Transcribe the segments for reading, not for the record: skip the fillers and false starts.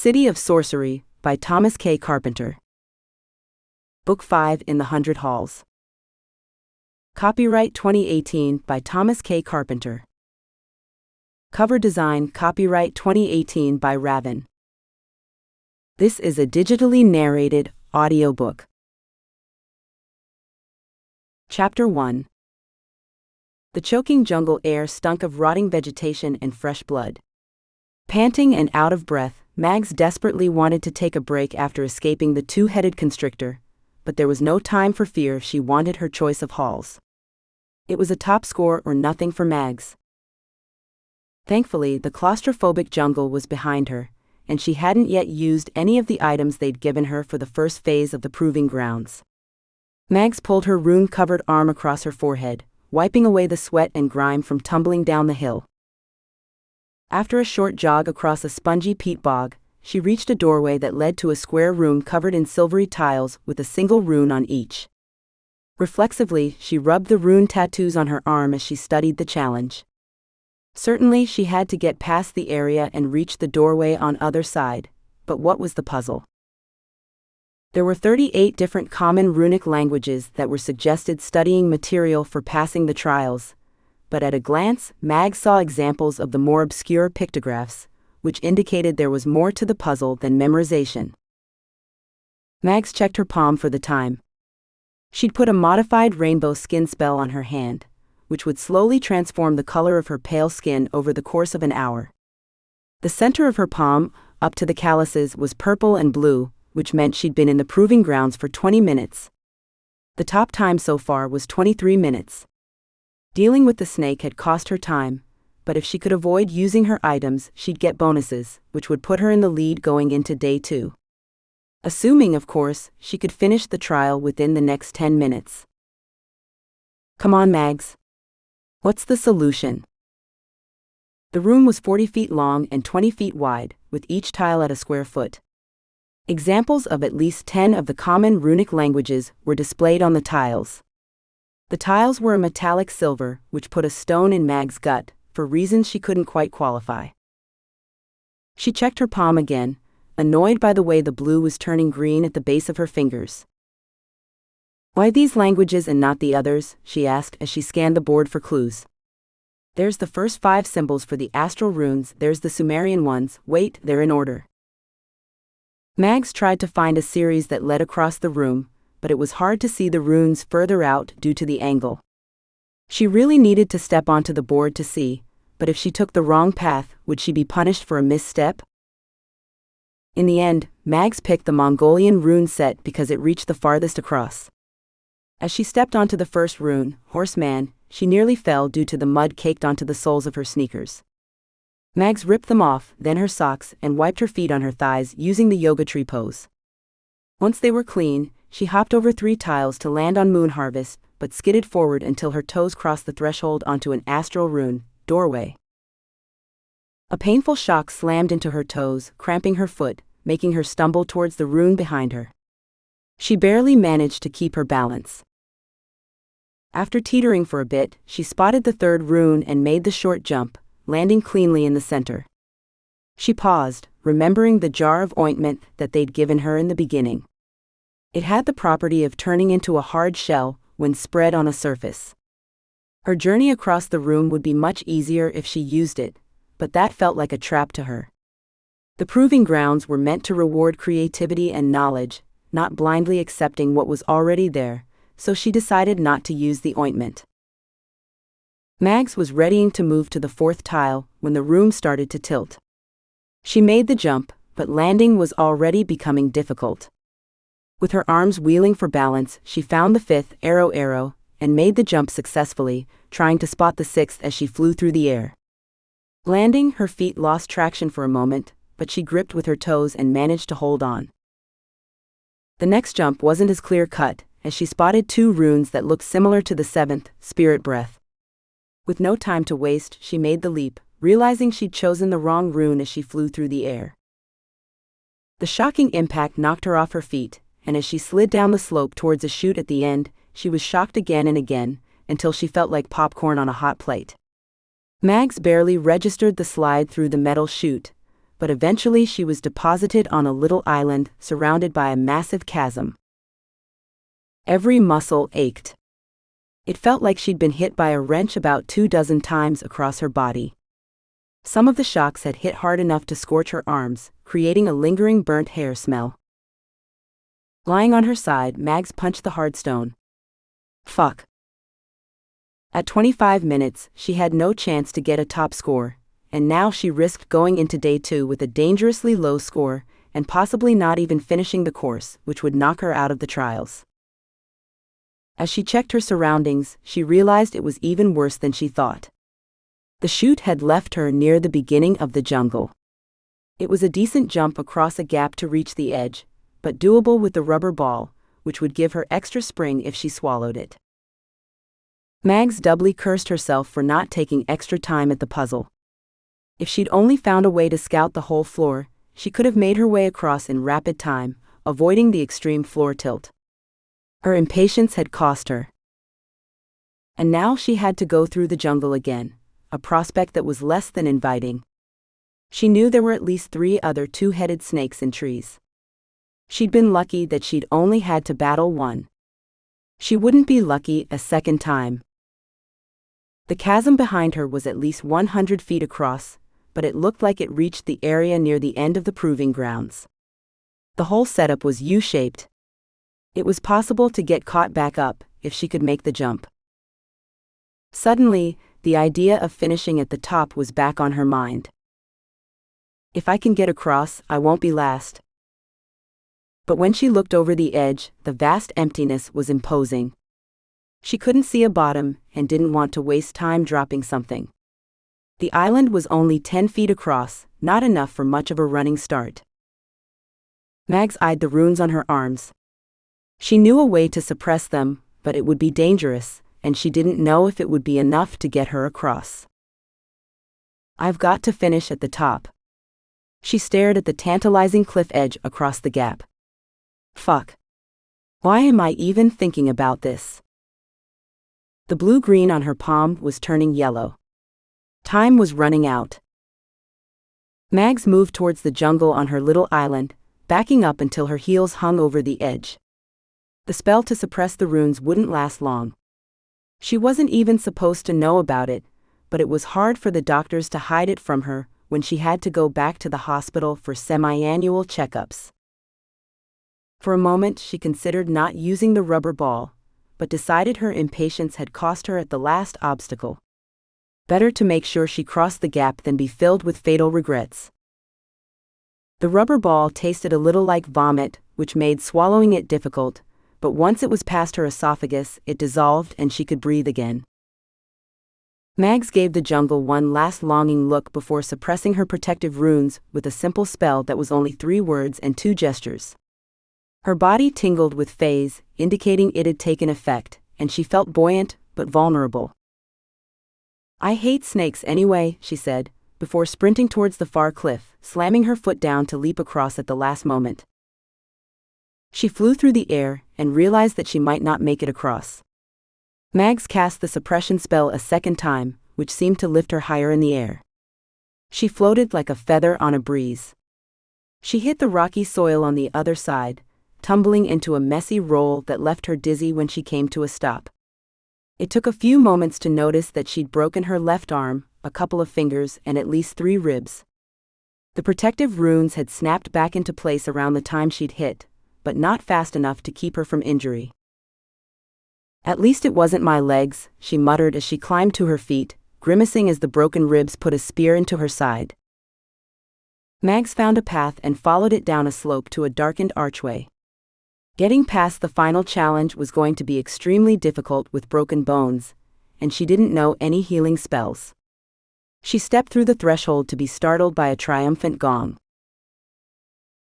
City of Sorcery, by Thomas K. Carpenter. Book 5 in the 100 Halls. Copyright 2018 by Thomas K. Carpenter. Cover design copyright 2018 by Raven. This is a digitally narrated audiobook. Chapter 1. The choking jungle air stunk of rotting vegetation and fresh blood. Panting and out of breath, Mags desperately wanted to take a break after escaping the two-headed constrictor, but there was no time for fear if she wanted her choice of halls. It was a top score or nothing for Mags. Thankfully, the claustrophobic jungle was behind her, and she hadn't yet used any of the items they'd given her for the first phase of the proving grounds. Mags pulled her rune-covered arm across her forehead, wiping away the sweat and grime from tumbling down the hill. After a short jog across a spongy peat bog, she reached a doorway that led to a square room covered in silvery tiles with a single rune on each. Reflexively, she rubbed the rune tattoos on her arm as she studied the challenge. Certainly, she had to get past the area and reach the doorway on other side, but what was the puzzle? There were 38 different common runic languages that were suggested studying material for passing the trials, but at a glance, Mags saw examples of the more obscure pictographs, which indicated there was more to the puzzle than memorization. Mags checked her palm for the time. She'd put a modified rainbow skin spell on her hand, which would slowly transform the color of her pale skin over the course of an hour. The center of her palm, up to the calluses, was purple and blue, which meant she'd been in the proving grounds for 20 minutes. The top time so far was 23 minutes. Dealing with the snake had cost her time, but if she could avoid using her items, she'd get bonuses, which would put her in the lead going into day 2. Assuming, of course, she could finish the trial within the next 10 minutes. Come on, Mags. What's the solution? The room was 40 feet long and 20 feet wide, with each tile at a square foot. Examples of at least 10 of the common runic languages were displayed on the tiles. The tiles were a metallic silver, which put a stone in Mag's gut, for reasons she couldn't quite qualify. She checked her palm again, annoyed by the way the blue was turning green at the base of her fingers. Why these languages and not the others? She asked as she scanned the board for clues. There's the first 5 symbols for the astral runes, there's the Sumerian ones, wait, they're in order. Mags tried to find a series that led across the room, but it was hard to see the runes further out due to the angle. She really needed to step onto the board to see, but if she took the wrong path, would she be punished for a misstep? In the end, Mags picked the Mongolian rune set because it reached the farthest across. As she stepped onto the first rune, Horseman, she nearly fell due to the mud caked onto the soles of her sneakers. Mags ripped them off, then her socks, and wiped her feet on her thighs using the yoga tree pose. Once they were clean, she hopped over 3 tiles to land on Moon Harvest, but skidded forward until her toes crossed the threshold onto an astral rune, Doorway. A painful shock slammed into her toes, cramping her foot, making her stumble towards the rune behind her. She barely managed to keep her balance. After teetering for a bit, she spotted the 3rd rune and made the short jump, landing cleanly in the center. She paused, remembering the jar of ointment that they'd given her in the beginning. It had the property of turning into a hard shell when spread on a surface. Her journey across the room would be much easier if she used it, but that felt like a trap to her. The proving grounds were meant to reward creativity and knowledge, not blindly accepting what was already there, so she decided not to use the ointment. Mags was readying to move to the 4th tile when the room started to tilt. She made the jump, but landing was already becoming difficult. With her arms wheeling for balance, she found the 5th arrow and made the jump successfully, trying to spot the 6th as she flew through the air. Landing, her feet lost traction for a moment, but she gripped with her toes and managed to hold on. The next jump wasn't as clear-cut, as she spotted 2 runes that looked similar to the 7th, Spirit Breath. With no time to waste, she made the leap, realizing she'd chosen the wrong rune as she flew through the air. The shocking impact knocked her off her feet, and as she slid down the slope towards a chute at the end, she was shocked again and again, until she felt like popcorn on a hot plate. Mags barely registered the slide through the metal chute, but eventually she was deposited on a little island surrounded by a massive chasm. Every muscle ached. It felt like she'd been hit by a wrench about 24 times across her body. Some of the shocks had hit hard enough to scorch her arms, creating a lingering burnt hair smell. Lying on her side, Mags punched the hard stone. Fuck. At 25 minutes, she had no chance to get a top score, and now she risked going into day 2 with a dangerously low score, and possibly not even finishing the course, which would knock her out of the trials. As she checked her surroundings, she realized it was even worse than she thought. The chute had left her near the beginning of the jungle. It was a decent jump across a gap to reach the edge, but doable with the rubber ball, which would give her extra spring if she swallowed it. Mags doubly cursed herself for not taking extra time at the puzzle. If she'd only found a way to scout the whole floor, she could have made her way across in rapid time, avoiding the extreme floor tilt. Her impatience had cost her. And now she had to go through the jungle again, a prospect that was less than inviting. She knew there were at least 3 other two-headed snakes in trees. She'd been lucky that she'd only had to battle one. She wouldn't be lucky a second time. The chasm behind her was at least 100 feet across, but it looked like it reached the area near the end of the proving grounds. The whole setup was U-shaped. It was possible to get caught back up if she could make the jump. Suddenly, the idea of finishing at the top was back on her mind. If I can get across, I won't be last. But when she looked over the edge, the vast emptiness was imposing. She couldn't see a bottom and didn't want to waste time dropping something. The island was only 10 feet across, not enough for much of a running start. Mags eyed the runes on her arms. She knew a way to suppress them, but it would be dangerous, and she didn't know if it would be enough to get her across. I've got to finish at the top. She stared at the tantalizing cliff edge across the gap. Fuck. Why am I even thinking about this? The blue-green on her palm was turning yellow. Time was running out. Mags moved towards the jungle on her little island, backing up until her heels hung over the edge. The spell to suppress the runes wouldn't last long. She wasn't even supposed to know about it, but it was hard for the doctors to hide it from her when she had to go back to the hospital for semi-annual checkups. For a moment she considered not using the rubber ball, but decided her impatience had cost her at the last obstacle. Better to make sure she crossed the gap than be filled with fatal regrets. The rubber ball tasted a little like vomit, which made swallowing it difficult, but once it was past her esophagus, it dissolved and she could breathe again. Mags gave the jungle one last longing look before suppressing her protective runes with a simple spell that was only 3 words and 2 gestures. Her body tingled with phase, indicating it had taken effect, and she felt buoyant but vulnerable. I hate snakes anyway, she said, before sprinting towards the far cliff, slamming her foot down to leap across at the last moment. She flew through the air and realized that she might not make it across. Mags cast the suppression spell a second time, which seemed to lift her higher in the air. She floated like a feather on a breeze. She hit the rocky soil on the other side, tumbling into a messy roll that left her dizzy when she came to a stop. It took a few moments to notice that she'd broken her left arm, a couple of fingers, and at least 3 ribs. The protective runes had snapped back into place around the time she'd hit, but not fast enough to keep her from injury. At least it wasn't my legs, she muttered as she climbed to her feet, grimacing as the broken ribs put a spear into her side. Mags found a path and followed it down a slope to a darkened archway. Getting past the final challenge was going to be extremely difficult with broken bones, and she didn't know any healing spells. She stepped through the threshold to be startled by a triumphant gong.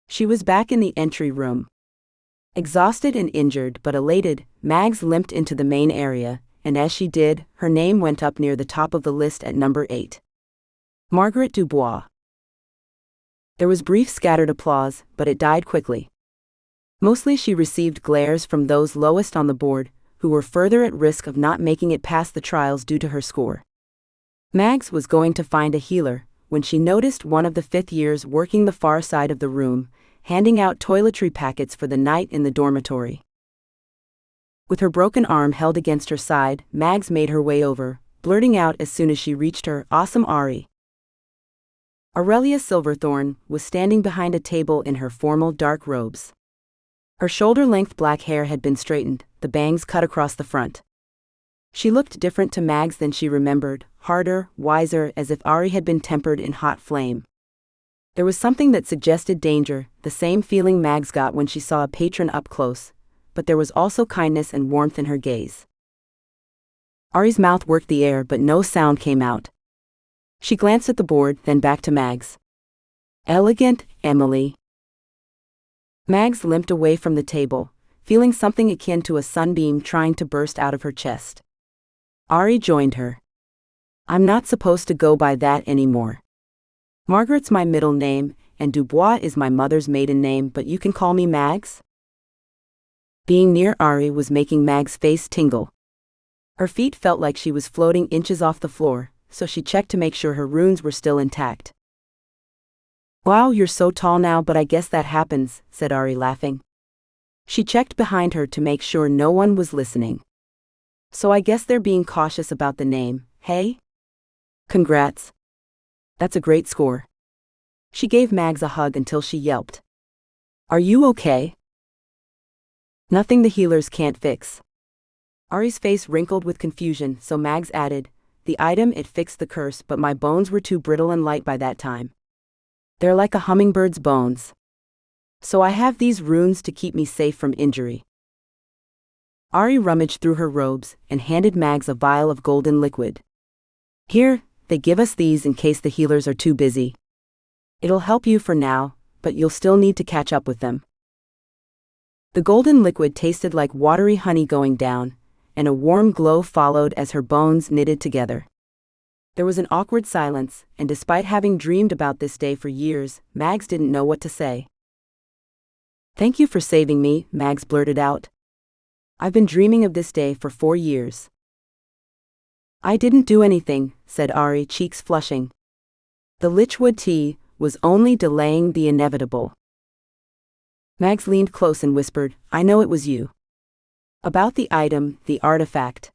She was back in the entry room. Exhausted and injured but elated, Mags limped into the main area, and as she did, her name went up near the top of the list at number 8. Margaret Dubois. There was brief scattered applause, but it died quickly. Mostly she received glares from those lowest on the board, who were further at risk of not making it past the trials due to her score. Mags was going to find a healer, when she noticed one of the fifth years working the far side of the room, handing out toiletry packets for the night in the dormitory. With her broken arm held against her side, Mags made her way over, blurting out as soon as she reached her, "Awesome Aurie." Aurelia Silverthorn was standing behind a table in her formal dark robes. Her shoulder-length black hair had been straightened, the bangs cut across the front. She looked different to Mags than she remembered, harder, wiser, as if Aurie had been tempered in hot flame. There was something that suggested danger, the same feeling Mags got when she saw a patron up close, but there was also kindness and warmth in her gaze. Aurie's mouth worked the air, but no sound came out. She glanced at the board, then back to Mags. "Elegant, Emily." Mags limped away from the table, feeling something akin to a sunbeam trying to burst out of her chest. Aurie joined her. "I'm not supposed to go by that anymore. Margaret's my middle name, and Dubois is my mother's maiden name, but you can call me Mags." Being near Aurie was making Mag's face tingle. Her feet felt like she was floating inches off the floor, so she checked to make sure her runes were still intact. "Wow, you're so tall now, but I guess that happens," said Aurie, laughing. She checked behind her to make sure no one was listening. "So I guess they're being cautious about the name, hey? Congrats. That's a great score." She gave Mags a hug until she yelped. "Are you okay?" "Nothing the healers can't fix." Aurie's face wrinkled with confusion, so Mags added, "The item, it fixed the curse, but my bones were too brittle and light by that time. They're like a hummingbird's bones. So I have these runes to keep me safe from injury." Aurie rummaged through her robes and handed Mags a vial of golden liquid. "Here, they give us these in case the healers are too busy. It'll help you for now, but you'll still need to catch up with them." The golden liquid tasted like watery honey going down, and a warm glow followed as her bones knitted together. There was an awkward silence, and despite having dreamed about this day for years, Mags didn't know what to say. "Thank you for saving me," Mags blurted out. "I've been dreaming of this day for 4 years." "I didn't do anything," said Aurie, cheeks flushing. "The Lichwood tea was only delaying the inevitable." Mags leaned close and whispered, "I know it was you. About the item, the artifact.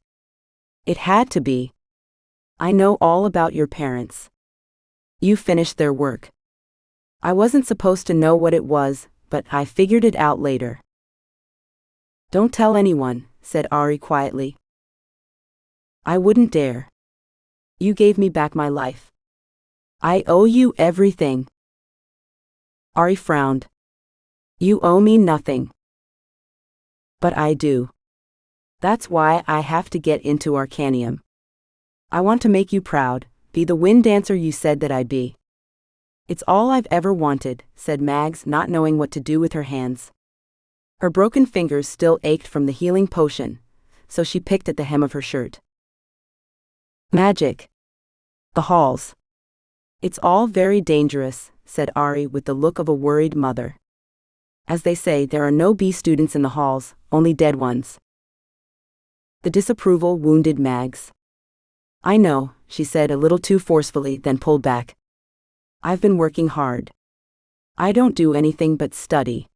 It had to be. I know all about your parents. You finished their work. I wasn't supposed to know what it was, but I figured it out later." "Don't tell anyone," said Aurie quietly. "I wouldn't dare. You gave me back my life. I owe you everything." Aurie frowned. "You owe me nothing." "But I do. That's why I have to get into Arcanium. I want to make you proud, be the wind dancer you said that I'd be." "It's all I've ever wanted," said Mags, not knowing what to do with her hands. Her broken fingers still ached from the healing potion, so she picked at the hem of her shirt. "Magic. The halls. It's all very dangerous," said Aurie with the look of a worried mother. "As they say, there are no B students in the halls, only dead ones." The disapproval wounded Mags. "I know," she said a little too forcefully, then pulled back. "I've been working hard. I don't do anything but study."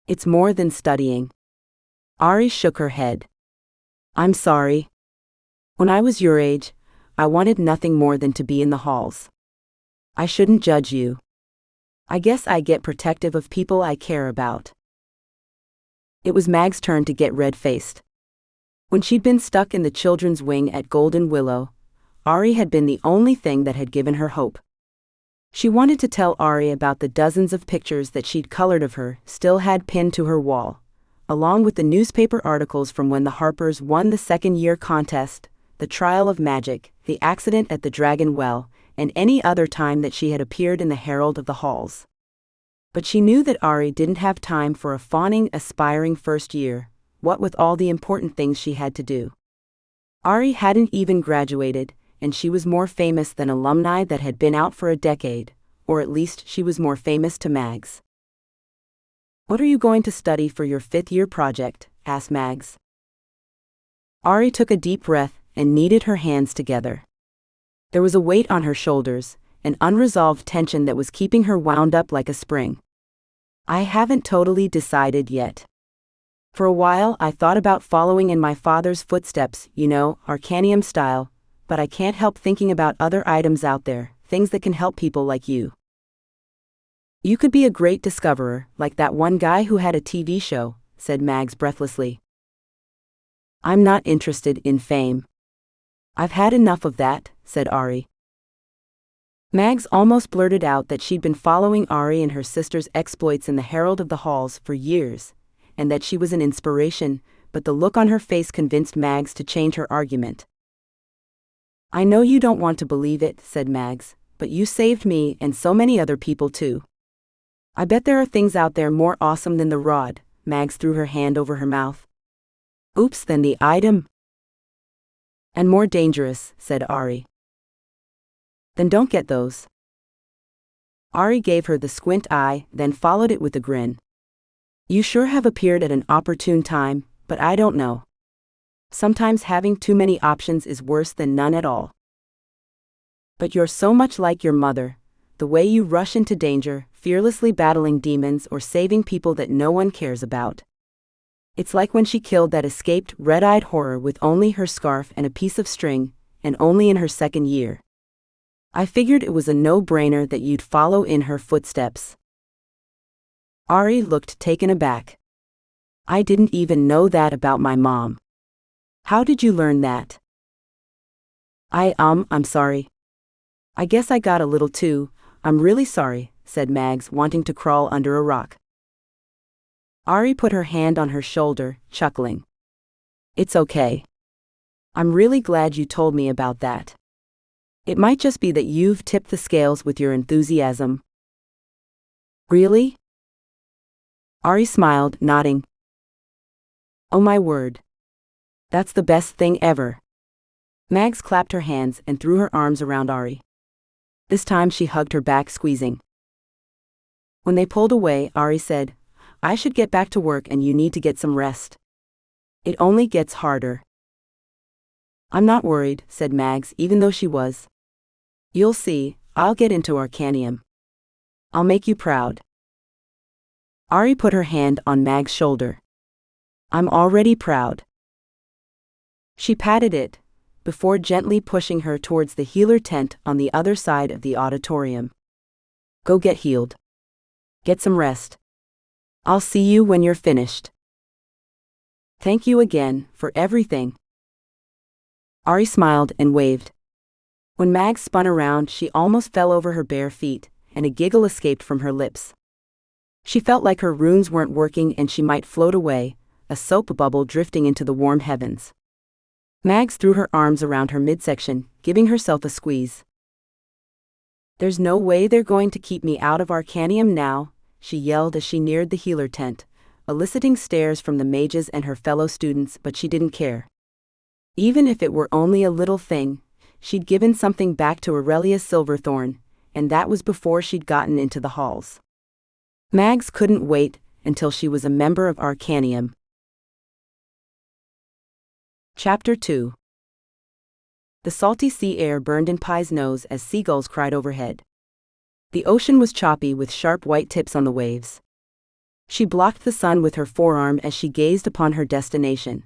"It's more than studying." Aurie shook her head. "I'm sorry. When I was your age, I wanted nothing more than to be in the halls. I shouldn't judge you. I guess I get protective of people I care about." It was Mag's turn to get red-faced. When she'd been stuck in the children's wing at Golden Willow, Aurie had been the only thing that had given her hope. She wanted to tell Aurie about the dozens of pictures that she'd colored of her, still had pinned to her wall, along with the newspaper articles from when the Harpers won the second-year contest, the trial of magic, the accident at the Dragon Well, and any other time that she had appeared in the Herald of the Halls. But she knew that Aurie didn't have time for a fawning, aspiring first year, what with all the important things she had to do. Aurie hadn't even graduated, and she was more famous than alumni that had been out for a decade, or at least she was more famous to Mags. "What are you going to study for your 5th-year project?" asked Mags. Aurie took a deep breath and kneaded her hands together. There was a weight on her shoulders, an unresolved tension that was keeping her wound up like a spring. I haven't totally decided yet. For a while I thought about following in my father's footsteps, Arcanium style, but I can't help thinking about other items out there, things that can help people like you. You could be a great discoverer, like that one guy who had a TV show, said Mags breathlessly. I'm not interested in fame. I've had enough of that, said Aurie. Mags almost blurted out that she'd been following Aurie and her sister's exploits in the Herald of the Halls for years, and that she was an inspiration, but the look on her face convinced Mags to change her argument. I know you don't want to believe it, said Mags, but you saved me and so many other people too. I bet there are things out there more awesome than the rod. Mags threw her hand over her mouth. Oops, than the item? And more dangerous, said Aurie. Then don't get those. Aurie gave her the squint eye, then followed it with a grin. You sure have appeared at an opportune time, but I don't know. Sometimes having too many options is worse than none at all. But you're so much like your mother, the way you rush into danger, fearlessly battling demons or saving people that no one cares about. It's like when she killed that escaped red-eyed horror with only her scarf and a piece of string, and only in her second year. I figured it was a no-brainer that you'd follow in her footsteps. Aurie looked taken aback. I didn't even know that about my mom. How did you learn that? I'm sorry. I guess I got a little too. I'm really sorry, said Mags, wanting to crawl under a rock. Aurie put her hand on her shoulder, chuckling. It's okay. I'm really glad you told me about that. It might just be that you've tipped the scales with your enthusiasm. Really? Aurie smiled, nodding. Oh my word. That's the best thing ever. Mags clapped her hands and threw her arms around Aurie. This time she hugged her back, squeezing. When they pulled away, Aurie said, I should get back to work and you need to get some rest. It only gets harder. I'm not worried, said Mags, even though she was. You'll see, I'll get into Arcanium. I'll make you proud. Aurie put her hand on Mag's shoulder. I'm already proud. She patted it, before gently pushing her towards the healer tent on the other side of the auditorium. Go get healed. Get some rest. I'll see you when you're finished. Thank you again for everything. Aurie smiled and waved. When Mags spun around, she almost fell over her bare feet, and a giggle escaped from her lips. She felt like her runes weren't working and she might float away, a soap bubble drifting into the warm heavens. Mags threw her arms around her midsection, giving herself a squeeze. There's no way they're going to keep me out of Arcanium now, she yelled as she neared the healer tent, eliciting stares from the mages and her fellow students, but she didn't care. Even if it were only a little thing, she'd given something back to Aurelia Silverthorn, and that was before she'd gotten into the halls. Mags couldn't wait until she was a member of Arcanium. Chapter 2. The salty sea air burned in Pi's nose as seagulls cried overhead. The ocean was choppy with sharp white tips on the waves. She blocked the sun with her forearm as she gazed upon her destination,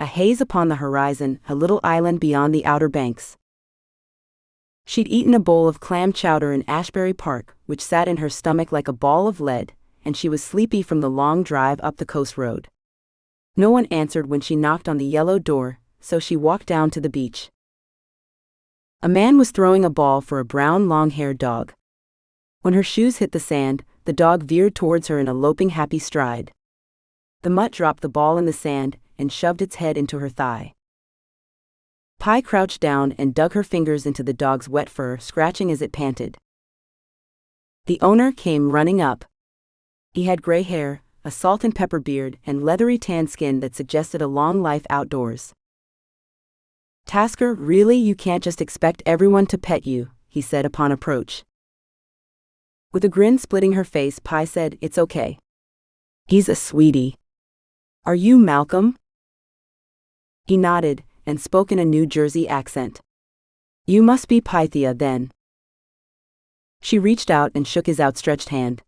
a haze upon the horizon, a little island beyond the outer banks. She'd eaten a bowl of clam chowder in Ashbury Park, which sat in her stomach like a ball of lead, and she was sleepy from the long drive up the coast road. No one answered when she knocked on the yellow door, so she walked down to the beach. A man was throwing a ball for a brown long-haired dog. When her shoes hit the sand, the dog veered towards her in a loping happy stride. The mutt dropped the ball in the sand and shoved its head into her thigh. Pi crouched down and dug her fingers into the dog's wet fur, scratching as it panted. The owner came running up. He had gray hair, a salt and pepper beard, and leathery tan skin that suggested a long life outdoors. Tasker, really, you can't just expect everyone to pet you, he said upon approach. With a grin splitting her face, Pi said, It's okay. He's a sweetie. Are you Malcolm? He nodded, and spoke in a New Jersey accent. You must be Pythia then. She reached out and shook his outstretched hand.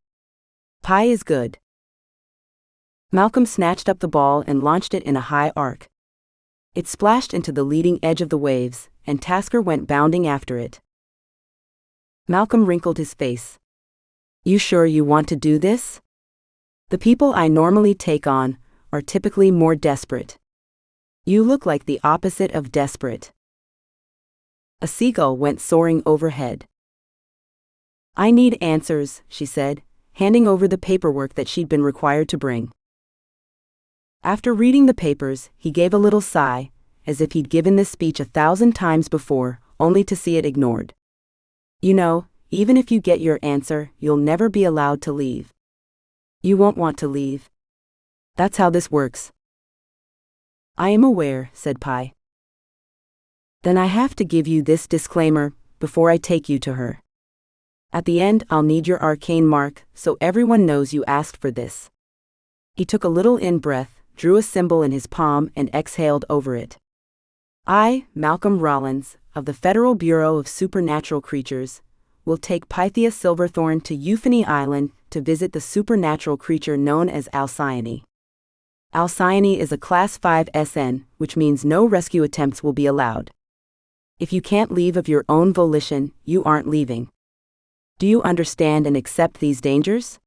Pi is good. Malcolm snatched up the ball and launched it in a high arc. It splashed into the leading edge of the waves, and Tasker went bounding after it. Malcolm wrinkled his face. You sure you want to do this? The people I normally take on are typically more desperate. You look like the opposite of desperate. A seagull went soaring overhead. I need answers, she said, handing over the paperwork that she'd been required to bring. After reading the papers, he gave a little sigh, as if he'd given this speech 1,000 times before, only to see it ignored. You know, even if you get your answer, you'll never be allowed to leave. You won't want to leave. That's how this works. I am aware, said Pi. Then I have to give you this disclaimer before I take you to her. At the end, I'll need your arcane mark, so everyone knows you asked for this. He took a little in-breath, drew a symbol in his palm, and exhaled over it. I, Malcolm Rollins, of the Federal Bureau of Supernatural Creatures, will take Pythia Silverthorn to Euphony Island to visit the supernatural creature known as Alcyone. Alcyone is a Class 5 SN, which means no rescue attempts will be allowed. If you can't leave of your own volition, you aren't leaving. Do you understand and accept these dangers?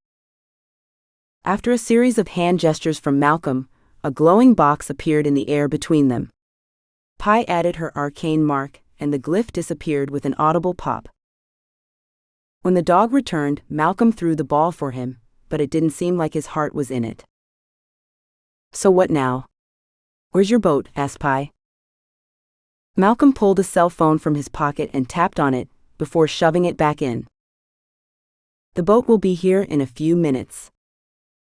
After a series of hand gestures from Malcolm, a glowing box appeared in the air between them. Pi added her arcane mark, and the glyph disappeared with an audible pop. When the dog returned, Malcolm threw the ball for him, but it didn't seem like his heart was in it. So what now? Where's your boat? Asked Pi. Malcolm pulled a cell phone from his pocket and tapped on it, before shoving it back in. The boat will be here in a few minutes.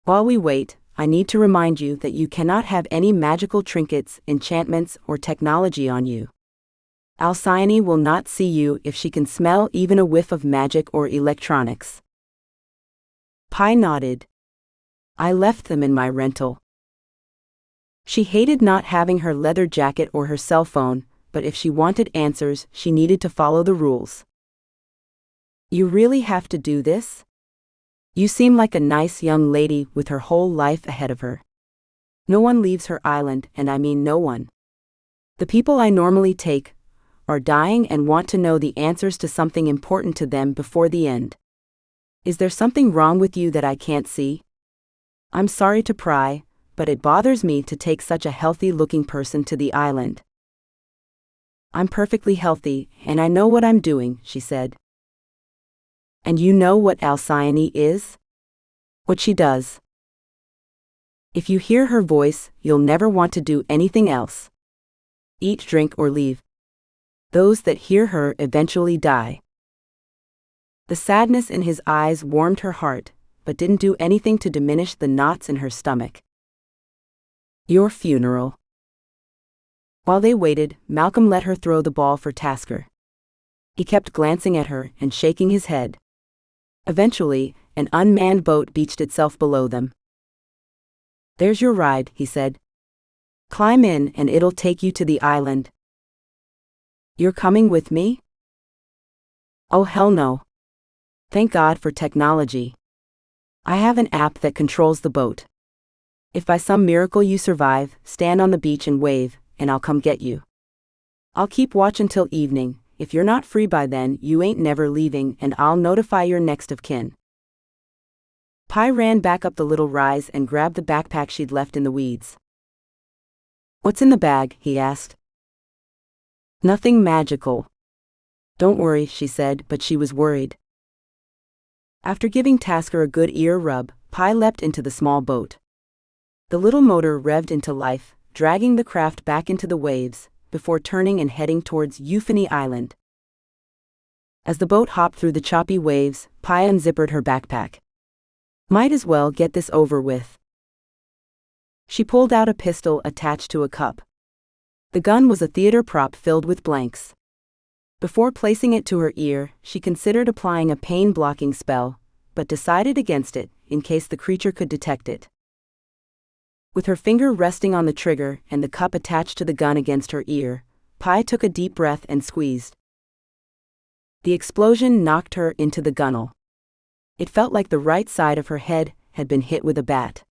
While we wait, I need to remind you that you cannot have any magical trinkets, enchantments, or technology on you. Alcyone will not see you if she can smell even a whiff of magic or electronics. Pi nodded. I left them in my rental. She hated not having her leather jacket or her cell phone, but if she wanted answers, she needed to follow the rules. You really have to do this? You seem like a nice young lady with her whole life ahead of her. No one leaves her island, and I mean no one. The people I normally take are dying and want to know the answers to something important to them before the end. Is there something wrong with you that I can't see? I'm sorry to pry, but it bothers me to take such a healthy-looking person to the island. I'm perfectly healthy, and I know what I'm doing, she said. And you know what Alcyone is? What she does. If you hear her voice, you'll never want to do anything else. Eat, drink, or leave. Those that hear her eventually die. The sadness in his eyes warmed her heart, but didn't do anything to diminish the knots in her stomach. Your funeral. While they waited, Malcolm let her throw the ball for Tasker. He kept glancing at her and shaking his head. Eventually, an unmanned boat beached itself below them. There's your ride, he said. Climb in and it'll take you to the island. You're coming with me? Oh hell no. Thank God for technology. I have an app that controls the boat. If by some miracle you survive, stand on the beach and wave, and I'll come get you. I'll keep watch until evening. If you're not free by then, you ain't never leaving, and I'll notify your next of kin. Pi ran back up the little rise and grabbed the backpack she'd left in the weeds. What's in the bag? He asked. Nothing magical. Don't worry, she said, but she was worried. After giving Tasker a good ear rub, Pi leapt into the small boat. The little motor revved into life, dragging the craft back into the waves, before turning and heading towards Euphony Island. As the boat hopped through the choppy waves, Pi unzippered her backpack. Might as well get this over with. She pulled out a pistol attached to a cup. The gun was a theater prop filled with blanks. Before placing it to her ear, she considered applying a pain-blocking spell, but decided against it, in case the creature could detect it. With her finger resting on the trigger and the cup attached to the gun against her ear, Pi took a deep breath and squeezed. The explosion knocked her into the gunnel. It felt like the right side of her head had been hit with a bat.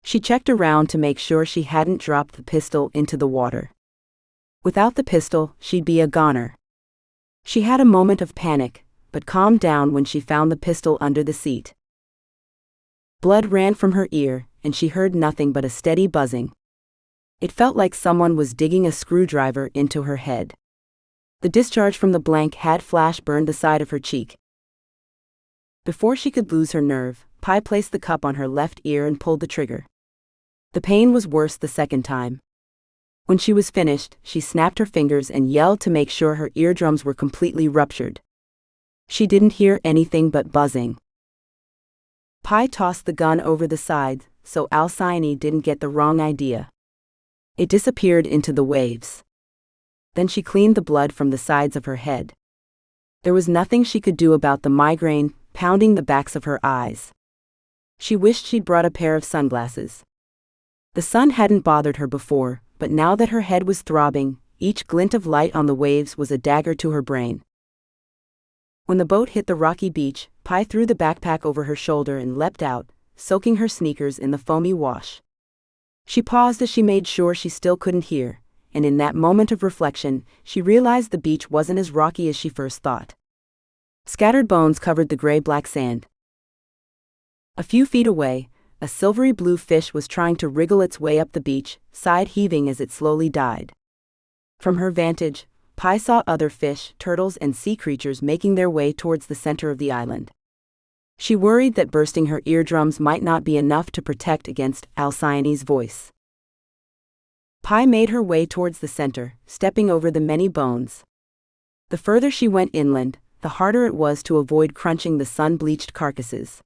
She checked around to make sure she hadn't dropped the pistol into the water. Without the pistol, she'd be a goner. She had a moment of panic, but calmed down when she found the pistol under the seat. Blood ran from her ear, and she heard nothing but a steady buzzing. It felt like someone was digging a screwdriver into her head. The discharge from the blank had flash burned the side of her cheek. Before she could lose her nerve, Pi placed the cup on her left ear and pulled the trigger. The pain was worse the second time. When she was finished, she snapped her fingers and yelled to make sure her eardrums were completely ruptured. She didn't hear anything but buzzing. Pi tossed the gun over the side, so Alcyone didn't get the wrong idea. It disappeared into the waves. Then she cleaned the blood from the sides of her head. There was nothing she could do about the migraine pounding the backs of her eyes. She wished she'd brought a pair of sunglasses. The sun hadn't bothered her before, but now that her head was throbbing, each glint of light on the waves was a dagger to her brain. When the boat hit the rocky beach, Pi threw the backpack over her shoulder and leapt out, soaking her sneakers in the foamy wash. She paused as she made sure she still couldn't hear, and in that moment of reflection, she realized the beach wasn't as rocky as she first thought. Scattered bones covered the gray-black sand. A few feet away, a silvery blue fish was trying to wriggle its way up the beach, side heaving as it slowly died. From her vantage, Pi saw other fish, turtles, and sea creatures making their way towards the center of the island. She worried that bursting her eardrums might not be enough to protect against Alcyone's voice. Pi made her way towards the center, stepping over the many bones. The further she went inland, the harder it was to avoid crunching the sun-bleached carcasses.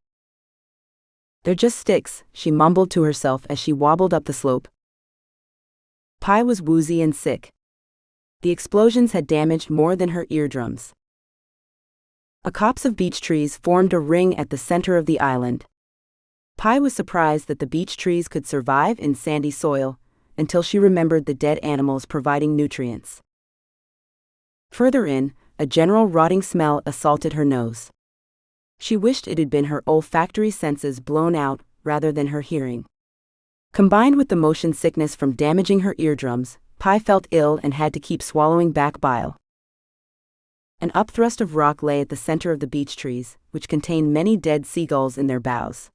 "They're just sticks," she mumbled to herself as she wobbled up the slope. Pi was woozy and sick. The explosions had damaged more than her eardrums. A copse of beech trees formed a ring at the center of the island. Pi was surprised that the beech trees could survive in sandy soil, until she remembered the dead animals providing nutrients. Further in, a general rotting smell assaulted her nose. She wished it had been her olfactory senses blown out, rather than her hearing. Combined with the motion sickness from damaging her eardrums, Pi felt ill and had to keep swallowing back bile. An upthrust of rock lay at the center of the beech trees, which contained many dead seagulls in their boughs.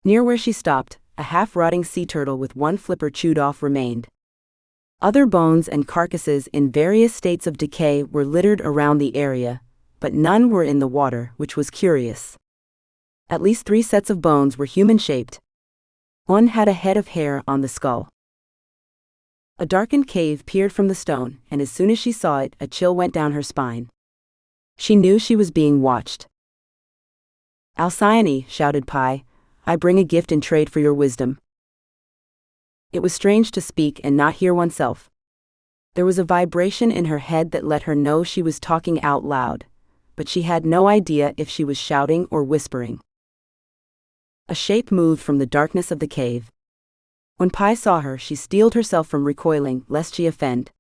Near where she stopped, a half-rotting sea turtle with one flipper chewed off remained. Other bones and carcasses in various states of decay were littered around the area, but none were in the water, which was curious. At least 3 sets of bones were human-shaped. One had a head of hair on the skull. A darkened cave peered from the stone, and as soon as she saw it, a chill went down her spine. She knew she was being watched. "Alcyone," shouted Pi, "I bring a gift in trade for your wisdom." It was strange to speak and not hear oneself. There was a vibration in her head that let her know she was talking out loud, but she had no idea if she was shouting or whispering. A shape moved from the darkness of the cave. When Pi saw her, she steeled herself from recoiling, lest she offend.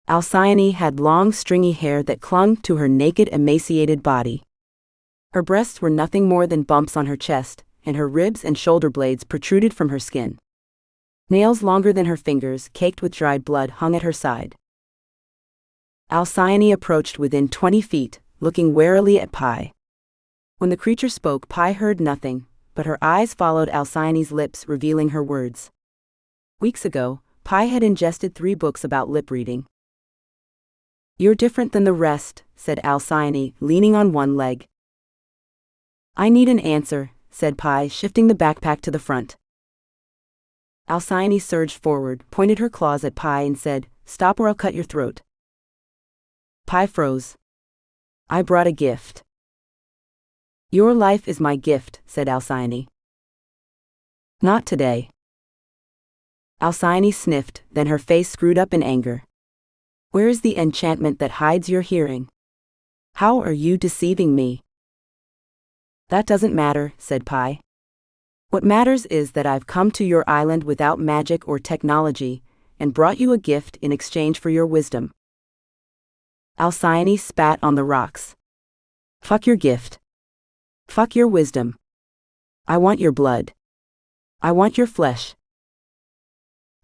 Alcyone had long, stringy hair that clung to her naked, emaciated body. Her breasts were nothing more than bumps on her chest, and her ribs and shoulder blades protruded from her skin. Nails longer than her fingers, caked with dried blood, hung at her side. Alcyone approached within 20 feet, looking warily at Pi. When the creature spoke, Pi heard nothing, but her eyes followed Alcyone's lips, revealing her words. Weeks ago, Pi had ingested 3 books about lip reading. "You're different than the rest," said Alcyone, leaning on one leg. "I need an answer," said Pi, shifting the backpack to the front. Alcyone surged forward, pointed her claws at Pi and said, "Stop or I'll cut your throat." Pi froze. "I brought a gift." "Your life is my gift," said Alcyone. "Not today." Alcyone sniffed, then her face screwed up in anger. "Where is the enchantment that hides your hearing? How are you deceiving me?" "That doesn't matter," said Pi. "What matters is that I've come to your island without magic or technology, and brought you a gift in exchange for your wisdom." Alcyone spat on the rocks. Fuck your gift. Fuck your wisdom. I want your blood. I want your flesh.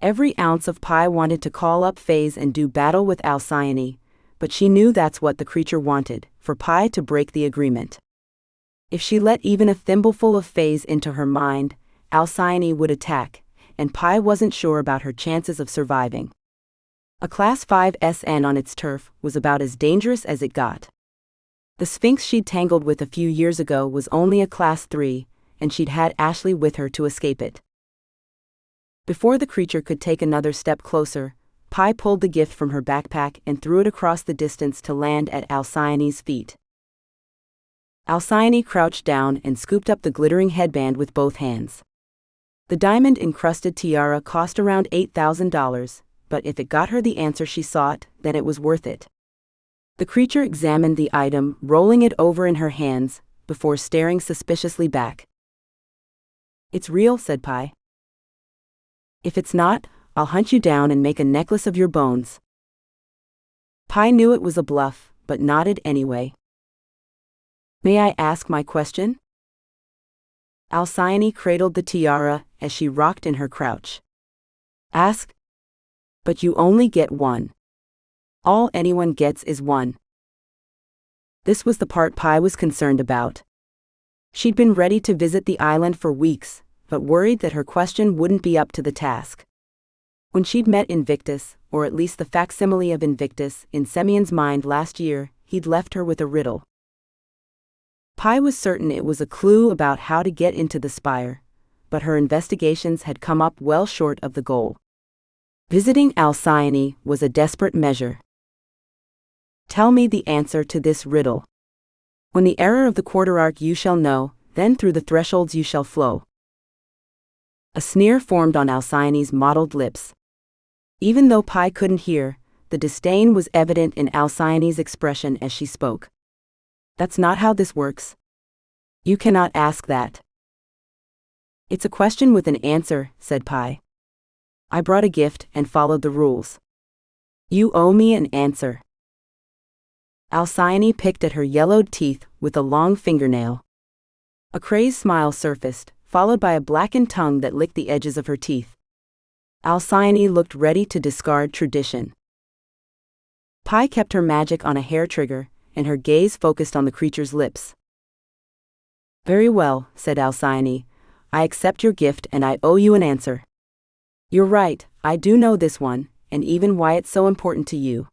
Every ounce of Pi wanted to call up Phase and do battle with Alcyone, but she knew that's what the creature wanted, for Pi to break the agreement. If she let even a thimbleful of Phase into her mind, Alcyone would attack, and Pi wasn't sure about her chances of surviving. A Class 5 SN on its turf was about as dangerous as it got. The Sphinx she'd tangled with a few years ago was only a Class 3, and she'd had Ashley with her to escape it. Before the creature could take another step closer, Pi pulled the gift from her backpack and threw it across the distance to land at Alcyone's feet. Alcyone crouched down and scooped up the glittering headband with both hands. The diamond-encrusted tiara cost around $8,000, but if it got her the answer she sought, then it was worth it. The creature examined the item, rolling it over in her hands, before staring suspiciously back. "It's real," said Pi. "If it's not, I'll hunt you down and make a necklace of your bones." Pi knew it was a bluff, but nodded anyway. "May I ask my question?" Alcyone cradled the tiara as she rocked in her crouch. "Ask. But you only get one. All anyone gets is one." This was the part Pi was concerned about. She'd been ready to visit the island for weeks, but worried that her question wouldn't be up to the task. When she'd met Invictus, or at least the facsimile of Invictus, in Semyon's mind last year, he'd left her with a riddle. Pi was certain it was a clue about how to get into the spire, but her investigations had come up well short of the goal. Visiting Alcyone was a desperate measure. "Tell me the answer to this riddle. When the error of the quarter-arc you shall know, then through the thresholds you shall flow." A sneer formed on Alcyone's mottled lips. Even though Pi couldn't hear, the disdain was evident in Alcyone's expression as she spoke. "That's not how this works. You cannot ask that." "It's a question with an answer," said Pi. "I brought a gift and followed the rules. You owe me an answer." Alcyone picked at her yellowed teeth with a long fingernail. A crazed smile surfaced, followed by a blackened tongue that licked the edges of her teeth. Alcyone looked ready to discard tradition. Pi kept her magic on a hair trigger, and her gaze focused on the creature's lips. "Very well," said Alcyone. "I accept your gift and I owe you an answer. You're right, I do know this one, and even why it's so important to you.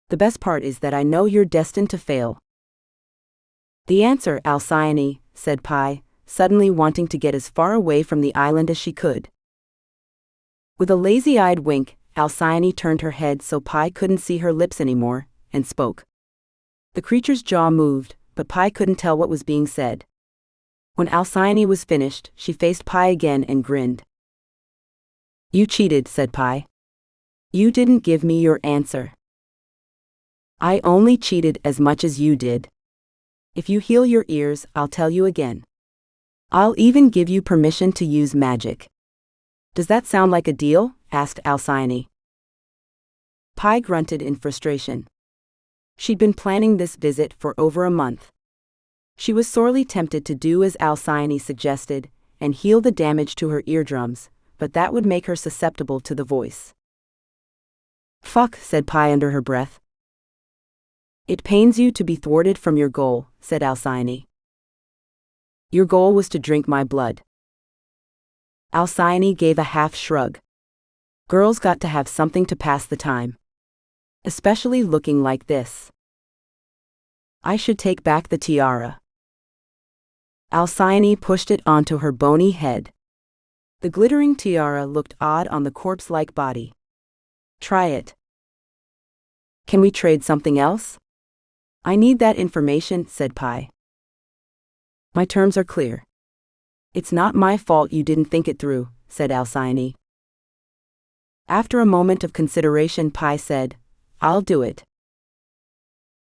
The best part is that I know you're destined to fail." "The answer, Alcyone," said Pi, suddenly wanting to get as far away from the island as she could. With a lazy-eyed wink, Alcyone turned her head so Pi couldn't see her lips anymore, and spoke. The creature's jaw moved, but Pi couldn't tell what was being said. When Alcyone was finished, she faced Pi again and grinned. "You cheated," said Pi. "You didn't give me your answer. I only cheated as much as you did. If you heal your ears, I'll tell you again. I'll even give you permission to use magic." "Does that sound like a deal?" asked Alcyone. Pi grunted in frustration. She'd been planning this visit for over a month. She was sorely tempted to do as Alcyone suggested, and heal the damage to her eardrums, but that would make her susceptible to the voice. "Fuck," said Pi under her breath. "It pains you to be thwarted from your goal," said Alcyone. "Your goal was to drink my blood." Alcyone gave a half shrug. Girls got to have something to pass the time. Especially looking like this. "I should take back the tiara." Alcyone pushed it onto her bony head. The glittering tiara looked odd on the corpse-like body. "Try it." "Can we trade something else?" "I need that information," said Pi. "My terms are clear." "It's not my fault you didn't think it through," said Alcyone. After a moment of consideration, Pi said, "I'll do it."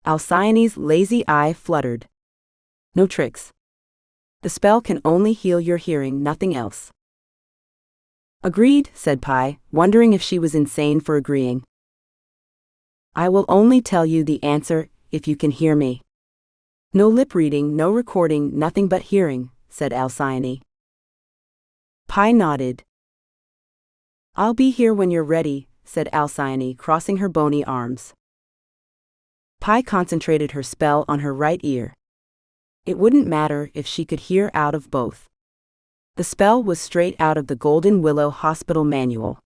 Alcyone's lazy eye fluttered. "No tricks. The spell can only heal your hearing, nothing else." "Agreed," said Pi, wondering if she was insane for agreeing. I will only tell you the answer if you can hear me. No lip reading, no recording, nothing but hearing, said Alcyone. Pi nodded. I'll be here when you're ready, said Alcyone, crossing her bony arms. Pi concentrated her spell on her right ear. It wouldn't matter if she could hear out of both. The spell was straight out of the Golden Willow Hospital manual.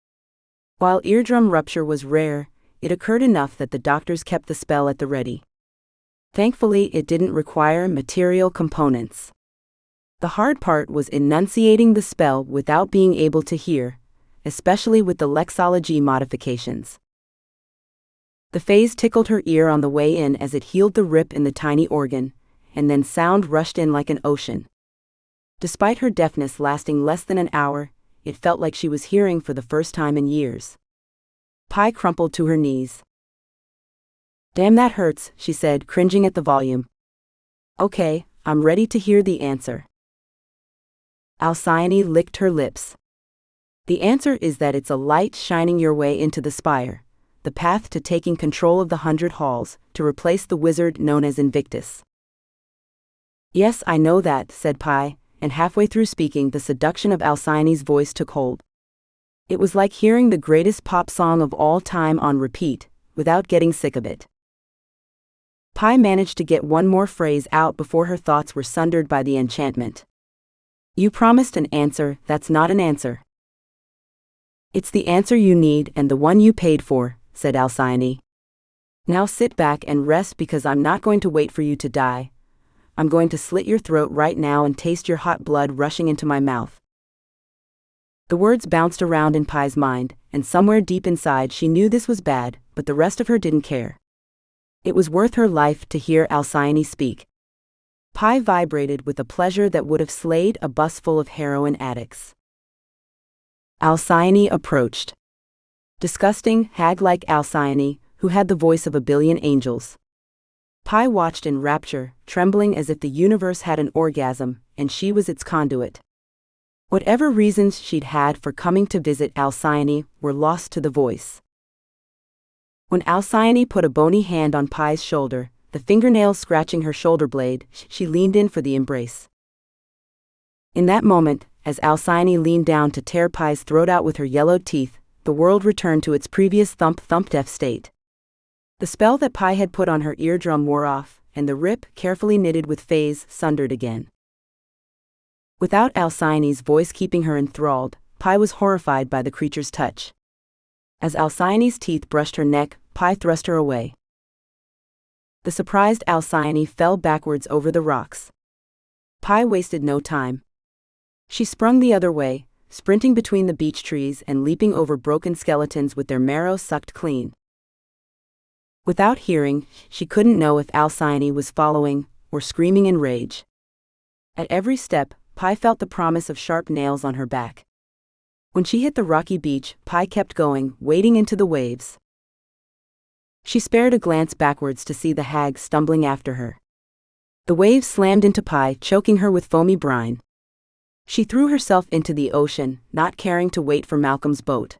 While eardrum rupture was rare, it occurred enough that the doctors kept the spell at the ready. Thankfully, it didn't require material components. The hard part was enunciating the spell without being able to hear, especially with the lexology modifications. The phase tickled her ear on the way in as it healed the rip in the tiny organ, and then sound rushed in like an ocean. Despite her deafness lasting less than an hour, it felt like she was hearing for the first time in years. Pi crumpled to her knees. Damn, that hurts, she said, cringing at the volume. Okay, I'm ready to hear the answer. Alcyone licked her lips. The answer is that it's a light shining your way into the spire, the path to taking control of the 100 halls, to replace the wizard known as Invictus. Yes, I know that, said Pi, and halfway through speaking the seduction of Alcyone's voice took hold. It was like hearing the greatest pop song of all time on repeat, without getting sick of it. Pi managed to get one more phrase out before her thoughts were sundered by the enchantment. You promised an answer that's not an answer. It's the answer you need and the one you paid for, said Alcyone. Now sit back and rest because I'm not going to wait for you to die. I'm going to slit your throat right now and taste your hot blood rushing into my mouth. The words bounced around in Pi's mind, and somewhere deep inside she knew this was bad, but the rest of her didn't care. It was worth her life to hear Alcyone speak. Pi vibrated with a pleasure that would have slayed a bus full of heroin addicts. Alcyone approached. Disgusting, hag-like Alcyone, who had the voice of a billion angels. Pi watched in rapture, trembling as if the universe had an orgasm, and she was its conduit. Whatever reasons she'd had for coming to visit Alcyone were lost to the voice. When Alcyone put a bony hand on Pi's shoulder, the fingernails scratching her shoulder blade, she leaned in for the embrace. In that moment, as Alcyone leaned down to tear Pi's throat out with her yellowed teeth, the world returned to its previous thump-thump-deaf state. The spell that Pi had put on her eardrum wore off, and the rip, carefully knitted with phase, sundered again. Without Alcyone's voice keeping her enthralled, Pi was horrified by the creature's touch. As Alcyone's teeth brushed her neck, Pi thrust her away. The surprised Alcyone fell backwards over the rocks. Pi wasted no time. She sprung the other way, sprinting between the beech trees and leaping over broken skeletons with their marrow sucked clean. Without hearing, she couldn't know if Alcyone was following or screaming in rage. At every step, Pi felt the promise of sharp nails on her back. When she hit the rocky beach, Pi kept going, wading into the waves. She spared a glance backwards to see the hag stumbling after her. The waves slammed into Pi, choking her with foamy brine. She threw herself into the ocean, not caring to wait for Malcolm's boat.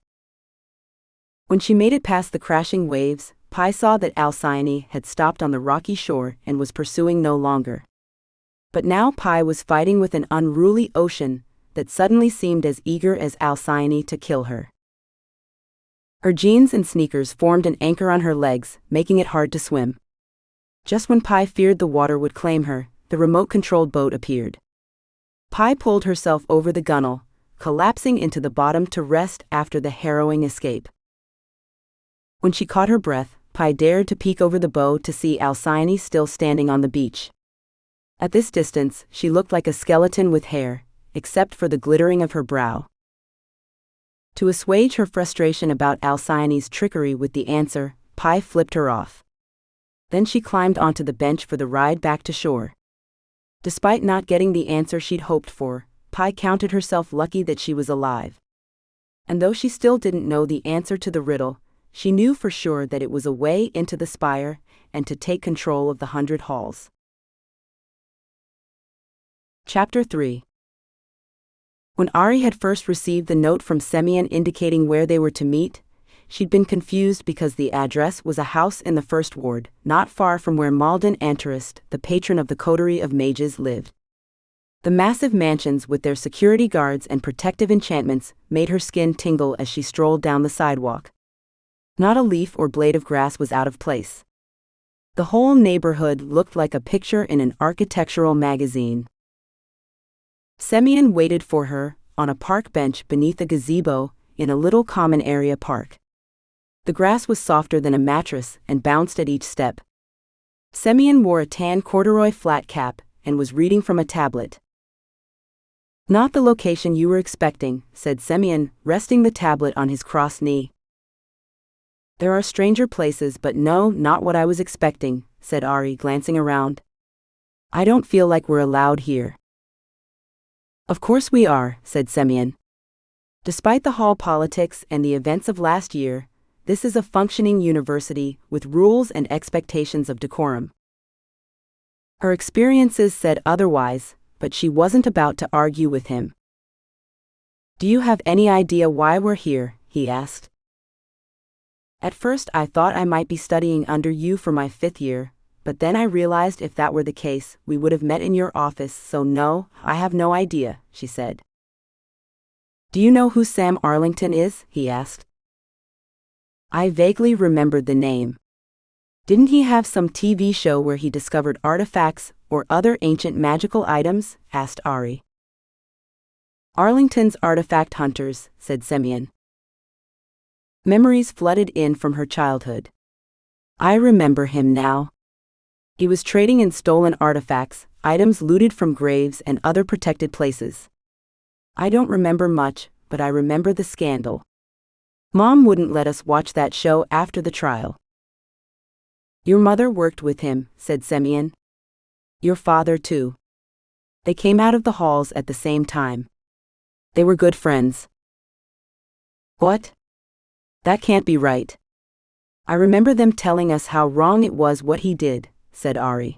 When she made it past the crashing waves, Pi saw that Alcyone had stopped on the rocky shore and was pursuing no longer. But now Pi was fighting with an unruly ocean that suddenly seemed as eager as Alcyone to kill her. Her jeans and sneakers formed an anchor on her legs, making it hard to swim. Just when Pi feared the water would claim her, the remote-controlled boat appeared. Pi pulled herself over the gunwale, collapsing into the bottom to rest after the harrowing escape. When she caught her breath, Pi dared to peek over the bow to see Alcyone still standing on the beach. At this distance, she looked like a skeleton with hair, except for the glittering of her brow. To assuage her frustration about Alcyone's trickery with the answer, Pi flipped her off. Then she climbed onto the bench for the ride back to shore. Despite not getting the answer she'd hoped for, Pi counted herself lucky that she was alive. And though she still didn't know the answer to the riddle, she knew for sure that it was a way into the spire and to take control of the 100 halls. Chapter 3. When Aurie had first received the note from Semyon indicating where they were to meet, she'd been confused because the address was a house in the First Ward, not far from where Malden Antarist, the patron of the coterie of mages, lived. The massive mansions with their security guards and protective enchantments made her skin tingle as she strolled down the sidewalk. Not a leaf or blade of grass was out of place. The whole neighborhood looked like a picture in an architectural magazine. Semyon waited for her, on a park bench beneath a gazebo, in a little common area park. The grass was softer than a mattress and bounced at each step. Semyon wore a tan corduroy flat cap and was reading from a tablet. "Not the location you were expecting," said Semyon, resting the tablet on his crossed knee. "There are stranger places, but no, not what I was expecting," said Aurie, glancing around. "I don't feel like we're allowed here." "Of course we are," said Semyon. "Despite the hall politics and the events of last year, this is a functioning university with rules and expectations of decorum." Her experiences said otherwise, but she wasn't about to argue with him. "Do you have any idea why we're here?" he asked. "At first I thought I might be studying under you for my 5th year, but then I realized if that were the case, we would have met in your office, so no, I have no idea," she said. "Do you know who Sam Arlington is?" he asked. I vaguely remembered the name. "Didn't he have some TV show where he discovered artifacts or other ancient magical items?" asked Aurie. "Arlington's artifact hunters," said Semyon. Memories flooded in from her childhood. "I remember him now. He was trading in stolen artifacts, items looted from graves and other protected places. I don't remember much, but I remember the scandal. Mom wouldn't let us watch that show after the trial." "Your mother worked with him," said Semyon. "Your father too. They came out of the halls at the same time. They were good friends." "What? That can't be right. I remember them telling us how wrong it was what he did," said Aurie.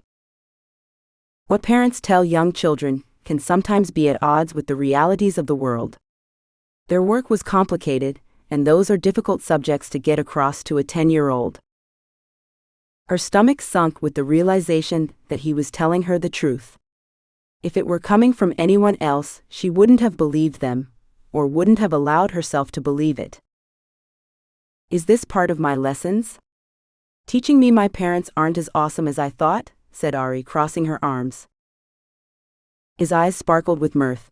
"What parents tell young children can sometimes be at odds with the realities of the world. Their work was complicated, and those are difficult subjects to get across to a 10-year-old. Her stomach sunk with the realization that he was telling her the truth. If it were coming from anyone else, she wouldn't have believed them, or wouldn't have allowed herself to believe it. "Is this part of my lessons? Teaching me my parents aren't as awesome as I thought?" said Aurie, crossing her arms. His eyes sparkled with mirth.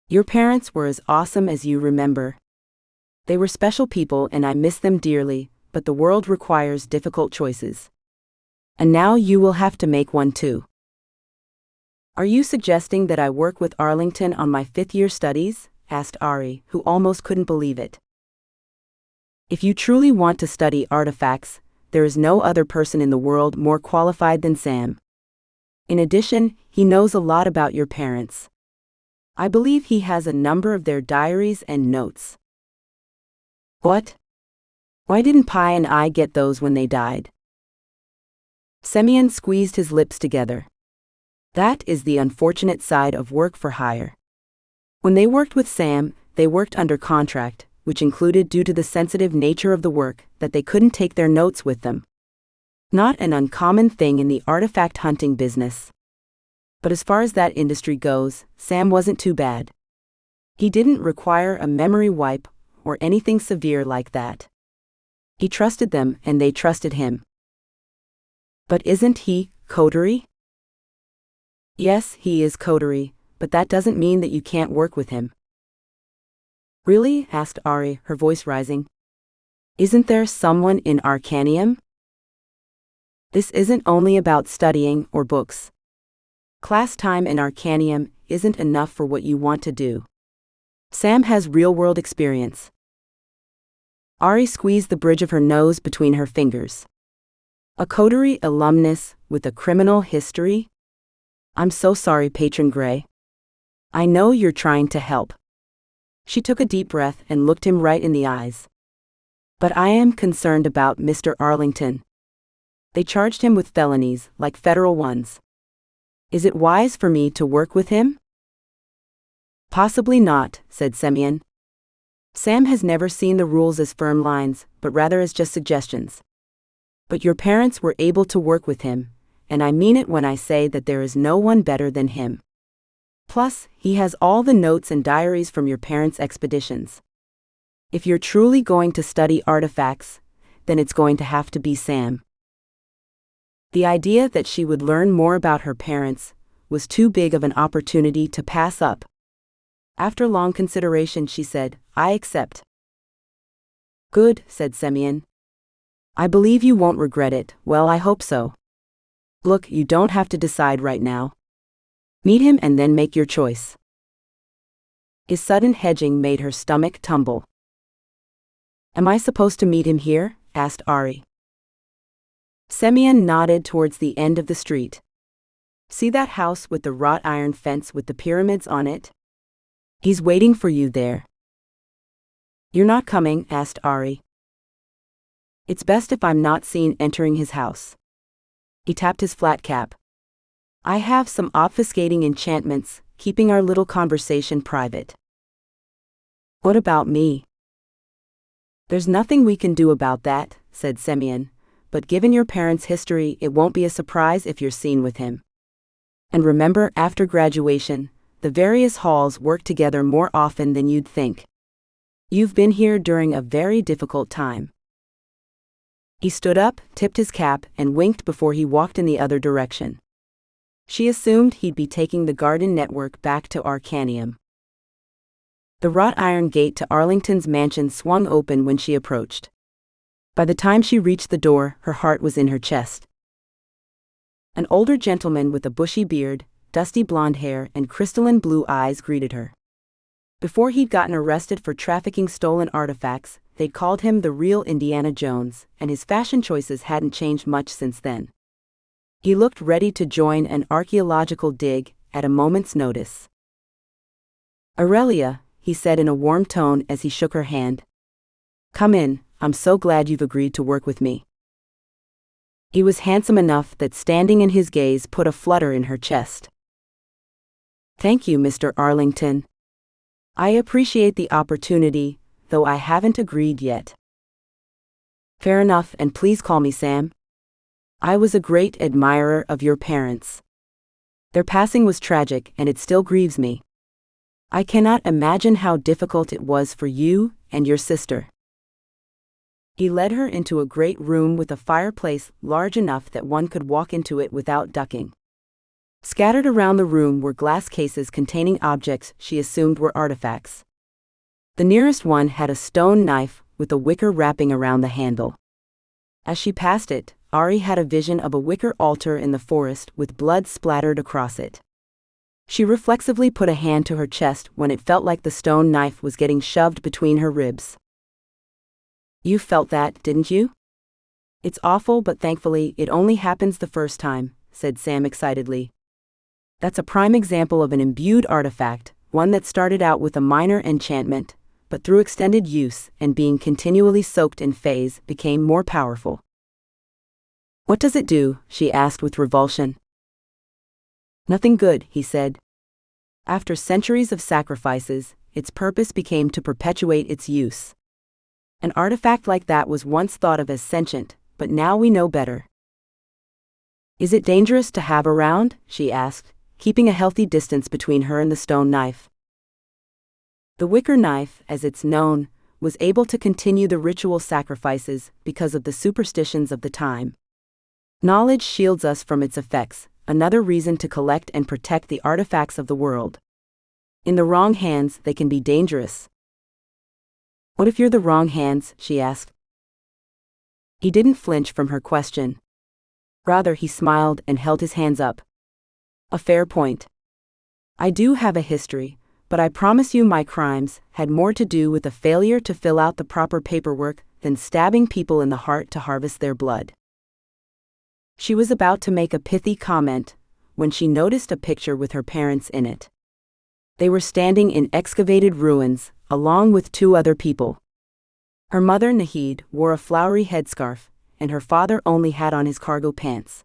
"Your parents were as awesome as you remember. They were special people and I miss them dearly, but the world requires difficult choices. And now you will have to make one too." "Are you suggesting that I work with Arlington on my 5th-year studies?" asked Aurie, who almost couldn't believe it. "If you truly want to study artifacts, there is no other person in the world more qualified than Sam. In addition, he knows a lot about your parents. I believe he has a number of their diaries and notes." "What? Why didn't Pi and I get those when they died?" Semyon squeezed his lips together. "That is the unfortunate side of work for hire. When they worked with Sam, they worked under contract, which included, due to the sensitive nature of the work, that they couldn't take their notes with them. Not an uncommon thing in the artifact hunting business. But as far as that industry goes, Sam wasn't too bad. He didn't require a memory wipe or anything severe like that. He trusted them and they trusted him." "But isn't he coterie?" "Yes, he is coterie, but that doesn't mean that you can't work with him." "Really?" asked Aurie, her voice rising. "Isn't there someone in Arcanium?" "This isn't only about studying or books. Class time in Arcanium isn't enough for what you want to do. Sam has real-world experience." Aurie squeezed the bridge of her nose between her fingers. "A coterie alumnus with a criminal history? I'm so sorry, Patron Gray. I know you're trying to help." She took a deep breath and looked him right in the eyes. "But I am concerned about Mr. Arlington. They charged him with felonies, like federal ones. Is it wise for me to work with him?" "Possibly not," said Semyon. Sam has never seen the rules as firm lines, but rather as just suggestions. But your parents were able to work with him, and I mean it when I say that there is no one better than him. Plus, he has all the notes and diaries from your parents' expeditions. If you're truly going to study artifacts, then it's going to have to be Sam. The idea that she would learn more about her parents was too big of an opportunity to pass up. After long consideration, she said, "I accept." "Good," said Semyon. "I believe you won't regret it." "Well, I hope so. Look, you don't have to decide right now. Meet him and then make your choice." His sudden hedging made her stomach tumble. "Am I supposed to meet him here?" asked Aurie. Semyon nodded towards the end of the street. "See that house with the wrought iron fence with the pyramids on it? He's waiting for you there." "You're not coming?" asked Aurie. "It's best if I'm not seen entering his house." He tapped his flat cap. "I have some obfuscating enchantments, keeping our little conversation private." "What about me?" "There's nothing we can do about that," said Semyon, "but given your parents' history, it won't be a surprise if you're seen with him. And remember, after graduation, the various halls work together more often than you'd think. You've been here during a very difficult time." He stood up, tipped his cap, and winked before he walked in the other direction. She assumed he'd be taking the garden network back to Arcanium. The wrought iron gate to Arlington's mansion swung open when she approached. By the time she reached the door, her heart was in her chest. An older gentleman with a bushy beard, dusty blonde hair, and crystalline blue eyes greeted her. Before he'd gotten arrested for trafficking stolen artifacts, they'd called him the real Indiana Jones, and his fashion choices hadn't changed much since then. He looked ready to join an archaeological dig at a moment's notice. "Aurelia," he said in a warm tone as he shook her hand. "Come in, I'm so glad you've agreed to work with me." He was handsome enough that standing in his gaze put a flutter in her chest. "Thank you, Mr. Arlington. I appreciate the opportunity, though I haven't agreed yet." "Fair enough, and please call me Sam. I was a great admirer of your parents. Their passing was tragic, and it still grieves me. I cannot imagine how difficult it was for you and your sister." He led her into a great room with a fireplace large enough that one could walk into it without ducking. Scattered around the room were glass cases containing objects she assumed were artifacts. The nearest one had a stone knife with a wicker wrapping around the handle. As she passed it, Aurie had a vision of a wicker altar in the forest with blood splattered across it. She reflexively put a hand to her chest when it felt like the stone knife was getting shoved between her ribs. "You felt that, didn't you?" "It's awful, but thankfully it only happens the first time," said Sam excitedly. "That's a prime example of an imbued artifact, one that started out with a minor enchantment, but through extended use and being continually soaked in phase became more powerful." "What does it do?" she asked with revulsion. "Nothing good," he said. "After centuries of sacrifices, its purpose became to perpetuate its use. An artifact like that was once thought of as sentient, but now we know better." "Is it dangerous to have around?" she asked, keeping a healthy distance between her and the stone knife. The wicker knife, as it's known, was able to continue the ritual sacrifices because of the superstitions of the time. Knowledge shields us from its effects, another reason to collect and protect the artifacts of the world. In the wrong hands, they can be dangerous. "What if you're the wrong hands?" she asked. He didn't flinch from her question. Rather, he smiled and held his hands up. "A fair point. I do have a history, but I promise you my crimes had more to do with a failure to fill out the proper paperwork than stabbing people in the heart to harvest their blood." She was about to make a pithy comment when she noticed a picture with her parents in it. They were standing in excavated ruins, along with two other people. Her mother, Nahid, wore a flowery headscarf, and her father only had on his cargo pants.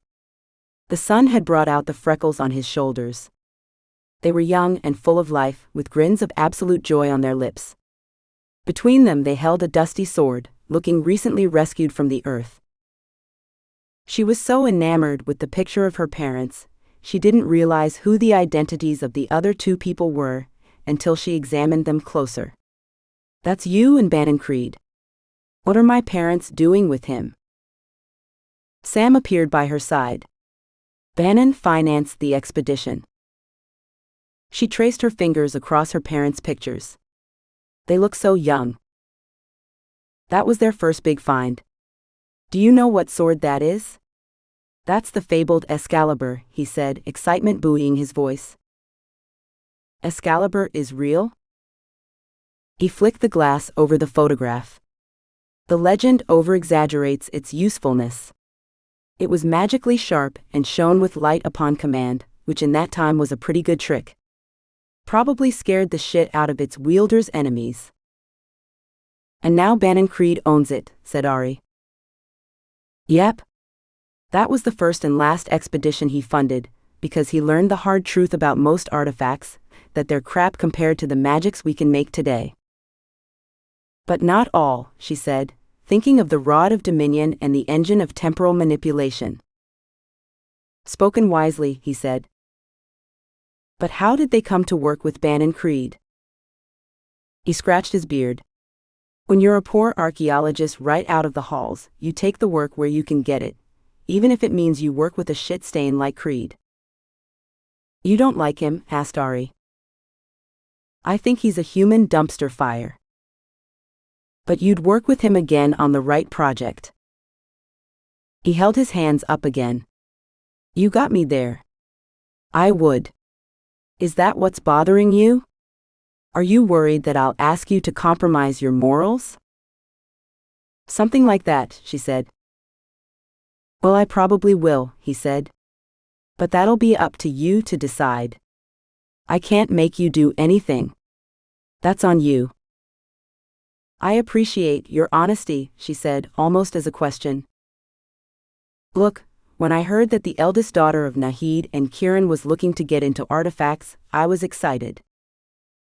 The sun had brought out the freckles on his shoulders. They were young and full of life, with grins of absolute joy on their lips. Between them they held a dusty sword, looking recently rescued from the earth. She was so enamored with the picture of her parents, she didn't realize who the identities of the other two people were, until she examined them closer. That's you and Bannon Creed. What are my parents doing with him? Sam appeared by her side. Bannon financed the expedition. She traced her fingers across her parents' pictures. They look so young. That was their first big find. Do you know what sword that is? That's the fabled Excalibur, he said, excitement buoying his voice. Excalibur is real? He flicked the glass over the photograph. The legend over-exaggerates its usefulness. It was magically sharp and shone with light upon command, which in that time was a pretty good trick. Probably scared the shit out of its wielder's enemies. And now Bannon Creed owns it, said Aurie. Yep. That was the first and last expedition he funded, because he learned the hard truth about most artifacts, that they're crap compared to the magics we can make today. But not all, she said, thinking of the Rod of Dominion and the Engine of Temporal Manipulation. Spoken wisely, he said. But how did they come to work with Bannon Creed? He scratched his beard. When you're a poor archaeologist right out of the halls, you take the work where you can get it, even if it means you work with a shit stain like Creed. You don't like him? Asked Aurie. I think he's a human dumpster fire. But you'd work with him again on the right project. He held his hands up again. You got me there. I would. Is that what's bothering you? Are you worried that I'll ask you to compromise your morals? Something like that, she said. Well, I probably will, he said. But that'll be up to you to decide. I can't make you do anything. That's on you. I appreciate your honesty, she said, almost as a question. Look, when I heard that the eldest daughter of Nahid and Kieran was looking to get into artifacts, I was excited.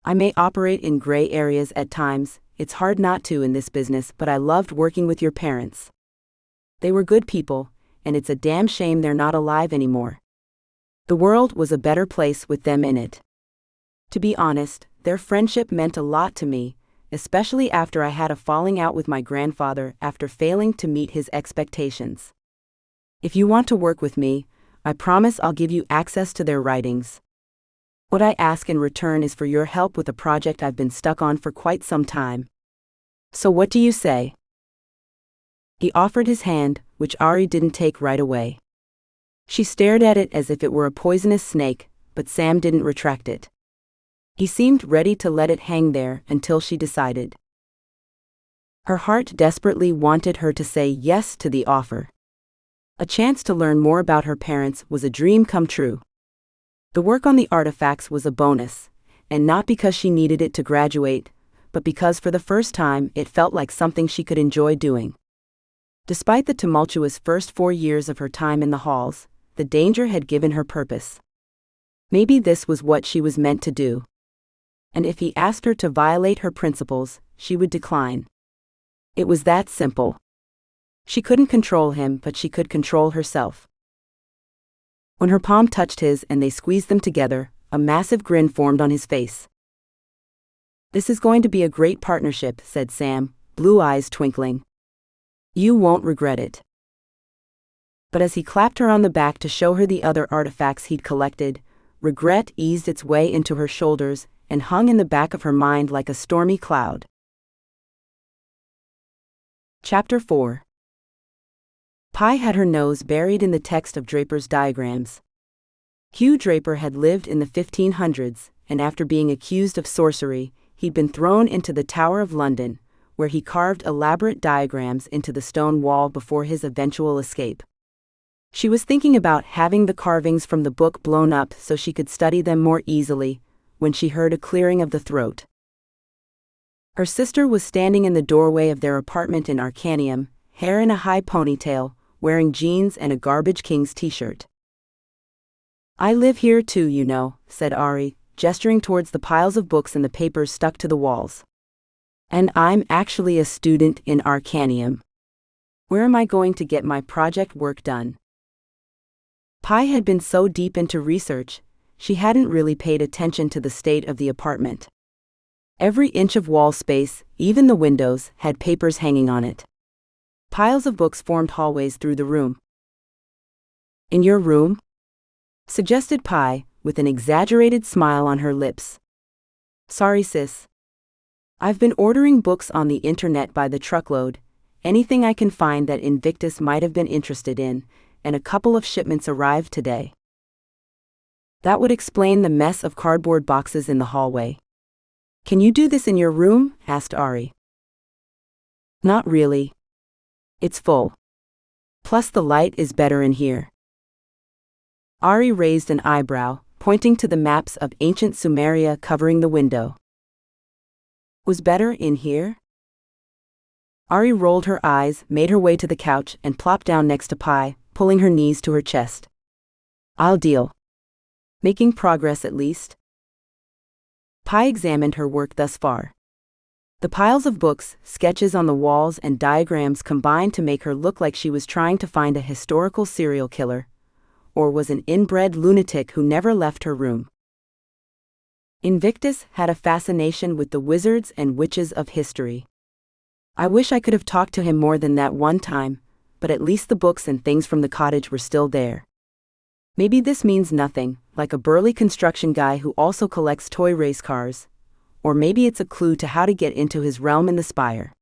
I may operate in gray areas at times, it's hard not to in this business, but I loved working with your parents. They were good people, and it's a damn shame they're not alive anymore. The world was a better place with them in it. To be honest, their friendship meant a lot to me, especially after I had a falling out with my grandfather after failing to meet his expectations. If you want to work with me, I promise I'll give you access to their writings. What I ask in return is for your help with a project I've been stuck on for quite some time. So what do you say? He offered his hand, which Aurie didn't take right away. She stared at it as if it were a poisonous snake, but Sam didn't retract it. He seemed ready to let it hang there until she decided. Her heart desperately wanted her to say yes to the offer. A chance to learn more about her parents was a dream come true. The work on the artifacts was a bonus, and not because she needed it to graduate, but because for the first time it felt like something she could enjoy doing. Despite the tumultuous first 4 years of her time in the halls, the danger had given her purpose. Maybe this was what she was meant to do. And if he asked her to violate her principles, she would decline. It was that simple. She couldn't control him, but she could control herself. When her palm touched his and they squeezed them together, a massive grin formed on his face. This is going to be a great partnership, said Sam, blue eyes twinkling. You won't regret it. But as he clapped her on the back to show her the other artifacts he'd collected, regret eased its way into her shoulders and hung in the back of her mind like a stormy cloud. Chapter 4. Pi had her nose buried in the text of Draper's diagrams. Hugh Draper had lived in the 1500s, and after being accused of sorcery, he'd been thrown into the Tower of London, where he carved elaborate diagrams into the stone wall before his eventual escape. She was thinking about having the carvings from the book blown up so she could study them more easily, when she heard a clearing of the throat. Her sister was standing in the doorway of their apartment in Arcanium, hair in a high ponytail, wearing jeans and a Garbage King's t-shirt. I live here too, you know, said Aurie, gesturing towards the piles of books and the papers stuck to the walls. And I'm actually a student in Arcanium. Where am I going to get my project work done? Pi had been so deep into research, she hadn't really paid attention to the state of the apartment. Every inch of wall space, even the windows, had papers hanging on it. Piles of books formed hallways through the room. In your room? Suggested Pi, with an exaggerated smile on her lips. Sorry, sis. I've been ordering books on the internet by the truckload, anything I can find that Invictus might have been interested in, and a couple of shipments arrived today. That would explain the mess of cardboard boxes in the hallway. Can you do this in your room? Asked Aurie. Not really. It's full. Plus the light is better in here. Aurie raised an eyebrow, pointing to the maps of ancient Sumeria covering the window. Was better in here? Aurie rolled her eyes, made her way to the couch, and plopped down next to Pi, pulling her knees to her chest. I'll deal. Making progress at least? Pi examined her work thus far. The piles of books, sketches on the walls, and diagrams combined to make her look like she was trying to find a historical serial killer, or was an inbred lunatic who never left her room. Invictus had a fascination with the wizards and witches of history. I wish I could have talked to him more than that one time, but at least the books and things from the cottage were still there. Maybe this means nothing, like a burly construction guy who also collects toy race cars, or maybe it's a clue to how to get into his realm in the spire.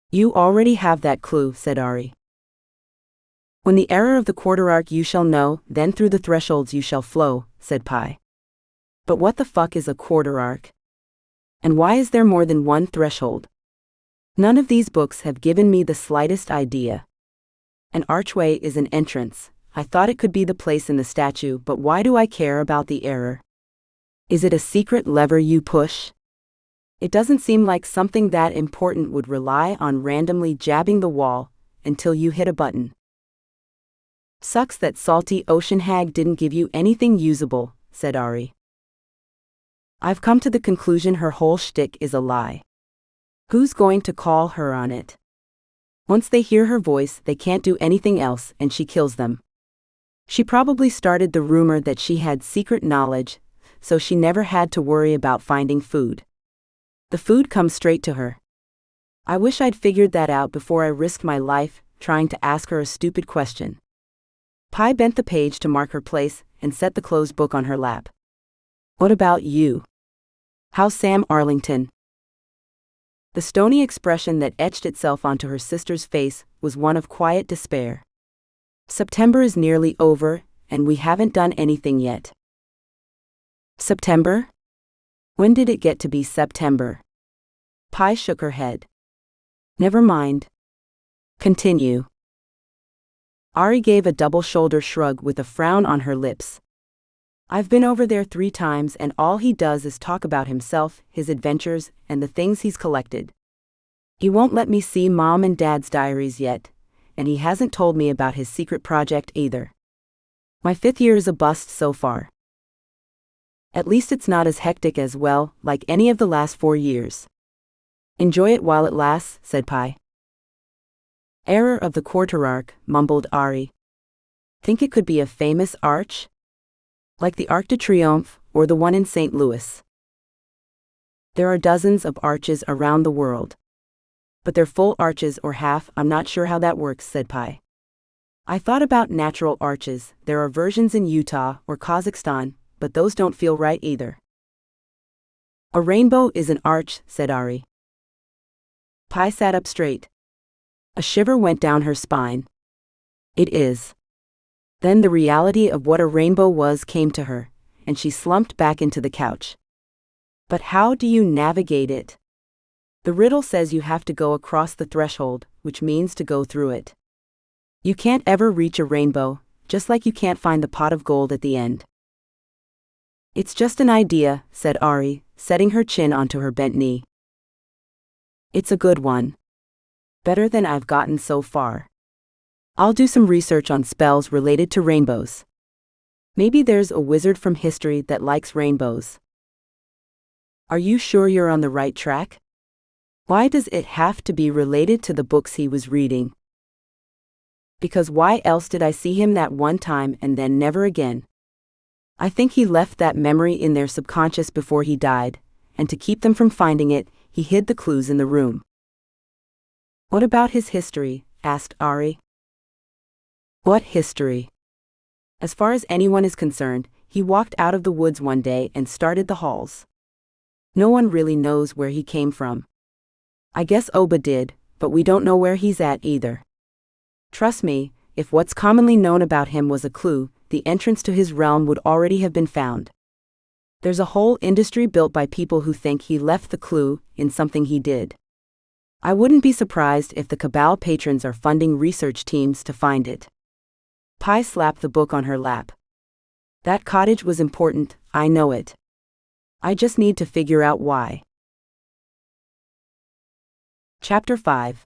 You already have that clue, said Aurie. When the error of the quarter-arc you shall know, then through the thresholds you shall flow, said Pi. But what the fuck is a quarter-arc? And why is there more than one threshold? None of these books have given me the slightest idea. An archway is an entrance. I thought it could be the place in the statue, but why do I care about the error? Is it a secret lever you push? It doesn't seem like something that important would rely on randomly jabbing the wall until you hit a button. Sucks that salty ocean hag didn't give you anything usable, said Aurie. I've come to the conclusion her whole shtick is a lie. Who's going to call her on it? Once they hear her voice, they can't do anything else, and she kills them. She probably started the rumor that she had secret knowledge, so she never had to worry about finding food. The food comes straight to her. I wish I'd figured that out before I risked my life trying to ask her a stupid question. Pi bent the page to mark her place and set the closed book on her lap. What about you? How's Sam Arlington? The stony expression that etched itself onto her sister's face was one of quiet despair. September is nearly over, and we haven't done anything yet. September? When did it get to be September? Pi shook her head. Never mind. Continue. Aurie gave a double-shoulder shrug with a frown on her lips. I've been over there 3 times, and all he does is talk about himself, his adventures, and the things he's collected. He won't let me see Mom and Dad's diaries yet, and he hasn't told me about his secret project either. My 5th year is a bust so far. At least it's not as hectic as, well, like any of the last 4 years. Enjoy it while it lasts, said Pi. Error of the quarter-arc, mumbled Aurie. Think it could be a famous arch? Like the Arc de Triomphe, or the one in St. Louis. There are dozens of arches around the world. But they're full arches or half, I'm not sure how that works, said Pi. I thought about natural arches, there are versions in Utah or Kazakhstan, but those don't feel right either. A rainbow is an arch, said Aurie. Pi sat up straight. A shiver went down her spine. It is. Then the reality of what a rainbow was came to her, and she slumped back into the couch. But how do you navigate it? The riddle says you have to go across the threshold, which means to go through it. You can't ever reach a rainbow, just like you can't find the pot of gold at the end. It's just an idea, said Aurie, setting her chin onto her bent knee. It's a good one. Better than I've gotten so far. I'll do some research on spells related to rainbows. Maybe there's a wizard from history that likes rainbows. Are you sure you're on the right track? Why does it have to be related to the books he was reading? Because why else did I see him that one time and then never again? I think he left that memory in their subconscious before he died, and to keep them from finding it, he hid the clues in the room. What about his history? Asked Aurie. What history? As far as anyone is concerned, he walked out of the woods one day and started the halls. No one really knows where he came from. I guess Oba did, but we don't know where he's at either. Trust me, if what's commonly known about him was a clue, the entrance to his realm would already have been found. There's a whole industry built by people who think he left the clue in something he did. I wouldn't be surprised if the Cabal patrons are funding research teams to find it. Pi slapped the book on her lap. That cottage was important, I know it. I just need to figure out why. Chapter 5.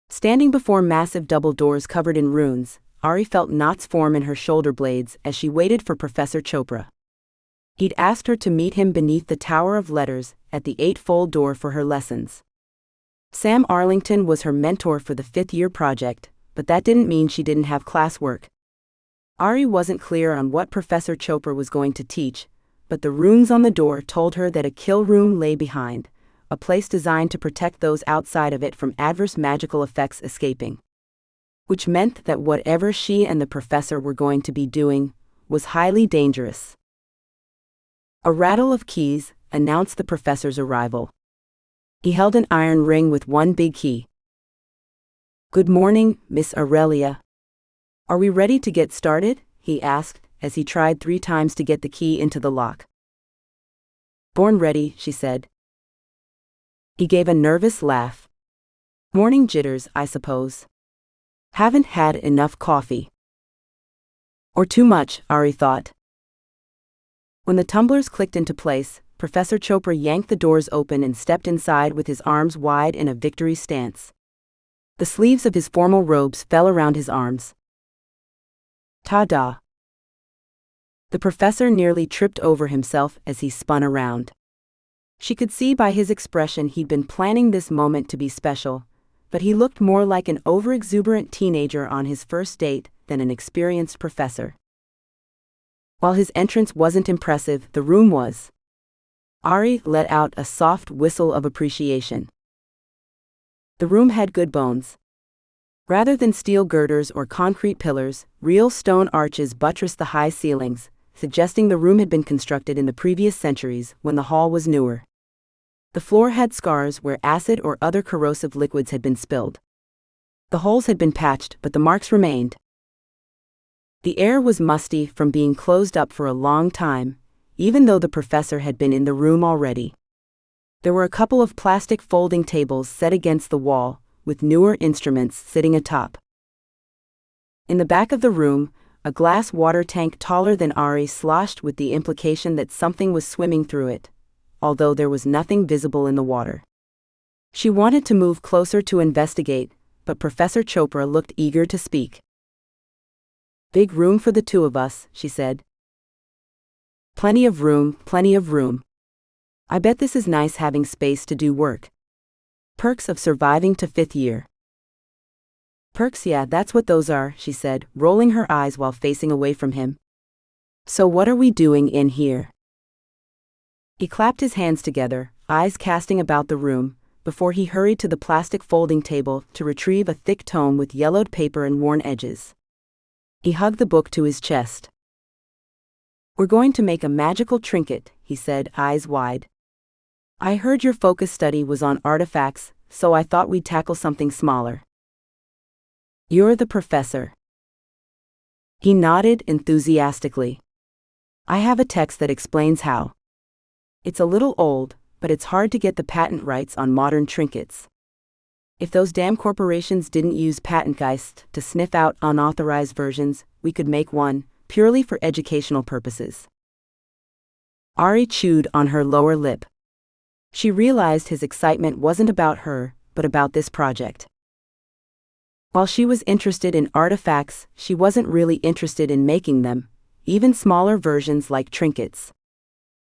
Standing before massive double doors covered in runes, Aurie felt knots form in her shoulder blades as she waited for Professor Chopra. He'd asked her to meet him beneath the Tower of Letters at the eightfold door for her lessons. Sam Arlington was her mentor for the fifth-year project, but that didn't mean she didn't have classwork. Aurie wasn't clear on what Professor Chopra was going to teach, but the runes on the door told her that a kill room lay behind, a place designed to protect those outside of it from adverse magical effects escaping. Which meant that whatever she and the professor were going to be doing was highly dangerous. A rattle of keys announced the professor's arrival. He held an iron ring with one big key. "Good morning, Miss Aurelia. Are we ready to get started?" he asked, as he tried 3 times to get the key into the lock. "Born ready," she said. He gave a nervous laugh. "Morning jitters, I suppose. Haven't had enough coffee." Or too much, Aurie thought. When the tumblers clicked into place, Professor Chopra yanked the doors open and stepped inside with his arms wide in a victory stance. The sleeves of his formal robes fell around his arms. Ta-da! The professor nearly tripped over himself as he spun around. She could see by his expression he'd been planning this moment to be special, but he looked more like an overexuberant teenager on his first date than an experienced professor. While his entrance wasn't impressive, the room was. Aurie let out a soft whistle of appreciation. The room had good bones. Rather than steel girders or concrete pillars, real stone arches buttressed the high ceilings, suggesting the room had been constructed in the previous centuries when the hall was newer. The floor had scars where acid or other corrosive liquids had been spilled. The holes had been patched, but the marks remained. The air was musty from being closed up for a long time, even though the professor had been in the room already. There were a couple of plastic folding tables set against the wall, with newer instruments sitting atop. In the back of the room, a glass water tank taller than Aurie sloshed with the implication that something was swimming through it, although there was nothing visible in the water. She wanted to move closer to investigate, but Professor Chopra looked eager to speak. "Big room for the 2 of us," she said. Plenty of room, plenty of room. I bet this is nice having space to do work. Perks of surviving to 5th year. Perks, yeah, that's what those are," she said, rolling her eyes while facing away from him. "So what are we doing in here?" He clapped his hands together, eyes casting about the room, before he hurried to the plastic folding table to retrieve a thick tome with yellowed paper and worn edges. He hugged the book to his chest. "We're going to make a magical trinket," he said, eyes wide. "I heard your focus study was on artifacts, so I thought we'd tackle something smaller." "You're the professor." He nodded enthusiastically. "I have a text that explains how. It's a little old, but it's hard to get the patent rights on modern trinkets. If those damn corporations didn't use Patentgeist to sniff out unauthorized versions, we could make one, purely for educational purposes." Aurie chewed on her lower lip. She realized his excitement wasn't about her, but about this project. While she was interested in artifacts, she wasn't really interested in making them, even smaller versions like trinkets.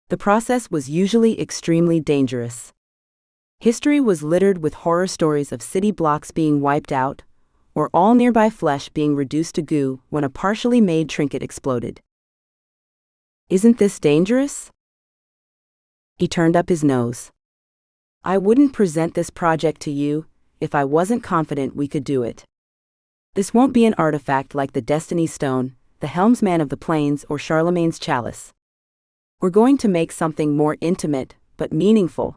The process was usually extremely dangerous. History was littered with horror stories of city blocks being wiped out, or all nearby flesh being reduced to goo when a partially made trinket exploded. Isn't this dangerous? He turned up his nose. I wouldn't present this project to you if I wasn't confident we could do it. This won't be an artifact like the Destiny Stone, the Helmsman of the Plains, or Charlemagne's Chalice. We're going to make something more intimate, but meaningful.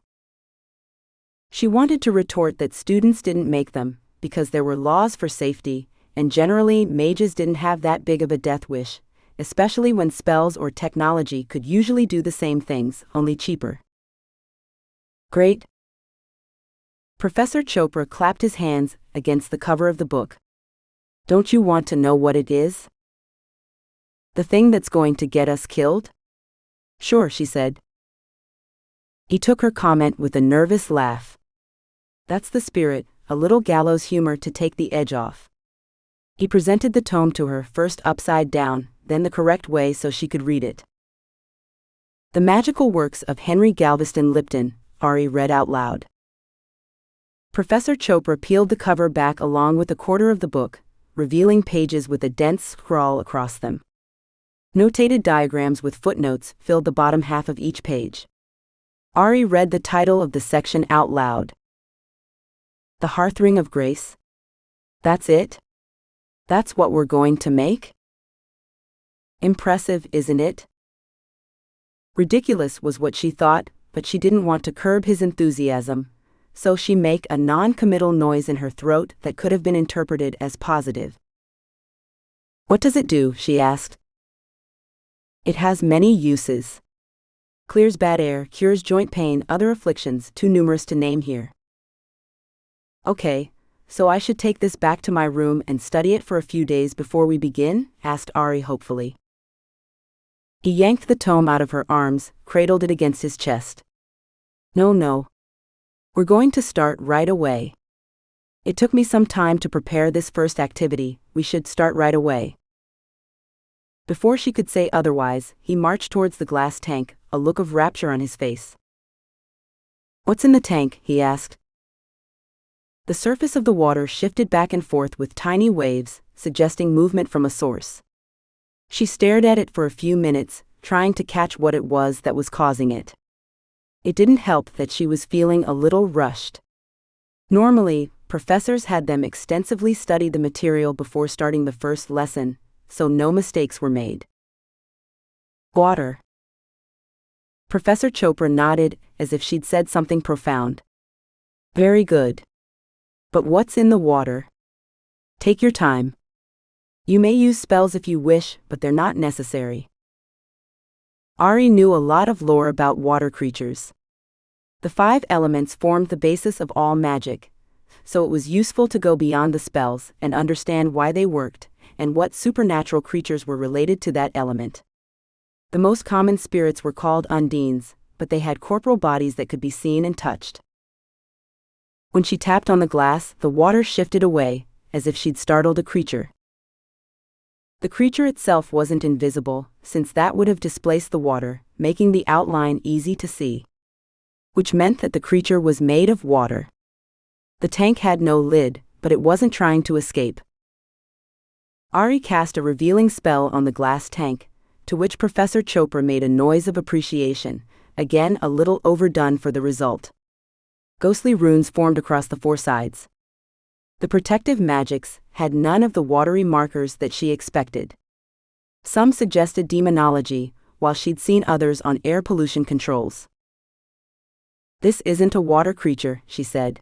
She wanted to retort that students didn't make them, because there were laws for safety, and generally mages didn't have that big of a death wish, especially when spells or technology could usually do the same things, only cheaper. Great. Professor Chopra clapped his hands against the cover of the book. Don't you want to know what it is? The thing that's going to get us killed? Sure, she said. He took her comment with a nervous laugh. That's the spirit, a little gallows humor to take the edge off. He presented the tome to her, first upside down, then the correct way so she could read it. The Magical Works of Henry Galveston Lipton, Aurie read out loud. Professor Chopra peeled the cover back along with a quarter of the book, revealing pages with a dense scrawl across them. Notated diagrams with footnotes filled the bottom half of each page. Aurie read the title of the section out loud. The Hearthring of Grace? That's it? That's what we're going to make? Impressive, isn't it? Ridiculous was what she thought, but she didn't want to curb his enthusiasm, so she made a non-committal noise in her throat that could have been interpreted as positive. What does it do? She asked. It has many uses. Clears bad air, cures joint pain, other afflictions too numerous to name here. Okay, so I should take this back to my room and study it for a few days before we begin? Asked Aurie hopefully. He yanked the tome out of her arms, cradled it against his chest. No. We're going to start right away. It took me some time to prepare this first activity, we should start right away. Before she could say otherwise, he marched towards the glass tank, a look of rapture on his face. What's in the tank? He asked. The surface of the water shifted back and forth with tiny waves, suggesting movement from a source. She stared at it for a few minutes, trying to catch what it was that was causing it. It didn't help that she was feeling a little rushed. Normally, professors had them extensively study the material before starting the first lesson, so no mistakes were made. Water. Professor Chopra nodded as if she'd said something profound. Very good. But what's in the water? Take your time. You may use spells if you wish, but they're not necessary. Aurie knew a lot of lore about water creatures. The 5 elements formed the basis of all magic, so it was useful to go beyond the spells and understand why they worked, and what supernatural creatures were related to that element. The most common spirits were called undines, but they had corporal bodies that could be seen and touched. When she tapped on the glass, the water shifted away, as if she'd startled a creature. The creature itself wasn't invisible, since that would have displaced the water, making the outline easy to see. Which meant that the creature was made of water. The tank had no lid, but it wasn't trying to escape. Aurie cast a revealing spell on the glass tank, to which Professor Chopra made a noise of appreciation, again a little overdone for the result. Ghostly runes formed across the 4 sides. The protective magics had none of the watery markers that she expected. Some suggested demonology, while she'd seen others on air pollution controls. This isn't a water creature, she said.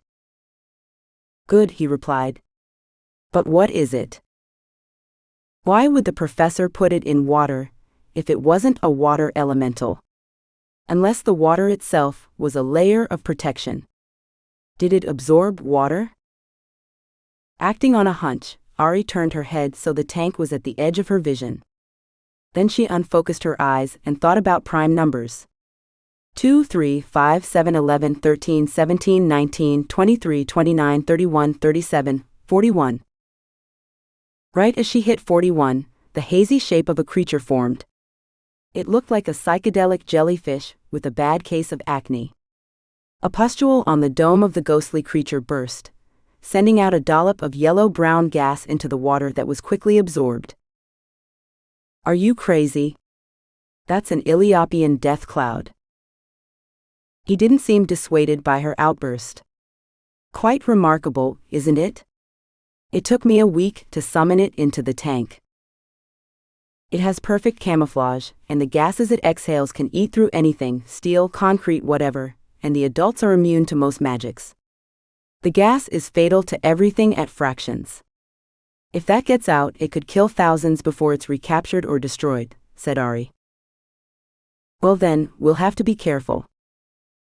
Good, he replied. But what is it? Why would the professor put it in water, if it wasn't a water elemental? Unless the water itself was a layer of protection. Did it absorb water? Acting on a hunch, Aurie turned her head so the tank was at the edge of her vision. Then she unfocused her eyes and thought about prime numbers. 2, 3, 5, 7, 11, 13, 17, 19, 23, 29, 31, 37, 41. Right as she hit 41, the hazy shape of a creature formed. It looked like a psychedelic jellyfish with a bad case of acne. A pustule on the dome of the ghostly creature burst, sending out a dollop of yellow-brown gas into the water that was quickly absorbed. Are you crazy? That's an Ethiopian death cloud. He didn't seem dissuaded by her outburst. Quite remarkable, isn't it? It took me a week to summon it into the tank. It has perfect camouflage, and the gases it exhales can eat through anything, steel, concrete, whatever, and the adults are immune to most magics. The gas is fatal to everything at fractions. If that gets out, it could kill thousands before it's recaptured or destroyed, said Aurie. Well then, we'll have to be careful.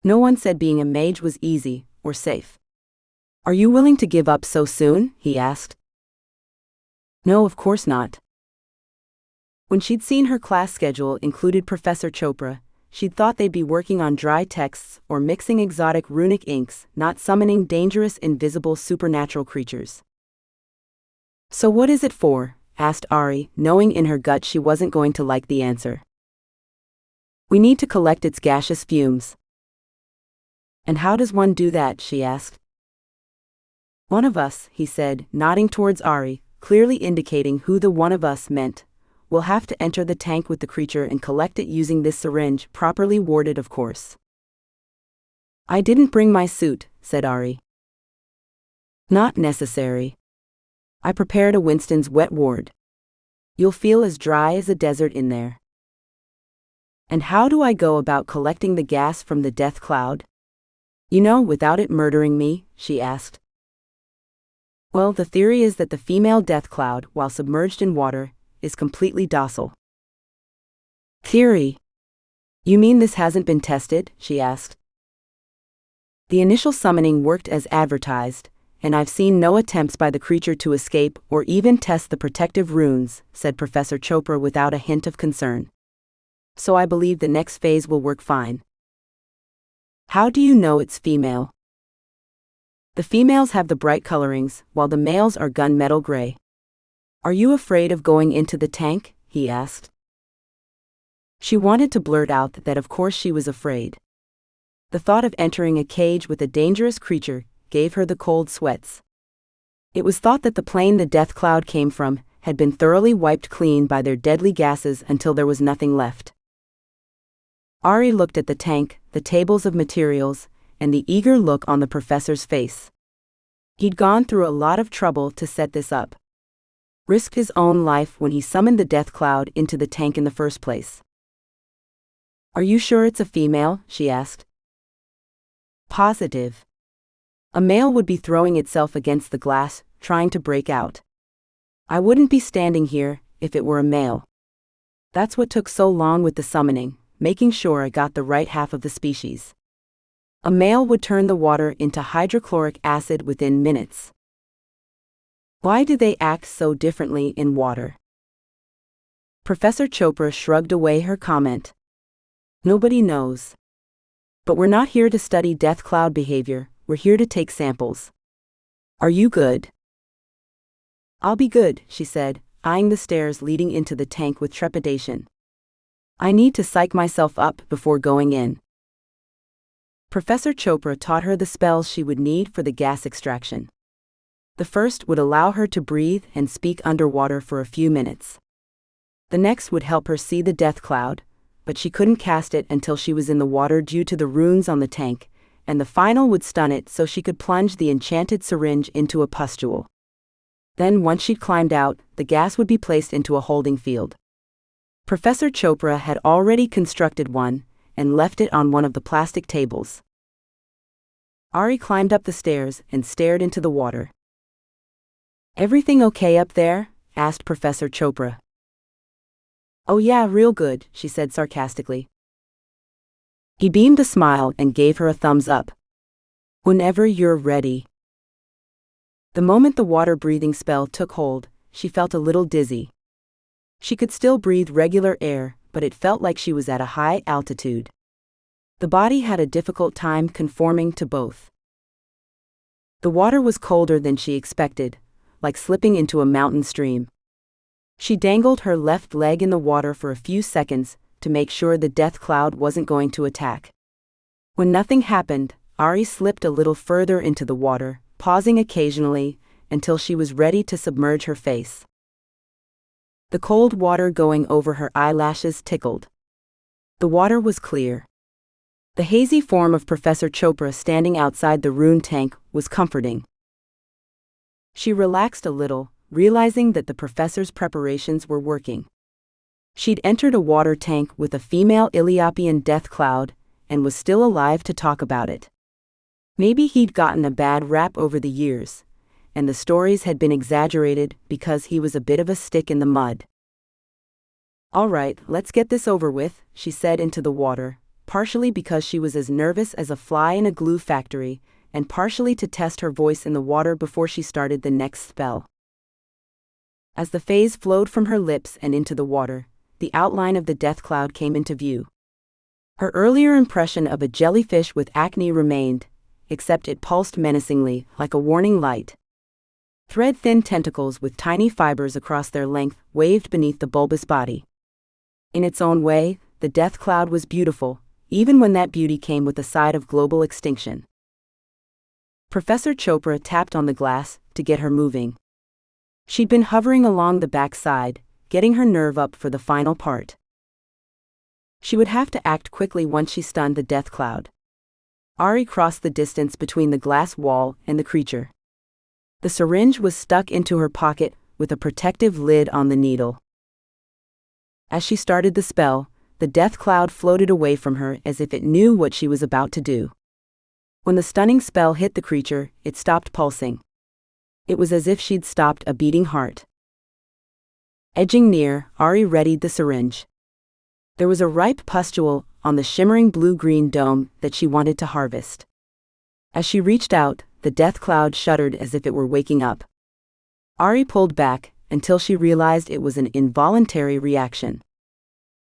No one said being a mage was easy or safe. Are you willing to give up so soon? He asked. No, of course not. When she'd seen her class schedule included Professor Chopra, she'd thought they'd be working on dry texts or mixing exotic runic inks, not summoning dangerous invisible supernatural creatures. So what is it for? Asked Aurie, knowing in her gut she wasn't going to like the answer. We need to collect its gaseous fumes. And how does one do that? She asked. One of us, he said, nodding towards Aurie, clearly indicating who the one of us meant, will have to enter the tank with the creature and collect it using this syringe, properly warded of course. I didn't bring my suit, said Aurie. Not necessary. I prepared a Winston's wet ward. You'll feel as dry as a desert in there. And how do I go about collecting the gas from the death cloud? You know, without it murdering me, she asked. Well, the theory is that the female death cloud, while submerged in water, is completely docile. Theory? You mean this hasn't been tested? She asked. The initial summoning worked as advertised, and I've seen no attempts by the creature to escape or even test the protective runes, said Professor Chopra without a hint of concern. So I believe the next phase will work fine. How do you know it's female? The females have the bright colorings, while the males are gunmetal gray. Are you afraid of going into the tank? He asked. She wanted to blurt out that of course she was afraid. The thought of entering a cage with a dangerous creature gave her the cold sweats. It was thought that the plane the death cloud came from had been thoroughly wiped clean by their deadly gases until there was nothing left. Aurie looked at the tank, the tables of materials, and the eager look on the professor's face. He'd gone through a lot of trouble to set this up. Risked his own life when he summoned the death cloud into the tank in the first place. Are you sure it's a female? She asked. Positive. A male would be throwing itself against the glass, trying to break out. I wouldn't be standing here if it were a male. That's what took so long with the summoning, making sure I got the right half of the species. A male would turn the water into hydrochloric acid within minutes. Why do they act so differently in water? Professor Chopra shrugged away her comment. Nobody knows. But we're not here to study death cloud behavior, we're here to take samples. Are you good? I'll be good, she said, eyeing the stairs leading into the tank with trepidation. I need to psych myself up before going in. Professor Chopra taught her the spells she would need for the gas extraction. The first would allow her to breathe and speak underwater for a few minutes. The next would help her see the death cloud, but she couldn't cast it until she was in the water due to the runes on the tank, and the final would stun it so she could plunge the enchanted syringe into a pustule. Then once she'd climbed out, the gas would be placed into a holding field. Professor Chopra had already constructed one, and left it on one of the plastic tables. Aurie climbed up the stairs and stared into the water. Everything okay up there? Asked Professor Chopra. Oh yeah, real good, she said sarcastically. He beamed a smile and gave her a thumbs up. Whenever you're ready. The moment the water-breathing spell took hold, she felt a little dizzy. She could still breathe regular air, but it felt like she was at a high altitude. The body had a difficult time conforming to both. The water was colder than she expected, like slipping into a mountain stream. She dangled her left leg in the water for a few seconds to make sure the death cloud wasn't going to attack. When nothing happened, Aurie slipped a little further into the water, pausing occasionally, until she was ready to submerge her face. The cold water going over her eyelashes tickled. The water was clear. The hazy form of Professor Chopra standing outside the rune tank was comforting. She relaxed a little, realizing that the professor's preparations were working. She'd entered a water tank with a female Ethiopian death cloud, and was still alive to talk about it. Maybe he'd gotten a bad rap over the years, and the stories had been exaggerated because he was a bit of a stick in the mud. "All right, let's get this over with," she said into the water, partially because she was as nervous as a fly in a glue factory, and partially to test her voice in the water before she started the next spell. As the phase flowed from her lips and into the water, the outline of the death cloud came into view. Her earlier impression of a jellyfish with acne remained, except it pulsed menacingly, like a warning light. Thread-thin tentacles with tiny fibers across their length waved beneath the bulbous body. In its own way, the death cloud was beautiful, even when that beauty came with a side of global extinction. Professor Chopra tapped on the glass to get her moving. She'd been hovering along the back side, getting her nerve up for the final part. She would have to act quickly once she stunned the death cloud. Aurie crossed the distance between the glass wall and the creature. The syringe was stuck into her pocket with a protective lid on the needle. As she started the spell, the death cloud floated away from her as if it knew what she was about to do. When the stunning spell hit the creature, it stopped pulsing. It was as if she'd stopped a beating heart. Edging near, Aurie readied the syringe. There was a ripe pustule on the shimmering blue-green dome that she wanted to harvest. As she reached out, the death cloud shuddered as if it were waking up. Aurie pulled back until she realized it was an involuntary reaction.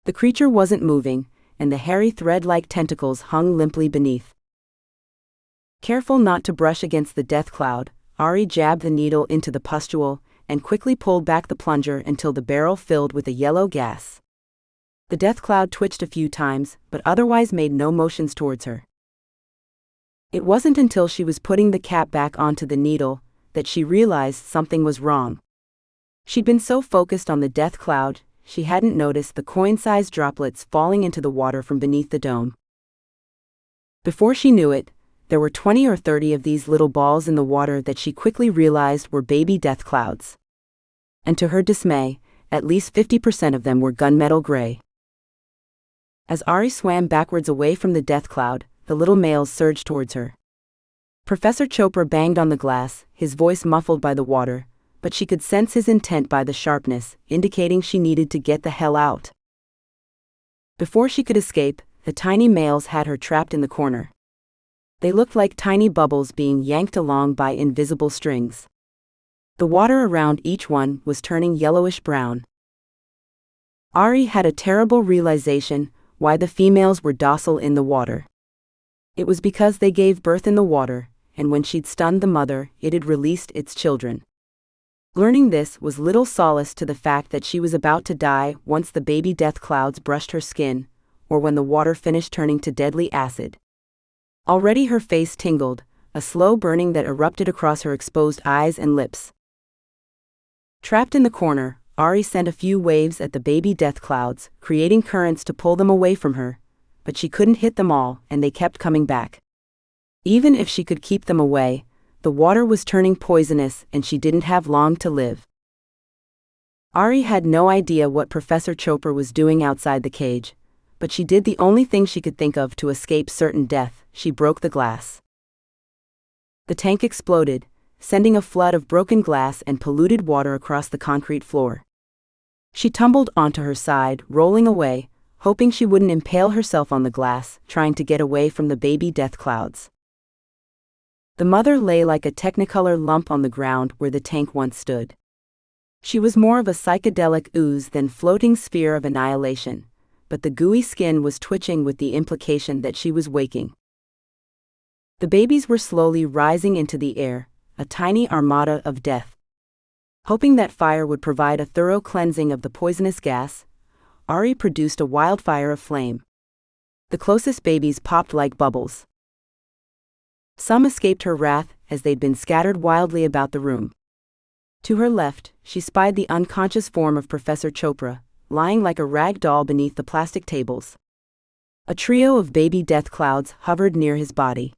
The creature wasn't moving, and the hairy thread-like tentacles hung limply beneath. Careful not to brush against the death cloud, Aurie jabbed the needle into the pustule and quickly pulled back the plunger until the barrel filled with a yellow gas. The death cloud twitched a few times, but otherwise made no motions towards her. It wasn't until she was putting the cap back onto the needle that she realized something was wrong. She'd been so focused on the death cloud, she hadn't noticed the coin-sized droplets falling into the water from beneath the dome. Before she knew it, there were 20 or 30 of these little balls in the water that she quickly realized were baby death clouds. And to her dismay, at least 50% of them were gunmetal gray. As Aurie swam backwards away from the death cloud, the little males surged towards her. Professor Chopra banged on the glass, his voice muffled by the water, but she could sense his intent by the sharpness, indicating she needed to get the hell out. Before she could escape, the tiny males had her trapped in the corner. They looked like tiny bubbles being yanked along by invisible strings. The water around each one was turning yellowish-brown. Aurie had a terrible realization why the females were docile in the water. It was because they gave birth in the water, and when she'd stunned the mother, it had released its children. Learning this was little solace to the fact that she was about to die once the baby death clouds brushed her skin, or when the water finished turning to deadly acid. Already her face tingled, a slow burning that erupted across her exposed eyes and lips. Trapped in the corner, Aurie sent a few waves at the baby death clouds, creating currents to pull them away from her, but she couldn't hit them all, and they kept coming back. Even if she could keep them away, the water was turning poisonous and she didn't have long to live. Aurie had no idea what Professor Chopra was doing outside the cage, but she did the only thing she could think of to escape certain death: she broke the glass. The tank exploded, sending a flood of broken glass and polluted water across the concrete floor. She tumbled onto her side, rolling away, hoping she wouldn't impale herself on the glass, trying to get away from the baby death clouds. The mother lay like a technicolor lump on the ground where the tank once stood. She was more of a psychedelic ooze than floating sphere of annihilation, but the gooey skin was twitching with the implication that she was waking. The babies were slowly rising into the air, a tiny armada of death. Hoping that fire would provide a thorough cleansing of the poisonous gas, Aurie produced a wildfire of flame. The closest babies popped like bubbles. Some escaped her wrath as they'd been scattered wildly about the room. To her left, she spied the unconscious form of Professor Chopra, lying like a rag doll beneath the plastic tables. A trio of baby death clouds hovered near his body.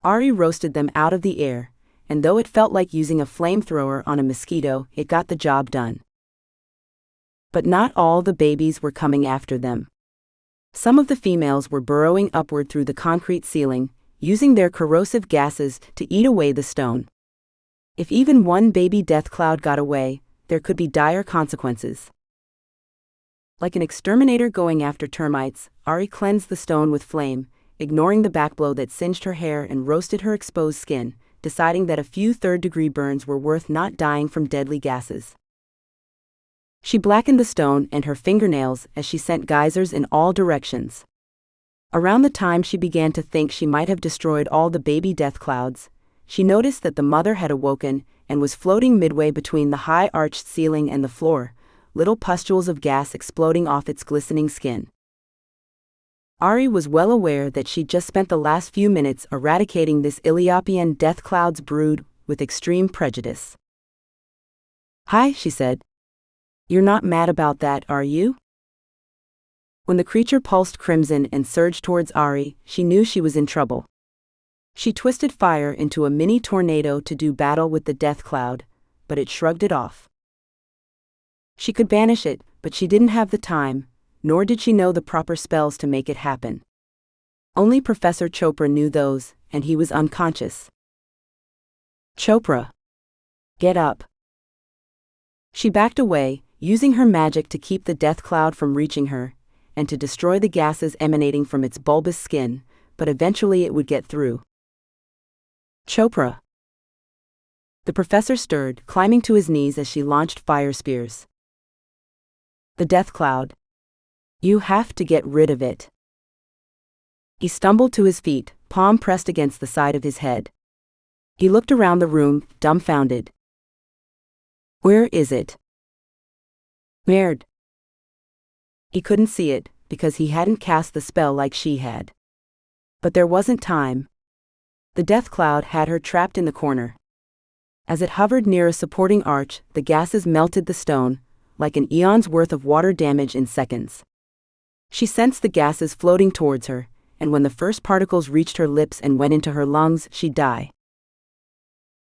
Aurie roasted them out of the air, and though it felt like using a flamethrower on a mosquito, it got the job done. But not all the babies were coming after them. Some of the females were burrowing upward through the concrete ceiling, using their corrosive gases to eat away the stone. If even one baby death cloud got away, there could be dire consequences. Like an exterminator going after termites, Aurie cleansed the stone with flame, ignoring the backblow that singed her hair and roasted her exposed skin, deciding that a few third-degree burns were worth not dying from deadly gases. She blackened the stone and her fingernails as she sent geysers in all directions. Around the time she began to think she might have destroyed all the baby death clouds, she noticed that the mother had awoken and was floating midway between the high arched ceiling and the floor, little pustules of gas exploding off its glistening skin. Aurie was well aware that she'd just spent the last few minutes eradicating this Ethiopian death cloud's brood with extreme prejudice. "Hi," she said. "You're not mad about that, are you?" When the creature pulsed crimson and surged towards Aurie, she knew she was in trouble. She twisted fire into a mini tornado to do battle with the death cloud, but it shrugged it off. She could banish it, but she didn't have the time, nor did she know the proper spells to make it happen. Only Professor Chopra knew those, and he was unconscious. "Chopra! Get up!" She backed away, using her magic to keep the death cloud from reaching her, and to destroy the gases emanating from its bulbous skin, but eventually it would get through. "Chopra!" The professor stirred, climbing to his knees as she launched fire spears. "The death cloud. You have to get rid of it." He stumbled to his feet, palm pressed against the side of his head. He looked around the room, dumbfounded. "Where is it?" "Merde." He couldn't see it, because he hadn't cast the spell like she had. But there wasn't time. The death cloud had her trapped in the corner. As it hovered near a supporting arch, the gases melted the stone, like an eon's worth of water damage in seconds. She sensed the gases floating towards her, and when the first particles reached her lips and went into her lungs, she'd die.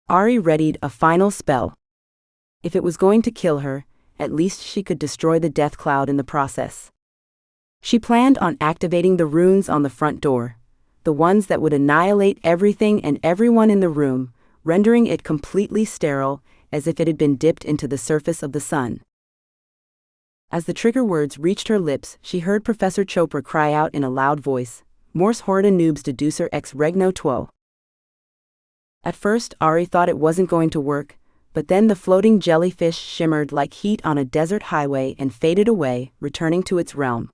Aurie readied a final spell. If it was going to kill her, at least she could destroy the death cloud in the process. She planned on activating the runes on the front door, the ones that would annihilate everything and everyone in the room, rendering it completely sterile, as if it had been dipped into the surface of the sun. As the trigger words reached her lips, she heard Professor Chopra cry out in a loud voice, "Mors horrida noobs deducer ex regno tuo." At first, Aurie thought it wasn't going to work, but then the floating jellyfish shimmered like heat on a desert highway and faded away, returning to its realm.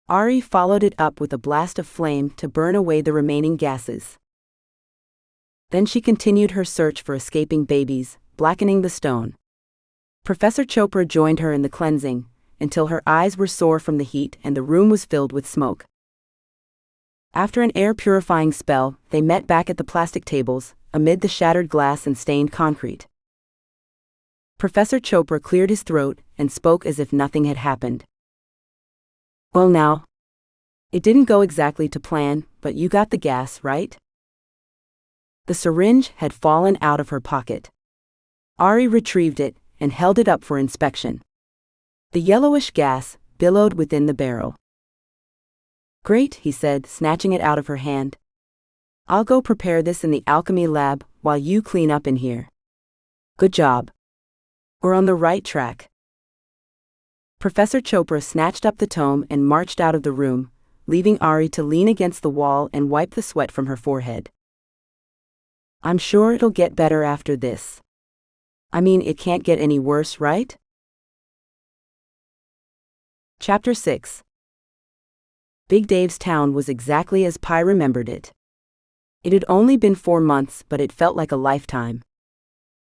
Aurie followed it up with a blast of flame to burn away the remaining gases. Then she continued her search for escaping babies, blackening the stone. Professor Chopra joined her in the cleansing, until her eyes were sore from the heat and the room was filled with smoke. After an air-purifying spell, they met back at the plastic tables, amid the shattered glass and stained concrete. Professor Chopra cleared his throat and spoke as if nothing had happened. "Well now, it didn't go exactly to plan, but you got the gas, right?" The syringe had fallen out of her pocket. Aurie retrieved it and held it up for inspection. The yellowish gas billowed within the barrel. "Great," he said, snatching it out of her hand. "I'll go prepare this in the alchemy lab while you clean up in here." "Good job. We're on the right track." Professor Chopra snatched up the tome and marched out of the room, leaving Aurie to lean against the wall and wipe the sweat from her forehead. "I'm sure it'll get better after this. I mean, it can't get any worse, right?" Chapter 6. Big Dave's town was exactly as Pi remembered it. It had only been 4 months, but it felt like a lifetime.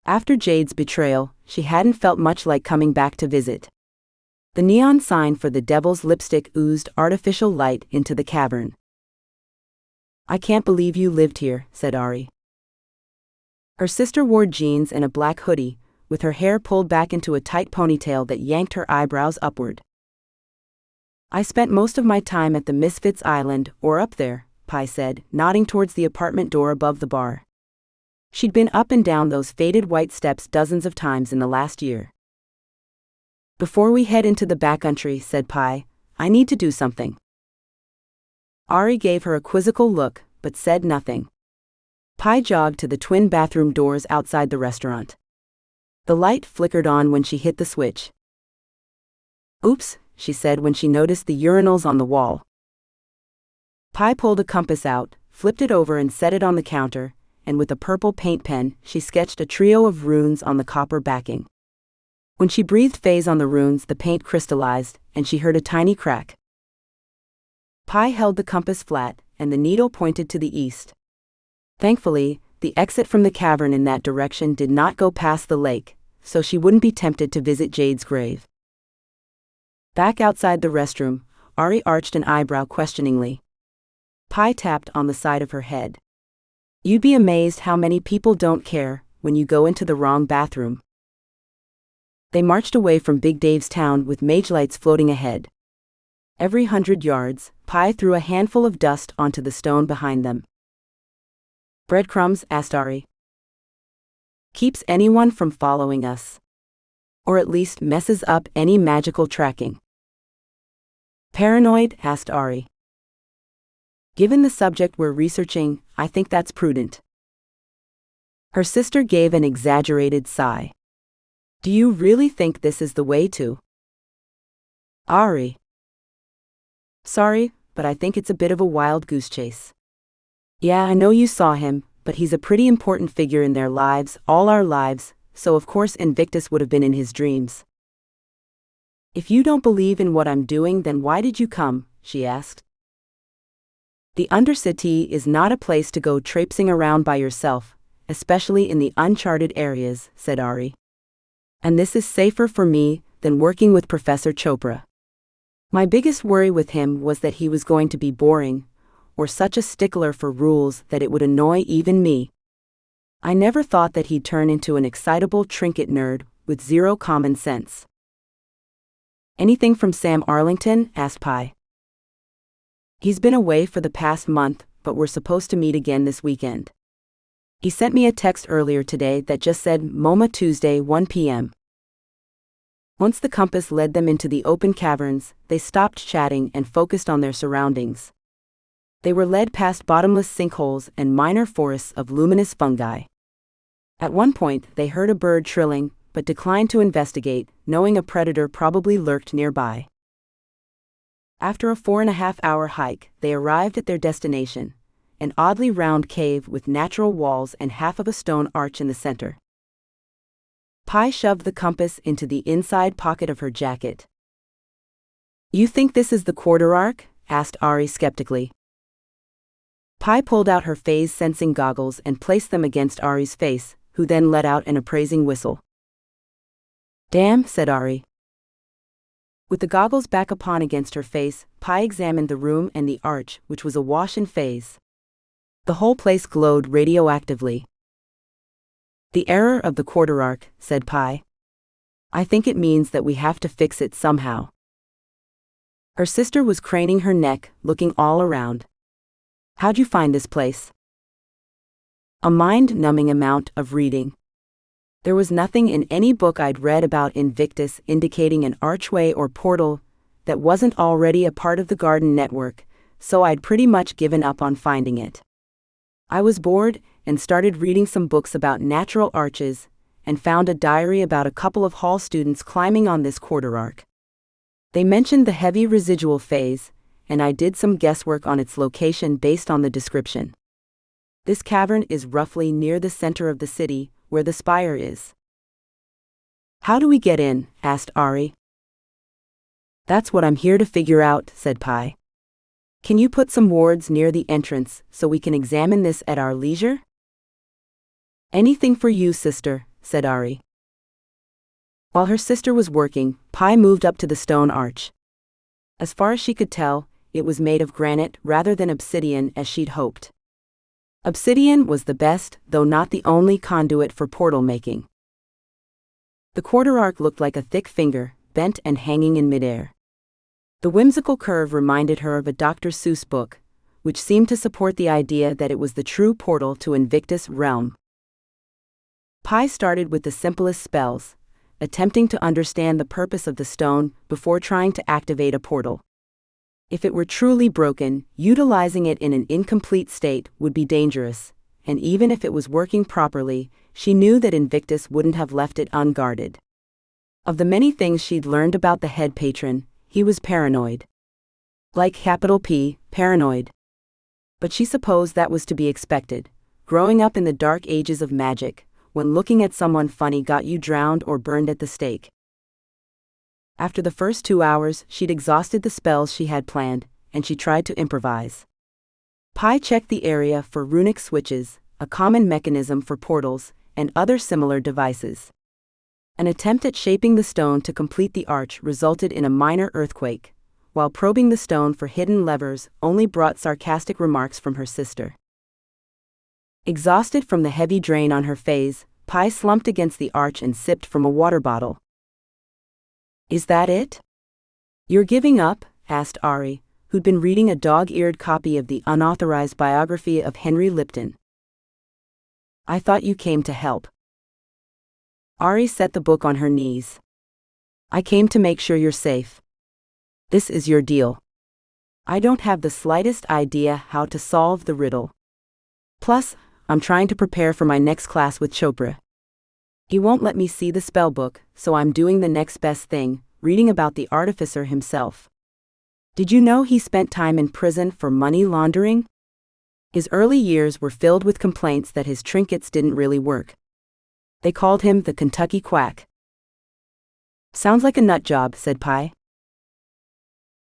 After Jade's betrayal, she hadn't felt much like coming back to visit. The neon sign for the Devil's Lipstick oozed artificial light into the cavern. I can't believe you lived here, said Aurie. Her sister wore jeans and a black hoodie, with her hair pulled back into a tight ponytail that yanked her eyebrows upward. I spent most of my time at the Misfits Island, or up there, Pi said, nodding towards the apartment door above the bar. She'd been up and down those faded white steps dozens of times in the last year. Before we head into the backcountry, said Pi, I need to do something. Aurie gave her a quizzical look, but said nothing. Pi jogged to the twin bathroom doors outside the restaurant. The light flickered on when she hit the switch. Oops, she said when she noticed the urinals on the wall. Pi pulled a compass out, flipped it over and set it on the counter, and with a purple paint pen, she sketched a trio of runes on the copper backing. When she breathed phase on the runes, the paint crystallized, and she heard a tiny crack. Pi held the compass flat, and the needle pointed to the east. Thankfully, the exit from the cavern in that direction did not go past the lake, so she wouldn't be tempted to visit Jade's grave. Back outside the restroom, Aurie arched an eyebrow questioningly. Pi tapped on the side of her head. You'd be amazed how many people don't care when you go into the wrong bathroom. They marched away from Big Dave's town with mage lights floating ahead. Every 100 yards, Pi threw a handful of dust onto the stone behind them. Breadcrumbs? Asked Aurie. Keeps anyone from following us. Or at least messes up any magical tracking. Paranoid? Asked Aurie. Given the subject we're researching, I think that's prudent. Her sister gave an exaggerated sigh. Do you really think this is the way to? Aurie. Sorry, but I think it's a bit of a wild goose chase. Yeah, I know you saw him, but he's a pretty important figure in their lives, all our lives, so of course Invictus would have been in his dreams. If you don't believe in what I'm doing, then why did you come? She asked. The Undercity is not a place to go traipsing around by yourself, especially in the uncharted areas, said Aurie. And this is safer for me than working with Professor Chopra. My biggest worry with him was that he was going to be boring, or such a stickler for rules that it would annoy even me. I never thought that he'd turn into an excitable trinket nerd with zero common sense. Anything from Sam Arlington? Asked Pi. He's been away for the past month, but we're supposed to meet again this weekend. He sent me a text earlier today that just said MoMA Tuesday 1 p.m. Once the compass led them into the open caverns, they stopped chatting and focused on their surroundings. They were led past bottomless sinkholes and minor forests of luminous fungi. At one point, they heard a bird trilling, but declined to investigate, knowing a predator probably lurked nearby. After a 4.5-hour hike, they arrived at their destination, an oddly round cave with natural walls and half of a stone arch in the center. Pi shoved the compass into the inside pocket of her jacket. You think this is the quarter arc? Asked Aurie skeptically. Pi pulled out her phase-sensing goggles and placed them against Aurie's face, who then let out an appraising whistle. Damn, said Aurie. With the goggles back upon against her face, Pi examined the room and the arch, which was awash in phase. The whole place glowed radioactively. The error of the quarter arc, said Pi. I think it means that we have to fix it somehow. Her sister was craning her neck, looking all around. How'd you find this place? A mind-numbing amount of reading. There was nothing in any book I'd read about Invictus indicating an archway or portal that wasn't already a part of the garden network, so I'd pretty much given up on finding it. I was bored and started reading some books about natural arches and found a diary about a couple of hall students climbing on this quarter arc. They mentioned the heavy residual phase, and I did some guesswork on its location based on the description. This cavern is roughly near the center of the city, where the spire is. How do we get in? Asked Aurie. That's what I'm here to figure out, said Pi. Can you put some wards near the entrance so we can examine this at our leisure? Anything for you, sister, said Aurie. While her sister was working, Pi moved up to the stone arch. As far as she could tell, it was made of granite rather than obsidian as she'd hoped. Obsidian was the best, though not the only conduit for portal making. The quarter arc looked like a thick finger, bent and hanging in midair. The whimsical curve reminded her of a Dr. Seuss book, which seemed to support the idea that it was the true portal to Invictus realm. Pi started with the simplest spells, attempting to understand the purpose of the stone before trying to activate a portal. If it were truly broken, utilizing it in an incomplete state would be dangerous, and even if it was working properly, she knew that Invictus wouldn't have left it unguarded. Of the many things she'd learned about the head patron, he was paranoid. Like capital P, paranoid. But she supposed that was to be expected. Growing up in the dark ages of magic, when looking at someone funny got you drowned or burned at the stake. After the first 2 hours, she'd exhausted the spells she had planned, and she tried to improvise. Pi checked the area for runic switches, a common mechanism for portals, and other similar devices. An attempt at shaping the stone to complete the arch resulted in a minor earthquake, while probing the stone for hidden levers only brought sarcastic remarks from her sister. Exhausted from the heavy drain on her face, Pi slumped against the arch and sipped from a water bottle. "Is that it? You're giving up?" asked Aurie, who'd been reading a dog-eared copy of the unauthorized biography of Henry Lipton. "I thought you came to help." Aurie set the book on her knees. "I came to make sure you're safe. This is your deal. I don't have the slightest idea how to solve the riddle. Plus, I'm trying to prepare for my next class with Chopra. He won't let me see the spellbook, so I'm doing the next best thing, reading about the artificer himself. Did you know he spent time in prison for money laundering? His early years were filled with complaints that his trinkets didn't really work. They called him the Kentucky Quack." "Sounds like a nut job," said Pi.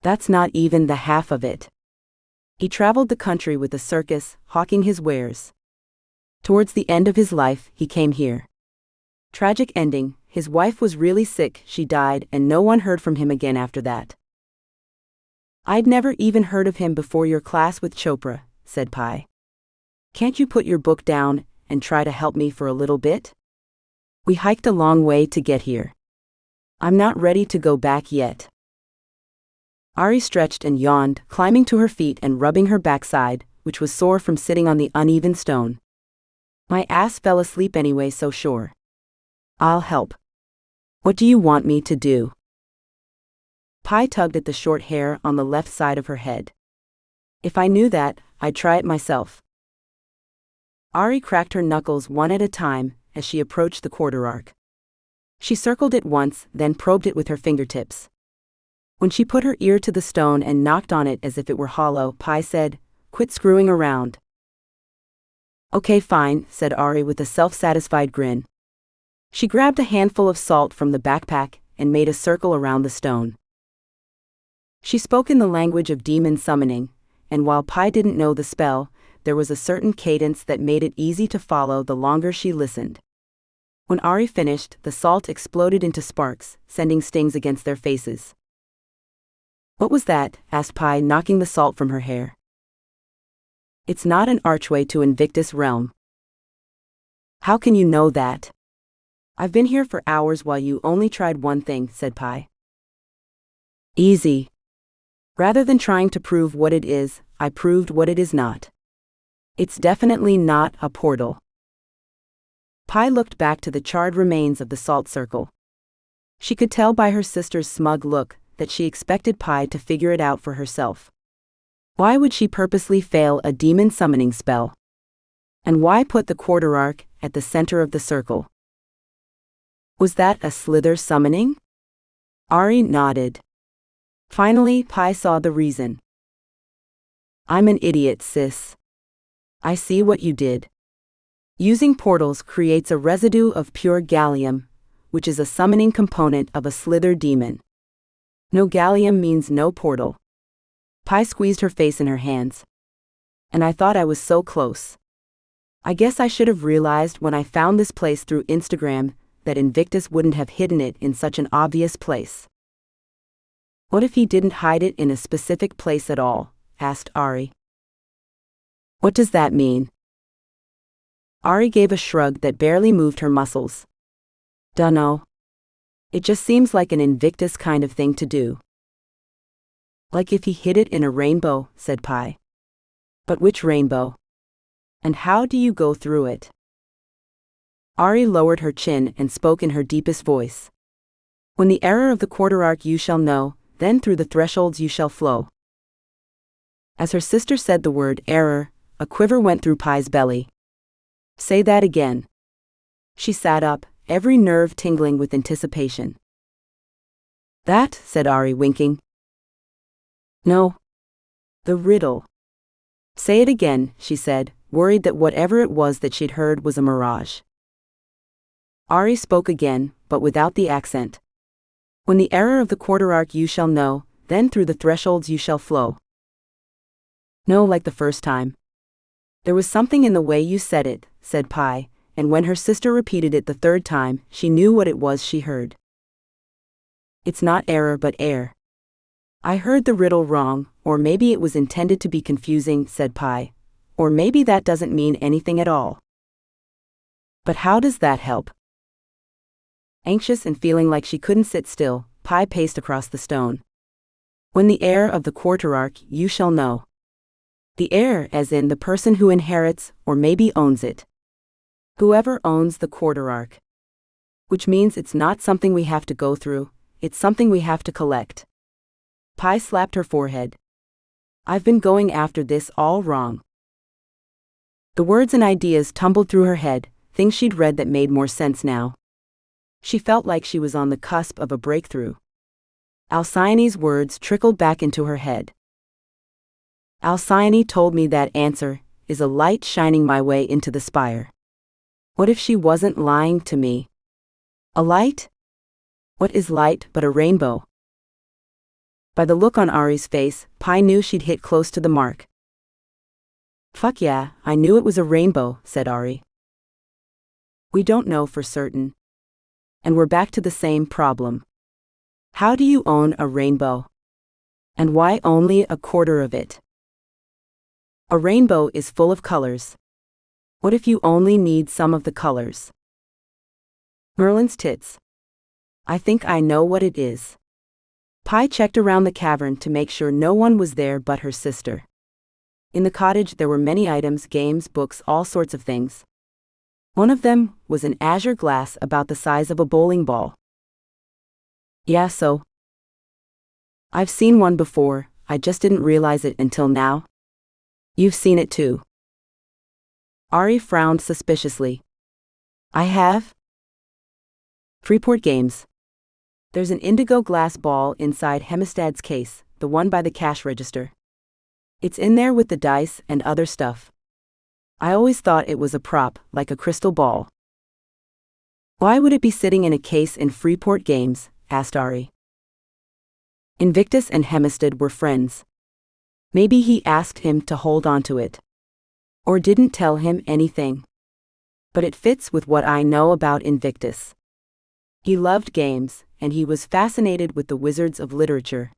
"That's not even the half of it. He traveled the country with a circus, hawking his wares. Towards the end of his life, he came here. Tragic ending, his wife was really sick, she died, and no one heard from him again after that." "I'd never even heard of him before your class with Chopra," said Pi. "Can't you put your book down and try to help me for a little bit? We hiked a long way to get here. I'm not ready to go back yet." Aurie stretched and yawned, climbing to her feet and rubbing her backside, which was sore from sitting on the uneven stone. "My ass fell asleep anyway, so sure. I'll help. What do you want me to do?" Pi tugged at the short hair on the left side of her head. "If I knew that, I'd try it myself." Aurie cracked her knuckles one at a time as she approached the quarter arc. She circled it once, then probed it with her fingertips. When she put her ear to the stone and knocked on it as if it were hollow, Pi said, "Quit screwing around." "Okay, fine," said Aurie with a self-satisfied grin. She grabbed a handful of salt from the backpack and made a circle around the stone. She spoke in the language of demon summoning, and while Pi didn't know the spell, there was a certain cadence that made it easy to follow the longer she listened. When Aurie finished, the salt exploded into sparks, sending stings against their faces. "What was that?" asked Pi, knocking the salt from her hair. "It's not an archway to Invictus realm." "How can you know that?" "I've been here for hours while you only tried one thing," said Pi. "Easy. Rather than trying to prove what it is, I proved what it is not. It's definitely not a portal." Pi looked back to the charred remains of the salt circle. She could tell by her sister's smug look that she expected Pi to figure it out for herself. Why would she purposely fail a demon summoning spell? And why put the quarter arc at the center of the circle? Was that a slither summoning? Aurie nodded. Finally, Pi saw the reason. "I'm an idiot, sis. I see what you did. Using portals creates a residue of pure gallium, which is a summoning component of a slither demon. No gallium means no portal." Pi squeezed her face in her hands. "And I thought I was so close. I guess I should have realized when I found this place through Instagram that Invictus wouldn't have hidden it in such an obvious place." What if he didn't hide it in a specific place at all? Asked Aurie. What does that mean? Aurie gave a shrug that barely moved her muscles. Dunno. It just seems like an Invictus kind of thing to do. Like if he hid it in a rainbow, said Pi. But which rainbow? And how do you go through it? Aurie lowered her chin and spoke in her deepest voice. When the error of the quarter arc you shall know, then through the thresholds you shall flow. As her sister said the word error, a quiver went through Pi's belly. Say that again. She sat up, every nerve tingling with anticipation. That, said Aurie, winking. No. The riddle. Say it again, she said, worried that whatever it was that she'd heard was a mirage. Aurie spoke again, but without the accent. When the error of the quarter arc you shall know, then through the thresholds you shall flow. No, like the first time. There was something in the way you said it, said Pi, and when her sister repeated it the third time, she knew what it was she heard. It's not error but air. I heard the riddle wrong, or maybe it was intended to be confusing, said Pi. Or maybe that doesn't mean anything at all. But how does that help? Anxious and feeling like she couldn't sit still, Pi paced across the stone. When the heir of the quarter arc, you shall know. The heir as in the person who inherits, or maybe owns it. Whoever owns the quarter arc. Which means it's not something we have to go through, it's something we have to collect. Pi slapped her forehead. I've been going after this all wrong. The words and ideas tumbled through her head, things she'd read that made more sense now. She felt like she was on the cusp of a breakthrough. Alcyone's words trickled back into her head. Alcyone told me that answer is a light shining my way into the spire. What if she wasn't lying to me? A light? What is light but a rainbow? By the look on Aurie's face, Pi knew she'd hit close to the mark. Fuck yeah, I knew it was a rainbow, said Aurie. We don't know for certain. And we're back to the same problem. How do you own a rainbow? And why only a quarter of it? A rainbow is full of colors. What if you only need some of the colors? Merlin's tits. I think I know what it is. Pi checked around the cavern to make sure no one was there but her sister. In the cottage there were many items, games, books, all sorts of things. One of them was an azure glass about the size of a bowling ball. Yeah, so? I've seen one before, I just didn't realize it until now. You've seen it too. Aurie frowned suspiciously. I have? Freeport Games. There's an indigo glass ball inside Hemistad's case, the one by the cash register. It's in there with the dice and other stuff. I always thought it was a prop, like a crystal ball. Why would it be sitting in a case in Freeport Games? Asked Aurie. Invictus and Hemistad were friends. Maybe he asked him to hold on to it. Or didn't tell him anything. But it fits with what I know about Invictus. He loved games, and he was fascinated with the wizards of literature.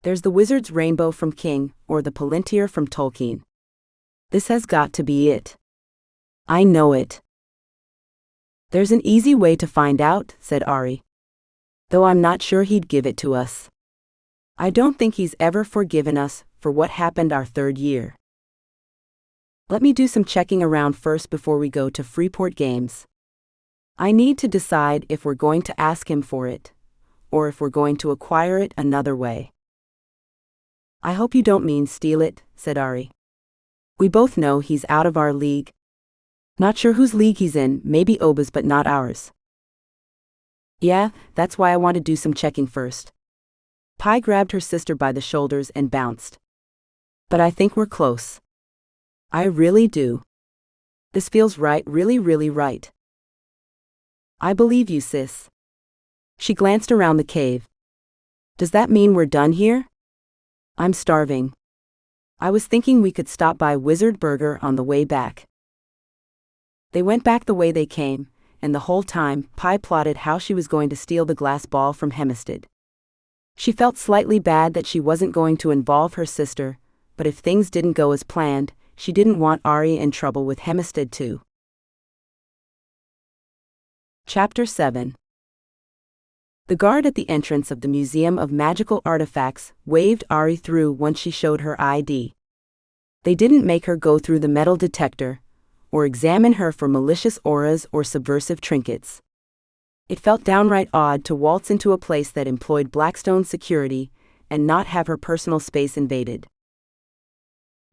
There's the wizard's rainbow from King, or the Palantir from Tolkien. This has got to be it. I know it. There's an easy way to find out, said Aurie. Though I'm not sure he'd give it to us. I don't think he's ever forgiven us for what happened our third year. Let me do some checking around first before we go to Freeport Games. I need to decide if we're going to ask him for it, or if we're going to acquire it another way. I hope you don't mean steal it, said Aurie. We both know he's out of our league. Not sure whose league he's in, maybe Oba's but not ours. Yeah, that's why I want to do some checking first. Pi grabbed her sister by the shoulders and bounced. But I think we're close. I really do. This feels right, really, really right. I believe you, sis. She glanced around the cave. Does that mean we're done here? I'm starving. I was thinking we could stop by Wizard Burger on the way back. They went back the way they came, and the whole time, Pi plotted how she was going to steal the glass ball from Hemistad. She felt slightly bad that she wasn't going to involve her sister, but if things didn't go as planned, she didn't want Aurie in trouble with Hempstead too. Chapter 7. The guard at the entrance of the Museum of Magical Artifacts waved Aurie through once she showed her ID. They didn't make her go through the metal detector, or examine her for malicious auras or subversive trinkets. It felt downright odd to waltz into a place that employed Blackstone security and not have her personal space invaded.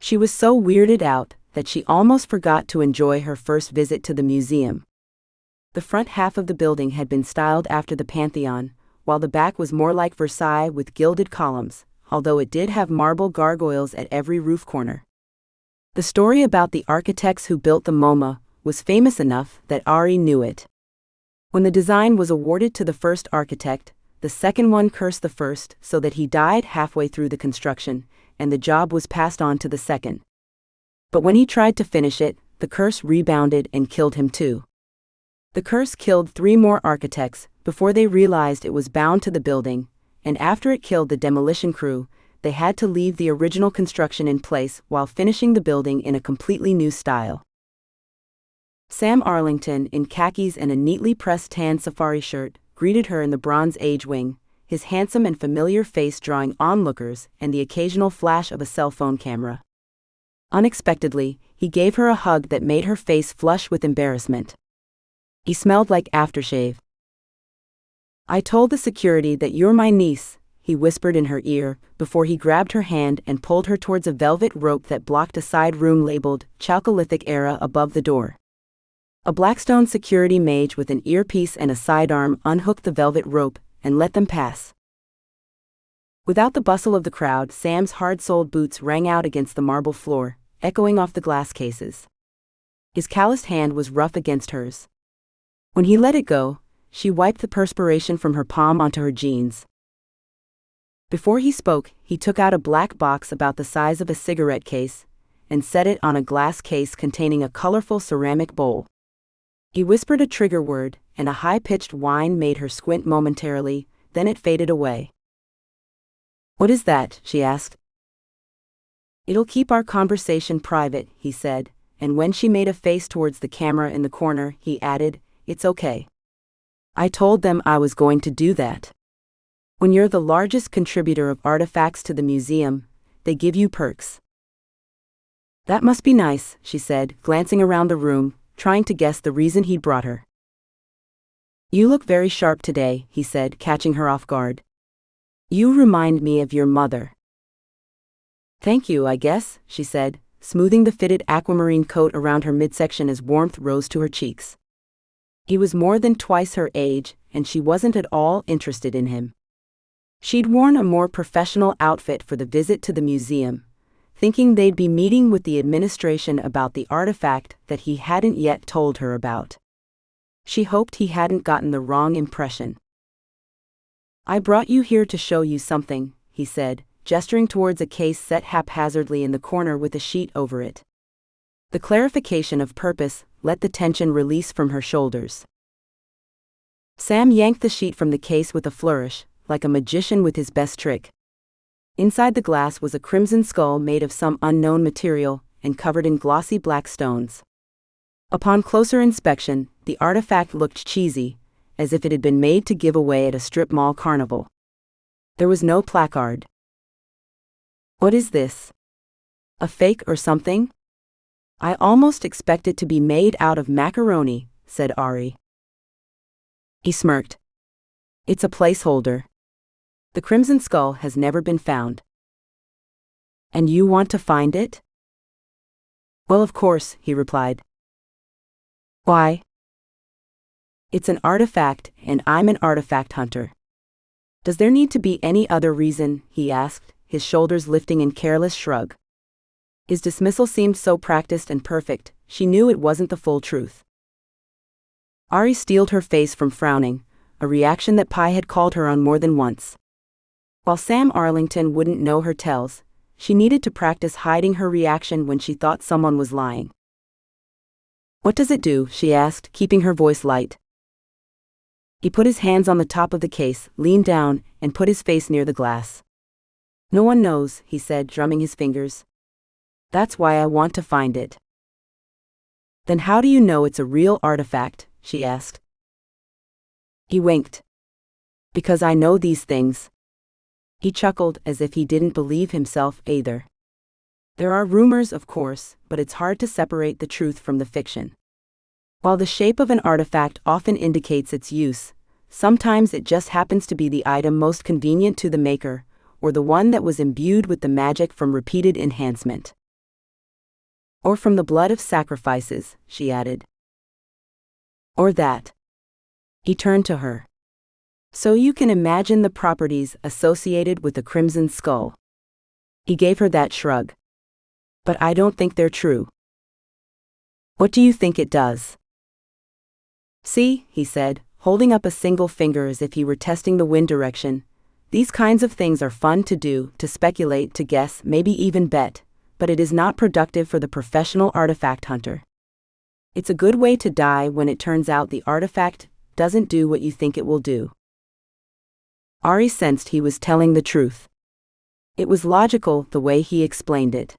She was so weirded out that she almost forgot to enjoy her first visit to the museum. The front half of the building had been styled after the Pantheon, while the back was more like Versailles with gilded columns, although it did have marble gargoyles at every roof corner. The story about the architects who built the MoMA was famous enough that Aurie knew it. When the design was awarded to the first architect, the second one cursed the first so that he died halfway through the construction, and the job was passed on to the second. But when he tried to finish it, the curse rebounded and killed him too. The curse killed 3 more architects before they realized it was bound to the building, and after it killed the demolition crew, they had to leave the original construction in place while finishing the building in a completely new style. Sam Arlington, in khakis and a neatly pressed tan safari shirt, greeted her in the Bronze Age wing, his handsome and familiar face drawing onlookers and the occasional flash of a cell phone camera. Unexpectedly, he gave her a hug that made her face flush with embarrassment. He smelled like aftershave. "I told the security that you're my niece," he whispered in her ear, before he grabbed her hand and pulled her towards a velvet rope that blocked a side room labeled Chalcolithic Era above the door. A Blackstone security mage with an earpiece and a sidearm unhooked the velvet rope and let them pass. Without the bustle of the crowd, Sam's hard-soled boots rang out against the marble floor, echoing off the glass cases. His calloused hand was rough against hers. When he let it go, she wiped the perspiration from her palm onto her jeans. Before he spoke, he took out a black box about the size of a cigarette case and set it on a glass case containing a colorful ceramic bowl. He whispered a trigger word, and a high-pitched whine made her squint momentarily, then it faded away. "What is that?" she asked. "It'll keep our conversation private," he said, and when she made a face towards the camera in the corner, he added, "It's okay. I told them I was going to do that. When you're the largest contributor of artifacts to the museum, they give you perks." "That must be nice," she said, glancing around the room, trying to guess the reason he'd brought her. "You look very sharp today," he said, catching her off guard. "You remind me of your mother." "Thank you, I guess," she said, smoothing the fitted aquamarine coat around her midsection as warmth rose to her cheeks. He was more than twice her age, and she wasn't at all interested in him. She'd worn a more professional outfit for the visit to the museum, thinking they'd be meeting with the administration about the artifact that he hadn't yet told her about. She hoped he hadn't gotten the wrong impression. "I brought you here to show you something," he said, gesturing towards a case set haphazardly in the corner with a sheet over it. The clarification of purpose let the tension release from her shoulders. Sam yanked the sheet from the case with a flourish, like a magician with his best trick. Inside the glass was a crimson skull made of some unknown material and covered in glossy black stones. Upon closer inspection, the artifact looked cheesy, as if it had been made to give away at a strip mall carnival. There was no placard. "What is this? A fake or something? I almost expect it to be made out of macaroni," said Aurie. He smirked. "It's a placeholder. The crimson skull has never been found." "And you want to find it?" "Well, of course," he replied. "Why?" "It's an artifact, and I'm an artifact hunter." "Does there need to be any other reason?" he asked, his shoulders lifting in careless shrug. His dismissal seemed so practiced and perfect, she knew it wasn't the full truth. Aurie steeled her face from frowning, a reaction that Pi had called her on more than once. While Sam Arlington wouldn't know her tells, she needed to practice hiding her reaction when she thought someone was lying. "What does it do?" she asked, keeping her voice light. He put his hands on the top of the case, leaned down, and put his face near the glass. No one knows, he said, drumming his fingers. That's why I want to find it. Then how do you know it's a real artifact? She asked. He winked. Because I know these things. He chuckled as if he didn't believe himself either. There are rumors, of course, but it's hard to separate the truth from the fiction. While the shape of an artifact often indicates its use, sometimes it just happens to be the item most convenient to the maker, or the one that was imbued with the magic from repeated enhancement. Or from the blood of sacrifices, she added. Or that. He turned to her. So you can imagine the properties associated with the Crimson Skull. He gave her that shrug. But I don't think they're true. What do you think it does? See, he said, holding up a single finger as if he were testing the wind direction. These kinds of things are fun to do, to speculate, to guess, maybe even bet, but it is not productive for the professional artifact hunter. It's a good way to die when it turns out the artifact doesn't do what you think it will do. Aurie sensed he was telling the truth. It was logical the way he explained it.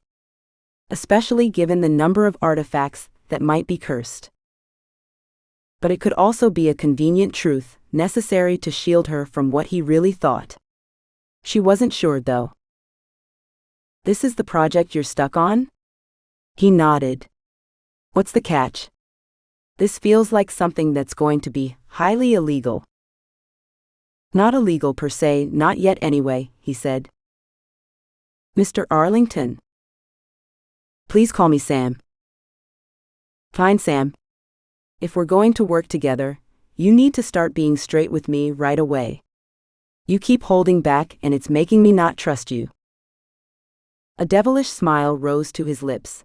Especially given the number of artifacts that might be cursed. But it could also be a convenient truth, necessary to shield her from what he really thought. She wasn't sure, though. This is the project you're stuck on? He nodded. What's the catch? This feels like something that's going to be highly illegal. Not illegal per se, not yet anyway, he said. Mr. Arlington. Please call me Sam. Fine, Sam. If we're going to work together, you need to start being straight with me right away. You keep holding back and it's making me not trust you. A devilish smile rose to his lips.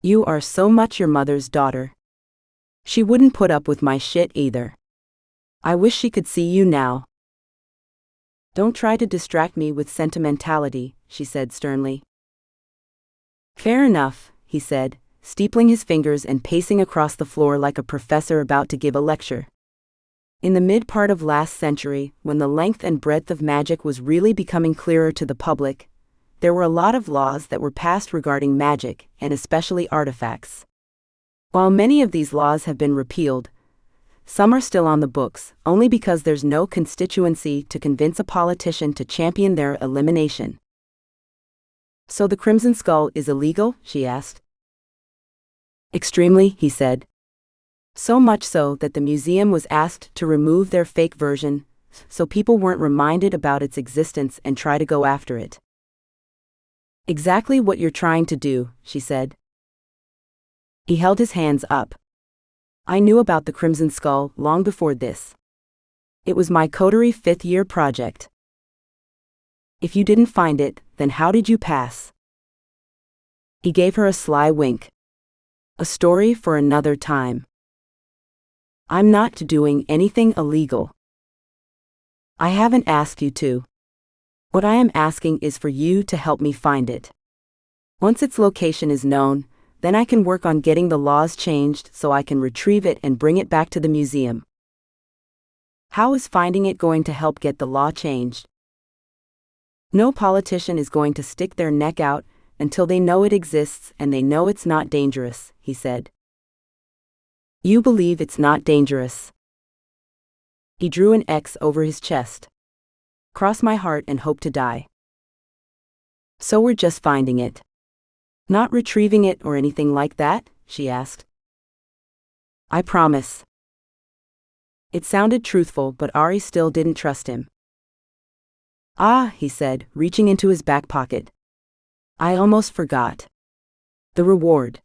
You are so much your mother's daughter. She wouldn't put up with my shit either. I wish she could see you now. Don't try to distract me with sentimentality, she said sternly. Fair enough, he said, steepling his fingers and pacing across the floor like a professor about to give a lecture. In the mid-part of last century, when the length and breadth of magic was really becoming clearer to the public, there were a lot of laws that were passed regarding magic, and especially artifacts. While many of these laws have been repealed, some are still on the books, only because there's no constituency to convince a politician to champion their elimination. So the Crimson Skull is illegal? She asked. Extremely, he said. So much so that the museum was asked to remove their fake version, so people weren't reminded about its existence and try to go after it. Exactly what you're trying to do, she said. He held his hands up. I knew about the Crimson Skull long before this. It was my coterie fifth-year project. If you didn't find it, then how did you pass? He gave her a sly wink. A story for another time. I'm not doing anything illegal. I haven't asked you to. What I am asking is for you to help me find it. Once its location is known, then I can work on getting the laws changed so I can retrieve it and bring it back to the museum. How is finding it going to help get the law changed? No politician is going to stick their neck out until they know it exists and they know it's not dangerous, he said. You believe it's not dangerous. He drew an X over his chest. Cross my heart and hope to die. So we're just finding it. Not retrieving it or anything like that? She asked. I promise. It sounded truthful, but Aurie still didn't trust him. Ah, he said, reaching into his back pocket. I almost forgot. The reward.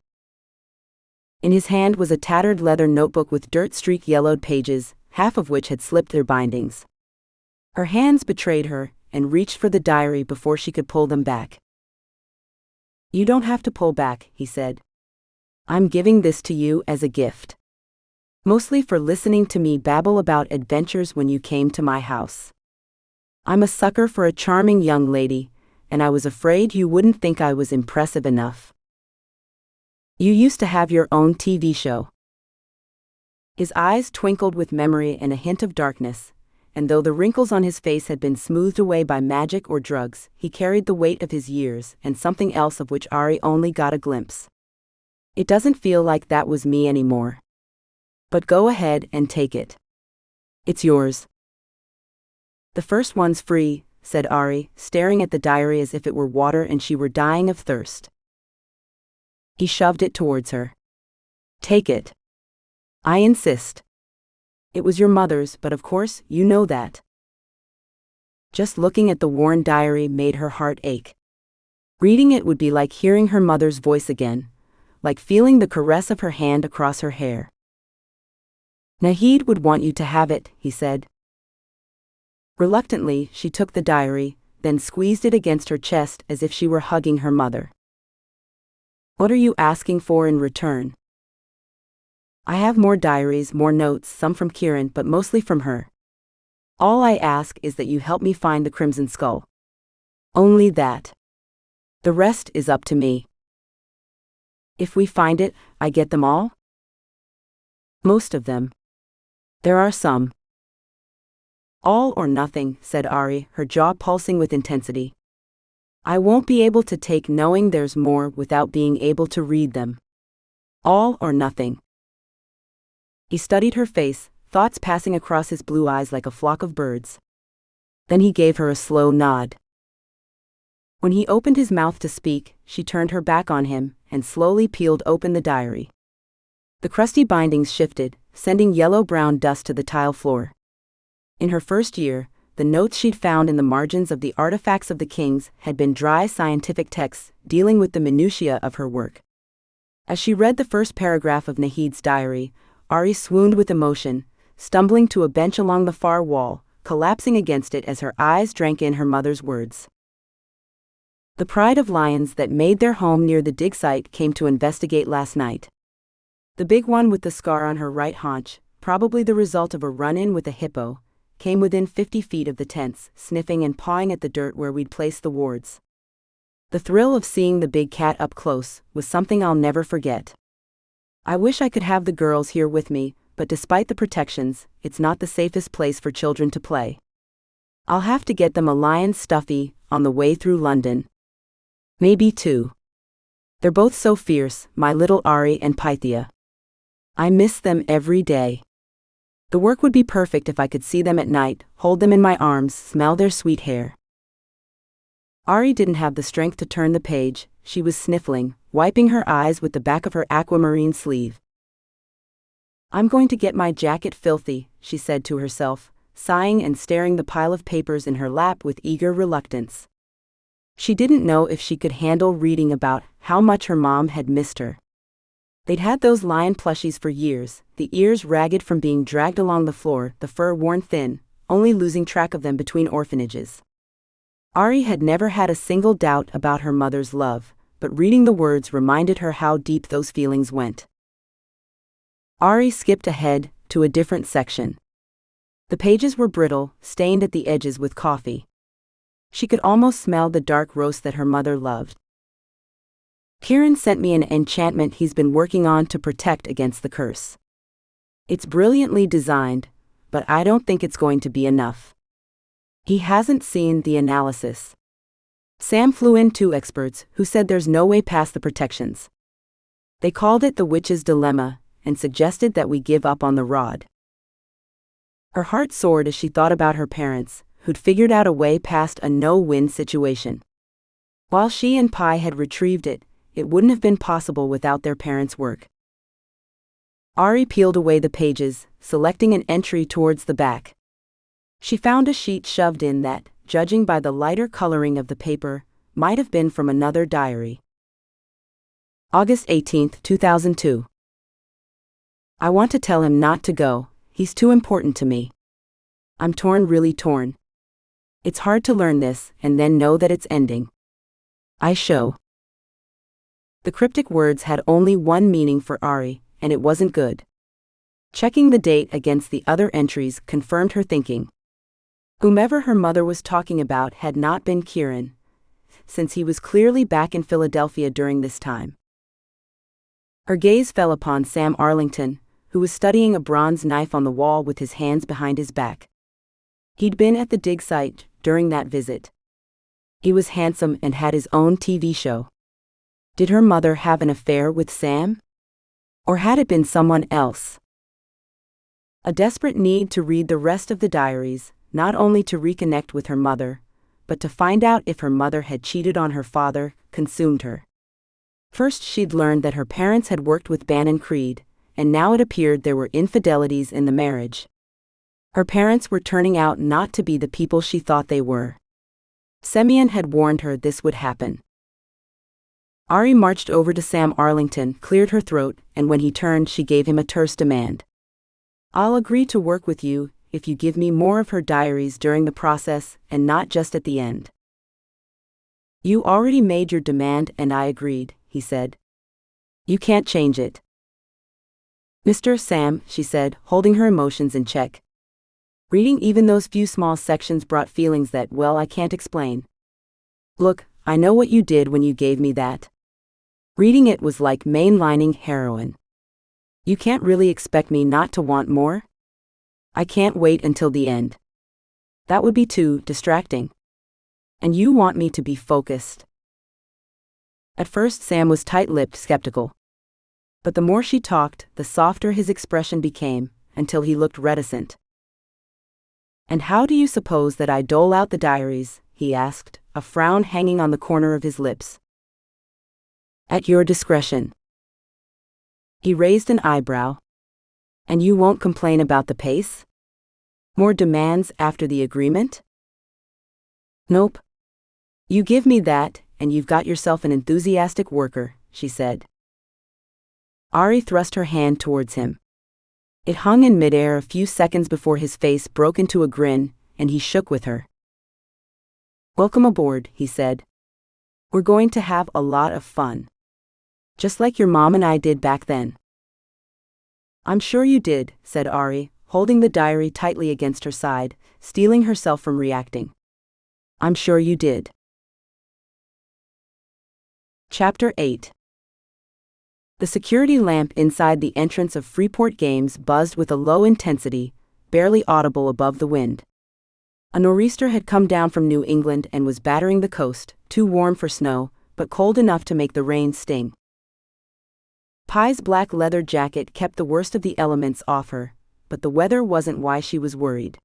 In his hand was a tattered leather notebook with dirt-streaked yellowed pages, half of which had slipped their bindings. Her hands betrayed her, and reached for the diary before she could pull them back. You don't have to pull back, he said. I'm giving this to you as a gift. Mostly for listening to me babble about adventures when you came to my house. I'm a sucker for a charming young lady, and I was afraid you wouldn't think I was impressive enough. You used to have your own TV show. His eyes twinkled with memory and a hint of darkness, and though the wrinkles on his face had been smoothed away by magic or drugs, he carried the weight of his years and something else of which Aurie only got a glimpse. It doesn't feel like that was me anymore. But go ahead and take it. It's yours. The first one's free, said Aurie, staring at the diary as if it were water and she were dying of thirst. He shoved it towards her. Take it. I insist. It was your mother's, but of course, you know that. Just looking at the worn diary made her heart ache. Reading it would be like hearing her mother's voice again, like feeling the caress of her hand across her hair. Nahid would want you to have it, he said. Reluctantly, she took the diary, then squeezed it against her chest as if she were hugging her mother. What are you asking for in return? I have more diaries, more notes, some from Kieran, but mostly from her. All I ask is that you help me find the Crimson Skull. Only that. The rest is up to me. If we find it, I get them all? Most of them. There are some. All or nothing, said Aurie, her jaw pulsing with intensity. I won't be able to take knowing there's more without being able to read them. All or nothing. He studied her face, thoughts passing across his blue eyes like a flock of birds. Then he gave her a slow nod. When he opened his mouth to speak, she turned her back on him and slowly peeled open the diary. The crusty bindings shifted, sending yellow-brown dust to the tile floor. In her first year, the notes she'd found in the margins of the Artifacts of the Kings had been dry scientific texts dealing with the minutiae of her work. As she read the first paragraph of Nahid's diary, Aurie swooned with emotion, stumbling to a bench along the far wall, collapsing against it as her eyes drank in her mother's words. The pride of lions that made their home near the dig site came to investigate last night. The big one with the scar on her right haunch, probably the result of a run-in with a hippo, came within 50 feet of the tents, sniffing and pawing at the dirt where we'd placed the wards. The thrill of seeing the big cat up close was something I'll never forget. I wish I could have the girls here with me, but despite the protections, it's not the safest place for children to play. I'll have to get them a lion stuffy on the way through London. Maybe two. They're both so fierce, my little Aurie and Pythia. I miss them every day. The work would be perfect if I could see them at night, hold them in my arms, smell their sweet hair. Aurie didn't have the strength to turn the page, she was sniffling, wiping her eyes with the back of her aquamarine sleeve. I'm going to get my jacket filthy, she said to herself, sighing and staring the pile of papers in her lap with eager reluctance. She didn't know if she could handle reading about how much her mom had missed her. They'd had those lion plushies for years, the ears ragged from being dragged along the floor, the fur worn thin, only losing track of them between orphanages. Aurie had never had a single doubt about her mother's love, but reading the words reminded her how deep those feelings went. Aurie skipped ahead to a different section. The pages were brittle, stained at the edges with coffee. She could almost smell the dark roast that her mother loved. Kieran sent me an enchantment he's been working on to protect against the curse. It's brilliantly designed, but I don't think it's going to be enough. He hasn't seen the analysis. Sam flew in 2 experts who said there's no way past the protections. They called it the witch's dilemma and suggested that we give up on the rod. Her heart soared as she thought about her parents, who'd figured out a way past a no-win situation. While she and Pi had retrieved it, it wouldn't have been possible without their parents' work. Aurie peeled away the pages, selecting an entry towards the back. She found a sheet shoved in that, judging by the lighter coloring of the paper, might have been from another diary. August 18, 2002. I want to tell him not to go, he's too important to me. I'm torn, really torn. It's hard to learn this and then know that it's ending. I show. The cryptic words had only one meaning for Aurie, and it wasn't good. Checking the date against the other entries confirmed her thinking. Whomever her mother was talking about had not been Kieran, since he was clearly back in Philadelphia during this time. Her gaze fell upon Sam Arlington, who was studying a bronze knife on the wall with his hands behind his back. He'd been at the dig site during that visit. He was handsome and had his own TV show. Did her mother have an affair with Sam? Or had it been someone else? A desperate need to read the rest of the diaries, not only to reconnect with her mother, but to find out if her mother had cheated on her father, consumed her. First she'd learned that her parents had worked with Bannon Creed, and now it appeared there were infidelities in the marriage. Her parents were turning out not to be the people she thought they were. Semyon had warned her this would happen. Aurie marched over to Sam Arlington, cleared her throat, and when he turned she gave him a terse demand. "I'll agree to work with you if you give me more of her diaries during the process and not just at the end." "You already made your demand and I agreed," he said. "You can't change it." "Mr. Sam," she said, holding her emotions in check. "Reading even those few small sections brought feelings that, well, I can't explain. Look, I know what you did when you gave me that. Reading it was like mainlining heroin. You can't really expect me not to want more? I can't wait until the end. That would be too distracting. And you want me to be focused." At first Sam was tight-lipped, skeptical. But the more she talked, the softer his expression became, until he looked reticent. "And how do you suppose that I dole out the diaries?" he asked, a frown hanging on the corner of his lips. "At your discretion." He raised an eyebrow. "And you won't complain about the pace? More demands after the agreement?" "Nope. You give me that, and you've got yourself an enthusiastic worker," she said. Aurie thrust her hand towards him. It hung in midair a few seconds before his face broke into a grin, and he shook with her. "Welcome aboard," he said. "We're going to have a lot of fun. Just like your mom and I did back then." "I'm sure you did," said Aurie, holding the diary tightly against her side, steeling herself from reacting. "I'm sure you did." Chapter 8. The security lamp inside the entrance of Freeport Games buzzed with a low intensity, barely audible above the wind. A nor'easter had come down from New England and was battering the coast, too warm for snow, but cold enough to make the rain sting. Pi's black leather jacket kept the worst of the elements off her, but the weather wasn't why she was worried.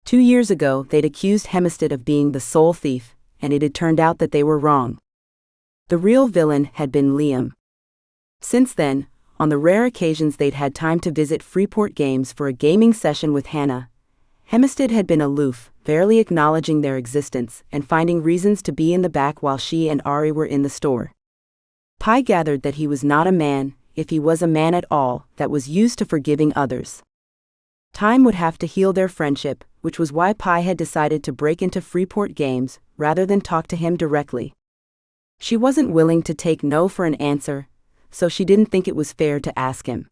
2 years ago they'd accused Hempstead of being the soul thief, and it had turned out that they were wrong. The real villain had been Liam. Since then, on the rare occasions they'd had time to visit Freeport Games for a gaming session with Hannah, Hempstead had been aloof, barely acknowledging their existence and finding reasons to be in the back while she and Aurie were in the store. Pi gathered that he was not a man, if he was a man at all, that was used to forgiving others. Time would have to heal their friendship, which was why Pi had decided to break into Freeport Games, rather than talk to him directly. She wasn't willing to take no for an answer, so she didn't think it was fair to ask him.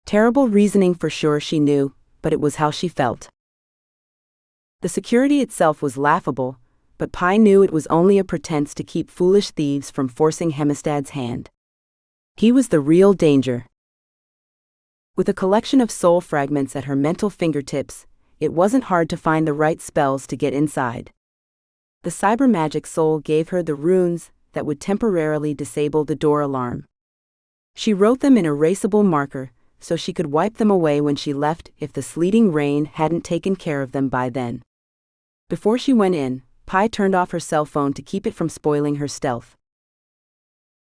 Terrible reasoning for sure, she knew, but it was how she felt. The security itself was laughable, but Pi knew it was only a pretense to keep foolish thieves from forcing Hempstead's hand. He was the real danger. With a collection of soul fragments at her mental fingertips, it wasn't hard to find the right spells to get inside. The cyber magic soul gave her the runes that would temporarily disable the door alarm. She wrote them in erasable marker, so she could wipe them away when she left if the sleeting rain hadn't taken care of them by then. Before she went in, Pi turned off her cell phone to keep it from spoiling her stealth.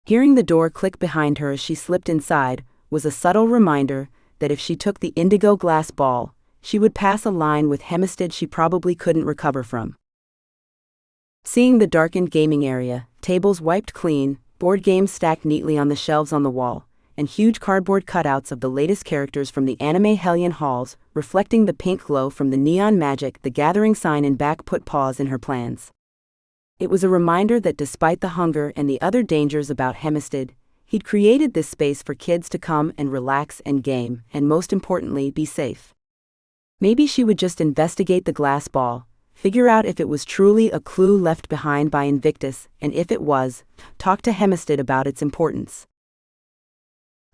Hearing the door click behind her as she slipped inside was a subtle reminder that if she took the indigo glass ball, she would pass a line with Hempstead she probably couldn't recover from. Seeing the darkened gaming area, tables wiped clean, board games stacked neatly on the shelves on the wall, and huge cardboard cutouts of the latest characters from the anime Hellion halls, reflecting the pink glow from the neon magic, the gathering sign in back put pause in her plans. It was a reminder that despite the hunger and the other dangers about Hempstead, he'd created this space for kids to come and relax and game, and most importantly, be safe. Maybe she would just investigate the glass ball, figure out if it was truly a clue left behind by Invictus, and if it was, talk to Hempstead about its importance.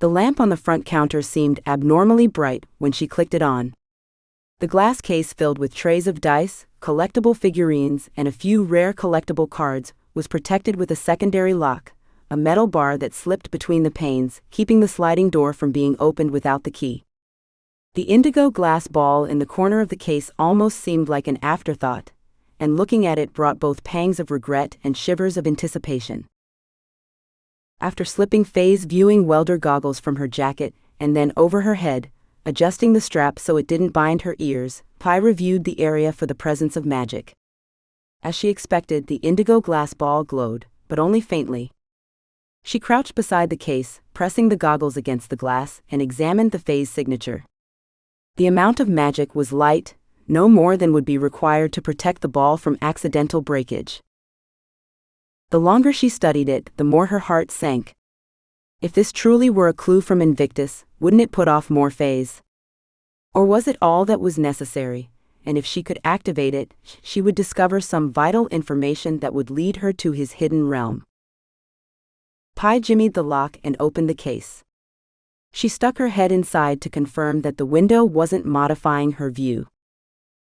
The lamp on the front counter seemed abnormally bright when she clicked it on. The glass case filled with trays of dice, collectible figurines, and a few rare collectible cards was protected with a secondary lock, a metal bar that slipped between the panes, keeping the sliding door from being opened without the key. The indigo glass ball in the corner of the case almost seemed like an afterthought, and looking at it brought both pangs of regret and shivers of anticipation. After slipping phase viewing welder goggles from her jacket and then over her head, adjusting the strap so it didn't bind her ears, Pi reviewed the area for the presence of magic. As she expected, the indigo glass ball glowed, but only faintly. She crouched beside the case, pressing the goggles against the glass, and examined the phase signature. The amount of magic was light, no more than would be required to protect the ball from accidental breakage. The longer she studied it, the more her heart sank. If this truly were a clue from Invictus, wouldn't it put off more phase? Or was it all that was necessary, and if she could activate it, she would discover some vital information that would lead her to his hidden realm? Pi jimmied the lock and opened the case. She stuck her head inside to confirm that the window wasn't modifying her view.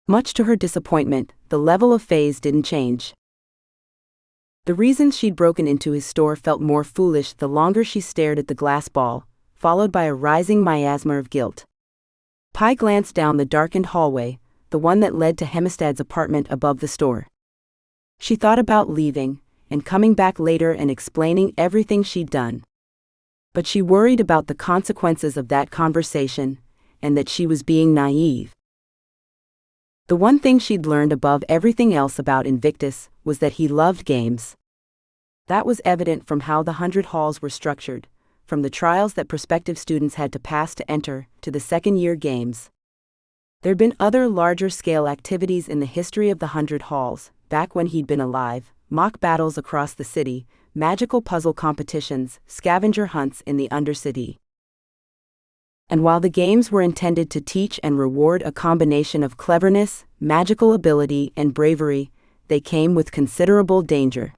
Much to her disappointment, the level of phase didn't change. The reason she'd broken into his store felt more foolish the longer she stared at the glass ball, followed by a rising miasma of guilt. Pi glanced down the darkened hallway, the one that led to Hemistad's apartment above the store. She thought about leaving, and coming back later and explaining everything she'd done. But she worried about the consequences of that conversation, and that she was being naive. The one thing she'd learned above everything else about Invictus was that he loved games. That was evident from how the 100 halls were structured, from the trials that prospective students had to pass to enter, to the second-year games. There'd been other larger-scale activities in the history of the 100 halls, back when he'd been alive: mock battles across the city, magical puzzle competitions, scavenger hunts in the Undercity. And while the games were intended to teach and reward a combination of cleverness, magical ability, and bravery, they came with considerable danger.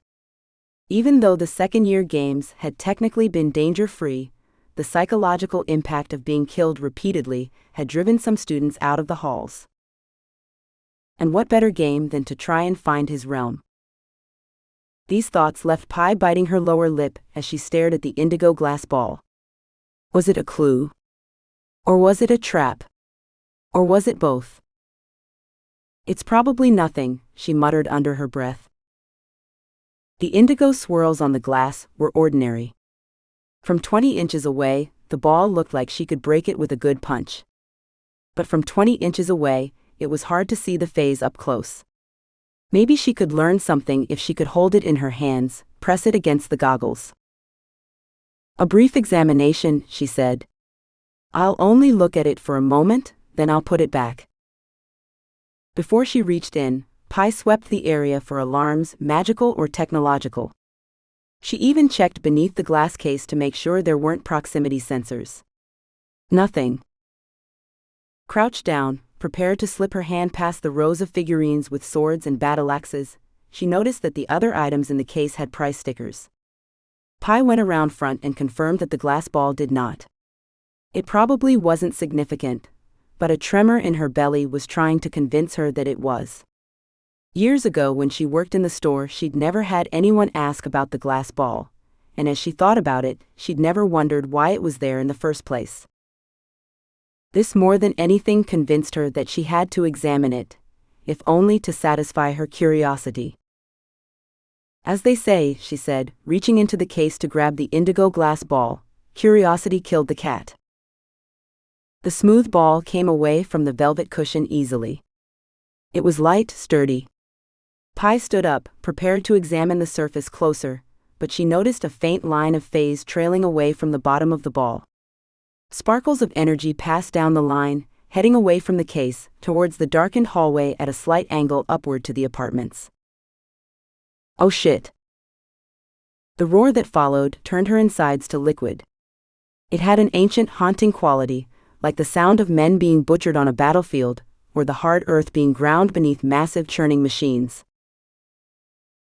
Even though the second-year games had technically been danger-free, the psychological impact of being killed repeatedly had driven some students out of the halls. And what better game than to try and find his realm? These thoughts left Pi biting her lower lip as she stared at the indigo glass ball. Was it a clue? Or was it a trap? Or was it both? "It's probably nothing," she muttered under her breath. The indigo swirls on the glass were ordinary. From 20 inches away, the ball looked like she could break it with a good punch. But from 20 inches away, it was hard to see the phase up close. Maybe she could learn something if she could hold it in her hands, press it against the goggles. "A brief examination," she said. "I'll only look at it for a moment, then I'll put it back." Before she reached in, Pi swept the area for alarms, magical or technological. She even checked beneath the glass case to make sure there weren't proximity sensors. Nothing. Crouched down, prepared to slip her hand past the rows of figurines with swords and battle axes, she noticed that the other items in the case had price stickers. Pi went around front and confirmed that the glass ball did not. It probably wasn't significant, but a tremor in her belly was trying to convince her that it was. Years ago when she worked in the store, she'd never had anyone ask about the glass ball, and as she thought about it, she'd never wondered why it was there in the first place. This more than anything convinced her that she had to examine it, if only to satisfy her curiosity. "As they say," she said, reaching into the case to grab the indigo glass ball, "curiosity killed the cat." The smooth ball came away from the velvet cushion easily. It was light, sturdy. Pi stood up, prepared to examine the surface closer, but she noticed a faint line of phase trailing away from the bottom of the ball. Sparkles of energy passed down the line, heading away from the case, towards the darkened hallway at a slight angle upward to the apartments. "Oh shit." The roar that followed turned her insides to liquid. It had an ancient, haunting quality, like the sound of men being butchered on a battlefield, or the hard earth being ground beneath massive churning machines.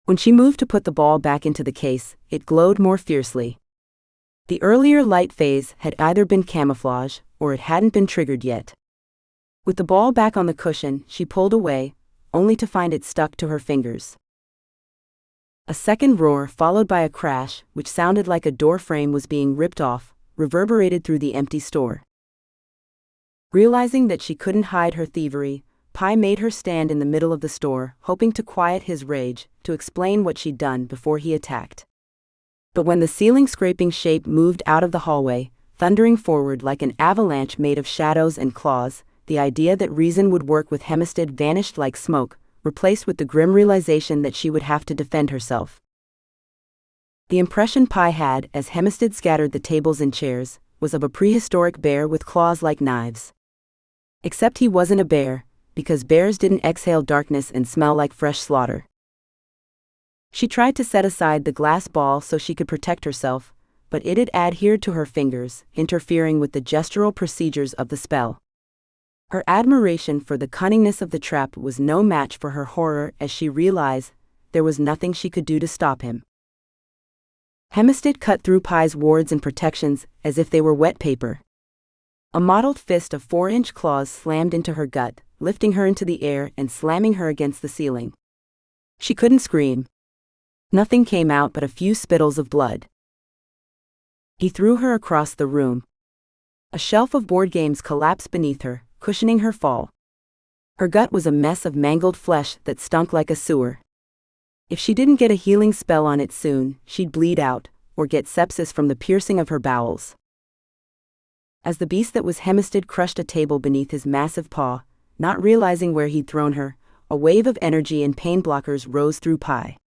When she moved to put the ball back into the case, it glowed more fiercely. The earlier light phase had either been camouflage, or it hadn't been triggered yet. With the ball back on the cushion, she pulled away, only to find it stuck to her fingers. A second roar, followed by a crash, which sounded like a door frame was being ripped off, reverberated through the empty store. Realizing that she couldn't hide her thievery, Pi made her stand in the middle of the store, hoping to quiet his rage, to explain what she'd done before he attacked. But when the ceiling-scraping shape moved out of the hallway, thundering forward like an avalanche made of shadows and claws, the idea that reason would work with Hempstead vanished like smoke, replaced with the grim realization that she would have to defend herself. The impression Pi had, as Hempstead scattered the tables and chairs, was of a prehistoric bear with claws like knives. Except he wasn't a bear, because bears didn't exhale darkness and smell like fresh slaughter. She tried to set aside the glass ball so she could protect herself, but it had adhered to her fingers, interfering with the gestural procedures of the spell. Her admiration for the cunningness of the trap was no match for her horror as she realized there was nothing she could do to stop him. Hempstead cut through Pi's wards and protections as if they were wet paper. A mottled fist of 4-inch claws slammed into her gut, lifting her into the air and slamming her against the ceiling. She couldn't scream. Nothing came out but a few spittles of blood. He threw her across the room. A shelf of board games collapsed beneath her, cushioning her fall. Her gut was a mess of mangled flesh that stunk like a sewer. If she didn't get a healing spell on it soon, she'd bleed out, or get sepsis from the piercing of her bowels. As the beast that was Hempstead crushed a table beneath his massive paw, not realizing where he'd thrown her, a wave of energy and pain blockers rose through Pi.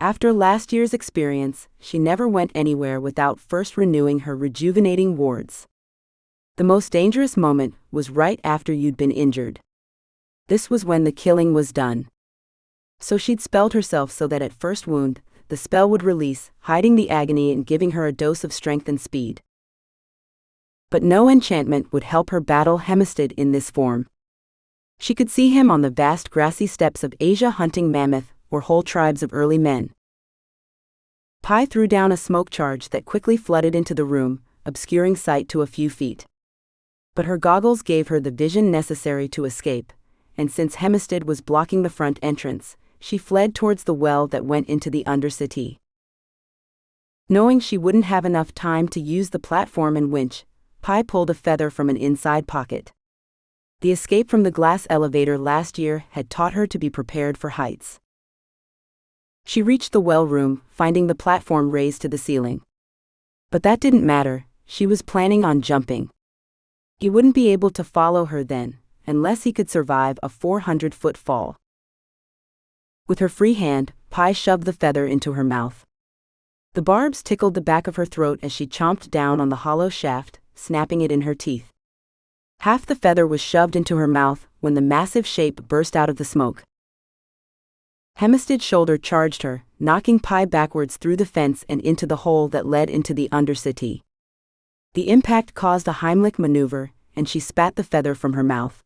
After last year's experience, she never went anywhere without first renewing her rejuvenating wards. The most dangerous moment was right after you'd been injured. This was when the killing was done. So she'd spelled herself so that at first wound, the spell would release, hiding the agony and giving her a dose of strength and speed. But no enchantment would help her battle Hempstead in this form. She could see him on the vast grassy steppes of Asia hunting mammoth or whole tribes of early men. Pi threw down a smoke charge that quickly flooded into the room, obscuring sight to a few feet. But her goggles gave her the vision necessary to escape, and since Hempstead was blocking the front entrance, she fled towards the well that went into the Undercity. Knowing she wouldn't have enough time to use the platform and winch, Pi pulled a feather from an inside pocket. The escape from the glass elevator last year had taught her to be prepared for heights. She reached the well room, finding the platform raised to the ceiling. But that didn't matter, she was planning on jumping. He wouldn't be able to follow her then, unless he could survive a 400-foot fall. With her free hand, Pi shoved the feather into her mouth. The barbs tickled the back of her throat as she chomped down on the hollow shaft, snapping it in her teeth. Half the feather was shoved into her mouth when the massive shape burst out of the smoke. Hempstead's shoulder charged her, knocking Pi backwards through the fence and into the hole that led into the Undercity. The impact caused a Heimlich maneuver, and she spat the feather from her mouth.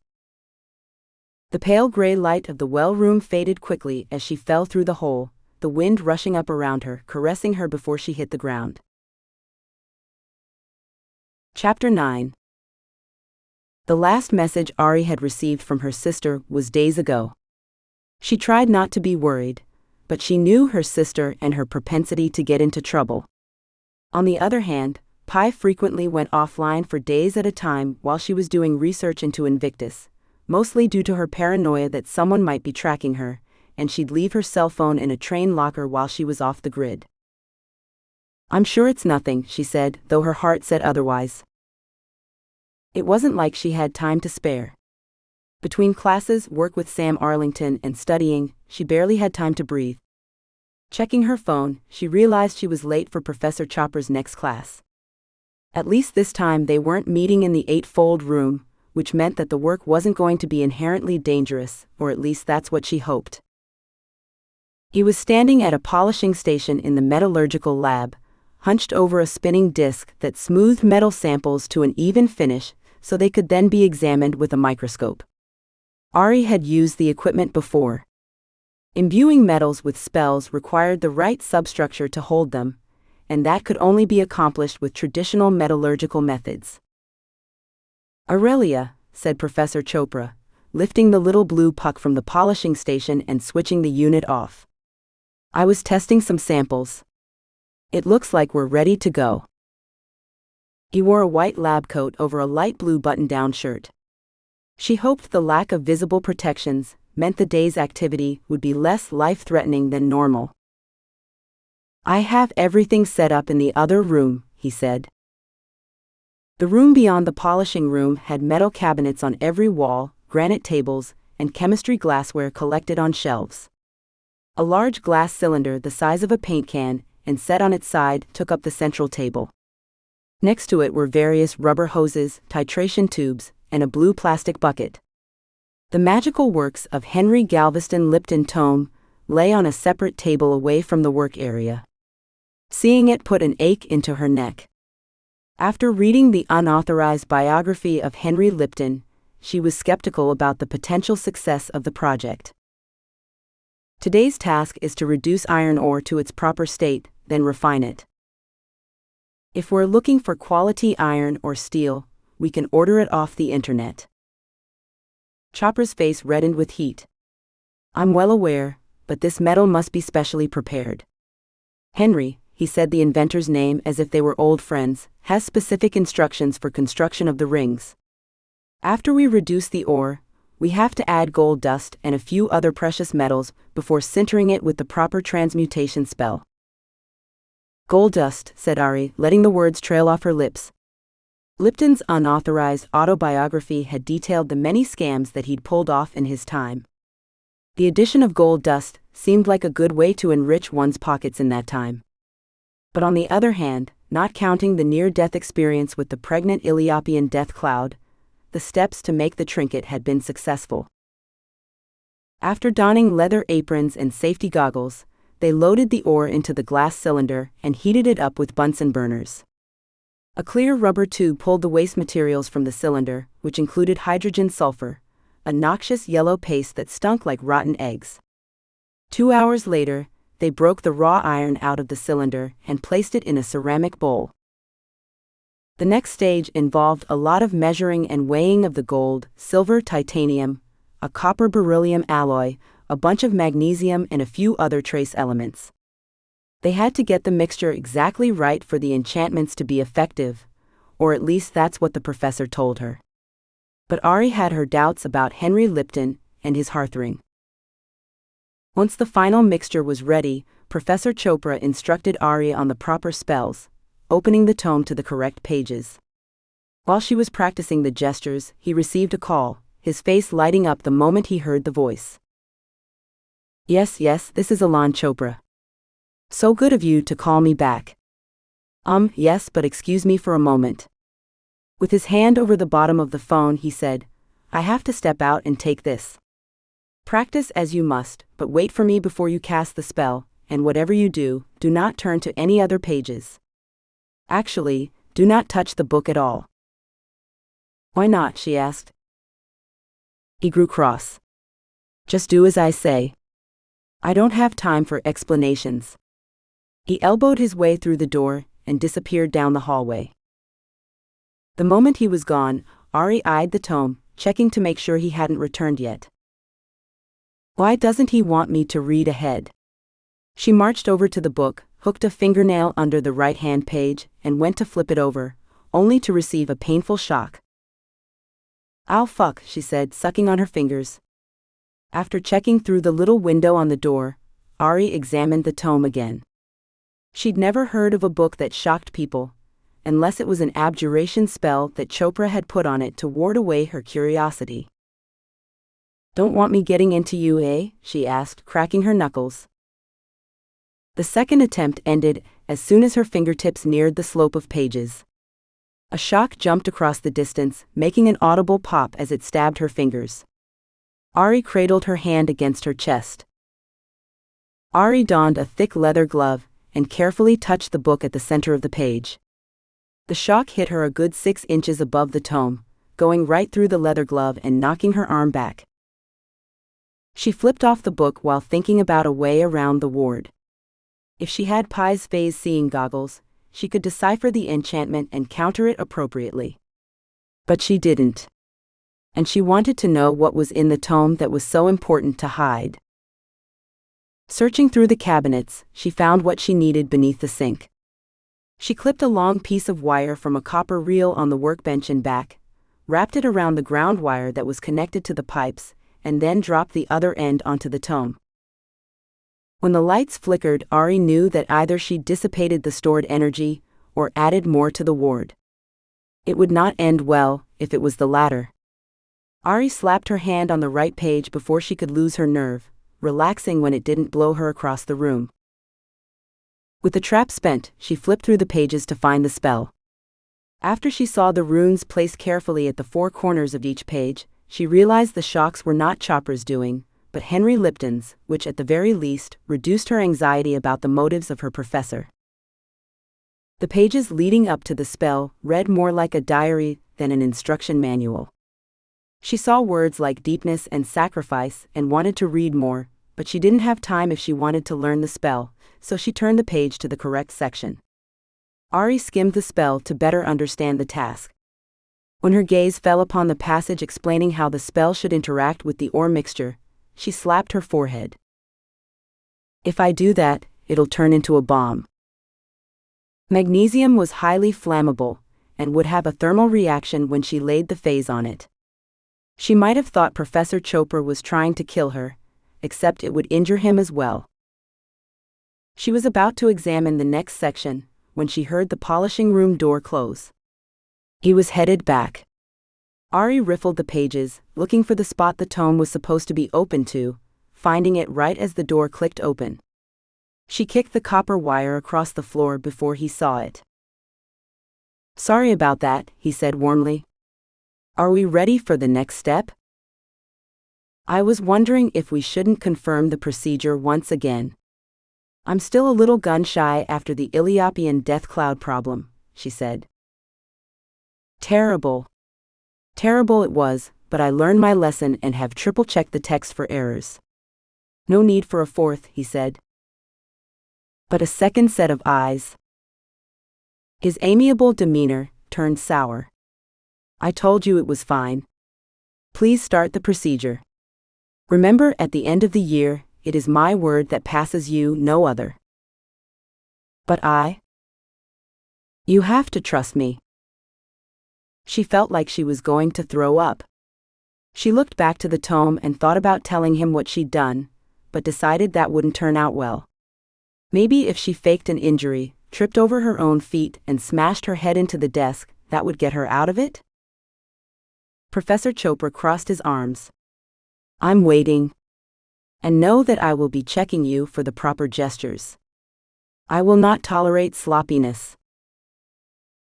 The pale gray light of the well room faded quickly as she fell through the hole, the wind rushing up around her, caressing her before she hit the ground. Chapter 9. The last message Aurie had received from her sister was days ago. She tried not to be worried, but she knew her sister and her propensity to get into trouble. On the other hand, Pi frequently went offline for days at a time while she was doing research into Invictus, mostly due to her paranoia that someone might be tracking her, and she'd leave her cell phone in a train locker while she was off the grid. "I'm sure it's nothing," she said, though her heart said otherwise. It wasn't like she had time to spare. Between classes, work with Sam Arlington, and studying, she barely had time to breathe. Checking her phone, she realized she was late for Professor Chopper's next class. At least this time they weren't meeting in the eightfold room, which meant that the work wasn't going to be inherently dangerous, or at least that's what she hoped. He was standing at a polishing station in the metallurgical lab, hunched over a spinning disc that smoothed metal samples to an even finish so they could then be examined with a microscope. Aurie had used the equipment before. Imbuing metals with spells required the right substructure to hold them, and that could only be accomplished with traditional metallurgical methods. "Aurelia," said Professor Chopra, lifting the little blue puck from the polishing station and switching the unit off. "I was testing some samples. It looks like we're ready to go." He wore a white lab coat over a light blue button-down shirt. She hoped the lack of visible protections meant the day's activity would be less life-threatening than normal. "I have everything set up in the other room," he said. The room beyond the polishing room had metal cabinets on every wall, granite tables, and chemistry glassware collected on shelves. A large glass cylinder the size of a paint can and set on its side took up the central table. Next to it were various rubber hoses, titration tubes, and a blue plastic bucket. The magical works of Henry Galveston Lipton tome lay on a separate table away from the work area. Seeing it put an ache into her neck. After reading the unauthorized biography of Henry Lipton, she was skeptical about the potential success of the project. Today's task is to reduce iron ore to its proper state, then refine it. If we're looking for quality iron or steel, we can order it off the internet. Chopra's face reddened with heat. "I'm well aware, but this metal must be specially prepared. Henry," he said the inventor's name as if they were old friends, "has specific instructions for construction of the rings. After we reduce the ore, we have to add gold dust and a few other precious metals before sintering it with the proper transmutation spell." "Gold dust," said Aurie, letting the words trail off her lips. Lipton's unauthorized autobiography had detailed the many scams that he'd pulled off in his time. The addition of gold dust seemed like a good way to enrich one's pockets in that time. But on the other hand, not counting the near-death experience with the pregnant Ethiopian death cloud, the steps to make the trinket had been successful. After donning leather aprons and safety goggles, they loaded the ore into the glass cylinder and heated it up with Bunsen burners. A clear rubber tube pulled the waste materials from the cylinder, which included hydrogen sulfur, a noxious yellow paste that stunk like rotten eggs. 2 hours later, they broke the raw iron out of the cylinder and placed it in a ceramic bowl. The next stage involved a lot of measuring and weighing of the gold, silver, titanium, a copper beryllium alloy, a bunch of magnesium, and a few other trace elements. They had to get the mixture exactly right for the enchantments to be effective, or at least that's what the professor told her. But Aurie had her doubts about Henry Lipton and his hearthrug. Once the final mixture was ready, Professor Chopra instructed Aurie on the proper spells, opening the tome to the correct pages. While she was practicing the gestures, he received a call, his face lighting up the moment he heard the voice. Yes, this is Alan Chopra. So good of you to call me back. Yes, but excuse me for a moment." With his hand over the bottom of the phone, he said, "I have to step out and take this. Practice as you must, but wait for me before you cast the spell, and whatever you do, do not turn to any other pages. Actually, do not touch the book at all." "Why not?" she asked. He grew cross. "Just do as I say. I don't have time for explanations." He elbowed his way through the door and disappeared down the hallway. The moment he was gone, Aurie eyed the tome, checking to make sure he hadn't returned yet. Why doesn't he want me to read ahead? She marched over to the book, hooked a fingernail under the right-hand page, and went to flip it over, only to receive a painful shock. "Ow fuck," she said, sucking on her fingers. After checking through the little window on the door, Aurie examined the tome again. She'd never heard of a book that shocked people, unless it was an abjuration spell that Chopra had put on it to ward away her curiosity. "Don't want me getting into you, eh?" she asked, cracking her knuckles. The second attempt ended as soon as her fingertips neared the slope of pages. A shock jumped across the distance, making an audible pop as it stabbed her fingers. Aurie cradled her hand against her chest. Aurie donned a thick leather glove and carefully touched the book at the center of the page. The shock hit her a good 6 inches above the tome, going right through the leather glove and knocking her arm back. She flipped off the book while thinking about a way around the ward. If she had Pi's phase-seeing goggles, she could decipher the enchantment and counter it appropriately. But she didn't. And she wanted to know what was in the tome that was so important to hide. Searching through the cabinets, she found what she needed beneath the sink. She clipped a long piece of wire from a copper reel on the workbench and back, wrapped it around the ground wire that was connected to the pipes, and then dropped the other end onto the tome. When the lights flickered, Aurie knew that either she dissipated the stored energy or added more to the ward. It would not end well if it was the latter. Aurie slapped her hand on the right page before she could lose her nerve, relaxing when it didn't blow her across the room. With the trap spent, she flipped through the pages to find the spell. After she saw the runes placed carefully at the four corners of each page, she realized the shocks were not Chopper's doing, but Henry Lipton's, which at the very least reduced her anxiety about the motives of her professor. The pages leading up to the spell read more like a diary than an instruction manual. She saw words like deepness and sacrifice and wanted to read more, but she didn't have time if she wanted to learn the spell, so she turned the page to the correct section. Aurie skimmed the spell to better understand the task. When her gaze fell upon the passage explaining how the spell should interact with the ore mixture, she slapped her forehead. If I do that, it'll turn into a bomb. Magnesium was highly flammable, and would have a thermal reaction when she laid the phase on it. She might have thought Professor Chopra was trying to kill her, except it would injure him as well. She was about to examine the next section, when she heard the polishing room door close. He was headed back. Aurie riffled the pages, looking for the spot the tome was supposed to be open to, finding it right as the door clicked open. She kicked the copper wire across the floor before he saw it. Sorry about that, he said warmly. Are we ready for the next step? I was wondering if we shouldn't confirm the procedure once again. I'm still a little gun-shy after the Ethiopian death cloud problem, she said. Terrible. Terrible it was, but I learned my lesson and have triple-checked the text for errors. No need for a fourth, he said. But a second set of eyes. His amiable demeanor turned sour. I told you it was fine. Please start the procedure. Remember, at the end of the year, it is my word that passes you, no other. But you have to trust me. She felt like she was going to throw up. She looked back to the tome and thought about telling him what she'd done, but decided that wouldn't turn out well. Maybe if she faked an injury, tripped over her own feet, and smashed her head into the desk, that would get her out of it? Professor Chopra crossed his arms. I'm waiting. And know that I will be checking you for the proper gestures. I will not tolerate sloppiness.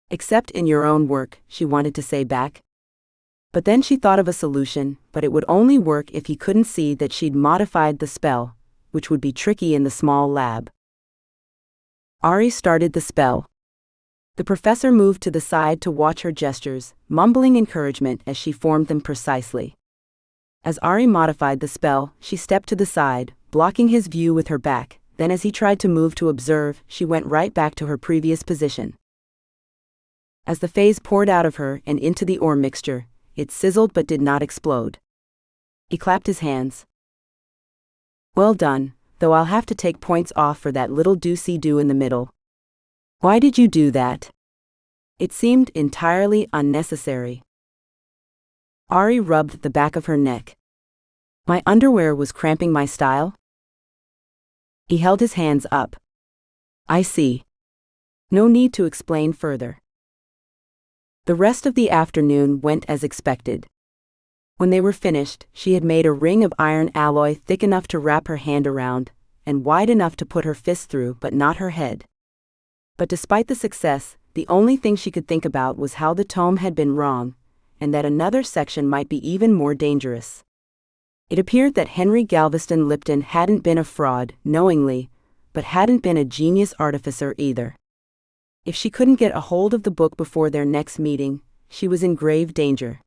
Except in your own work, she wanted to say back. But then she thought of a solution, but it would only work if he couldn't see that she'd modified the spell, which would be tricky in the small lab. Aurie started the spell. The professor moved to the side to watch her gestures, mumbling encouragement as she formed them precisely. As Aurie modified the spell, she stepped to the side, blocking his view with her back, then as he tried to move to observe, she went right back to her previous position. As the phase poured out of her and into the ore mixture, it sizzled but did not explode. He clapped his hands. Well done, though I'll have to take points off for that little doosey-doo in the middle. Why did you do that? It seemed entirely unnecessary. Aurie rubbed the back of her neck. My underwear was cramping my style? He held his hands up. I see. No need to explain further. The rest of the afternoon went as expected. When they were finished, she had made a ring of iron alloy thick enough to wrap her hand around, and wide enough to put her fist through but not her head. But despite the success, the only thing she could think about was how the tome had been wrong, and that another section might be even more dangerous. It appeared that Henry Galveston Lipton hadn't been a fraud, knowingly, but hadn't been a genius artificer either. If she couldn't get a hold of the book before their next meeting, she was in grave danger.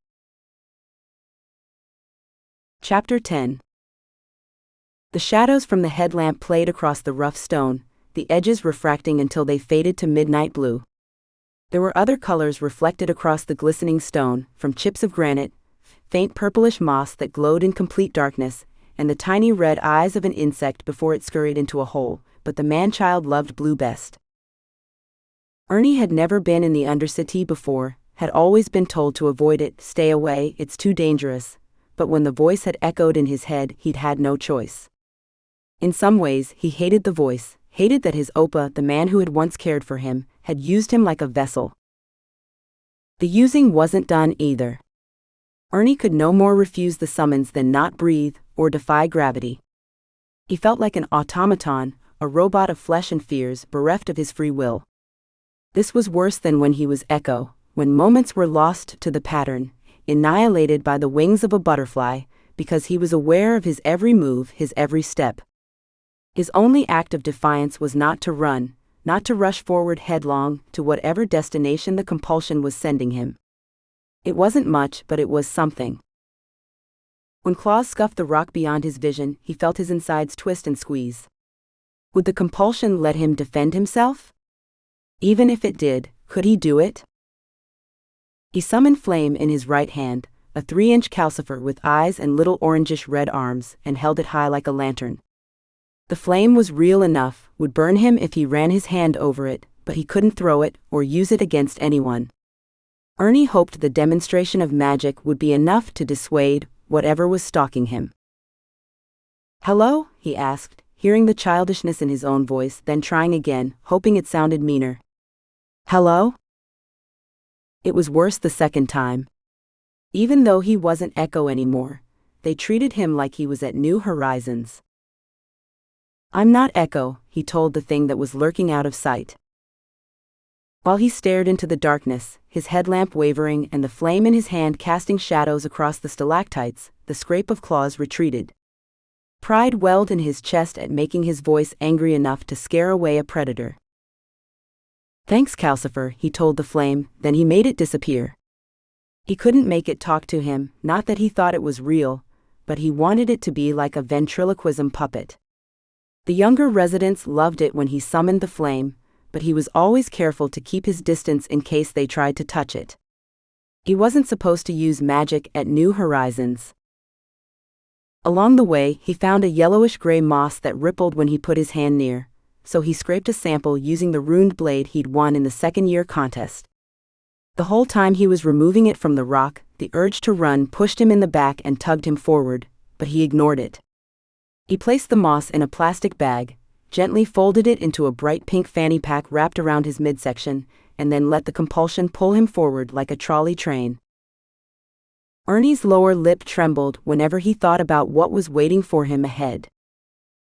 Chapter 10. The shadows from the headlamp played across the rough stone, the edges refracting until they faded to midnight blue. There were other colors reflected across the glistening stone, from chips of granite, faint purplish moss that glowed in complete darkness, and the tiny red eyes of an insect before it scurried into a hole, but the man-child loved blue best. Ernie had never been in the Undercity before, had always been told to avoid it, stay away, it's too dangerous, but when the voice had echoed in his head, he'd had no choice. In some ways, he hated the voice, hated that his Opa, the man who had once cared for him, had used him like a vessel. The using wasn't done either. Ernie could no more refuse the summons than not breathe or defy gravity. He felt like an automaton, a robot of flesh and fears, bereft of his free will. This was worse than when he was Echo, when moments were lost to the pattern, annihilated by the wings of a butterfly, because he was aware of his every move, his every step. His only act of defiance was not to run, not to rush forward headlong to whatever destination the compulsion was sending him. It wasn't much, but it was something. When claws scuffed the rock beyond his vision, he felt his insides twist and squeeze. Would the compulsion let him defend himself? Even if it did, could he do it? He summoned flame in his right hand, a 3-inch calcifer with eyes and little orangish red arms, and held it high like a lantern. The flame was real enough, would burn him if he ran his hand over it, but he couldn't throw it or use it against anyone. Ernie hoped the demonstration of magic would be enough to dissuade whatever was stalking him. "Hello?" he asked, hearing the childishness in his own voice, then trying again, hoping it sounded meaner. "Hello?" It was worse the second time. Even though he wasn't Echo anymore, they treated him like he was at New Horizons. "I'm not Echo," he told the thing that was lurking out of sight. While he stared into the darkness, his headlamp wavering and the flame in his hand casting shadows across the stalactites, the scrape of claws retreated. Pride welled in his chest at making his voice angry enough to scare away a predator. "Thanks, Calcifer," he told the flame, then he made it disappear. He couldn't make it talk to him, not that he thought it was real, but he wanted it to be like a ventriloquism puppet. The younger residents loved it when he summoned the flame, but he was always careful to keep his distance in case they tried to touch it. He wasn't supposed to use magic at New Horizons. Along the way, he found a yellowish-gray moss that rippled when he put his hand near, so he scraped a sample using the runed blade he'd won in the second-year contest. The whole time he was removing it from the rock, the urge to run pushed him in the back and tugged him forward, but he ignored it. He placed the moss in a plastic bag, gently folded it into a bright pink fanny pack wrapped around his midsection, and then let the compulsion pull him forward like a trolley train. Ernie's lower lip trembled whenever he thought about what was waiting for him ahead.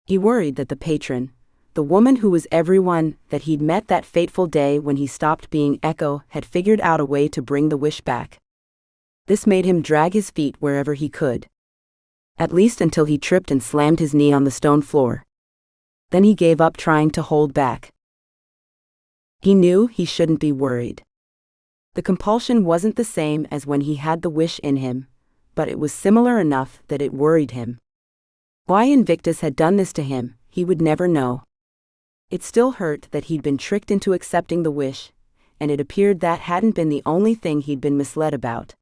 He worried that the patron, the woman who was everyone that he'd met that fateful day when he stopped being Echo, had figured out a way to bring the wish back. This made him drag his feet wherever he could. At least until he tripped and slammed his knee on the stone floor. Then he gave up trying to hold back. He knew he shouldn't be worried. The compulsion wasn't the same as when he had the wish in him, but it was similar enough that it worried him. Why Invictus had done this to him, he would never know. It still hurt that he'd been tricked into accepting the wish, and it appeared that hadn't been the only thing he'd been misled about.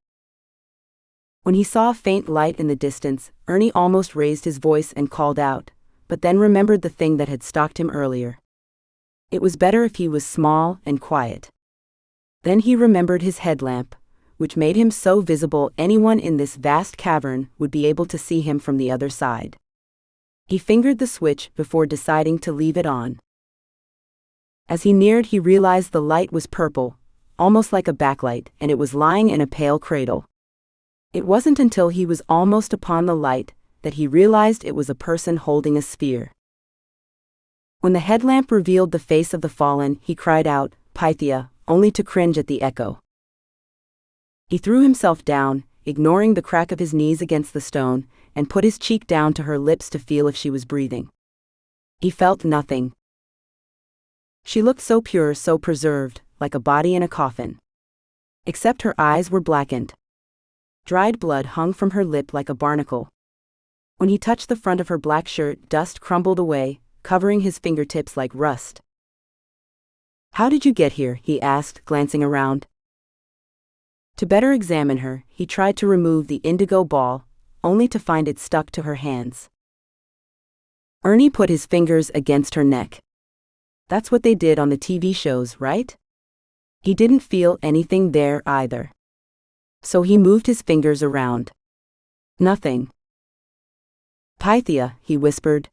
When he saw a faint light in the distance, Ernie almost raised his voice and called out, but then remembered the thing that had stalked him earlier. It was better if he was small and quiet. Then he remembered his headlamp, which made him so visible anyone in this vast cavern would be able to see him from the other side. He fingered the switch before deciding to leave it on. As he neared, he realized the light was purple, almost like a backlight, and it was lying in a pale cradle. It wasn't until he was almost upon the light that he realized it was a person holding a spear. When the headlamp revealed the face of the fallen, he cried out, "Pythia," only to cringe at the echo. He threw himself down, ignoring the crack of his knees against the stone, and put his cheek down to her lips to feel if she was breathing. He felt nothing. She looked so pure, so preserved, like a body in a coffin. Except her eyes were blackened. Dried blood hung from her lip like a barnacle. When he touched the front of her black shirt, dust crumbled away, covering his fingertips like rust. "How did you get here?" he asked, glancing around. To better examine her, he tried to remove the indigo ball, only to find it stuck to her hands. Ernie put his fingers against her neck. "That's what they did on the TV shows, right?" He didn't feel anything there either. So he moved his fingers around. "Nothing." "Pythia," he whispered.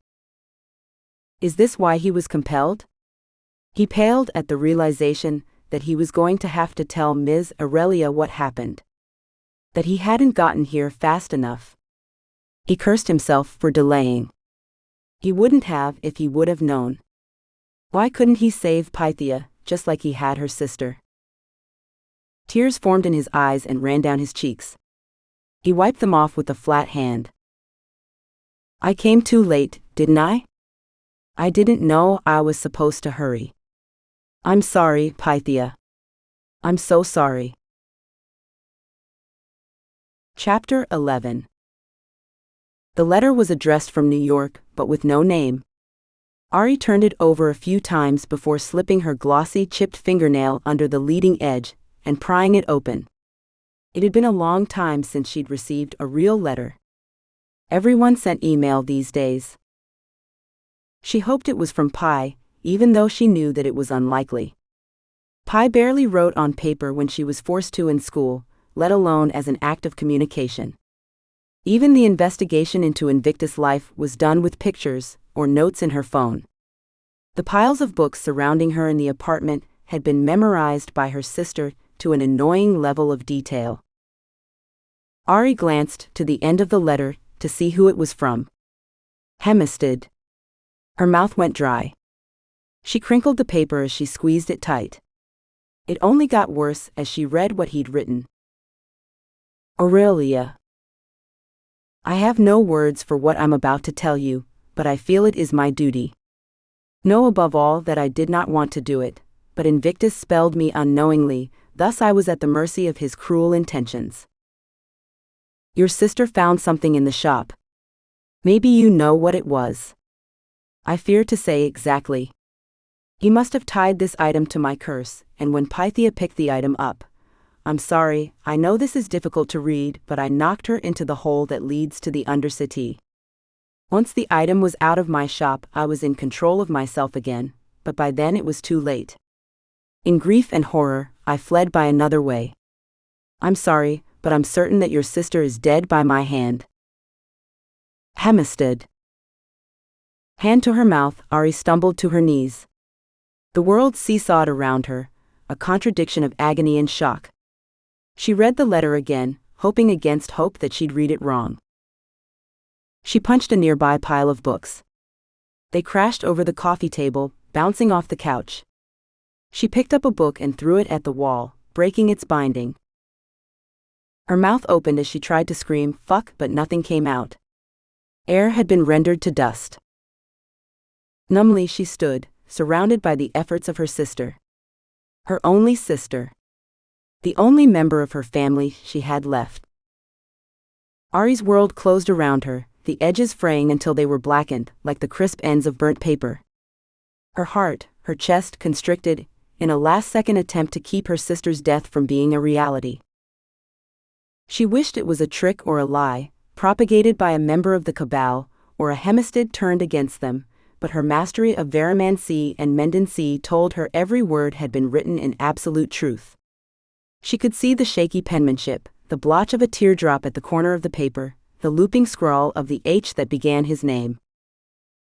Is this why he was compelled? He paled at the realization that he was going to have to tell Ms. Aurelia what happened. That he hadn't gotten here fast enough. He cursed himself for delaying. He wouldn't have if he would have known. Why couldn't he save Pythia, just like he had her sister? Tears formed in his eyes and ran down his cheeks. He wiped them off with a flat hand. "I came too late, didn't I? I didn't know I was supposed to hurry. I'm sorry, Pythia. I'm so sorry." Chapter 11. The letter was addressed from New York, but with no name. Aurie turned it over a few times before slipping her glossy, chipped fingernail under the leading edge and prying it open. It had been a long time since she'd received a real letter. Everyone sent email these days. She hoped it was from Pi, even though she knew that it was unlikely. Pi barely wrote on paper when she was forced to in school, let alone as an act of communication. Even the investigation into Invictus life was done with pictures or notes in her phone. The piles of books surrounding her in the apartment had been memorized by her sister to an annoying level of detail. Aurie glanced to the end of the letter to see who it was from. Hempstead. Her mouth went dry. She crinkled the paper as she squeezed it tight. It only got worse as she read what he'd written. Aurelia. I have no words for what I'm about to tell you, but I feel it is my duty. Know above all that I did not want to do it, but Invictus spelled me unknowingly, thus I was at the mercy of his cruel intentions. Your sister found something in the shop. Maybe you know what it was. I fear to say exactly. He must have tied this item to my curse, and when Pythia picked the item up, I'm sorry, I know this is difficult to read, but I knocked her into the hole that leads to the Undercity. Once the item was out of my shop, I was in control of myself again, but by then it was too late. In grief and horror, I fled by another way. I'm sorry, but I'm certain that your sister is dead by my hand. Hempstead. Hand to her mouth, Aurie stumbled to her knees. The world seesawed around her, a contradiction of agony and shock. She read the letter again, hoping against hope that she'd read it wrong. She punched a nearby pile of books. They crashed over the coffee table, bouncing off the couch. She picked up a book and threw it at the wall, breaking its binding. Her mouth opened as she tried to scream, "Fuck," but nothing came out. Air had been rendered to dust. Numbly she stood, surrounded by the efforts of her sister. Her only sister. The only member of her family she had left. Aurie's world closed around her, the edges fraying until they were blackened, like the crisp ends of burnt paper. Her heart, her chest constricted, in a last-second attempt to keep her sister's death from being a reality. She wished it was a trick or a lie, propagated by a member of the Cabal, or a Hempstead turned against them, but her mastery of Varamancy and Mendancy told her every word had been written in absolute truth. She could see the shaky penmanship, the blotch of a teardrop at the corner of the paper, the looping scrawl of the H that began his name.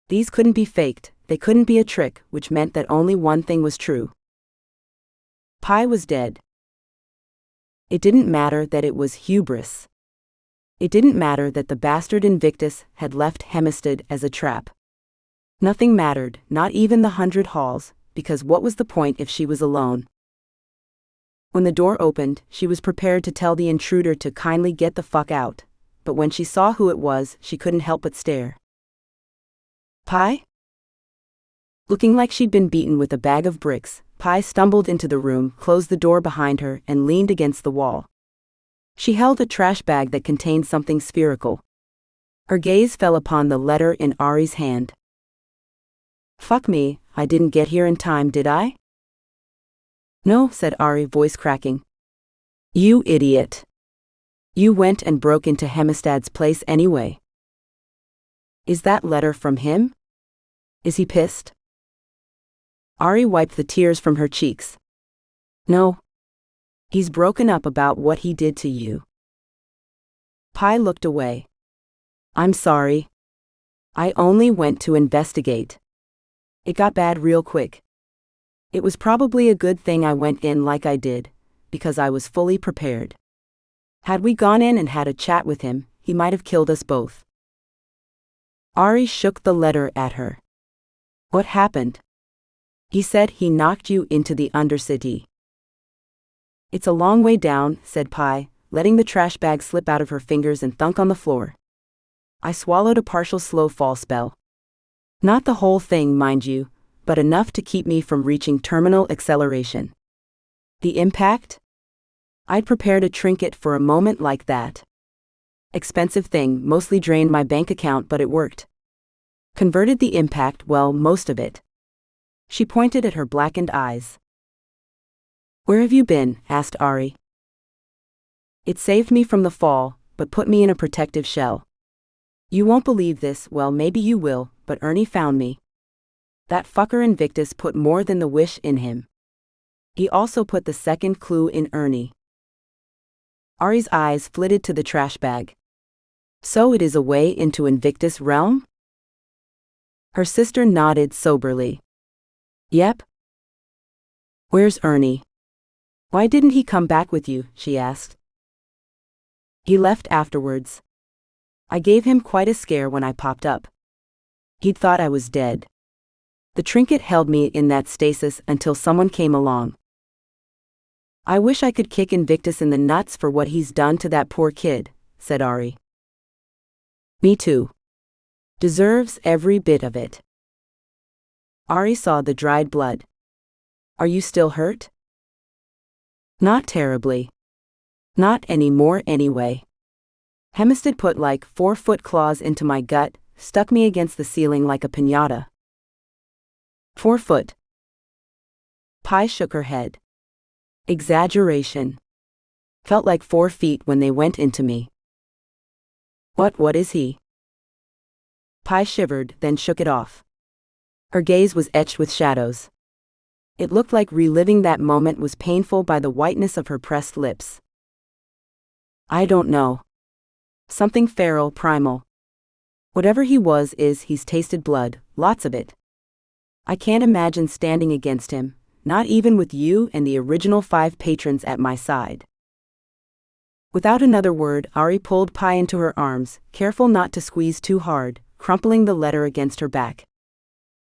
These couldn't be faked, they couldn't be a trick, which meant that only one thing was true. Pi was dead. It didn't matter that it was hubris. It didn't matter that the bastard Invictus had left Hempstead as a trap. Nothing mattered, not even the 100 halls, because what was the point if she was alone? When the door opened, she was prepared to tell the intruder to kindly get the fuck out, but when she saw who it was, she couldn't help but stare. Pi? Looking like she'd been beaten with a bag of bricks, Pi stumbled into the room, closed the door behind her, and leaned against the wall. She held a trash bag that contained something spherical. Her gaze fell upon the letter in Aurie's hand. Fuck me, I didn't get here in time, did I? No, said Aurie, voice cracking. You idiot. You went and broke into Hemistad's place anyway. Is that letter from him? Is he pissed? Aurie wiped the tears from her cheeks. No. He's broken up about what he did to you. Pi looked away. I'm sorry. I only went to investigate. It got bad real quick. It was probably a good thing I went in like I did, because I was fully prepared. Had we gone in and had a chat with him, he might have killed us both. Aurie shook the letter at her. What happened? He said he knocked you into the Undercity. It's a long way down, said Pi, letting the trash bag slip out of her fingers and thunk on the floor. I swallowed a partial slow fall spell. Not the whole thing, mind you, but enough to keep me from reaching terminal acceleration. The impact? I'd prepared a trinket for a moment like that. Expensive thing, mostly drained my bank account, but it worked. Converted the impact, well, most of it. She pointed at her blackened eyes. Where have you been? Asked Aurie. It saved me from the fall, but put me in a protective shell. You won't believe this, well maybe you will, but Ernie found me. That fucker Invictus put more than the wish in him. He also put the second clue in Ernie. Aurie's eyes flitted to the trash bag. So it is a way into Invictus' realm? Her sister nodded soberly. Yep. Where's Ernie? Why didn't he come back with you? She asked. He left afterwards. I gave him quite a scare when I popped up. He'd thought I was dead. The trinket held me in that stasis until someone came along. I wish I could kick Invictus in the nuts for what he's done to that poor kid, said Aurie. Me too. Deserves every bit of it. Aurie saw the dried blood. Are you still hurt? Not terribly. Not anymore anyway. Hemistad put like 4-foot claws into my gut, stuck me against the ceiling like a piñata. 4 foot. Pi shook her head. Exaggeration. Felt like 4 feet when they went into me. What is he? Pi shivered, then shook it off. Her gaze was etched with shadows. It looked like reliving that moment was painful by the whiteness of her pressed lips. I don't know. Something feral, primal. Whatever he was he's tasted blood, lots of it. I can't imagine standing against him, not even with you and the original 5 patrons at my side. Without another word, Aurie pulled Pi into her arms, careful not to squeeze too hard, crumpling the letter against her back.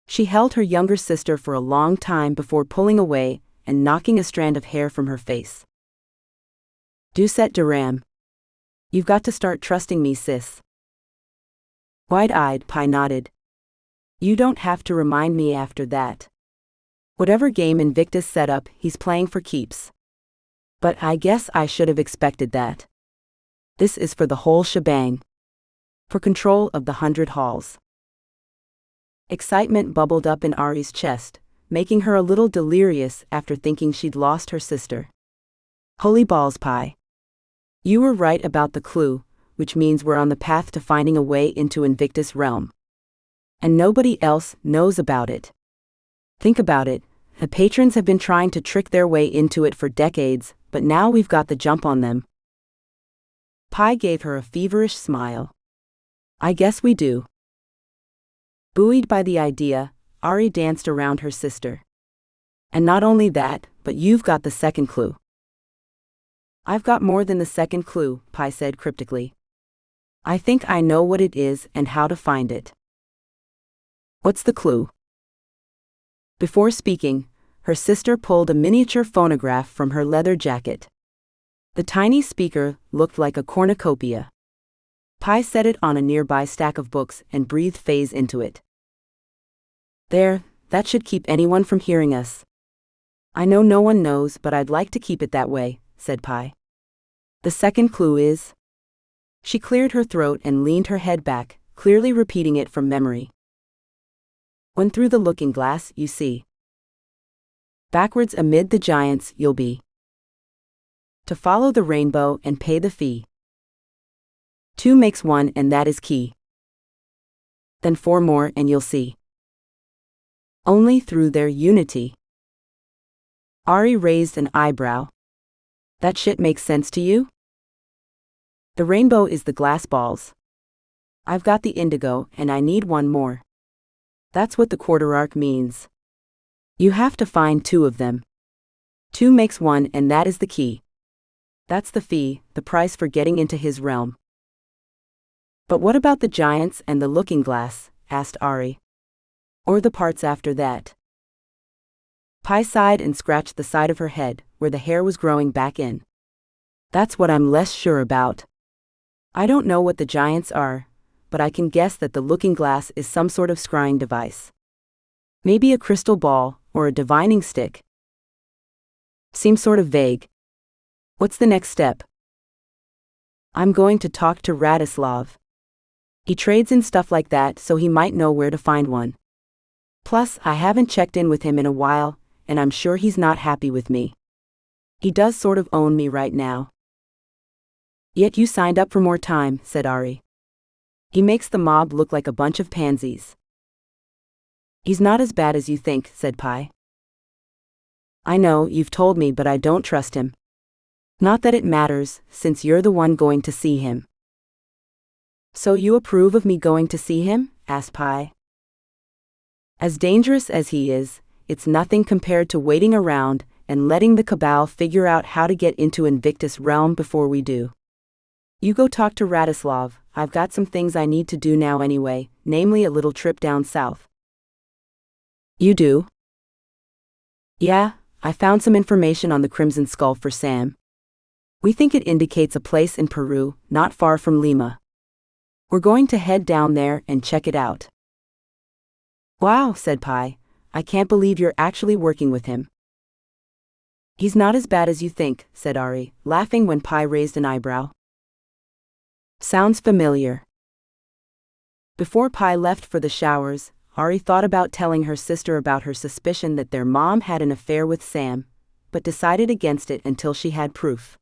She held her younger sister for a long time before pulling away and knocking a strand of hair from her face. Doucette Duram. You've got to start trusting me, sis. Wide-eyed, Pi nodded. You don't have to remind me after that. Whatever game Invictus set up, he's playing for keeps. But I guess I should have expected that. This is for the whole shebang. For control of the 100 halls. Excitement bubbled up in Aurie's chest, making her a little delirious after thinking she'd lost her sister. Holy balls, Pi. You were right about the clue, which means we're on the path to finding a way into Invictus' realm. And nobody else knows about it. Think about it, the patrons have been trying to trick their way into it for decades, but now we've got the jump on them. Pi gave her a feverish smile. I guess we do. Buoyed by the idea, Aurie danced around her sister. And not only that, but you've got the second clue. I've got more than the second clue, Pi said cryptically. I think I know what it is and how to find it. What's the clue? Before speaking, her sister pulled a miniature phonograph from her leather jacket. The tiny speaker looked like a cornucopia. Pi set it on a nearby stack of books and breathed phase into it. There, that should keep anyone from hearing us. I know no one knows, but I'd like to keep it that way, said Pi. The second clue is... She cleared her throat and leaned her head back, clearly repeating it from memory. When through the looking glass you see. Backwards amid the giants you'll be. To follow the rainbow and pay the fee. 2 makes 1 and that is key. Then 4 more and you'll see. Only through their unity. Aurie raised an eyebrow. That shit makes sense to you? The rainbow is the glass balls. I've got the indigo and I need 1 more. That's what the quarter arc means. You have to find 2 of them. 2 makes 1 and that is the key. That's the fee, the price for getting into his realm. But what about the giants and the looking glass? Asked Aurie. Or the parts after that? Pi sighed and scratched the side of her head, where the hair was growing back in. That's what I'm less sure about. I don't know what the giants are, but I can guess that the looking glass is some sort of scrying device. Maybe a crystal ball, or a divining stick. Seems sort of vague. What's the next step? I'm going to talk to Radislav. He trades in stuff like that, so he might know where to find one. Plus, I haven't checked in with him in a while, and I'm sure he's not happy with me. He does sort of own me right now. Yet you signed up for more time, said Aurie. He makes the mob look like a bunch of pansies. He's not as bad as you think, said Pi. I know, you've told me, but I don't trust him. Not that it matters, since you're the one going to see him. So you approve of me going to see him? Asked Pi. As dangerous as he is, it's nothing compared to waiting around and letting the Cabal figure out how to get into Invictus realm before we do. You go talk to Radislav. I've got some things I need to do now anyway, namely a little trip down south. You do? Yeah, I found some information on the Crimson Skull for Sam. We think it indicates a place in Peru, not far from Lima. We're going to head down there and check it out. Wow, said Pi. I can't believe you're actually working with him. He's not as bad as you think, said Aurie, laughing when Pi raised an eyebrow. Sounds familiar. Before Pi left for the showers, Aurie thought about telling her sister about her suspicion that their mom had an affair with Sam, but decided against it until she had proof.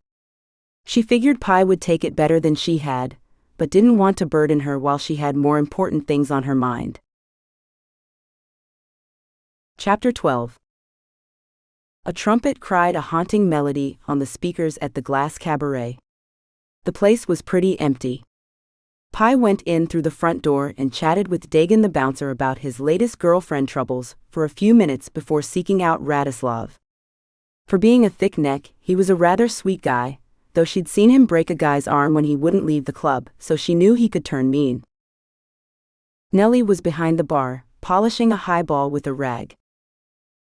She figured Pi would take it better than she had, but didn't want to burden her while she had more important things on her mind. Chapter 12. A trumpet cried a haunting melody on the speakers at the Glass Cabaret. The place was pretty empty. Pi went in through the front door and chatted with Dagon the bouncer about his latest girlfriend troubles for a few minutes before seeking out Radislav. For being a thick neck, he was a rather sweet guy, though she'd seen him break a guy's arm when he wouldn't leave the club, so she knew he could turn mean. Nellie was behind the bar, polishing a highball with a rag.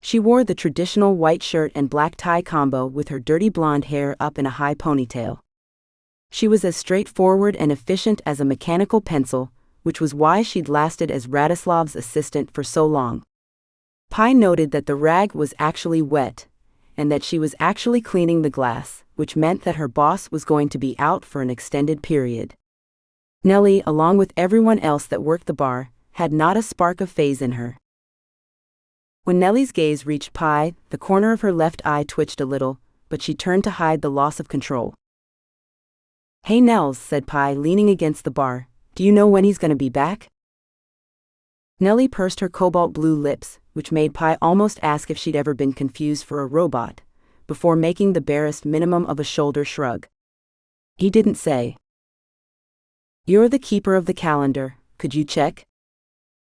She wore the traditional white shirt and black tie combo with her dirty blonde hair up in a high ponytail. She was as straightforward and efficient as a mechanical pencil, which was why she'd lasted as Radislav's assistant for so long. Pi noted that the rag was actually wet, and that she was actually cleaning the glass, which meant that her boss was going to be out for an extended period. Nellie, along with everyone else that worked the bar, had not a spark of faze in her. When Nellie's gaze reached Pi, the corner of her left eye twitched a little, but she turned to hide the loss of control. Hey Nels, said Pi, leaning against the bar, do you know when he's gonna be back? Nellie pursed her cobalt blue lips, which made Pi almost ask if she'd ever been confused for a robot, before making the barest minimum of a shoulder shrug. He didn't say. You're the keeper of the calendar, could you check?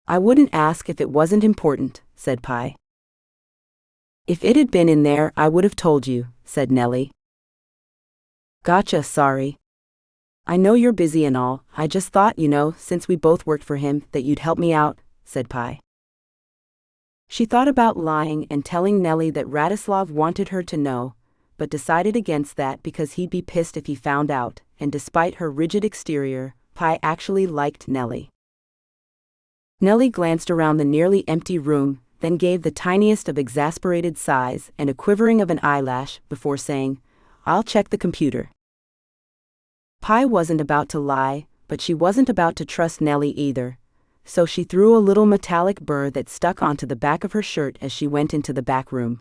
I wouldn't ask if it wasn't important, said Pi. If it had been in there, I would have told you, said Nellie. Gotcha, sorry. I know you're busy and all, I just thought, since we both worked for him, that you'd help me out, said Pi. She thought about lying and telling Nellie that Radislav wanted her to know, but decided against that because he'd be pissed if he found out, and despite her rigid exterior, Pi actually liked Nellie. Nellie glanced around the nearly empty room, then gave the tiniest of exasperated sighs and a quivering of an eyelash before saying, I'll check the computer. Pi wasn't about to lie, but she wasn't about to trust Nellie either, so she threw a little metallic burr that stuck onto the back of her shirt as she went into the back room.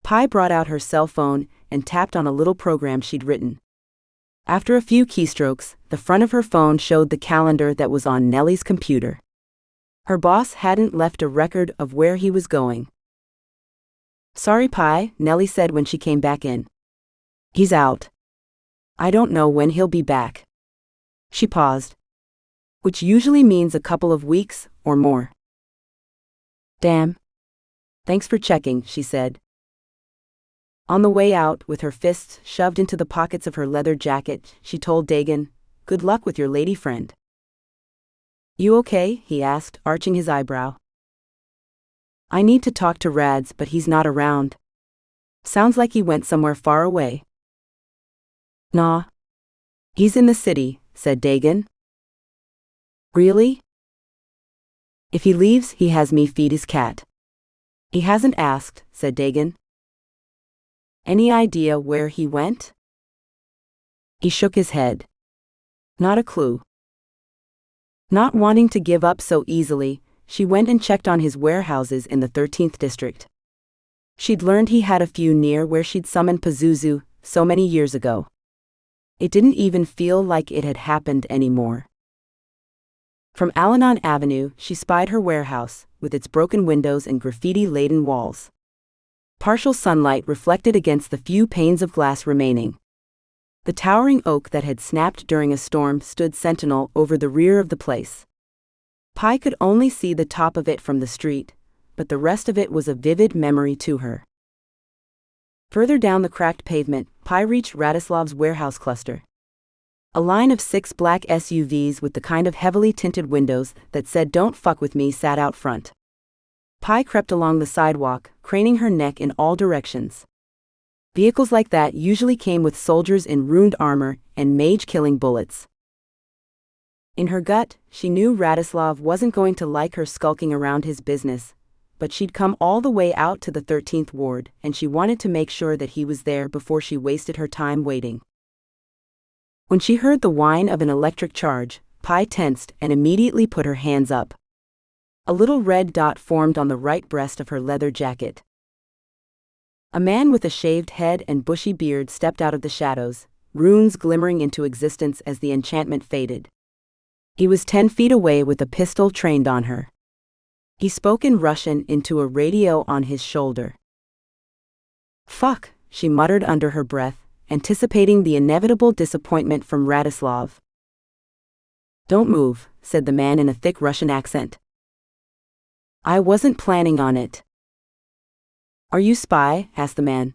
Pi brought out her cell phone and tapped on a little program she'd written. After a few keystrokes, the front of her phone showed the calendar that was on Nellie's computer. Her boss hadn't left a record of where he was going. "Sorry, Pi," Nellie said when she came back in. "He's out. I don't know when he'll be back." She paused. "Which usually means a couple of weeks or more." "Damn. Thanks for checking," she said. On the way out, with her fists shoved into the pockets of her leather jacket, she told Dagan, "Good luck with your lady friend." "You okay?" he asked, arching his eyebrow. "I need to talk to Rads, but he's not around. Sounds like he went somewhere far away." "Nah. He's in the city," said Dagan. "Really? If he leaves, he has me feed his cat." "He hasn't asked," said Dagan. "Any idea where he went?" He shook his head. "Not a clue." Not wanting to give up so easily, she went and checked on his warehouses in the 13th district. She'd learned he had a few near where she'd summoned Pazuzu so many years ago. It didn't even feel like it had happened anymore. From Al-Anon Avenue, she spied her warehouse, with its broken windows and graffiti-laden walls. Partial sunlight reflected against the few panes of glass remaining. The towering oak that had snapped during a storm stood sentinel over the rear of the place. Pi could only see the top of it from the street, but the rest of it was a vivid memory to her. Further down the cracked pavement, Pi reached Radislav's warehouse cluster. A line of 6 black SUVs with the kind of heavily tinted windows that said "Don't fuck with me" sat out front. Pi crept along the sidewalk, craning her neck in all directions. Vehicles like that usually came with soldiers in ruined armor and mage-killing bullets. In her gut, she knew Radislav wasn't going to like her skulking around his business, but she'd come all the way out to the 13th Ward, and she wanted to make sure that he was there before she wasted her time waiting. When she heard the whine of an electric charge, Pi tensed and immediately put her hands up. A little red dot formed on the right breast of her leather jacket. A man with a shaved head and bushy beard stepped out of the shadows, runes glimmering into existence as the enchantment faded. He was 10 feet away with a pistol trained on her. He spoke in Russian into a radio on his shoulder. "Fuck," she muttered under her breath, anticipating the inevitable disappointment from Radislav. "Don't move," said the man in a thick Russian accent. "I wasn't planning on it." "Are you spy?" asked the man.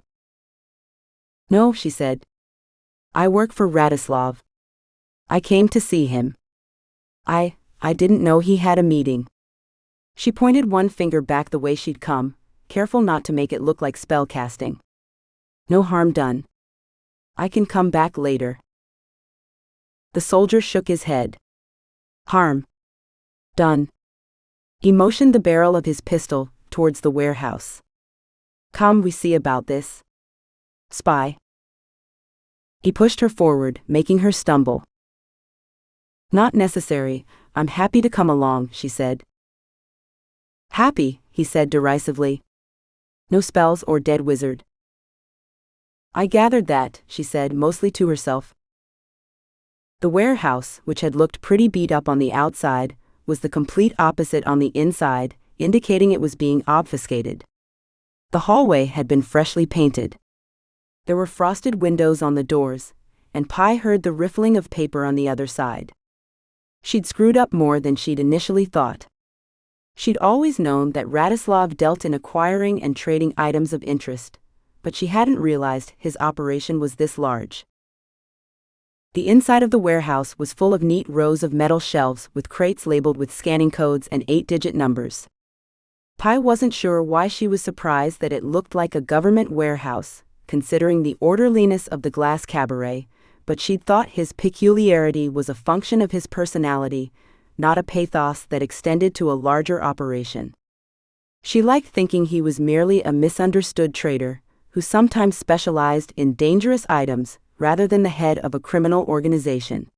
"No," she said. "I work for Radislav. I came to see him. I didn't know he had a meeting." She pointed one finger back the way she'd come, careful not to make it look like spell casting. "No harm done. I can come back later." The soldier shook his head. "Harm done." He motioned the barrel of his pistol towards the warehouse. "Come, we see about this. Spy." He pushed her forward, making her stumble. "Not necessary, I'm happy to come along," she said. "Happy," he said derisively. "No spells or dead wizard." "I gathered that," she said, mostly to herself. The warehouse, which had looked pretty beat up on the outside, was the complete opposite on the inside, indicating it was being obfuscated. The hallway had been freshly painted. There were frosted windows on the doors, and Pi heard the riffling of paper on the other side. She'd screwed up more than she'd initially thought. She'd always known that Radislav dealt in acquiring and trading items of interest, but she hadn't realized his operation was this large. The inside of the warehouse was full of neat rows of metal shelves with crates labeled with scanning codes and 8-digit numbers. Pi wasn't sure why she was surprised that it looked like a government warehouse, considering the orderliness of the glass cabaret, but she'd thought his peculiarity was a function of his personality, not a pathos that extended to a larger operation. She liked thinking he was merely a misunderstood trader, who sometimes specialized in dangerous items rather than the head of a criminal organization.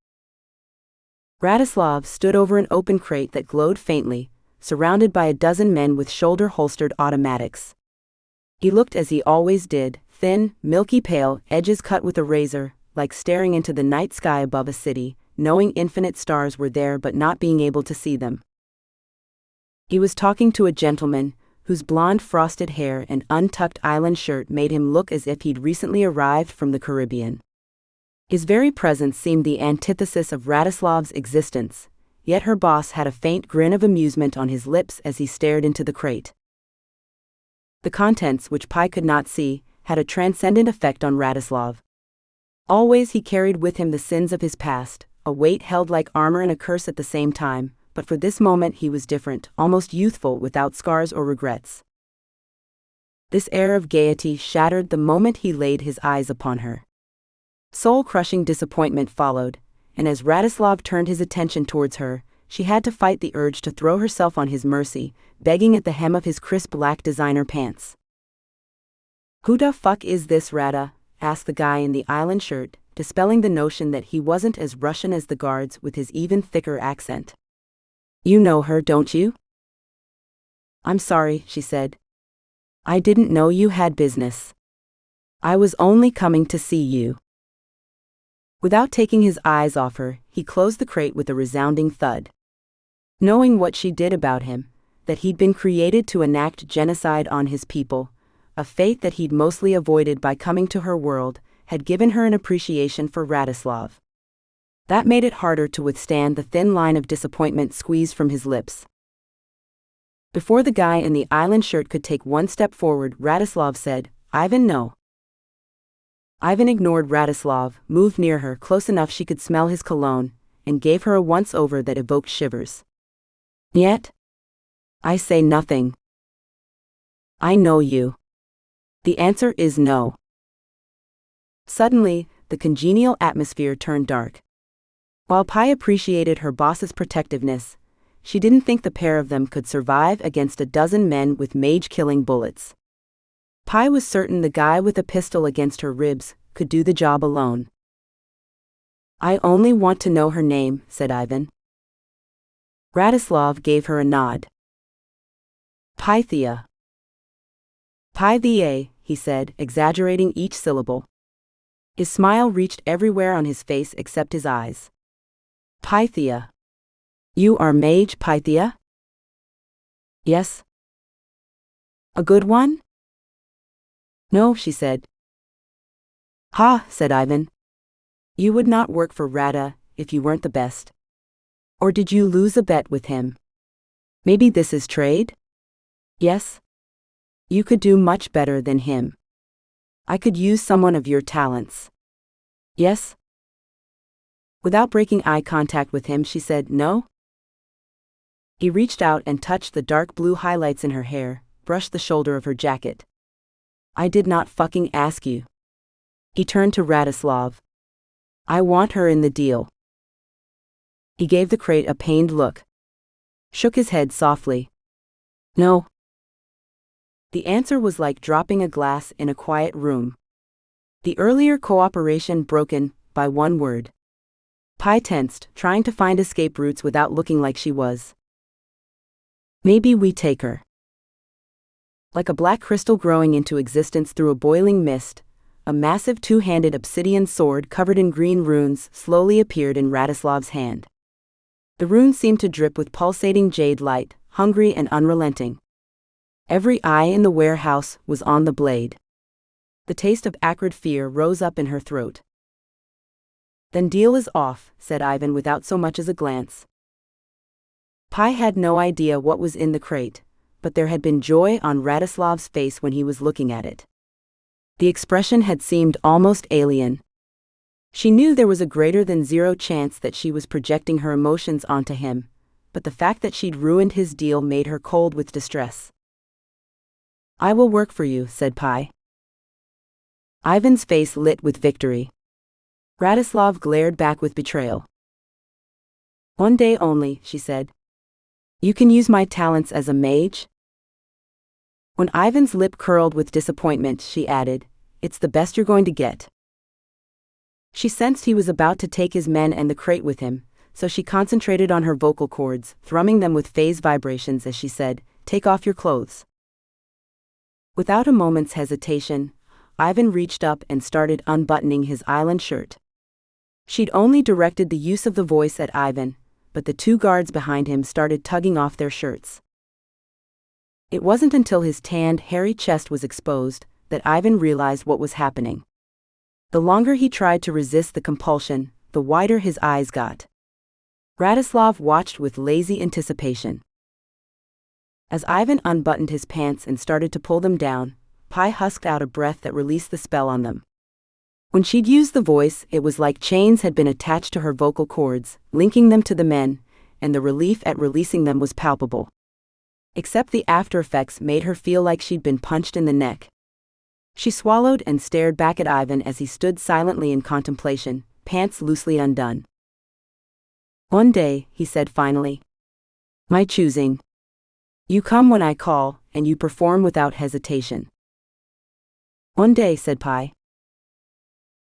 Radislav stood over an open crate that glowed faintly, surrounded by a dozen men with shoulder-holstered automatics. He looked as he always did, thin, milky pale, edges cut with a razor, like staring into the night sky above a city, knowing infinite stars were there but not being able to see them. He was talking to a gentleman, whose blonde frosted hair and untucked island shirt made him look as if he'd recently arrived from the Caribbean. His very presence seemed the antithesis of Radislav's existence, yet her boss had a faint grin of amusement on his lips as he stared into the crate. The contents, which Pi could not see, had a transcendent effect on Radislav. Always he carried with him the sins of his past, a weight held like armor and a curse at the same time, but for this moment he was different, almost youthful without scars or regrets. This air of gaiety shattered the moment he laid his eyes upon her. Soul-crushing disappointment followed, and as Radislav turned his attention towards her, she had to fight the urge to throw herself on his mercy, begging at the hem of his crisp black designer pants. "Who the fuck is this Rada?" asked the guy in the island shirt, dispelling the notion that he wasn't as Russian as the guards with his even thicker accent. "You know her, don't you?" "I'm sorry," she said. "I didn't know you had business. I was only coming to see you." Without taking his eyes off her, he closed the crate with a resounding thud. Knowing what she did about him, that he'd been created to enact genocide on his people, a fate that he'd mostly avoided by coming to her world, had given her an appreciation for Radislav. That made it harder to withstand the thin line of disappointment squeezed from his lips. Before the guy in the island shirt could take one step forward, Radislav said, "Ivan, no." Ivan ignored Radislav, moved near her close enough she could smell his cologne, and gave her a once-over that evoked shivers. "Yet? I say nothing. I know you. The answer is no." Suddenly, the congenial atmosphere turned dark. While Pi appreciated her boss's protectiveness, she didn't think the pair of them could survive against a dozen men with mage-killing bullets. Pi was certain the guy with a pistol against her ribs could do the job alone. "I only want to know her name," said Ivan. Radislav gave her a nod. "Pythia." "Pythia," he said, exaggerating each syllable. His smile reached everywhere on his face except his eyes. "Pythia. You are Mage Pythia?" "Yes." "A good one?" "No," she said. "Ha," said Ivan. "You would not work for Rada if you weren't the best. Or did you lose a bet with him? Maybe this is trade?" "Yes. You could do much better than him. I could use someone of your talents." "Yes." Without breaking eye contact with him, she said, "No?" He reached out and touched the dark blue highlights in her hair, brushed the shoulder of her jacket. "I did not fucking ask you." He turned to Radislav. "I want her in the deal." He gave the crate a pained look. Shook his head softly. "No." The answer was like dropping a glass in a quiet room. The earlier cooperation broken by one word. Pi tensed, trying to find escape routes without looking like she was. "Maybe we take her." Like a black crystal growing into existence through a boiling mist, a massive two-handed obsidian sword covered in green runes slowly appeared in Radislav's hand. The runes seemed to drip with pulsating jade light, hungry and unrelenting. Every eye in the warehouse was on the blade. The taste of acrid fear rose up in her throat. "Then deal is off," said Ivan without so much as a glance. Pi had no idea what was in the crate, but there had been joy on Radislav's face when he was looking at it. The expression had seemed almost alien. She knew there was a greater than zero chance that she was projecting her emotions onto him, but the fact that she'd ruined his deal made her cold with distress. "I will work for you," said Pi. Ivan's face lit with victory. Radislav glared back with betrayal. "One day only," she said. "You can use my talents as a mage?" When Ivan's lip curled with disappointment, she added, "It's the best you're going to get." She sensed he was about to take his men and the crate with him, so she concentrated on her vocal cords, thrumming them with phase vibrations as she said, "Take off your clothes." Without a moment's hesitation, Ivan reached up and started unbuttoning his island shirt. She'd only directed the use of the voice at Ivan, but the two guards behind him started tugging off their shirts. It wasn't until his tanned, hairy chest was exposed that Ivan realized what was happening. The longer he tried to resist the compulsion, the wider his eyes got. Radislav watched with lazy anticipation. As Ivan unbuttoned his pants and started to pull them down, Pi husked out a breath that released the spell on them. When she'd used the voice, it was like chains had been attached to her vocal cords, linking them to the men, and the relief at releasing them was palpable. Except the after effects made her feel like she'd been punched in the neck. She swallowed and stared back at Ivan as he stood silently in contemplation, pants loosely undone. "One day," he said finally. "My choosing. You come when I call, and you perform without hesitation." "One day," said Pi.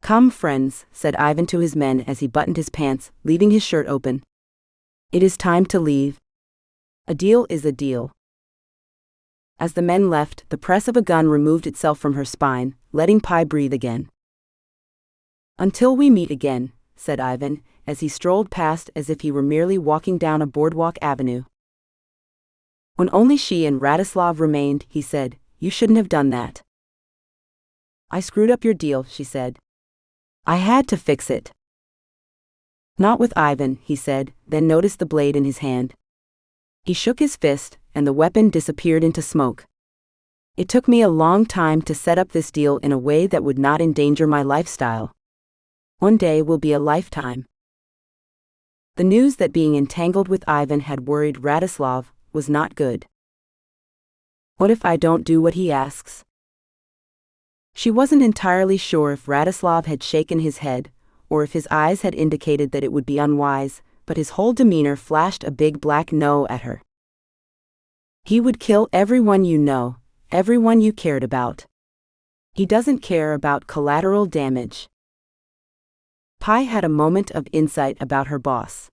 "Come, friends," said Ivan to his men as he buttoned his pants, leaving his shirt open. "It is time to leave. A deal is a deal." As the men left, the press of a gun removed itself from her spine, letting Pi breathe again. "Until we meet again," said Ivan, as he strolled past as if he were merely walking down a boardwalk avenue. When only she and Radislav remained, he said, "You shouldn't have done that." "I screwed up your deal," she said. "I had to fix it." "Not with Ivan," he said, then noticed the blade in his hand. He shook his fist, and the weapon disappeared into smoke. "It took me a long time to set up this deal in a way that would not endanger my lifestyle. One day will be a lifetime." The news that being entangled with Ivan had worried Radislav was not good. "What if I don't do what he asks?" She wasn't entirely sure if Radislav had shaken his head, or if his eyes had indicated that it would be unwise, but his whole demeanor flashed a big black no at her. "He would kill everyone you know, everyone you cared about. He doesn't care about collateral damage." Pi had a moment of insight about her boss.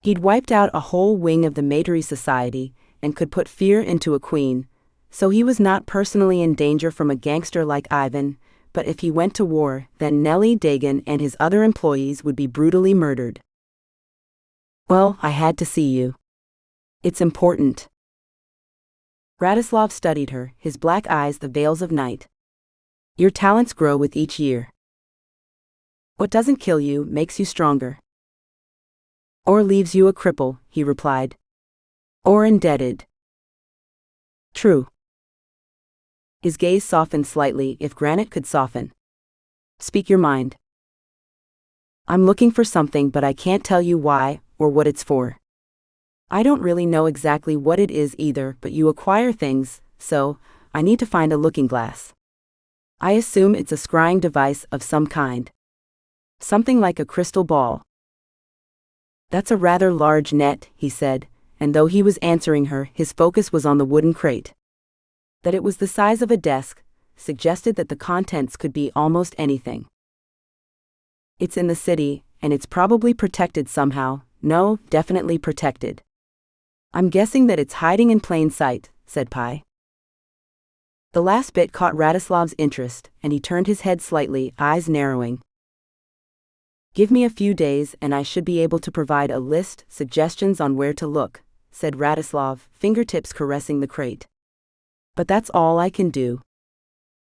He'd wiped out a whole wing of the Maitri Society, and could put fear into a queen, so he was not personally in danger from a gangster like Ivan, but if he went to war, then Nelly Dagan and his other employees would be brutally murdered. "Well, I had to see you. It's important." Radislav studied her, his black eyes the veils of night. "Your talents grow with each year. What doesn't kill you makes you stronger. Or leaves you a cripple," he replied. "Or indebted." "True." His gaze softened slightly, if granite could soften. "Speak your mind." "I'm looking for something, but I can't tell you why, or what it's for. I don't really know exactly what it is either, but you acquire things, so I need to find a looking glass. I assume it's a scrying device of some kind. Something like a crystal ball." "That's a rather large net," he said, and though he was answering her, his focus was on the wooden crate. That it was the size of a desk suggested that the contents could be almost anything. "It's in the city, and it's probably protected somehow." "No, definitely protected." "I'm guessing that it's hiding in plain sight," said Pi. The last bit caught Radislav's interest, and he turned his head slightly, eyes narrowing. "Give me a few days and I should be able to provide a list, suggestions on where to look," said Radislav, fingertips caressing the crate. "But that's all I can do.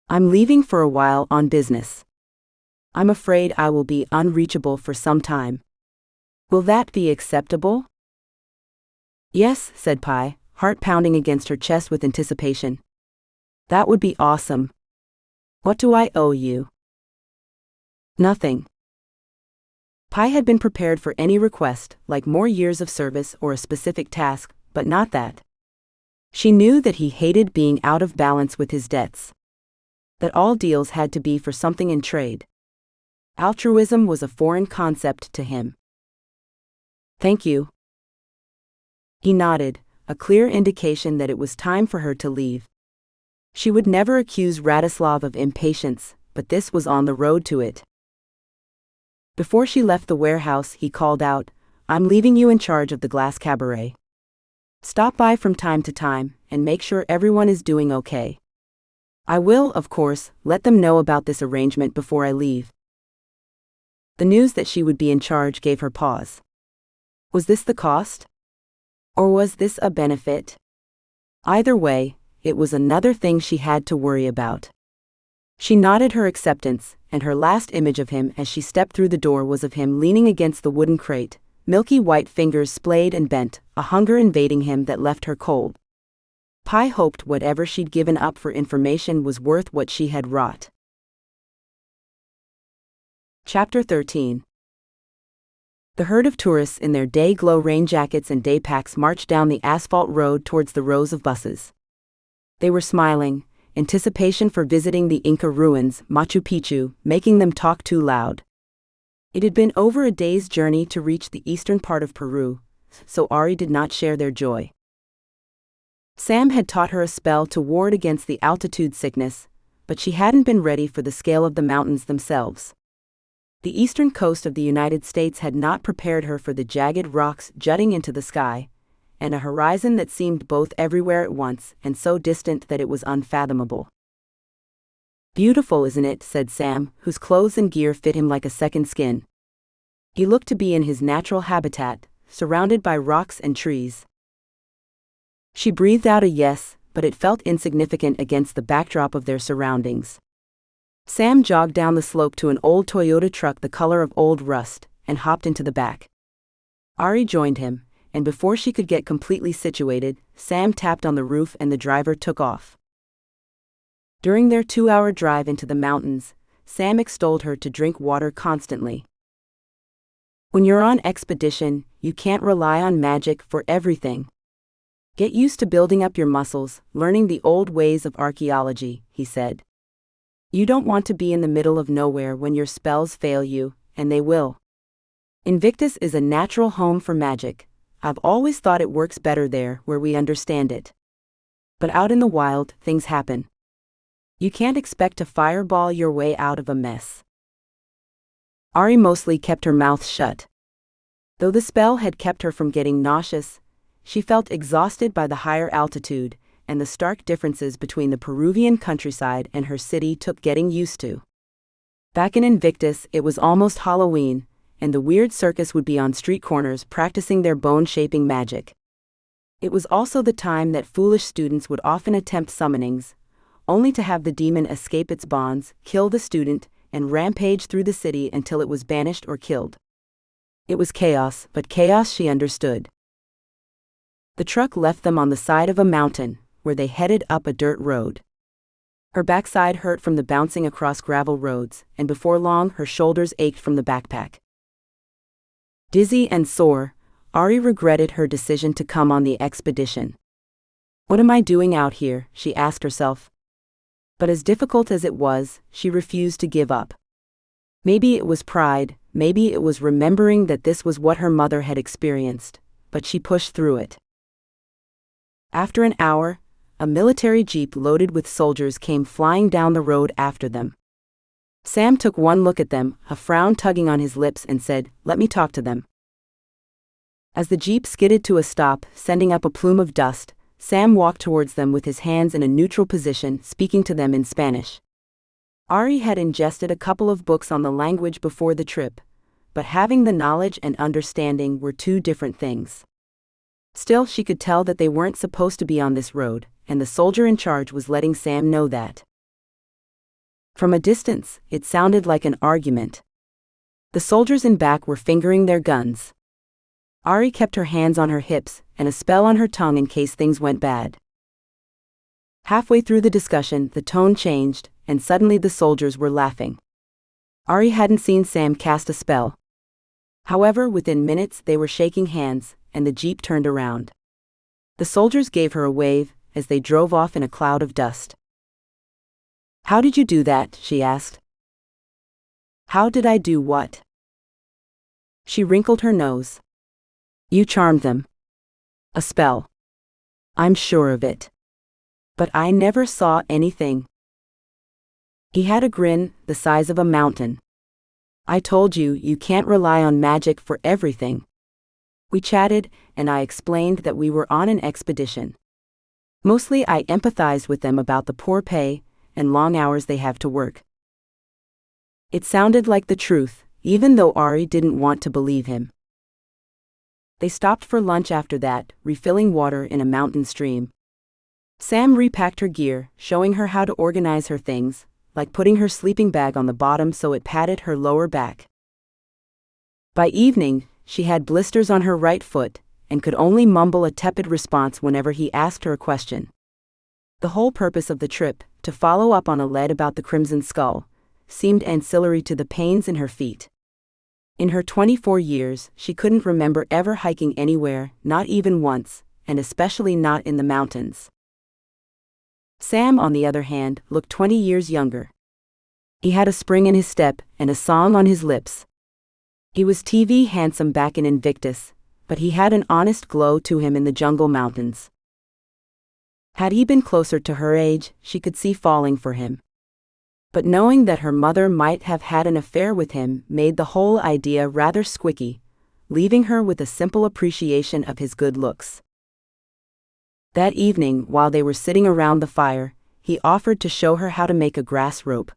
I'm leaving for a while on business. I'm afraid I will be unreachable for some time. Will that be acceptable?" "Yes," said Pi, heart pounding against her chest with anticipation. "That would be awesome. What do I owe you?" "Nothing." Pi had been prepared for any request, like more years of service or a specific task, but not that. She knew that he hated being out of balance with his debts. That all deals had to be for something in trade. Altruism was a foreign concept to him. "Thank you." He nodded, a clear indication that it was time for her to leave. She would never accuse Radislav of impatience, but this was on the road to it. Before she left the warehouse, he called out, I'm leaving you in charge of the glass cabaret. Stop by from time to time, and make sure everyone is doing okay. I will, of course, let them know about this arrangement before I leave." The news that she would be in charge gave her pause. Was this the cost? Or was this a benefit? Either way, it was another thing she had to worry about. She nodded her acceptance, and her last image of him as she stepped through the door was of him leaning against the wooden crate, milky white fingers splayed and bent, a hunger invading him that left her cold. Pi hoped whatever she'd given up for information was worth what she had wrought. Chapter 13. The herd of tourists in their day-glow rain jackets and day packs marched down the asphalt road towards the rows of buses. They were smiling, anticipation for visiting the Inca ruins, Machu Picchu, making them talk too loud. It had been over a day's journey to reach the eastern part of Peru, so Aurie did not share their joy. Sam had taught her a spell to ward against the altitude sickness, but she hadn't been ready for the scale of the mountains themselves. The eastern coast of the United States had not prepared her for the jagged rocks jutting into the sky, and a horizon that seemed both everywhere at once and so distant that it was unfathomable. "Beautiful, isn't it?" said Sam, whose clothes and gear fit him like a second skin. He looked to be in his natural habitat, surrounded by rocks and trees. She breathed out a yes, but it felt insignificant against the backdrop of their surroundings. Sam jogged down the slope to an old Toyota truck the color of old rust, and hopped into the back. Aurie joined him, and before she could get completely situated, Sam tapped on the roof and the driver took off. During their 2-hour drive into the mountains, Sam extolled her to drink water constantly. "When you're on expedition, you can't rely on magic for everything. Get used to building up your muscles, learning the old ways of archaeology," he said. "You don't want to be in the middle of nowhere when your spells fail you, and they will. Invictus is a natural home for magic. I've always thought it works better there where we understand it. But out in the wild, things happen. You can't expect to fireball your way out of a mess." Aurie mostly kept her mouth shut. Though the spell had kept her from getting nauseous, she felt exhausted by the higher altitude, and the stark differences between the Peruvian countryside and her city took getting used to. Back in Invictus, it was almost Halloween, and the weird circus would be on street corners practicing their bone-shaping magic. It was also the time that foolish students would often attempt summonings, only to have the demon escape its bonds, kill the student, and rampage through the city until it was banished or killed. It was chaos, but chaos she understood. The truck left them on the side of a mountain, where they headed up a dirt road. Her backside hurt from the bouncing across gravel roads, and before long her shoulders ached from the backpack. Dizzy and sore, Aurie regretted her decision to come on the expedition. "What am I doing out here?" she asked herself. But as difficult as it was, she refused to give up. Maybe it was pride, maybe it was remembering that this was what her mother had experienced, but she pushed through it. After an hour, a military jeep loaded with soldiers came flying down the road after them. Sam took one look at them, a frown tugging on his lips, and said, "Let me talk to them." As the jeep skidded to a stop, sending up a plume of dust, Sam walked towards them with his hands in a neutral position, speaking to them in Spanish. Aurie had ingested a couple of books on the language before the trip, but having the knowledge and understanding were two different things. Still, she could tell that they weren't supposed to be on this road, and the soldier in charge was letting Sam know that. From a distance, it sounded like an argument. The soldiers in back were fingering their guns. Aurie kept her hands on her hips and a spell on her tongue in case things went bad. Halfway through the discussion, the tone changed, and suddenly the soldiers were laughing. Aurie hadn't seen Sam cast a spell. However, within minutes they were shaking hands, and the jeep turned around. The soldiers gave her a wave as they drove off in a cloud of dust. "How did you do that?" she asked. "How did I do what?" She wrinkled her nose. "You charmed them. A spell. I'm sure of it. But I never saw anything." He had a grin the size of a mountain. "I told you, you can't rely on magic for everything. We chatted, and I explained that we were on an expedition. Mostly I empathized with them about the poor pay and long hours they have to work. It sounded like the truth, even though Aurie didn't want to believe him. They stopped for lunch after that, refilling water in a mountain stream. Sam repacked her gear, showing her how to organize her things, like putting her sleeping bag on the bottom so it padded her lower back. By evening, she had blisters on her right foot, and could only mumble a tepid response whenever he asked her a question. The whole purpose of the trip, to follow up on a lead about the Crimson Skull, seemed ancillary to the pains in her feet. In her 24 years, she couldn't remember ever hiking anywhere, not even once, and especially not in the mountains. Sam, on the other hand, looked 20 years younger. He had a spring in his step and a song on his lips. He was TV handsome back in Invictus, but he had an honest glow to him in the jungle mountains. Had he been closer to her age, she could see falling for him. But knowing that her mother might have had an affair with him made the whole idea rather squicky, leaving her with a simple appreciation of his good looks. That evening, while they were sitting around the fire, he offered to show her how to make a grass rope.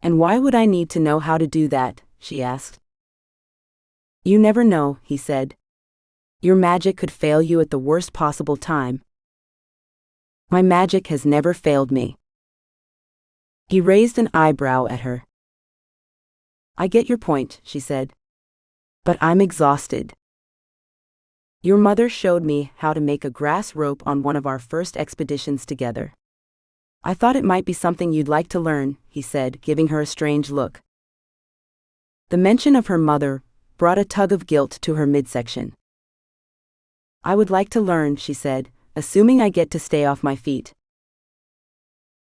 "And why would I need to know how to do that?" she asked. "You never know," he said. "Your magic could fail you at the worst possible time." "My magic has never failed me." He raised an eyebrow at her. "I get your point," she said. "But I'm exhausted. Your mother showed me how to make a grass rope on one of our first expeditions together. I thought it might be something you'd like to learn," he said, giving her a strange look. The mention of her mother brought a tug of guilt to her midsection. "I would like to learn," she said, "assuming I get to stay off my feet."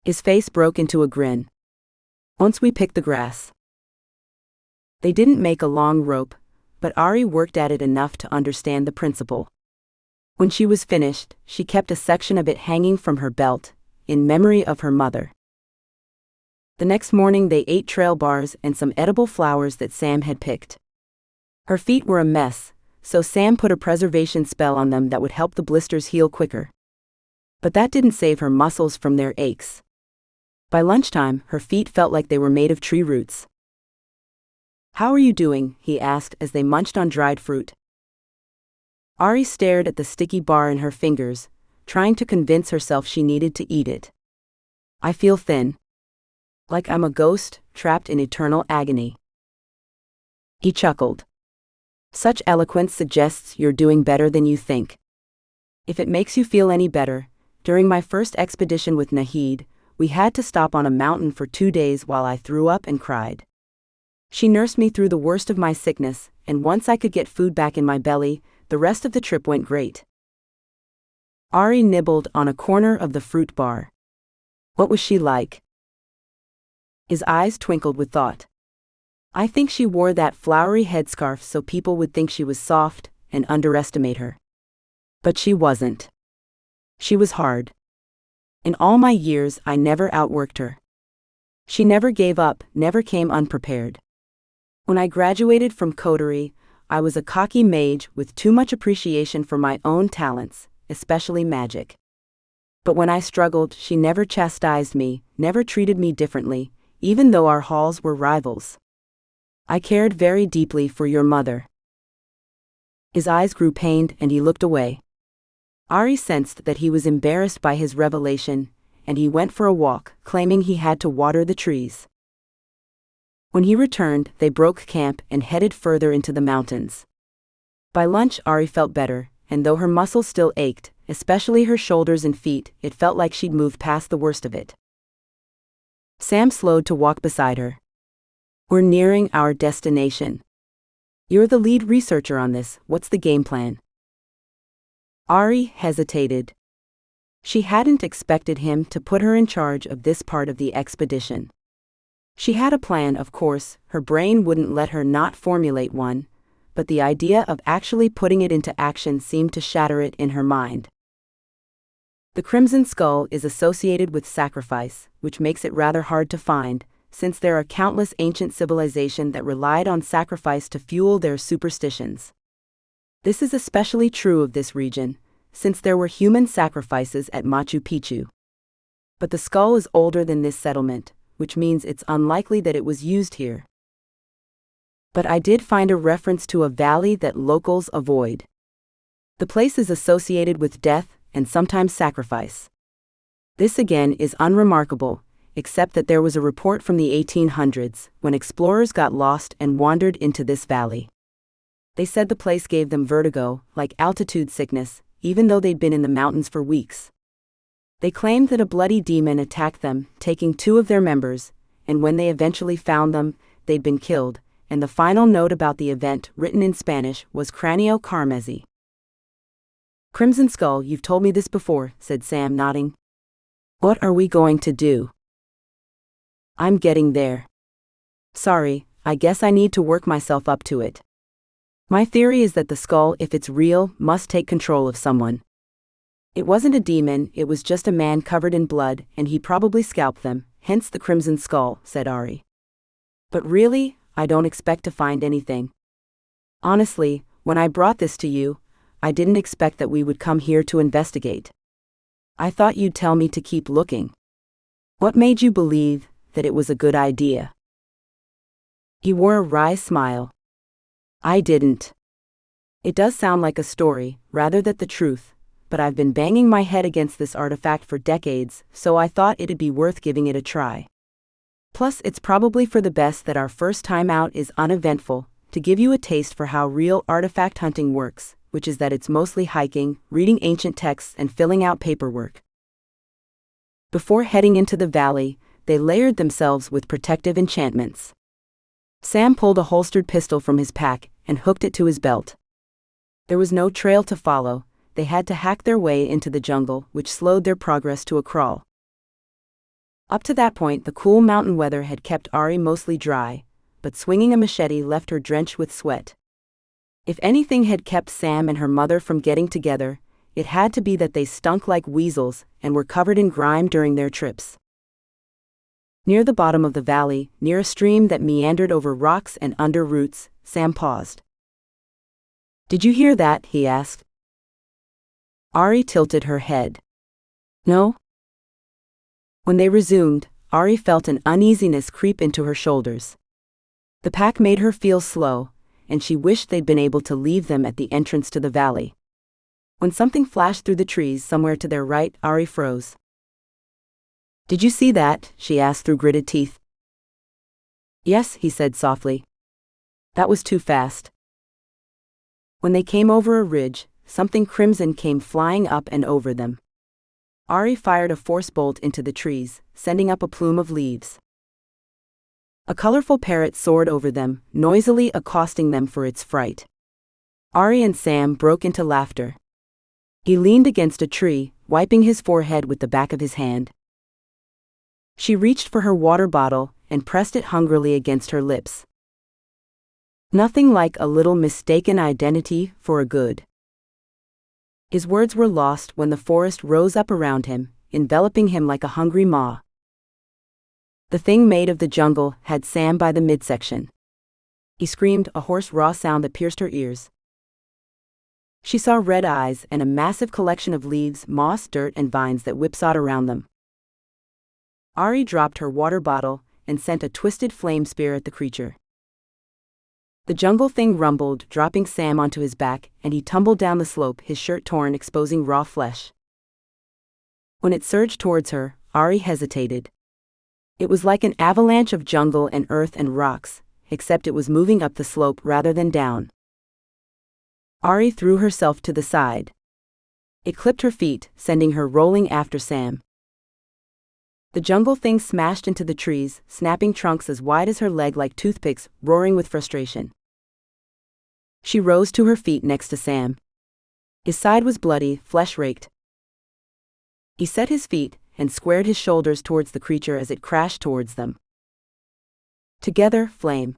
His face broke into a grin. "Once we pick the grass." They didn't make a long rope, but Aurie worked at it enough to understand the principle. When she was finished, she kept a section of it hanging from her belt, in memory of her mother. The next morning they ate trail bars and some edible flowers that Sam had picked. Her feet were a mess, so Sam put a preservation spell on them that would help the blisters heal quicker. But that didn't save her muscles from their aches. By lunchtime, her feet felt like they were made of tree roots. "How are you doing?" he asked as they munched on dried fruit. Aurie stared at the sticky bar in her fingers, trying to convince herself she needed to eat it. "I feel thin. Like I'm a ghost, trapped in eternal agony." He chuckled. "Such eloquence suggests you're doing better than you think. If it makes you feel any better, during my first expedition with Nahid, we had to stop on a mountain for 2 days while I threw up and cried. She nursed me through the worst of my sickness, and once I could get food back in my belly, the rest of the trip went great." Aurie nibbled on a corner of the fruit bar. "What was she like?" His eyes twinkled with thought. "I think she wore that flowery headscarf so people would think she was soft and underestimate her. But she wasn't. She was hard. In all my years, I never outworked her. She never gave up, never came unprepared. When I graduated from coterie, I was a cocky mage with too much appreciation for my own talents, especially magic. But when I struggled, she never chastised me, never treated me differently, even though our halls were rivals. I cared very deeply for your mother." His eyes grew pained and he looked away. Aurie sensed that he was embarrassed by his revelation, and he went for a walk, claiming he had to water the trees. When he returned, they broke camp and headed further into the mountains. By lunch, Aurie felt better, and though her muscles still ached, especially her shoulders and feet, it felt like she'd moved past the worst of it. Sam slowed to walk beside her. "We're nearing our destination. You're the lead researcher on this. What's the game plan?" Aurie hesitated. She hadn't expected him to put her in charge of this part of the expedition. She had a plan, of course, her brain wouldn't let her not formulate one, but the idea of actually putting it into action seemed to shatter it in her mind. The Crimson Skull is associated with sacrifice, which makes it rather hard to find, since there are countless ancient civilizations that relied on sacrifice to fuel their superstitions. This is especially true of this region, since there were human sacrifices at Machu Picchu. But the skull is older than this settlement, which means it's unlikely that it was used here. But I did find a reference to a valley that locals avoid. The place is associated with death and sometimes sacrifice. This again is unremarkable, except that there was a report from the 1800s when explorers got lost and wandered into this valley. They said the place gave them vertigo, like altitude sickness, even though they'd been in the mountains for weeks. They claimed that a bloody demon attacked them, taking 2 of their members, and when they eventually found them, they'd been killed, and the final note about the event, written in Spanish, was Cráneo Carmesí. Crimson Skull, you've told me this before, said Sam, nodding. What are we going to do? I'm getting there. Sorry, I guess I need to work myself up to it. My theory is that the skull, if it's real, must take control of someone. It wasn't a demon, it was just a man covered in blood, and he probably scalped them, hence the Crimson Skull, said Aurie. But really, I don't expect to find anything. Honestly, when I brought this to you, I didn't expect that we would come here to investigate. I thought you'd tell me to keep looking. What made you believe that it was a good idea? He wore a wry smile. I didn't. It does sound like a story, rather than the truth, but I've been banging my head against this artifact for decades, so I thought it'd be worth giving it a try. Plus, it's probably for the best that our first time out is uneventful, to give you a taste for how real artifact hunting works, which is that it's mostly hiking, reading ancient texts, and filling out paperwork. Before heading into the valley, they layered themselves with protective enchantments. Sam pulled a holstered pistol from his pack and hooked it to his belt. There was no trail to follow, they had to hack their way into the jungle, which slowed their progress to a crawl. Up to that point, the cool mountain weather had kept Aurie mostly dry, but swinging a machete left her drenched with sweat. If anything had kept Sam and her mother from getting together, it had to be that they stunk like weasels and were covered in grime during their trips. Near the bottom of the valley, near a stream that meandered over rocks and under roots, Sam paused. Did you hear that? He asked. Aurie tilted her head. No? When they resumed, Aurie felt an uneasiness creep into her shoulders. The pack made her feel slow, and she wished they'd been able to leave them at the entrance to the valley. When something flashed through the trees somewhere to their right, Aurie froze. Did you see that? She asked through gritted teeth. Yes, he said softly. That was too fast. When they came over a ridge, something crimson came flying up and over them. Aurie fired a force bolt into the trees, sending up a plume of leaves. A colorful parrot soared over them, noisily accosting them for its fright. Aurie and Sam broke into laughter. He leaned against a tree, wiping his forehead with the back of his hand. She reached for her water bottle and pressed it hungrily against her lips. Nothing like a little mistaken identity for a good. His words were lost when the forest rose up around him, enveloping him like a hungry maw. The thing made of the jungle had Sam by the midsection. He screamed, a hoarse raw sound that pierced her ears. She saw red eyes and a massive collection of leaves, moss, dirt, and vines that whipsawed around them. Aurie dropped her water bottle and sent a twisted flame spear at the creature. The jungle thing rumbled, dropping Sam onto his back, and he tumbled down the slope, his shirt torn, exposing raw flesh. When it surged towards her, Aurie hesitated. It was like an avalanche of jungle and earth and rocks, except it was moving up the slope rather than down. Aurie threw herself to the side. It clipped her feet, sending her rolling after Sam. The jungle thing smashed into the trees, snapping trunks as wide as her leg like toothpicks, roaring with frustration. She rose to her feet next to Sam. His side was bloody, flesh raked. He set his feet and squared his shoulders towards the creature as it crashed towards them. Together, flame.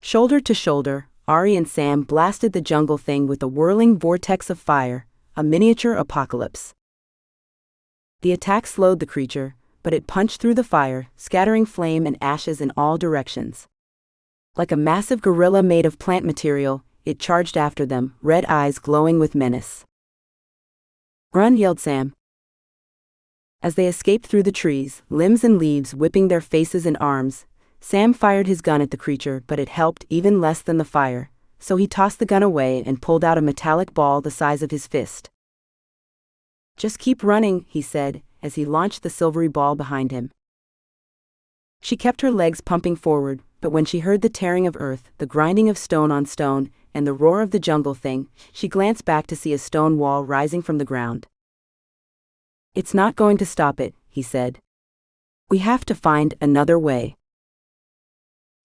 Shoulder to shoulder, Aurie and Sam blasted the jungle thing with a whirling vortex of fire, a miniature apocalypse. The attack slowed the creature, but it punched through the fire, scattering flame and ashes in all directions. Like a massive gorilla made of plant material, it charged after them, red eyes glowing with menace. "Run!" yelled Sam. As they escaped through the trees, limbs and leaves whipping their faces and arms, Sam fired his gun at the creature, but it helped even less than the fire, so he tossed the gun away and pulled out a metallic ball the size of his fist. "Just keep running," he said, as he launched the silvery ball behind him. She kept her legs pumping forward, but when she heard the tearing of earth, the grinding of stone on stone, and the roar of the jungle thing, she glanced back to see a stone wall rising from the ground. "It's not going to stop it," he said. "We have to find another way."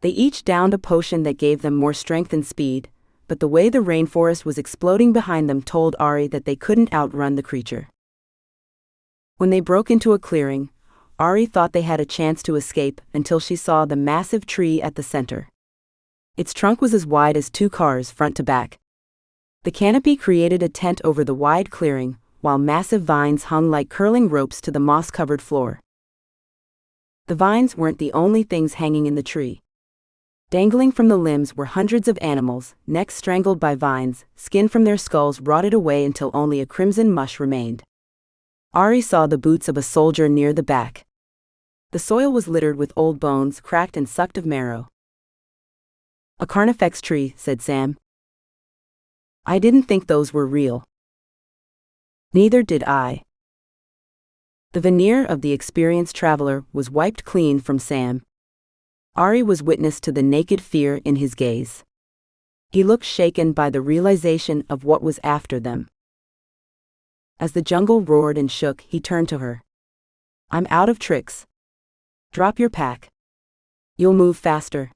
They each downed a potion that gave them more strength and speed, but the way the rainforest was exploding behind them told Aurie that they couldn't outrun the creature. When they broke into a clearing, Aurie thought they had a chance to escape until she saw the massive tree at the center. Its trunk was as wide as 2 cars front to back. The canopy created a tent over the wide clearing, while massive vines hung like curling ropes to the moss-covered floor. The vines weren't the only things hanging in the tree. Dangling from the limbs were hundreds of animals, necks strangled by vines, skin from their skulls rotted away until only a crimson mush remained. Aurie saw the boots of a soldier near the back. The soil was littered with old bones, cracked and sucked of marrow. "A carnifex tree," said Sam. "I didn't think those were real." "Neither did I." The veneer of the experienced traveler was wiped clean from Sam. Aurie was witness to the naked fear in his gaze. He looked shaken by the realization of what was after them. As the jungle roared and shook, he turned to her. "I'm out of tricks. Drop your pack. You'll move faster.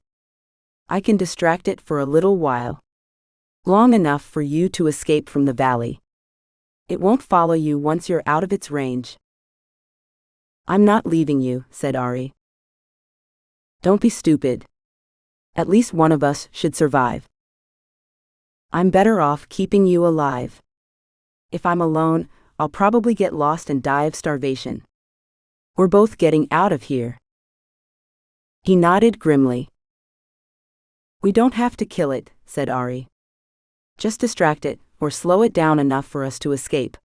I can distract it for a little while. Long enough for you to escape from the valley. It won't follow you once you're out of its range." "I'm not leaving you," said Aurie. "Don't be stupid. At least one of us should survive. I'm better off keeping you alive. If I'm alone, I'll probably get lost and die of starvation. We're both getting out of here." He nodded grimly. "We don't have to kill it," said Aurie. "Just distract it, or slow it down enough for us to escape."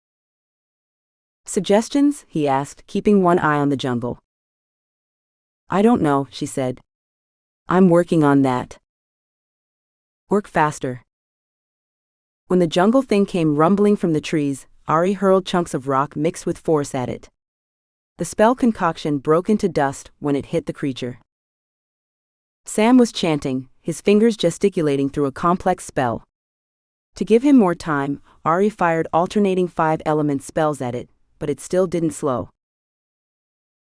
"Suggestions?" he asked, keeping one eye on the jungle. "I don't know," she said. "I'm working on that." "Work faster." When the jungle thing came rumbling from the trees, Aurie hurled chunks of rock mixed with force at it. The spell concoction broke into dust when it hit the creature. Sam was chanting, his fingers gesticulating through a complex spell. To give him more time, Aurie fired alternating 5-element spells at it, but it still didn't slow.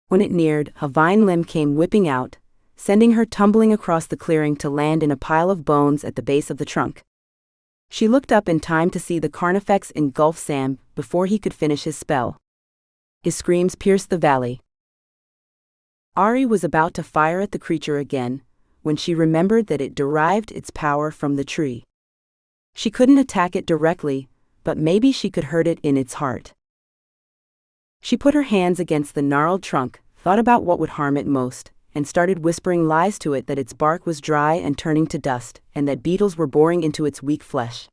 When it neared, a vine limb came whipping out, sending her tumbling across the clearing to land in a pile of bones at the base of the trunk. She looked up in time to see the carnifex engulf Sam before he could finish his spell. His screams pierced the valley. Aurie was about to fire at the creature again, when she remembered that it derived its power from the tree. She couldn't attack it directly, but maybe she could hurt it in its heart. She put her hands against the gnarled trunk, thought about what would harm it most, and started whispering lies to it that its bark was dry and turning to dust, and that beetles were boring into its weak flesh.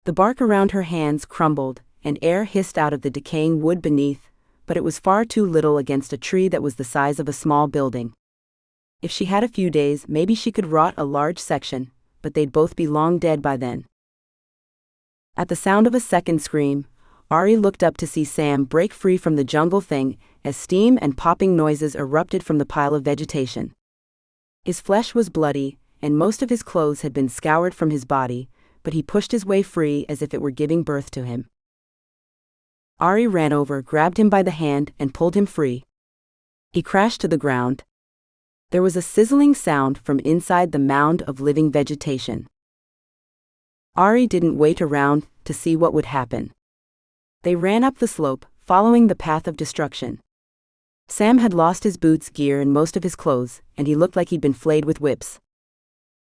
The bark around her hands crumbled, and air hissed out of the decaying wood beneath, but it was far too little against a tree that was the size of a small building. If she had a few days, maybe she could rot a large section, but they'd both be long dead by then. At the sound of a second scream, Aurie looked up to see Sam break free from the jungle thing as steam and popping noises erupted from the pile of vegetation. His flesh was bloody, and most of his clothes had been scoured from his body, but he pushed his way free as if it were giving birth to him. Aurie ran over, grabbed him by the hand, and pulled him free. He crashed to the ground. There was a sizzling sound from inside the mound of living vegetation. Aurie didn't wait around to see what would happen. They ran up the slope, following the path of destruction. Sam had lost his boots, gear, and most of his clothes, and he looked like he'd been flayed with whips.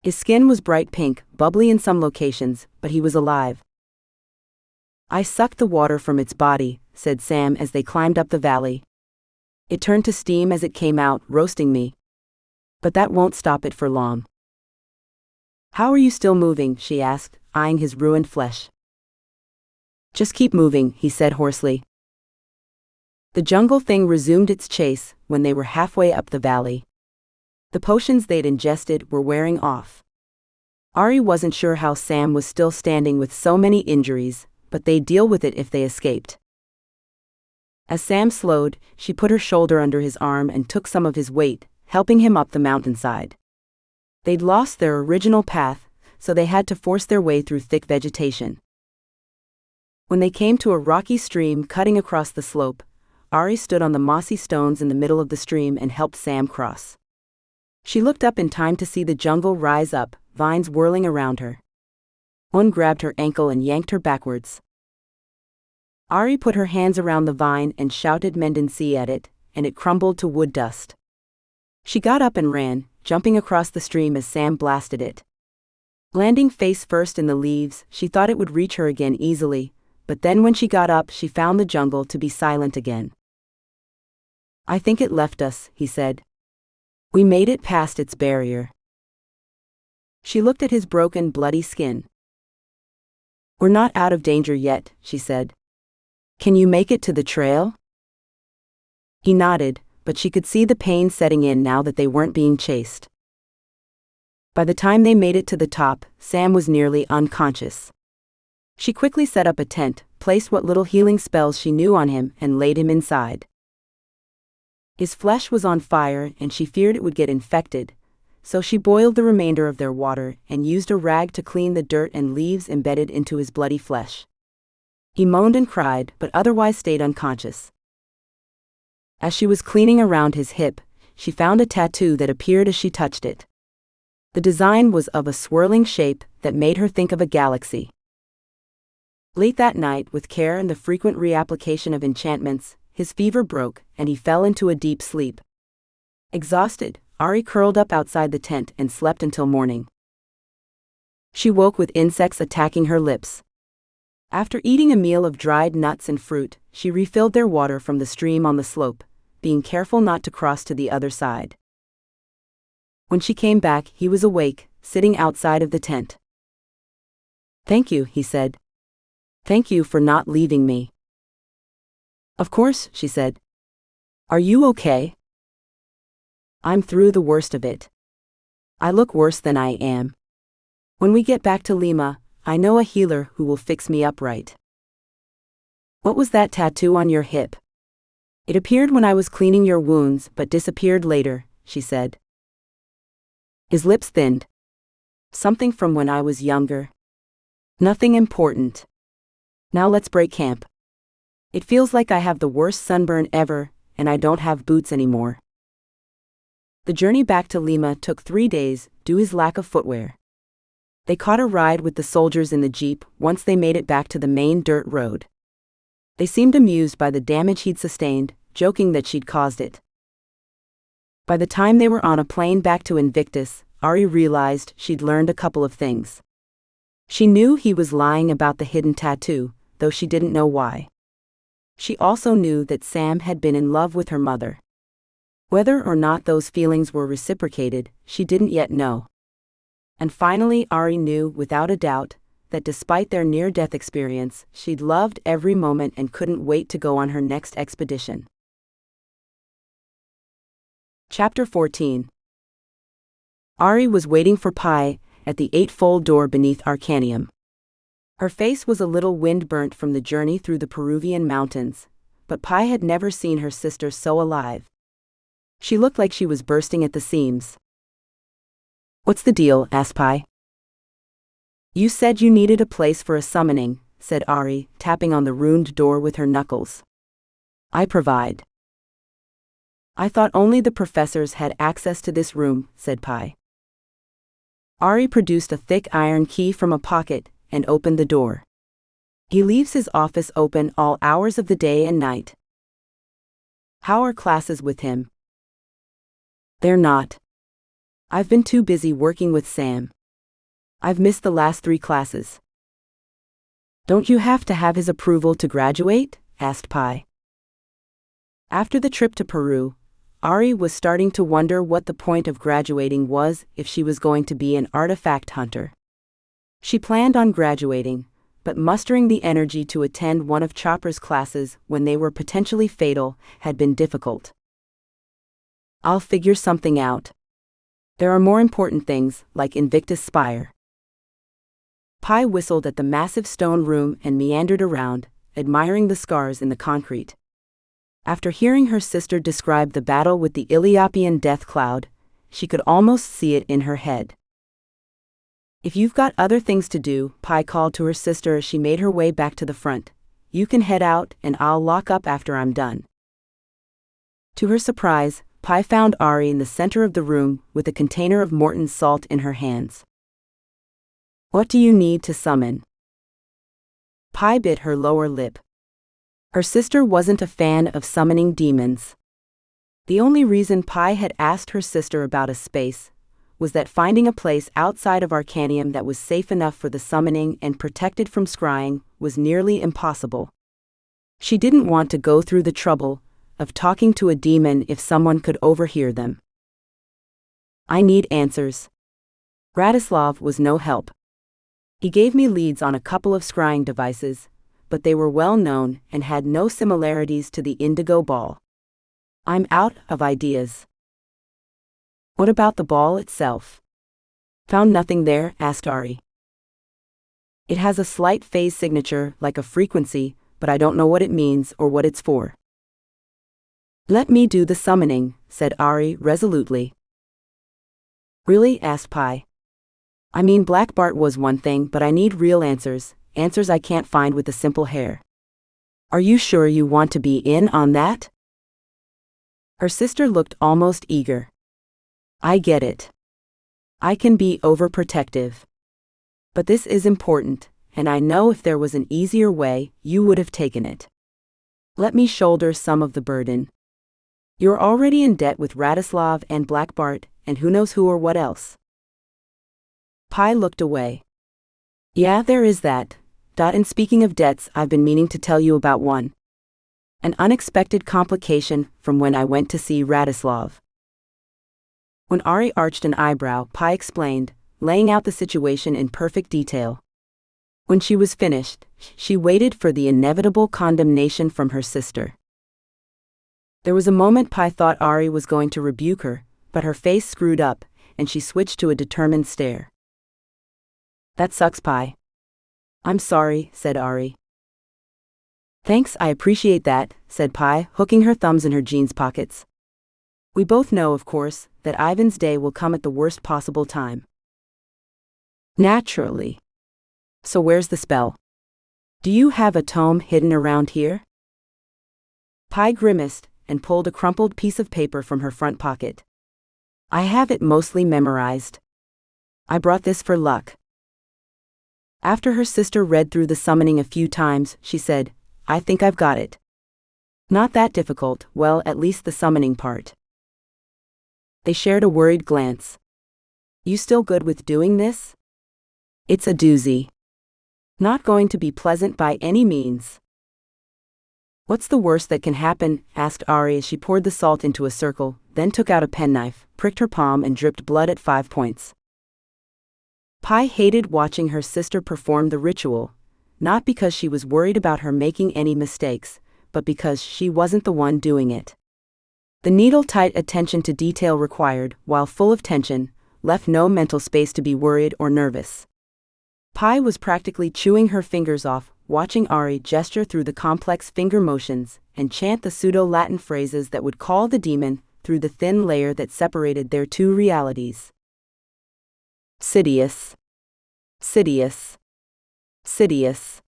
His skin was bright pink, bubbly in some locations, but he was alive. "I sucked the water from its body," said Sam as they climbed up the valley. "It turned to steam as it came out, roasting me. But that won't stop it for long." How are you still moving? She asked, eyeing his ruined flesh. Just keep moving, he said hoarsely. The jungle thing resumed its chase when they were halfway up the valley. The potions they'd ingested were wearing off. Aurie wasn't sure how Sam was still standing with so many injuries, but they'd deal with it if they escaped. As Sam slowed, she put her shoulder under his arm and took some of his weight, helping him up the mountainside. They'd lost their original path, so they had to force their way through thick vegetation. When they came to a rocky stream cutting across the slope, Aurie stood on the mossy stones in the middle of the stream and helped Sam cross. She looked up in time to see the jungle rise up, vines whirling around her. One grabbed her ankle and yanked her backwards. Aurie put her hands around the vine and shouted mendency at it, and it crumbled to wood dust. She got up and ran, jumping across the stream as Sam blasted it. Landing face first in the leaves, she thought it would reach her again easily, but then when she got up she found the jungle to be silent again. I think it left us, he said. We made it past its barrier. She looked at his broken, bloody skin. We're not out of danger yet, she said. Can you make it to the trail? He nodded, but she could see the pain setting in now that they weren't being chased. By the time they made it to the top, Sam was nearly unconscious. She quickly set up a tent, placed what little healing spells she knew on him, and laid him inside. His flesh was on fire and she feared it would get infected, so she boiled the remainder of their water and used a rag to clean the dirt and leaves embedded into his bloody flesh. He moaned and cried, but otherwise stayed unconscious. As she was cleaning around his hip, she found a tattoo that appeared as she touched it. The design was of a swirling shape that made her think of a galaxy. Late that night, with care and the frequent reapplication of enchantments, his fever broke, and he fell into a deep sleep. Exhausted, Aurie curled up outside the tent and slept until morning. She woke with insects attacking her lips. After eating a meal of dried nuts and fruit, she refilled their water from the stream on the slope, being careful not to cross to the other side. When she came back, he was awake, sitting outside of the tent. Thank you, he said. Thank you for not leaving me. Of course, she said. Are you okay? I'm through the worst of it. I look worse than I am. When we get back to Lima, I know a healer who will fix me up right. What was that tattoo on your hip? It appeared when I was cleaning your wounds but disappeared later, she said. His lips thinned. Something from when I was younger. Nothing important. Now let's break camp. It feels like I have the worst sunburn ever, and I don't have boots anymore. The journey back to Lima took 3 days, due to his lack of footwear. They caught a ride with the soldiers in the jeep once they made it back to the main dirt road. They seemed amused by the damage he'd sustained, joking that she'd caused it. By the time they were on a plane back to Invictus, Aurie realized she'd learned a couple of things. She knew he was lying about the hidden tattoo, though she didn't know why. She also knew that Sam had been in love with her mother. Whether or not those feelings were reciprocated, she didn't yet know. And finally, Aurie knew, without a doubt, that despite their near-death experience, she'd loved every moment and couldn't wait to go on her next expedition. Chapter 14. Aurie was waiting for Pi at the 8-fold door beneath Arcanium. Her face was a little wind-burnt from the journey through the Peruvian mountains, but Pi had never seen her sister so alive. She looked like she was bursting at the seams. What's the deal? Asked Pi. You said you needed a place for a summoning, said Aurie, tapping on the ruined door with her knuckles. I provide. I thought only the professors had access to this room, said Pi. Aurie produced a thick iron key from a pocket and opened the door. He leaves his office open all hours of the day and night. How are classes with him? They're not. I've been too busy working with Sam. I've missed the last 3 classes. Don't you have to have his approval to graduate? Asked Pi. After the trip to Peru, Aurie was starting to wonder what the point of graduating was if she was going to be an artifact hunter. She planned on graduating, but mustering the energy to attend one of Chopper's classes when they were potentially fatal had been difficult. "I'll figure something out. There are more important things, like Invictus Spire." Pi whistled at the massive stone room and meandered around, admiring the scars in the concrete. After hearing her sister describe the battle with the Ethiopian death cloud, she could almost see it in her head. "If you've got other things to do," Pi called to her sister as she made her way back to the front, "you can head out and I'll lock up after I'm done." To her surprise, Pi found Aurie in the center of the room with a container of Morton's salt in her hands. "What do you need to summon?" Pi bit her lower lip. Her sister wasn't a fan of summoning demons. The only reason Pi had asked her sister about a space was that finding a place outside of Arcanium that was safe enough for the summoning and protected from scrying was nearly impossible. She didn't want to go through the trouble of talking to a demon if someone could overhear them. "I need answers." Radislav was no help. He gave me leads on a couple of scrying devices, but they were well known and had no similarities to the indigo ball. "I'm out of ideas." "What about the ball itself?" "Found nothing there?" asked Aurie. "It has a slight phase signature, like a frequency, but I don't know what it means or what it's for." "Let me do the summoning," said Aurie resolutely. "Really?" asked Pi. "I mean, Black Bart was one thing, but I need real answers, answers I can't find with a simple hair. Are you sure you want to be in on that?" Her sister looked almost eager. "I get it. I can be overprotective. But this is important, and I know if there was an easier way, you would have taken it. Let me shoulder some of the burden. You're already in debt with Radislav and Black Bart, and who knows who or what else." Pi looked away. "Yeah, there is that. And speaking of debts, I've been meaning to tell you about one. An unexpected complication from when I went to see Radislav." When Aurie arched an eyebrow, Pi explained, laying out the situation in perfect detail. When she was finished, she waited for the inevitable condemnation from her sister. There was a moment Pi thought Aurie was going to rebuke her, but her face screwed up, and she switched to a determined stare. "That sucks, Pi." "I'm sorry," said Aurie. "Thanks, I appreciate that," said Pi, hooking her thumbs in her jeans pockets. "We both know, of course, that Ivan's day will come at the worst possible time." "Naturally. So where's the spell? Do you have a tome hidden around here?" Pi grimaced and pulled a crumpled piece of paper from her front pocket. "I have it mostly memorized. I brought this for luck." After her sister read through the summoning a few times, she said, "I think I've got it. Not that difficult, well, at least the summoning part." They shared a worried glance. "You still good with doing this?" "It's a doozy. Not going to be pleasant by any means." "What's the worst that can happen?" asked Aurie as she poured the salt into a circle, then took out a penknife, pricked her palm and dripped blood at 5 points. Pi hated watching her sister perform the ritual, not because she was worried about her making any mistakes, but because she wasn't the one doing it. The needle-tight attention to detail required, while full of tension, left no mental space to be worried or nervous. Pi was practically chewing her fingers off, watching Aurie gesture through the complex finger motions and chant the pseudo-Latin phrases that would call the demon through the thin layer that separated their two realities. "Sidious. Sidious. Sidious.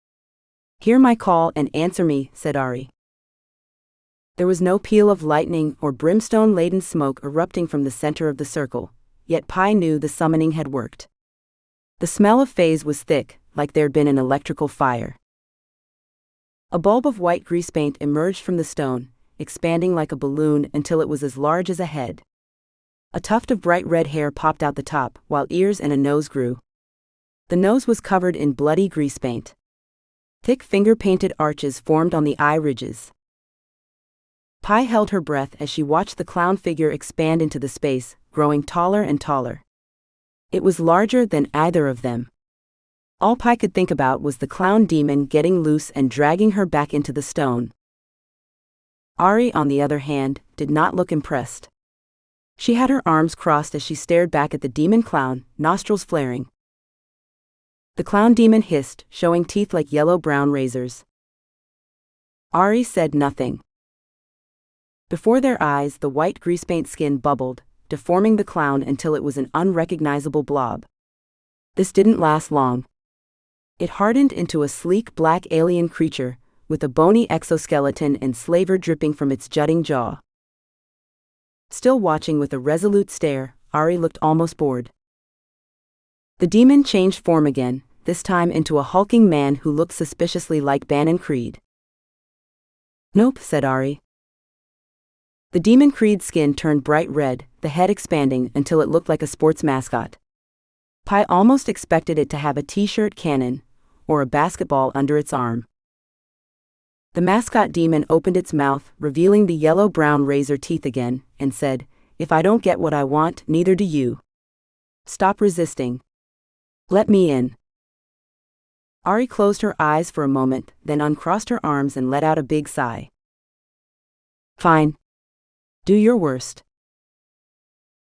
Hear my call and answer me," said Aurie. There was no peal of lightning or brimstone-laden smoke erupting from the center of the circle, yet Pi knew the summoning had worked. The smell of phase was thick, like there'd been an electrical fire. A bulb of white grease paint emerged from the stone, expanding like a balloon until it was as large as a head. A tuft of bright red hair popped out the top, while ears and a nose grew. The nose was covered in bloody grease paint. Thick finger-painted arches formed on the eye ridges. Pi held her breath as she watched the clown figure expand into the space, growing taller and taller. It was larger than either of them. All Pi could think about was the clown demon getting loose and dragging her back into the stone. Aurie, on the other hand, did not look impressed. She had her arms crossed as she stared back at the demon clown, nostrils flaring. The clown demon hissed, showing teeth like yellow-brown razors. Aurie said nothing. Before their eyes, the white greasepaint skin bubbled, deforming the clown until it was an unrecognizable blob. This didn't last long. It hardened into a sleek black alien creature, with a bony exoskeleton and slaver dripping from its jutting jaw. Still watching with a resolute stare, Aurie looked almost bored. The demon changed form again, this time into a hulking man who looked suspiciously like Bannon Creed. "Nope," said Aurie. The demon Creed's skin turned bright red, the head expanding until it looked like a sports mascot. Pi almost expected it to have a t-shirt cannon, or a basketball under its arm. The mascot demon opened its mouth, revealing the yellow-brown razor teeth again, and said, "If I don't get what I want, neither do you. Stop resisting. Let me in." Aurie closed her eyes for a moment, then uncrossed her arms and let out a big sigh. "Fine. Do your worst."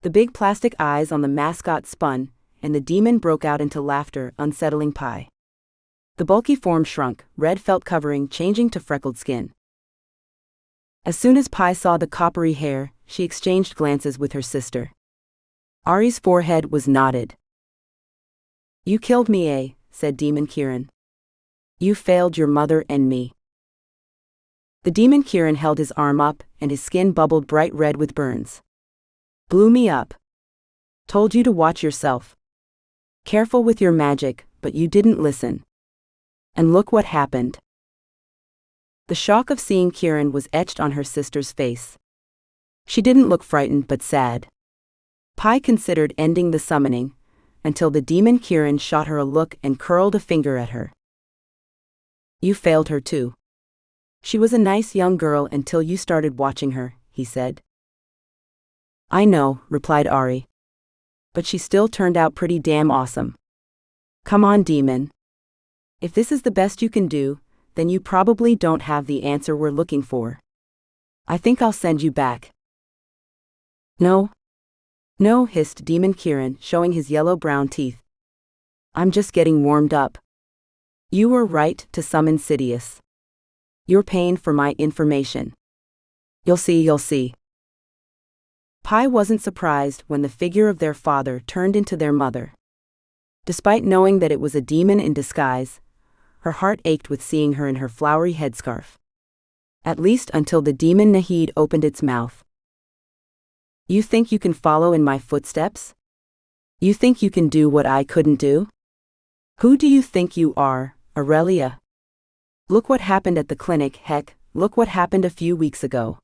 The big plastic eyes on the mascot spun, and the demon broke out into laughter, unsettling Pi. The bulky form shrunk, red felt covering changing to freckled skin. As soon as Pi saw the coppery hair, she exchanged glances with her sister. Aurie's forehead was knotted. "You killed me, eh?" said Demon Kieran. "You failed your mother and me." The Demon Kieran held his arm up, and his skin bubbled bright red with burns. "Blew me up. Told you to watch yourself. Careful with your magic, but you didn't listen. And look what happened." The shock of seeing Kieran was etched on her sister's face. She didn't look frightened but sad. Pi considered ending the summoning, until the demon Kieran shot her a look and curled a finger at her. "You failed her too. She was a nice young girl until you started watching her," he said. "I know," replied Aurie. "But she still turned out pretty damn awesome. Come on, demon. If this is the best you can do, then you probably don't have the answer we're looking for. I think I'll send you back." "No. No," hissed Demon Kieran, showing his yellow-brown teeth. "I'm just getting warmed up. You were right to summon Sidious. You're paying for my information. You'll see, you'll see." Pi wasn't surprised when the figure of their father turned into their mother. Despite knowing that it was a demon in disguise, her heart ached with seeing her in her flowery headscarf. At least until the demon Nahid opened its mouth. "You think you can follow in my footsteps? You think you can do what I couldn't do? Who do you think you are, Aurelia? Look what happened at the clinic, heck, look what happened a few weeks ago.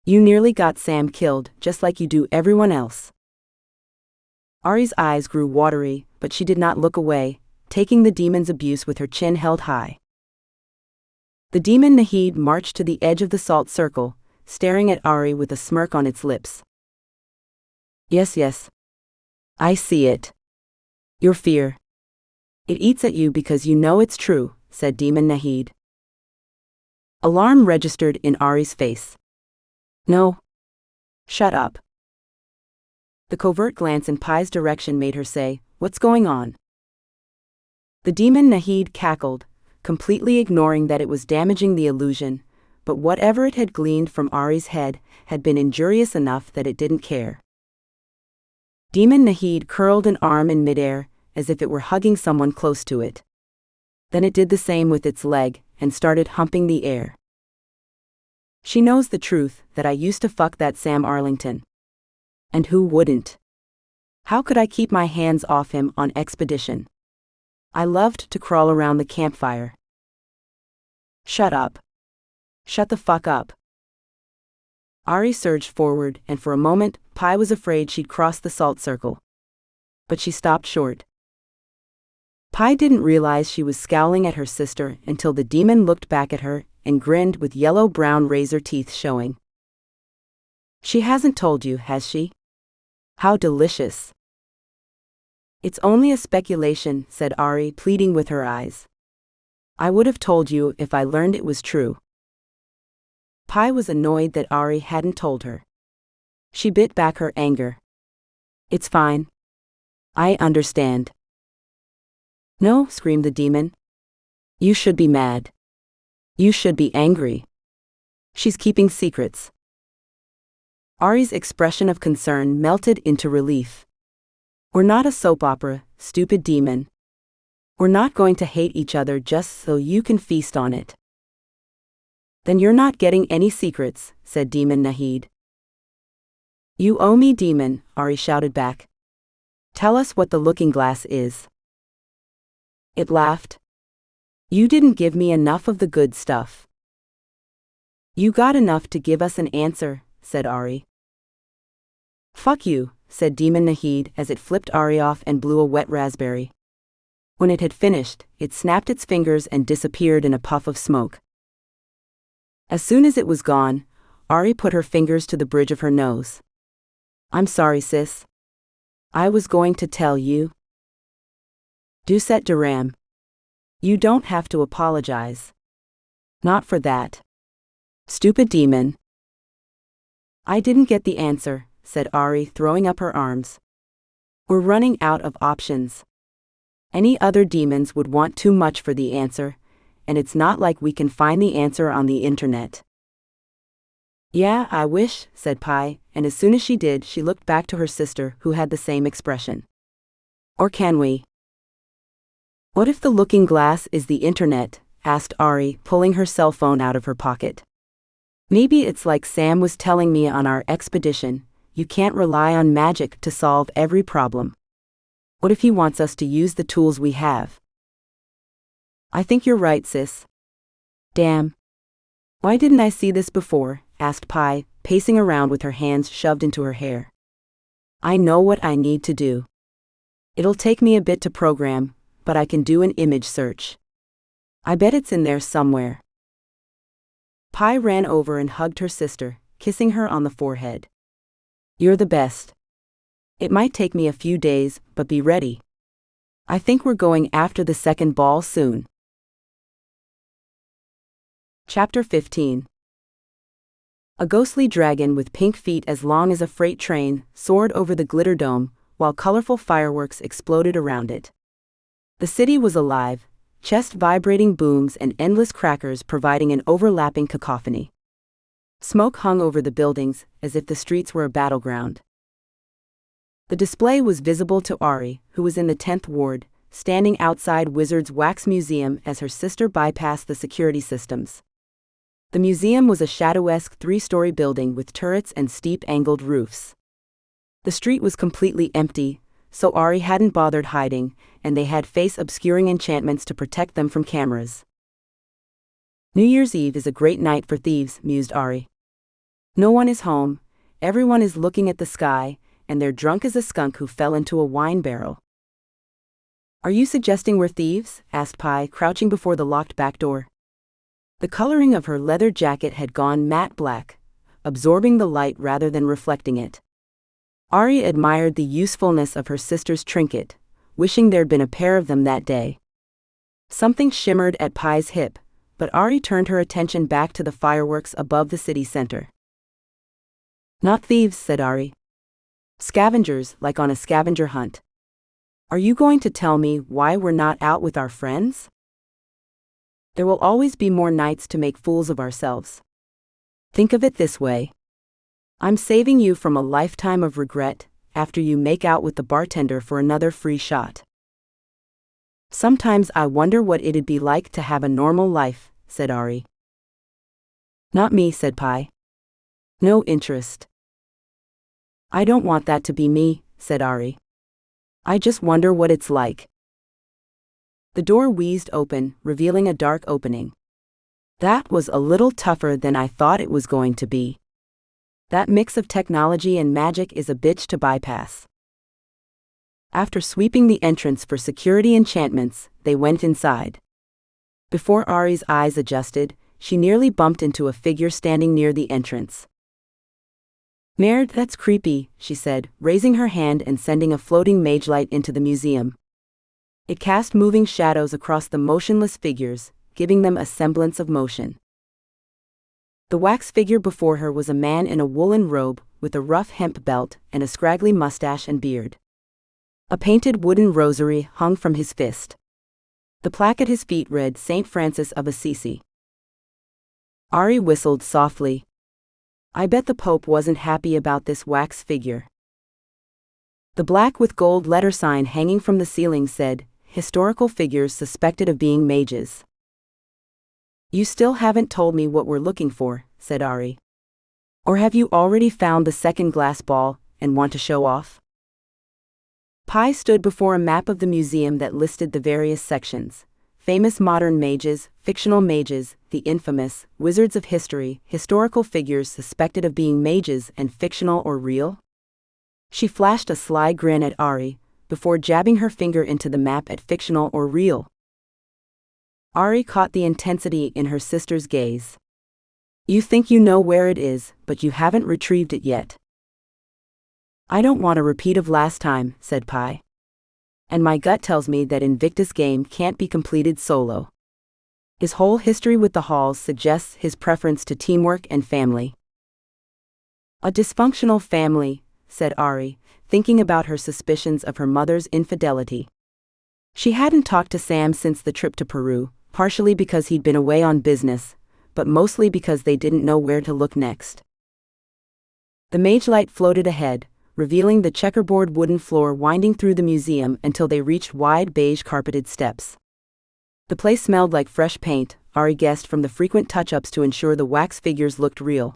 You nearly got Sam killed, just like you do everyone else." Aurie's eyes grew watery, but she did not look away, taking the demon's abuse with her chin held high. The demon Nahid marched to the edge of the salt circle, staring at Aurie with a smirk on its lips. Yes, I see it. Your fear. It eats at you because you know it's true," said Demon Nahid. Alarm registered in Aurie's face. "No. Shut up." The covert glance in Pi's direction made her say, "What's going on?" The demon Nahid cackled, completely ignoring that it was damaging the illusion, but whatever it had gleaned from Aurie's head had been injurious enough that it didn't care. Demon Nahid curled an arm in midair, as if it were hugging someone close to it. Then it did the same with its leg, and started humping the air. "She knows the truth, that I used to fuck that Sam Arlington. And who wouldn't? How could I keep my hands off him on expedition? I loved to crawl around the campfire." "Shut up. Shut the fuck up." Aurie surged forward, and for a moment, Pi was afraid she'd crossed the salt circle. But she stopped short. Pi didn't realize she was scowling at her sister until the demon looked back at her, and grinned with yellow-brown razor teeth showing. She hasn't told you, has she? How delicious. It's only a speculation, said Aurie, pleading with her eyes. I would have told you if I learned it was true. Pi was annoyed that Aurie hadn't told her. She bit back her anger. It's fine. I understand. No, screamed the demon. You should be mad. You should be angry. She's keeping secrets. Aurie's expression of concern melted into relief. We're not a soap opera, stupid demon. We're not going to hate each other just so you can feast on it. Then you're not getting any secrets, said Demon Nahid. You owe me, demon, Aurie shouted back. Tell us what the looking glass is. It laughed. You didn't give me enough of the good stuff. You got enough to give us an answer, said Aurie. Fuck you, said Demon Nahid as it flipped Aurie off and blew a wet raspberry. When it had finished, it snapped its fingers and disappeared in a puff of smoke. As soon as it was gone, Aurie put her fingers to the bridge of her nose. I'm sorry, sis. I was going to tell you. Doucette Duram. You don't have to apologize. Not for that. Stupid demon. I didn't get the answer, said Aurie, throwing up her arms. We're running out of options. Any other demons would want too much for the answer, and it's not like we can find the answer on the internet. Yeah, I wish, said Pi, and as soon as she did, she looked back to her sister, who had the same expression. Or can we? What if the looking glass is the internet? Asked Aurie, pulling her cell phone out of her pocket. Maybe it's like Sam was telling me on our expedition, you can't rely on magic to solve every problem. What if he wants us to use the tools we have? I think you're right, sis. Damn. Why didn't I see this before? Asked Pi, pacing around with her hands shoved into her hair. I know what I need to do. It'll take me a bit to program, but I can do an image search. I bet it's in there somewhere. Pi ran over and hugged her sister, kissing her on the forehead. You're the best. It might take me a few days, but be ready. I think we're going after the second ball soon. Chapter 15. A ghostly dragon with pink feet as long as a freight train soared over the glitter dome, while colorful fireworks exploded around it. The city was alive, chest-vibrating booms and endless crackers providing an overlapping cacophony. Smoke hung over the buildings, as if the streets were a battleground. The display was visible to Aurie, who was in the 10th ward, standing outside Wizard's Wax Museum as her sister bypassed the security systems. The museum was a shadow-esque 3-story building with turrets and steep angled roofs. The street was completely empty, so Aurie hadn't bothered hiding, and they had face-obscuring enchantments to protect them from cameras. New Year's Eve is a great night for thieves, mused Aurie. No one is home, everyone is looking at the sky, and they're drunk as a skunk who fell into a wine barrel. Are you suggesting we're thieves? Asked Pi, crouching before the locked back door. The coloring of her leather jacket had gone matte black, absorbing the light rather than reflecting it. Aurie admired the usefulness of her sister's trinket, wishing there'd been a pair of them that day. Something shimmered at Pi's hip, but Aurie turned her attention back to the fireworks above the city center. Not thieves, said Aurie. Scavengers, like on a scavenger hunt. Are you going to tell me why we're not out with our friends? There will always be more nights to make fools of ourselves. Think of it this way. I'm saving you from a lifetime of regret after you make out with the bartender for another free shot. Sometimes I wonder what it'd be like to have a normal life, said Aurie. Not me, said Pi. No interest. I don't want that to be me, said Aurie. I just wonder what it's like. The door wheezed open, revealing a dark opening. That was a little tougher than I thought it was going to be. That mix of technology and magic is a bitch to bypass. After sweeping the entrance for security enchantments, they went inside. Before Aurie's eyes adjusted, she nearly bumped into a figure standing near the entrance. "Merde, that's creepy," she said, raising her hand and sending a floating mage light into the museum. It cast moving shadows across the motionless figures, giving them a semblance of motion. The wax figure before her was a man in a woolen robe, with a rough hemp belt and a scraggly mustache and beard. A painted wooden rosary hung from his fist. The plaque at his feet read St. Francis of Assisi. Aurie whistled softly. I bet the Pope wasn't happy about this wax figure. The black with gold letter sign hanging from the ceiling said, Historical figures suspected of being mages. You still haven't told me what we're looking for, said Aurie. Or have you already found the second glass ball, and want to show off? Pi stood before a map of the museum that listed the various sections. Famous modern mages, fictional mages, the infamous, wizards of history, historical figures suspected of being mages and fictional or real. She flashed a sly grin at Aurie, before jabbing her finger into the map at fictional or real. Aurie caught the intensity in her sister's gaze. You think you know where it is, but you haven't retrieved it yet. I don't want a repeat of last time, said Pi. And my gut tells me that Invictus game can't be completed solo. His whole history with the halls suggests his preference to teamwork and family. A dysfunctional family, said Aurie, thinking about her suspicions of her mother's infidelity. She hadn't talked to Sam since the trip to Peru, partially because he'd been away on business, but mostly because they didn't know where to look next. The mage light floated ahead, revealing the checkerboard wooden floor winding through the museum until they reached wide beige carpeted steps. The place smelled like fresh paint, Aurie guessed from the frequent touch-ups to ensure the wax figures looked real.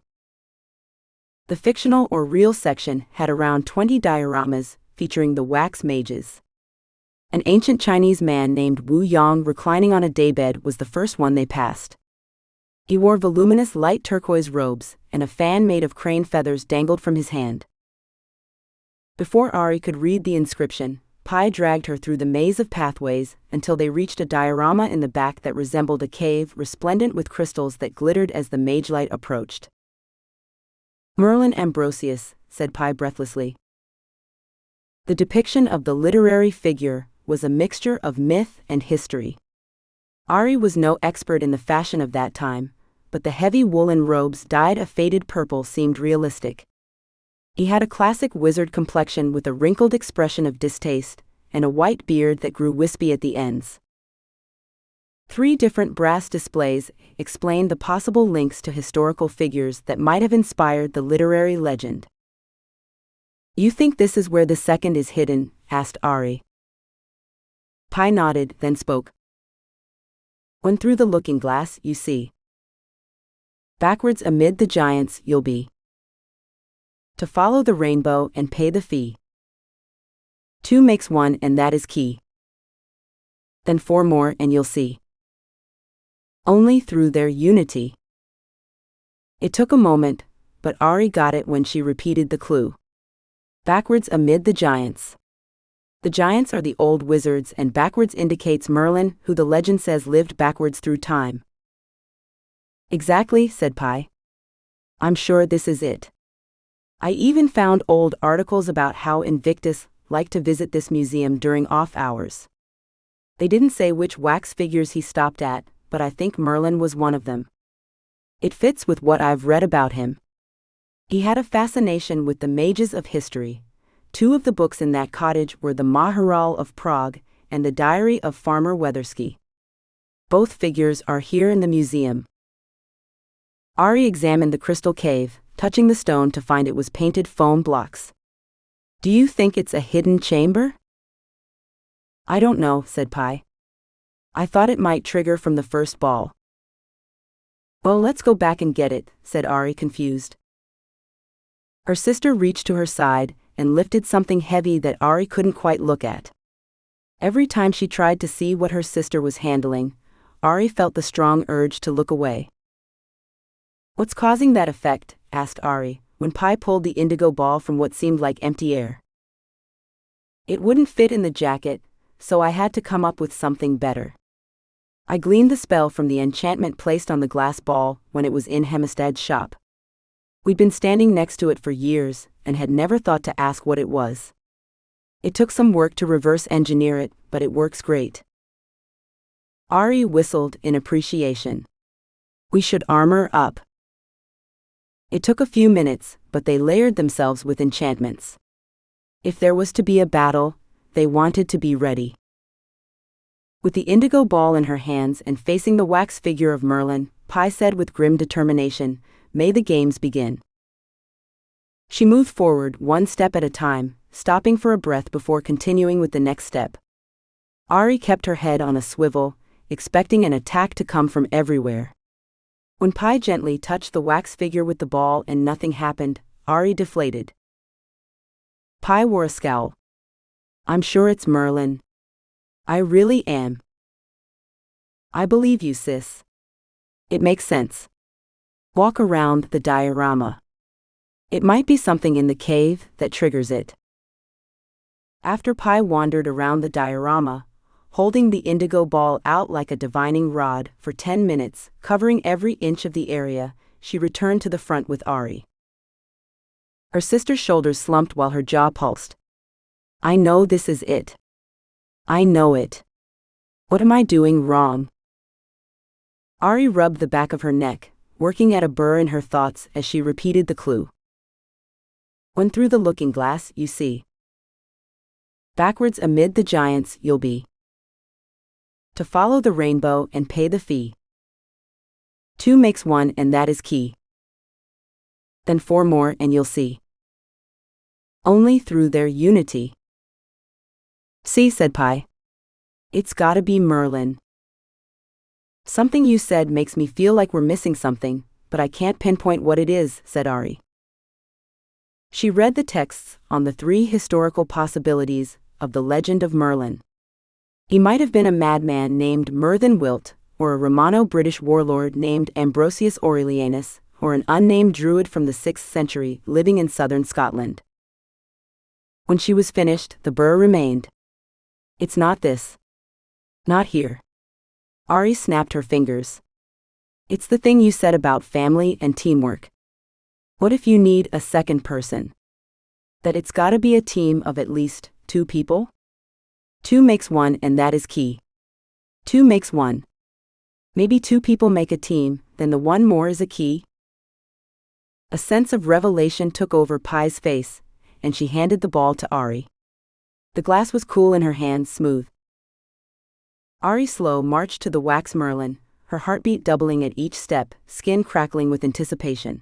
The fictional or real section had around 20 dioramas, featuring the wax mages. An ancient Chinese man named Wu Yang reclining on a daybed was the first one they passed. He wore voluminous light turquoise robes, and a fan made of crane feathers dangled from his hand. Before Aurie could read the inscription, Pi dragged her through the maze of pathways until they reached a diorama in the back that resembled a cave resplendent with crystals that glittered as the mage light approached. Merlin Ambrosius, said Pi breathlessly. The depiction of the literary figure was a mixture of myth and history. Aurie was no expert in the fashion of that time, but the heavy woolen robes dyed a faded purple seemed realistic. He had a classic wizard complexion with a wrinkled expression of distaste, and a white beard that grew wispy at the ends. 3 different brass displays explained the possible links to historical figures that might have inspired the literary legend. You think this is where the second is hidden? Asked Aurie. Pi nodded, then spoke. When through the looking glass, you see. Backwards amid the giants, you'll be. To follow the rainbow and pay the fee. 2 makes 1 and that is key. Then 4 more and you'll see. Only through their unity. It took a moment, but Aurie got it when she repeated the clue. Backwards amid the giants. The giants are the old wizards and backwards indicates Merlin, who the legend says lived backwards through time. Exactly, said Pi. I'm sure this is it. I even found old articles about how Invictus liked to visit this museum during off hours. They didn't say which wax figures he stopped at, but I think Merlin was one of them. It fits with what I've read about him. He had a fascination with the mages of history. 2 of the books in that cottage were the Maharal of Prague and the Diary of Farmer Weathersky. Both figures are here in the museum. Aurie examined the crystal cave, touching the stone to find it was painted foam blocks. Do you think it's a hidden chamber? I don't know, said Pi. I thought it might trigger from the first ball. Well, let's go back and get it, said Aurie, confused. Her sister reached to her side and lifted something heavy that Aurie couldn't quite look at. Every time she tried to see what her sister was handling, Aurie felt the strong urge to look away. What's causing that effect? Asked Aurie, when Pi pulled the indigo ball from what seemed like empty air. It wouldn't fit in the jacket, so I had to come up with something better. I gleaned the spell from the enchantment placed on the glass ball when it was in Hemistad's shop. We'd been standing next to it for years and had never thought to ask what it was. It took some work to reverse engineer it, but it works great. Aurie whistled in appreciation. We should armor up. It took a few minutes, but they layered themselves with enchantments. If there was to be a battle, they wanted to be ready. With the indigo ball in her hands and facing the wax figure of Merlin, Pi said with grim determination, "May the games begin." She moved forward one step at a time, stopping for a breath before continuing with the next step. Aurie kept her head on a swivel, expecting an attack to come from everywhere. When Pi gently touched the wax figure with the ball and nothing happened, Aurie deflated. Pi wore a scowl. "I'm sure it's Merlin. I really am." "I believe you, sis. It makes sense. Walk around the diorama. It might be something in the cave that triggers it." After Pi wandered around the diorama, holding the indigo ball out like a divining rod for 10 minutes, covering every inch of the area, she returned to the front with Aurie. Her sister's shoulders slumped while her jaw pulsed. "I know this is it. I know it. What am I doing wrong?" Aurie rubbed the back of her neck, working at a burr in her thoughts as she repeated the clue. "When through the looking glass, you see. Backwards amid the giants you'll be. To follow the rainbow and pay the fee. 2 makes 1 and that is key. Then 4 more and you'll see. Only through their unity." "See," said Pi. "It's gotta be Merlin. Something you said makes me feel like we're missing something, but I can't pinpoint what it is," said Aurie. She read the texts on the 3 historical possibilities of the legend of Merlin. He might have been a madman named Merlin Wilt, or a Romano-British warlord named Ambrosius Aurelianus, or an unnamed druid from the 6th century living in southern Scotland. When she was finished, the burr remained. "It's not this. Not here." Aurie snapped her fingers. "It's the thing you said about family and teamwork. What if you need a second person? That it's gotta be a team of at least 2 people? 2 makes 1 and that is key. 2 makes 1. Maybe 2 people make a team, then the 1 more is a key." A sense of revelation took over Pi's face, and she handed the ball to Aurie. The glass was cool in her hands, smooth. Aurie slow marched to the wax Merlin, her heartbeat doubling at each step, skin crackling with anticipation.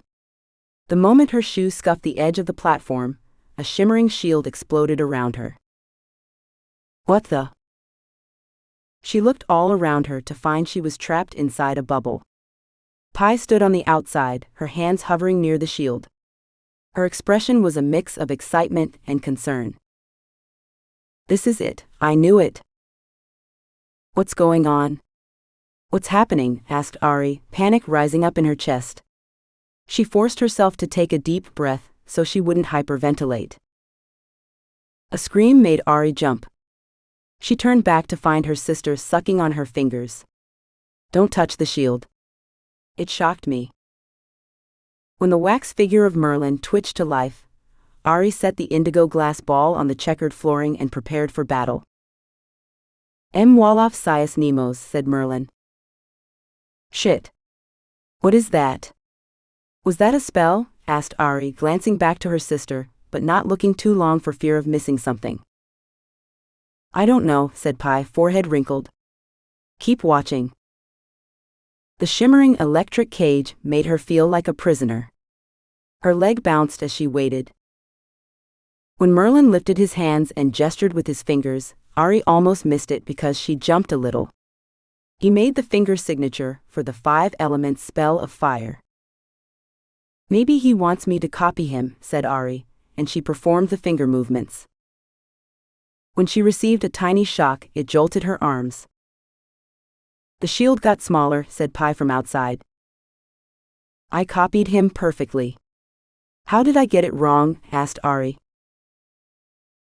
The moment her shoe scuffed the edge of the platform, a shimmering shield exploded around her. "What the?" She looked all around her to find she was trapped inside a bubble. Pi stood on the outside, her hands hovering near the shield. Her expression was a mix of excitement and concern. "This is it, I knew it." "What's going on? What's happening?" asked Aurie, panic rising up in her chest. She forced herself to take a deep breath so she wouldn't hyperventilate. A scream made Aurie jump. She turned back to find her sister sucking on her fingers. "Don't touch the shield. It shocked me." When the wax figure of Merlin twitched to life, Aurie set the indigo glass ball on the checkered flooring and prepared for battle. "M. Wolof Sias Nemos," said Merlin. "Shit. What is that?" "Was that a spell?" asked Aurie, glancing back to her sister, but not looking too long for fear of missing something. "I don't know," said Pi, forehead wrinkled. "Keep watching." The shimmering electric cage made her feel like a prisoner. Her leg bounced as she waited. When Merlin lifted his hands and gestured with his fingers, Aurie almost missed it because she jumped a little. He made the finger signature for the 5-element spell of fire. "Maybe he wants me to copy him," said Aurie, and she performed the finger movements. When she received a tiny shock, it jolted her arms. "The shield got smaller," said Pi from outside. "I copied him perfectly." "How did I get it wrong?" asked Aurie.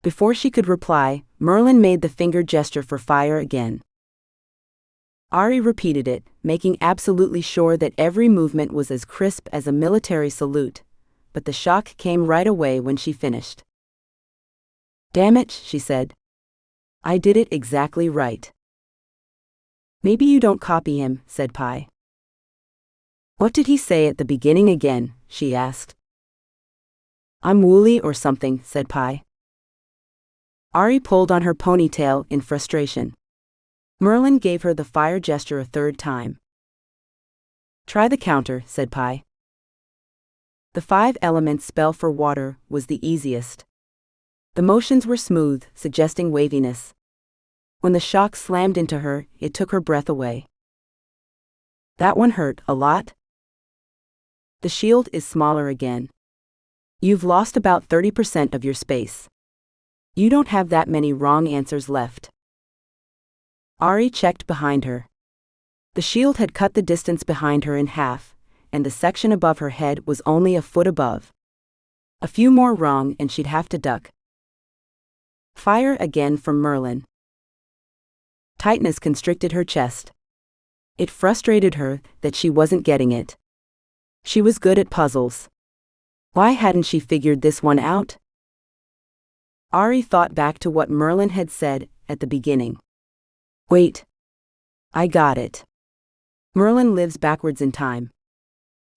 Before she could reply, Merlin made the finger gesture for fire again. Aurie repeated it, making absolutely sure that every movement was as crisp as a military salute, but the shock came right away when she finished. "Damn it," she said. "I did it exactly right." "Maybe you don't copy him," said Pi. "What did he say at the beginning again?" she asked. "I'm woolly or something," said Pi. Aurie pulled on her ponytail in frustration. Merlin gave her the fire gesture a third time. "Try the counter," said Pi. The 5-element spell for water was the easiest. The motions were smooth, suggesting waviness. When the shock slammed into her, it took her breath away. "That one hurt a lot?" "The shield is smaller again. You've lost about 30% of your space. You don't have that many wrong answers left." Aurie checked behind her. The shield had cut the distance behind her in half, and the section above her head was only a foot above. A few more wrong and she'd have to duck. Fire again from Merlin. Tightness constricted her chest. It frustrated her that she wasn't getting it. She was good at puzzles. Why hadn't she figured this one out? Aurie thought back to what Merlin had said at the beginning. "Wait. I got it. Merlin lives backwards in time.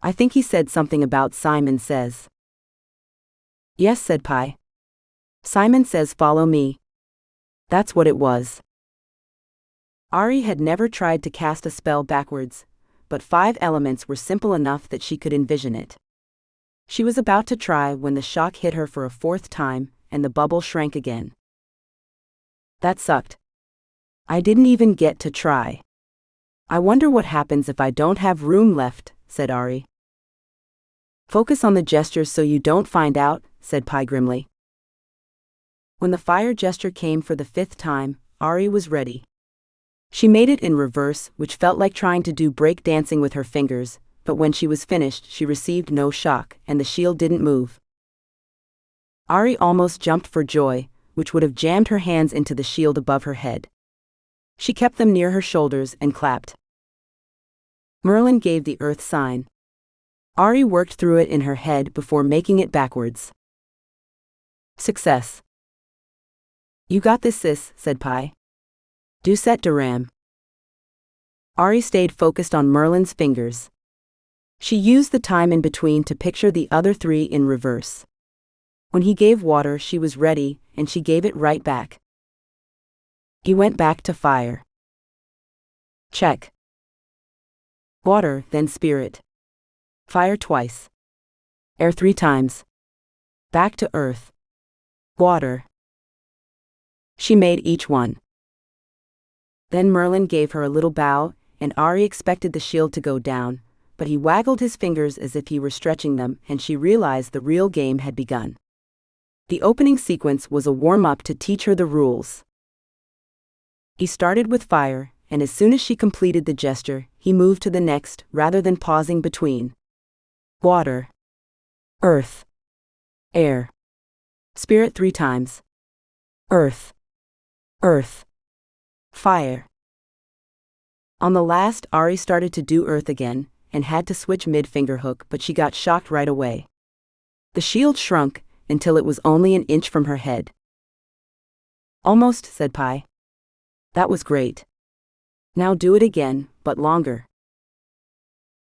I think he said something about Simon Says." "Yes," said Pi. "Simon says follow me." That's what it was. Aurie had never tried to cast a spell backwards, but 5 elements were simple enough that she could envision it. She was about to try when the shock hit her for a 4th time, and the bubble shrank again. That sucked. I didn't even get to try. "I wonder what happens if I don't have room left," said Aurie. "Focus on the gestures so you don't find out," said Pi grimly. When the fire gesture came for the 5th time, Aurie was ready. She made it in reverse, which felt like trying to do break dancing with her fingers, but when she was finished she received no shock, and the shield didn't move. Aurie almost jumped for joy, which would have jammed her hands into the shield above her head. She kept them near her shoulders and clapped. Merlin gave the earth sign. Aurie worked through it in her head before making it backwards. Success. "You got this, sis," said Pi. "Do set Duram." Aurie stayed focused on Merlin's fingers. She used the time in between to picture the other 3 in reverse. When he gave water she was ready, and she gave it right back. He went back to fire. Check. Water, then spirit. Fire twice. Air 3 times. Back to earth. Water. She made each one. Then Merlin gave her a little bow, and Aurie expected the shield to go down, but he waggled his fingers as if he were stretching them, and she realized the real game had begun. The opening sequence was a warm-up to teach her the rules. He started with fire, and as soon as she completed the gesture, he moved to the next, rather than pausing between. Water. Earth. Air. Spirit 3 times. Earth. Earth. Fire. On the last, Aurie started to do earth again, and had to switch mid-finger hook, but she got shocked right away. The shield shrunk, until it was only an inch from her head. "Almost," said Pi. "That was great. Now do it again, but longer."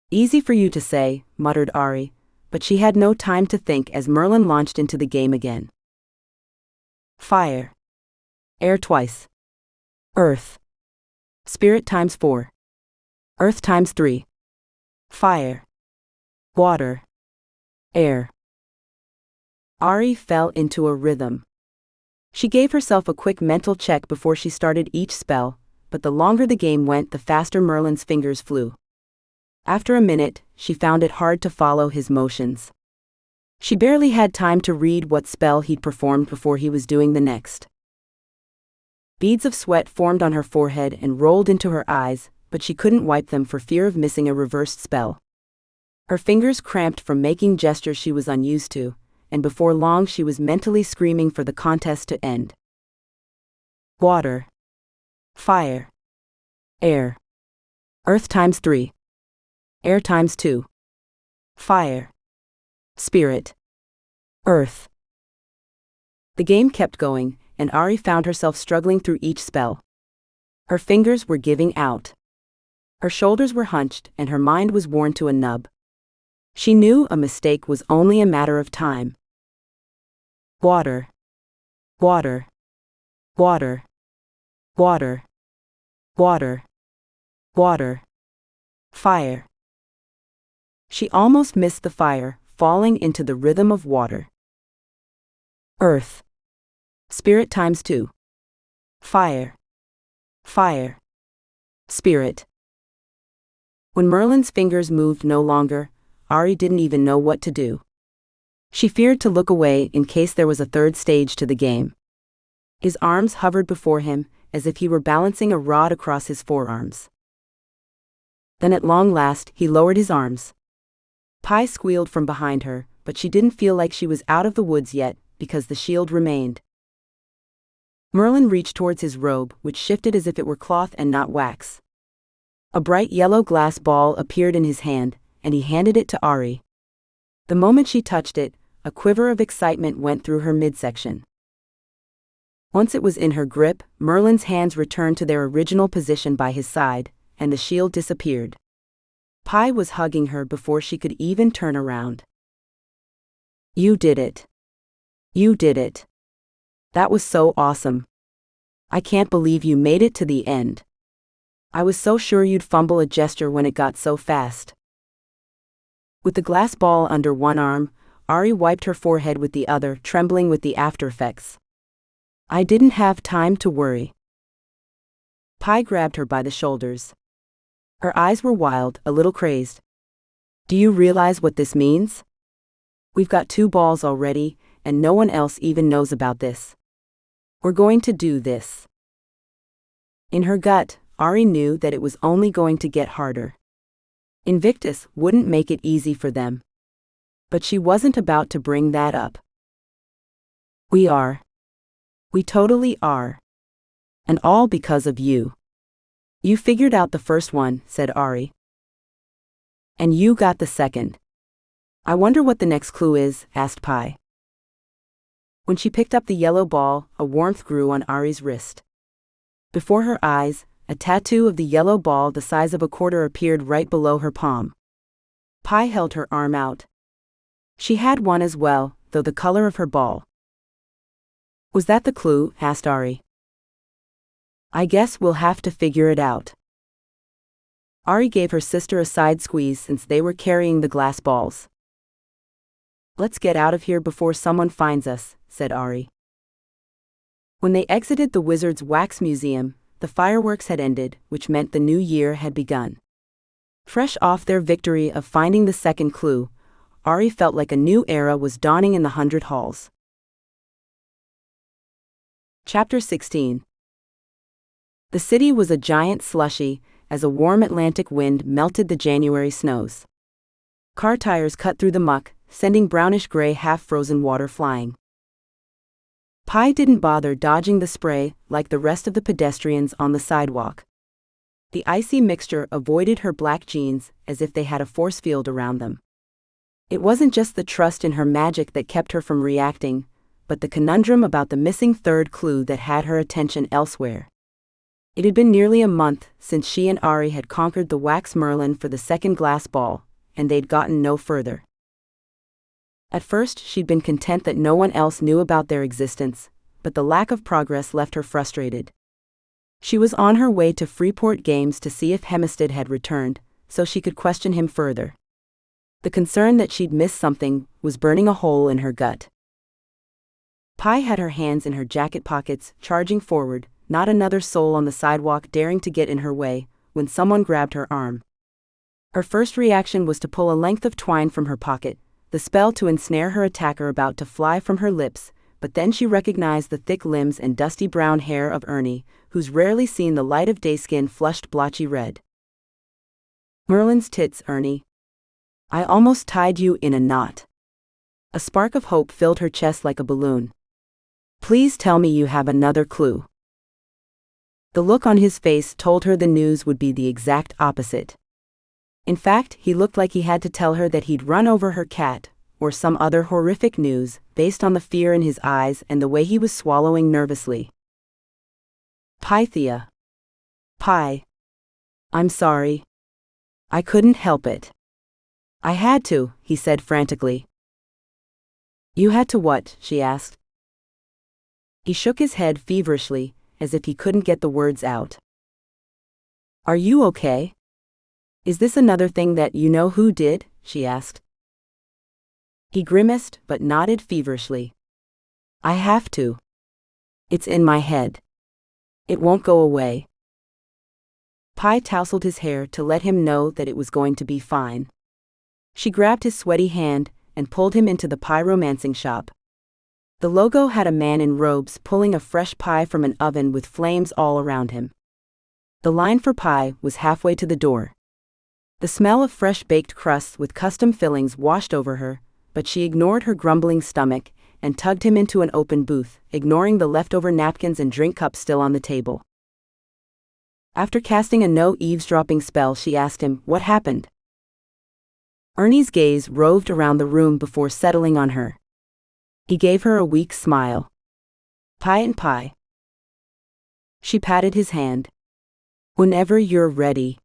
"Easy for you to say," muttered Aurie, but she had no time to think as Merlin launched into the game again. Fire. Air twice. Earth. Spirit times 4. Earth times 3. Fire. Water. Air. Aurie fell into a rhythm. She gave herself a quick mental check before she started each spell, but the longer the game went, the faster Merlin's fingers flew. After a minute, she found it hard to follow his motions. She barely had time to read what spell he'd performed before he was doing the next. Beads of sweat formed on her forehead and rolled into her eyes, but she couldn't wipe them for fear of missing a reversed spell. Her fingers cramped from making gestures she was unused to, and before long she was mentally screaming for the contest to end. Water. Fire. Air. Earth times 3. Air times 2. Fire. Spirit. Earth. The game kept going, and Aurie found herself struggling through each spell. Her fingers were giving out. Her shoulders were hunched, and her mind was worn to a nub. She knew a mistake was only a matter of time. Water. Water. Water. Water. Water. Water. Fire. She almost missed the fire, falling into the rhythm of water. Earth. Spirit times 2. Fire. Fire. Spirit. When Merlin's fingers moved no longer, Aurie didn't even know what to do. She feared to look away in case there was a third stage to the game. His arms hovered before him, as if he were balancing a rod across his forearms. Then at long last, he lowered his arms. Pi squealed from behind her, but she didn't feel like she was out of the woods yet, because the shield remained. Merlin reached towards his robe, which shifted as if it were cloth and not wax. A bright yellow glass ball appeared in his hand, and he handed it to Aurie. The moment she touched it, a quiver of excitement went through her midsection. Once it was in her grip, Merlin's hands returned to their original position by his side, and the shield disappeared. Pi was hugging her before she could even turn around. "You did it. You did it. That was so awesome. I can't believe you made it to the end. I was so sure you'd fumble a gesture when it got so fast." With the glass ball under one arm, Aurie wiped her forehead with the other, trembling with the aftereffects. "I didn't have time to worry." Pi grabbed her by the shoulders. Her eyes were wild, a little crazed. "Do you realize what this means? We've got 2 balls already, and no one else even knows about this. We're going to do this." In her gut, Aurie knew that it was only going to get harder. Invictus wouldn't make it easy for them. But she wasn't about to bring that up. "We are. We totally are. And all because of you. You figured out the first one," said Aurie. "And you got the second. I wonder what the next clue is," asked Pi. When she picked up the yellow ball, a warmth grew on Aurie's wrist. Before her eyes, a tattoo of the yellow ball the size of a quarter appeared right below her palm. Pi held her arm out. She had one as well, though the color of her ball. "Was that the clue?" asked Aurie. "I guess we'll have to figure it out." Aurie gave her sister a side squeeze since they were carrying the glass balls. "Let's get out of here before someone finds us," said Aurie. When they exited the Wizard's Wax Museum, the fireworks had ended, which meant the new year had begun. Fresh off their victory of finding the second clue, Aurie felt like a new era was dawning in the 100 Halls. Chapter 16. The city was a giant slushy, as a warm Atlantic wind melted the January snows. Car tires cut through the muck, sending brownish-gray half-frozen water flying. Pi didn't bother dodging the spray like the rest of the pedestrians on the sidewalk. The icy mixture avoided her black jeans as if they had a force field around them. It wasn't just the trust in her magic that kept her from reacting, but the conundrum about the missing third clue that had her attention elsewhere. It had been nearly a month since she and Aurie had conquered the Wax Merlin for the second glass ball, and they'd gotten no further. At first, she'd been content that no one else knew about their existence, but the lack of progress left her frustrated. She was on her way to Freeport Games to see if Hempstead had returned, so she could question him further. The concern that she'd missed something was burning a hole in her gut. Pi had her hands in her jacket pockets, charging forward, not another soul on the sidewalk daring to get in her way, when someone grabbed her arm. Her first reaction was to pull a length of twine from her pocket, the spell to ensnare her attacker about to fly from her lips, but then she recognized the thick limbs and dusty brown hair of Ernie, who's rarely seen the light of day, skin flushed blotchy red. "Merlin's tits, Ernie. I almost tied you in a knot." A spark of hope filled her chest like a balloon. "Please tell me you have another clue." The look on his face told her the news would be the exact opposite. In fact, he looked like he had to tell her that he'd run over her cat, or some other horrific news, based on the fear in his eyes and the way he was swallowing nervously. Pythia. Pi. I'm sorry. I couldn't help it. I had to, he said frantically. You had to what? She asked. He shook his head feverishly, as if he couldn't get the words out. Are you okay? Is this another thing that you know who did? She asked. He grimaced but nodded feverishly. I have to. It's in my head. It won't go away. Pi tousled his hair to let him know that it was going to be fine. She grabbed his sweaty hand and pulled him into the pyromancing shop. The logo had a man in robes pulling a fresh pie from an oven with flames all around him. The line for pie was halfway to the door. The smell of fresh baked crusts with custom fillings washed over her, but she ignored her grumbling stomach and tugged him into an open booth, ignoring the leftover napkins and drink cups still on the table. After casting a no eavesdropping spell, she asked him, what happened? Ernie's gaze roved around the room before settling on her. He gave her a weak smile. Pi and Pi. She patted his hand. Whenever you're ready.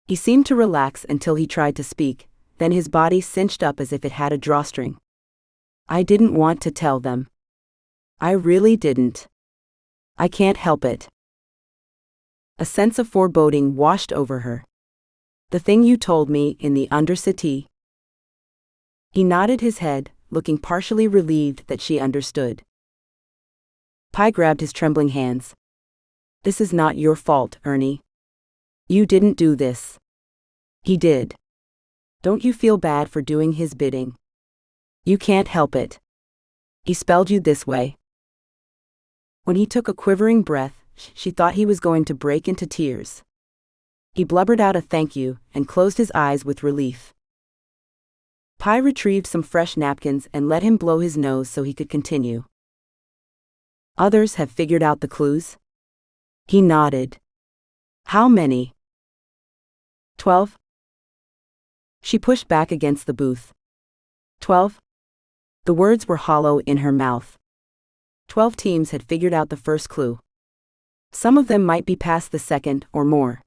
He seemed to relax until he tried to speak, then his body cinched up as if it had a drawstring. I didn't want to tell them. I really didn't. I can't help it. A sense of foreboding washed over her. The thing you told me in the Undercity. He nodded his head, looking partially relieved that she understood. Pi grabbed his trembling hands. This is not your fault, Ernie. You didn't do this. He did. Don't you feel bad for doing his bidding? You can't help it. He spelled you this way. When he took a quivering breath, she thought he was going to break into tears. He blubbered out a thank you and closed his eyes with relief. Pi retrieved some fresh napkins and let him blow his nose so he could continue. Others have figured out the clues? He nodded. How many? 12? She pushed back against the booth. 12? The words were hollow in her mouth. 12 teams had figured out the first clue. Some of them might be past the second or more.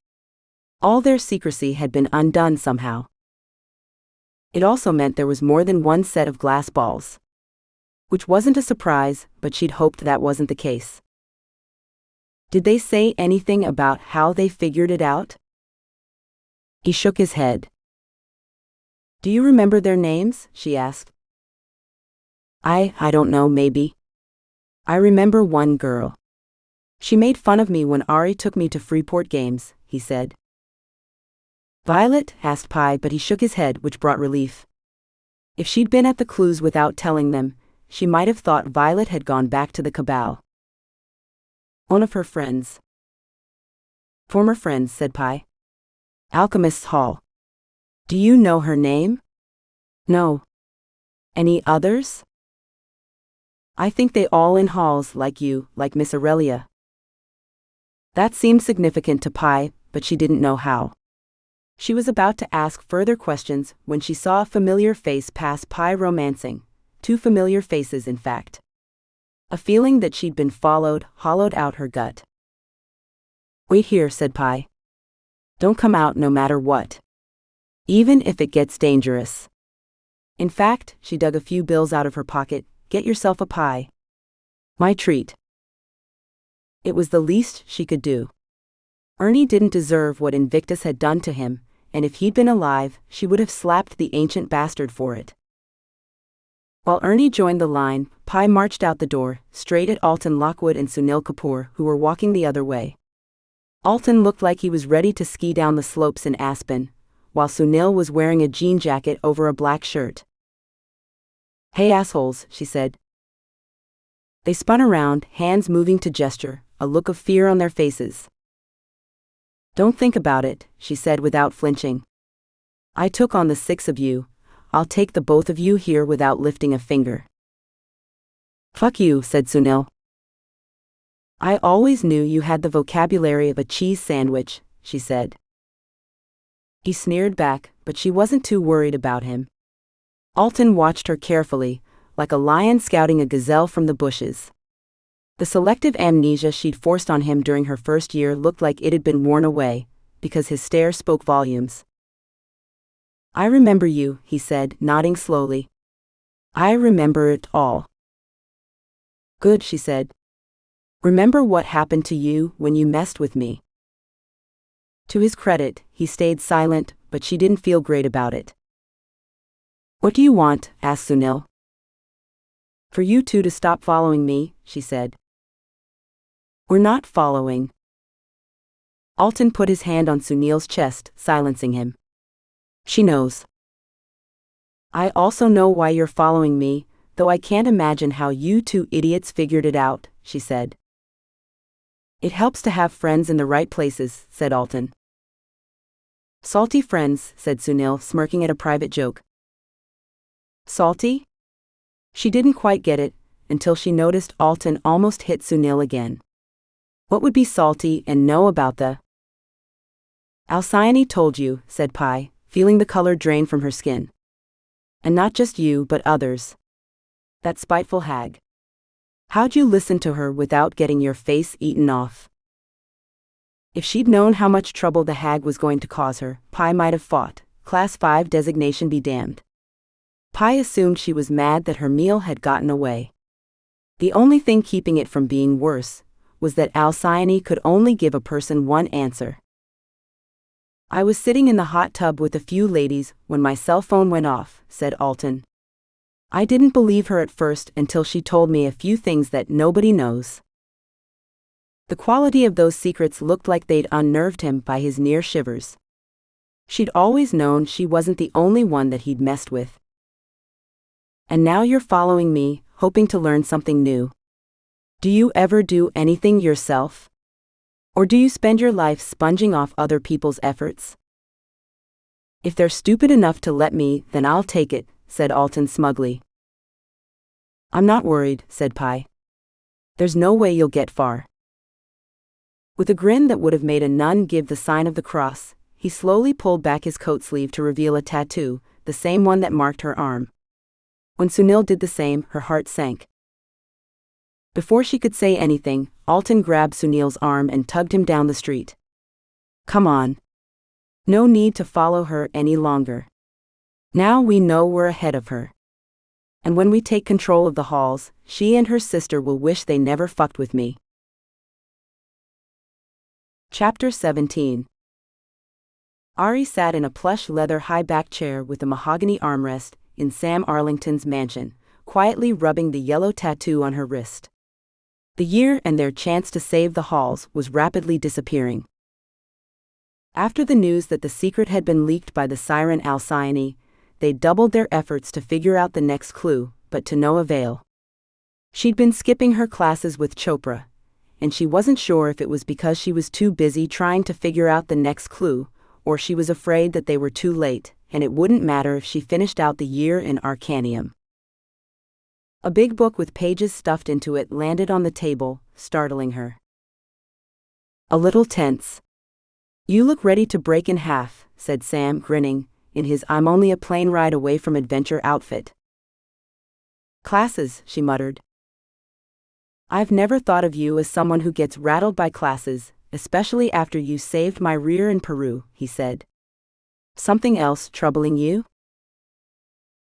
All their secrecy had been undone somehow. It also meant there was more than one set of glass balls. Which wasn't a surprise, but she'd hoped that wasn't the case. Did they say anything about how they figured it out? He shook his head. Do you remember their names? She asked. I don't know, maybe. I remember one girl. She made fun of me when Aurie took me to Freeport Games, he said. Violet? Asked Pi, but he shook his head, which brought relief. If she'd been at the clues without telling them, she might have thought Violet had gone back to the Cabal. One of her friends. Former friends, said Pi. Alchemist's Hall. Do you know her name? No. Any others? I think they all in halls like you, like Miss Aurelia. That seemed significant to Pi, but she didn't know how. She was about to ask further questions when she saw a familiar face pass Pi romancing. 2 familiar faces, in fact. A feeling that she'd been followed hollowed out her gut. Wait here, said Pi. Don't come out no matter what. Even if it gets dangerous. In fact, she dug a few bills out of her pocket. Get yourself a pie. My treat. It was the least she could do. Ernie didn't deserve what Invictus had done to him, and if he'd been alive, she would have slapped the ancient bastard for it. While Ernie joined the line, Pi marched out the door, straight at Alton Lockwood and Sunil Kapoor, who were walking the other way. Alton looked like he was ready to ski down the slopes in Aspen, while Sunil was wearing a jean jacket over a black shirt. Hey assholes, she said. They spun around, hands moving to gesture, a look of fear on their faces. Don't think about it, she said without flinching. I took on the 6 of you. I'll take the both of you here without lifting a finger. Fuck you, said Sunil. I always knew you had the vocabulary of a cheese sandwich, she said. He sneered back, but she wasn't too worried about him. Alton watched her carefully, like a lion scouting a gazelle from the bushes. The selective amnesia she'd forced on him during her first year looked like it had been worn away, because his stare spoke volumes. I remember you, he said, nodding slowly. I remember it all. Good, she said. Remember what happened to you when you messed with me? To his credit, he stayed silent, but she didn't feel great about it. What do you want? Asked Sunil. For you two to stop following me, she said. We're not following. Alton put his hand on Sunil's chest, silencing him. She knows. I also know why you're following me, though I can't imagine how you two idiots figured it out, she said. It helps to have friends in the right places, said Alton. Salty friends, said Sunil, smirking at a private joke. Salty? She didn't quite get it, until she noticed Alton almost hit Sunil again. What would be salty and know about the... Alcyone told you, said Pi, feeling the color drain from her skin. And not just you but others. That spiteful hag. How'd you listen to her without getting your face eaten off? If she'd known how much trouble the hag was going to cause her, Pi might have fought. Class 5 designation be damned. Pi assumed she was mad that her meal had gotten away. The only thing keeping it from being worse was that Alcyone could only give a person one answer. I was sitting in the hot tub with a few ladies when my cell phone went off, said Alton. I didn't believe her at first until she told me a few things that nobody knows. The quality of those secrets looked like they'd unnerved him by his near shivers. She'd always known she wasn't the only one that he'd messed with. And now you're following me, hoping to learn something new. Do you ever do anything yourself? Or do you spend your life sponging off other people's efforts? If they're stupid enough to let me, then I'll take it, said Alton smugly. I'm not worried, said Pi. There's no way you'll get far. With a grin that would have made a nun give the sign of the cross, he slowly pulled back his coat sleeve to reveal a tattoo, the same one that marked her arm. When Sunil did the same, her heart sank. Before she could say anything, Alton grabbed Sunil's arm and tugged him down the street. Come on. No need to follow her any longer. Now we know we're ahead of her. And when we take control of the halls, she and her sister will wish they never fucked with me. Chapter 17. Aurie sat in a plush leather high-back chair with a mahogany armrest in Sam Arlington's mansion, quietly rubbing the yellow tattoo on her wrist. The year and their chance to save the halls was rapidly disappearing. After the news that the secret had been leaked by the siren Alcyone, they doubled their efforts to figure out the next clue, but to no avail. She'd been skipping her classes with Chopra, and she wasn't sure if it was because she was too busy trying to figure out the next clue, or she was afraid that they were too late, and it wouldn't matter if she finished out the year in Arcanium. A big book with pages stuffed into it landed on the table, startling her. A little tense. You look ready to break in half, said Sam, grinning, in his I'm only a plane ride away from adventure outfit. Classes, she muttered. I've never thought of you as someone who gets rattled by classes, especially after you saved my rear in Peru, he said. Something else troubling you?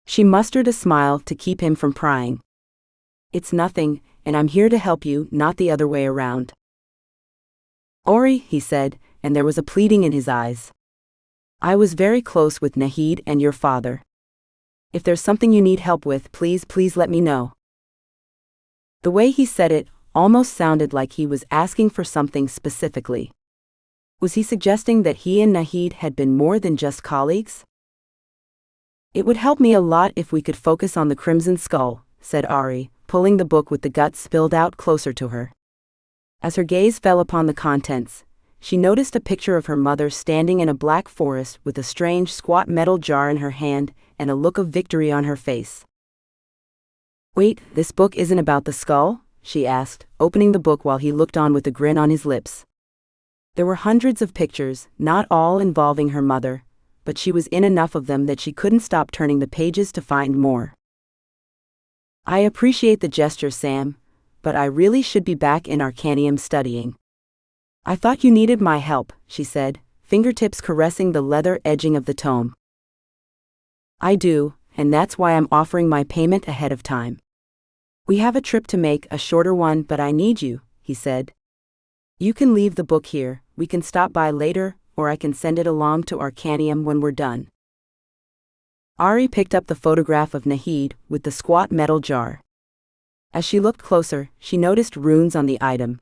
She mustered a smile to keep him from prying. It's nothing, and I'm here to help you, not the other way around. Aurie, he said, and there was a pleading in his eyes. I was very close with Nahid and your father. If there's something you need help with, please let me know. The way he said it almost sounded like he was asking for something specifically. Was he suggesting that he and Nahid had been more than just colleagues? It would help me a lot if we could focus on the Crimson Skull, said Aurie, pulling the book with the guts spilled out closer to her. As her gaze fell upon the contents, she noticed a picture of her mother standing in a black forest with a strange squat metal jar in her hand and a look of victory on her face. Wait, this book isn't about the skull? she asked, opening the book while he looked on with a grin on his lips. There were hundreds of pictures, not all involving her mother, but she was in enough of them that she couldn't stop turning the pages to find more. I appreciate the gesture, Sam, but I really should be back in Arcanium studying. I thought you needed my help, she said, fingertips caressing the leather edging of the tome. I do, and that's why I'm offering my payment ahead of time. We have a trip to make, a shorter one, but I need you, he said. You can leave the book here, we can stop by later, or I can send it along to Arcanium when we're done. Aurie picked up the photograph of Nahid with the squat metal jar. As she looked closer, she noticed runes on the item.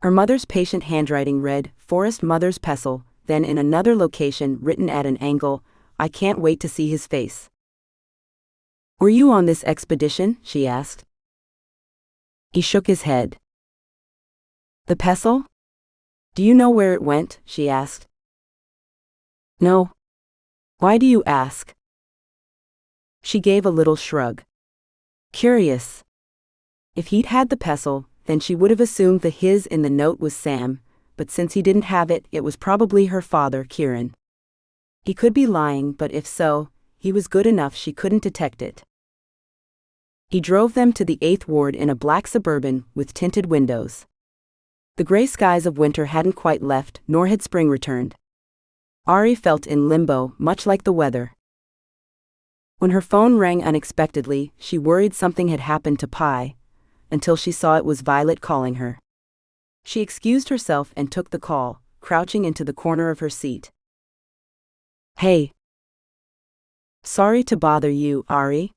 Her mother's patient handwriting read, Forest Mother's Pestle, then in another location written at an angle, I can't wait to see his face. Were you on this expedition? She asked. He shook his head. The pestle? Do you know where it went? She asked. No. Why do you ask? She gave a little shrug. Curious. If he'd had the pestle, then she would have assumed the his in the note was Sam, but since he didn't have it, it was probably her father, Kieran. He could be lying, but if so, he was good enough she couldn't detect it. He drove them to the 8th Ward in a black Suburban with tinted windows. The gray skies of winter hadn't quite left, nor had spring returned. Aurie felt in limbo, much like the weather. When her phone rang unexpectedly, she worried something had happened to Pi, until she saw it was Violet calling her. She excused herself and took the call, crouching into the corner of her seat. Hey. Sorry to bother you, Aurie.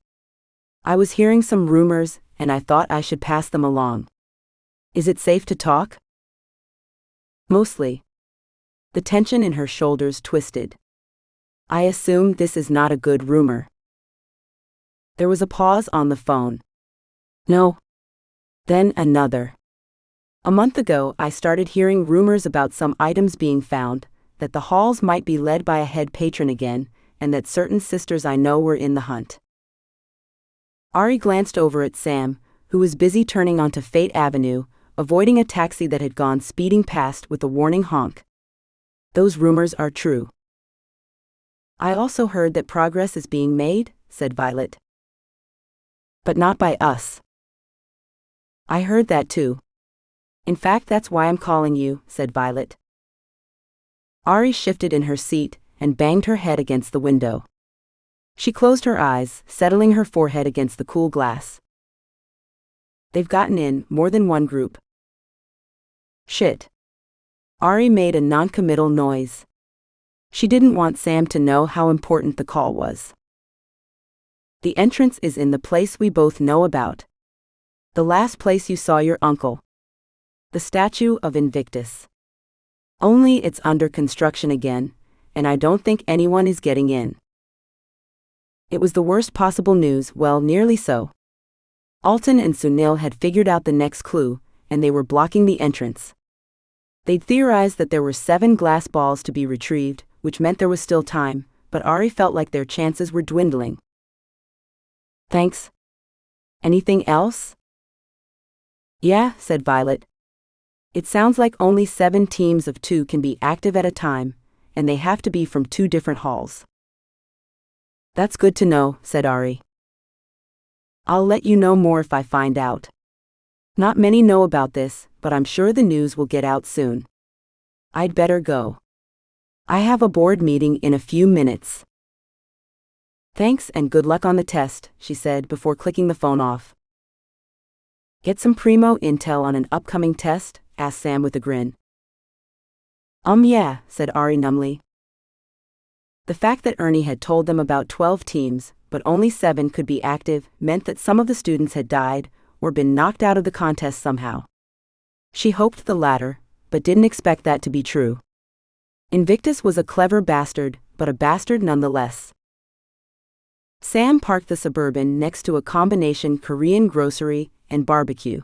I was hearing some rumors, and I thought I should pass them along. Is it safe to talk? Mostly. The tension in her shoulders twisted. I assume this is not a good rumor. There was a pause on the phone. No. Then another. A month ago, I started hearing rumors about some items being found, that the halls might be led by a head patron again, and that certain sisters I know were in the hunt. Aurie glanced over at Sam, who was busy turning onto Fate Avenue, avoiding a taxi that had gone speeding past with a warning honk. Those rumors are true. I also heard that progress is being made, said Violet. But not by us. I heard that too. In fact, that's why I'm calling you, said Violet. Aurie shifted in her seat and banged her head against the window. She closed her eyes, settling her forehead against the cool glass. They've gotten in, more than one group. Shit. Aurie made a non-committal noise. She didn't want Sam to know how important the call was. The entrance is in the place we both know about. The last place you saw your uncle. The statue of Invictus. Only it's under construction again, and I don't think anyone is getting in. It was the worst possible news, well, nearly so. Alton and Sunil had figured out the next clue, and they were blocking the entrance. They'd theorized that there were 7 glass balls to be retrieved, which meant there was still time, but Aurie felt like their chances were dwindling. Thanks. Anything else? Yeah, said Violet. It sounds like only 7 teams of 2 can be active at a time, and they have to be from 2 different halls. That's good to know, said Aurie. I'll let you know more if I find out. Not many know about this, but I'm sure the news will get out soon. I'd better go. I have a board meeting in a few minutes. Thanks and good luck on the test, she said before clicking the phone off. Get some primo intel on an upcoming test? Asked Sam with a grin. Yeah, said Aurie numbly. The fact that Ernie had told them about 12 teams, but only 7 could be active, meant that some of the students had died, or been knocked out of the contest somehow. She hoped the latter, but didn't expect that to be true. Invictus was a clever bastard, but a bastard nonetheless. Sam parked the Suburban next to a combination Korean grocery and barbecue.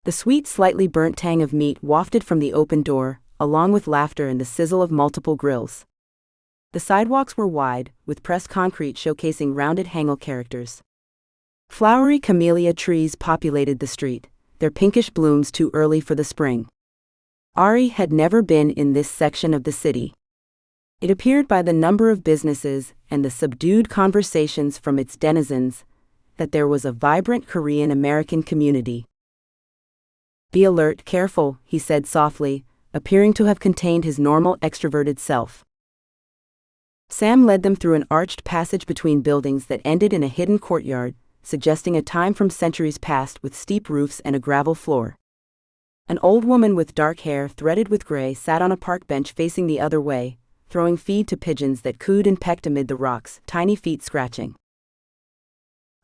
The sweet, slightly burnt tang of meat wafted from the open door, along with laughter and the sizzle of multiple grills. The sidewalks were wide, with pressed concrete showcasing rounded Hangul characters. Flowery camellia trees populated the street, their pinkish blooms too early for the spring. Aurie had never been in this section of the city. It appeared by the number of businesses and the subdued conversations from its denizens that there was a vibrant Korean-American community. "Be alert, careful," he said softly, appearing to have contained his normal extroverted self. Sam led them through an arched passage between buildings that ended in a hidden courtyard, suggesting a time from centuries past with steep roofs and a gravel floor. An old woman with dark hair threaded with gray sat on a park bench facing the other way, throwing feed to pigeons that cooed and pecked amid the rocks, tiny feet scratching.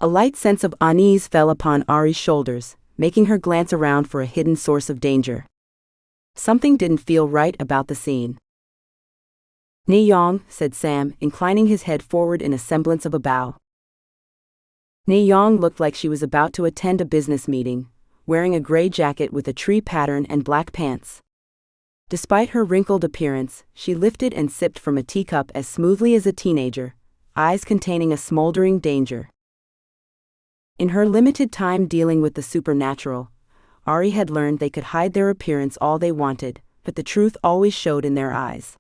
A light sense of unease fell upon Aurie's shoulders, making her glance around for a hidden source of danger. Something didn't feel right about the scene. "Ne-yong," said Sam, inclining his head forward in a semblance of a bow. Ne-yong looked like she was about to attend a business meeting, wearing a gray jacket with a tree pattern and black pants. Despite her wrinkled appearance, she lifted and sipped from a teacup as smoothly as a teenager, eyes containing a smoldering danger. In her limited time dealing with the supernatural, Aurie had learned they could hide their appearance all they wanted, but the truth always showed in their eyes.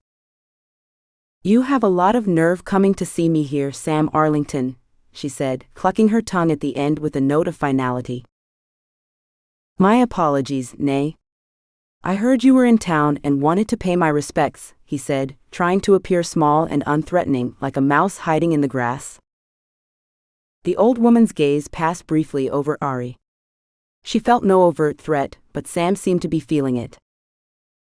"You have a lot of nerve coming to see me here, Sam Arlington," she said, clucking her tongue at the end with a note of finality. "My apologies, Nay. I heard you were in town and wanted to pay my respects," he said, trying to appear small and unthreatening like a mouse hiding in the grass. The old woman's gaze passed briefly over Aurie. She felt no overt threat, but Sam seemed to be feeling it.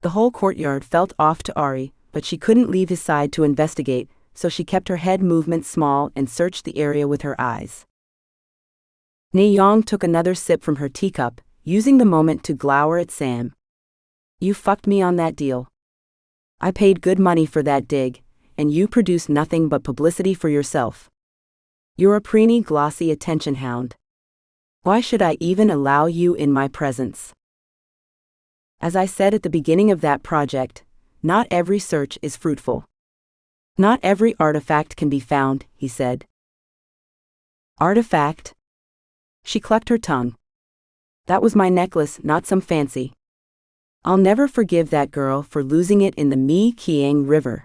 The whole courtyard felt off to Aurie, but she couldn't leave his side to investigate, so she kept her head movement small and searched the area with her eyes. Ne-yong took another sip from her teacup, using the moment to glower at Sam. "You fucked me on that deal. I paid good money for that dig, and you produced nothing but publicity for yourself. You're a preeny, glossy attention hound. Why should I even allow you in my presence?" As I said at the beginning of that project, not every search is fruitful. Not every artifact can be found, he said. Artifact? She clucked her tongue. That was my necklace, not some fancy. I'll never forgive that girl for losing it in the Mi-Kiang River.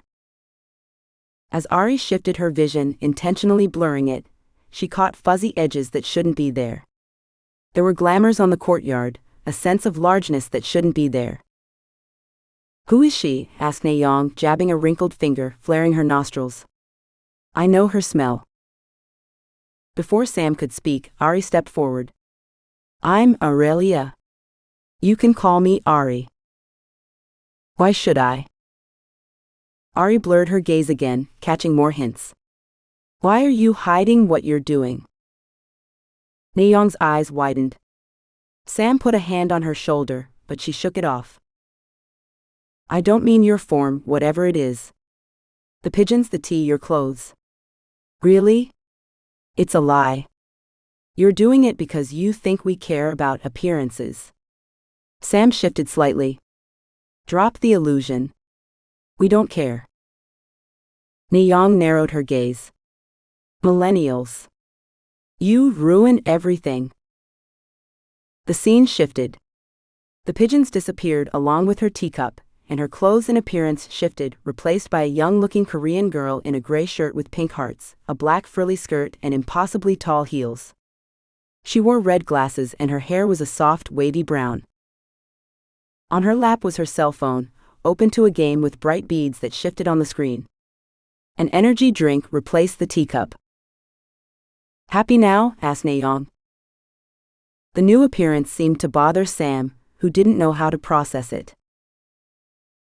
As Aurie shifted her vision, intentionally blurring it, she caught fuzzy edges that shouldn't be there. There were glamours on the courtyard, a sense of largeness that shouldn't be there. "Who is she?" asked Ne-yong, jabbing a wrinkled finger, flaring her nostrils. "I know her smell." Before Sam could speak, Aurie stepped forward. "I'm Aurelia. You can call me Aurie." "Why should I?" Aurie blurred her gaze again, catching more hints. "Why are you hiding what you're doing?" Ne-yong's eyes widened. Sam put a hand on her shoulder, but she shook it off. "I don't mean your form, whatever it is. The pigeons, the tea, your clothes." "Really? It's a lie. You're doing it because you think we care about appearances." Sam shifted slightly. "Drop the illusion. We don't care." Ne-yong narrowed her gaze. "Millennials. You ruin everything." The scene shifted. The pigeons disappeared along with her teacup, and her clothes and appearance shifted, replaced by a young-looking Korean girl in a gray shirt with pink hearts, a black frilly skirt, and impossibly tall heels. She wore red glasses and her hair was a soft, wavy brown. On her lap was her cell phone, open to a game with bright beads that shifted on the screen. An energy drink replaced the teacup. "Happy now?" asked Ne-yong. The new appearance seemed to bother Sam, who didn't know how to process it.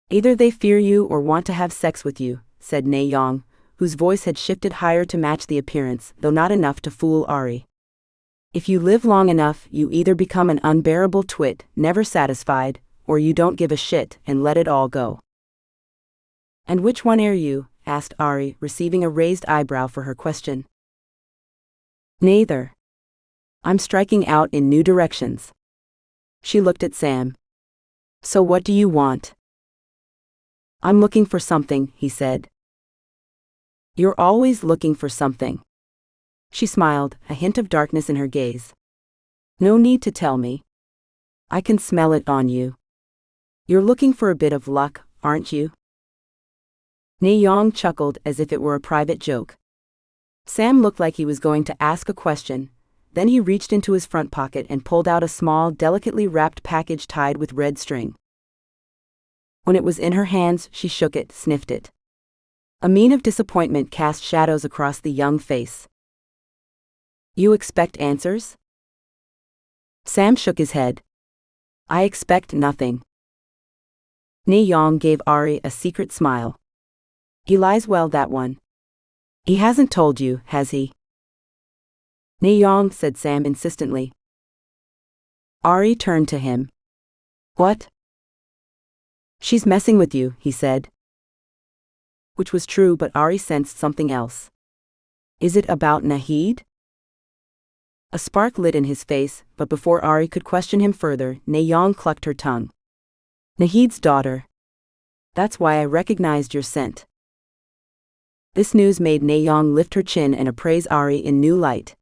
"Either they fear you or want to have sex with you," said Ne-yong, whose voice had shifted higher to match the appearance, though not enough to fool Aurie. "If you live long enough, you either become an unbearable twit, never satisfied, or you don't give a shit and let it all go." "And which one are you?" asked Aurie, receiving a raised eyebrow for her question. "Neither. I'm striking out in new directions." She looked at Sam. "So what do you want?" "I'm looking for something," he said. "You're always looking for something." She smiled, a hint of darkness in her gaze. "No need to tell me." I can smell it on you. You're looking for a bit of luck, aren't you? Ne Yong chuckled as if it were a private joke. Sam looked like he was going to ask a question, then he reached into his front pocket and pulled out a small, delicately wrapped package tied with red string. When it was in her hands, she shook it, sniffed it. A mien of disappointment cast shadows across the young face. You expect answers? Sam shook his head. I expect nothing. Ne Yong gave Aurie a secret smile. He lies well, that one. He hasn't told you, has he? Ne Yong, said Sam insistently. Aurie turned to him. What? She's messing with you, he said. Which was true, but Aurie sensed something else. Is it about Nahid? A spark lit in his face, but before Aurie could question him further, Ne Yong clucked her tongue. Nahid's daughter. That's why I recognized your scent. This news made Ne Yong lift her chin and appraise Aurie in new light.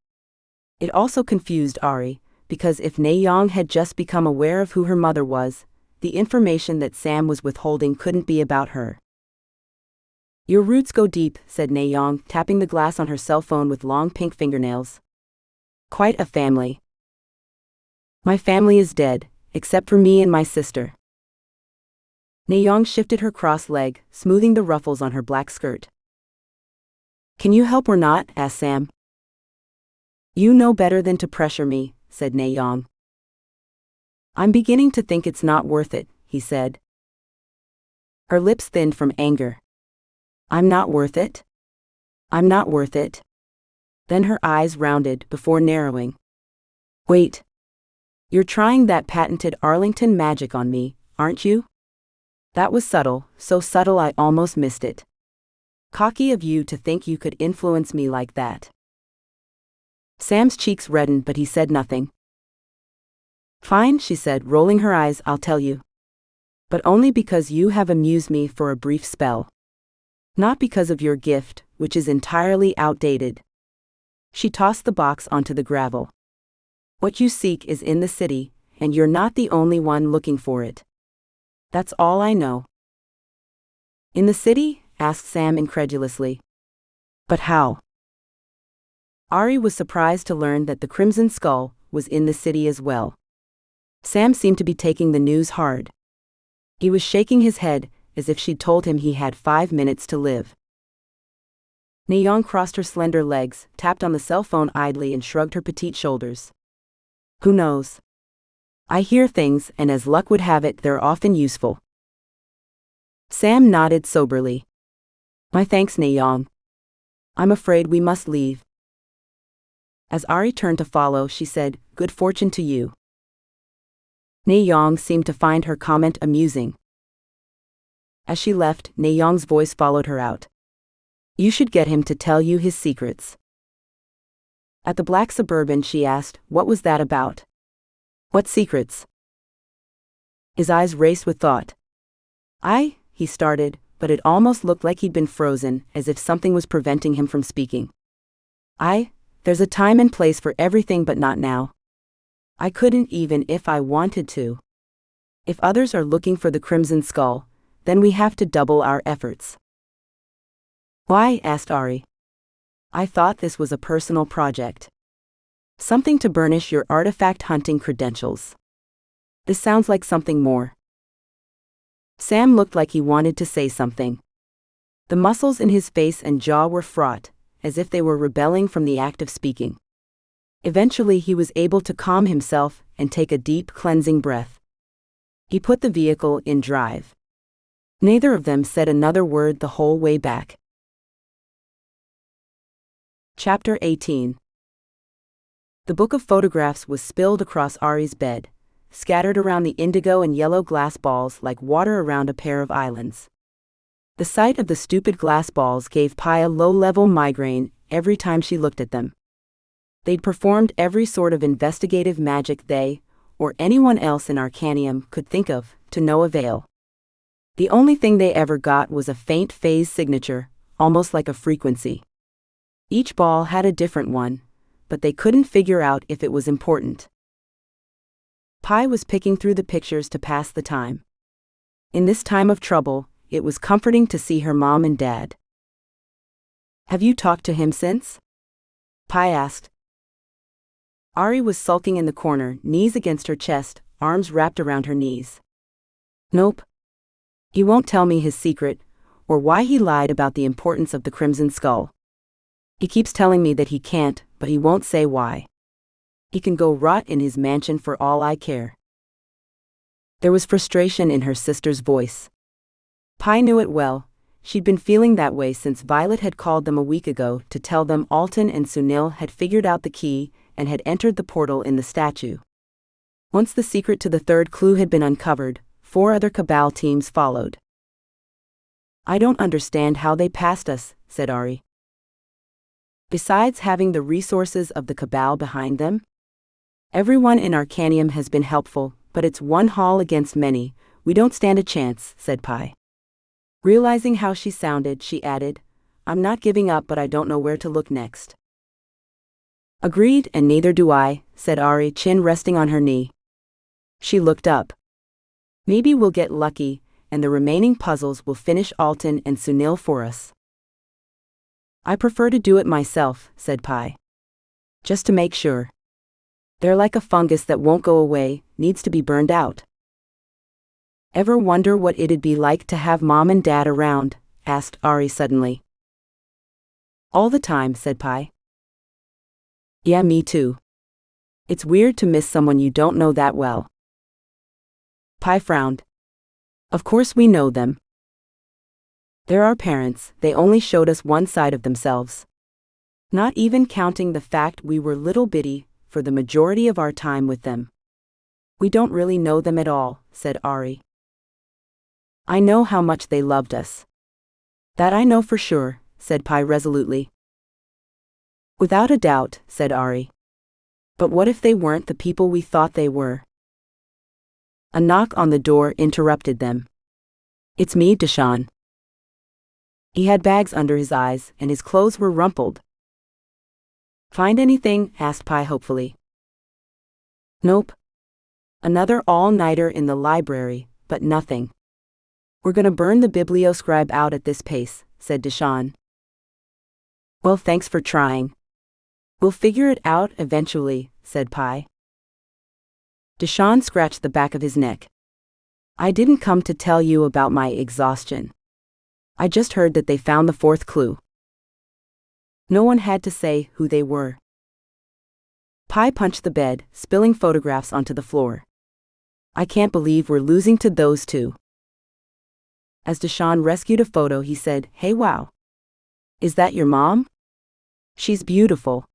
It also confused Aurie, because if Ne Yong had just become aware of who her mother was, the information that Sam was withholding couldn't be about her. Your roots go deep, said Ne Yong, tapping the glass on her cell phone with long pink fingernails. Quite a family. My family is dead, except for me and my sister. Ne Yong shifted her cross leg, smoothing the ruffles on her black skirt. Can you help or not? Asked Sam. You know better than to pressure me, said Ne Yong. I'm beginning to think it's not worth it, he said. Her lips thinned from anger. I'm not worth it? I'm not worth it. Then her eyes rounded before narrowing. Wait. You're trying that patented Arlington magic on me, aren't you? That was subtle, so subtle I almost missed it. Cocky of you to think you could influence me like that. Sam's cheeks reddened, but he said nothing. Fine, she said, rolling her eyes, I'll tell you. But only because you have amused me for a brief spell. Not because of your gift, which is entirely outdated. She tossed the box onto the gravel. What you seek is in the city, and you're not the only one looking for it. That's all I know. In the city? Asked Sam incredulously. But how? Aurie was surprised to learn that the Crimson Skull was in the city as well. Sam seemed to be taking the news hard. He was shaking his head, as if she'd told him he had 5 minutes to live. Ne Yong crossed her slender legs, tapped on the cell phone idly and shrugged her petite shoulders. Who knows? I hear things, and as luck would have it, they're often useful. Sam nodded soberly. My thanks, Ne Yong. I'm afraid we must leave. As Aurie turned to follow, she said, Good fortune to you. Ne Yong seemed to find her comment amusing. As she left, Ne Yong's voice followed her out. You should get him to tell you his secrets. At the black Suburban, she asked, what was that about? What secrets? His eyes raced with thought. He started, but it almost looked like he'd been frozen, as if something was preventing him from speaking. There's a time and place for everything, but not now. I couldn't even if I wanted to. If others are looking for the Crimson Skull, then we have to double our efforts. Why? Asked Aurie. I thought this was a personal project. Something to burnish your artifact hunting credentials. This sounds like something more. Sam looked like he wanted to say something. The muscles in his face and jaw were fraught, as if they were rebelling from the act of speaking. Eventually he was able to calm himself and take a deep cleansing breath. He put the vehicle in drive. Neither of them said another word the whole way back. Chapter 18. The book of photographs was spilled across Aurie's bed, scattered around the indigo and yellow glass balls like water around a pair of islands. The sight of the stupid glass balls gave Pi a low-level migraine every time she looked at them. They'd performed every sort of investigative magic they, or anyone else in Arcanium, could think of, to no avail. The only thing they ever got was a faint phase signature, almost like a frequency. Each ball had a different one, but they couldn't figure out if it was important. Pi was picking through the pictures to pass the time. In this time of trouble, it was comforting to see her mom and dad. "Have you talked to him since?" Pi asked. Aurie was sulking in the corner, knees against her chest, arms wrapped around her knees. "Nope. He won't tell me his secret, or why he lied about the importance of the Crimson Skull. He keeps telling me that he can't, but he won't say why. He can go rot in his mansion for all I care." There was frustration in her sister's voice. Pi knew it well. She'd been feeling that way since Violet had called them a week ago to tell them Alton and Sunil had figured out the key and had entered the portal in the statue. Once the secret to the third clue had been uncovered, 4 other Cabal teams followed. "I don't understand how they passed us," said Aurie. "Besides having the resources of the Cabal behind them, everyone in Arcanium has been helpful, but it's one haul against many. We don't stand a chance," said Pi. Realizing how she sounded, she added, "I'm not giving up, but I don't know where to look next." "Agreed, and neither do I," said Aurie, chin resting on her knee. She looked up. "Maybe we'll get lucky, and the remaining puzzles will finish Alton and Sunil for us." "I prefer to do it myself," said Pi. "Just to make sure. They're like a fungus that won't go away, needs to be burned out." "Ever wonder what it'd be like to have Mom and Dad around?" asked Aurie suddenly. "All the time," said Pi. "Yeah, me too. It's weird to miss someone you don't know that well." Pi frowned. "Of course we know them. They're our parents, they only showed us one side of themselves. Not even counting the fact we were little bitty for the majority of our time with them. We don't really know them at all," said Aurie. "I know how much they loved us. That I know for sure," said Pi resolutely. "Without a doubt," said Aurie. "But what if they weren't the people we thought they were?" A knock on the door interrupted them. "It's me, Deshawn." He had bags under his eyes, and his clothes were rumpled. "Find anything?" asked Pi hopefully. "Nope. Another all-nighter in the library, but nothing. We're gonna burn the biblioscribe out at this pace," said Deshawn. "Well, thanks for trying. We'll figure it out eventually," said Pi. Deshawn scratched the back of his neck. "I didn't come to tell you about my exhaustion. I just heard that they found the 4th clue." No one had to say who they were. Pi punched the bed, spilling photographs onto the floor. "I can't believe we're losing to those 2. As Deshawn rescued a photo, he said, "Hey, wow. Is that your mom? She's beautiful."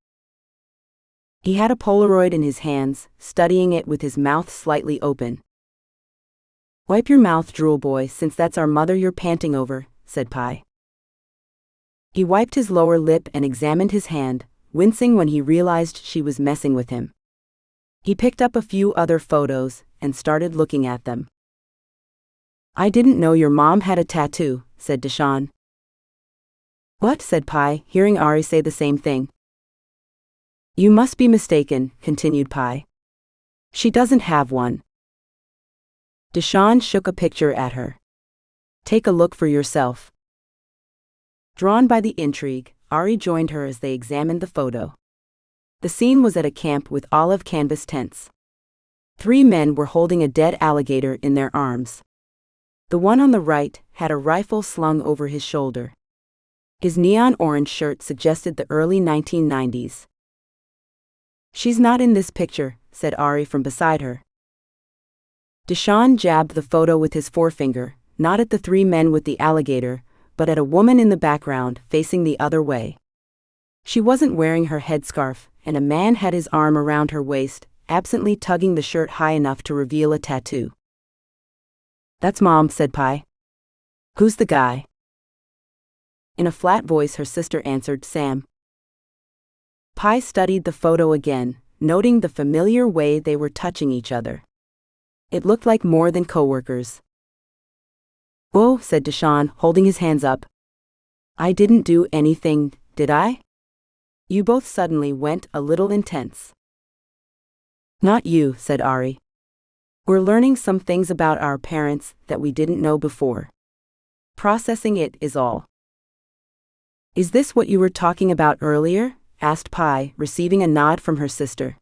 He had a Polaroid in his hands, studying it with his mouth slightly open. "Wipe your mouth, drool boy, since that's our mother you're panting over," said Pi. He wiped his lower lip and examined his hand, wincing when he realized she was messing with him. He picked up a few other photos and started looking at them. "I didn't know your mom had a tattoo," said Deshawn. "What?" said Pi, hearing Aurie say the same thing. "You must be mistaken," continued Pi. "She doesn't have one." Deshawn shook a picture at her. "Take a look for yourself." Drawn by the intrigue, Aurie joined her as they examined the photo. The scene was at a camp with olive canvas tents. 3 men were holding a dead alligator in their arms. The one on the right had a rifle slung over his shoulder. His neon orange shirt suggested the early 1990s. "She's not in this picture," said Aurie from beside her. Deshawn jabbed the photo with his forefinger, not at the 3 men with the alligator, but at a woman in the background facing the other way. She wasn't wearing her headscarf, and a man had his arm around her waist, absently tugging the shirt high enough to reveal a tattoo. "That's Mom," said Pi. "Who's the guy?" In a flat voice her sister answered, "Sam." Pi studied the photo again, noting the familiar way they were touching each other. It looked like more than coworkers. "Whoa," said Deshawn, holding his hands up. "I didn't do anything, did I?" You both suddenly went a little intense. "Not you," said Aurie. We're learning some things about our parents that we didn't know before. Processing it is all. Is this what you were talking about earlier? Asked Pi, receiving a nod from her sister.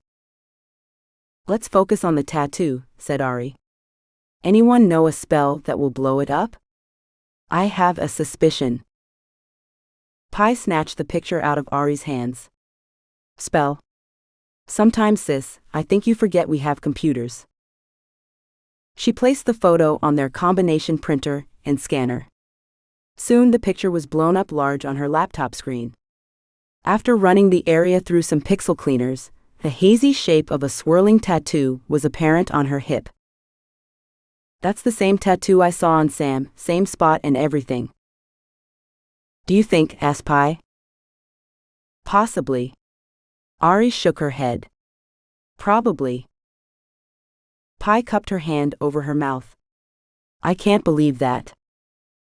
Let's focus on the tattoo, said Aurie. Anyone know a spell that will blow it up? I have a suspicion. Pi snatched the picture out of Aurie's hands. Spell? Sometimes, sis, I think you forget we have computers. She placed the photo on their combination printer and scanner. Soon the picture was blown up large on her laptop screen. After running the area through some pixel cleaners, the hazy shape of a swirling tattoo was apparent on her hip. That's the same tattoo I saw on Sam, same spot and everything. Do you think? Asked Pi. Possibly. Aurie shook her head. Probably. Pi cupped her hand over her mouth. I can't believe that.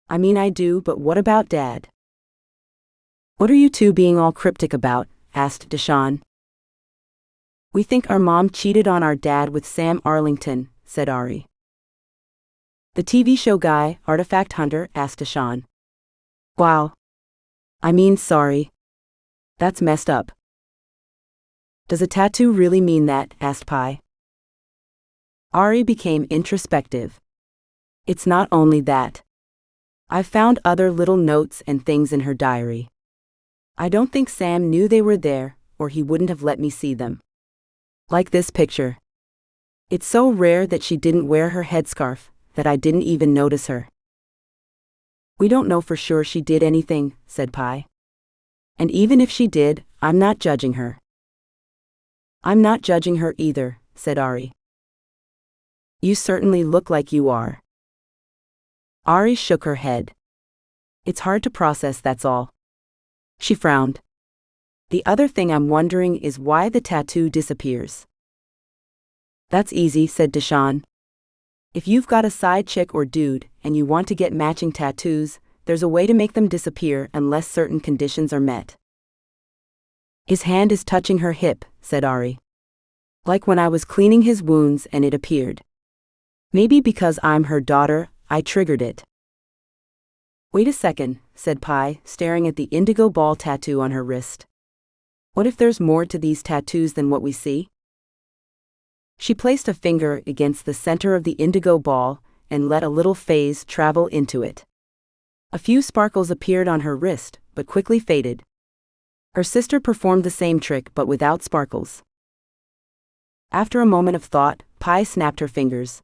I mean, I do, but what about Dad? What are you two being all cryptic about? Asked Deshawn. We think our mom cheated on our dad with Sam Arlington, said Aurie. The TV show guy, Artifact Hunter? Asked Deshawn. Wow. I mean, sorry. That's messed up. Does a tattoo really mean that? Asked Pi. Aurie became introspective. It's not only that. I've found other little notes and things in her diary. I don't think Sam knew they were there, or he wouldn't have let me see them. Like this picture. It's so rare that she didn't wear her headscarf that I didn't even notice her. We don't know for sure she did anything, said Pi. And even if she did, I'm not judging her. I'm not judging her either, said Aurie. You certainly look like you are. Aurie shook her head. It's hard to process, that's all. She frowned. The other thing I'm wondering is why the tattoo disappears. That's easy, said Deshawn. If you've got a side chick or dude and you want to get matching tattoos, there's a way to make them disappear unless certain conditions are met. His hand is touching her hip, said Aurie. Like when I was cleaning his wounds and it appeared. Maybe because I'm her daughter, I triggered it. Wait a second, said Pi, staring at the indigo ball tattoo on her wrist. What if there's more to these tattoos than what we see? She placed a finger against the center of the indigo ball and let a little phase travel into it. A few sparkles appeared on her wrist, but quickly faded. Her sister performed the same trick but without sparkles. After a moment of thought, Pi snapped her fingers.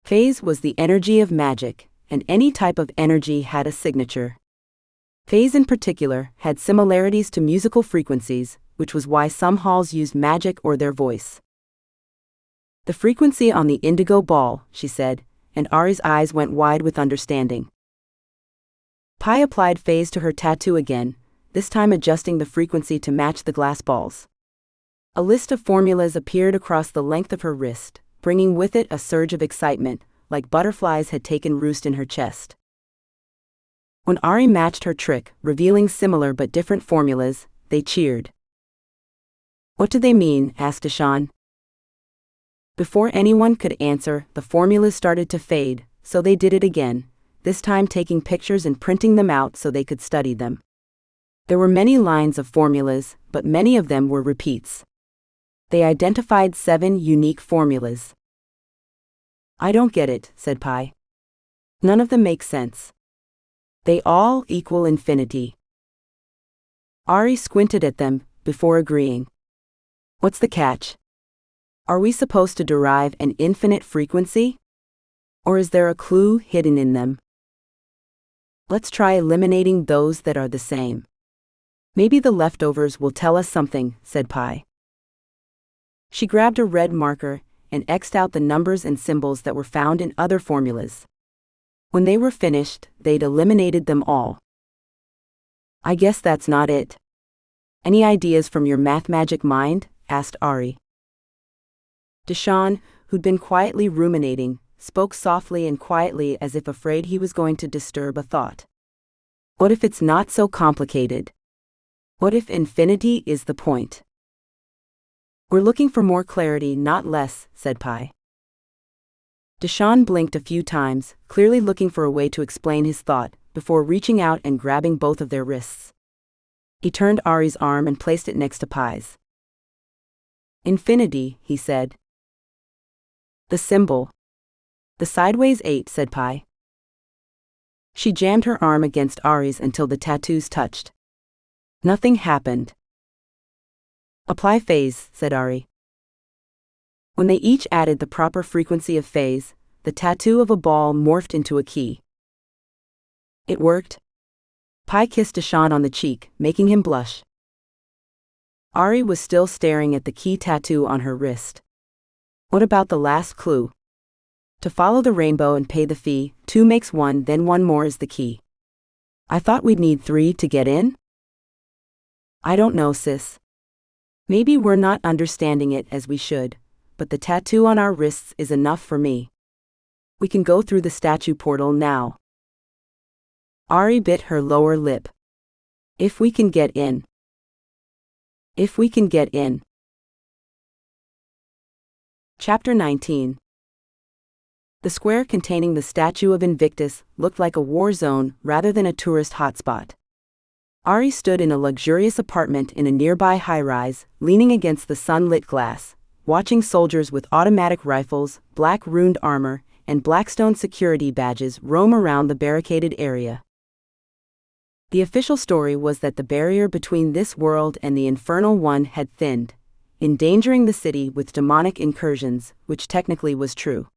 Phase was the energy of magic, and any type of energy had a signature. Phase in particular had similarities to musical frequencies, which was why some halls used magic or their voice. The frequency on the indigo ball, she said, and Aurie's eyes went wide with understanding. Pi applied phase to her tattoo again, this time adjusting the frequency to match the glass balls. A list of formulas appeared across the length of her wrist, bringing with it a surge of excitement, like butterflies had taken roost in her chest. When Aurie matched her trick, revealing similar but different formulas, they cheered. What do they mean? Asked Deshawn. Before anyone could answer, the formulas started to fade, so they did it again, this time taking pictures and printing them out so they could study them. There were many lines of formulas, but many of them were repeats. They identified 7 unique formulas. I don't get it, said Pi. None of them make sense. They all equal infinity. Aurie squinted at them, before agreeing. What's the catch? Are we supposed to derive an infinite frequency? Or is there a clue hidden in them? Let's try eliminating those that are the same. Maybe the leftovers will tell us something, said Pi. She grabbed a red marker and X'd out the numbers and symbols that were found in other formulas. When they were finished, they'd eliminated them all. I guess that's not it. Any ideas from your math magic mind? Asked Aurie. Deshawn, who'd been quietly ruminating, spoke softly and quietly as if afraid he was going to disturb a thought. What if it's not so complicated? What if infinity is the point? We're looking for more clarity, not less, said Pi. Deshaun blinked a few times, clearly looking for a way to explain his thought, before reaching out and grabbing both of their wrists. He turned Aurie's arm and placed it next to Pi's. Infinity, he said. The symbol. The sideways 8, said Pi. She jammed her arm against Aurie's until the tattoos touched. Nothing happened. Apply phase, said Aurie. When they each added the proper frequency of phase, the tattoo of a ball morphed into a key. It worked. Pi kissed Deshaun on the cheek, making him blush. Aurie was still staring at the key tattoo on her wrist. What about the last clue? To follow the rainbow and pay the fee, 2 makes 1, then 1 more is the key. I thought we'd need 3 to get in? I don't know, sis. Maybe we're not understanding it as we should, but the tattoo on our wrists is enough for me. We can go through the statue portal now. Aurie bit her lower lip. If we can get in. If we can get in. Chapter 19. The square containing the statue of Invictus looked like a war zone rather than a tourist hotspot. Aurie stood in a luxurious apartment in a nearby high-rise, leaning against the sun-lit glass, watching soldiers with automatic rifles, black runed armor, and Blackstone security badges roam around the barricaded area. The official story was that the barrier between this world and the infernal one had thinned, endangering the city with demonic incursions, which technically was true.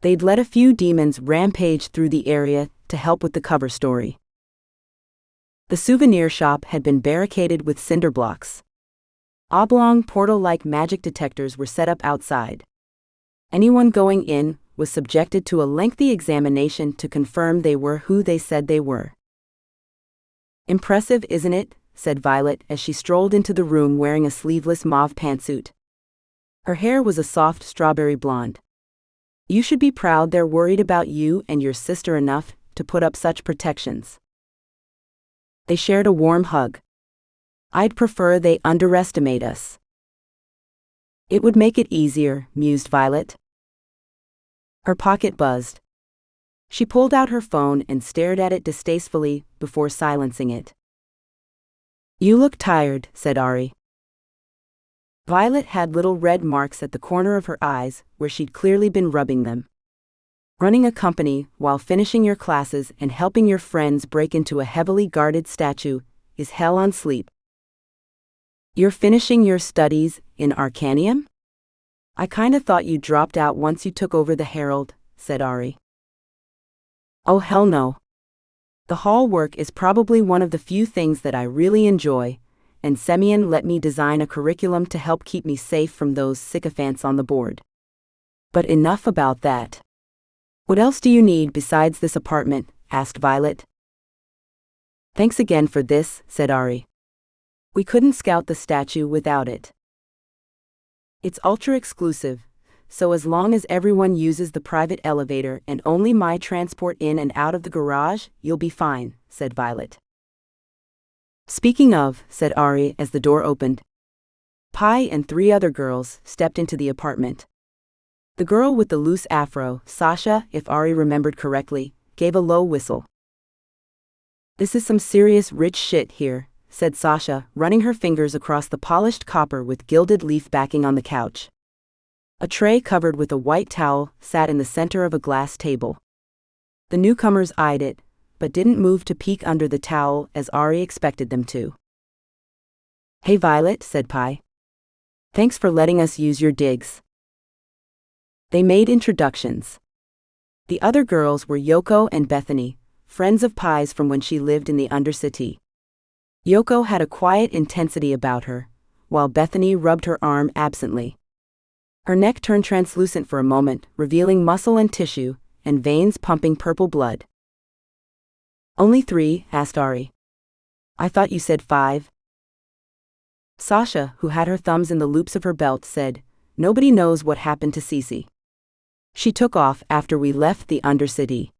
They'd let a few demons rampage through the area to help with the cover story. The souvenir shop had been barricaded with cinder blocks. Oblong portal-like magic detectors were set up outside. Anyone going in was subjected to a lengthy examination to confirm they were who they said they were. Impressive, isn't it? Said Violet as she strolled into the room wearing a sleeveless mauve pantsuit. Her hair was a soft strawberry blonde. You should be proud they're worried about you and your sister enough to put up such protections. They shared a warm hug. I'd prefer they underestimate us. It would make it easier, mused Violet. Her pocket buzzed. She pulled out her phone and stared at it distastefully before silencing it. You look tired, said Aurie. Violet had little red marks at the corner of her eyes where she'd clearly been rubbing them. Running a company while finishing your classes and helping your friends break into a heavily guarded statue is hell on sleep. You're finishing your studies in Arcanium? I kinda thought you dropped out once you took over the Herald, said Aurie. Oh hell no. The hall work is probably one of the few things that I really enjoy, and Semyon let me design a curriculum to help keep me safe from those sycophants on the board. But enough about that. What else do you need besides this apartment? Asked Violet. Thanks again for this, said Aurie. We couldn't scout the statue without it. It's ultra exclusive, so as long as everyone uses the private elevator and only my transport in and out of the garage, you'll be fine, said Violet. Speaking of, said Aurie as the door opened. Pi and 3 other girls stepped into the apartment. The girl with the loose afro, Sasha, if Aurie remembered correctly, gave a low whistle. This is some serious rich shit here, said Sasha, running her fingers across the polished copper with gilded leaf backing on the couch. A tray covered with a white towel sat in the center of a glass table. The newcomers eyed it, but didn't move to peek under the towel as Aurie expected them to. Hey Violet, said Pi. Thanks for letting us use your digs. They made introductions. The other girls were Yoko and Bethany, friends of Pi's from when she lived in the Undercity. Yoko had a quiet intensity about her, while Bethany rubbed her arm absently. Her neck turned translucent for a moment, revealing muscle and tissue, and veins pumping purple blood. Only 3, asked Aurie. I thought you said 5. Sasha, who had her thumbs in the loops of her belt, said, Nobody knows what happened to Cece. She took off after we left the Undercity.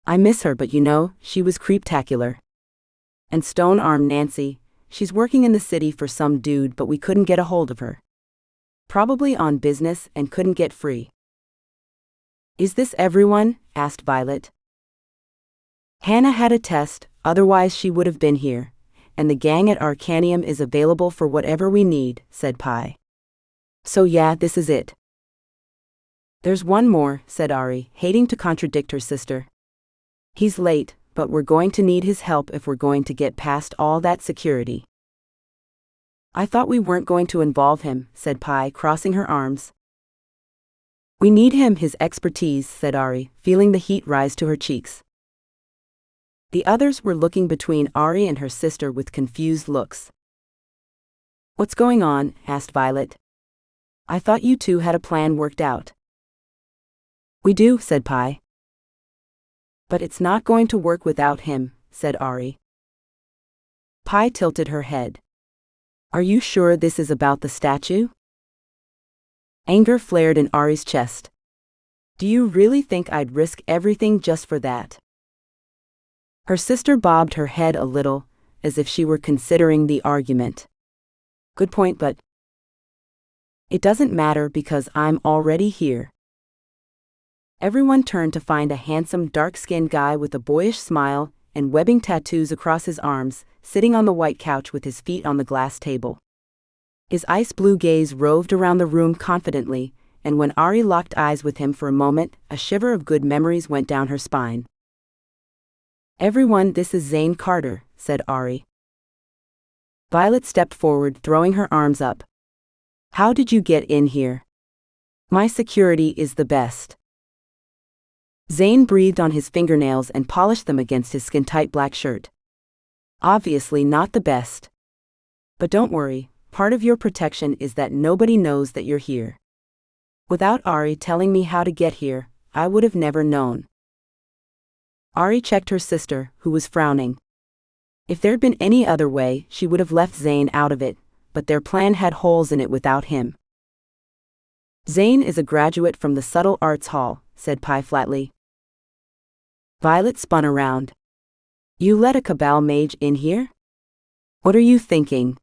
I miss her, but you know, she was creeptacular. And Stone-Arm Nancy, she's working in the city for some dude, but we couldn't get a hold of her. Probably on business and couldn't get free. Is this everyone? Asked Violet. Hannah had a test, otherwise she would have been here, and the gang at Arcanium is available for whatever we need, said Pi. So yeah, this is it. There's one more, said Aurie, hating to contradict her sister. He's late, but we're going to need his help if we're going to get past all that security. I thought we weren't going to involve him, said Pi, crossing her arms. We need him, his expertise, said Aurie, feeling the heat rise to her cheeks. The others were looking between Aurie and her sister with confused looks. What's going on? Asked Violet. I thought you two had a plan worked out. We do, said Pi. But it's not going to work without him, said Aurie. Pi tilted her head. Are you sure this is about the statue? Anger flared in Aurie's chest. Do you really think I'd risk everything just for that? Her sister bobbed her head a little, as if she were considering the argument. Good point, but it doesn't matter because I'm already here. Everyone turned to find a handsome, dark-skinned guy with a boyish smile and webbing tattoos across his arms, sitting on the white couch with his feet on the glass table. His ice-blue gaze roved around the room confidently, and when Aurie locked eyes with him for a moment, a shiver of good memories went down her spine. Everyone, this is Zane Carter, said Aurie. Violet stepped forward, throwing her arms up. How did you get in here? My security is the best. Zane breathed on his fingernails and polished them against his skin-tight black shirt. Obviously not the best. But don't worry, part of your protection is that nobody knows that you're here. Without Aurie telling me how to get here, I would have never known. Aurie checked her sister, who was frowning. If there'd been any other way, she would have left Zane out of it, but their plan had holes in it without him. Zane is a graduate from the Subtle Arts Hall, said Pi flatly. Violet spun around. You let a Cabal mage in here? What are you thinking?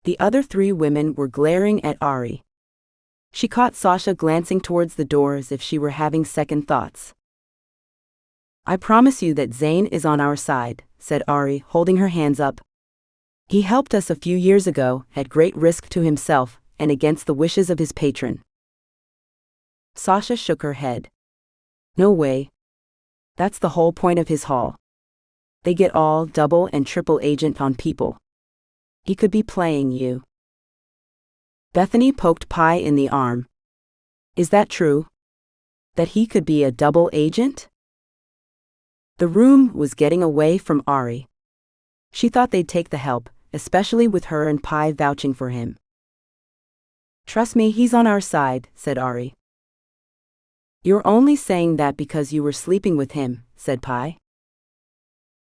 The other three women were glaring at Aurie. She caught Sasha glancing towards the door as if she were having second thoughts. I promise you that Zane is on our side, said Aurie, holding her hands up. He helped us a few years ago, at great risk to himself, and against the wishes of his patron. Sasha shook her head. No way. That's the whole point of his hall. They get all double and triple agent on people. He could be playing you. Bethany poked Pi in the arm. Is that true? That he could be a double agent? The room was getting away from Aurie. She thought they'd take the help, especially with her and Pi vouching for him. Trust me, he's on our side, said Aurie. You're only saying that because you were sleeping with him, said Pi.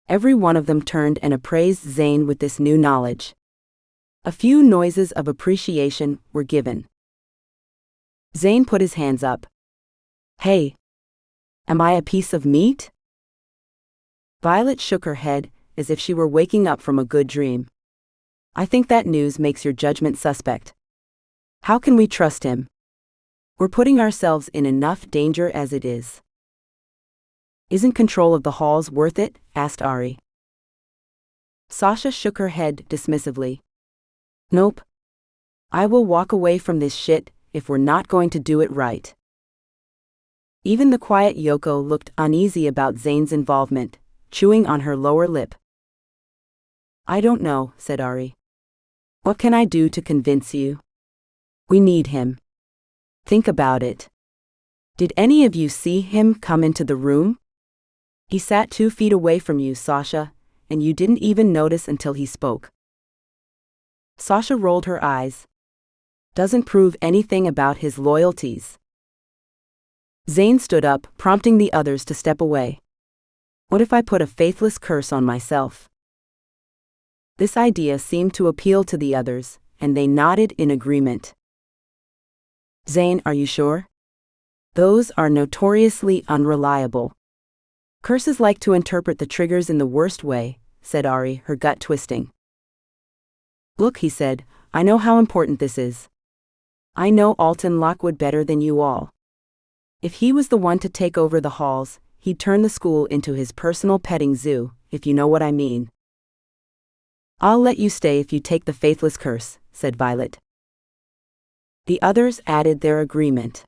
Every one of them turned and appraised Zane with this new knowledge. A few noises of appreciation were given. Zane put his hands up. Hey. Am I a piece of meat? Violet shook her head, as if she were waking up from a good dream. I think that news makes your judgment suspect. How can we trust him? We're putting ourselves in enough danger as it is. Isn't control of the halls worth it? Asked Aurie. Sasha shook her head dismissively. Nope. I will walk away from this shit if we're not going to do it right. Even the quiet Yoko looked uneasy about Zane's involvement, chewing on her lower lip. I don't know, said Aurie. What can I do to convince you? We need him. Think about it. Did any of you see him come into the room? He sat 2 feet away from you, Sasha, and you didn't even notice until he spoke. Sasha rolled her eyes. Doesn't prove anything about his loyalties. Zane stood up, prompting the others to step away. What if I put a faithless curse on myself? This idea seemed to appeal to the others, and they nodded in agreement. Zane, are you sure? Those are notoriously unreliable. Curses like to interpret the triggers in the worst way, said Aurie, her gut twisting. Look, he said, I know how important this is. I know Alton Lockwood better than you all. If he was the one to take over the halls, he'd turn the school into his personal petting zoo, if you know what I mean. I'll let you stay if you take the faithless curse, said Violet. The others added their agreement.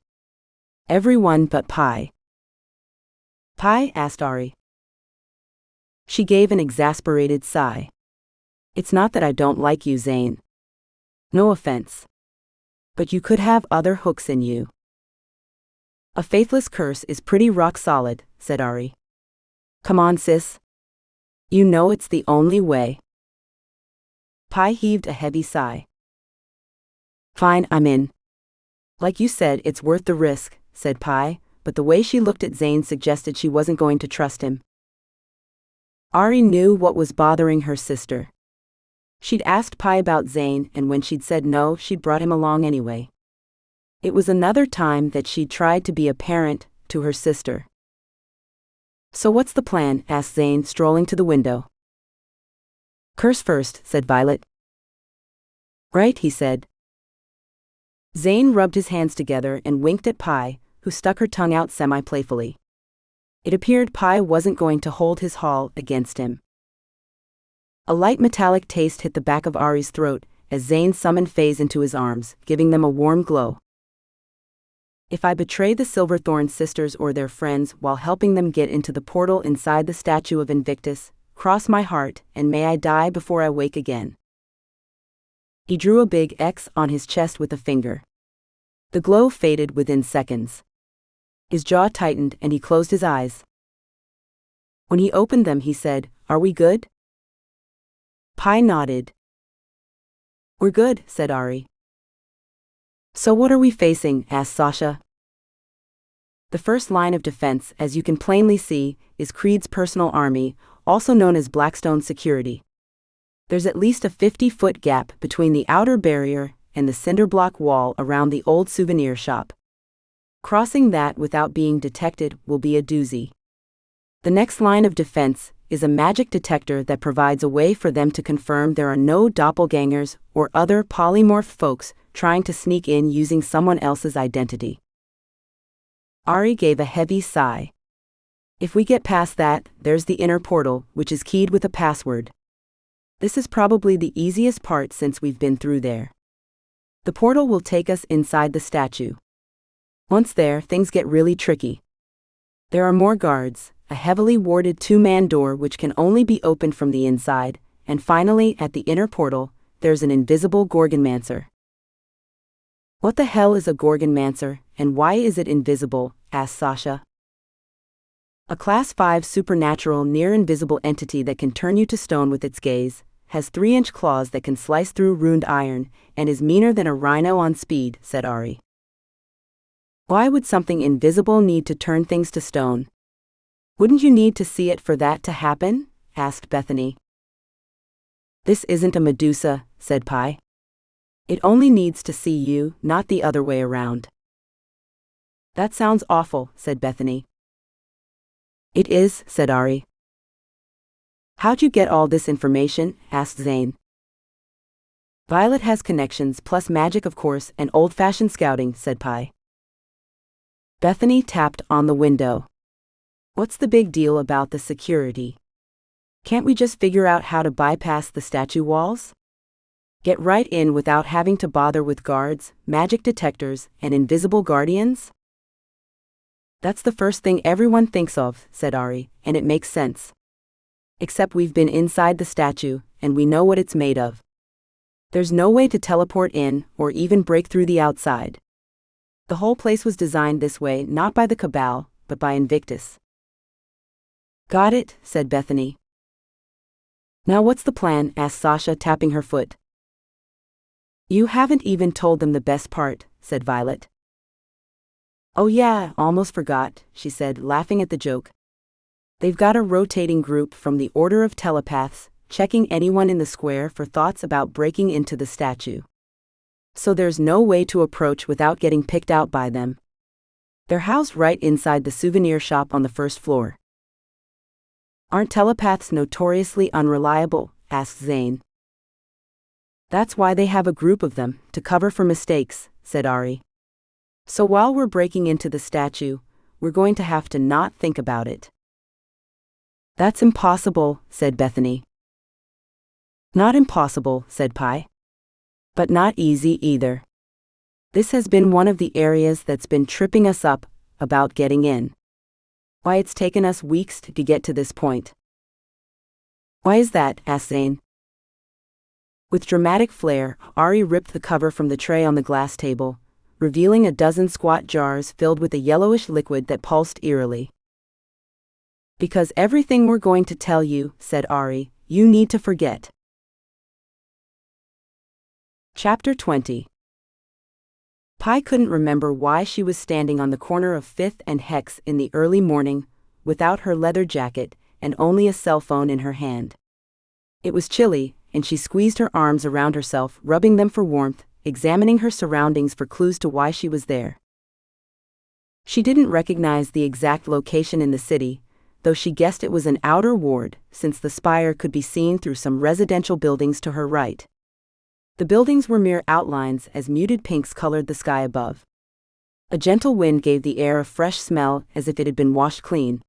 Everyone but Pi. Pi? Asked Aurie. She gave an exasperated sigh. It's not that I don't like you, Zane. No offense. But you could have other hooks in you. A faithless curse is pretty rock solid, said Aurie. Come on, sis. You know it's the only way. Pi heaved a heavy sigh. Fine, I'm in. Like you said, it's worth the risk, said Pi, but the way she looked at Zane suggested she wasn't going to trust him. Aurie knew what was bothering her sister. She'd asked Pi about Zane, and when she'd said no, she'd brought him along anyway. It was another time that she'd tried to be a parent to her sister. So what's the plan? Asked Zane, strolling to the window. Curse first, said Violet. Right, he said. Zane rubbed his hands together and winked at Pi, who stuck her tongue out semi-playfully. It appeared Pi wasn't going to hold his haul against him. A light metallic taste hit the back of Aurie's throat as Zane summoned Faze into his arms, giving them a warm glow. If I betray the Silverthorn sisters or their friends while helping them get into the portal inside the statue of Invictus, cross my heart, and may I die before I wake again. He drew a big X on his chest with a finger. The glow faded within seconds. His jaw tightened and he closed his eyes. When he opened them, he said, "Are we good?" Pi nodded. "We're good," said Aurie. "So what are we facing?" asked Sasha. The first line of defense, as you can plainly see, is Creed's personal army, also known as Blackstone Security. There's at least a 50-foot gap between the outer barrier and the cinder block wall around the old souvenir shop. Crossing that without being detected will be a doozy. The next line of defense is a magic detector that provides a way for them to confirm there are no doppelgangers or other polymorph folks trying to sneak in using someone else's identity. Aurie gave a heavy sigh. If we get past that, there's the inner portal, which is keyed with a password. This is probably the easiest part since we've been through there. The portal will take us inside the statue. Once there, things get really tricky. There are more guards, a heavily warded two-man door which can only be opened from the inside, and finally, at the inner portal, there's an invisible Gorgonmancer. What the hell is a Gorgonmancer, and why is it invisible? Asked Sasha. A Class 5 supernatural near-invisible entity that can turn you to stone with its gaze, has 3-inch claws that can slice through ruined iron, and is meaner than a rhino on speed, said Aurie. Why would something invisible need to turn things to stone? Wouldn't you need to see it for that to happen? Asked Bethany. This isn't a Medusa, said Pi. It only needs to see you, not the other way around. That sounds awful, said Bethany. It is, said Aurie. How'd you get all this information? Asked Zane. Violet has connections plus magic of course and old-fashioned scouting, said Pi. Bethany tapped on the window. What's the big deal about the security? Can't we just figure out how to bypass the statue walls? Get right in without having to bother with guards, magic detectors, and invisible guardians? That's the first thing everyone thinks of, said Aurie, and it makes sense. Except we've been inside the statue, and we know what it's made of. There's no way to teleport in, or even break through the outside. The whole place was designed this way not by the Cabal, but by Invictus. Got it, said Bethany. Now what's the plan? Asked Sasha, tapping her foot. You haven't even told them the best part, said Violet. Oh yeah, almost forgot, she said, laughing at the joke. They've got a rotating group from the Order of Telepaths, checking anyone in the square for thoughts about breaking into the statue. So there's no way to approach without getting picked out by them. They're housed right inside the souvenir shop on the first floor. Aren't telepaths notoriously unreliable? Asked Zane. That's why they have a group of them, to cover for mistakes, said Aurie. So while we're breaking into the statue, we're going to have to not think about it. That's impossible, said Bethany. Not impossible, said Pi. But not easy either. This has been one of the areas that's been tripping us up about getting in. Why it's taken us weeks to get to this point. Why is that? Asked Zane. With dramatic flair, Aurie ripped the cover from the tray on the glass table, revealing a dozen squat jars filled with a yellowish liquid that pulsed eerily. Because everything we're going to tell you, said Aurie, you need to forget. Chapter 20. Pi couldn't remember why she was standing on the corner of 5th and Hex in the early morning, without her leather jacket, and only a cell phone in her hand. It was chilly, and she squeezed her arms around herself, rubbing them for warmth, examining her surroundings for clues to why she was there. She didn't recognize the exact location in the city, though she guessed it was an outer ward, since the spire could be seen through some residential buildings to her right. The buildings were mere outlines as muted pinks colored the sky above. A gentle wind gave the air a fresh smell as if it had been washed clean.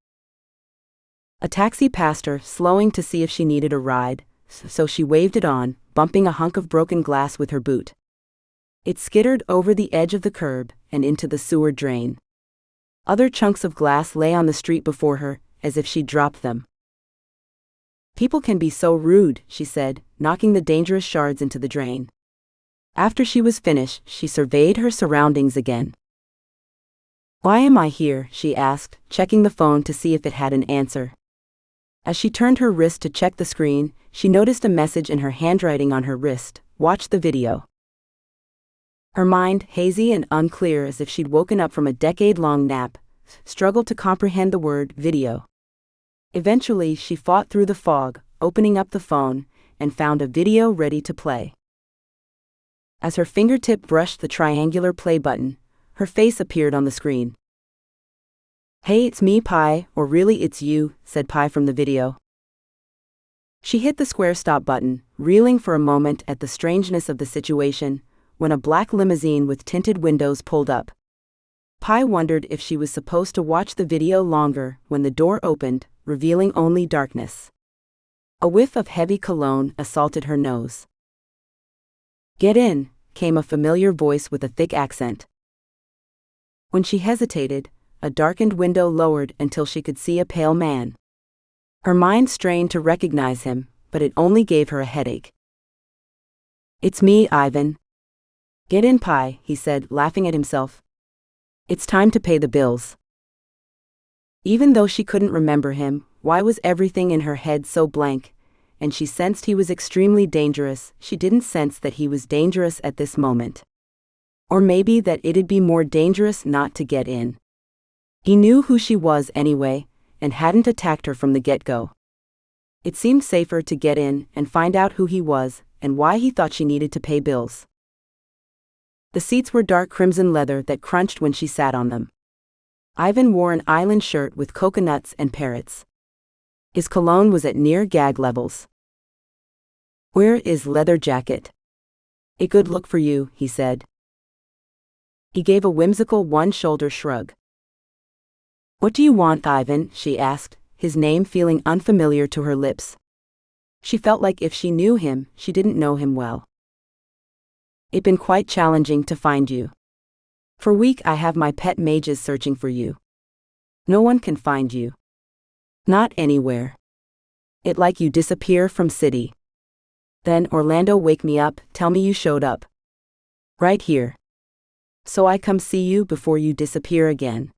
A taxi passed her, slowing to see if she needed a ride, so she waved it on, bumping a hunk of broken glass with her boot. It skittered over the edge of the curb and into the sewer drain. Other chunks of glass lay on the street before her, as if she'd dropped them. People can be so rude, she said, knocking the dangerous shards into the drain. After she was finished, she surveyed her surroundings again. Why am I here? She asked, checking the phone to see if it had an answer. As she turned her wrist to check the screen, she noticed a message in her handwriting on her wrist. Watch the video. Her mind, hazy and unclear as if she'd woken up from a decade-long nap, struggled to comprehend the word video. Eventually, she fought through the fog, opening up the phone, and found a video ready to play. As her fingertip brushed the triangular play button, her face appeared on the screen. Hey, it's me, Pi, or really it's you, said Pi from the video. She hit the square stop button, reeling for a moment at the strangeness of the situation, when a black limousine with tinted windows pulled up. Pi wondered if she was supposed to watch the video longer when the door opened, revealing only darkness. A whiff of heavy cologne assaulted her nose. Get in, came a familiar voice with a thick accent. When she hesitated, a darkened window lowered until she could see a pale man. Her mind strained to recognize him, but it only gave her a headache. It's me, Ivan. Get in, Pi, he said, laughing at himself. It's time to pay the bills. Even though she couldn't remember him, why was everything in her head so blank? And she sensed he was extremely dangerous. She didn't sense that he was dangerous at this moment. Or maybe that it'd be more dangerous not to get in. He knew who she was anyway, and hadn't attacked her from the get-go. It seemed safer to get in and find out who he was, and why he thought she needed to pay bills. The seats were dark crimson leather that crunched when she sat on them. Ivan wore an island shirt with coconuts and parrots. His cologne was at near gag levels. Where is leather jacket? A good look for you, he said. He gave a whimsical one-shoulder shrug. What do you want, Ivan? She asked, his name feeling unfamiliar to her lips. She felt like if she knew him, she didn't know him well. It's been quite challenging to find you. For a week I have my pet mages searching for you. No one can find you. Not anywhere. It like you disappear from city. Then Orlando wake me up, tell me you showed up. Right here. So I come see you before you disappear again.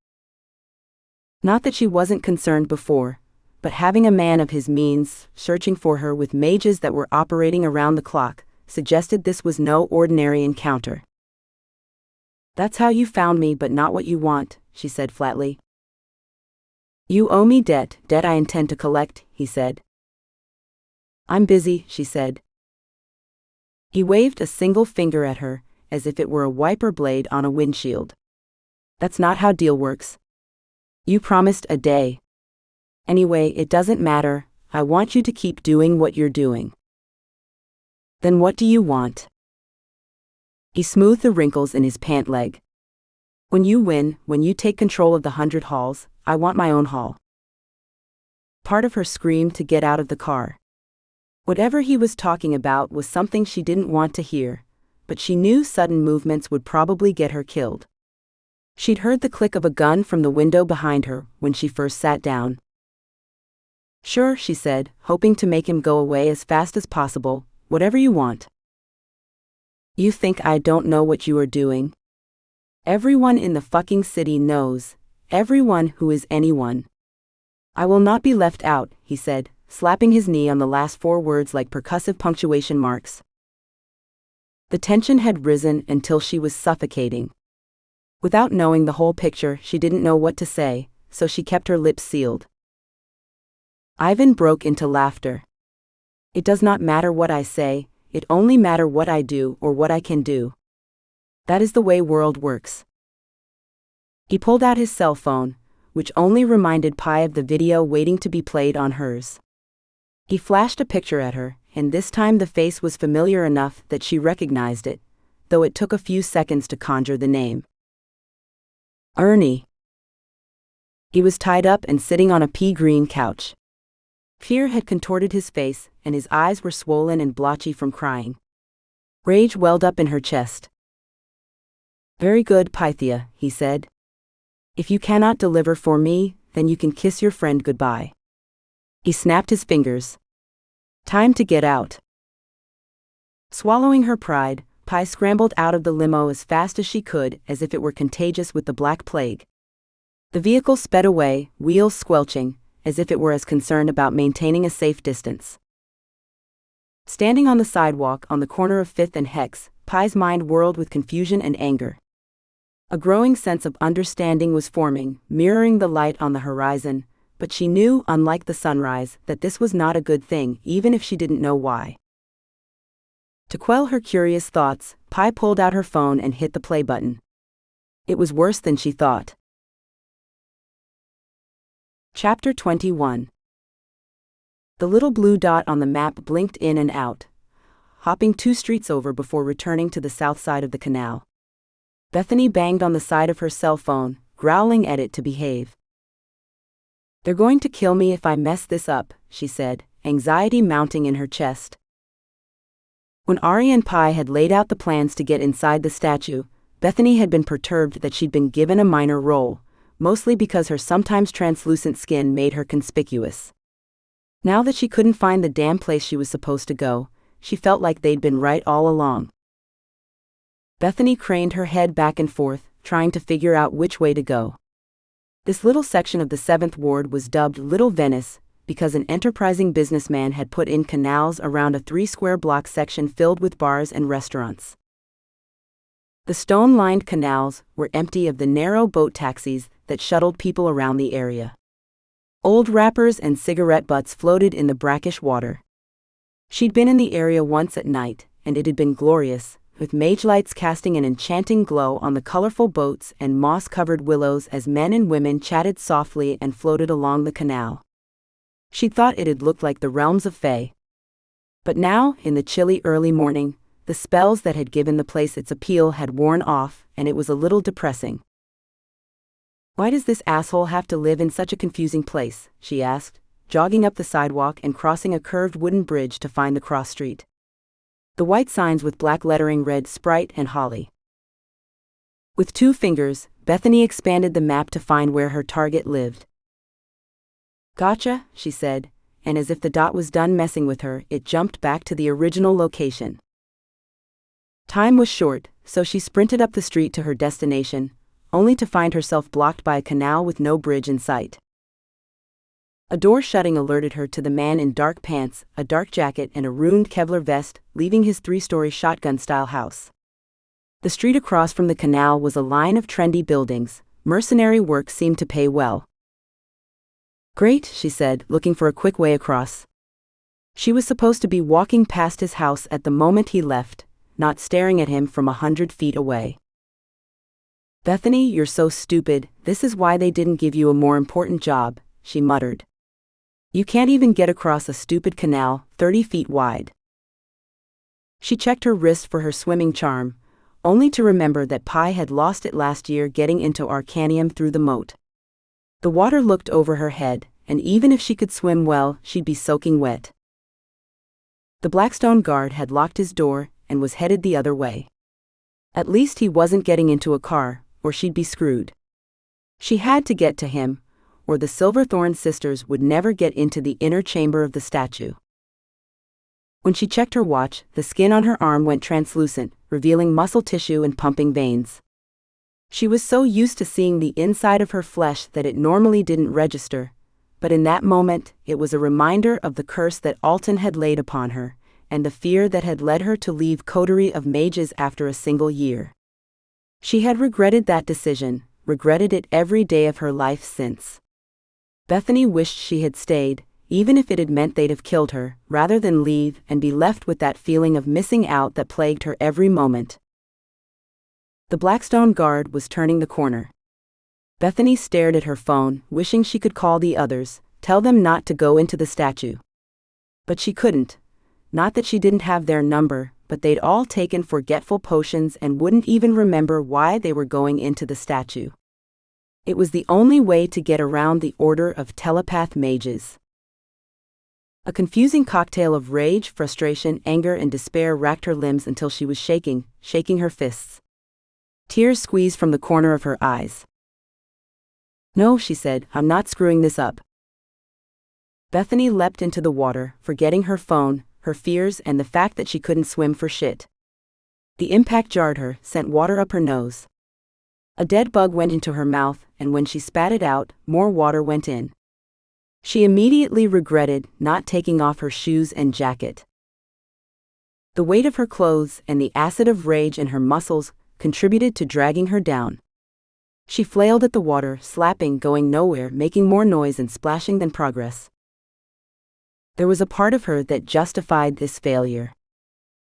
Not that she wasn't concerned before, but having a man of his means searching for her with mages that were operating around the clock suggested this was no ordinary encounter. That's how you found me, but not what you want, she said flatly. You owe me debt I intend to collect, he said. I'm busy, she said. He waved a single finger at her, as if it were a wiper blade on a windshield. That's not how deal works. You promised a day. Anyway, it doesn't matter, I want you to keep doing what you're doing. Then what do you want? He smoothed the wrinkles in his pant leg. When you win, when you take control of the 100 halls, I want my own hall. Part of her screamed to get out of the car. Whatever he was talking about was something she didn't want to hear, but she knew sudden movements would probably get her killed. She'd heard the click of a gun from the window behind her when she first sat down. Sure, she said, hoping to make him go away as fast as possible, whatever you want. You think I don't know what you are doing? Everyone in the fucking city knows, everyone who is anyone. I will not be left out, he said, slapping his knee on the last 4 words like percussive punctuation marks. The tension had risen until she was suffocating. Without knowing the whole picture, she didn't know what to say, so she kept her lips sealed. Ivan broke into laughter. It does not matter what I say, it only matters what I do or what I can do. That is the way world works. He pulled out his cell phone, which only reminded Pi of the video waiting to be played on hers. He flashed a picture at her, and this time the face was familiar enough that she recognized it, though it took a few seconds to conjure the name. Ernie. He was tied up and sitting on a pea-green couch. Fear had contorted his face, and his eyes were swollen and blotchy from crying. Rage welled up in her chest. Very good, Pythia, he said. If you cannot deliver for me, then you can kiss your friend goodbye. He snapped his fingers. Time to get out. Swallowing her pride, Pi scrambled out of the limo as fast as she could, as if it were contagious with the Black Plague. The vehicle sped away, wheels squelching, as if it were as concerned about maintaining a safe distance. Standing on the sidewalk on the corner of 5th and Hex, Pi's mind whirled with confusion and anger. A growing sense of understanding was forming, mirroring the light on the horizon, but she knew, unlike the sunrise, that this was not a good thing, even if she didn't know why. To quell her curious thoughts, Pi pulled out her phone and hit the play button. It was worse than she thought. Chapter 21. The little blue dot on the map blinked in and out, hopping 2 streets over before returning to the south side of the canal. Bethany banged on the side of her cell phone, growling at it to behave. They're going to kill me if I mess this up, she said, anxiety mounting in her chest. When Aurie and Pi had laid out the plans to get inside the statue, Bethany had been perturbed that she'd been given a minor role, mostly because her sometimes translucent skin made her conspicuous. Now that she couldn't find the damn place she was supposed to go, she felt like they'd been right all along. Bethany craned her head back and forth, trying to figure out which way to go. This little section of the 7th Ward was dubbed Little Venice because an enterprising businessman had put in canals around a 3-square-block section filled with bars and restaurants. The stone-lined canals were empty of the narrow boat taxis that shuttled people around the area. Old wrappers and cigarette butts floated in the brackish water. She'd been in the area once at night, and it had been glorious, with mage lights casting an enchanting glow on the colorful boats and moss-covered willows as men and women chatted softly and floated along the canal. She thought it had looked like the realms of Fae. But now, in the chilly early morning, the spells that had given the place its appeal had worn off, and it was a little depressing. Why does this asshole have to live in such a confusing place, she asked, jogging up the sidewalk and crossing a curved wooden bridge to find the cross street. The white signs with black lettering read Sprite and Holly. With 2 fingers, Bethany expanded the map to find where her target lived. Gotcha, she said, and as if the dot was done messing with her, it jumped back to the original location. Time was short, so she sprinted up the street to her destination, only to find herself blocked by a canal with no bridge in sight. A door shutting alerted her to the man in dark pants, a dark jacket and a ruined Kevlar vest, leaving his 3-story shotgun-style house. The street across from the canal was a line of trendy buildings. Mercenary work seemed to pay well. Great, she said, looking for a quick way across. She was supposed to be walking past his house at the moment he left, not staring at him from 100 feet away. Bethany, you're so stupid, this is why they didn't give you a more important job, she muttered. You can't even get across a stupid canal, 30 feet wide. She checked her wrist for her swimming charm, only to remember that Pi had lost it last year getting into Arcanium through the moat. The water looked over her head, and even if she could swim well, she'd be soaking wet. The Blackstone guard had locked his door and was headed the other way. At least he wasn't getting into a car, or she'd be screwed. She had to get to him, or the Silverthorn sisters would never get into the inner chamber of the statue. When she checked her watch, the skin on her arm went translucent, revealing muscle tissue and pumping veins. She was so used to seeing the inside of her flesh that it normally didn't register, but in that moment, it was a reminder of the curse that Alton had laid upon her, and the fear that had led her to leave Coterie of Mages after a single year. She had regretted that decision, regretted it every day of her life since. Bethany wished she had stayed, even if it had meant they'd have killed her, rather than leave and be left with that feeling of missing out that plagued her every moment. The Blackstone guard was turning the corner. Bethany stared at her phone, wishing she could call the others, tell them not to go into the statue. But she couldn't. Not that she didn't have their number, but they'd all taken forgetful potions and wouldn't even remember why they were going into the statue. It was the only way to get around the order of telepath mages. A confusing cocktail of rage, frustration, anger, and despair racked her limbs until she was shaking her fists. Tears squeezed from the corner of her eyes. "No," she said, "I'm not screwing this up." Bethany leapt into the water, forgetting her phone, her fears, and the fact that she couldn't swim for shit. The impact jarred her, sent water up her nose. A dead bug went into her mouth, and when she spat it out, more water went in. She immediately regretted not taking off her shoes and jacket. The weight of her clothes and the acid of rage in her muscles contributed to dragging her down. She flailed at the water, slapping, going nowhere, making more noise and splashing than progress. There was a part of her that justified this failure.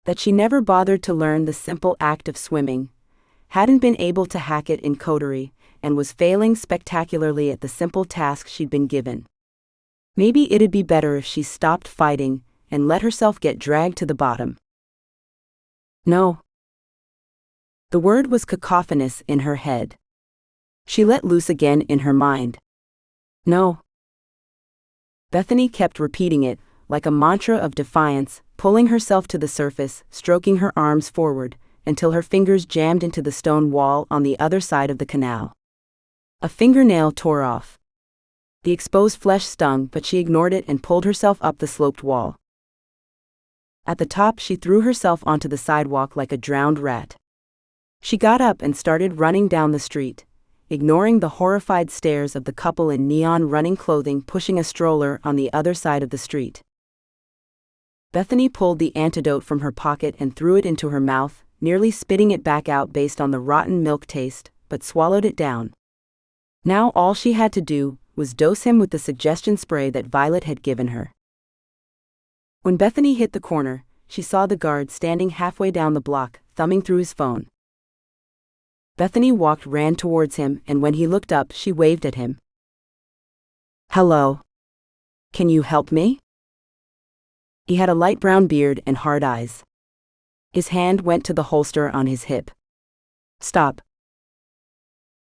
That she never bothered to learn the simple act of swimming, hadn't been able to hack it in Coterie, and was failing spectacularly at the simple task she'd been given. Maybe it'd be better if she stopped fighting and let herself get dragged to the bottom. No. The word was cacophonous in her head. She let loose again in her mind. No. Bethany kept repeating it, like a mantra of defiance, pulling herself to the surface, stroking her arms forward, until her fingers jammed into the stone wall on the other side of the canal. A fingernail tore off. The exposed flesh stung, but she ignored it and pulled herself up the sloped wall. At the top, she threw herself onto the sidewalk like a drowned rat. She got up and started running down the street, ignoring the horrified stares of the couple in neon running clothing pushing a stroller on the other side of the street. Bethany pulled the antidote from her pocket and threw it into her mouth, nearly spitting it back out based on the rotten milk taste, but swallowed it down. Now all she had to do was dose him with the suggestion spray that Violet had given her. When Bethany hit the corner, she saw the guard standing halfway down the block, thumbing through his phone. Bethany ran towards him, and when he looked up, she waved at him. "Hello. Can you help me?" He had a light brown beard and hard eyes. His hand went to the holster on his hip. "Stop."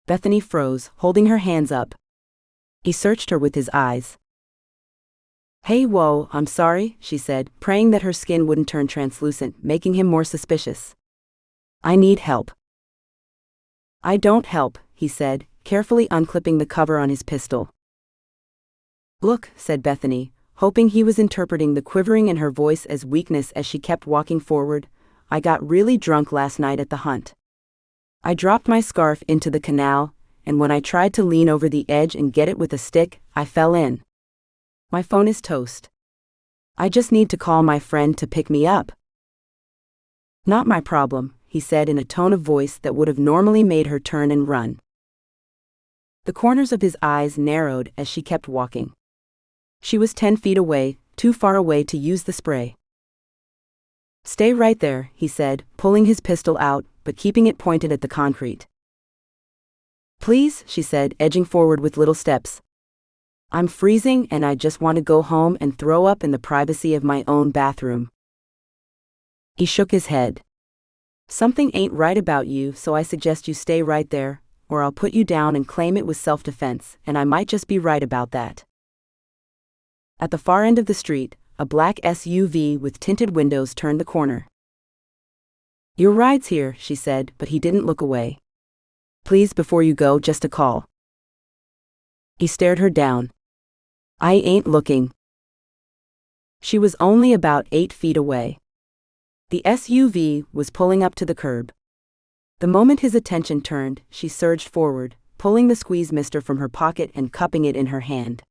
Bethany froze, holding her hands up. He searched her with his eyes. "Hey, whoa, I'm sorry," she said, praying that her skin wouldn't turn translucent, making him more suspicious. "I need help." "I don't help," he said, carefully unclipping the cover on his pistol. "Look," said Bethany, hoping he was interpreting the quivering in her voice as weakness as she kept walking forward. "I got really drunk last night at the hunt. I dropped my scarf into the canal, and when I tried to lean over the edge and get it with a stick, I fell in. My phone is toast. I just need to call my friend to pick me up." "Not my problem," he said in a tone of voice that would have normally made her turn and run. The corners of his eyes narrowed as she kept walking. She was 10 feet away, too far away to use the spray. "Stay right there," he said, pulling his pistol out, but keeping it pointed at the concrete. "Please," she said, edging forward with little steps. "I'm freezing and I just want to go home and throw up in the privacy of my own bathroom." He shook his head. Something ain't right about you, so I suggest you stay right there, or I'll put you down and claim it was self-defense, and I might just be right about that. At the far end of the street, a black SUV with tinted windows turned the corner. Your ride's here, she said, but he didn't look away. Please, before you go, just a call. He stared her down. I ain't looking. She was only about 8 feet away. The SUV was pulling up to the curb. The moment his attention turned, she surged forward, pulling the squeeze mister from her pocket and cupping it in her hand.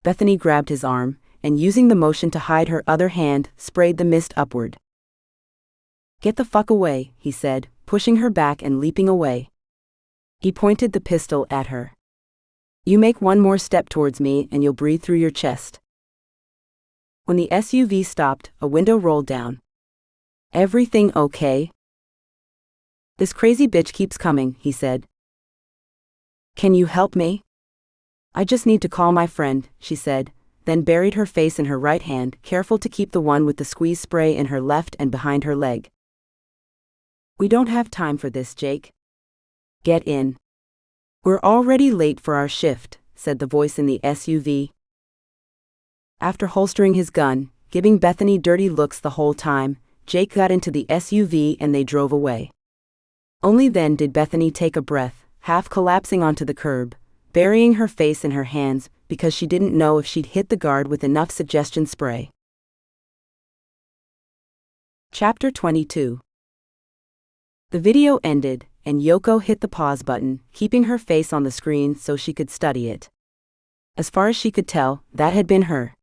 Bethany grabbed his arm, and using the motion to hide her other hand, sprayed the mist upward. Get the fuck away, he said, pushing her back and leaping away. He pointed the pistol at her. You make one more step towards me and you'll breathe through your chest. When the SUV stopped, a window rolled down. Everything okay? This crazy bitch keeps coming, he said. Can you help me? I just need to call my friend, she said, then buried her face in her right hand, careful to keep the one with the squeeze spray in her left and behind her leg. We don't have time for this, Jake. Get in. We're already late for our shift, said the voice in the SUV. After holstering his gun, giving Bethany dirty looks the whole time, Jake got into the SUV and they drove away. Only then did Bethany take a breath, half collapsing onto the curb, burying her face in her hands because she didn't know if she'd hit the guard with enough suggestion spray. Chapter 22. The video ended, and Yoko hit the pause button, keeping her face on the screen so she could study it. As far as she could tell, that had been her.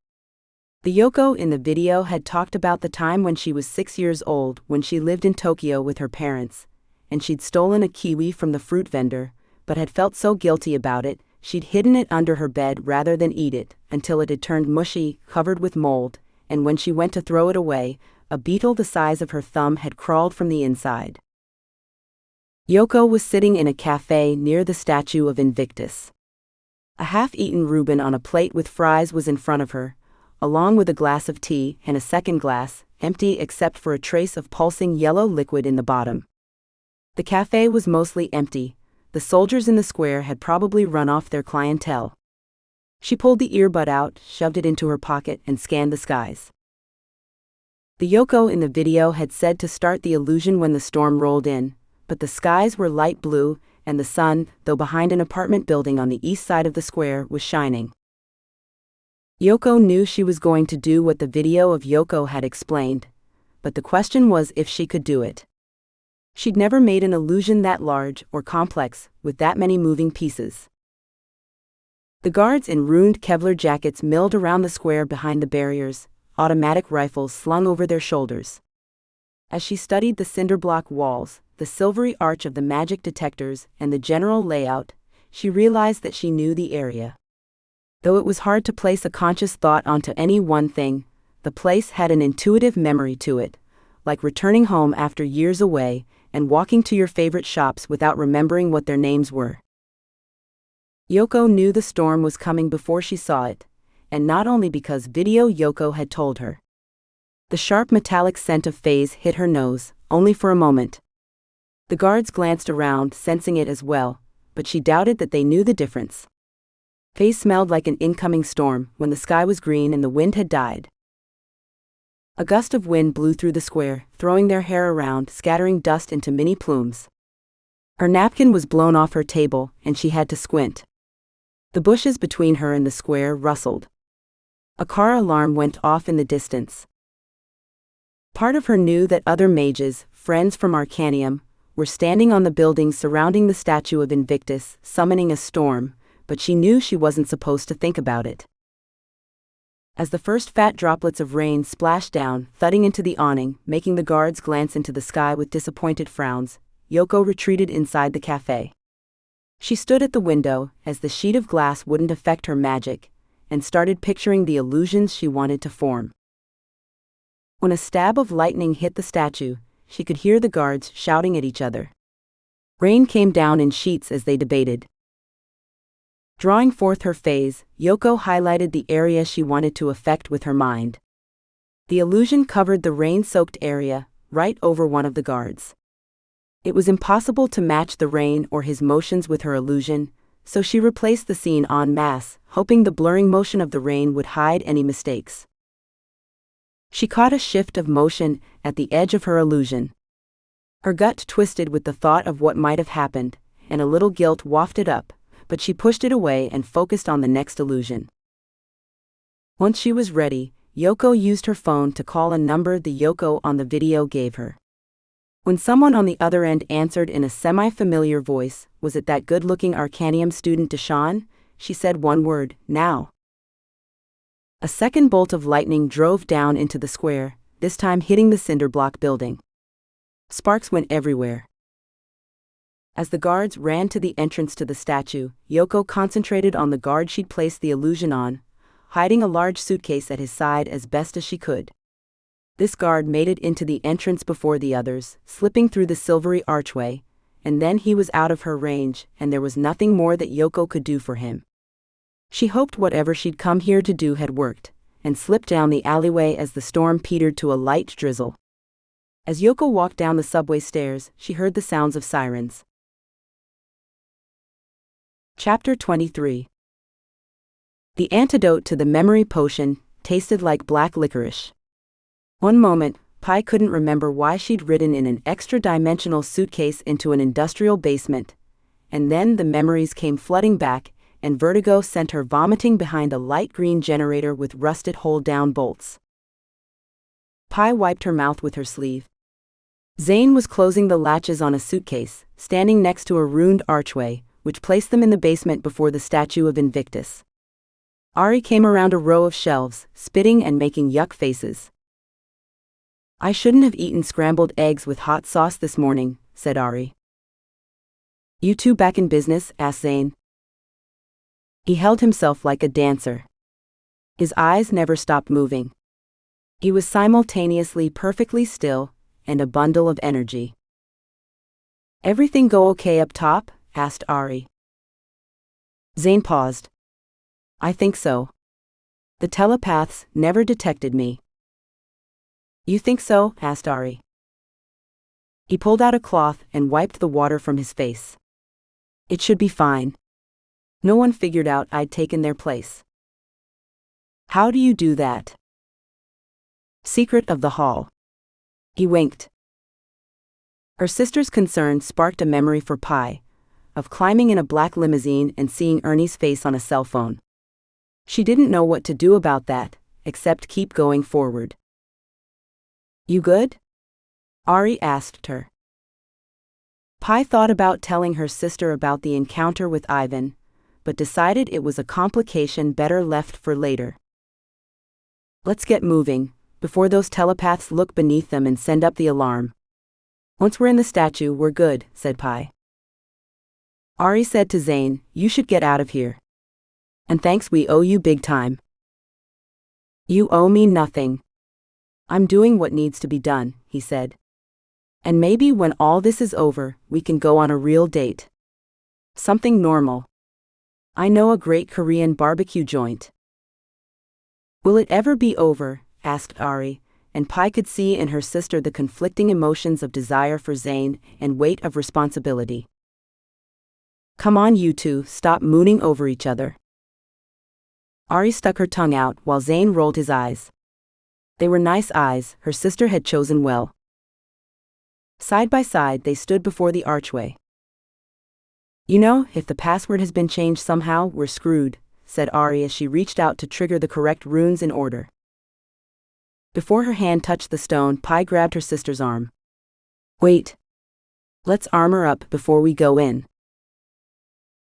The Yoko in the video had talked about the time when she was 6 years old when she lived in Tokyo with her parents, and she'd stolen a kiwi from the fruit vendor, but had felt so guilty about it, she'd hidden it under her bed rather than eat it, until it had turned mushy, covered with mold, and when she went to throw it away, a beetle the size of her thumb had crawled from the inside. Yoko was sitting in a cafe near the statue of Invictus. A half-eaten Reuben on a plate with fries was in front of her, along with a glass of tea and a second glass, empty except for a trace of pulsing yellow liquid in the bottom. The cafe was mostly empty. The soldiers in the square had probably run off their clientele. She pulled the earbud out, shoved it into her pocket, and scanned the skies. The Yoko in the video had said to start the illusion when the storm rolled in, but the skies were light blue, and the sun, though behind an apartment building on the east side of the square, was shining. Yoko knew she was going to do what the video of Yoko had explained, but the question was if she could do it. She'd never made an illusion that large or complex, with that many moving pieces. The guards in ruined Kevlar jackets milled around the square behind the barriers, automatic rifles slung over their shoulders. As she studied the cinderblock walls, the silvery arch of the magic detectors, and the general layout, she realized that she knew the area. Though it was hard to place a conscious thought onto any one thing, the place had an intuitive memory to it, like returning home after years away and walking to your favorite shops without remembering what their names were. Yoko knew the storm was coming before she saw it, and not only because video Yoko had told her. The sharp metallic scent of phase hit her nose, only for a moment. The guards glanced around, sensing it as well, but she doubted that they knew the difference. Phase smelled like an incoming storm when the sky was green and the wind had died. A gust of wind blew through the square, throwing their hair around, scattering dust into mini plumes. Her napkin was blown off her table, and she had to squint. The bushes between her and the square rustled. A car alarm went off in the distance. Part of her knew that other mages, friends from Arcanium, were standing on the buildings surrounding the statue of Invictus, summoning a storm, but she knew she wasn't supposed to think about it. As the first fat droplets of rain splashed down, thudding into the awning, making the guards glance into the sky with disappointed frowns, Yoko retreated inside the cafe. She stood at the window, as the sheet of glass wouldn't affect her magic, and started picturing the illusions she wanted to form. When a stab of lightning hit the statue, she could hear the guards shouting at each other. Rain came down in sheets as they debated. Drawing forth her phase, Yoko highlighted the area she wanted to affect with her mind. The illusion covered the rain-soaked area, right over one of the guards. It was impossible to match the rain or his motions with her illusion, so she replaced the scene en masse, hoping the blurring motion of the rain would hide any mistakes. She caught a shift of motion at the edge of her illusion. Her gut twisted with the thought of what might have happened, and a little guilt wafted up, but she pushed it away and focused on the next illusion. Once she was ready, Yoko used her phone to call a number the Yoko on the video gave her. When someone on the other end answered in a semi-familiar voice, was it that good-looking Arcanium student Deshawn? She said one word, now. A second bolt of lightning drove down into the square, this time hitting the cinder block building. Sparks went everywhere. As the guards ran to the entrance to the statue, Yoko concentrated on the guard she'd placed the illusion on, hiding a large suitcase at his side as best as she could. This guard made it into the entrance before the others, slipping through the silvery archway, and then he was out of her range, and there was nothing more that Yoko could do for him. She hoped whatever she'd come here to do had worked, and slipped down the alleyway as the storm petered to a light drizzle. As Yoko walked down the subway stairs, she heard the sounds of sirens. Chapter 23. The antidote to the memory potion tasted like black licorice. One moment, Pi couldn't remember why she'd ridden in an extra-dimensional suitcase into an industrial basement, and then the memories came flooding back, and vertigo sent her vomiting behind a light green generator with rusted hold-down bolts. Pi wiped her mouth with her sleeve. Zane was closing the latches on a suitcase, standing next to a ruined archway, which placed them in the basement before the statue of Invictus. Aurie came around a row of shelves, spitting and making yuck faces. I shouldn't have eaten scrambled eggs with hot sauce this morning, said Aurie. You two back in business? Asked Zane. He held himself like a dancer. His eyes never stopped moving. He was simultaneously perfectly still and a bundle of energy. Everything go okay up top? Asked Aurie. Zane paused. I think so. The telepaths never detected me. You think so? Asked Aurie. He pulled out a cloth and wiped the water from his face. It should be fine. No one figured out I'd taken their place. How do you do that? Secret of the hall. He winked. Her sister's concern sparked a memory for Pi, of climbing in a black limousine and seeing Ernie's face on a cell phone. She didn't know what to do about that, except keep going forward. You good? Aurie asked her. Pi thought about telling her sister about the encounter with Ivan, but decided it was a complication better left for later. Let's get moving, before those telepaths look beneath them and send up the alarm. Once we're in the statue, we're good, said Pi. Aurie said to Zane, you should get out of here. And thanks, we owe you big time. You owe me nothing. I'm doing what needs to be done, he said. And maybe when all this is over, we can go on a real date. Something normal. I know a great Korean barbecue joint. Will it ever be over? Asked Aurie, and Pi could see in her sister the conflicting emotions of desire for Zane and weight of responsibility. Come on, you two, stop mooning over each other. Aurie stuck her tongue out while Zane rolled his eyes. They were nice eyes, her sister had chosen well. Side by side they stood before the archway. You know, if the password has been changed somehow, we're screwed, said Aurie as she reached out to trigger the correct runes in order. Before her hand touched the stone, Pi grabbed her sister's arm. Wait. Let's armor up before we go in.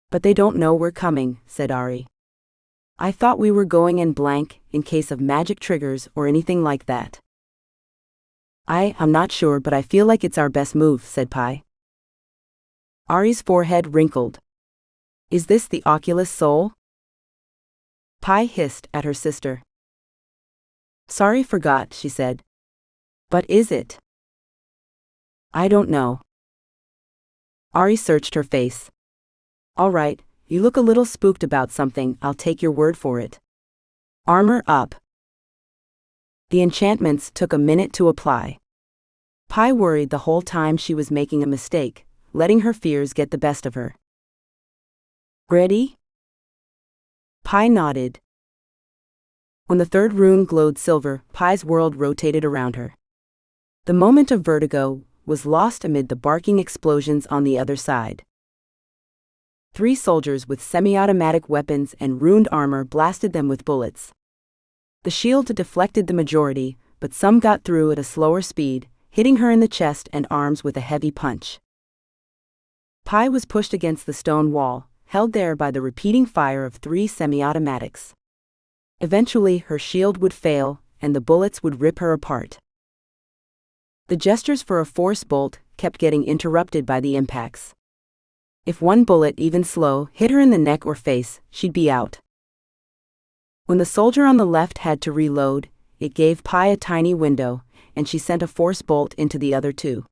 But they don't know we're coming, said Aurie. I thought we were going in blank, in case of magic triggers or anything like that. I'm not sure, but I feel like it's our best move, said Pi. Aurie's forehead wrinkled. Is this the Oculus Soul? Pi hissed at her sister. Sorry, forgot, she said. But is it? I don't know. Aurie searched her face. All right. You look a little spooked about something, I'll take your word for it. Armor up. The enchantments took a minute to apply. Pi worried the whole time she was making a mistake, letting her fears get the best of her. Ready? Pi nodded. When the third rune glowed silver, Pi's world rotated around her. The moment of vertigo was lost amid the barking explosions on the other side. 3 soldiers with semi-automatic weapons and runed armor blasted them with bullets. The shield deflected the majority, but some got through at a slower speed, hitting her in the chest and arms with a heavy punch. Pi was pushed against the stone wall, held there by the repeating fire of 3 semi-automatics. Eventually, her shield would fail, and the bullets would rip her apart. The gestures for a force bolt kept getting interrupted by the impacts. If one bullet, even slow, hit her in the neck or face, she'd be out. When the soldier on the left had to reload, it gave Pi a tiny window, and she sent a force bolt into the other 2.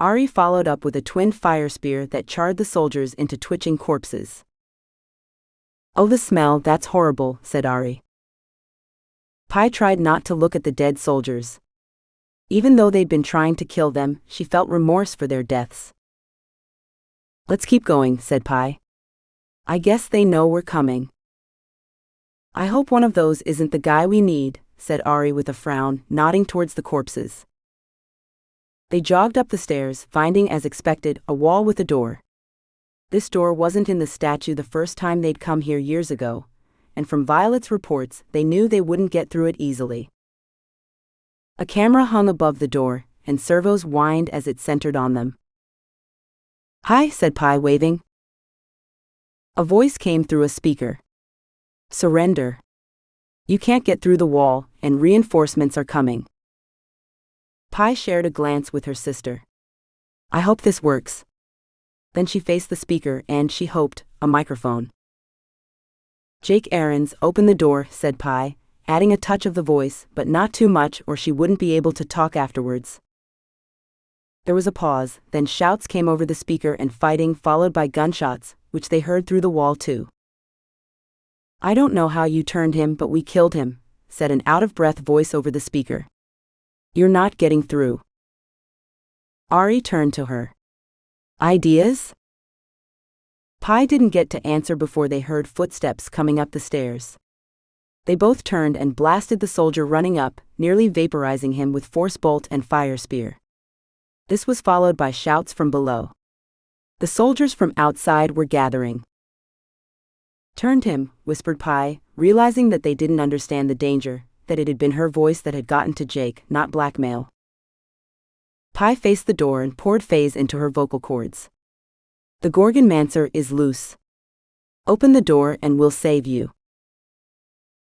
Aurie followed up with a twin fire spear that charred the soldiers into twitching corpses. "Oh, the smell, that's horrible," said Aurie. Pi tried not to look at the dead soldiers. Even though they'd been trying to kill them, she felt remorse for their deaths. "Let's keep going," said Pi. "I guess they know we're coming." "I hope one of those isn't the guy we need," said Aurie with a frown, nodding towards the corpses. They jogged up the stairs, finding, as expected, a wall with a door. This door wasn't in the statue the first time they'd come here years ago, and from Violet's reports, they knew they wouldn't get through it easily. A camera hung above the door, and servos whined as it centered on them. "Hi," said Pi, waving. A voice came through a speaker. "Surrender. You can't get through the wall, and reinforcements are coming." Pi shared a glance with her sister. "I hope this works." Then she faced the speaker and, she hoped, a microphone. "Jake Aarons, open the door," said Pi, adding a touch of the voice, but not too much or she wouldn't be able to talk afterwards. There was a pause, then shouts came over the speaker and fighting followed by gunshots, which they heard through the wall too. "I don't know how you turned him, but we killed him," said an out-of-breath voice over the speaker. "You're not getting through." Aurie turned to her. "Ideas?" Pi didn't get to answer before they heard footsteps coming up the stairs. They both turned and blasted the soldier running up, nearly vaporizing him with force bolt and fire spear. This was followed by shouts from below. The soldiers from outside were gathering. "Turned him," whispered Pi, realizing that they didn't understand the danger, that it had been her voice that had gotten to Jake, not blackmail. Pi faced the door and poured phase into her vocal cords. "The Gorgonmancer is loose. Open the door and we'll save you."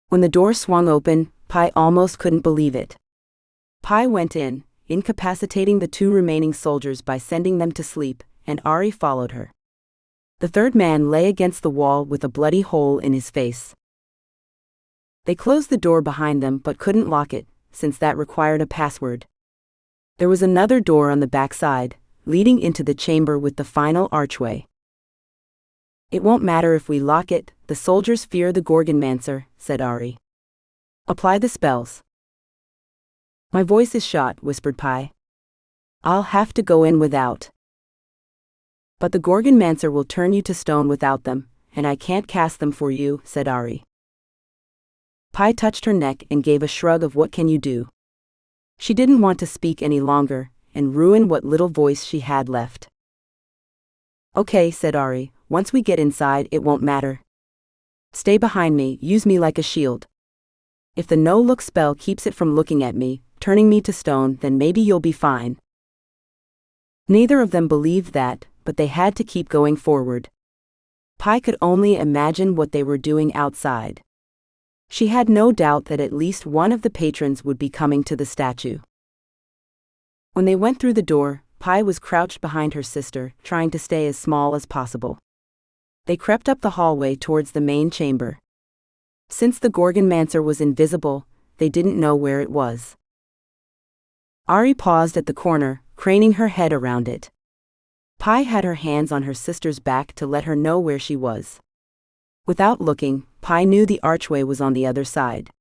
When the door swung open, Pi almost couldn't believe it. Pi went in, incapacitating the 2 remaining soldiers by sending them to sleep, and Aurie followed her. The third man lay against the wall with a bloody hole in his face. They closed the door behind them but couldn't lock it, since that required a password. There was another door on the backside, leading into the chamber with the final archway. "It won't matter if we lock it, the soldiers fear the Gorgonmancer," said Aurie. "Apply the spells." "My voice is shot," whispered Pi. "I'll have to go in without." "But the Gorgonmancer will turn you to stone without them, and I can't cast them for you," said Aurie. Pi touched her neck and gave a shrug of "what can you do?" She didn't want to speak any longer, and ruin what little voice she had left. "Okay," said Aurie, "once we get inside it won't matter. Stay behind me, use me like a shield. If the no-look spell keeps it from looking at me, turning me to stone, then maybe you'll be fine." Neither of them believed that, but they had to keep going forward. Pi could only imagine what they were doing outside. She had no doubt that at least one of the patrons would be coming to the statue. When they went through the door, Pi was crouched behind her sister, trying to stay as small as possible. They crept up the hallway towards the main chamber. Since the Gorgonmancer was invisible, they didn't know where it was. Aurie paused at the corner, craning her head around it. Pi had her hands on her sister's back to let her know where she was. Without looking, Pi knew the archway was on the other side.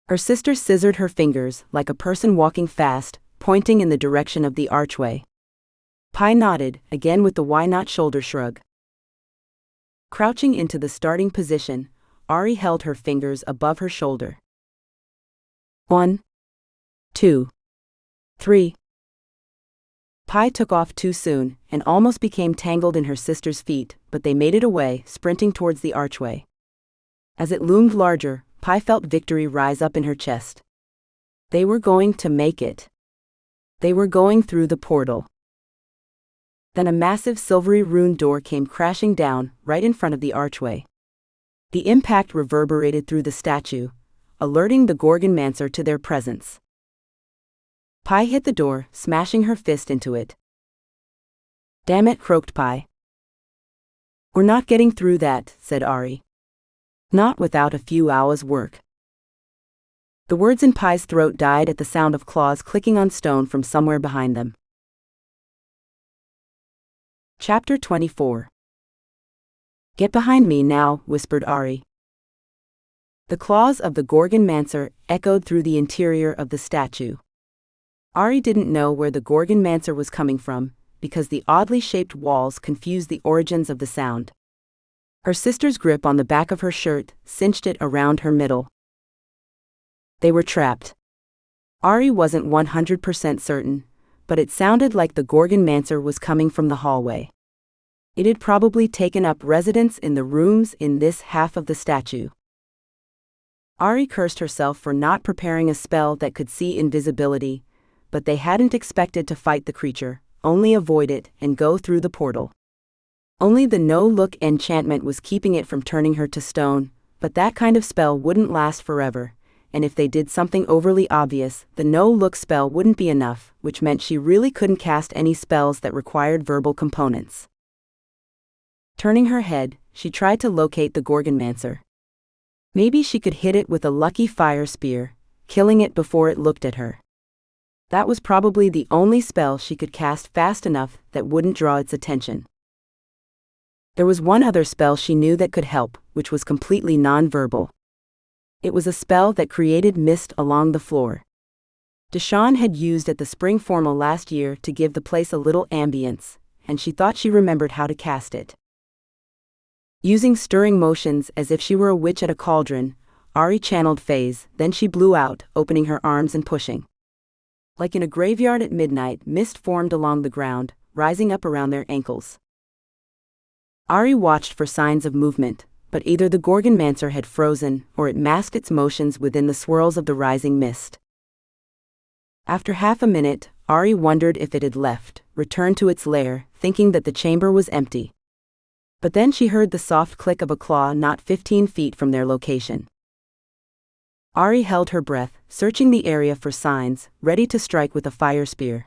Her sister scissored her fingers like a person walking fast, pointing in the direction of the archway. Pi nodded, again with the why not shoulder shrug. Crouching into the starting position, Aurie held her fingers above her shoulder. 1, 2, 3. Pi took off too soon and almost became tangled in her sister's feet, but they made it away, sprinting towards the archway. As it loomed larger, Pi felt victory rise up in her chest. They were going to make it. They were going through the portal. Then a massive silvery ruined door came crashing down, right in front of the archway. The impact reverberated through the statue, alerting the Gorgonmancer to their presence. Pi hit the door, smashing her fist into it. "Damn it," croaked Pi. "We're not getting through that," said Aurie. "Not without a few hours' work." The words in Pi's throat died at the sound of claws clicking on stone from somewhere behind them. Chapter 24. "Get behind me now," whispered Aurie. The claws of the Gorgonmancer echoed through the interior of the statue. Aurie didn't know where the Gorgonmancer was coming from, because the oddly shaped walls confused the origins of the sound. Her sister's grip on the back of her shirt cinched it around her middle. They were trapped. Aurie wasn't 100% certain, but it sounded like the Gorgonmancer was coming from the hallway. It had probably taken up residence in the rooms in this half of the statue. Aurie cursed herself for not preparing a spell that could see invisibility, but they hadn't expected to fight the creature, only avoid it and go through the portal. Only the no-look enchantment was keeping it from turning her to stone, but that kind of spell wouldn't last forever, and if they did something overly obvious, the no-look spell wouldn't be enough, which meant she really couldn't cast any spells that required verbal components. Turning her head, she tried to locate the Gorgonmancer. Maybe she could hit it with a lucky fire spear, killing it before it looked at her. That was probably the only spell she could cast fast enough that wouldn't draw its attention. There was one other spell she knew that could help, which was completely non-verbal. It was a spell that created mist along the floor. Deshawn had used at the spring formal last year to give the place a little ambience, and she thought she remembered how to cast it. Using stirring motions as if she were a witch at a cauldron, Aurie channeled phase, then she blew out, opening her arms and pushing. Like in a graveyard at midnight, mist formed along the ground, rising up around their ankles. Aurie watched for signs of movement, but either the Gorgonmancer had frozen or it masked its motions within the swirls of the rising mist. After half a minute, Aurie wondered if it had left, returned to its lair, thinking that the chamber was empty. But then she heard the soft click of a claw not 15 feet from their location. Aurie held her breath, searching the area for signs, ready to strike with a fire spear.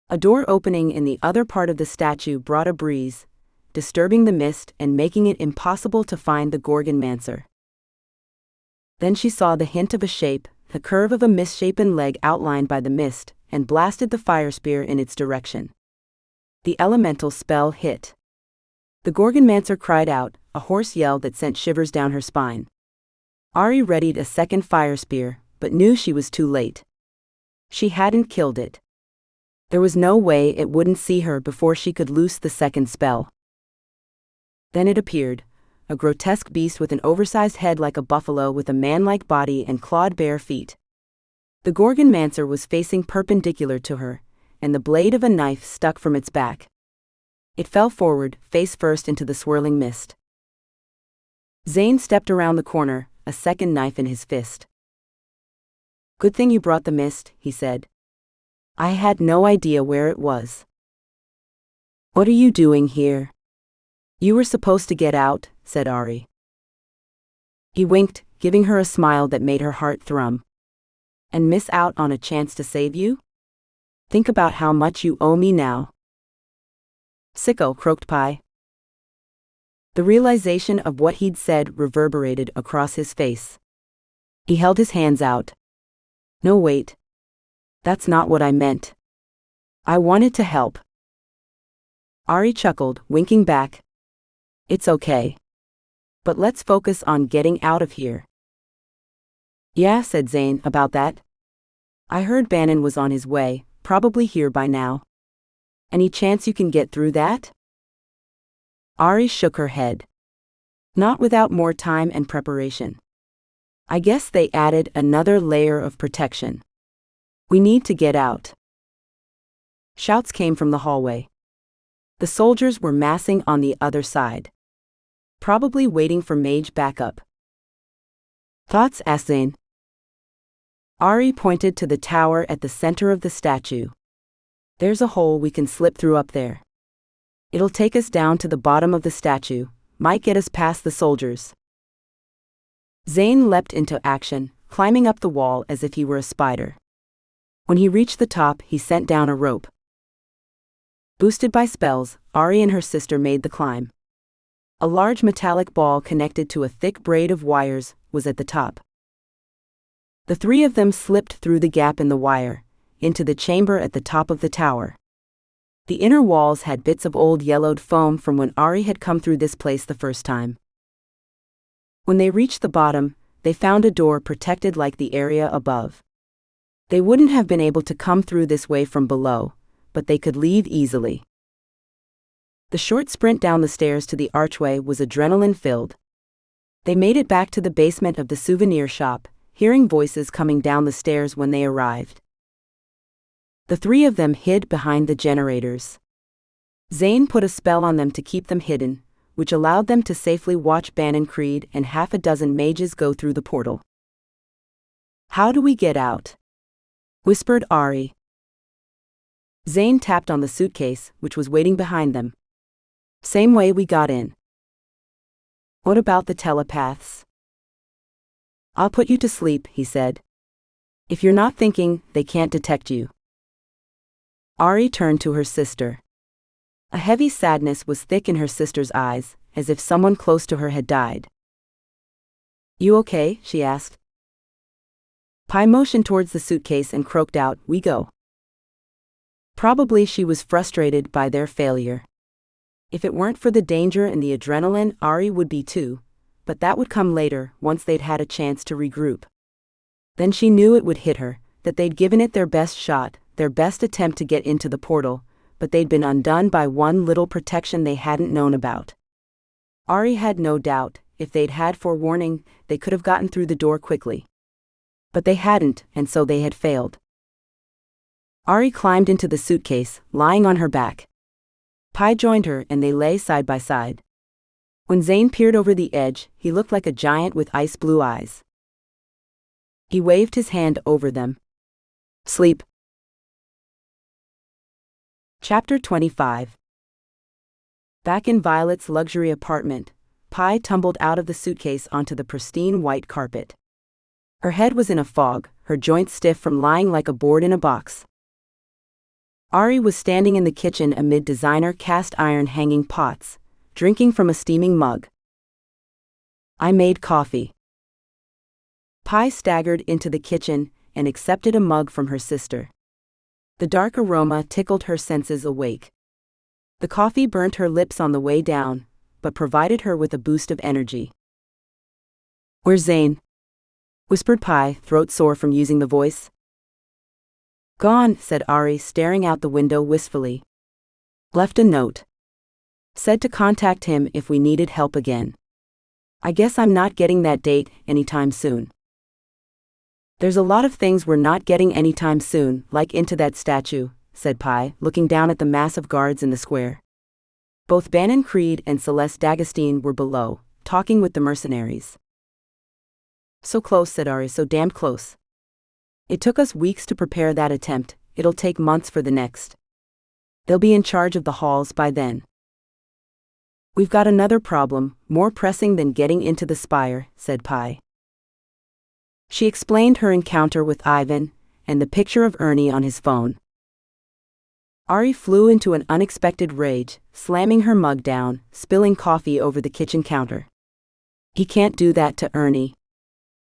A door opening in the other part of the statue brought a breeze, disturbing the mist and making it impossible to find the Gorgonmancer. Then she saw the hint of a shape, the curve of a misshapen leg outlined by the mist, and blasted the fire spear in its direction. The elemental spell hit. The Gorgonmancer cried out, a hoarse yell that sent shivers down her spine. Aurie readied a second fire spear, but knew she was too late. She hadn't killed it. There was no way it wouldn't see her before she could loose the second spell. Then it appeared, a grotesque beast with an oversized head like a buffalo with a man-like body and clawed bare feet. The Gorgonmancer was facing perpendicular to her, and the blade of a knife stuck from its back. It fell forward, face first into the swirling mist. Zane stepped around the corner, a second knife in his fist. "Good thing you brought the mist," he said. "I had no idea where it was." "What are you doing here?" "You were supposed to get out," said Aurie. He winked, giving her a smile that made her heart thrum. "And miss out on a chance to save you? Think about how much you owe me now." "Sicko," croaked Pi. The realization of what he'd said reverberated across his face. He held his hands out. "No, wait. That's not what I meant. I wanted to help." Aurie chuckled, winking back. "It's okay. But let's focus on getting out of here." "Yeah," said Zane, "about that." I heard Bannon was on his way, probably here by now. Any chance you can get through that? Aurie shook her head. Not without more time and preparation. I guess they added another layer of protection. We need to get out. Shouts came from the hallway. The soldiers were massing on the other side. Probably waiting for mage backup. Thoughts? Asked Zane. Aurie pointed to the tower at the center of the statue. There's a hole we can slip through up there. It'll take us down to the bottom of the statue, might get us past the soldiers. Zane leapt into action, climbing up the wall as if he were a spider. When he reached the top, he sent down a rope. Boosted by spells, Aurie and her sister made the climb. A large metallic ball connected to a thick braid of wires was at the top. The three of them slipped through the gap in the wire, into the chamber at the top of the tower. The inner walls had bits of old yellowed foam from when Aurie had come through this place the first time. When they reached the bottom, they found a door protected like the area above. They wouldn't have been able to come through this way from below, but they could leave easily. The short sprint down the stairs to the archway was adrenaline-filled. They made it back to the basement of the souvenir shop, hearing voices coming down the stairs when they arrived. The three of them hid behind the generators. Zane put a spell on them to keep them hidden, which allowed them to safely watch Bannon Creed and half a dozen mages go through the portal. How do we get out? Whispered Aurie. Zane tapped on the suitcase, which was waiting behind them. Same way we got in. What about the telepaths? I'll put you to sleep, he said. If you're not thinking, they can't detect you. Aurie turned to her sister. A heavy sadness was thick in her sister's eyes, as if someone close to her had died. You okay? She asked. Pi motioned towards the suitcase and croaked out, we go. Probably she was frustrated by their failure. If it weren't for the danger and the adrenaline, Aurie would be too, but that would come later, once they'd had a chance to regroup. Then she knew it would hit her, that they'd given it their best shot, their best attempt to get into the portal, but they'd been undone by one little protection they hadn't known about. Aurie had no doubt, if they'd had forewarning, they could have gotten through the door quickly. But they hadn't, and so they had failed. Aurie climbed into the suitcase, lying on her back. Pi joined her and they lay side by side. When Zane peered over the edge, he looked like a giant with ice blue eyes. He waved his hand over them. Sleep. Chapter 25. Back in Violet's luxury apartment, Pi tumbled out of the suitcase onto the pristine white carpet. Her head was in a fog, her joints stiff from lying like a board in a box. Aurie was standing in the kitchen amid designer cast iron hanging pots, drinking from a steaming mug. I made coffee. Pi staggered into the kitchen and accepted a mug from her sister. The dark aroma tickled her senses awake. The coffee burnt her lips on the way down, but provided her with a boost of energy. Where's Zane? Whispered Pi, throat sore from using the voice. Gone, said Aurie, staring out the window wistfully. Left a note. Said to contact him if we needed help again. I guess I'm not getting that date anytime soon. There's a lot of things we're not getting anytime soon, like into that statue, said Pi, looking down at the mass of guards in the square. Both Bannon Creed and Celeste D'Agostine were below, talking with the mercenaries. So close, said Aurie, so damned close. It took us weeks to prepare that attempt, it'll take months for the next. They'll be in charge of the halls by then. We've got another problem, more pressing than getting into the spire, said Pi. She explained her encounter with Ivan, and the picture of Ernie on his phone. Aurie flew into an unexpected rage, slamming her mug down, spilling coffee over the kitchen counter. He can't do that to Ernie.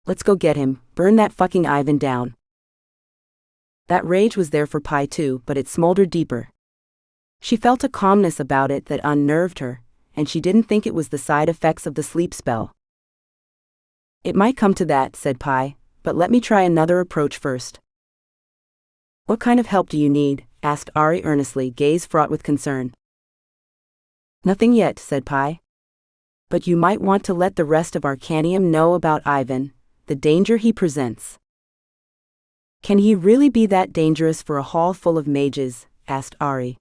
Let's go get him, burn that fucking Ivan down. That rage was there for Pi too, but it smoldered deeper. She felt a calmness about it that unnerved her, and she didn't think it was the side effects of the sleep spell. It might come to that, said Pi, but let me try another approach first. What kind of help do you need? Asked Aurie earnestly, gaze fraught with concern. Nothing yet, said Pi. But you might want to let the rest of Arcanium know about Ivan, the danger he presents. Can he really be that dangerous for a hall full of mages? Asked Aurie.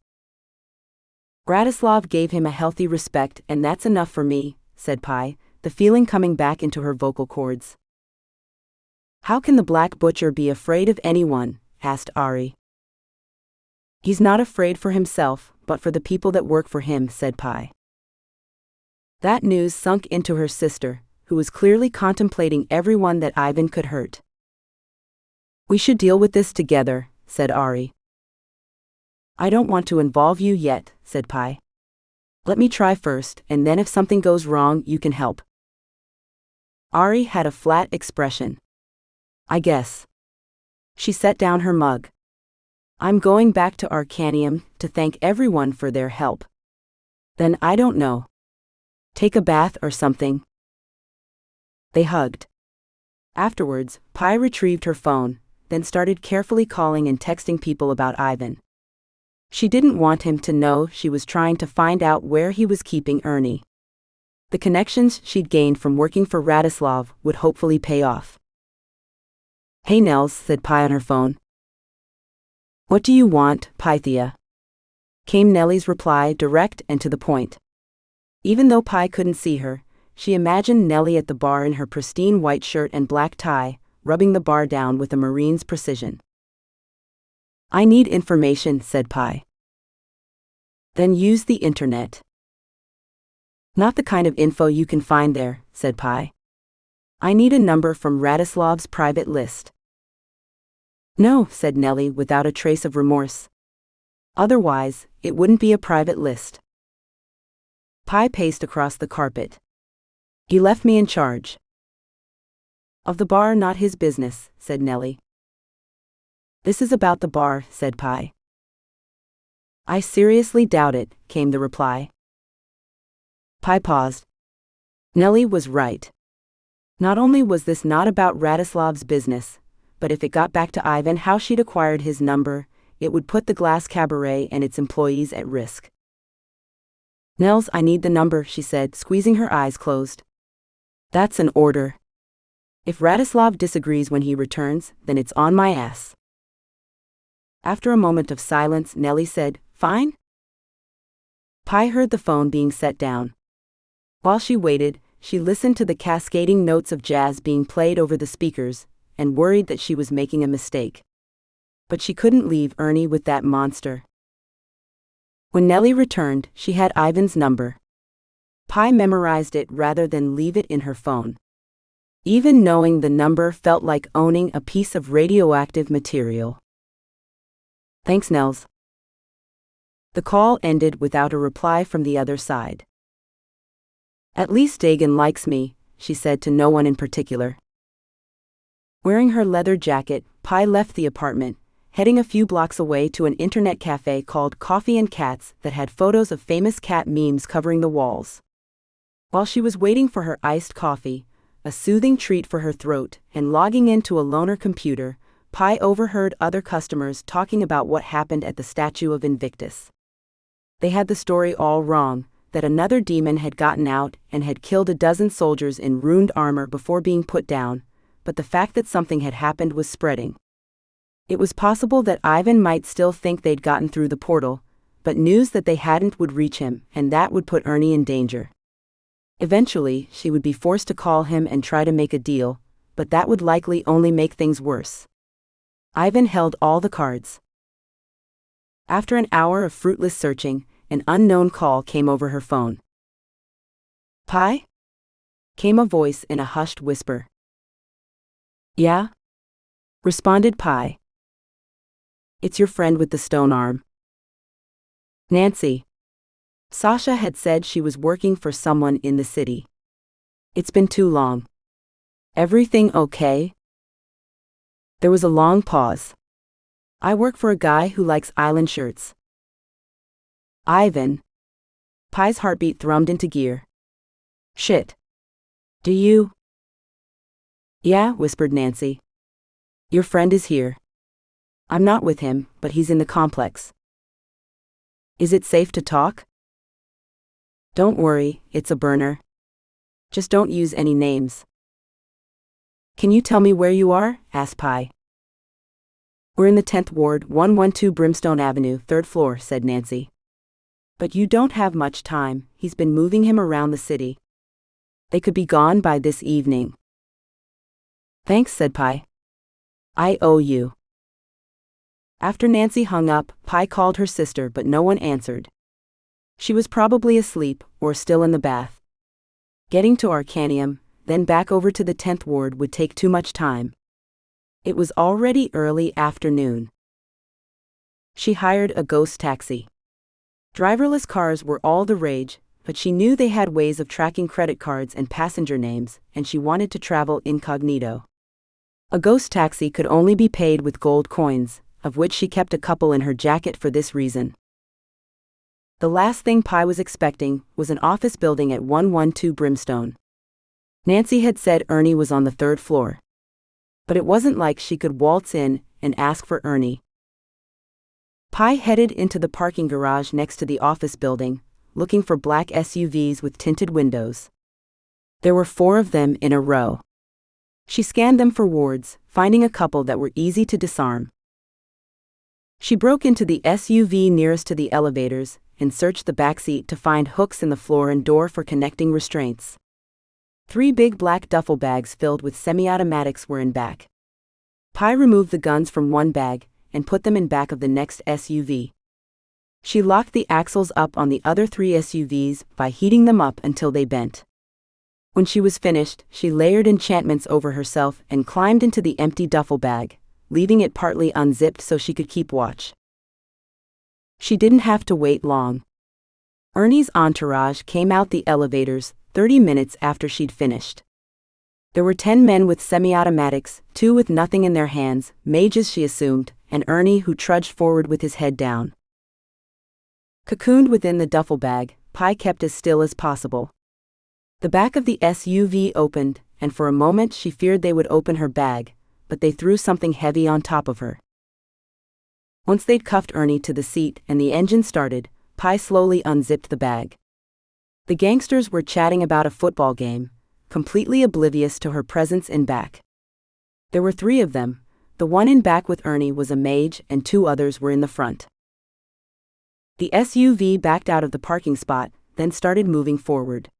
Bratislav gave him a healthy respect, and that's enough for me, said Pi, the feeling coming back into her vocal cords. How can the Black Butcher be afraid of anyone? Asked Aurie. He's not afraid for himself, but for the people that work for him, said Pi. That news sunk into her sister, who was clearly contemplating everyone that Ivan could hurt. We should deal with this together, said Aurie. I don't want to involve you yet, said Pi. Let me try first, and then if something goes wrong, you can help. Aurie had a flat expression. I guess. She set down her mug. I'm going back to Arcanium to thank everyone for their help. Then I don't know. Take a bath or something. They hugged. Afterwards, Pi retrieved her phone, then started carefully calling and texting people about Ivan. She didn't want him to know she was trying to find out where he was keeping Ernie. The connections she'd gained from working for Bratislav would hopefully pay off. Hey Nels, said Pi on her phone. What do you want, Pythia? Came Nellie's reply, direct and to the point. Even though Pi couldn't see her, she imagined Nellie at the bar in her pristine white shirt and black tie, rubbing the bar down with a marine's precision. I need information, said Pi. Then use the internet. Not the kind of info you can find there, said Pi. I need a number from Radislav's private list. No, said Nellie without a trace of remorse. Otherwise, it wouldn't be a private list. Pi paced across the carpet. He left me in charge. Of the bar, not his business, said Nellie. This is about the bar, said Pi. I seriously doubt it, came the reply. Pi paused. Nellie was right. Not only was this not about Radislav's business, but if it got back to Ivan how she'd acquired his number, it would put the Glass Cabaret and its employees at risk. Nels, I need the number, she said, squeezing her eyes closed. That's an order. If Radislav disagrees when he returns, then it's on my ass. After a moment of silence, Nellie said, Fine? Pi heard the phone being set down. While she waited, she listened to the cascading notes of jazz being played over the speakers, and worried that she was making a mistake. But she couldn't leave Ernie with that monster. When Nellie returned, she had Ivan's number. Pi memorized it rather than leave it in her phone. Even knowing the number felt like owning a piece of radioactive material. Thanks, Nels. The call ended without a reply from the other side. At least Dagan likes me, she said to no one in particular. Wearing her leather jacket, Pi left the apartment, heading a few blocks away to an internet cafe called Coffee and Cats that had photos of famous cat memes covering the walls. While she was waiting for her iced coffee, a soothing treat for her throat, and logging into a loaner computer, Pi overheard other customers talking about what happened at the statue of Invictus. They had the story all wrong, that another demon had gotten out and had killed a dozen soldiers in ruined armor before being put down, but the fact that something had happened was spreading. It was possible that Ivan might still think they'd gotten through the portal, but news that they hadn't would reach him, and that would put Ernie in danger. Eventually, she would be forced to call him and try to make a deal, but that would likely only make things worse. Ivan held all the cards. After an hour of fruitless searching, an unknown call came over her phone. Pi? Came a voice in a hushed whisper. Yeah? Responded Pi. It's your friend with the stone arm. Nancy. Sasha had said she was working for someone in the city. It's been too long. Everything okay? There was a long pause. I work for a guy who likes island shirts. Ivan. Pi's heartbeat thrummed into gear. Shit. Do you? Yeah, whispered Nancy. Your friend is here. I'm not with him, but he's in the complex. Is it safe to talk? Don't worry, it's a burner. Just don't use any names. Can you tell me where you are? Asked Pi. We're in the 10th Ward, 112 Brimstone Avenue, 3rd floor, said Nancy. But you don't have much time, he's been moving him around the city. They could be gone by this evening. Thanks, said Pi. I owe you. After Nancy hung up, Pi called her sister but no one answered. She was probably asleep, or still in the bath. Getting to Arcanium, then back over to the 10th Ward would take too much time. It was already early afternoon. She hired a ghost taxi. Driverless cars were all the rage, but she knew they had ways of tracking credit cards and passenger names, and she wanted to travel incognito. A ghost taxi could only be paid with gold coins, of which she kept a couple in her jacket for this reason. The last thing Pi was expecting was an office building at 112 Brimstone. Nancy had said Ernie was on the 3rd floor. But it wasn't like she could waltz in and ask for Ernie. Pi headed into the parking garage next to the office building, looking for black SUVs with tinted windows. There were 4 of them in a row. She scanned them for wards, finding a couple that were easy to disarm. She broke into the SUV nearest to the elevators and searched the backseat to find hooks in the floor and door for connecting restraints. 3 big black duffel bags filled with semi-automatics were in back. Pi removed the guns from one bag and put them in back of the next SUV. She locked the axles up on the other 3 SUVs by heating them up until they bent. When she was finished, she layered enchantments over herself and climbed into the empty duffel bag, leaving it partly unzipped so she could keep watch. She didn't have to wait long. Ernie's entourage came out the elevators 30 minutes after she'd finished. There were 10 men with semi-automatics, 2 with nothing in their hands, mages she assumed, and Ernie who trudged forward with his head down. Cocooned within the duffel bag, Pi kept as still as possible. The back of the SUV opened, and for a moment she feared they would open her bag, but they threw something heavy on top of her. Once they'd cuffed Ernie to the seat and the engine started, Pi slowly unzipped the bag. The gangsters were chatting about a football game, completely oblivious to her presence in back. There were 3 of them. The one in back with Ernie was a mage and 2 others were in the front. The SUV backed out of the parking spot, then started moving forward.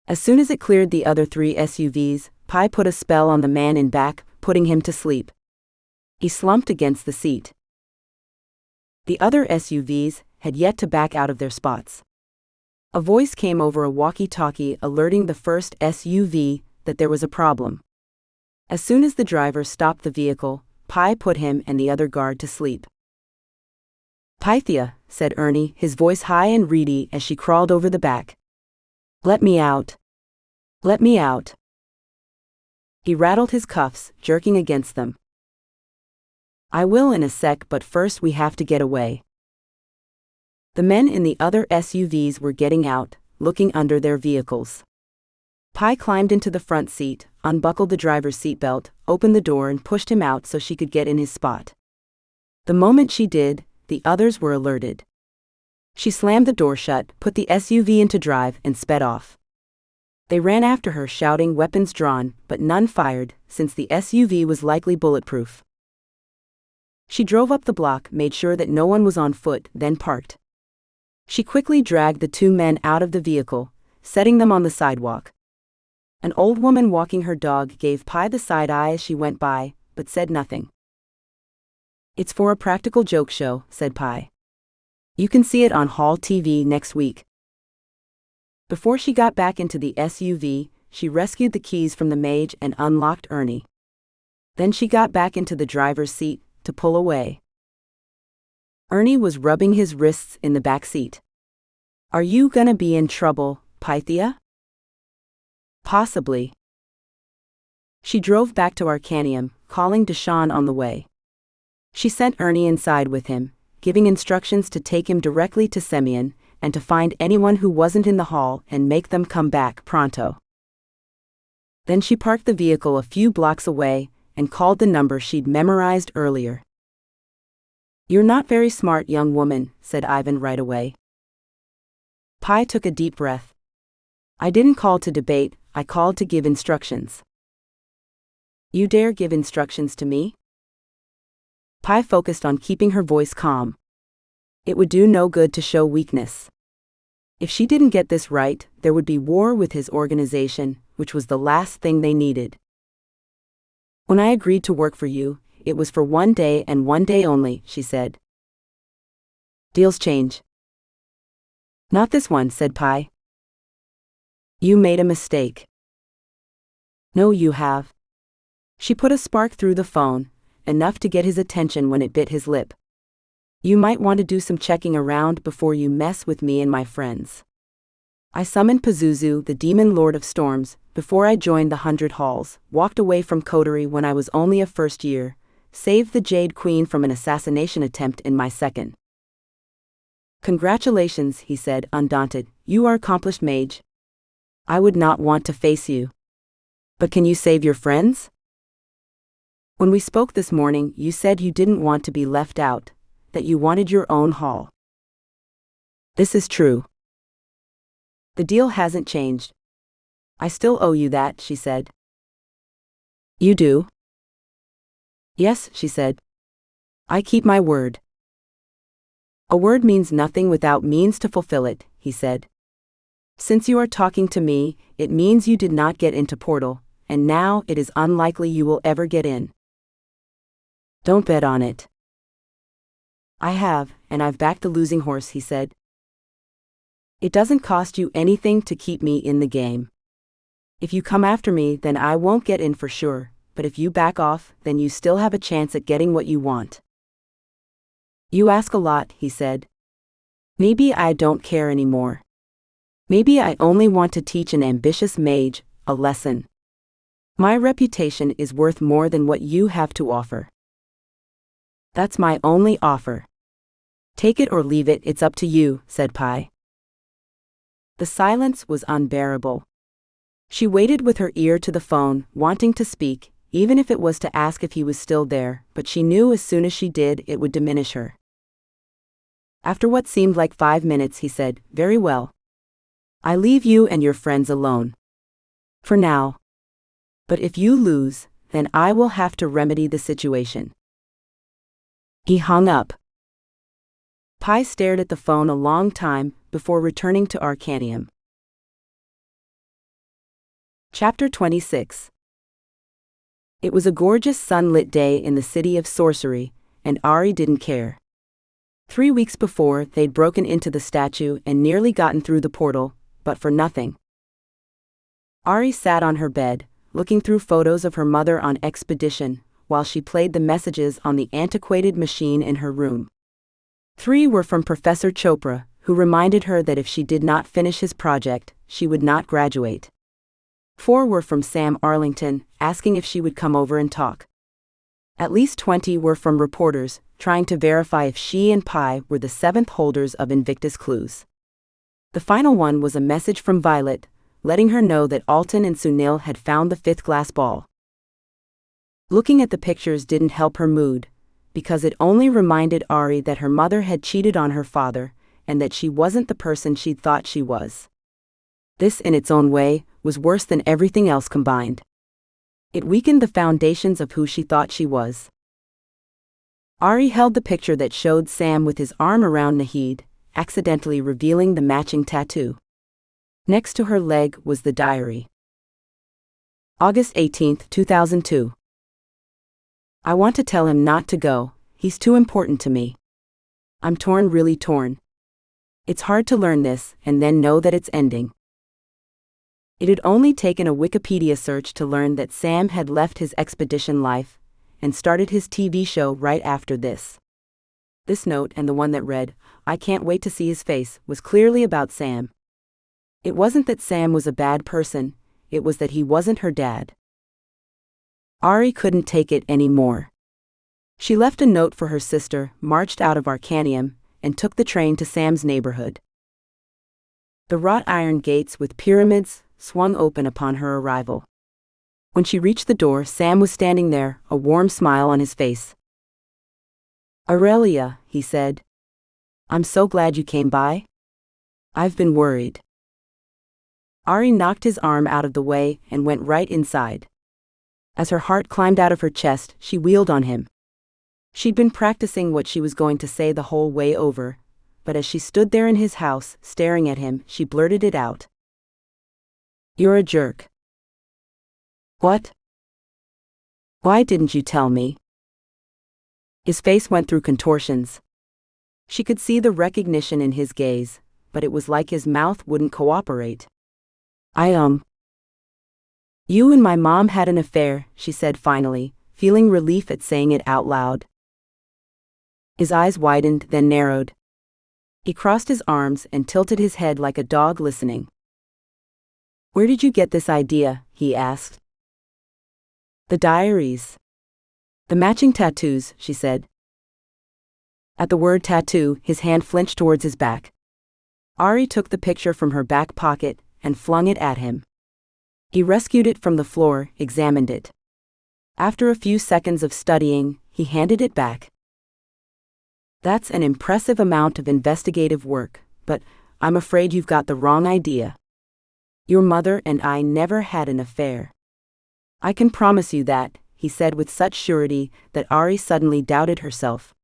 As soon as it cleared the other 3 SUVs, Pi put a spell on the man in back, putting him to sleep. He slumped against the seat. The other SUVs had yet to back out of their spots. A voice came over a walkie-talkie alerting the first SUV that there was a problem. As soon as the driver stopped the vehicle, Pi put him and the other guard to sleep. "Pythia," said Ernie, his voice high and reedy as she crawled over the back. "Let me out. Let me out." He rattled his cuffs, jerking against them. "I will in a sec, but first we have to get away." The men in the other SUVs were getting out, looking under their vehicles. Pi climbed into the front seat, unbuckled the driver's seatbelt, opened the door and pushed him out so she could get in his spot. The moment she did, the others were alerted. She slammed the door shut, put the SUV into drive and sped off. They ran after her shouting, weapons drawn, but none fired, since the SUV was likely bulletproof. She drove up the block, made sure that no one was on foot, then parked. She quickly dragged the 2 men out of the vehicle, setting them on the sidewalk. An old woman walking her dog gave Pi the side eye as she went by, but said nothing. "It's for a practical joke show," said Pi. "You can see it on Hall TV next week." Before she got back into the SUV, she rescued the keys from the mage and unlocked Ernie. Then she got back into the driver's seat to pull away. Ernie was rubbing his wrists in the back seat. "Are you gonna be in trouble, Pythia?" "Possibly." She drove back to Arcanium, calling Deshawn on the way. She sent Ernie inside with him, giving instructions to take him directly to Semyon, and to find anyone who wasn't in the hall and make them come back pronto. Then she parked the vehicle a few blocks away and called the number she'd memorized earlier. You're not very smart, young woman, said Ivan right away. Pi took a deep breath. I didn't call to debate, I called to give instructions. You dare give instructions to me? Pi focused on keeping her voice calm. It would do no good to show weakness. If she didn't get this right, there would be war with his organization, which was the last thing they needed. When I agreed to work for you, it was for 1 day and 1 day only, she said. Deals change. Not this one, said Pi. You made a mistake. No, you have. She put a spark through the phone, enough to get his attention when it bit his lip. You might want to do some checking around before you mess with me and my friends. I summoned Pazuzu, the demon lord of storms, before I joined the 100 Halls, walked away from coterie when I was only a first year, saved the Jade Queen from an assassination attempt in my second. Congratulations, he said, undaunted. You are accomplished mage. I would not want to face you. But can you save your friends? When we spoke this morning, you said you didn't want to be left out, that you wanted your own hall. This is true. The deal hasn't changed. I still owe you that, she said. You do? Yes, she said. I keep my word. A word means nothing without means to fulfill it, he said. Since you are talking to me, it means you did not get into Portal, and now it is unlikely you will ever get in. Don't bet on it. I have, and I've backed the losing horse, he said. It doesn't cost you anything to keep me in the game. If you come after me, then I won't get in for sure, but if you back off, then you still have a chance at getting what you want. You ask a lot, he said. Maybe I don't care anymore. Maybe I only want to teach an ambitious mage a lesson. My reputation is worth more than what you have to offer. That's my only offer. Take it or leave it, it's up to you, said Pi. The silence was unbearable. She waited with her ear to the phone, wanting to speak, even if it was to ask if he was still there, but she knew as soon as she did it would diminish her. After what seemed like 5 minutes, he said, Very well. I leave you and your friends alone. For now. But if you lose, then I will have to remedy the situation. He hung up. Pi stared at the phone a long time before returning to Arcanium. Chapter 26. It was a gorgeous sunlit day in the city of Sorcery, and Aurie didn't care. 3 weeks before, they'd broken into the statue and nearly gotten through the portal, but for nothing. Aurie sat on her bed, looking through photos of her mother on expedition, while she played the messages on the antiquated machine in her room. 3 were from Professor Chopra, who reminded her that if she did not finish his project, she would not graduate. 4 were from Sam Arlington, asking if she would come over and talk. At least 20 were from reporters, trying to verify if she and Pi were the 7th holders of Invictus clues. The final one was a message from Violet, letting her know that Alton and Sunil had found the 5th glass ball. Looking at the pictures didn't help her mood, because it only reminded Aurie that her mother had cheated on her father, and that she wasn't the person she'd thought she was. This, in its own way, was worse than everything else combined. It weakened the foundations of who she thought she was. Aurie held the picture that showed Sam with his arm around Nahid, accidentally revealing the matching tattoo. Next to her leg was the diary. August 18, 2002. I want to tell him not to go, he's too important to me. I'm torn, really torn. It's hard to learn this and then know that it's ending. It had only taken a Wikipedia search to learn that Sam had left his expedition life and started his TV show right after this. This note, and the one that read, I can't wait to see his face, was clearly about Sam. It wasn't that Sam was a bad person, it was that he wasn't her dad. Aurie couldn't take it anymore. She left a note for her sister, marched out of Arcanium, and took the train to Sam's neighborhood. The wrought iron gates with pyramids swung open upon her arrival. When she reached the door, Sam was standing there, a warm smile on his face. Aurelia, he said. I'm so glad you came by. I've been worried. Aurie knocked his arm out of the way and went right inside. As her heart climbed out of her chest, she wheeled on him. She'd been practicing what she was going to say the whole way over, but as she stood there in his house, staring at him, she blurted it out. You're a jerk. What? Why didn't you tell me? His face went through contortions. She could see the recognition in his gaze, but it was like his mouth wouldn't cooperate. You and my mom had an affair, she said finally, feeling relief at saying it out loud. His eyes widened, then narrowed. He crossed his arms and tilted his head like a dog listening. Where did you get this idea? He asked. The diaries. The matching tattoos, she said. At the word tattoo, his hand flinched towards his back. Aurie took the picture from her back pocket and flung it at him. He rescued it from the floor, examined it. After a few seconds of studying, he handed it back. That's an impressive amount of investigative work, but I'm afraid you've got the wrong idea. Your mother and I never had an affair. I can promise you that, he said with such surety that Aurie suddenly doubted herself.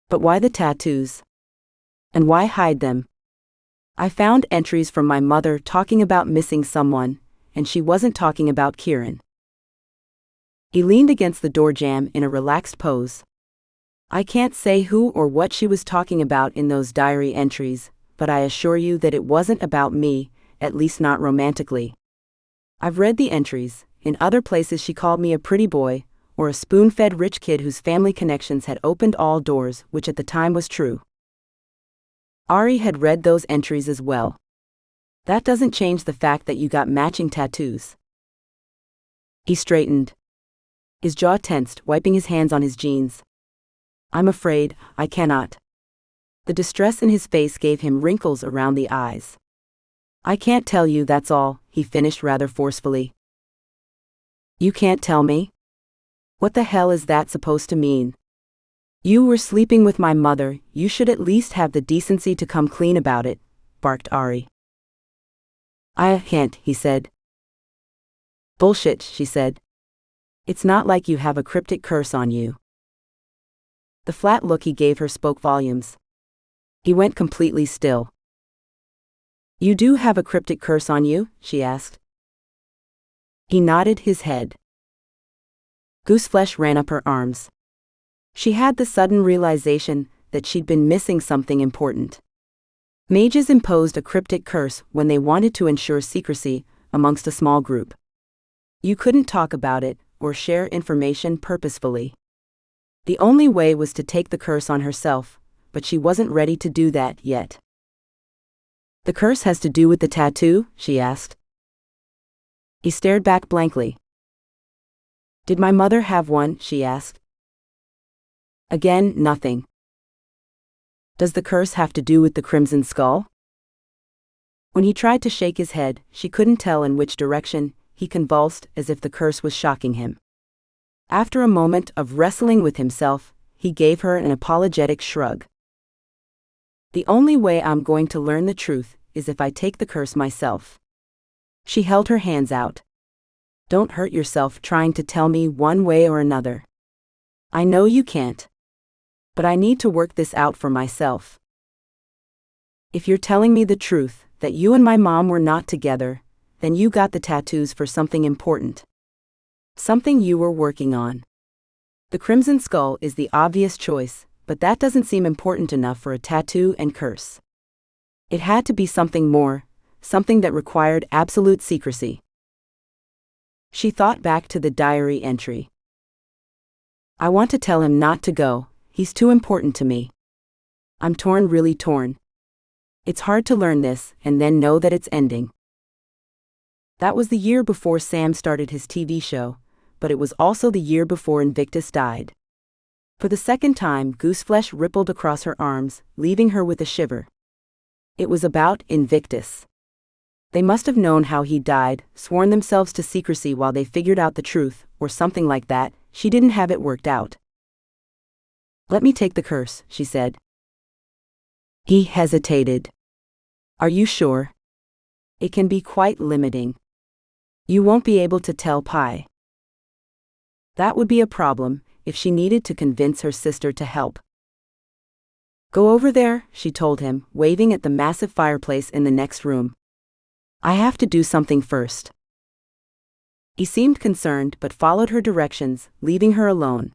But why the tattoos? And why hide them? I found entries from my mother talking about missing someone, and she wasn't talking about Kieran. He leaned against the door jamb in a relaxed pose. I can't say who or what she was talking about in those diary entries, but I assure you that it wasn't about me, at least not romantically. I've read the entries. In other places she called me a pretty boy, or a spoon-fed rich kid whose family connections had opened all doors, which at the time was true. Aurie had read those entries as well. That doesn't change the fact that you got matching tattoos. He straightened. His jaw tensed, wiping his hands on his jeans. I'm afraid, I cannot. The distress in his face gave him wrinkles around the eyes. I can't tell you, that's all, he finished rather forcefully. You can't tell me? What the hell is that supposed to mean? You were sleeping with my mother, you should at least have the decency to come clean about it, barked Aurie. I can't, he said. Bullshit, she said. It's not like you have a cryptic curse on you. The flat look he gave her spoke volumes. He went completely still. You do have a cryptic curse on you? She asked. He nodded his head. Gooseflesh ran up her arms. She had the sudden realization that she'd been missing something important. Mages imposed a cryptic curse when they wanted to ensure secrecy amongst a small group. You couldn't talk about it or share information purposefully. The only way was to take the curse on herself, but she wasn't ready to do that yet. The curse has to do with the tattoo? She asked. He stared back blankly. Did my mother have one? She asked. Again, nothing. Does the curse have to do with the Crimson Skull? When he tried to shake his head, she couldn't tell in which direction. He convulsed as if the curse was shocking him. After a moment of wrestling with himself, he gave her an apologetic shrug. The only way I'm going to learn the truth is if I take the curse myself. She held her hands out. Don't hurt yourself trying to tell me one way or another. I know you can't. But I need to work this out for myself. If you're telling me the truth, that you and my mom were not together, then you got the tattoos for something important. Something you were working on. The Crimson Skull is the obvious choice, but that doesn't seem important enough for a tattoo and curse. It had to be something more, something that required absolute secrecy. She thought back to the diary entry. I want to tell him not to go, he's too important to me. I'm torn, really torn. It's hard to learn this and then know that it's ending. That was the year before Sam started his TV show, but it was also the year before Invictus died. For the second time, gooseflesh rippled across her arms, leaving her with a shiver. It was about Invictus. They must have known how he died, sworn themselves to secrecy while they figured out the truth, or something like that. She didn't have it worked out. Let me take the curse, she said. He hesitated. Are you sure? It can be quite limiting. You won't be able to tell Pi. That would be a problem if she needed to convince her sister to help. Go over there, she told him, waving at the massive fireplace in the next room. I have to do something first. He seemed concerned but followed her directions, leaving her alone.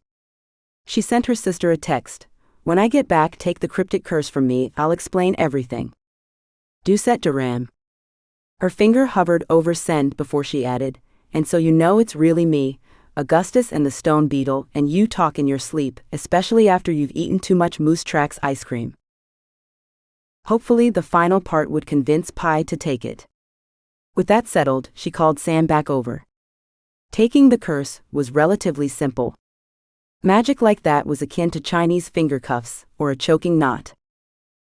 She sent her sister a text. When I get back, take the cryptic curse from me, I'll explain everything. Do set Duram. Her finger hovered over send before she added, and so you know it's really me, Augustus and the Stone Beetle, and you talk in your sleep, especially after you've eaten too much Moose Tracks ice cream. Hopefully the final part would convince Pi to take it. With that settled, she called Sam back over. Taking the curse was relatively simple. Magic like that was akin to Chinese finger cuffs or a choking knot.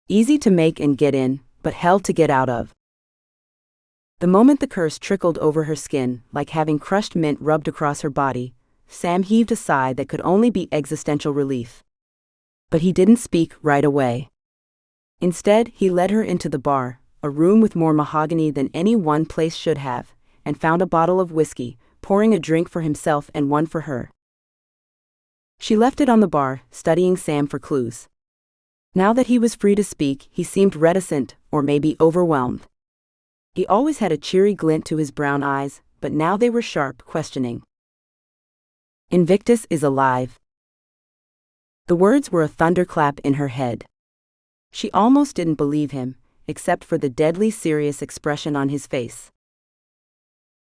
Easy to make and get in, but hell to get out of. The moment the curse trickled over her skin, like having crushed mint rubbed across her body, Sam heaved a sigh that could only be existential relief. But he didn't speak right away. Instead, he led her into the bar, a room with more mahogany than any one place should have, and found a bottle of whiskey, pouring a drink for himself and one for her. She left it on the bar, studying Sam for clues. Now that he was free to speak, he seemed reticent, or maybe overwhelmed. He always had a cheery glint to his brown eyes, but now they were sharp, questioning. Invictus is alive. The words were a thunderclap in her head. She almost didn't believe him, except for the deadly serious expression on his face.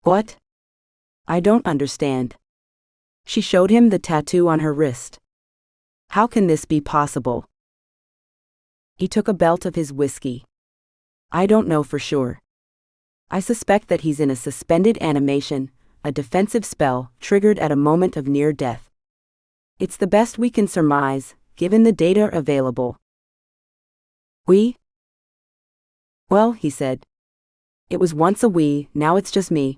What? I don't understand. She showed him the tattoo on her wrist. How can this be possible? He took a belt of his whiskey. I don't know for sure. I suspect that he's in a suspended animation, a defensive spell triggered at a moment of near death. It's the best we can surmise, given the data available. Well, he said. It was once a we, now it's just me.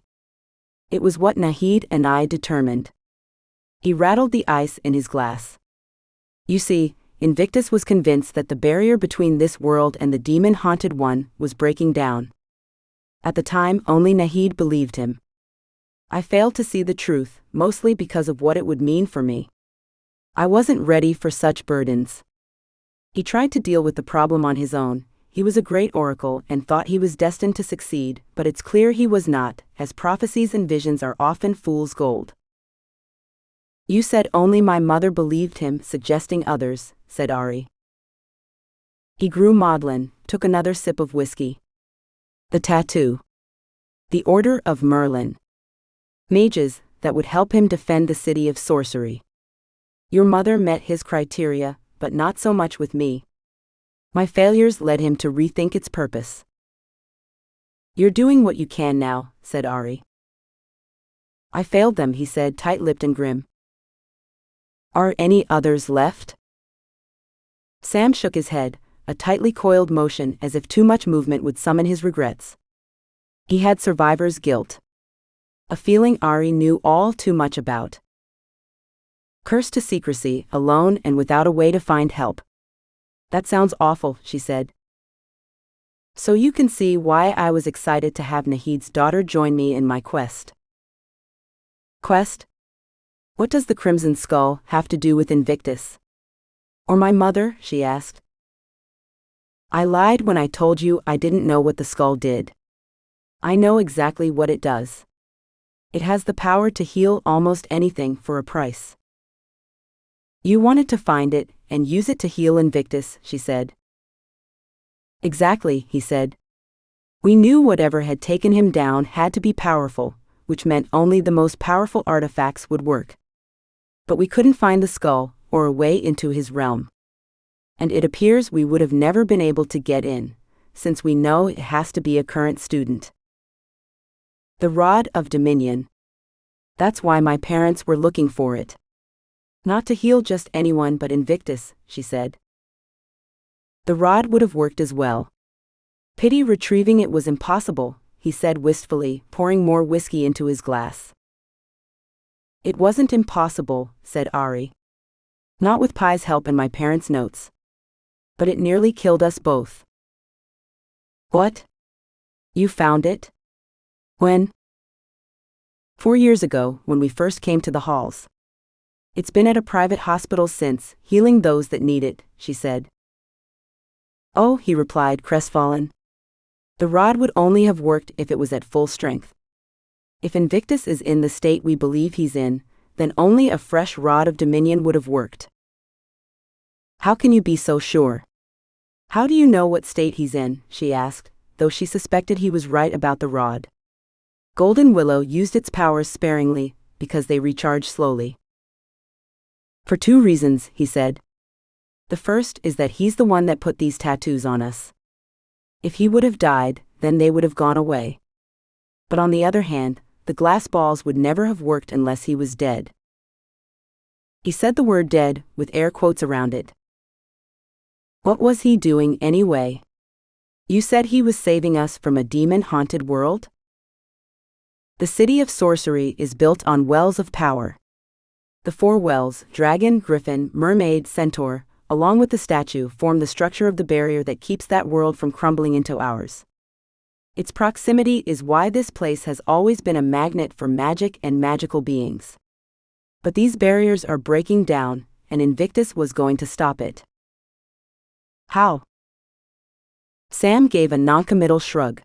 It was what Nahid and I determined. He rattled the ice in his glass. You see, Invictus was convinced that the barrier between this world and the demon-haunted one was breaking down. At the time, only Nahid believed him. I failed to see the truth, mostly because of what it would mean for me. I wasn't ready for such burdens. He tried to deal with the problem on his own. He was a great oracle and thought he was destined to succeed, but it's clear he was not, as prophecies and visions are often fool's gold. You said only my mother believed him, suggesting others, said Aurie. He grew maudlin, took another sip of whiskey. The tattoo. The Order of Merlin. Mages, that would help him defend the city of Sorcery. Your mother met his criteria, but not so much with me. My failures led him to rethink its purpose. You're doing what you can now, said Aurie. I failed them, he said, tight-lipped and grim. Are any others left? Sam shook his head, a tightly coiled motion as if too much movement would summon his regrets. He had survivor's guilt. A feeling Aurie knew all too much about. Cursed to secrecy, alone and without a way to find help. That sounds awful, she said. So you can see why I was excited to have Nahid's daughter join me in my quest. Quest? What does the Crimson Skull have to do with Invictus? Or my mother? She asked. I lied when I told you I didn't know what the skull did. I know exactly what it does. It has the power to heal almost anything for a price. You wanted to find it and use it to heal Invictus, she said. Exactly, he said. We knew whatever had taken him down had to be powerful, which meant only the most powerful artifacts would work. But we couldn't find the skull, or a way into his realm. And it appears we would have never been able to get in, since we know it has to be a current student. The Rod of Dominion. That's why my parents were looking for it. Not to heal just anyone but Invictus, she said. The rod would have worked as well. Pity retrieving it was impossible, he said wistfully, pouring more whiskey into his glass. It wasn't impossible, said Aurie. Not with Pi's help and my parents' notes. But it nearly killed us both. What? You found it? When? 4 years ago, when we first came to the halls. It's been at a private hospital since, healing those that need it, she said. Oh, he replied, crestfallen. The rod would only have worked if it was at full strength. If Invictus is in the state we believe he's in, then only a fresh rod of dominion would have worked. How can you be so sure? How do you know what state he's in? She asked, though she suspected he was right about the rod. Golden Willow used its powers sparingly, because they recharge slowly. For 2 reasons, he said. The first is that he's the one that put these tattoos on us. If he would have died, then they would have gone away. But on the other hand, the glass balls would never have worked unless he was dead. He said the word dead, with air quotes around it. What was he doing anyway? You said he was saving us from a demon-haunted world? The city of Sorcery is built on wells of power. The 4 wells, dragon, griffin, mermaid, centaur, along with the statue, form the structure of the barrier that keeps that world from crumbling into ours. Its proximity is why this place has always been a magnet for magic and magical beings. But these barriers are breaking down, and Invictus was going to stop it. How? Sam gave a noncommittal shrug.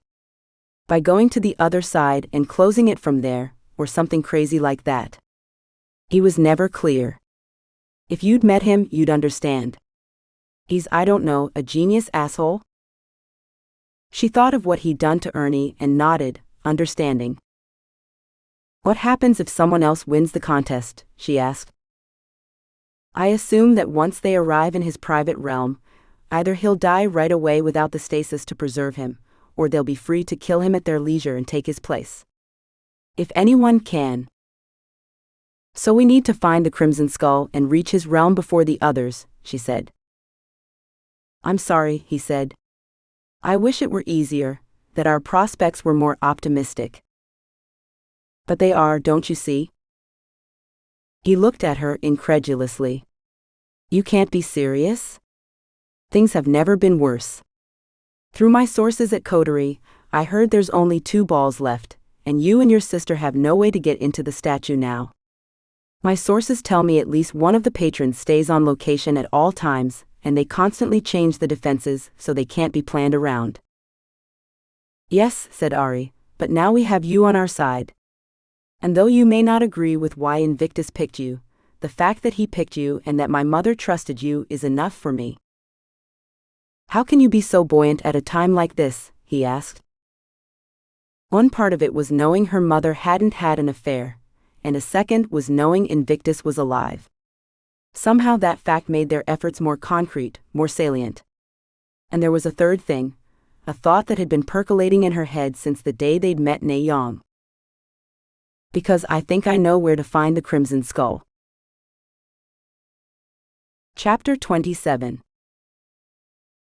By going to the other side and closing it from there, or something crazy like that. He was never clear. If you'd met him, you'd understand. He's, I don't know, a genius asshole? She thought of what he'd done to Ernie and nodded, understanding. What happens if someone else wins the contest? She asked. I assume that once they arrive in his private realm, either he'll die right away without the stasis to preserve him, or they'll be free to kill him at their leisure and take his place. If anyone can. So we need to find the Crimson Skull and reach his realm before the others, she said. I'm sorry, he said. I wish it were easier, that our prospects were more optimistic. But they are, don't you see? He looked at her incredulously. You can't be serious? Things have never been worse. Through my sources at Coterie, I heard there's only 2 balls left, and you and your sister have no way to get into the statue now. My sources tell me at least one of the patrons stays on location at all times, and they constantly change the defenses so they can't be planned around. Yes, said Aurie, but now we have you on our side. And though you may not agree with why Invictus picked you, the fact that he picked you and that my mother trusted you is enough for me. How can you be so buoyant at a time like this? He asked. One part of it was knowing her mother hadn't had an affair, and a second was knowing Invictus was alive. Somehow that fact made their efforts more concrete, more salient. And there was a third thing, a thought that had been percolating in her head since the day they'd met Ne Yang. Because I think I know where to find the Crimson Skull. Chapter 27.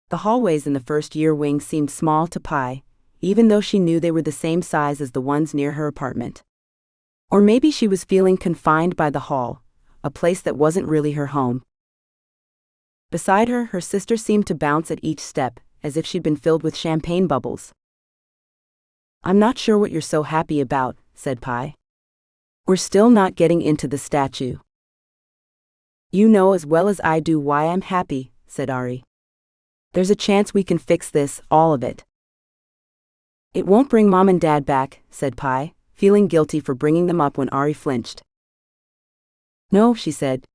The hallways in the first-year wing seemed small to Pi, even though she knew they were the same size as the ones near her apartment. Or maybe she was feeling confined by the hall, a place that wasn't really her home. Beside her, her sister seemed to bounce at each step, as if she'd been filled with champagne bubbles. I'm not sure what you're so happy about, said Pi. We're still not getting into the statue. You know as well as I do why I'm happy, said Aurie. There's a chance we can fix this, all of it. It won't bring Mom and Dad back, said Pi, feeling guilty for bringing them up when Aurie flinched. No, she said.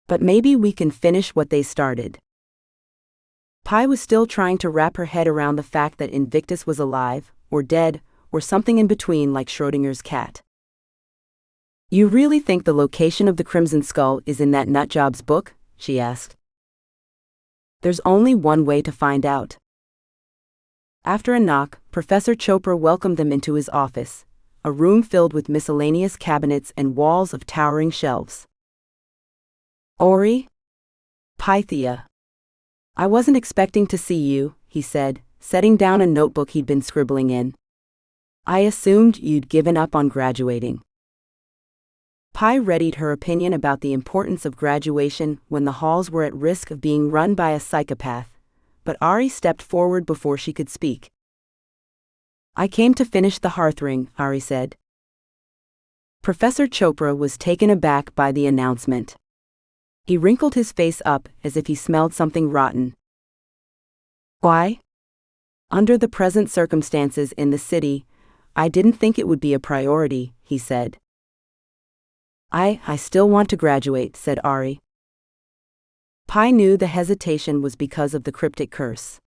But maybe we can finish what they started. Pi was still trying to wrap her head around the fact that Invictus was alive, or dead, or something in between like Schrodinger's cat. You really think the location of the Crimson Skull is in that nutjob's book? She asked. There's only one way to find out. After a knock, Professor Chopra welcomed them into his office, a room filled with miscellaneous cabinets and walls of towering shelves. Aurie? Pythia. I wasn't expecting to see you, he said, setting down a notebook he'd been scribbling in. I assumed you'd given up on graduating. Pi readied her opinion about the importance of graduation when the halls were at risk of being run by a psychopath, but Aurie stepped forward before she could speak. "I came to finish the Hearthring," Aurie said. Professor Chopra was taken aback by the announcement. He wrinkled his face up as if he smelled something rotten. "Why? Under the present circumstances in the city, I didn't think it would be a priority," he said. I still want to graduate," said Aurie. Pi knew the hesitation was because of the cryptic curse.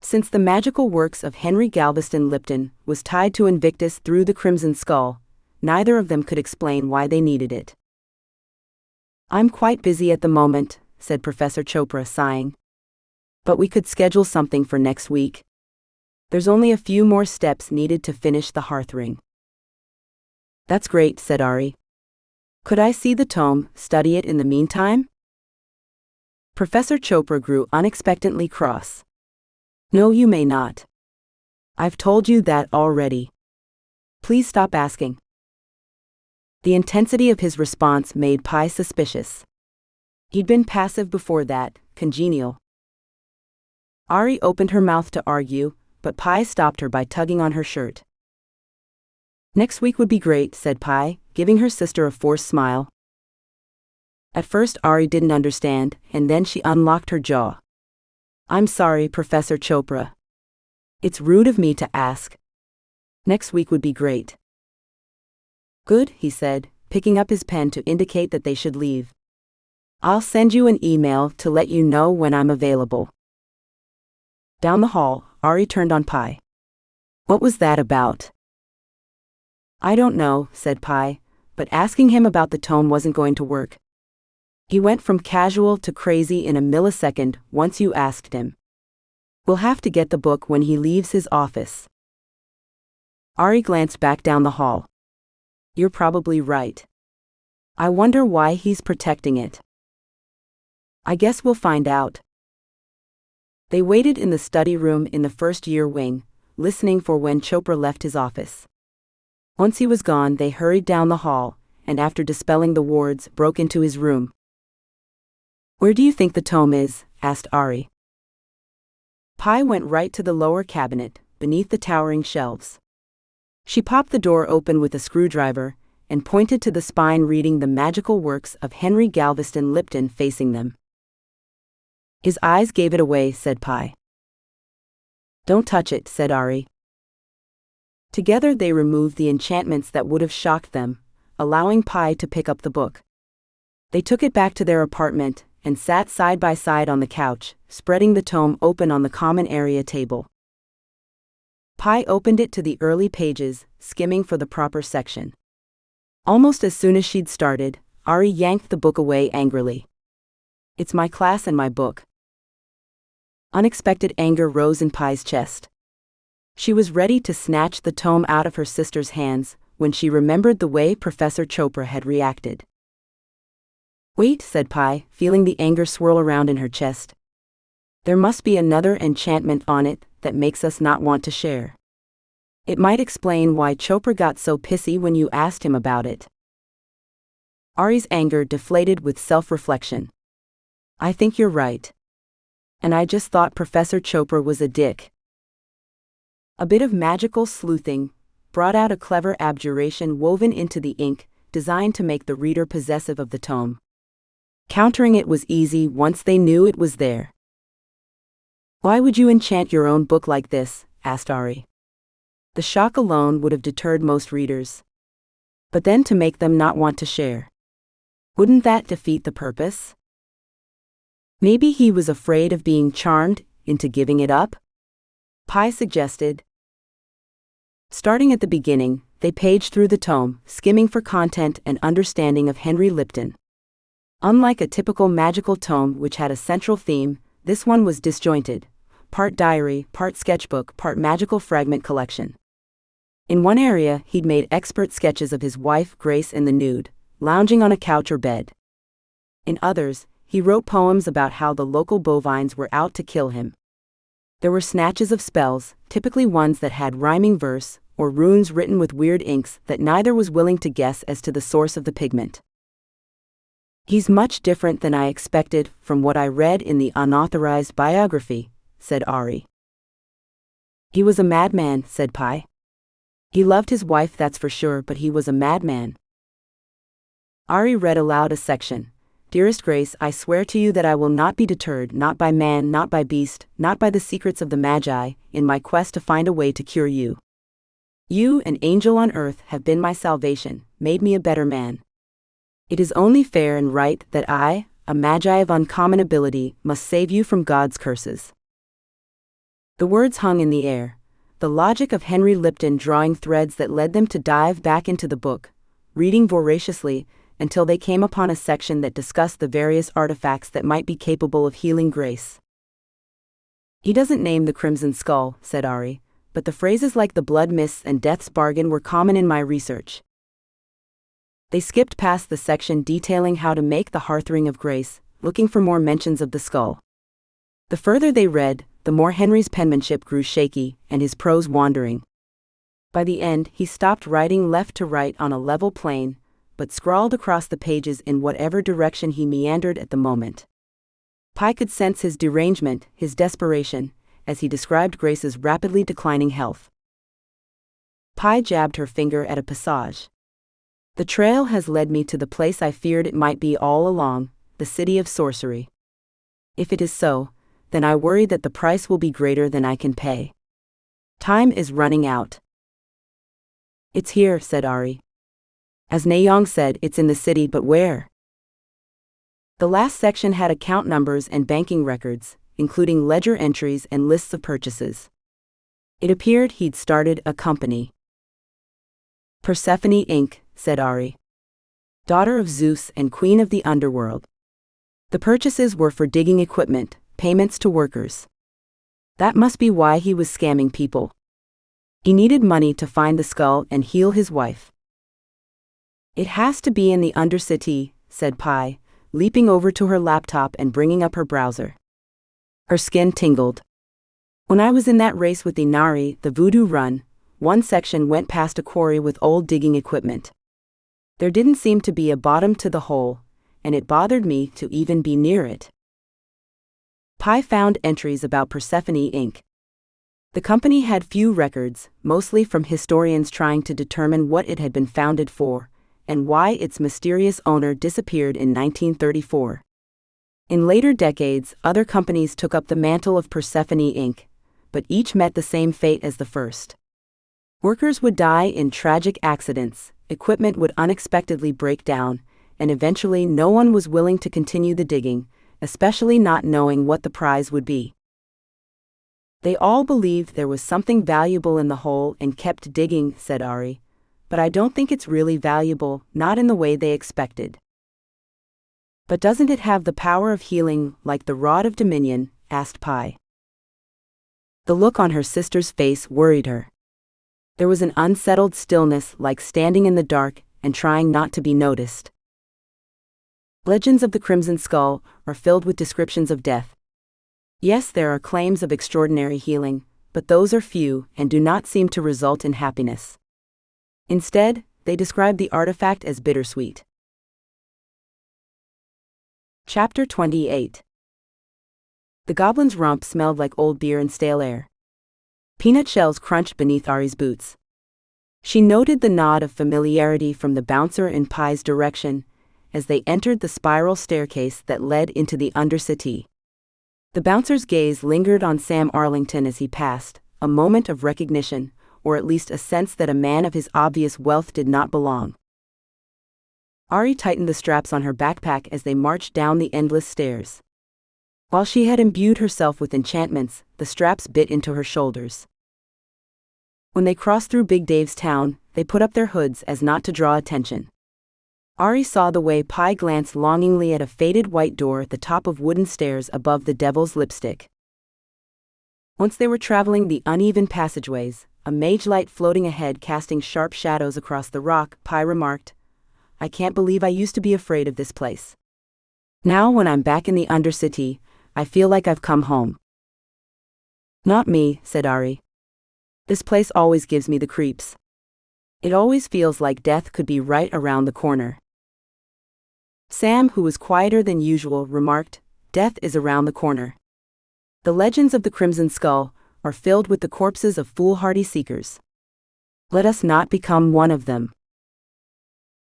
Since the magical works of Henry Galveston Lipton was tied to Invictus through the Crimson Skull, neither of them could explain why they needed it. "I'm quite busy at the moment," said Professor Chopra, sighing. "But we could schedule something for next week. There's only a few more steps needed to finish the Hearthring." "That's great," said Aurie. "Could I see the tome, study it in the meantime?" Professor Chopra grew unexpectedly cross. "No, you may not. I've told you that already. Please stop asking." The intensity of his response made Pi suspicious. He'd been passive before that, congenial. Aurie opened her mouth to argue, but Pi stopped her by tugging on her shirt. "Next week would be great," said Pi, giving her sister a forced smile. At first Aurie didn't understand, and then she unlocked her jaw. "I'm sorry, Professor Chopra. It's rude of me to ask. Next week would be great." "Good," he said, picking up his pen to indicate that they should leave. "I'll send you an email to let you know when I'm available." Down the hall, Aurie turned on Pi. "What was that about?" "I don't know," said Pi, but asking him about the tome wasn't going to work. He went from casual to crazy in a millisecond once you asked him. "We'll have to get the book when he leaves his office." Aurie glanced back down the hall. "You're probably right. I wonder why he's protecting it." "I guess we'll find out." They waited in the study room in the first-year wing, listening for when Chopra left his office. Once he was gone, they hurried down the hall, and after dispelling the wards, broke into his room. "Where do you think the tome is?" asked Aurie. Pi went right to the lower cabinet, beneath the towering shelves. She popped the door open with a screwdriver, and pointed to the spine reading the magical works of Henry Galveston Lipton facing them. "His eyes gave it away," said Pi. "Don't touch it," said Aurie. Together they removed the enchantments that would have shocked them, allowing Pi to pick up the book. They took it back to their apartment, and sat side by side on the couch, spreading the tome open on the common area table. Pi opened it to the early pages, skimming for the proper section. Almost as soon as she'd started, Aurie yanked the book away angrily. "It's my class and my book." Unexpected anger rose in Pi's chest. She was ready to snatch the tome out of her sister's hands when she remembered the way Professor Chopra had reacted. "Wait," said Pi, feeling the anger swirl around in her chest. "There must be another enchantment on it that makes us not want to share. It might explain why Chopra got so pissy when you asked him about it." Aurie's anger deflated with self-reflection. "I think you're right. And I just thought Professor Chopra was a dick." A bit of magical sleuthing brought out a clever abjuration woven into the ink, designed to make the reader possessive of the tome. Countering it was easy once they knew it was there. "Why would you enchant your own book like this?" asked Aurie. The shock alone would have deterred most readers. But then to make them not want to share. Wouldn't that defeat the purpose? Maybe he was afraid of being charmed into giving it up? Pi suggested. Starting at the beginning, they paged through the tome, skimming for content and understanding of Henry Lipton. Unlike a typical magical tome which had a central theme, this one was disjointed, part diary, part sketchbook, part magical fragment collection. In one area, he'd made expert sketches of his wife, Grace, in the nude, lounging on a couch or bed. In others, he wrote poems about how the local bovines were out to kill him. There were snatches of spells, typically ones that had rhyming verse, or runes written with weird inks that neither was willing to guess as to the source of the pigment. "He's much different than I expected from what I read in the unauthorized biography," said Aurie. "He was a madman," said Pi. "He loved his wife, that's for sure, but he was a madman." Aurie read aloud a section. "Dearest Grace, I swear to you that I will not be deterred, not by man, not by beast, not by the secrets of the Magi, in my quest to find a way to cure you. You, an angel on earth, have been my salvation, made me a better man. It is only fair and right that I, a Magi of uncommon ability, must save you from God's curses." The words hung in the air, the logic of Henry Lipton drawing threads that led them to dive back into the book, reading voraciously, until they came upon a section that discussed the various artifacts that might be capable of healing Grace. "He doesn't name the Crimson Skull," said Aurie, "but the phrases like the blood mists and death's bargain were common in my research." They skipped past the section detailing how to make the Hearthring of Grace, looking for more mentions of the skull. The further they read, the more Henry's penmanship grew shaky and his prose wandering. By the end, he stopped writing left to right on a level plane, but scrawled across the pages in whatever direction he meandered at the moment. Pi could sense his derangement, his desperation, as he described Grace's rapidly declining health. Pi jabbed her finger at a passage. "The trail has led me to the place I feared it might be all along, the city of sorcery. If it is so, then I worry that the price will be greater than I can pay. Time is running out." "It's here," said Aurie. "As Naeong said, it's in the city, but where?" The last section had account numbers and banking records, including ledger entries and lists of purchases. It appeared he'd started a company. "Persephone Inc., said Aurie. "Daughter of Zeus and Queen of the Underworld. The purchases were for digging equipment, payments to workers. That must be why he was scamming people. He needed money to find the skull and heal his wife." "It has to be in the Undercity," said Pi, leaping over to her laptop and bringing up her browser. Her skin tingled. "When I was in that race with Inari, the Voodoo Run, one section went past a quarry with old digging equipment. There didn't seem to be a bottom to the hole, and it bothered me to even be near it." Pi found entries about Persephone Inc. The company had few records, mostly from historians trying to determine what it had been founded for, and why its mysterious owner disappeared in 1934. In later decades, other companies took up the mantle of Persephone Inc., but each met the same fate as the first. Workers would die in tragic accidents, equipment would unexpectedly break down, and eventually no one was willing to continue the digging, especially not knowing what the prize would be. "They all believed there was something valuable in the hole and kept digging," said Aurie. "But I don't think it's really valuable, not in the way they expected." "But doesn't it have the power of healing, like the Rod of Dominion?" asked Pi. The look on her sister's face worried her. There was an unsettled stillness, like standing in the dark and trying not to be noticed. Legends of the Crimson Skull are filled with descriptions of death. Yes, there are claims of extraordinary healing, but those are few and do not seem to result in happiness. Instead, they describe the artifact as bittersweet. Chapter 28. The goblin's rump smelled like old beer and stale air. Peanut shells crunched beneath Aurie's boots. She noted the nod of familiarity from the bouncer in Pi's direction as they entered the spiral staircase that led into the Undercity. The bouncer's gaze lingered on Sam Arlington as he passed, a moment of recognition, or at least a sense that a man of his obvious wealth did not belong. Aurie tightened the straps on her backpack as they marched down the endless stairs. While she had imbued herself with enchantments, the straps bit into her shoulders. When they crossed through Big Dave's town, they put up their hoods as not to draw attention. Aurie saw the way Pi glanced longingly at a faded white door at the top of wooden stairs above the Devil's Lipstick. Once they were traveling the uneven passageways, a mage light floating ahead casting sharp shadows across the rock, Pi remarked, "I can't believe I used to be afraid of this place. Now when I'm back in the Undercity, I feel like I've come home." "Not me," said Aurie. This place always gives me the creeps. It always feels like death could be right around the corner. Sam, who was quieter than usual, remarked, "Death is around the corner. The legends of the Crimson Skull are filled with the corpses of foolhardy seekers. Let us not become one of them."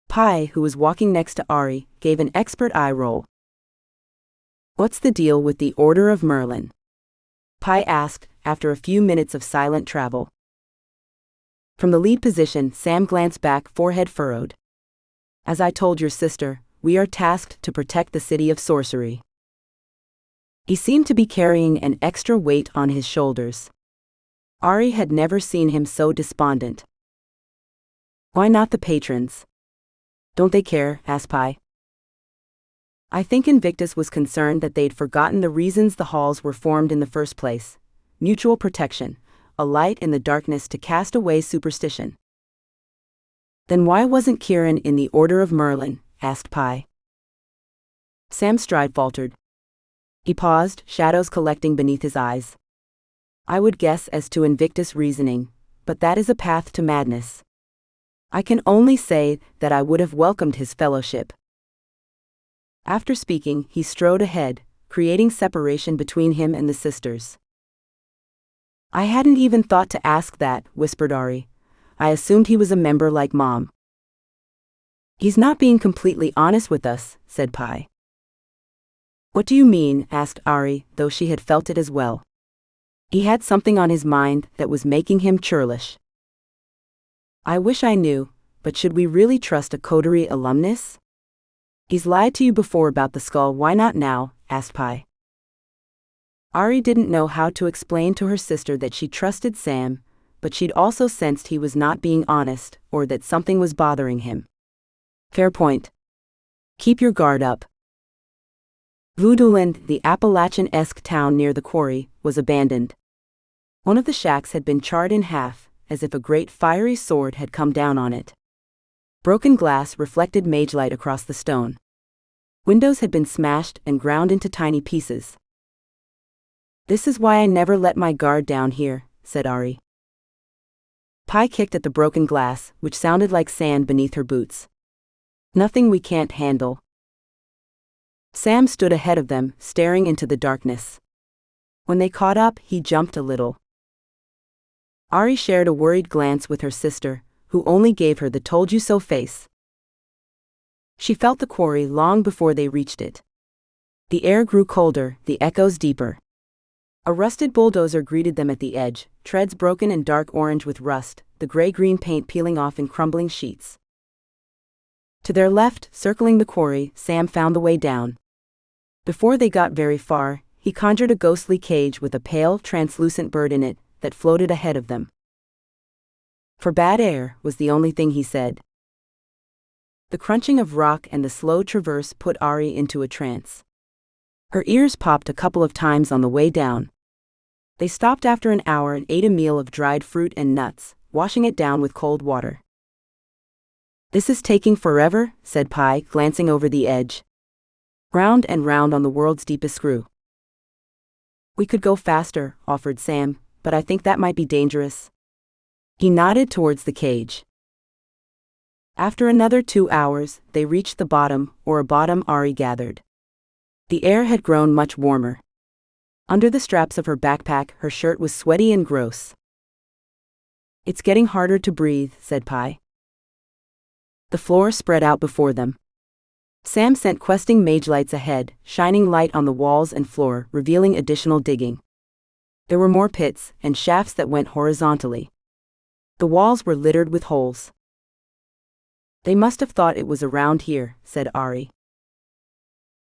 Pi, who was walking next to Aurie, gave an expert eye roll. "What's the deal with the Order of Merlin?" Pi asked, after a few minutes of silent travel. From the lead position, Sam glanced back, forehead furrowed. "As I told your sister, we are tasked to protect the city of Sorcery." He seemed to be carrying an extra weight on his shoulders. Aurie had never seen him so despondent. "Why not the patrons? Don't they care?" asked Pi. "I think Invictus was concerned that they'd forgotten the reasons the halls were formed in the first place. Mutual protection, a light in the darkness to cast away superstition." "Then why wasn't Kieran in the Order of Merlin?" asked Pi. Sam's stride faltered. He paused, shadows collecting beneath his eyes. "I would guess as to Invictus' reasoning, but that is a path to madness. I can only say that I would have welcomed his fellowship." After speaking, he strode ahead, creating separation between him and the sisters. "I hadn't even thought to ask that," whispered Aurie. "I assumed he was a member like Mom." "He's not being completely honest with us," said Pi. "What do you mean?" asked Aurie, though she had felt it as well. He had something on his mind that was making him churlish. "I wish I knew, but should we really trust a coterie alumnus? He's lied to you before about the skull, why not now?" asked Pi. Aurie didn't know how to explain to her sister that she trusted Sam, but she'd also sensed he was not being honest, or that something was bothering him. "Fair point. Keep your guard up." Voodooland, the Appalachian-esque town near the quarry, was abandoned. One of the shacks had been charred in half, as if a great fiery sword had come down on it. Broken glass reflected magelight across the stone. Windows had been smashed and ground into tiny pieces. "This is why I never let my guard down here," said Aurie. Pi kicked at the broken glass, which sounded like sand beneath her boots. "Nothing we can't handle." Sam stood ahead of them, staring into the darkness. When they caught up, he jumped a little. Aurie shared a worried glance with her sister, who only gave her the told-you-so face. She felt the quarry long before they reached it. The air grew colder, the echoes deeper. A rusted bulldozer greeted them at the edge, treads broken and dark orange with rust, the gray-green paint peeling off in crumbling sheets. To their left, circling the quarry, Sam found the way down. Before they got very far, he conjured a ghostly cage with a pale, translucent bird in it that floated ahead of them. "For bad air," was the only thing he said. The crunching of rock and the slow traverse put Aurie into a trance. Her ears popped a couple of times on the way down. They stopped after an hour and ate a meal of dried fruit and nuts, washing it down with cold water. "This is taking forever," said Pi, glancing over the edge. "Round and round on the world's deepest screw." "We could go faster," offered Sam, "but I think that might be dangerous." He nodded towards the cage. After another 2 hours, they reached the bottom, or a bottom Aurie gathered. The air had grown much warmer. Under the straps of her backpack, her shirt was sweaty and gross. "It's getting harder to breathe," said Pi. The floor spread out before them. Sam sent questing mage lights ahead, shining light on the walls and floor, revealing additional digging. There were more pits, and shafts that went horizontally. The walls were littered with holes. "They must have thought it was around here," said Aurie.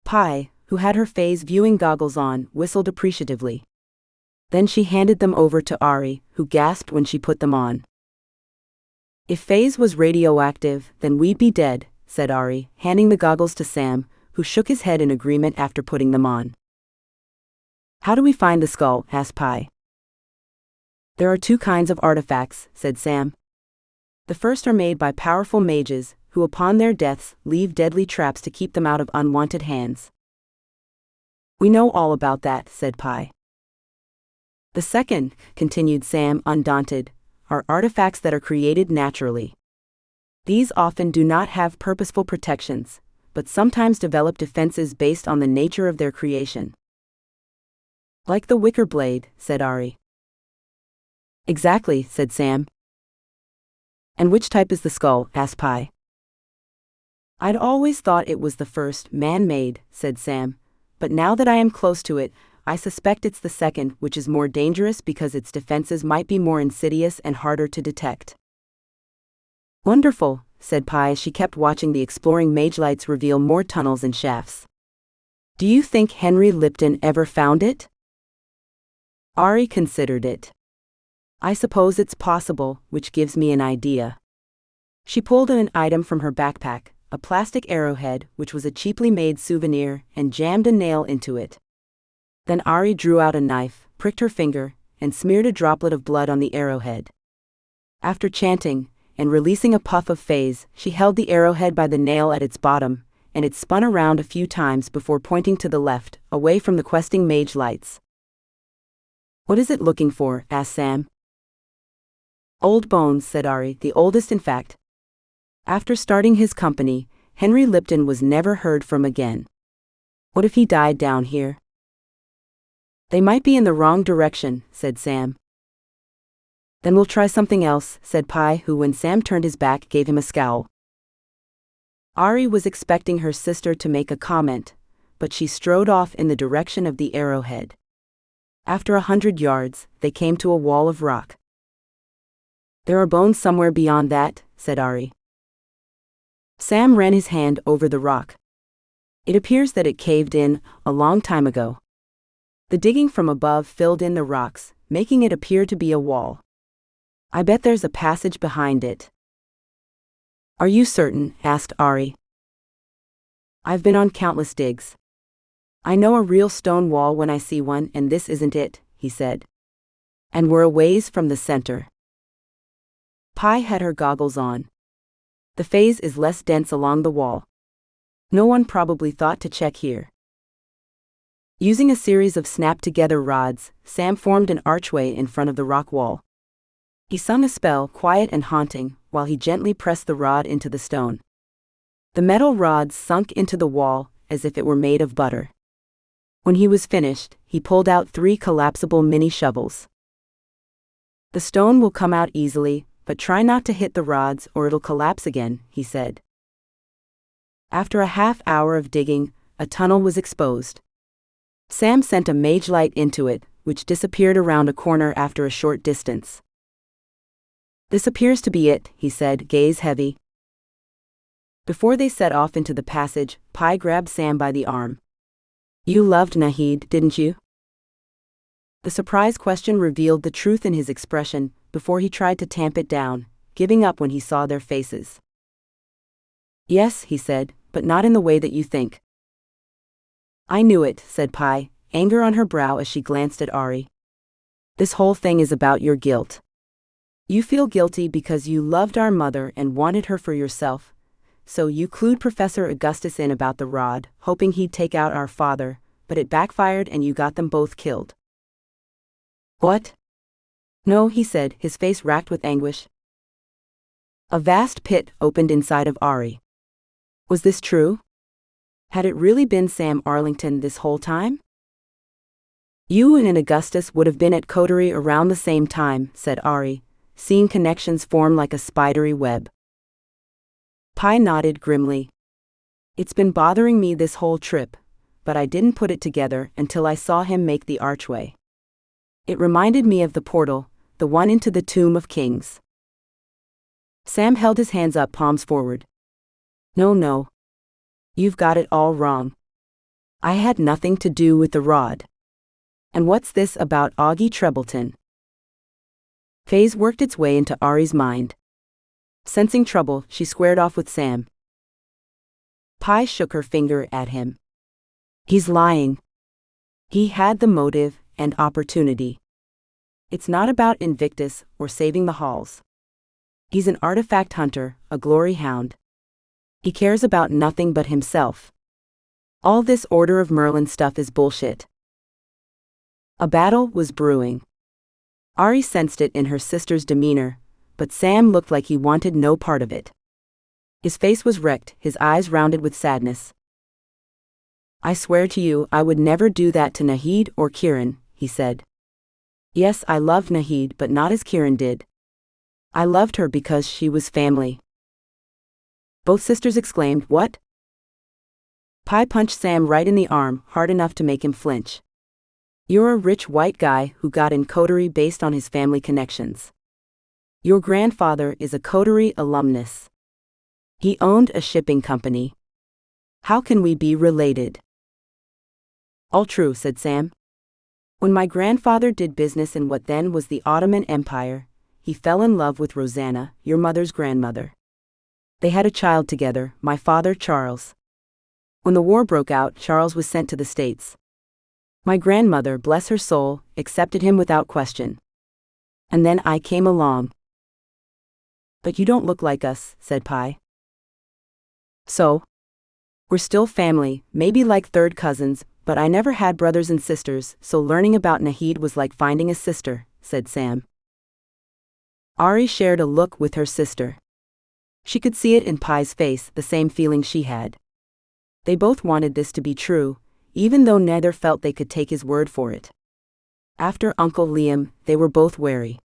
Pi, who had her phase viewing goggles on, whistled appreciatively. Then she handed them over to Aurie, who gasped when she put them on. "If phase was radioactive, then we'd be dead," said Aurie, handing the goggles to Sam, who shook his head in agreement after putting them on. "How do we find the skull?" asked Pi. "There are 2 kinds of artifacts," said Sam. "The first are made by powerful mages, who upon their deaths leave deadly traps to keep them out of unwanted hands." "We know all about that," said Pi. "The second," continued Sam, undaunted, are artifacts that are created naturally. These often do not have purposeful protections, but sometimes develop defenses based on the nature of their creation. Like the wicker blade, said Aurie. Exactly, said Sam. And which type is the skull? Asked Pi. I'd always thought it was the first, man-made, said Sam, but now that I am close to it, I suspect it's the second, which is more dangerous because its defenses might be more insidious and harder to detect. Wonderful, said Pi as she kept watching the exploring mage lights reveal more tunnels and shafts. Do you think Henry Lipton ever found it? Aurie considered it. I suppose it's possible, which gives me an idea. She pulled an item from her backpack, a plastic arrowhead, which was a cheaply made souvenir, and jammed a nail into it. Then Aurie drew out a knife, pricked her finger, and smeared a droplet of blood on the arrowhead. After chanting, and releasing a puff of phase, she held the arrowhead by the nail at its bottom, and it spun around a few times before pointing to the left, away from the questing mage lights. What is it looking for? Asked Sam. Old bones, said Aurie, the oldest in fact. After starting his company, Henry Lipton was never heard from again. What if he died down here? They might be in the wrong direction, said Sam. Then we'll try something else, said Pi, who when Sam turned his back gave him a scowl. Aurie was expecting her sister to make a comment, but she strode off in the direction of the arrowhead. After 100 yards, they came to a wall of rock. There are bones somewhere beyond that, said Aurie. Sam ran his hand over the rock. It appears that it caved in a long time ago. The digging from above filled in the rocks, making it appear to be a wall. I bet there's a passage behind it. Are you certain? Asked Aurie. I've been on countless digs. I know a real stone wall when I see one, and this isn't it, he said. And we're a ways from the center. Pi had her goggles on. The phase is less dense along the wall. No one probably thought to check here. Using a series of snap-together rods, Sam formed an archway in front of the rock wall. He sung a spell, quiet and haunting, while he gently pressed the rod into the stone. The metal rods sunk into the wall as if it were made of butter. When he was finished, he pulled out 3 collapsible mini shovels. The stone will come out easily, but try not to hit the rods or it'll collapse again, he said. After a half-hour of digging, a tunnel was exposed. Sam sent a mage light into it, which disappeared around a corner after a short distance. This appears to be it, he said, gaze heavy. Before they set off into the passage, Pi grabbed Sam by the arm. You loved Nahid, didn't you? The surprise question revealed the truth in his expression, before he tried to tamp it down, giving up when he saw their faces. Yes, he said, but not in the way that you think. I knew it, said Pi, anger on her brow as she glanced at Aurie. This whole thing is about your guilt. You feel guilty because you loved our mother and wanted her for yourself, so you clued Professor Augustus in about the rod, hoping he'd take out our father, but it backfired and you got them both killed. What? No, he said, his face racked with anguish. A vast pit opened inside of Aurie. Was this true? Had it really been Sam Arlington this whole time? You and Augustus would have been at Coterie around the same time, said Aurie, seeing connections form like a spidery web. Pi nodded grimly. It's been bothering me this whole trip, but I didn't put it together until I saw him make the archway. It reminded me of the portal, the one into the Tomb of Kings. Sam held his hands up, palms forward. No. You've got it all wrong. I had nothing to do with the rod. And what's this about Augie Trebleton? Phase worked its way into Aurie's mind. Sensing trouble, she squared off with Sam. Pi shook her finger at him. He's lying. He had the motive and opportunity. It's not about Invictus or saving the halls. He's an artifact hunter, a glory hound. He cares about nothing but himself. All this Order of Merlin stuff is bullshit. A battle was brewing. Aurie sensed it in her sister's demeanor, but Sam looked like he wanted no part of it. His face was wrecked, his eyes rounded with sadness. "I swear to you I would never do that to Nahid or Kieran," he said. "Yes, I loved Nahid, but not as Kieran did. I loved her because she was family." Both sisters exclaimed, "What?" Pi punched Sam right in the arm, hard enough to make him flinch. "You're a rich white guy who got in coterie based on his family connections. Your grandfather is a coterie alumnus. He owned a shipping company. How can we be related?" "All true," said Sam. "When my grandfather did business in what then was the Ottoman Empire, he fell in love with Rosanna, your mother's grandmother. They had a child together, my father Charles. When the war broke out, Charles was sent to the States. My grandmother, bless her soul, accepted him without question. And then I came along." "But you don't look like us," said Pi. "So? We're still family, maybe like third cousins, but I never had brothers and sisters, so learning about Nahid was like finding a sister," said Sam. Aurie shared a look with her sister. She could see it in Pi's face, the same feeling she had. They both wanted this to be true, even though neither felt they could take his word for it. After Uncle Liam, they were both wary.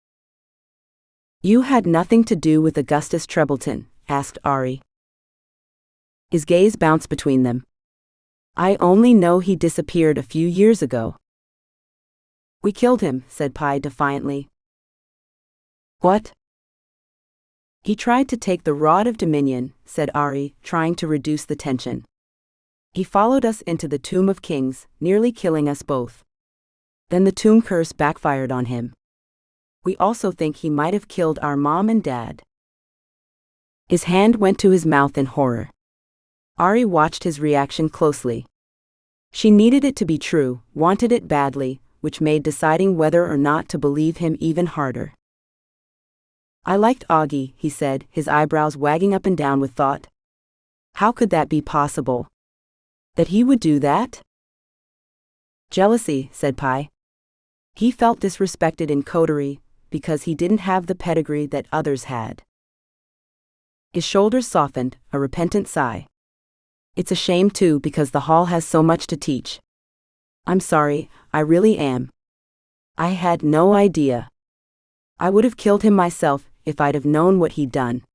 "You had nothing to do with Augustus Trebleton?" asked Aurie. His gaze bounced between them. "I only know he disappeared a few years ago." "We killed him," said Pi defiantly. "What?" "He tried to take the Rod of Dominion," said Aurie, trying to reduce the tension. "He followed us into the Tomb of Kings, nearly killing us both. Then the tomb curse backfired on him. We also think he might have killed our mom and dad." His hand went to his mouth in horror. Aurie watched his reaction closely. She needed it to be true, wanted it badly, which made deciding whether or not to believe him even harder. "I liked Augie," he said, his eyebrows wagging up and down with thought. "How could that be possible? That he would do that?" "Jealousy," said Pi. "He felt disrespected in coterie, because he didn't have the pedigree that others had." His shoulders softened, a repentant sigh. "It's a shame too, because the hall has so much to teach. I'm sorry, I really am. I had no idea. I would have killed him myself, if I'd have known what he'd done."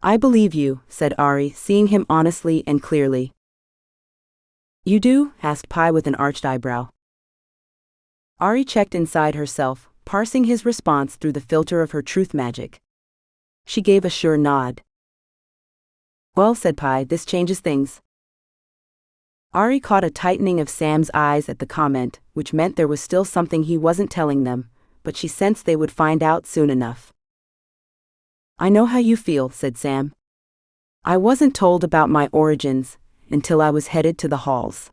"I believe you," said Aurie, seeing him honestly and clearly. "You do?" asked Pi with an arched eyebrow. Aurie checked inside herself, parsing his response through the filter of her truth magic. She gave a sure nod. "Well," said Pi, "this changes things." Aurie caught a tightening of Sam's eyes at the comment, which meant there was still something he wasn't telling them, but she sensed they would find out soon enough. "I know how you feel," said Sam. "I wasn't told about my origins until I was headed to the halls.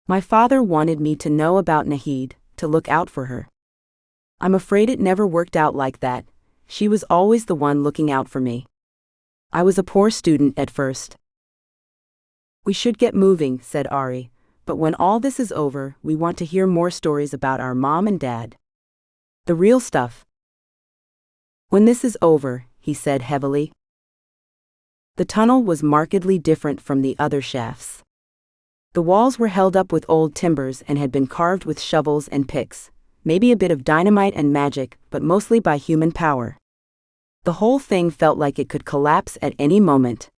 My father wanted me to know about Nahid, to look out for her. I'm afraid it never worked out like that. She was always the one looking out for me. I was a poor student at first." "We should get moving," said Aurie, "but when all this is over, we want to hear more stories about our mom and dad. The real stuff." "When this is over," he said heavily. The tunnel was markedly different from the other shafts. The walls were held up with old timbers and had been carved with shovels and picks, maybe a bit of dynamite and magic, but mostly by human power. The whole thing felt like it could collapse at any moment.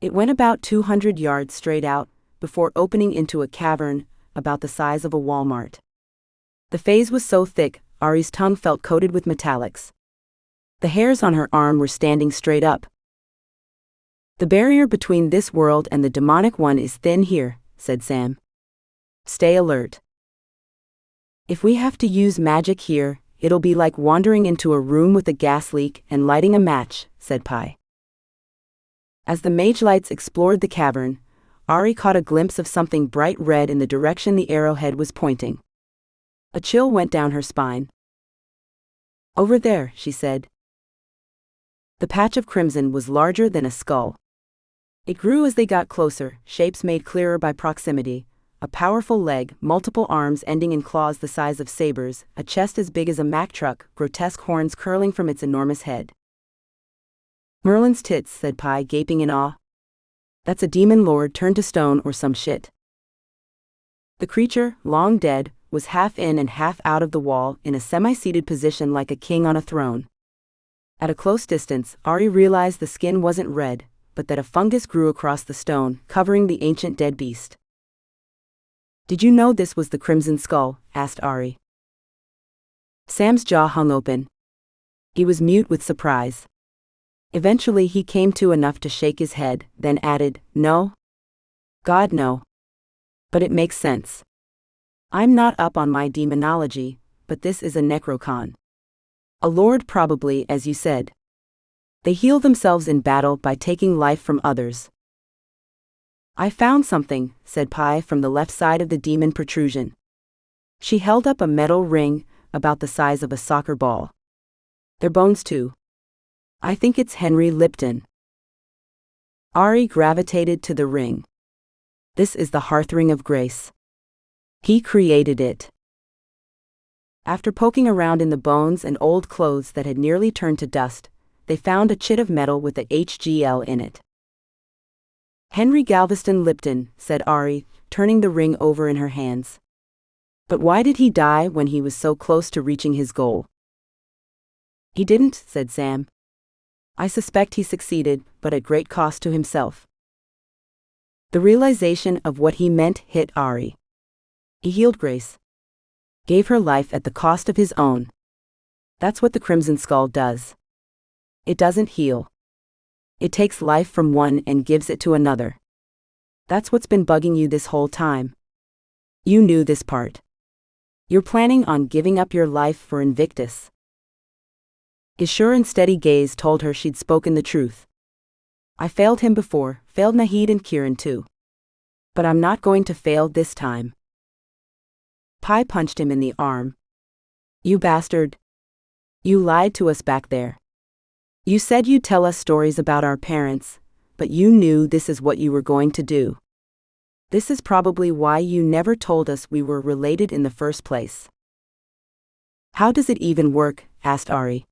It went about 200 yards straight out, before opening into a cavern about the size of a Walmart. The phase was so thick, Aurie's tongue felt coated with metallics. The hairs on her arm were standing straight up. "The barrier between this world and the demonic one is thin here," said Sam. "Stay alert. If we have to use magic here, it'll be like wandering into a room with a gas leak and lighting a match," said Pi. As the mage lights explored the cavern, Aurie caught a glimpse of something bright red in the direction the arrowhead was pointing. A chill went down her spine. "Over there," she said. The patch of crimson was larger than a skull. It grew as they got closer, shapes made clearer by proximity, a powerful leg, multiple arms ending in claws the size of sabers, a chest as big as a Mack truck, grotesque horns curling from its enormous head. "Merlin's tits," said Pi, gaping in awe. "That's a demon lord turned to stone or some shit." The creature, long dead, was half in and half out of the wall in a semi-seated position like a king on a throne. At a close distance, Aurie realized the skin wasn't red, but that a fungus grew across the stone, covering the ancient dead beast. "Did you know this was the Crimson Skull?" asked Aurie. Sam's jaw hung open. He was mute with surprise. Eventually he came to enough to shake his head, then added, "No? God, no. But it makes sense. I'm not up on my demonology, but this is a necrocon. A lord probably, as you said. They heal themselves in battle by taking life from others." "I found something," said Pi from the left side of the demon protrusion. She held up a metal ring, about the size of a soccer ball. "They're bones too. I think it's Henry Lipton." Aurie gravitated to the ring. "This is the Hearthring of Grace. He created it." After poking around in the bones and old clothes that had nearly turned to dust, they found a chit of metal with the HGL in it. "Henry Galveston Lipton," said Aurie, turning the ring over in her hands. "But why did he die when he was so close to reaching his goal?" "He didn't," said Sam. "I suspect he succeeded, but at great cost to himself." The realization of what he meant hit Aurie. He healed Grace. Gave her life at the cost of his own. That's what the Crimson Skull does. It doesn't heal. It takes life from one and gives it to another. That's what's been bugging you this whole time. You knew this part. You're planning on giving up your life for Invictus. His sure and steady gaze told her she'd spoken the truth. "I failed him before, failed Nahid and Kieran too. But I'm not going to fail this time." Pi punched him in the arm. "You bastard. You lied to us back there. You said you'd tell us stories about our parents, but you knew this is what you were going to do. This is probably why you never told us we were related in the first place." "How does it even work?" asked Aurie.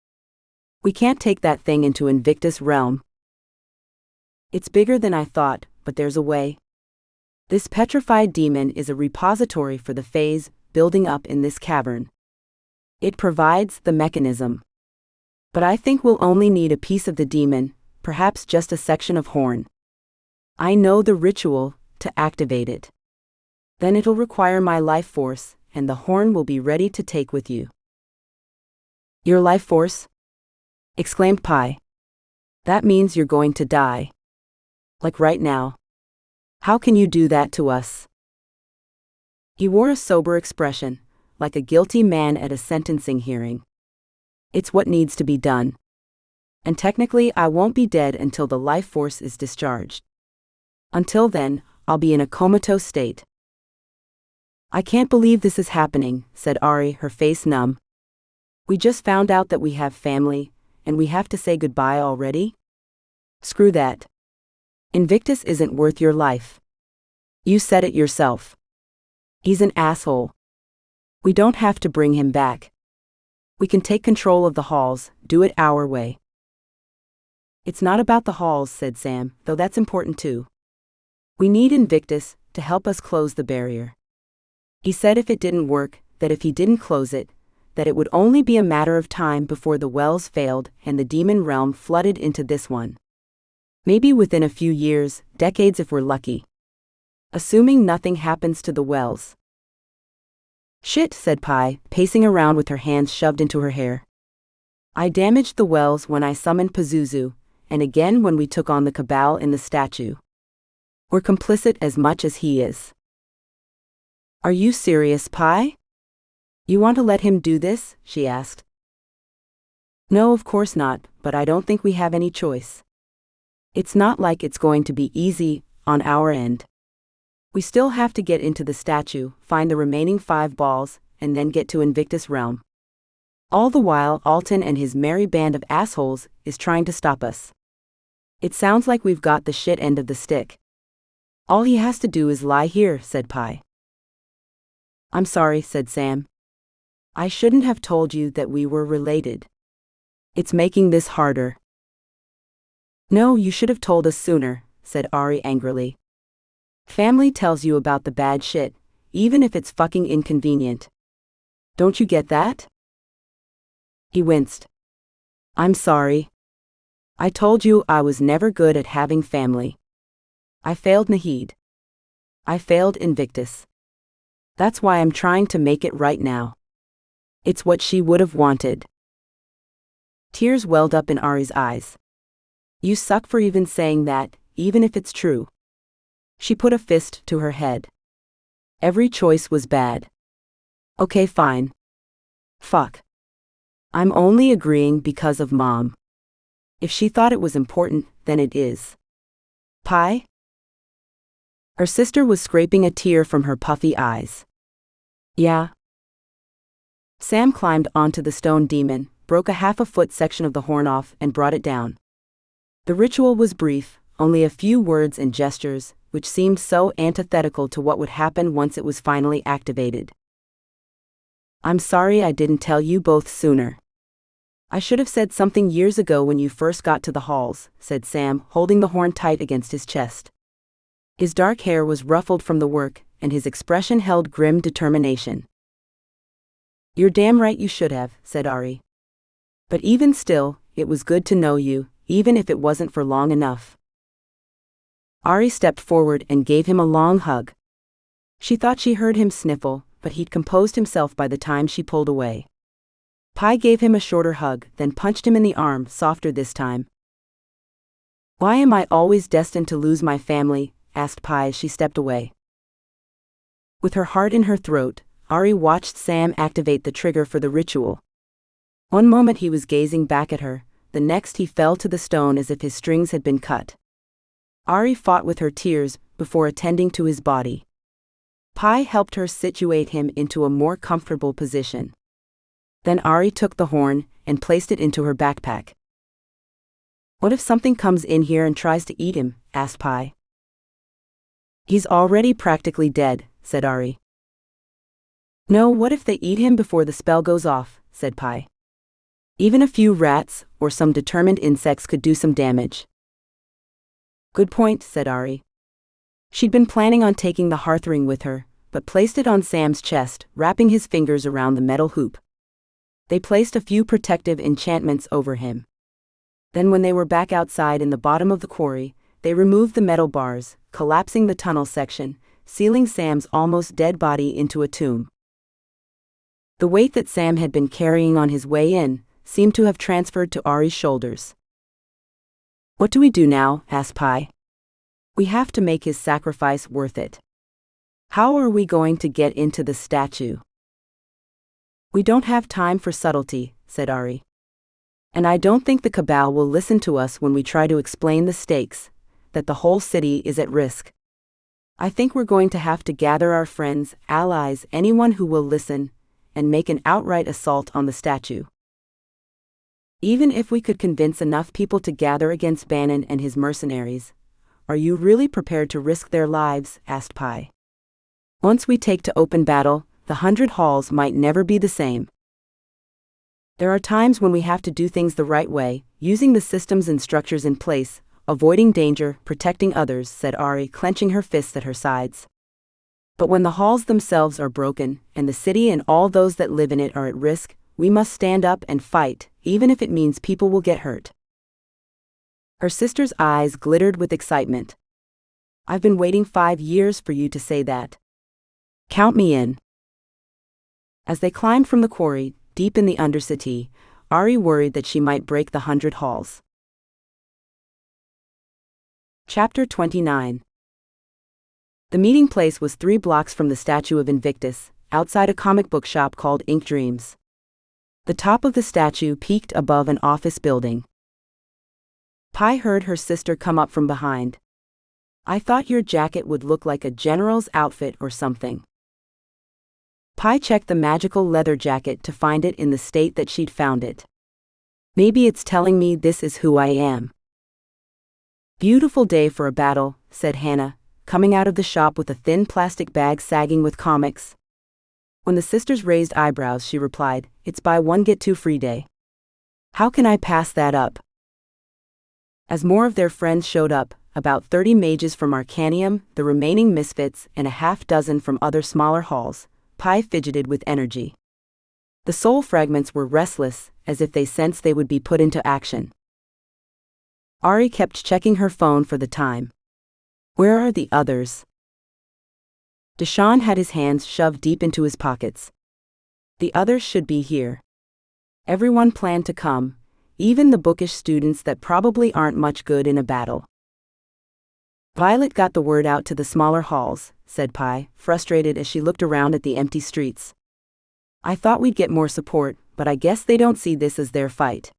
"We can't take that thing into Invictus realm." "It's bigger than I thought, but there's a way. This petrified demon is a repository for the phase building up in this cavern. It provides the mechanism. But I think we'll only need a piece of the demon, perhaps just a section of horn. I know the ritual to activate it. Then it'll require my life force, and the horn will be ready to take with you." "Your life force?" exclaimed Pi. "That means you're going to die. Like right now. How can you do that to us?" He wore a sober expression, like a guilty man at a sentencing hearing. "It's what needs to be done. And technically I won't be dead until the life force is discharged. Until then, I'll be in a comatose state." "I can't believe this is happening," said Aurie, her face numb. "We just found out that we have family, and we have to say goodbye already? Screw that. Invictus isn't worth your life. You said it yourself. He's an asshole. We don't have to bring him back. We can take control of the halls, do it our way." "It's not about the halls," said Sam, "though that's important too. We need Invictus to help us close the barrier. He said if it didn't work, that if he didn't close it, that it would only be a matter of time before the wells failed and the demon realm flooded into this one. Maybe within a few years, decades if we're lucky. Assuming nothing happens to the wells." "Shit," said Pi, pacing around with her hands shoved into her hair. "I damaged the wells when I summoned Pazuzu, and again when we took on the Cabal in the statue. We're complicit as much as he is." "Are you serious, Pi? You want to let him do this?" she asked. "No, of course not, but I don't think we have any choice. It's not like it's going to be easy, on our end. We still have to get into the statue, find the remaining 5 balls, and then get to Invictus Realm. All the while Alton and his merry band of assholes is trying to stop us. It sounds like we've got the shit end of the stick. All he has to do is lie here," said Pi. I'm sorry, said Sam. I shouldn't have told you that we were related. It's making this harder. No, you should have told us sooner, said Aurie angrily. Family tells you about the bad shit, even if it's fucking inconvenient. Don't you get that? He winced. I'm sorry. I told you I was never good at having family. I failed Nahid. I failed Invictus. That's why I'm trying to make it right now. It's what she would have wanted. Tears welled up in Aurie's eyes. You suck for even saying that, even if it's true. She put a fist to her head. Every choice was bad. Okay, fine. Fuck. I'm only agreeing because of Mom. If she thought it was important, then it is. Pi? Her sister was scraping a tear from her puffy eyes. Yeah. Sam climbed onto the stone demon, broke a half-a-foot section of the horn off and brought it down. The ritual was brief, only a few words and gestures, which seemed so antithetical to what would happen once it was finally activated. I'm sorry I didn't tell you both sooner. I should have said something years ago when you first got to the halls, said Sam, holding the horn tight against his chest. His dark hair was ruffled from the work, and his expression held grim determination. You're damn right you should have, said Aurie. But even still, it was good to know you, even if it wasn't for long enough. Aurie stepped forward and gave him a long hug. She thought she heard him sniffle, but he'd composed himself by the time she pulled away. Pi gave him a shorter hug, then punched him in the arm, softer this time. Why am I always destined to lose my family? Asked Pi as she stepped away. With her heart in her throat, Aurie watched Sam activate the trigger for the ritual. One moment he was gazing back at her, the next he fell to the stone as if his strings had been cut. Aurie fought with her tears before attending to his body. Pi helped her situate him into a more comfortable position. Then Aurie took the horn and placed it into her backpack. What if something comes in here and tries to eat him? Asked Pi. He's already practically dead, said Aurie. No, what if they eat him before the spell goes off, said Pi. Even a few rats or some determined insects could do some damage. Good point, said Aurie. She'd been planning on taking the hearth ring with her, but placed it on Sam's chest, wrapping his fingers around the metal hoop. They placed a few protective enchantments over him. Then when they were back outside in the bottom of the quarry, they removed the metal bars, collapsing the tunnel section, sealing Sam's almost dead body into a tomb. The weight that Sam had been carrying on his way in seemed to have transferred to Aurie's shoulders. What do we do now? Asked Pi. We have to make his sacrifice worth it. How are we going to get into the statue? We don't have time for subtlety, said Aurie. And I don't think the Cabal will listen to us when we try to explain the stakes, that the whole city is at risk. I think we're going to have to gather our friends, allies, anyone who will listen, and make an outright assault on the statue. Even if we could convince enough people to gather against Bannon and his mercenaries, are you really prepared to risk their lives? Asked Pi. Once we take to open battle, the 100 halls might never be the same. There are times when we have to do things the right way, using the systems and structures in place, avoiding danger, protecting others, said Aurie, clenching her fists at her sides. But when the halls themselves are broken, and the city and all those that live in it are at risk, we must stand up and fight, even if it means people will get hurt. Her sister's eyes glittered with excitement. I've been waiting 5 years for you to say that. Count me in. As they climbed from the quarry, deep in the Undercity, Aurie worried that she might break the 100 halls. Chapter 29. The meeting place was 3 blocks from the statue of Invictus, outside a comic book shop called Ink Dreams. The top of the statue peaked above an office building. Pi heard her sister come up from behind. I thought your jacket would look like a general's outfit or something. Pi checked the magical leather jacket to find it in the state that she'd found it. Maybe it's telling me this is who I am. Beautiful day for a battle, said Hannah, coming out of the shop with a thin plastic bag sagging with comics. When the sisters raised eyebrows, she replied, "It's buy one get two free day. How can I pass that up?" As more of their friends showed up, about 30 mages from Arcanium, the remaining misfits, and a half dozen from other smaller halls, Pi fidgeted with energy. The soul fragments were restless, as if they sensed they would be put into action. Aurie kept checking her phone for the time. Where are the others? Deshawn had his hands shoved deep into his pockets. The others should be here. Everyone planned to come, even the bookish students that probably aren't much good in a battle. Violet got the word out to the smaller halls, said Pi, frustrated as she looked around at the empty streets. I thought we'd get more support, but I guess they don't see this as their fight.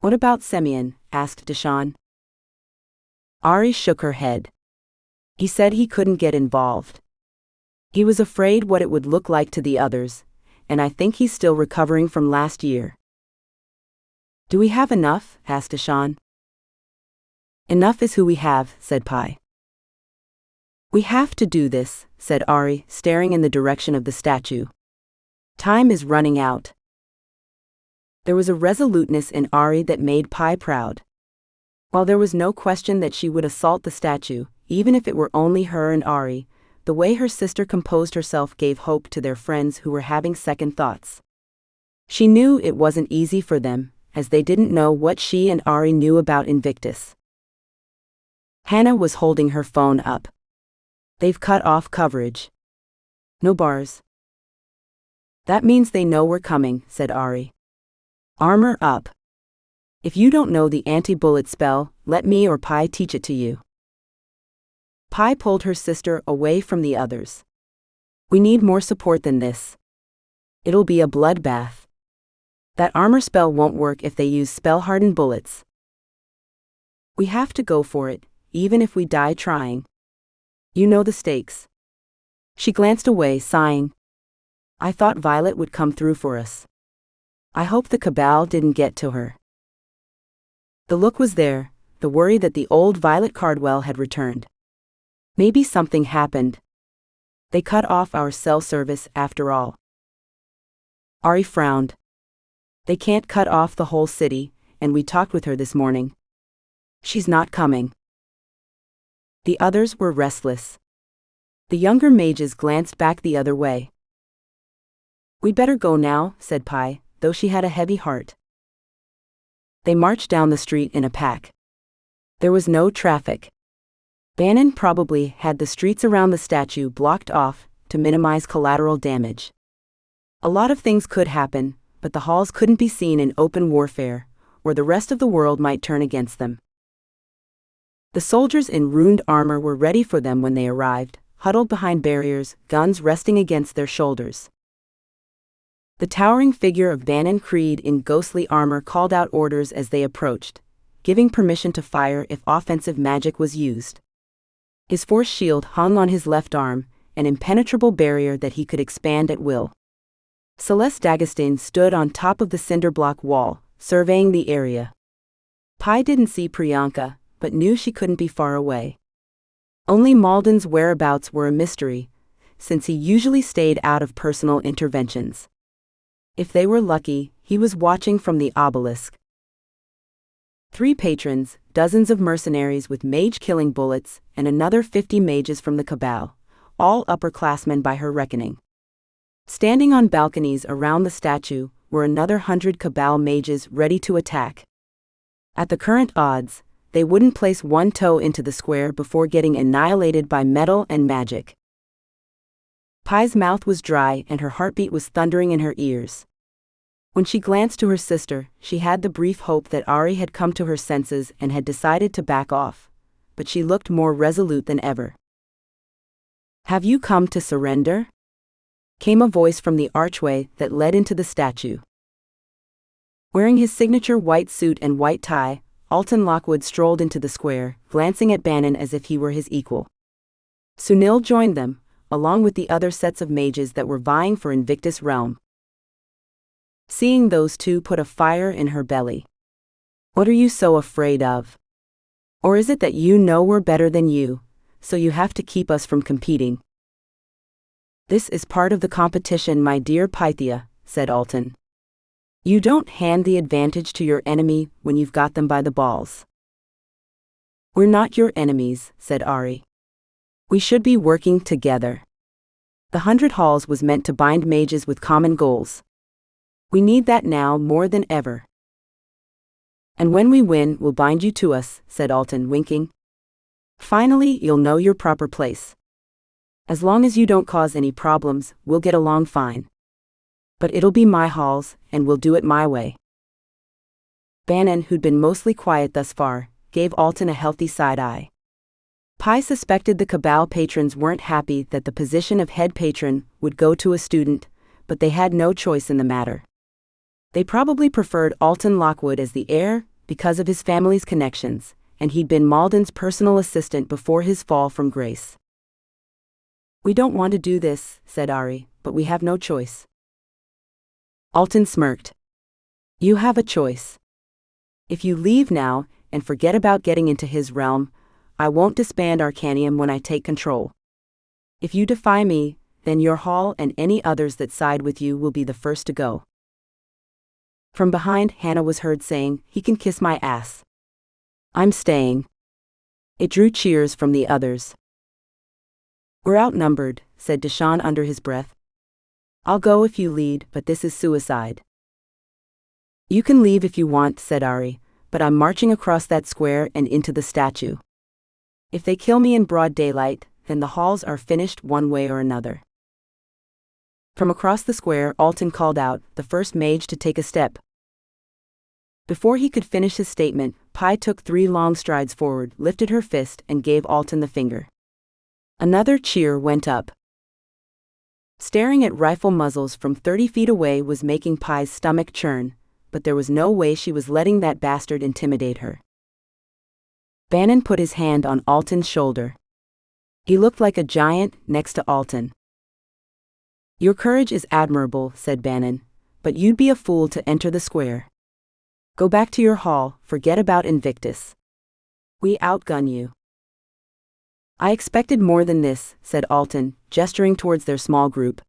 What about Semyon? Asked Deshawn. Aurie shook her head. He said he couldn't get involved. He was afraid what it would look like to the others, and I think he's still recovering from last year. Do we have enough? Asked Deshawn. Enough is who we have, said Pi. We have to do this, said Aurie, staring in the direction of the statue. Time is running out. There was a resoluteness in Aurie that made Pi proud. While there was no question that she would assault the statue, even if it were only her and Aurie, the way her sister composed herself gave hope to their friends who were having second thoughts. She knew it wasn't easy for them, as they didn't know what she and Aurie knew about Invictus. Hannah was holding her phone up. They've cut off coverage. No bars. That means they know we're coming, said Aurie. Armor up. If you don't know the anti-bullet spell, let me or Pi teach it to you. Pi pulled her sister away from the others. We need more support than this. It'll be a bloodbath. That armor spell won't work if they use spell-hardened bullets. We have to go for it, even if we die trying. You know the stakes. She glanced away, sighing. I thought Violet would come through for us. I hope the Cabal didn't get to her. The look was there, the worry that the old Violet Cardwell had returned. Maybe something happened. They cut off our cell service after all. Aurie frowned. They can't cut off the whole city, and we talked with her this morning. She's not coming. The others were restless. The younger mages glanced back the other way. We'd better go now, said Pi, though she had a heavy heart. They marched down the street in a pack. There was no traffic. Bannon probably had the streets around the statue blocked off to minimize collateral damage. A lot of things could happen, but the halls couldn't be seen in open warfare, or the rest of the world might turn against them. The soldiers in ruined armor were ready for them when they arrived, huddled behind barriers, guns resting against their shoulders. The towering figure of Bannon Creed in ghostly armor called out orders as they approached, giving permission to fire if offensive magic was used. His force shield hung on his left arm, an impenetrable barrier that he could expand at will. Celeste D'Agostine stood on top of the cinder block wall, surveying the area. Pi didn't see Priyanka, but knew she couldn't be far away. Only Malden's whereabouts were a mystery, since he usually stayed out of personal interventions. If they were lucky, he was watching from the obelisk. 3 patrons, dozens of mercenaries with mage-killing bullets, and another 50 mages from the Cabal, all upperclassmen by her reckoning. Standing on balconies around the statue were another 100 Cabal mages ready to attack. At the current odds, they wouldn't place one toe into the square before getting annihilated by metal and magic. Pi's mouth was dry and her heartbeat was thundering in her ears. When she glanced to her sister, she had the brief hope that Aurie had come to her senses and had decided to back off, but she looked more resolute than ever. Have you come to surrender? Came a voice from the archway that led into the statue. Wearing his signature white suit and white tie, Alton Lockwood strolled into the square, glancing at Bannon as if he were his equal. Sunil joined them, along with the other sets of mages that were vying for Invictus realm. Seeing those two put a fire in her belly. What are you so afraid of? Or is it that you know we're better than you, so you have to keep us from competing? "This is part of the competition, my dear Pythia," said Alton. "You don't hand the advantage to your enemy when you've got them by the balls." "We're not your enemies," said Aurie. "We should be working together. The 100 Halls was meant to bind mages with common goals. We need that now more than ever." "And when we win, we'll bind you to us," said Alton, winking. "Finally, you'll know your proper place. As long as you don't cause any problems, we'll get along fine. But it'll be my halls, and we'll do it my way." Bannon, who'd been mostly quiet thus far, gave Alton a healthy side-eye. Pi suspected the Cabal patrons weren't happy that the position of head patron would go to a student, but they had no choice in the matter. They probably preferred Alton Lockwood as the heir because of his family's connections, and he'd been Malden's personal assistant before his fall from grace. "We don't want to do this," said Aurie, "but we have no choice." Alton smirked. "You have a choice. If you leave now and forget about getting into his realm, I won't disband Arcanium when I take control. If you defy me, then your hall and any others that side with you will be the first to go." From behind, Hannah was heard saying, "He can kiss my ass. I'm staying." It drew cheers from the others. "We're outnumbered," said Deshawn under his breath. "I'll go if you lead, but this is suicide." "You can leave if you want," said Aurie, "but I'm marching across that square and into the statue. If they kill me in broad daylight, then the halls are finished one way or another." From across the square, Alton called out, the first mage to take a step. Before he could finish his statement, Pi took 3 long strides forward, lifted her fist, and gave Alton the finger. Another cheer went up. Staring at rifle muzzles from 30 feet away was making Pi's stomach churn, but there was no way she was letting that bastard intimidate her. Bannon put his hand on Alton's shoulder. He looked like a giant next to Alton. "Your courage is admirable," said Bannon, "but you'd be a fool to enter the square. Go back to your hall, forget about Invictus. We outgun you." "I expected more than this," said Alton, gesturing towards their small group.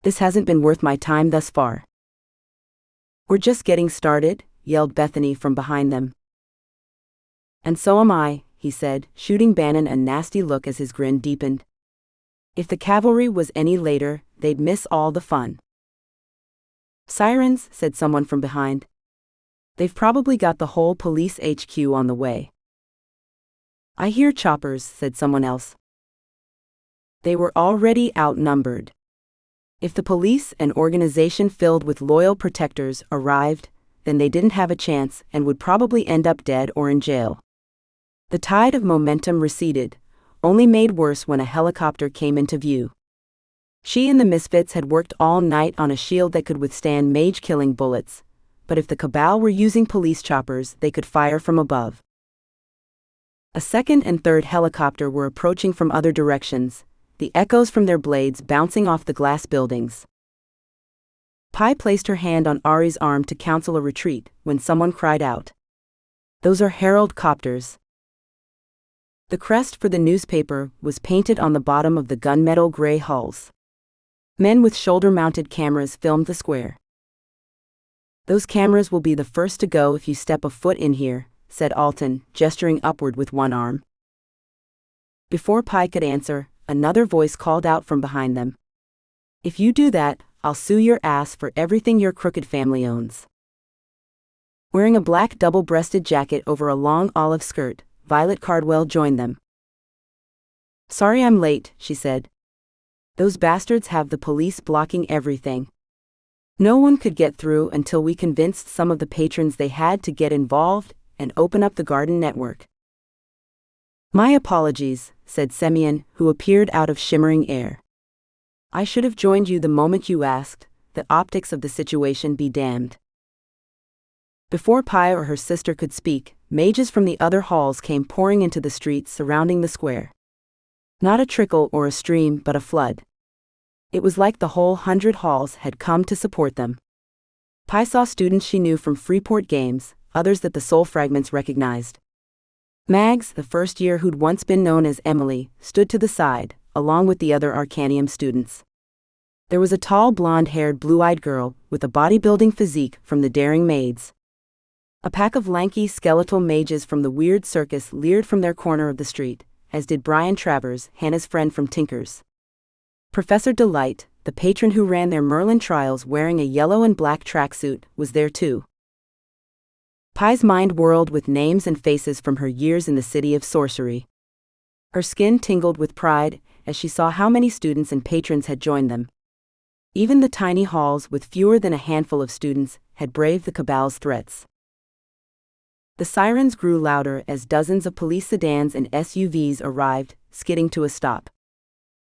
"This hasn't been worth my time thus far." "We're just getting started," yelled Bethany from behind them. "And so am I," he said, shooting Bannon a nasty look as his grin deepened. "If the cavalry was any later, they'd miss all the fun." "Sirens," said someone from behind. "They've probably got the whole police HQ on the way." "I hear choppers," said someone else. They were already outnumbered. If the police, an organization filled with loyal protectors, arrived, then they didn't have a chance and would probably end up dead or in jail. The tide of momentum receded, only made worse when a helicopter came into view. She and the Misfits had worked all night on a shield that could withstand mage-killing bullets, but if the Cabal were using police choppers, they could fire from above. A second and third helicopter were approaching from other directions, the echoes from their blades bouncing off the glass buildings. Pi placed her hand on Aurie's arm to counsel a retreat when someone cried out, "Those are Herald copters." The crest for the newspaper was painted on the bottom of the gunmetal gray hulls. Men with shoulder-mounted cameras filmed the square. "Those cameras will be the first to go if you step a foot in here," said Alton, gesturing upward with one arm. Before Pi could answer, another voice called out from behind them. "If you do that, I'll sue your ass for everything your crooked family owns." Wearing a black double-breasted jacket over a long olive skirt, Violet Cardwell joined them. "Sorry I'm late," she said. "Those bastards have the police blocking everything. No one could get through until we convinced some of the patrons they had to get involved and open up the garden network." "My apologies," said Semyon, who appeared out of shimmering air. "I should have joined you the moment you asked, the optics of the situation be damned." Before Pi or her sister could speak, mages from the other halls came pouring into the streets surrounding the square. Not a trickle or a stream, but a flood. It was like the whole 100 halls had come to support them. Pi saw students she knew from Freeport Games, others that the Soul Fragments recognized. Mags, the first year who'd once been known as Emily, stood to the side, along with the other Arcanium students. There was a tall blonde-haired blue-eyed girl with a bodybuilding physique from the Daring Maids. A pack of lanky skeletal mages from the Weird Circus leered from their corner of the street, as did Brian Travers, Hannah's friend from Tinkers. Professor Delight, the patron who ran their Merlin trials wearing a yellow and black tracksuit, was there too. Pi's mind whirled with names and faces from her years in the city of Sorcery. Her skin tingled with pride as she saw how many students and patrons had joined them. Even the tiny halls with fewer than a handful of students had braved the Cabal's threats. The sirens grew louder as dozens of police sedans and SUVs arrived, skidding to a stop.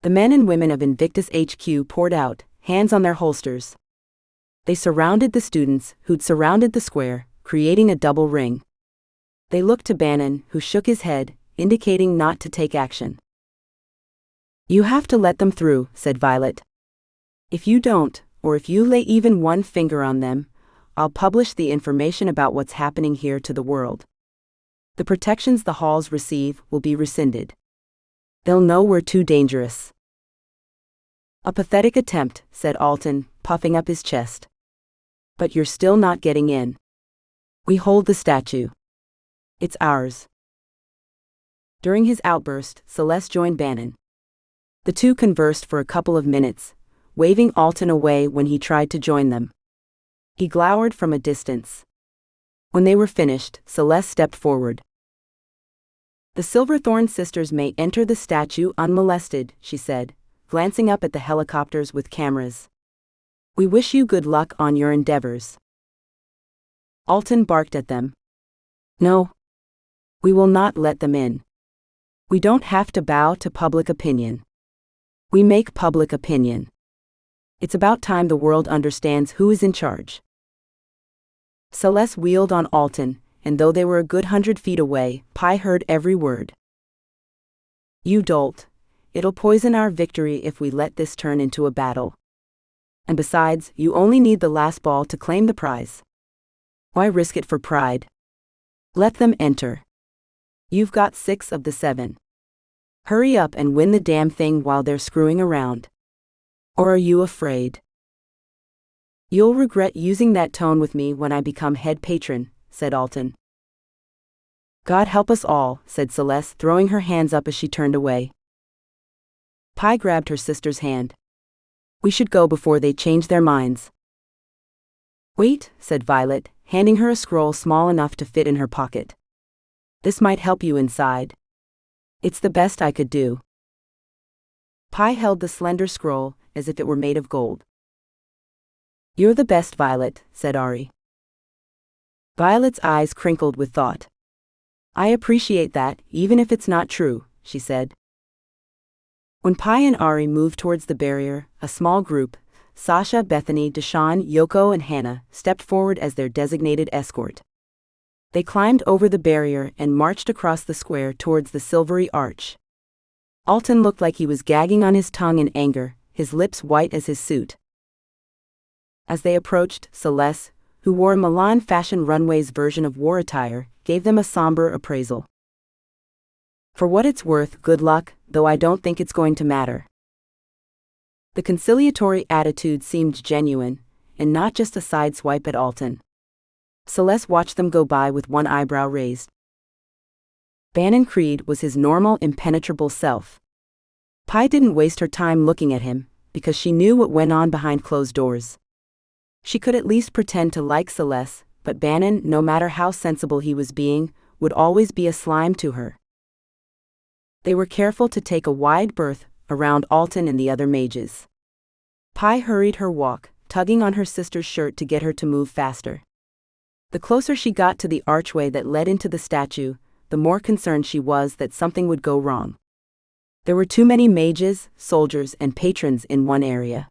The men and women of Invictus HQ poured out, hands on their holsters. They surrounded the students, who'd surrounded the square, creating a double ring. They looked to Bannon, who shook his head, indicating not to take action. "You have to let them through," said Violet. "If you don't, or if you lay even one finger on them, I'll publish the information about what's happening here to the world. The protections the halls receive will be rescinded. They'll know we're too dangerous." "A pathetic attempt," said Alton, puffing up his chest. "But you're still not getting in. We hold the statue. It's ours." During his outburst, Celeste joined Bannon. The two conversed for a couple of minutes, waving Alton away when he tried to join them. He glowered from a distance. When they were finished, Celeste stepped forward. "The Silverthorn sisters may enter the statue unmolested," she said, glancing up at the helicopters with cameras. "We wish you good luck on your endeavors." Alton barked at them. "No. We will not let them in. We don't have to bow to public opinion. We make public opinion. It's about time the world understands who is in charge." Celeste wheeled on Alton, and though they were a good 100 feet away, Pi heard every word. "You dolt. It'll poison our victory if we let this turn into a battle. And besides, you only need the last ball to claim the prize. Why risk it for pride? Let them enter. You've got 6 of the 7. Hurry up and win the damn thing while they're screwing around. Or are you afraid?" "You'll regret using that tone with me when I become head patron," said Alton. "God help us all," said Celeste, throwing her hands up as she turned away. Pi grabbed her sister's hand. "We should go before they change their minds." "Wait," said Violet, handing her a scroll small enough to fit in her pocket. "This might help you inside. It's the best I could do." Pi held the slender scroll as if it were made of gold. "You're the best, Violet," said Aurie. Violet's eyes crinkled with thought. "I appreciate that, even if it's not true," she said. When Pi and Aurie moved towards the barrier, a small group, Sasha, Bethany, Deshawn, Yoko and Hannah, stepped forward as their designated escort. They climbed over the barrier and marched across the square towards the silvery arch. Alton looked like he was gagging on his tongue in anger, his lips white as his suit. As they approached, Celeste, who wore Milan Fashion Runway's version of war attire, gave them a somber appraisal. "For what it's worth, good luck, though I don't think it's going to matter." The conciliatory attitude seemed genuine, and not just a sideswipe at Alton. Celeste watched them go by with one eyebrow raised. Bannon Creed was his normal, impenetrable self. Pi didn't waste her time looking at him, because she knew what went on behind closed doors. She could at least pretend to like Celeste, but Bannon, no matter how sensible he was being, would always be a slime to her. They were careful to take a wide berth around Alton and the other mages. Pi hurried her walk, tugging on her sister's shirt to get her to move faster. The closer she got to the archway that led into the statue, the more concerned she was that something would go wrong. There were too many mages, soldiers, and patrons in one area.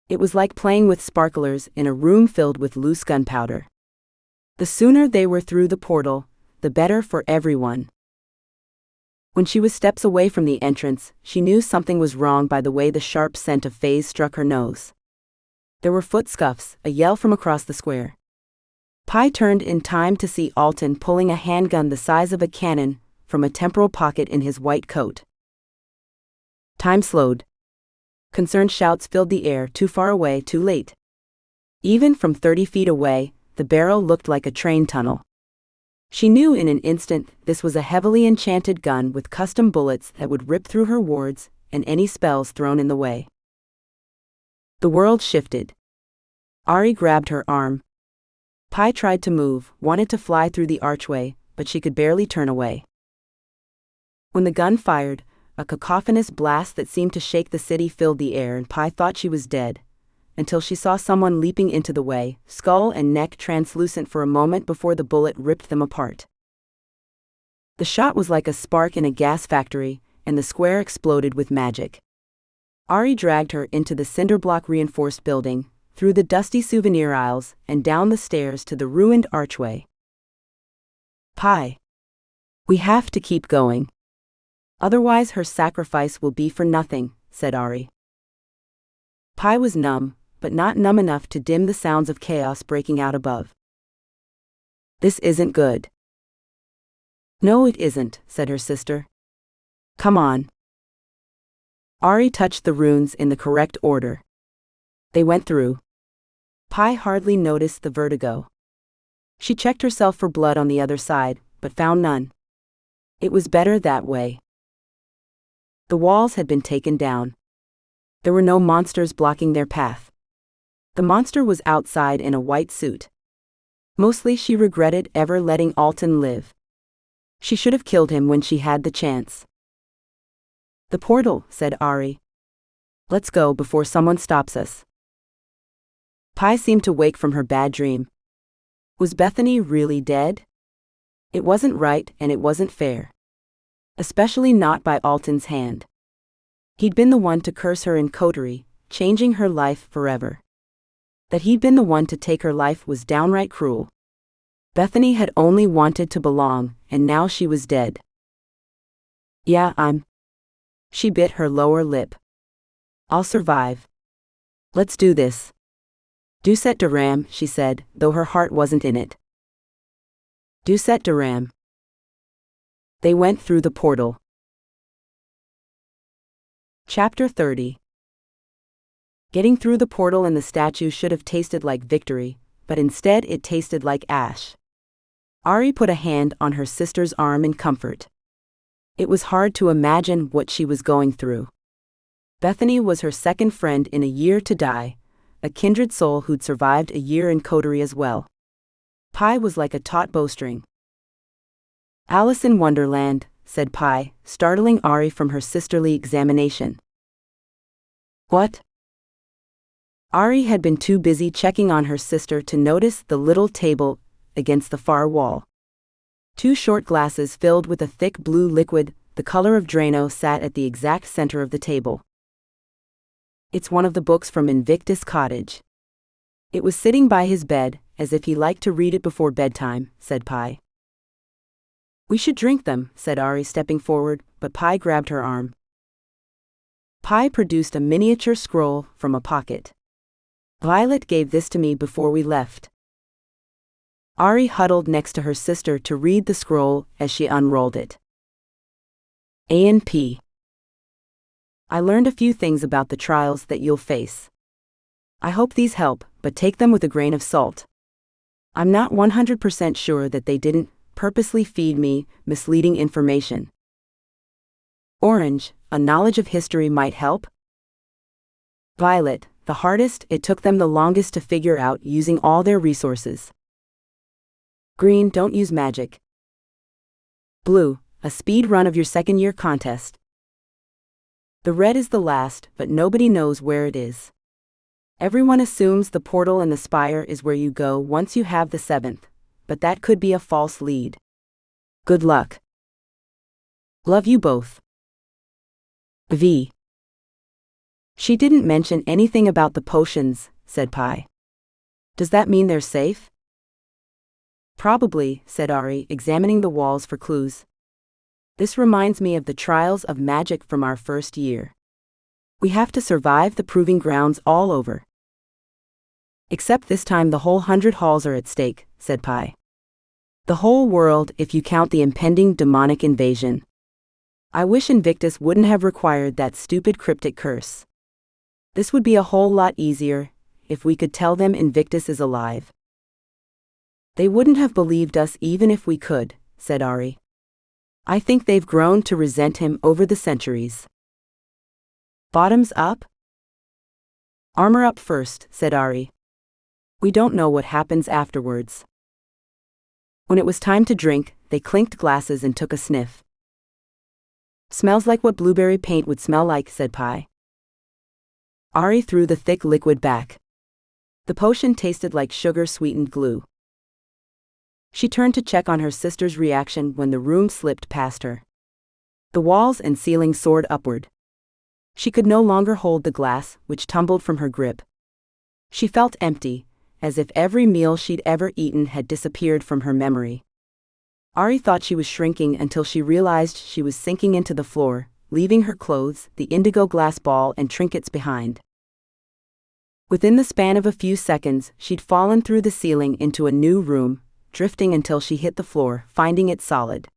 It was like playing with sparklers in a room filled with loose gunpowder. The sooner they were through the portal, the better for everyone. When she was steps away from the entrance, she knew something was wrong by the way the sharp scent of phase struck her nose. There were foot scuffs, a yell from across the square. Pi turned in time to see Alton pulling a handgun the size of a cannon from a temporal pocket in his white coat. Time slowed. Concerned shouts filled the air, too far away, too late. Even from 30 feet away, the barrel looked like a train tunnel. She knew in an instant this was a heavily enchanted gun with custom bullets that would rip through her wards and any spells thrown in the way. The world shifted. Aurie grabbed her arm. Pi tried to move, wanted to fly through the archway, but she could barely turn away. When the gun fired, a cacophonous blast that seemed to shake the city filled the air, and Pi thought she was dead, until she saw someone leaping into the way, skull and neck translucent for a moment before the bullet ripped them apart. The shot was like a spark in a gas factory, and the square exploded with magic. Aurie dragged her into the cinderblock-reinforced building, through the dusty souvenir aisles, and down the stairs to the ruined archway. Pi. We have to keep going. Otherwise her sacrifice will be for nothing, said Aurie. Pi was numb, but not numb enough to dim the sounds of chaos breaking out above. This isn't good. No, it isn't, said her sister. Come on. Aurie touched the runes in the correct order. They went through. Pi hardly noticed the vertigo. She checked herself for blood on the other side, but found none. It was better that way. The walls had been taken down. There were no monsters blocking their path. The monster was outside in a white suit. Mostly she regretted ever letting Alton live. She should have killed him when she had the chance. The portal, said Aurie. Let's go before someone stops us. Pi seemed to wake from her bad dream. Was Bethany really dead? It wasn't right and it wasn't fair. Especially not by Alton's hand. He'd been the one to curse her in coterie, changing her life forever. That he'd been the one to take her life was downright cruel. Bethany had only wanted to belong, and now she was dead. Yeah, She bit her lower lip. I'll survive. Let's do this. Doucet de Ram, she said, though her heart wasn't in it. Doucet de Ram. They went through the portal. Chapter 30. Getting through the portal and the statue should have tasted like victory, but instead it tasted like ash. Aurie put a hand on her sister's arm in comfort. It was hard to imagine what she was going through. Bethany was her second friend in a year to die, a kindred soul who'd survived a year in coterie as well. Pi was like a taut bowstring. Alice in Wonderland, said Pi, startling Aurie from her sisterly examination. What? Aurie had been too busy checking on her sister to notice the little table against the far wall. 2 short glasses filled with a thick blue liquid, the color of Drano, sat at the exact center of the table. It's one of the books from Invictus Cottage. It was sitting by his bed, as if he liked to read it before bedtime, said Pi. We should drink them, said Aurie, stepping forward, but Pi grabbed her arm. Pi produced a miniature scroll from a pocket. Violet gave this to me before we left. Aurie huddled next to her sister to read the scroll as she unrolled it. A and P. I learned a few things about the trials that you'll face. I hope these help, but take them with a grain of salt. I'm not 100% sure that they didn't purposely feed me misleading information. Orange, a knowledge of history might help. Violet, the hardest, it took them the longest to figure out using all their resources. Green, don't use magic. Blue, a speed run of your second-year contest. The red is the last, but nobody knows where it is. Everyone assumes the portal and the spire is where you go once you have the 7th, but that could be a false lead. Good luck. Love you both. V. She didn't mention anything about the potions, said Pi. Does that mean they're safe? Probably, said Aurie, examining the walls for clues. This reminds me of the trials of magic from our first year. We have to survive the proving grounds all over. Except this time the whole 100 halls are at stake, said Pi. The whole world if you count the impending demonic invasion. I wish Invictus wouldn't have required that stupid cryptic curse. This would be a whole lot easier if we could tell them Invictus is alive. They wouldn't have believed us even if we could, said Aurie. I think they've grown to resent him over the centuries. Bottoms up? Armor up first, said Aurie. We don't know what happens afterwards. When it was time to drink, they clinked glasses and took a sniff. Smells like what blueberry paint would smell like, said Pi. Aurie threw the thick liquid back. The potion tasted like sugar-sweetened glue. She turned to check on her sister's reaction when the room slipped past her. The walls and ceiling soared upward. She could no longer hold the glass, which tumbled from her grip. She felt empty, as if every meal she'd ever eaten had disappeared from her memory. Aurie thought she was shrinking until she realized she was sinking into the floor, leaving her clothes, the indigo glass ball, and trinkets behind. Within the span of a few seconds, she'd fallen through the ceiling into a new room, drifting until she hit the floor, finding it solid.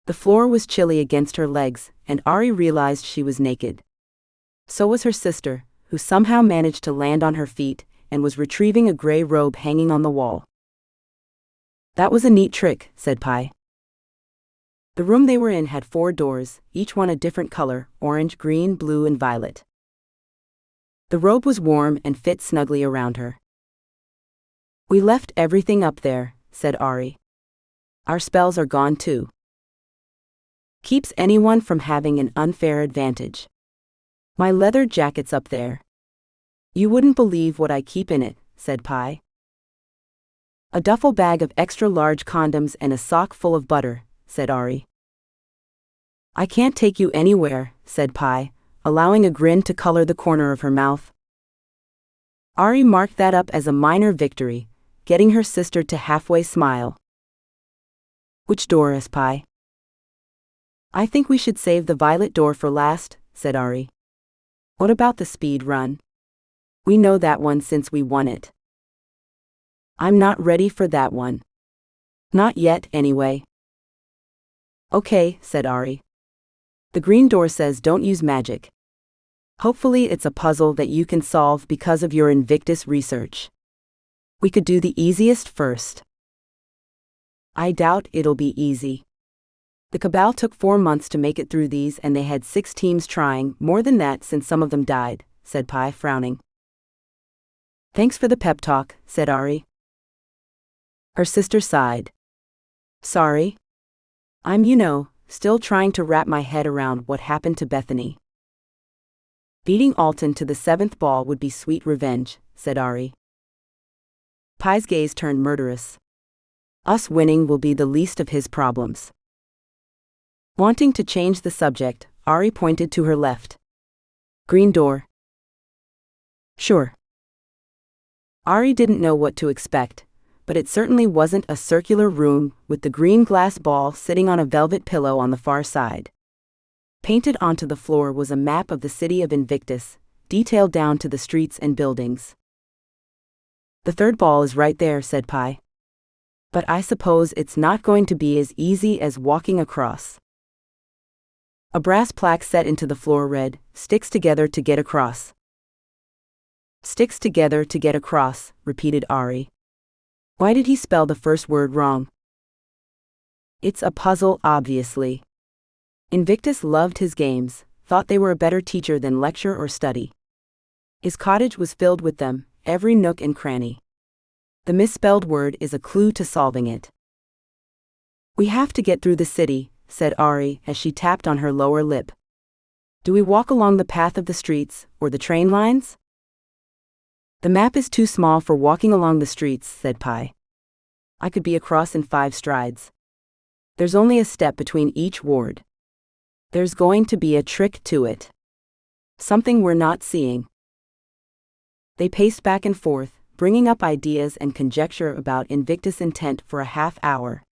The floor was chilly against her legs, and Aurie realized she was naked. So was her sister, who somehow managed to land on her feet and was retrieving a gray robe hanging on the wall. That was a neat trick, said Pi. The room they were in had 4 doors, each one a different color: orange, green, blue, and violet. The robe was warm and fit snugly around her. We left everything up there, said Aurie. Our spells are gone too. Keeps anyone from having an unfair advantage. My leather jacket's up there. You wouldn't believe what I keep in it, said Pi. A duffel bag of extra-large condoms and a sock full of butter, said Aurie. I can't take you anywhere, said Pi, allowing a grin to color the corner of her mouth. Aurie marked that up as a minor victory, getting her sister to halfway smile. Which door is Pi? I think we should save the violet door for last, said Aurie. What about the speed run? We know that one since we won it. I'm not ready for that one. Not yet, anyway. Okay, said Aurie. The green door says don't use magic. Hopefully it's a puzzle that you can solve because of your Invictus research. We could do the easiest first. I doubt it'll be easy. The Cabal took 4 months to make it through these, and they had 6 teams trying, more than that since some of them died, said Pi, frowning. Thanks for the pep talk, said Aurie. Her sister sighed. Sorry. I'm, still trying to wrap my head around what happened to Bethany. Beating Alton to the 7th ball would be sweet revenge, said Aurie. Pi's gaze turned murderous. Us winning will be the least of his problems. Wanting to change the subject, Aurie pointed to her left. Green door. Sure. Aurie didn't know what to expect, but it certainly wasn't a circular room with the green glass ball sitting on a velvet pillow on the far side. Painted onto the floor was a map of the city of Invictus, detailed down to the streets and buildings. The 3rd ball is right there, said Pi. But I suppose it's not going to be as easy as walking across. A brass plaque set into the floor read, "Sticks together to get across." Sticks together to get across, repeated Aurie. Why did he spell the first word wrong? It's a puzzle, obviously. Invictus loved his games, thought they were a better teacher than lecture or study. His cottage was filled with them, every nook and cranny. The misspelled word is a clue to solving it. We have to get through the city, said Aurie as she tapped on her lower lip. Do we walk along the path of the streets, or the train lines? The map is too small for walking along the streets, said Pi. I could be across in 5 strides. There's only a step between each ward. There's going to be a trick to it. Something we're not seeing. They paced back and forth, bringing up ideas and conjecture about Invictus' intent for a half hour.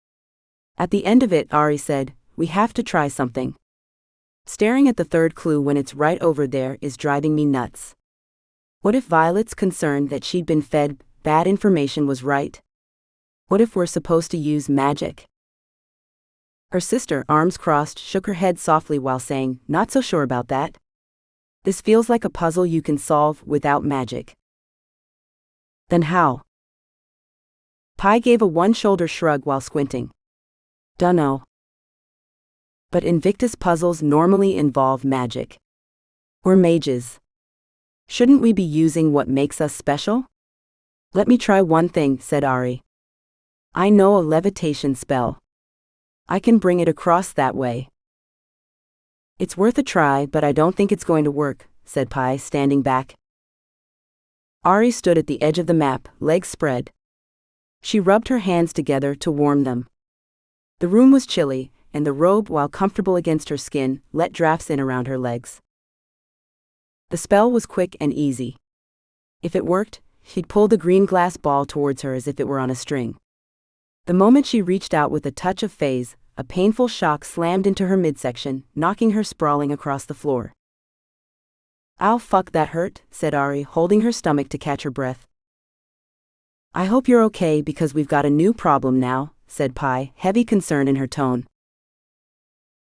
At the end of it, Aurie said, We have to try something. Staring at the 3rd clue when it's right over there is driving me nuts. What if Violet's concern that she'd been fed bad information was right? What if we're supposed to use magic? Her sister, arms crossed, shook her head softly while saying, "Not so sure about that. This feels like a puzzle you can solve without magic." "Then how?" Pi gave a one-shoulder shrug while squinting. "Dunno. But Invictus puzzles normally involve magic. We're mages. Shouldn't we be using what makes us special?" "Let me try one thing," said Aurie. "I know a levitation spell. I can bring it across that way." "It's worth a try, but I don't think it's going to work," said Pi, standing back. Aurie stood at the edge of the map, legs spread. She rubbed her hands together to warm them. The room was chilly, and the robe, while comfortable against her skin, let drafts in around her legs. The spell was quick and easy. If it worked, she'd pull the green glass ball towards her as if it were on a string. The moment she reached out with a touch of phase, a painful shock slammed into her midsection, knocking her sprawling across the floor. "Ow, fuck, that hurt," said Aurie, holding her stomach to catch her breath. "I hope you're okay because we've got a new problem now," said Pi, heavy concern in her tone.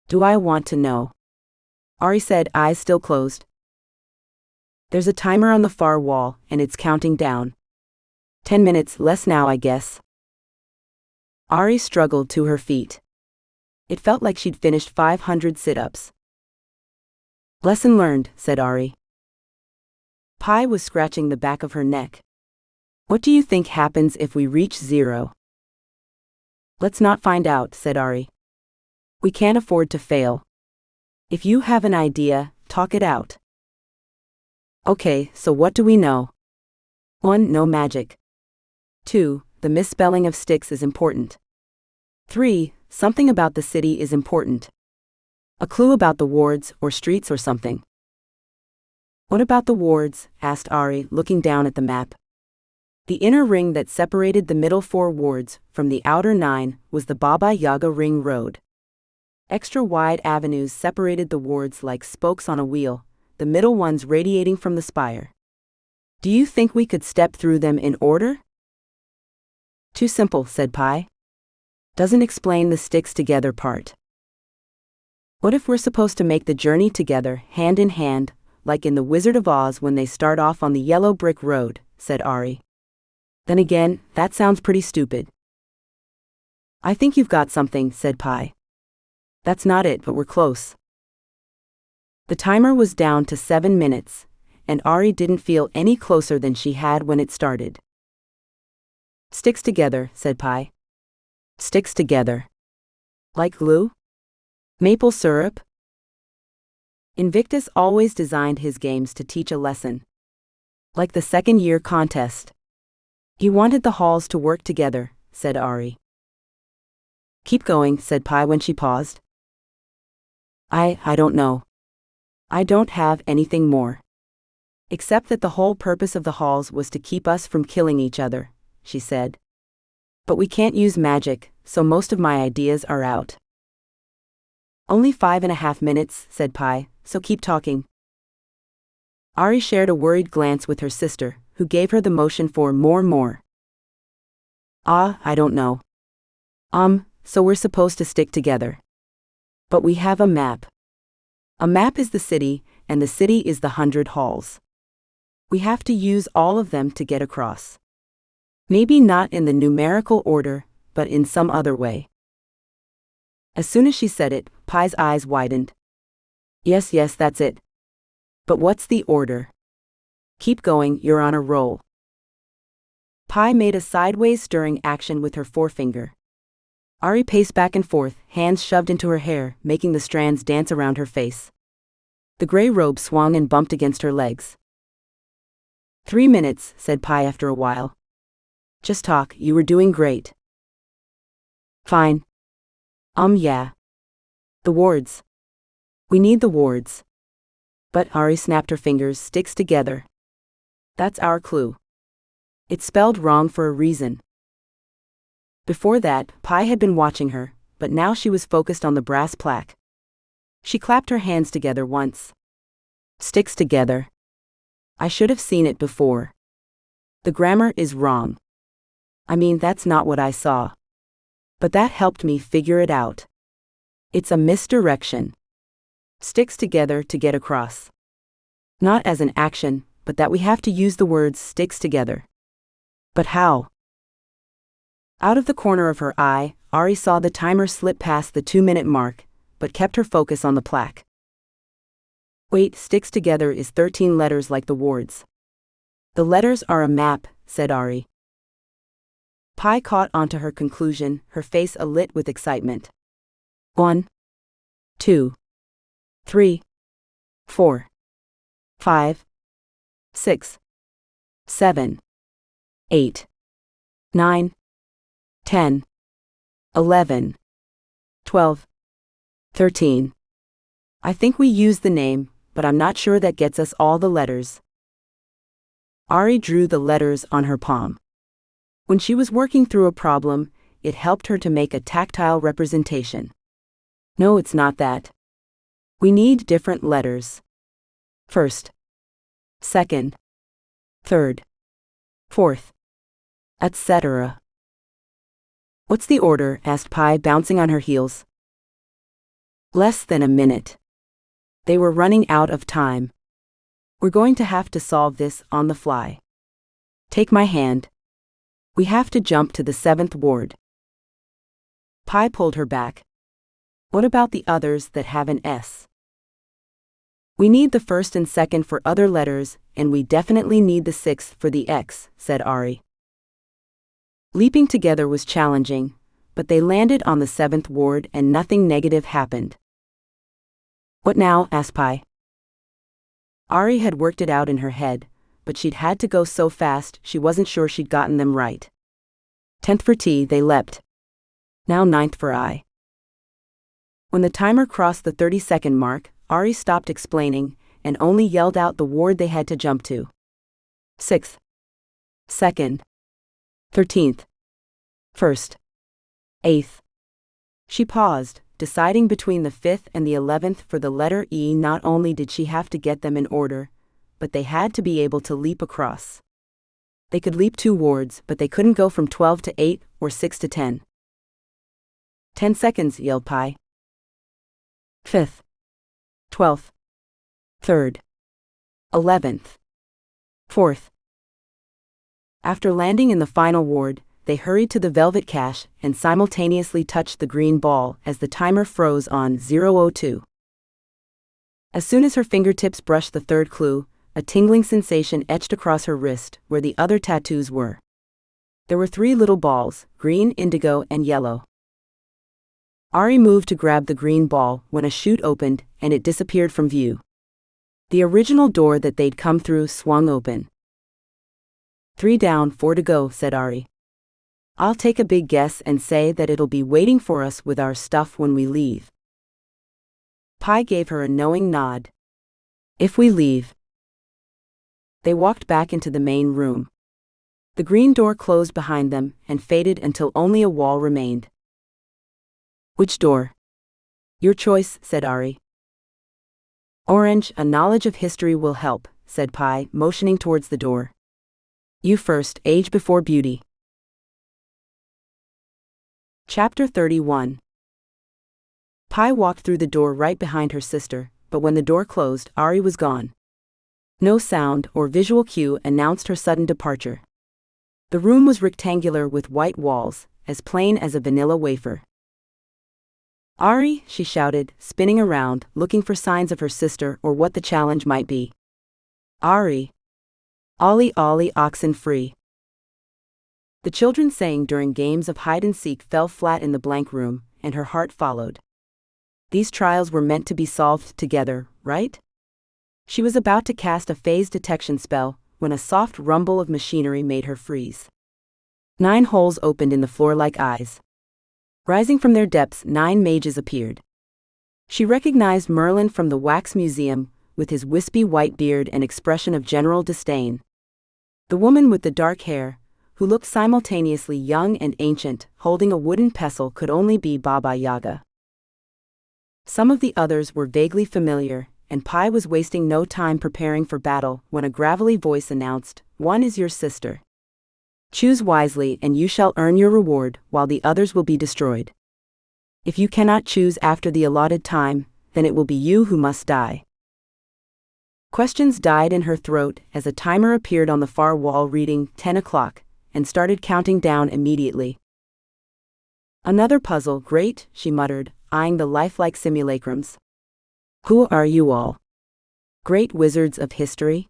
"Do I want to know?" Aurie said, eyes still closed. "There's a timer on the far wall, and it's counting down. 10 minutes, less now, I guess." Aurie struggled to her feet. It felt like she'd finished 500 sit-ups. "Lesson learned," said Aurie. Pi was scratching the back of her neck. "What do you think happens if we reach 0? "Let's not find out," said Aurie. "We can't afford to fail. If you have an idea, talk it out." "Okay, so what do we know?" 1. No magic. 2. The misspelling of sticks is important. 3. Something about the city is important. A clue about the wards, or streets or something. "What about the wards?" asked Aurie, looking down at the map. The inner ring that separated the middle 4 wards from the outer 9 was the Baba Yaga Ring Road. Extra wide avenues separated the wards like spokes on a wheel, the middle ones radiating from the spire. "Do you think we could step through them in order?" "Too simple," said Pi. "Doesn't explain the sticks together part." "What if we're supposed to make the journey together, hand in hand, like in The Wizard of Oz when they start off on the yellow brick road?" said Aurie. "Then again, that sounds pretty stupid." "I think you've got something," said Pi. "That's not it, but we're close." The timer was down to 7 minutes, and Aurie didn't feel any closer than she had when it started. "Sticks together," said Pi. "Sticks together. Like glue? Maple syrup?" Invictus always designed his games to teach a lesson. Like the second-year contest. He wanted the halls to work together, said Aurie. "Keep going," said Pi when she paused. I don't know. I don't have anything more. Except that the whole purpose of the halls was to keep us from killing each other," she said. "But we can't use magic, so most of my ideas are out." "Only 5.5 minutes," said Pi, "so keep talking." Aurie shared a worried glance with her sister, who gave her the motion for more. I don't know. So we're supposed to stick together. But we have a map. A map is the city, and the city is the 100 halls. We have to use all of them to get across. Maybe not in the numerical order, but in some other way. As soon as she said it, Pi's eyes widened. Yes, that's it. But what's the order? Keep going, you're on a roll." Pi made a sideways stirring action with her forefinger. Aurie paced back and forth, hands shoved into her hair, making the strands dance around her face. The gray robe swung and bumped against her legs. 3 minutes, said Pi after a while. "Just talk, you were doing great." "Fine. Yeah. The wards. We need the wards." But Aurie snapped her fingers, "Sticks together. That's our clue. It's spelled wrong for a reason." Before that, Pi had been watching her, but now she was focused on the brass plaque. She clapped her hands together once. "Sticks together. I should have seen it before. The grammar is wrong. I mean, that's not what I saw. But that helped me figure it out. It's a misdirection. Sticks together to get across. Not as an action, but that we have to use the words sticks together. But how? Out of the corner of her eye, Aurie saw the timer slip past the 2-minute mark, but kept her focus on the plaque. Wait, sticks together is 13 letters like the words. The letters are a map, said Aurie. Pi caught onto her conclusion, her face alit with excitement. 1, 2, 3, 4, 5, 6, 7, 8, 9, 10, 11, 12, 13. I think we used the name, but I'm not sure that gets us all the letters. Aurie drew the letters on her palm. When she was working through a problem, it helped her to make a tactile representation. No, it's not that. We need different letters. First, second, third, fourth, etc. What's the order? Asked Pi, bouncing on her heels. Less than a minute. They were running out of time. We're going to have to solve this on the fly. Take my hand. We have to jump to the 7th ward. Pi pulled her back. What about the others that have an S? We need the first and second for other letters, and we definitely need the 6th for the X, said Aurie. Leaping together was challenging, but they landed on the 7th ward and nothing negative happened. What now? Asked Pi. Aurie had worked it out in her head, but she'd had to go so fast she wasn't sure she'd gotten them right. 10th for T, they leapt. Now 9th for I. When the timer crossed the 30-second mark, Aurie stopped explaining and only yelled out the ward they had to jump to. 6th. 2nd. 13th. 1st. 8th. She paused, deciding between the 5th and the 11th for the letter E. Not only did she have to get them in order, but they had to be able to leap across. They could leap 2 wards, but they couldn't go from 12 to 8 or 6 to 10. 10 seconds, yelled Pi. 5th. 12th. 3rd. 11th. 4th. After landing in the final ward, they hurried to the velvet cache and simultaneously touched the green ball as the timer froze on 0:02. As soon as her fingertips brushed the 3rd clue, a tingling sensation etched across her wrist where the other tattoos were. There were 3 little balls, green, indigo, and yellow. Aurie moved to grab the green ball when a chute opened and it disappeared from view. The original door that they'd come through swung open. 3 down, 4 to go, said Aurie. I'll take a big guess and say that it'll be waiting for us with our stuff when we leave. Pi gave her a knowing nod. If we leave. They walked back into the main room. The green door closed behind them and faded until only a wall remained. Which door? Your choice, said Aurie. Orange, a knowledge of history will help, said Pi, motioning towards the door. You first, age before beauty. Chapter 31. Pi walked through the door right behind her sister, but when the door closed, Aurie was gone. No sound or visual cue announced her sudden departure. The room was rectangular with white walls, as plain as a vanilla wafer. Aurie, she shouted, spinning around, looking for signs of her sister or what the challenge might be. Aurie. Ollie Ollie oxen free. The children sang during games of hide-and-seek fell flat in the blank room, and her heart followed. These trials were meant to be solved together, right? She was about to cast a phase detection spell, when a soft rumble of machinery made her freeze. 9 holes opened in the floor like eyes. Rising from their depths, 9 mages appeared. She recognized Merlin from the Wax Museum, with his wispy white beard and expression of general disdain. The woman with the dark hair, who looked simultaneously young and ancient, holding a wooden pestle, could only be Baba Yaga. Some of the others were vaguely familiar, and Pi was wasting no time preparing for battle when a gravelly voice announced, "One is your sister. Choose wisely and you shall earn your reward, while the others will be destroyed." If you cannot choose after the allotted time, then it will be you who must die. Questions died in her throat as a timer appeared on the far wall reading 10 o'clock, and started counting down immediately. Another puzzle, great, she muttered, eyeing the lifelike simulacrums. Who are you all? Great wizards of history?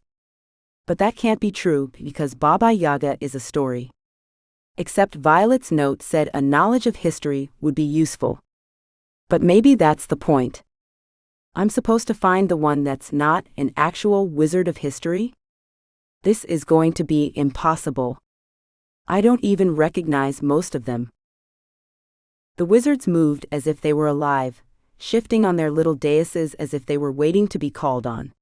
But that can't be true because Baba Yaga is a story. Except Violet's note said a knowledge of history would be useful. But maybe that's the point. I'm supposed to find the one that's not an actual wizard of history? This is going to be impossible. I don't even recognize most of them. The wizards moved as if they were alive, shifting on their little daises as if they were waiting to be called on.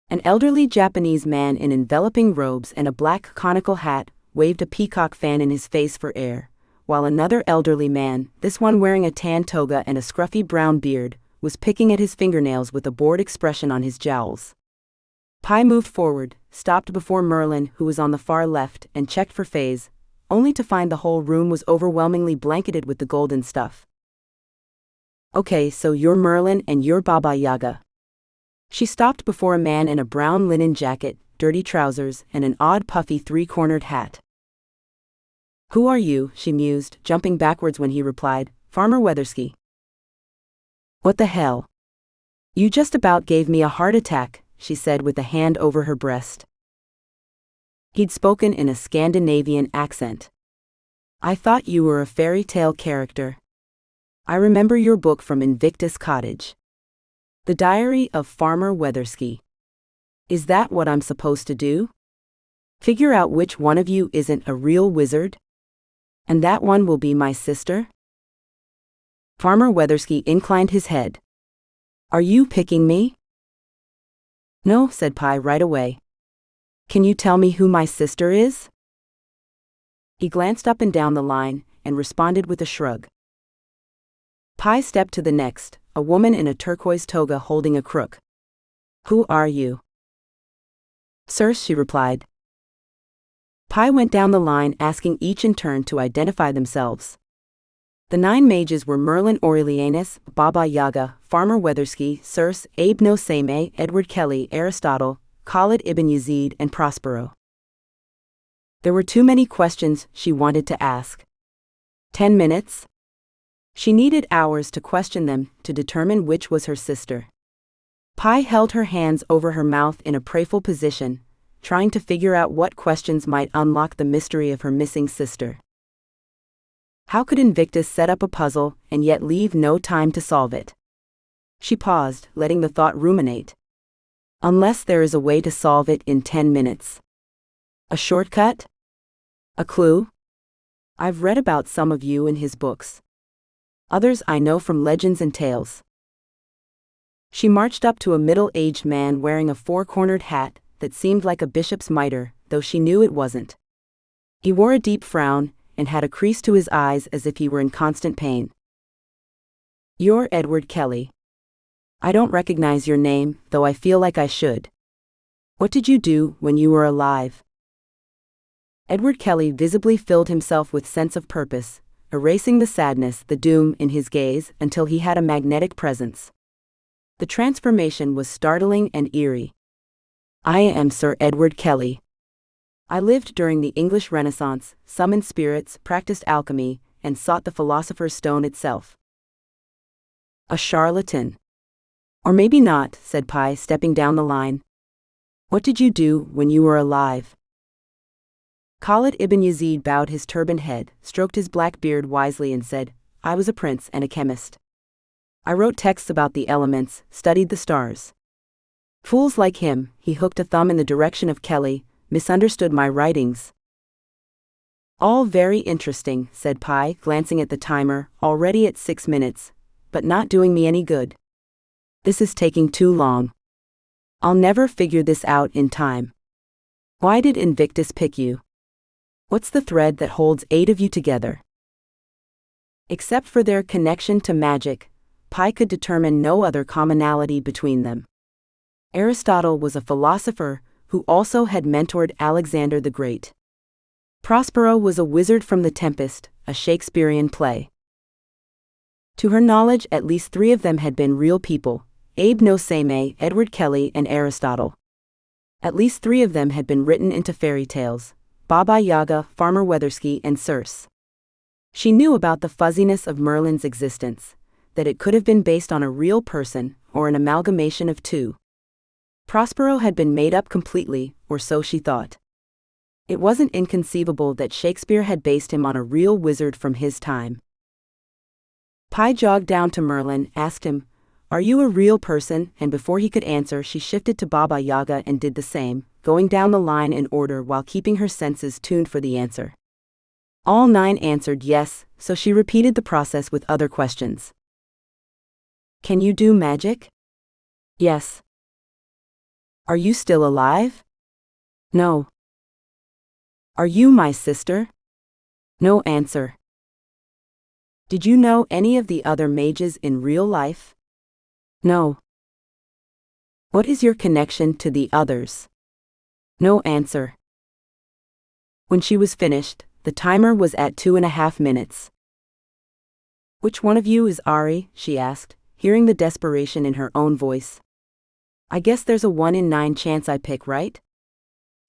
An elderly Japanese man in enveloping robes and a black conical hat waved a peacock fan in his face for air, while another elderly man, this one wearing a tan toga and a scruffy brown beard, was picking at his fingernails with a bored expression on his jowls. Pi moved forward, stopped before Merlin, who was on the far left, and checked for phase, only to find the whole room was overwhelmingly blanketed with the golden stuff. Okay, so you're Merlin and you're Baba Yaga. She stopped before a man in a brown linen jacket, dirty trousers, and an odd puffy three-cornered hat. Who are you? She mused, jumping backwards when he replied, Farmer Weathersky. What the hell? You just about gave me a heart attack, she said with a hand over her breast. He'd spoken in a Scandinavian accent. I thought you were a fairy tale character. I remember your book from Invictus Cottage. The Diary of Farmer Weathersky. Is that what I'm supposed to do? Figure out which one of you isn't a real wizard? And that one will be my sister? Farmer Weathersky inclined his head. Are you picking me? No, said Pi right away. Can you tell me who my sister is? He glanced up and down the line, and responded with a shrug. Pi stepped to the next, a woman in a turquoise toga holding a crook. Who are you? Circe, she replied. Pi went down the line asking each in turn to identify themselves. The 9 mages were Merlin Aurelianus, Baba Yaga, Farmer Weathersky, Circe, Abe No Same, Edward Kelly, Aristotle, Khalid ibn Yazid, and Prospero. There were too many questions she wanted to ask. 10 minutes? She needed hours to question them to determine which was her sister. Pi held her hands over her mouth in a prayerful position, trying to figure out what questions might unlock the mystery of her missing sister. How could Invictus set up a puzzle and yet leave no time to solve it? She paused, letting the thought ruminate. Unless there is a way to solve it in 10 minutes. A shortcut? A clue? I've read about some of you in his books. Others I know from legends and tales. She marched up to a middle-aged man wearing a four-cornered hat that seemed like a bishop's mitre, though she knew it wasn't. He wore a deep frown and had a crease to his eyes as if he were in constant pain. You're Edward Kelly. I don't recognize your name, though I feel like I should. What did you do when you were alive? Edward Kelly visibly filled himself with sense of purpose, erasing the sadness, the doom in his gaze until he had a magnetic presence. The transformation was startling and eerie. I am Sir Edward Kelly. I lived during the English Renaissance, summoned spirits, practiced alchemy, and sought the philosopher's stone itself. A charlatan. Or maybe not, said Pi, stepping down the line. What did you do when you were alive? Khalid ibn Yazid bowed his turbaned head, stroked his black beard wisely and said, I was a prince and a chemist. I wrote texts about the elements, studied the stars. Fools like him, he hooked a thumb in the direction of Kelly, misunderstood my writings. All very interesting, said Pi, glancing at the timer, already at 6 minutes, but not doing me any good. This is taking too long. I'll never figure this out in time. Why did Invictus pick you? What's the thread that holds 8 of you together? Except for their connection to magic, Pi could determine no other commonality between them. Aristotle was a philosopher who also had mentored Alexander the Great. Prospero was a wizard from The Tempest, a Shakespearean play. To her knowledge, at least 3 of them had been real people: Abe no Seimei, Edward Kelly, and Aristotle. At least 3 of them had been written into fairy tales: Baba Yaga, Farmer Weathersky, and Circe. She knew about the fuzziness of Merlin's existence, that it could have been based on a real person, or an amalgamation of 2. Prospero had been made up completely, or so she thought. It wasn't inconceivable that Shakespeare had based him on a real wizard from his time. Pi jogged down to Merlin, asked him, "Are you a real person?" And before he could answer, she shifted to Baba Yaga and did the same, going down the line in order while keeping her senses tuned for the answer. All 9 answered yes, so she repeated the process with other questions. "Can you do magic?" "Yes." "Are you still alive?" "No." "Are you my sister?" "No." Answer. "Did you know any of the other mages in real life?" "No." "What is your connection to the others?" "No." Answer. When she was finished, the timer was at 2.5 minutes. "Which one of you is Aurie?" she asked, hearing the desperation in her own voice. "I guess there's a 1 in 9 chance I pick right?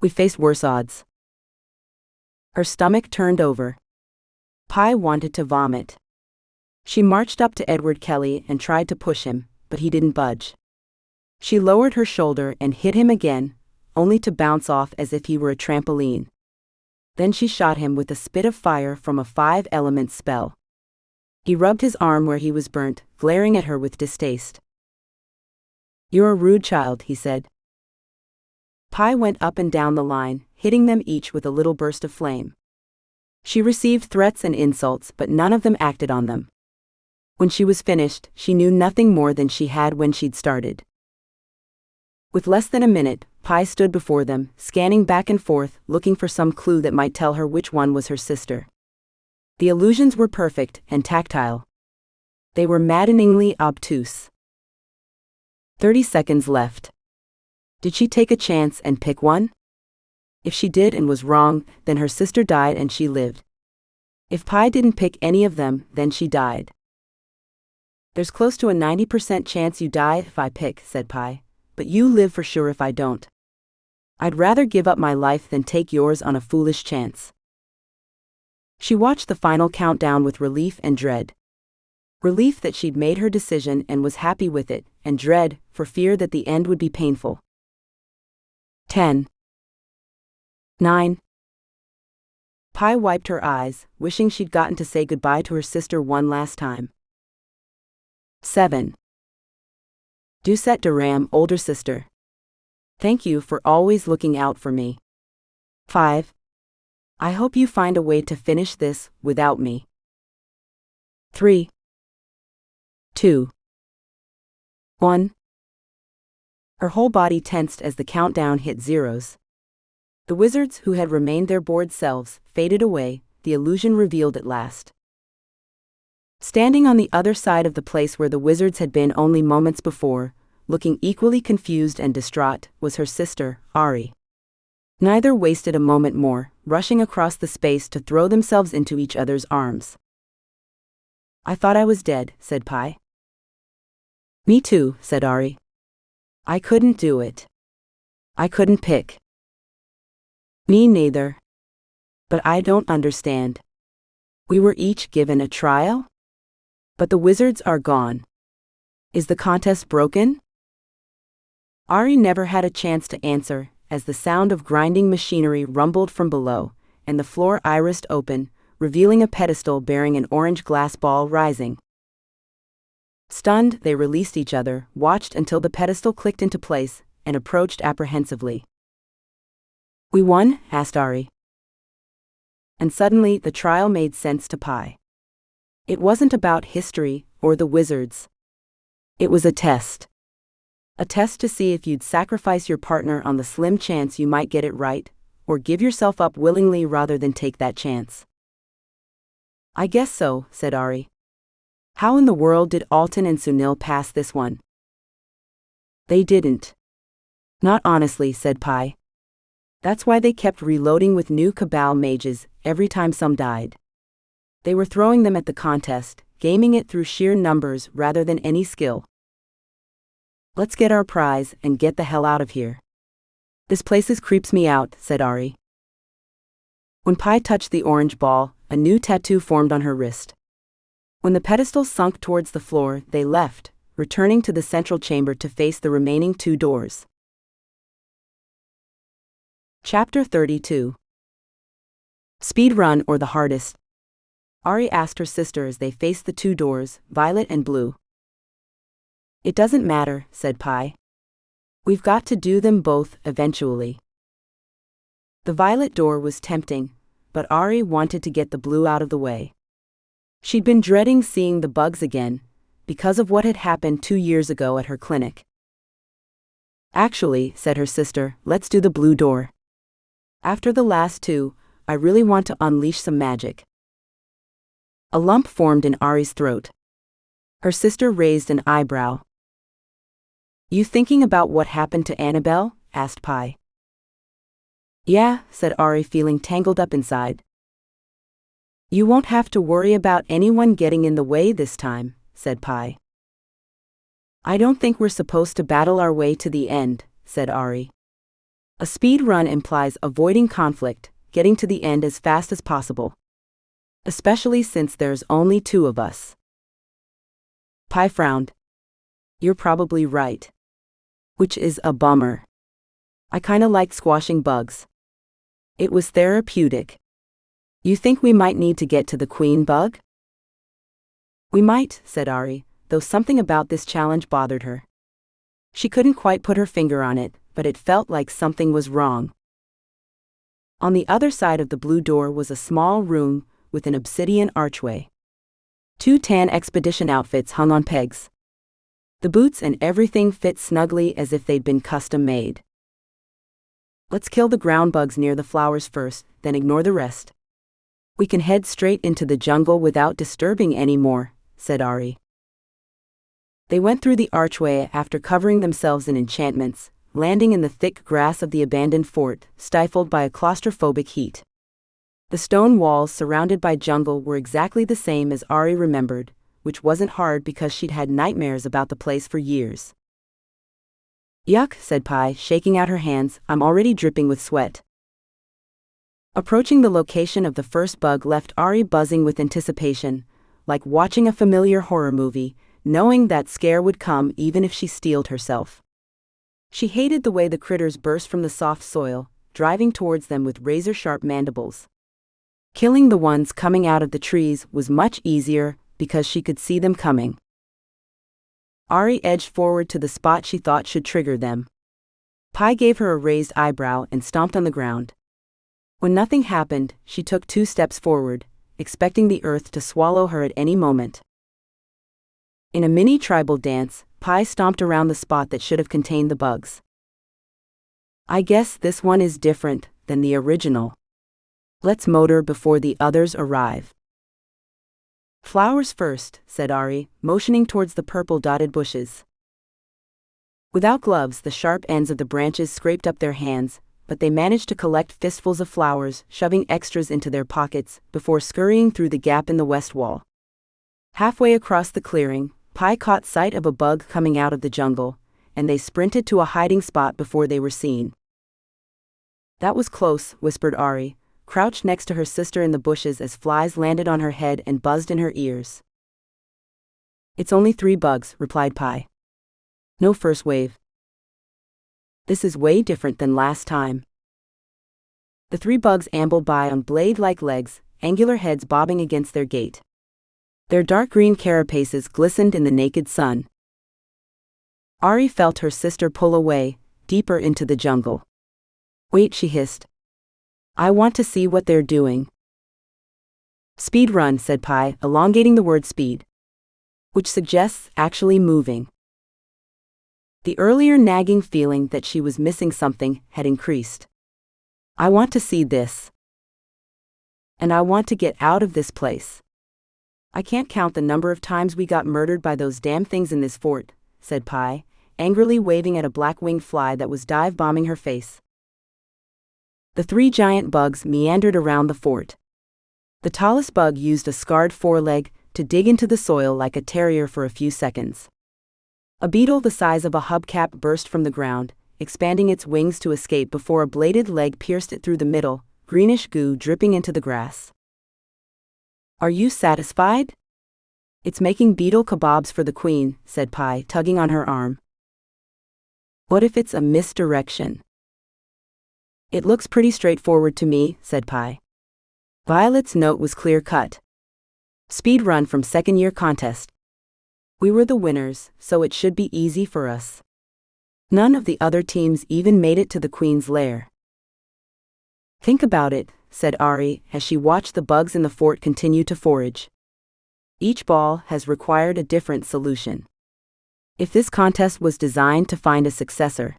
We face worse odds." Her stomach turned over. Pi wanted to vomit. She marched up to Edward Kelly and tried to push him, but he didn't budge. She lowered her shoulder and hit him again, only to bounce off as if he were a trampoline. Then she shot him with a spit of fire from a 5-element spell. He rubbed his arm where he was burnt, glaring at her with distaste. "You're a rude child," he said. Pi went up and down the line, hitting them each with a little burst of flame. She received threats and insults, but none of them acted on them. When she was finished, she knew nothing more than she had when she'd started. With less than a minute, Pi stood before them, scanning back and forth, looking for some clue that might tell her which one was her sister. The illusions were perfect and tactile. They were maddeningly obtuse. 30 seconds left. Did she take a chance and pick one? If she did and was wrong, then her sister died and she lived. If Pi didn't pick any of them, then she died. "There's close to a 90% chance you die if I pick," said Pi, "but you live for sure if I don't. I'd rather give up my life than take yours on a foolish chance." She watched the final countdown with relief and dread. Relief that she'd made her decision and was happy with it, and dread, for fear that the end would be painful. 10. 9. Pi wiped her eyes, wishing she'd gotten to say goodbye to her sister one last time. 7. Doucette de Ram, older sister. Thank you for always looking out for me. 5. I hope you find a way to finish this without me. 3. 2. 1. Her whole body tensed as the countdown hit zeros. The wizards who had remained their bored selves faded away, the illusion revealed at last. Standing on the other side of the place where the wizards had been only moments before, looking equally confused and distraught, was her sister, Aurie. Neither wasted a moment more, rushing across the space to throw themselves into each other's arms. "I thought I was dead," said Pi. "Me too," said Aurie. "I couldn't do it. I couldn't pick." "Me neither. But I don't understand. We were each given a trial? But the wizards are gone. Is the contest broken?" Aurie never had a chance to answer, as the sound of grinding machinery rumbled from below, and the floor irised open, revealing a pedestal bearing an orange glass ball rising. Stunned, they released each other, watched until the pedestal clicked into place, and approached apprehensively. "We won?" asked Aurie. And suddenly the trial made sense to Pi. It wasn't about history or the wizards. It was a test. A test to see if you'd sacrifice your partner on the slim chance you might get it right, or give yourself up willingly rather than take that chance. "I guess so," said Aurie. "How in the world did Alton and Sunil pass this one?" "They didn't. Not honestly," said Pi. "That's why they kept reloading with new Cabal mages every time some died. They were throwing them at the contest, gaming it through sheer numbers rather than any skill. "Let's get our prize and get the hell out of here. This place creeps me out," said Aurie. When Pi touched the orange ball, a new tattoo formed on her wrist. When the pedestal sunk towards the floor, they left, returning to the central chamber to face the remaining 2 doors. Chapter 32. Speed run or the hardest? Aurie asked her sister as they faced the 2 doors, violet and blue. "It doesn't matter," said Pi. "We've got to do them both, eventually." The violet door was tempting, but Aurie wanted to get the blue out of the way. She'd been dreading seeing the bugs again, because of what had happened 2 years ago at her clinic. "Actually," said her sister, "let's do the blue door. After the last 2, I really want to unleash some magic." A lump formed in Aurie's throat. Her sister raised an eyebrow. "You thinking about what happened to Annabelle?" asked Pi. "Yeah," said Aurie, feeling tangled up inside. "You won't have to worry about anyone getting in the way this time," said Pi. "I don't think we're supposed to battle our way to the end," said Aurie. "A speed run implies avoiding conflict, getting to the end as fast as possible. Especially since there's only 2 of us." Pi frowned. "You're probably right. Which is a bummer. I kinda like squashing bugs. It was therapeutic. You think we might need to get to the queen bug?" "We might," said Aurie, though something about this challenge bothered her. She couldn't quite put her finger on it, but it felt like something was wrong. On the other side of the blue door was a small room with an obsidian archway. 2 tan expedition outfits hung on pegs. The boots and everything fit snugly as if they'd been custom made. "Let's kill the ground bugs near the flowers first, then ignore the rest. We can head straight into the jungle without disturbing any more," said Aurie. They went through the archway after covering themselves in enchantments, landing in the thick grass of the abandoned fort, stifled by a claustrophobic heat. The stone walls surrounded by jungle were exactly the same as Aurie remembered, which wasn't hard because she'd had nightmares about the place for years. "Yuck," said Pi, shaking out her hands, "I'm already dripping with sweat." Approaching the location of the first bug left Aurie buzzing with anticipation, like watching a familiar horror movie, knowing that scare would come even if she steeled herself. She hated the way the critters burst from the soft soil, driving towards them with razor-sharp mandibles. Killing the ones coming out of the trees was much easier because she could see them coming. Aurie edged forward to the spot she thought should trigger them. Pi gave her a raised eyebrow and stomped on the ground. When nothing happened, she took 2 steps forward, expecting the earth to swallow her at any moment. In a mini tribal dance, Pi stomped around the spot that should have contained the bugs. "I guess this one is different than the original. Let's motor before the others arrive." "Flowers first," said Aurie, motioning towards the purple-dotted bushes. Without gloves, the sharp ends of the branches scraped up their hands, but they managed to collect fistfuls of flowers, shoving extras into their pockets, before scurrying through the gap in the west wall. Halfway across the clearing, Pi caught sight of a bug coming out of the jungle, and they sprinted to a hiding spot before they were seen. "That was close," whispered Aurie, crouched next to her sister in the bushes as flies landed on her head and buzzed in her ears. "It's only 3 bugs," replied Pi. "No first wave. This is way different than last time." The 3 bugs ambled by on blade-like legs, angular heads bobbing against their gait. Their dark green carapaces glistened in the naked sun. Aurie felt her sister pull away, deeper into the jungle. "Wait," she hissed. "I want to see what they're doing." "Speed run," said Pi, elongating the word speed, which suggests actually moving. The earlier nagging feeling that she was missing something had increased. "I want to see this. And I want to get out of this place. I can't count the number of times we got murdered by those damn things in this fort," said Pi, angrily waving at a black-winged fly that was dive-bombing her face. The 3 giant bugs meandered around the fort. The tallest bug used a scarred foreleg, to dig into the soil like a terrier for a few seconds. A beetle the size of a hubcap burst from the ground, expanding its wings to escape before a bladed leg pierced it through the middle, greenish goo dripping into the grass. "Are you satisfied?" "It's making beetle kebabs for the queen," said Pi, tugging on her arm. "What if it's a misdirection?" "It looks pretty straightforward to me," said Pi. Violet's note was clear-cut. "Speed run from second-year contest. We were the winners, so it should be easy for us. None of the other teams even made it to the queen's lair." "Think about it," said Aurie, as she watched the bugs in the fort continue to forage. "Each ball has required a different solution. If this contest was designed to find a successor."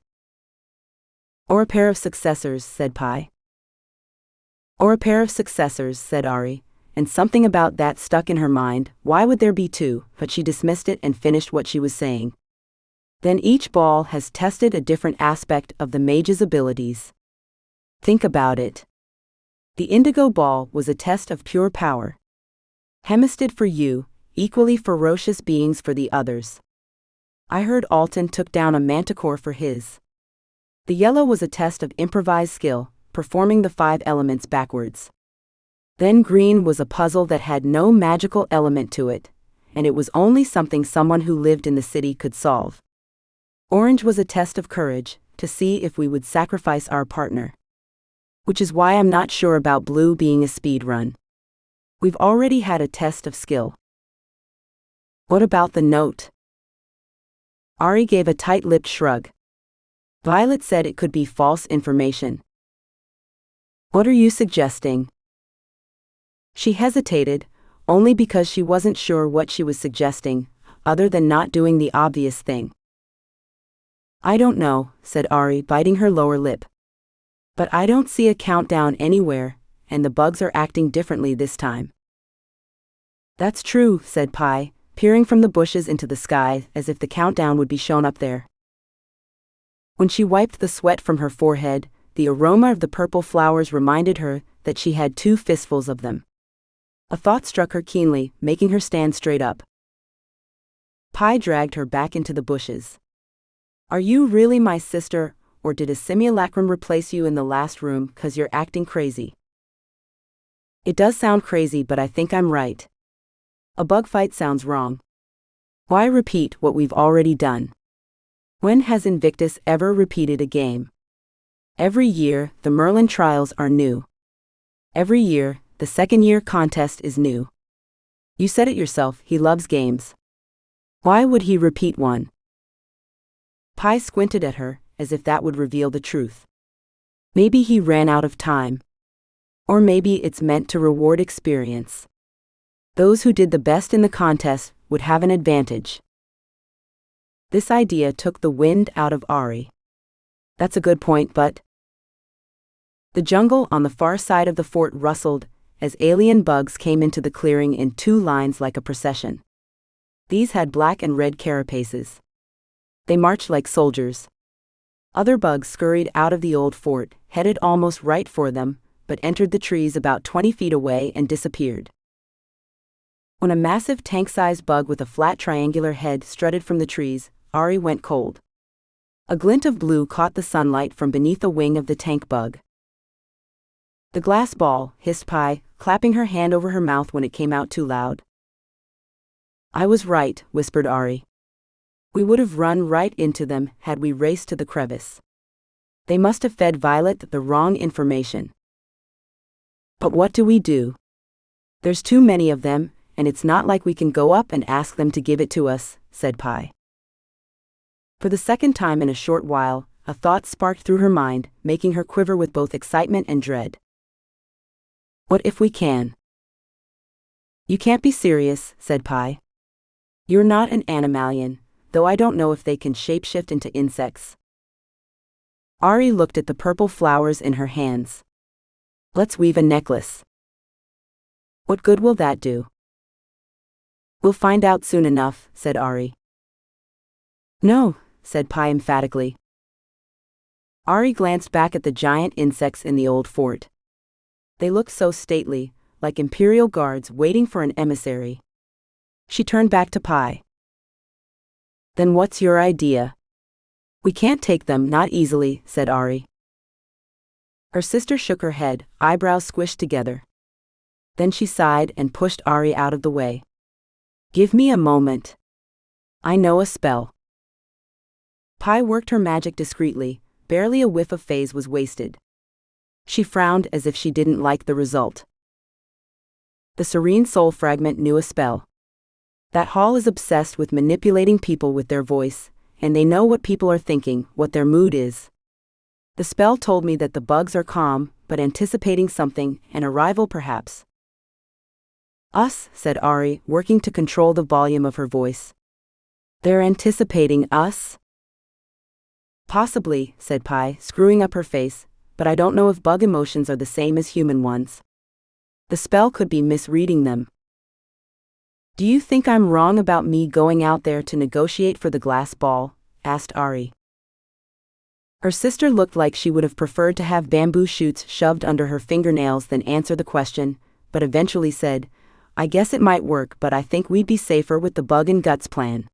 "Or a pair of successors," said Pi. "Or a pair of successors," said Aurie, and something about that stuck in her mind. Why would there be two? But she dismissed it and finished what she was saying. "Then each ball has tested a different aspect of the mage's abilities. Think about it. The indigo ball was a test of pure power. Hemistid for you, equally ferocious beings for the others. I heard Alton took down a manticore for his. The yellow was a test of improvised skill, performing the 5 elements backwards. Then green was a puzzle that had no magical element to it, and it was only something someone who lived in the city could solve. Orange was a test of courage, to see if we would sacrifice our partner. Which is why I'm not sure about blue being a speed run. We've already had a test of skill." "What about the note?" Aurie gave a tight-lipped shrug. "Violet said it could be false information." "What are you suggesting?" She hesitated, only because she wasn't sure what she was suggesting, other than not doing the obvious thing. "I don't know," said Aurie, biting her lower lip. "But I don't see a countdown anywhere, and the bugs are acting differently this time." "That's true," said Pi, peering from the bushes into the sky as if the countdown would be shown up there. When she wiped the sweat from her forehead, the aroma of the purple flowers reminded her that she had 2 fistfuls of them. A thought struck her keenly, making her stand straight up. Pi dragged her back into the bushes. "Are you really my sister, or did a simulacrum replace you in the last room 'cause you're acting crazy?" "It does sound crazy, but I think I'm right. A bug fight sounds wrong. Why repeat what we've already done? When has Invictus ever repeated a game? Every year, the Merlin trials are new. Every year, the second-year contest is new. You said it yourself, he loves games. Why would he repeat one?" Pi squinted at her, as if that would reveal the truth. "Maybe he ran out of time. Or maybe it's meant to reward experience. Those who did the best in the contest would have an advantage." This idea took the wind out of Aurie. "That's a good point, but..." The jungle on the far side of the fort rustled as alien bugs came into the clearing in 2 lines like a procession. These had black and red carapaces. They marched like soldiers. Other bugs scurried out of the old fort, headed almost right for them, but entered the trees about 20 feet away and disappeared. When a massive tank-sized bug with a flat triangular head strutted from the trees, Aurie went cold. A glint of blue caught the sunlight from beneath the wing of the tank bug. "The glass ball," hissed Pi, clapping her hand over her mouth when it came out too loud. "I was right," whispered Aurie. "We would have run right into them had we raced to the crevice. They must have fed Violet the wrong information." "But what do we do? There's too many of them, and it's not like we can go up and ask them to give it to us," said Pi. For the second time in a short while, a thought sparked through her mind, making her quiver with both excitement and dread. "What if we can?" "You can't be serious," said Pi. "You're not an animalian, though I don't know if they can shapeshift into insects." Aurie looked at the purple flowers in her hands. "Let's weave a necklace." "What good will that do?" "We'll find out soon enough," said Aurie. "No," said Pi emphatically. Aurie glanced back at the giant insects in the old fort. They looked so stately, like imperial guards waiting for an emissary. She turned back to Pi. Then what's your idea? We can't take them, not easily, said Aurie. Her sister shook her head, eyebrows squished together. Then she sighed and pushed Aurie out of the way. Give me a moment. I know a spell. Pi worked her magic discreetly, barely a whiff of phase was wasted. She frowned as if she didn't like the result. The serene soul fragment knew a spell. That hall is obsessed with manipulating people with their voice, and they know what people are thinking, what their mood is. The spell told me that the bugs are calm, but anticipating something, an arrival perhaps. Us, said Aurie, working to control the volume of her voice. They're anticipating us? Possibly, said Pi, screwing up her face, but I don't know if bug emotions are the same as human ones. The spell could be misreading them. Do you think I'm wrong about me going out there to negotiate for the glass ball? Asked Aurie. Her sister looked like she would have preferred to have bamboo shoots shoved under her fingernails than answer the question, but eventually said, I guess it might work, but I think we'd be safer with the bug and guts plan.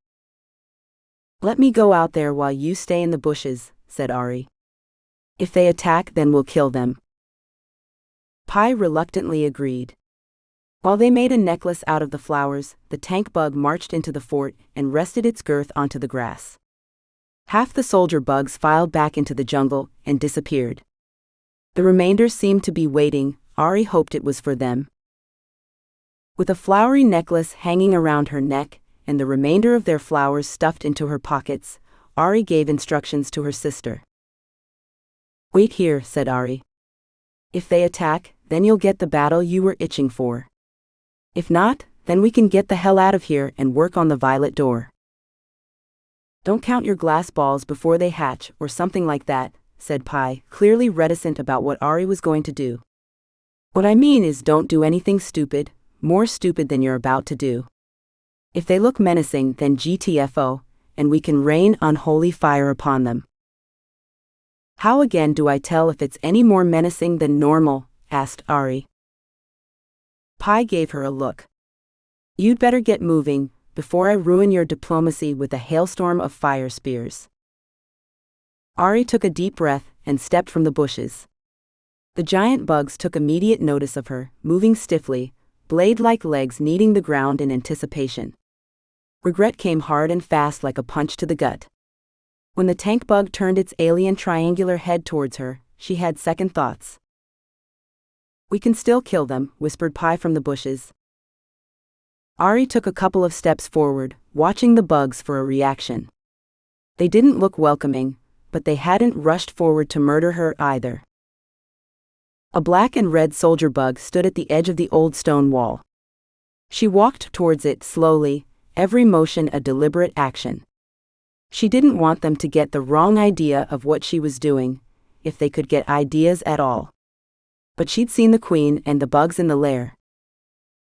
Let me go out there while you stay in the bushes, said Aurie. If they attack, then we'll kill them. Pi reluctantly agreed. While they made a necklace out of the flowers, the tank bug marched into the fort and rested its girth onto the grass. Half the soldier bugs filed back into the jungle and disappeared. The remainder seemed to be waiting. Aurie hoped it was for them. With a flowery necklace hanging around her neck and the remainder of their flowers stuffed into her pockets, Aurie gave instructions to her sister. Wait here, said Aurie. If they attack, then you'll get the battle you were itching for. If not, then we can get the hell out of here and work on the violet door. Don't count your glass balls before they hatch, or something like that, said Pi, clearly reticent about what Aurie was going to do. What I mean is don't do anything stupid, more stupid than you're about to do. If they look menacing, then GTFO, and we can rain unholy fire upon them. How again do I tell if it's any more menacing than normal? Asked Aurie. Pi gave her a look. You'd better get moving, before I ruin your diplomacy with a hailstorm of fire spears. Aurie took a deep breath and stepped from the bushes. The giant bugs took immediate notice of her, moving stiffly, blade-like legs kneading the ground in anticipation. Regret came hard and fast like a punch to the gut. When the tank bug turned its alien triangular head towards her, she had second thoughts. We can still kill them, whispered Pi from the bushes. Aurie took a couple of steps forward, watching the bugs for a reaction. They didn't look welcoming, but they hadn't rushed forward to murder her either. A black and red soldier bug stood at the edge of the old stone wall. She walked towards it slowly, every motion a deliberate action. She didn't want them to get the wrong idea of what she was doing, if they could get ideas at all. But she'd seen the queen and the bugs in the lair.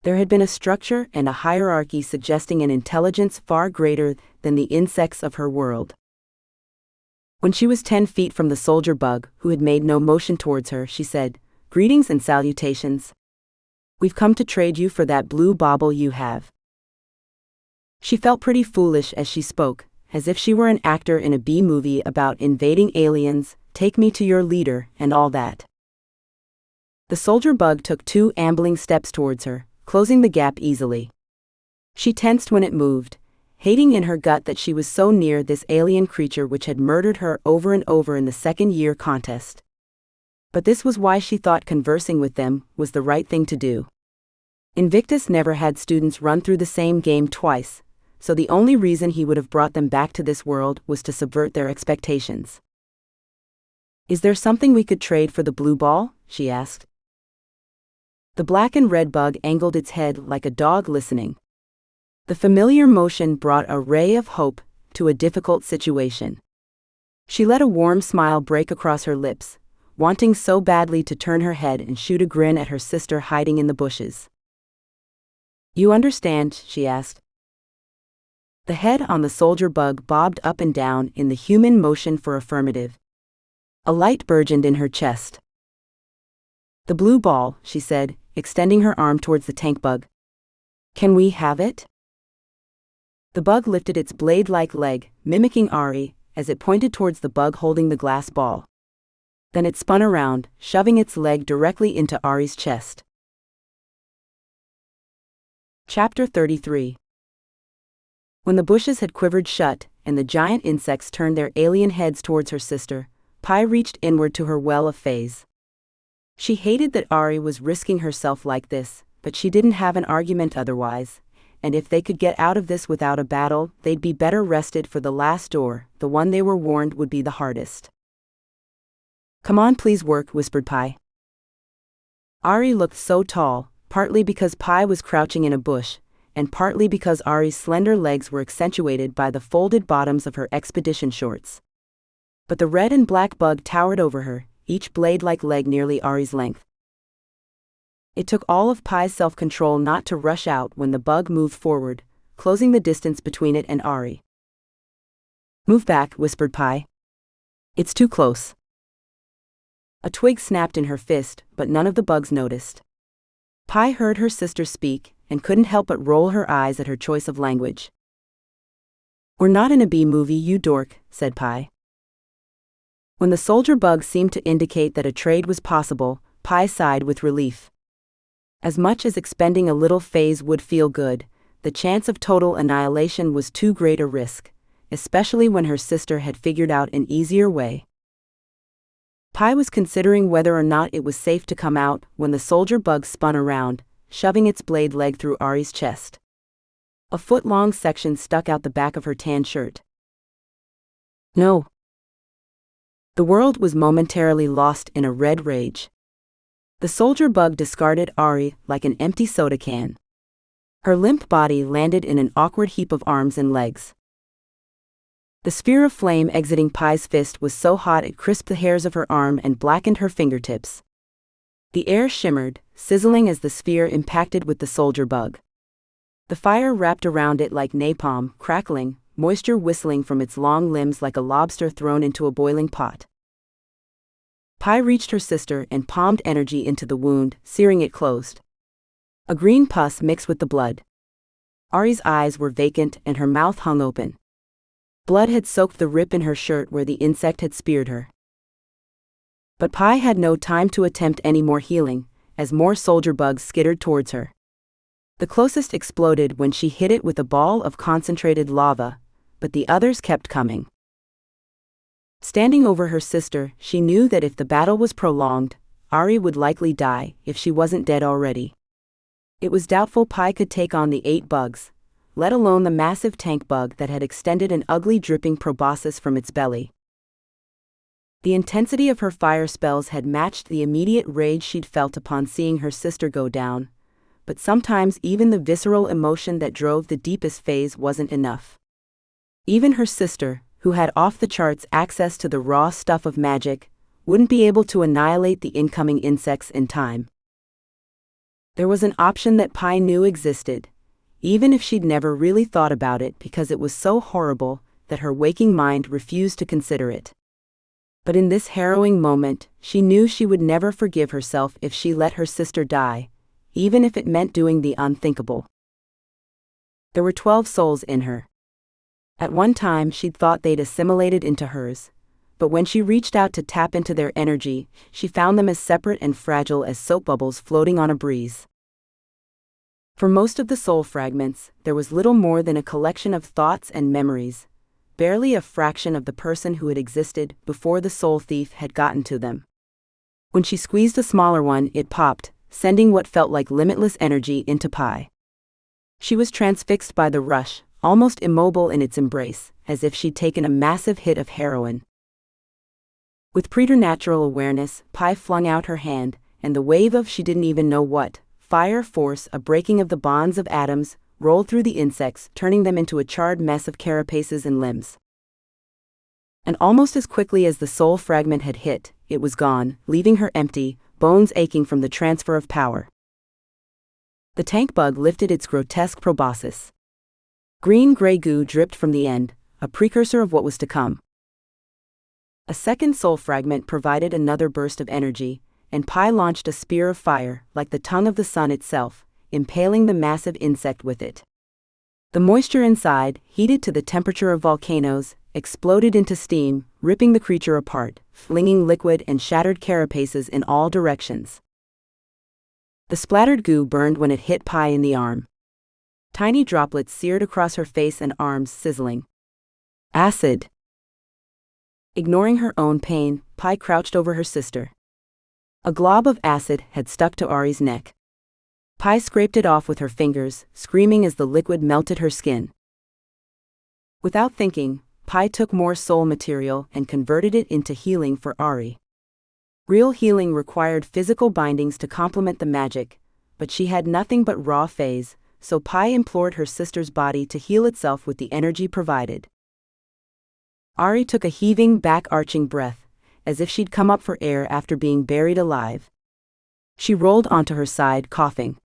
There had been a structure and a hierarchy suggesting an intelligence far greater than the insects of her world. When she was 10 feet from the soldier bug, who had made no motion towards her, she said, Greetings and salutations. We've come to trade you for that blue bauble you have. She felt pretty foolish as she spoke, as if she were an actor in a B-movie about invading aliens, take me to your leader, and all that. The soldier bug took 2 ambling steps towards her, closing the gap easily. She tensed when it moved, hating in her gut that she was so near this alien creature which had murdered her over and over in the second-year contest. But this was why she thought conversing with them was the right thing to do. Invictus never had students run through the same game twice, so the only reason he would have brought them back to this world was to subvert their expectations. Is there something we could trade for the blue ball? She asked. The black and red bug angled its head like a dog listening. The familiar motion brought a ray of hope to a difficult situation. She let a warm smile break across her lips, wanting so badly to turn her head and shoot a grin at her sister hiding in the bushes. You understand? She asked. The head on the soldier bug bobbed up and down in the human motion for affirmative. A light burgeoned in her chest. The blue ball, she said, extending her arm towards the tank bug. Can we have it? The bug lifted its blade-like leg, mimicking Aurie, as it pointed towards the bug holding the glass ball. Then it spun around, shoving its leg directly into Aurie's chest. Chapter 33. When the bushes had quivered shut, and the giant insects turned their alien heads towards her sister, Pi reached inward to her well of phase. She hated that Aurie was risking herself like this, but she didn't have an argument otherwise, and if they could get out of this without a battle, they'd be better rested for the last door. The one they were warned would be the hardest. "Come on, please work," whispered Pi. Aurie looked so tall, partly because Pi was crouching in a bush, and partly because Aurie's slender legs were accentuated by the folded bottoms of her expedition shorts. But the red and black bug towered over her, each blade-like leg nearly Aurie's length. It took all of Pi's self-control not to rush out when the bug moved forward, closing the distance between it and Aurie. "Move back," whispered Pi. "It's too close." A twig snapped in her fist, but none of the bugs noticed. Pi heard her sister speak, and couldn't help but roll her eyes at her choice of language. "We're not in a B-movie, you dork," said Pi. When the soldier bug seemed to indicate that a trade was possible, Pi sighed with relief. As much as expending a little phase would feel good, the chance of total annihilation was too great a risk, especially when her sister had figured out an easier way. Pi was considering whether or not it was safe to come out when the soldier bug spun around, shoving its blade leg through Aurie's chest. A foot-long section stuck out the back of her tan shirt. No. The world was momentarily lost in a red rage. The soldier bug discarded Aurie like an empty soda can. Her limp body landed in an awkward heap of arms and legs. The sphere of flame exiting Pi's fist was so hot it crisped the hairs of her arm and blackened her fingertips. The air shimmered, sizzling as the sphere impacted with the soldier bug. The fire wrapped around it like napalm, crackling, moisture whistling from its long limbs like a lobster thrown into a boiling pot. Pi reached her sister and palmed energy into the wound, searing it closed. A green pus mixed with the blood. Aurie's eyes were vacant and her mouth hung open. Blood had soaked the rip in her shirt where the insect had speared her. But Pi had no time to attempt any more healing, as more soldier bugs skittered towards her. The closest exploded when she hit it with a ball of concentrated lava, but the others kept coming. Standing over her sister, she knew that if the battle was prolonged, Aurie would likely die if she wasn't dead already. It was doubtful Pi could take on the 8 bugs, let alone the massive tank bug that had extended an ugly dripping proboscis from its belly. The intensity of her fire spells had matched the immediate rage she'd felt upon seeing her sister go down, but sometimes even the visceral emotion that drove the deepest phase wasn't enough. Even her sister, who had off-the-charts access to the raw stuff of magic, wouldn't be able to annihilate the incoming insects in time. There was an option that Pi knew existed, even if she'd never really thought about it because it was so horrible that her waking mind refused to consider it. But in this harrowing moment, she knew she would never forgive herself if she let her sister die, even if it meant doing the unthinkable. There were 12 souls in her. At one time she'd thought they'd assimilated into hers, but when she reached out to tap into their energy, she found them as separate and fragile as soap bubbles floating on a breeze. For most of the soul fragments, there was little more than a collection of thoughts and memories, barely a fraction of the person who had existed before the soul thief had gotten to them. When she squeezed a smaller one, it popped, sending what felt like limitless energy into Pi. She was transfixed by the rush, almost immobile in its embrace, as if she'd taken a massive hit of heroin. With preternatural awareness, Pi flung out her hand, and the wave of she didn't even know what, fire force, a breaking of the bonds of atoms, rolled through the insects, turning them into a charred mess of carapaces and limbs. And almost as quickly as the soul fragment had hit, it was gone, leaving her empty, bones aching from the transfer of power. The tank bug lifted its grotesque proboscis. Green-gray goo dripped from the end, a precursor of what was to come. A second soul fragment provided another burst of energy, and Pi launched a spear of fire, like the tongue of the sun itself, impaling the massive insect with it. The moisture inside, heated to the temperature of volcanoes, exploded into steam, ripping the creature apart, flinging liquid and shattered carapaces in all directions. The splattered goo burned when it hit Pi in the arm. Tiny droplets seared across her face and arms, sizzling. Acid. Ignoring her own pain, Pi crouched over her sister. A glob of acid had stuck to Aurie's neck. Pi scraped it off with her fingers, screaming as the liquid melted her skin. Without thinking, Pi took more soul material and converted it into healing for Aurie. Real healing required physical bindings to complement the magic, but she had nothing but raw phase, so Pi implored her sister's body to heal itself with the energy provided. Aurie took a heaving, back-arching breath, as if she'd come up for air after being buried alive. She rolled onto her side, coughing.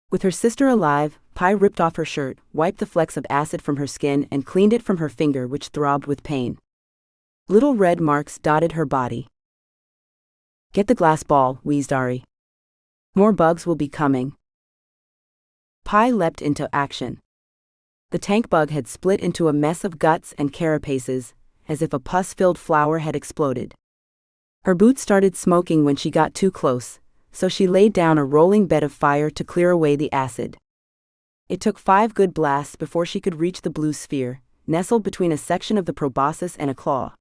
With her sister alive, Pi ripped off her shirt, wiped the flecks of acid from her skin and cleaned it from her finger, which throbbed with pain. Little red marks dotted her body. "Get the glass ball," wheezed Aurie. "More bugs will be coming." Pi leapt into action. The tank bug had split into a mess of guts and carapaces, as if a pus-filled flower had exploded. Her boots started smoking when she got too close, so she laid down a rolling bed of fire to clear away the acid. It took 5 good blasts before she could reach the blue sphere, nestled between a section of the proboscis and a claw.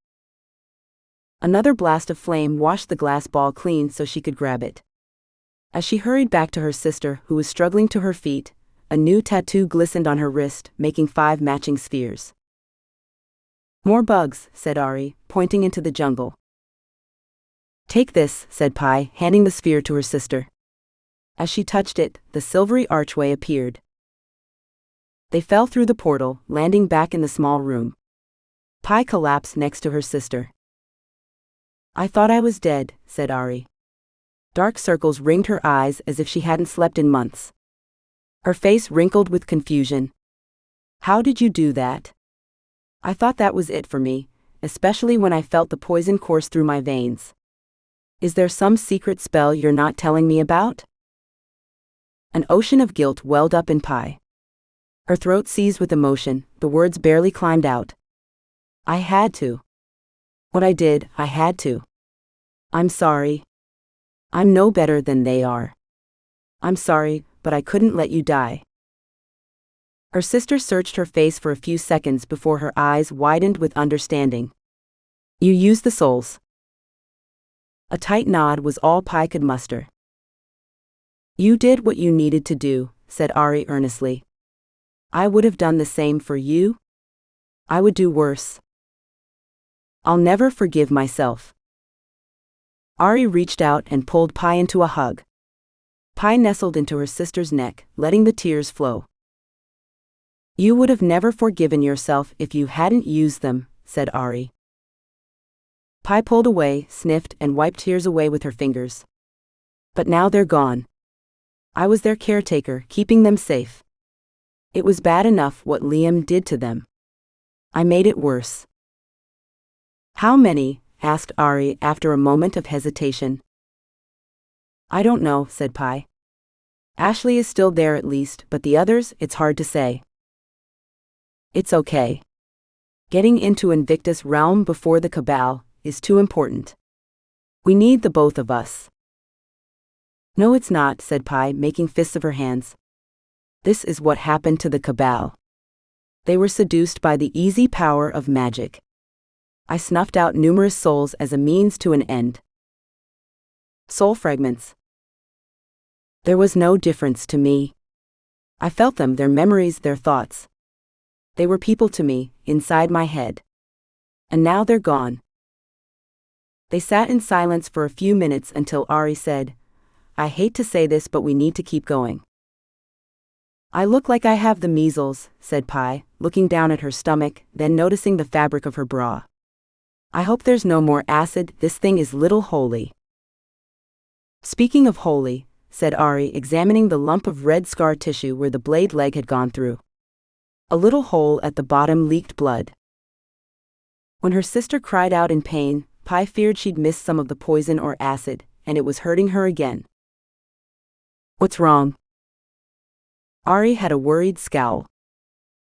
Another blast of flame washed the glass ball clean so she could grab it. As she hurried back to her sister, who was struggling to her feet, a new tattoo glistened on her wrist, making 5 matching spheres. "More bugs," said Aurie, pointing into the jungle. "Take this," said Pi, handing the sphere to her sister. As she touched it, the silvery archway appeared. They fell through the portal, landing back in the small room. Pi collapsed next to her sister. "I thought I was dead," said Aurie. Dark circles ringed her eyes as if she hadn't slept in months. Her face wrinkled with confusion. "How did you do that? I thought that was it for me, especially when I felt the poison course through my veins. Is there some secret spell you're not telling me about?" An ocean of guilt welled up in Pi. Her throat seized with emotion, the words barely climbed out. "I had to. What I did, I had to. I'm sorry. I'm no better than they are. I'm sorry, but I couldn't let you die." Her sister searched her face for a few seconds before her eyes widened with understanding. "You used the souls." A tight nod was all Pi could muster. "You did what you needed to do," said Aurie earnestly. "I would have done the same for you. I would do worse. I'll never forgive myself." Aurie reached out and pulled Pi into a hug. Pi nestled into her sister's neck, letting the tears flow. "You would have never forgiven yourself if you hadn't used them," said Aurie. Pi pulled away, sniffed, and wiped tears away with her fingers. "But now they're gone. I was their caretaker, keeping them safe. It was bad enough what Liam did to them. I made it worse." "How many?" asked Aurie after a moment of hesitation. "I don't know," said Pi. "Ashley is still there at least, but the others, it's hard to say." "It's okay. Getting into Invictus realm before the Cabal is too important. We need the both of us." "No, it's not," said Pi, making fists of her hands. "This is what happened to the Cabal. They were seduced by the easy power of magic. I snuffed out numerous souls as a means to an end." "Soul fragments." "There was no difference to me. I felt them, their memories, their thoughts. They were people to me, inside my head. And now they're gone." They sat in silence for a few minutes until Aurie said, "I hate to say this, but we need to keep going." "I look like I have the measles," said Pi, looking down at her stomach, then noticing the fabric of her bra. "I hope there's no more acid, this thing is little holy." "Speaking of holy," said Aurie, examining the lump of red scar tissue where the blade leg had gone through. A little hole at the bottom leaked blood. When her sister cried out in pain, Pi feared she'd missed some of the poison or acid, and it was hurting her again. "What's wrong?" Aurie had a worried scowl.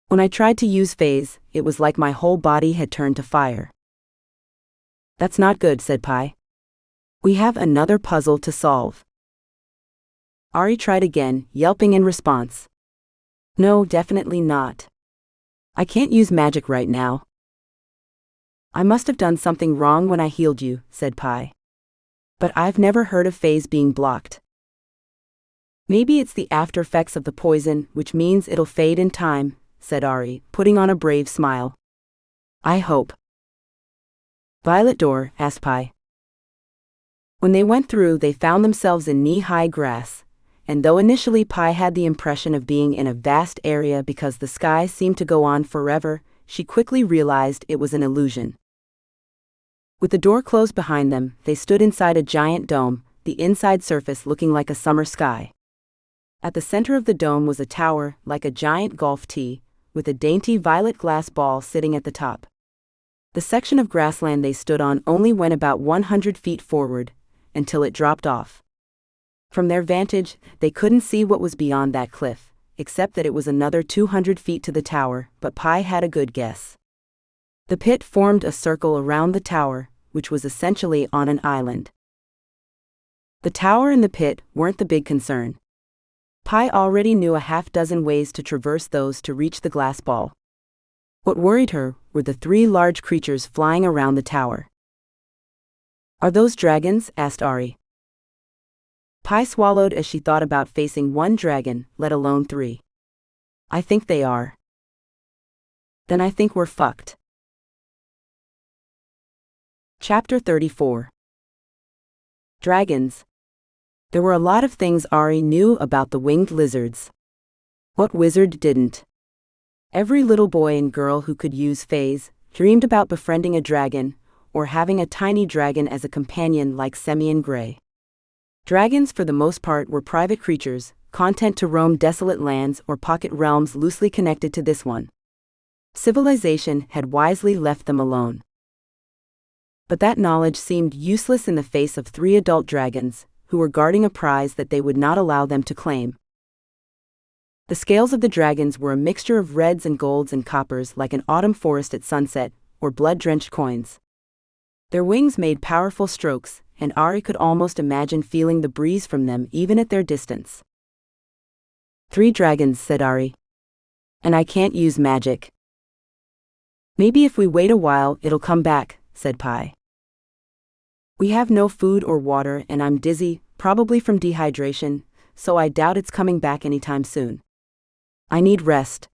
When I tried to use phase, it was like my whole body had turned to fire. That's not good, said Pi. We have another puzzle to solve. Aurie tried again, yelping in response. No, definitely not. I can't use magic right now. I must have done something wrong when I healed you, said Pi. But I've never heard of phase being blocked. Maybe it's the after effects of the poison, which means it'll fade in time, said Aurie, putting on a brave smile. I hope. Violet door? Asked Pi. When they went through, they found themselves in knee-high grass, and though initially Pi had the impression of being in a vast area because the sky seemed to go on forever, she quickly realized it was an illusion. With the door closed behind them, they stood inside a giant dome, the inside surface looking like a summer sky. At the center of the dome was a tower, like a giant golf tee, with a dainty violet glass ball sitting at the top. The section of grassland they stood on only went about 100 feet forward, until it dropped off. From their vantage, they couldn't see what was beyond that cliff, except that it was another 200 feet to the tower, but Pi had a good guess. The pit formed a circle around the tower, which was essentially on an island. The tower and the pit weren't the big concern. Pi already knew a half-dozen ways to traverse those to reach the glass ball. What worried her were the 3 large creatures flying around the tower. Are those dragons? Asked Aurie. Pi swallowed as she thought about facing 1 dragon, let alone 3. I think they are. Then I think we're fucked. Chapter 34. Dragons. There were a lot of things Aurie knew about the winged lizards. What wizard didn't? Every little boy and girl who could use phase dreamed about befriending a dragon, or having a tiny dragon as a companion like Semian Grey. Dragons for the most part were private creatures, content to roam desolate lands or pocket realms loosely connected to this one. Civilization had wisely left them alone. But that knowledge seemed useless in the face of 3 adult dragons, who were guarding a prize that they would not allow them to claim. The scales of the dragons were a mixture of reds and golds and coppers like an autumn forest at sunset, or blood-drenched coins. Their wings made powerful strokes, and Aurie could almost imagine feeling the breeze from them even at their distance. 3 dragons, said Aurie. And I can't use magic. Maybe if we wait a while it'll come back, said Pi. We have no food or water and I'm dizzy, probably from dehydration, so I doubt it's coming back anytime soon. I need rest.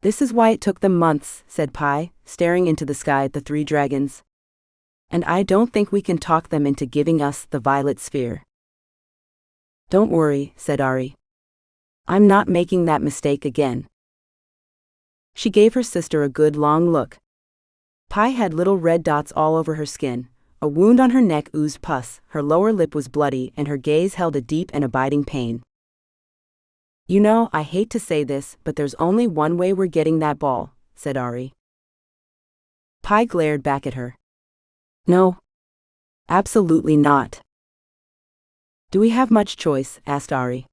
This is why it took them months, said Pi, staring into the sky at the 3 dragons. And I don't think we can talk them into giving us the violet sphere. Don't worry, said Aurie. I'm not making that mistake again. She gave her sister a good long look. Pi had little red dots all over her skin, a wound on her neck oozed pus, her lower lip was bloody and her gaze held a deep and abiding pain. You know, I hate to say this, but there's only one way we're getting that ball, said Aurie. Pi glared back at her. No. Absolutely not. Do we have much choice? Asked Aurie.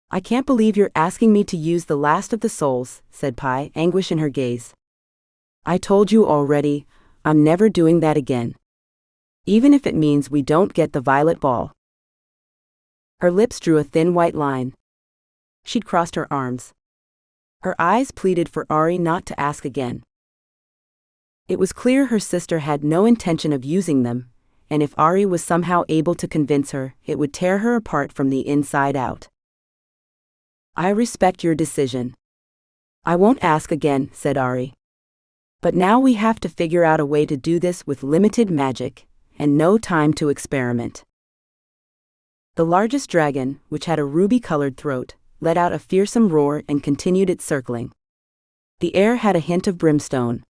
I can't believe you're asking me to use the last of the souls, said Pi, anguish in her gaze. I told you already, I'm never doing that again. Even if it means we don't get the violet ball. Her lips drew a thin white line. She'd crossed her arms. Her eyes pleaded for Aurie not to ask again. It was clear her sister had no intention of using them, and if Aurie was somehow able to convince her, it would tear her apart from the inside out. I respect your decision. I won't ask again, said Aurie. But now we have to figure out a way to do this with limited magic, and no time to experiment. The largest dragon, which had a ruby-colored throat, let out a fearsome roar and continued its circling. The air had a hint of brimstone.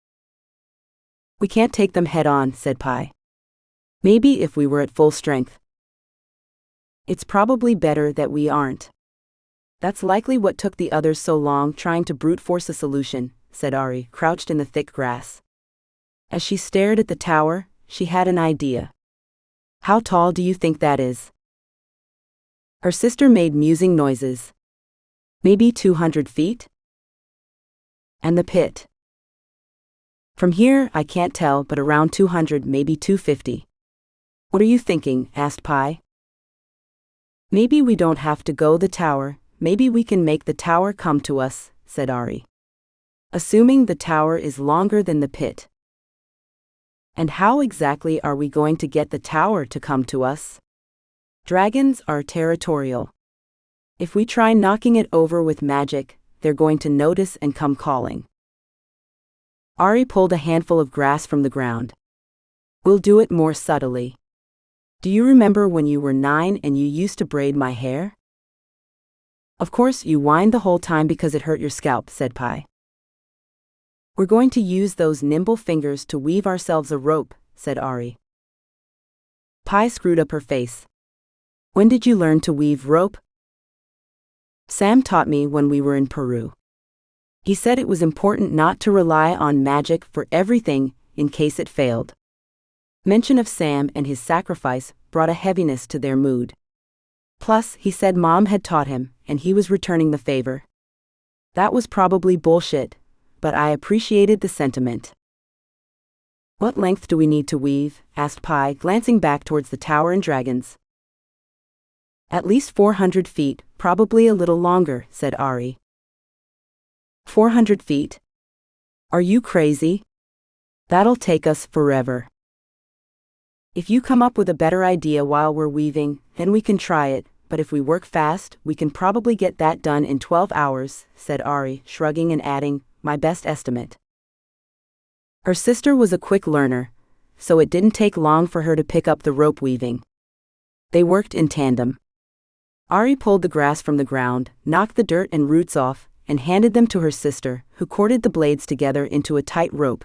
We can't take them head-on, said Pi. Maybe if we were at full strength. It's probably better that we aren't. That's likely what took the others so long trying to brute force a solution, said Aurie, crouched in the thick grass. As she stared at the tower, she had an idea. How tall do you think that is? Her sister made musing noises. Maybe 200 feet? And the pit? From here, I can't tell, but around 200, maybe 250. What are you thinking? Asked Pi. Maybe we don't have to go the tower, maybe we can make the tower come to us, said Aurie. Assuming the tower is longer than the pit. And how exactly are we going to get the tower to come to us? Dragons are territorial. If we try knocking it over with magic, they're going to notice and come calling. Aurie pulled a handful of grass from the ground. We'll do it more subtly. Do you remember when you were 9 and you used to braid my hair? Of course you whined the whole time because it hurt your scalp, said Pi. We're going to use those nimble fingers to weave ourselves a rope, said Aurie. Pi screwed up her face. When did you learn to weave rope? Sam taught me when we were in Peru. He said it was important not to rely on magic for everything in case it failed. Mention of Sam and his sacrifice brought a heaviness to their mood. Plus, he said Mom had taught him, and he was returning the favor. That was probably bullshit, but I appreciated the sentiment. What length do we need to weave? Asked Pi, glancing back towards the tower and dragons. At least 400 feet, probably a little longer, said Aurie. 400 feet? Are you crazy? That'll take us forever. If you come up with a better idea while we're weaving, then we can try it, but if we work fast, we can probably get that done in 12 hours, said Aurie, shrugging and adding, my best estimate. Her sister was a quick learner, so it didn't take long for her to pick up the rope weaving. They worked in tandem. Aurie pulled the grass from the ground, knocked the dirt and roots off, and handed them to her sister, who corded the blades together into a tight rope.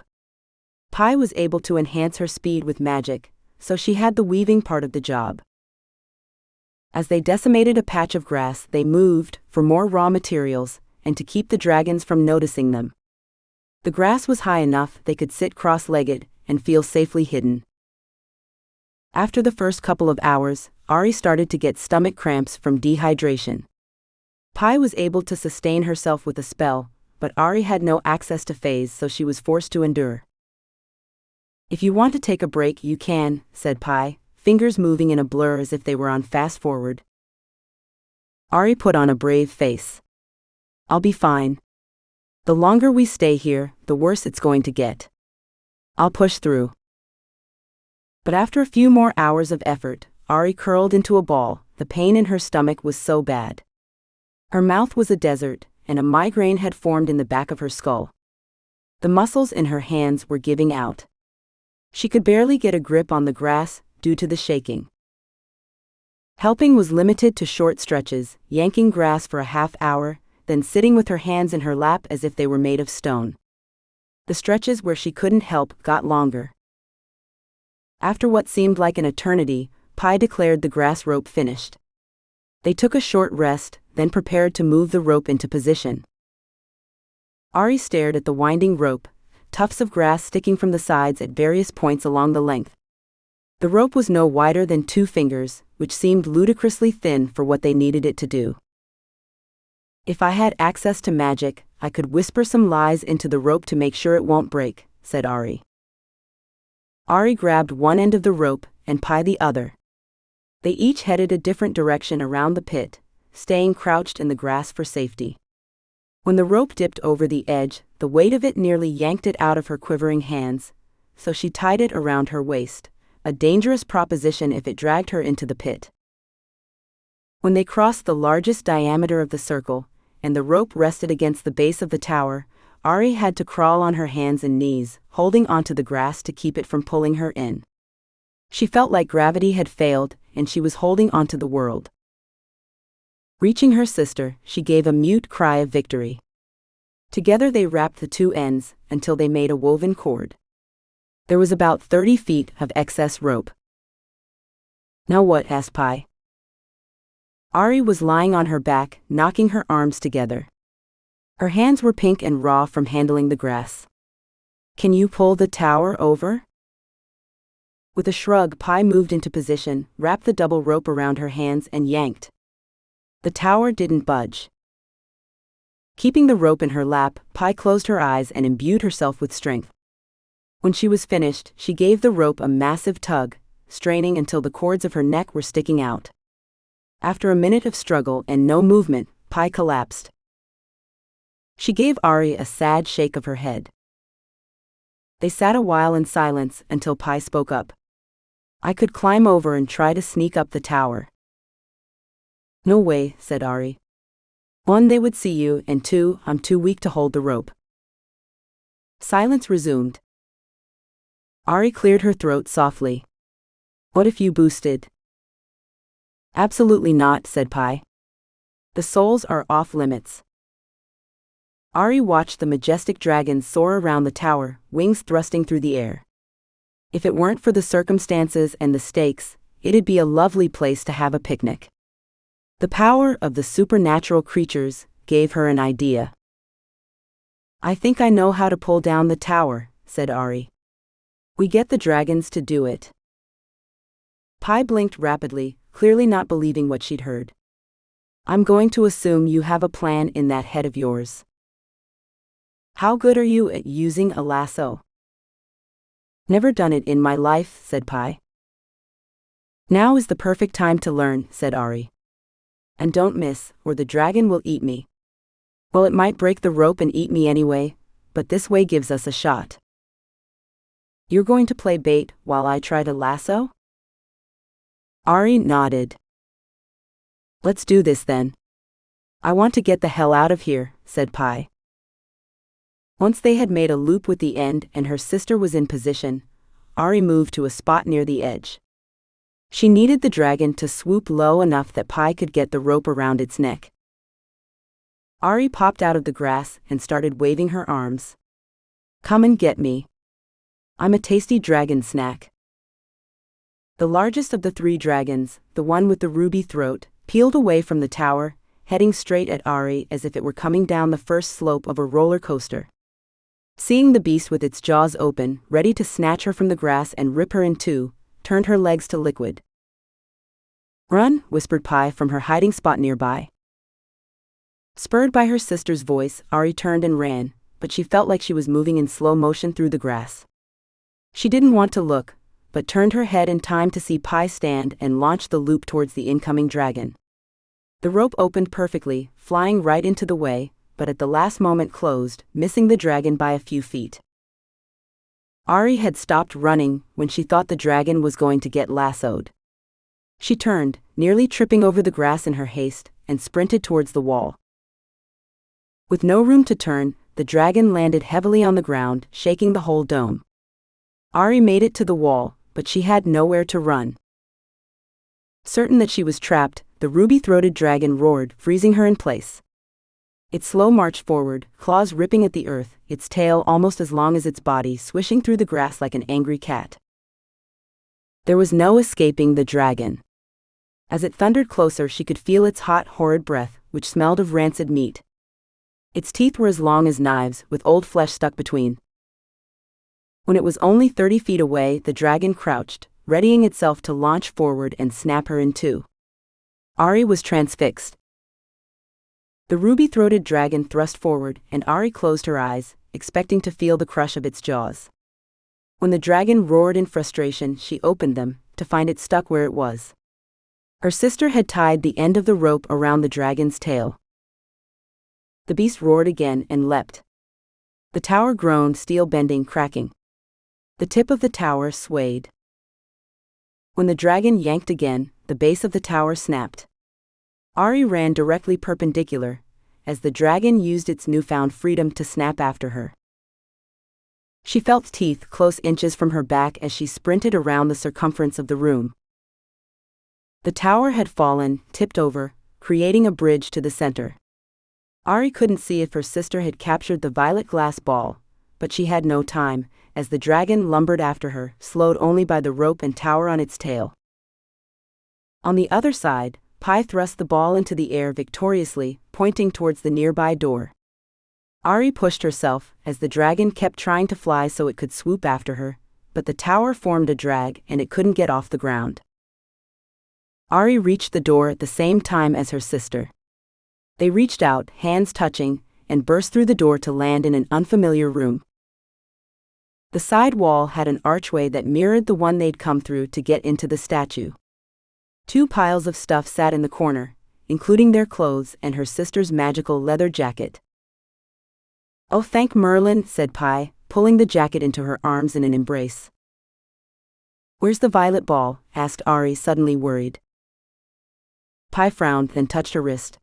Pi was able to enhance her speed with magic, so she had the weaving part of the job. As they decimated a patch of grass, they moved for more raw materials, and to keep the dragons from noticing them. The grass was high enough they could sit cross-legged and feel safely hidden. After the first couple of hours, Aurie started to get stomach cramps from dehydration. Pi was able to sustain herself with a spell, but Aurie had no access to phase, so she was forced to endure. If you want to take a break, you can, said Pi, fingers moving in a blur as if they were on fast forward. Aurie put on a brave face. I'll be fine. The longer we stay here, the worse it's going to get. I'll push through. But after a few more hours of effort, Aurie curled into a ball. The pain in her stomach was so bad. Her mouth was a desert, and a migraine had formed in the back of her skull. The muscles in her hands were giving out. She could barely get a grip on the grass due to the shaking. Helping was limited to short stretches, yanking grass for a half hour, then sitting with her hands in her lap as if they were made of stone. The stretches where she couldn't help got longer. After what seemed like an eternity, Pi declared the grass rope finished. They took a short rest, then prepared to move the rope into position. Aurie stared at the winding rope, tufts of grass sticking from the sides at various points along the length. The rope was no wider than 2 fingers, which seemed ludicrously thin for what they needed it to do. If I had access to magic, I could whisper some lies into the rope to make sure it won't break, said Aurie. Aurie grabbed one end of the rope, and Pi the other. They each headed a different direction around the pit, staying crouched in the grass for safety. When the rope dipped over the edge, the weight of it nearly yanked it out of her quivering hands, so she tied it around her waist, a dangerous proposition if it dragged her into the pit. When they crossed the largest diameter of the circle, and the rope rested against the base of the tower, Aurie had to crawl on her hands and knees, holding onto the grass to keep it from pulling her in. She felt like gravity had failed, and she was holding onto the world. Reaching her sister, she gave a mute cry of victory. Together they wrapped the 2 ends, until they made a woven cord. There was about 30 feet of excess rope. Now what? Asked Pi. Aurie was lying on her back, knocking her arms together. Her hands were pink and raw from handling the grass. Can you pull the tower over? With a shrug, Pi moved into position, wrapped the double rope around her hands and yanked. The tower didn't budge. Keeping the rope in her lap, Pi closed her eyes and imbued herself with strength. When she was finished, she gave the rope a massive tug, straining until the cords of her neck were sticking out. After a minute of struggle and no movement, Pi collapsed. She gave Aurie a sad shake of her head. They sat a while in silence until Pi spoke up. "I could climb over and try to sneak up the tower." "No way," said Aurie. "One, they would see you, and two, I'm too weak to hold the rope." Silence resumed. Aurie cleared her throat softly. "What if you boosted?" "Absolutely not," said Pi. "The souls are off limits." Aurie watched the majestic dragon soar around the tower, wings thrusting through the air. If it weren't for the circumstances and the stakes, it'd be a lovely place to have a picnic. The power of the supernatural creatures gave her an idea. "I think I know how to pull down the tower," said Aurie. "We get the dragons to do it." Pi blinked rapidly, clearly not believing what she'd heard. "I'm going to assume you have a plan in that head of yours. How good are you at using a lasso?" "Never done it in my life," said Pi. "Now is the perfect time to learn," said Aurie. "And don't miss, or the dragon will eat me. Well, it might break the rope and eat me anyway, but this way gives us a shot." "You're going to play bait while I try to lasso?" Aurie nodded. "Let's do this then." "I want to get the hell out of here," said Pi. Once they had made a loop with the end and her sister was in position, Aurie moved to a spot near the edge. She needed the dragon to swoop low enough that Pi could get the rope around its neck. Aurie popped out of the grass and started waving her arms. "Come and get me. I'm a tasty dragon snack." The largest of the three dragons, the one with the ruby throat, peeled away from the tower, heading straight at Aurie as if it were coming down the first slope of a roller coaster. Seeing the beast with its jaws open, ready to snatch her from the grass and rip her in two, turned her legs to liquid. "Run," whispered Pi from her hiding spot nearby. Spurred by her sister's voice, Aurie turned and ran, but she felt like she was moving in slow motion through the grass. She didn't want to look, but turned her head in time to see Pi stand and launch the loop towards the incoming dragon. The rope opened perfectly, flying right into the way, but at the last moment closed, missing the dragon by a few feet. Aurie had stopped running when she thought the dragon was going to get lassoed. She turned, nearly tripping over the grass in her haste, and sprinted towards the wall. With no room to turn, the dragon landed heavily on the ground, shaking the whole dome. Aurie made it to the wall, but she had nowhere to run. Certain that she was trapped, the ruby-throated dragon roared, freezing her in place. It slow marched forward, claws ripping at the earth, its tail almost as long as its body swishing through the grass like an angry cat. There was no escaping the dragon. As it thundered closer, she could feel its hot, horrid breath, which smelled of rancid meat. Its teeth were as long as knives, with old flesh stuck between. When it was only 30 feet away, the dragon crouched, readying itself to launch forward and snap her in two. Aurie was transfixed. The ruby-throated dragon thrust forward, and Aurie closed her eyes, expecting to feel the crush of its jaws. When the dragon roared in frustration, she opened them, to find it stuck where it was. Her sister had tied the end of the rope around the dragon's tail. The beast roared again and leapt. The tower groaned, steel bending, cracking. The tip of the tower swayed. When the dragon yanked again, the base of the tower snapped. Aurie ran directly perpendicular, as the dragon used its newfound freedom to snap after her. She felt teeth close inches from her back as she sprinted around the circumference of the room. The tower had fallen, tipped over, creating a bridge to the center. Aurie couldn't see if her sister had captured the violet glass ball, but she had no time, as the dragon lumbered after her, slowed only by the rope and tower on its tail. On the other side, Pi thrust the ball into the air victoriously, pointing towards the nearby door. Aurie pushed herself, as the dragon kept trying to fly so it could swoop after her, but the tower formed a drag and it couldn't get off the ground. Aurie reached the door at the same time as her sister. They reached out, hands touching, and burst through the door to land in an unfamiliar room. The side wall had an archway that mirrored the one they'd come through to get into the statue. 2 piles of stuff sat in the corner, including their clothes and her sister's magical leather jacket. "Oh, thank Merlin," said Pi, pulling the jacket into her arms in an embrace. "Where's the violet ball?" asked Aurie, suddenly worried. Pi frowned, then touched her wrist.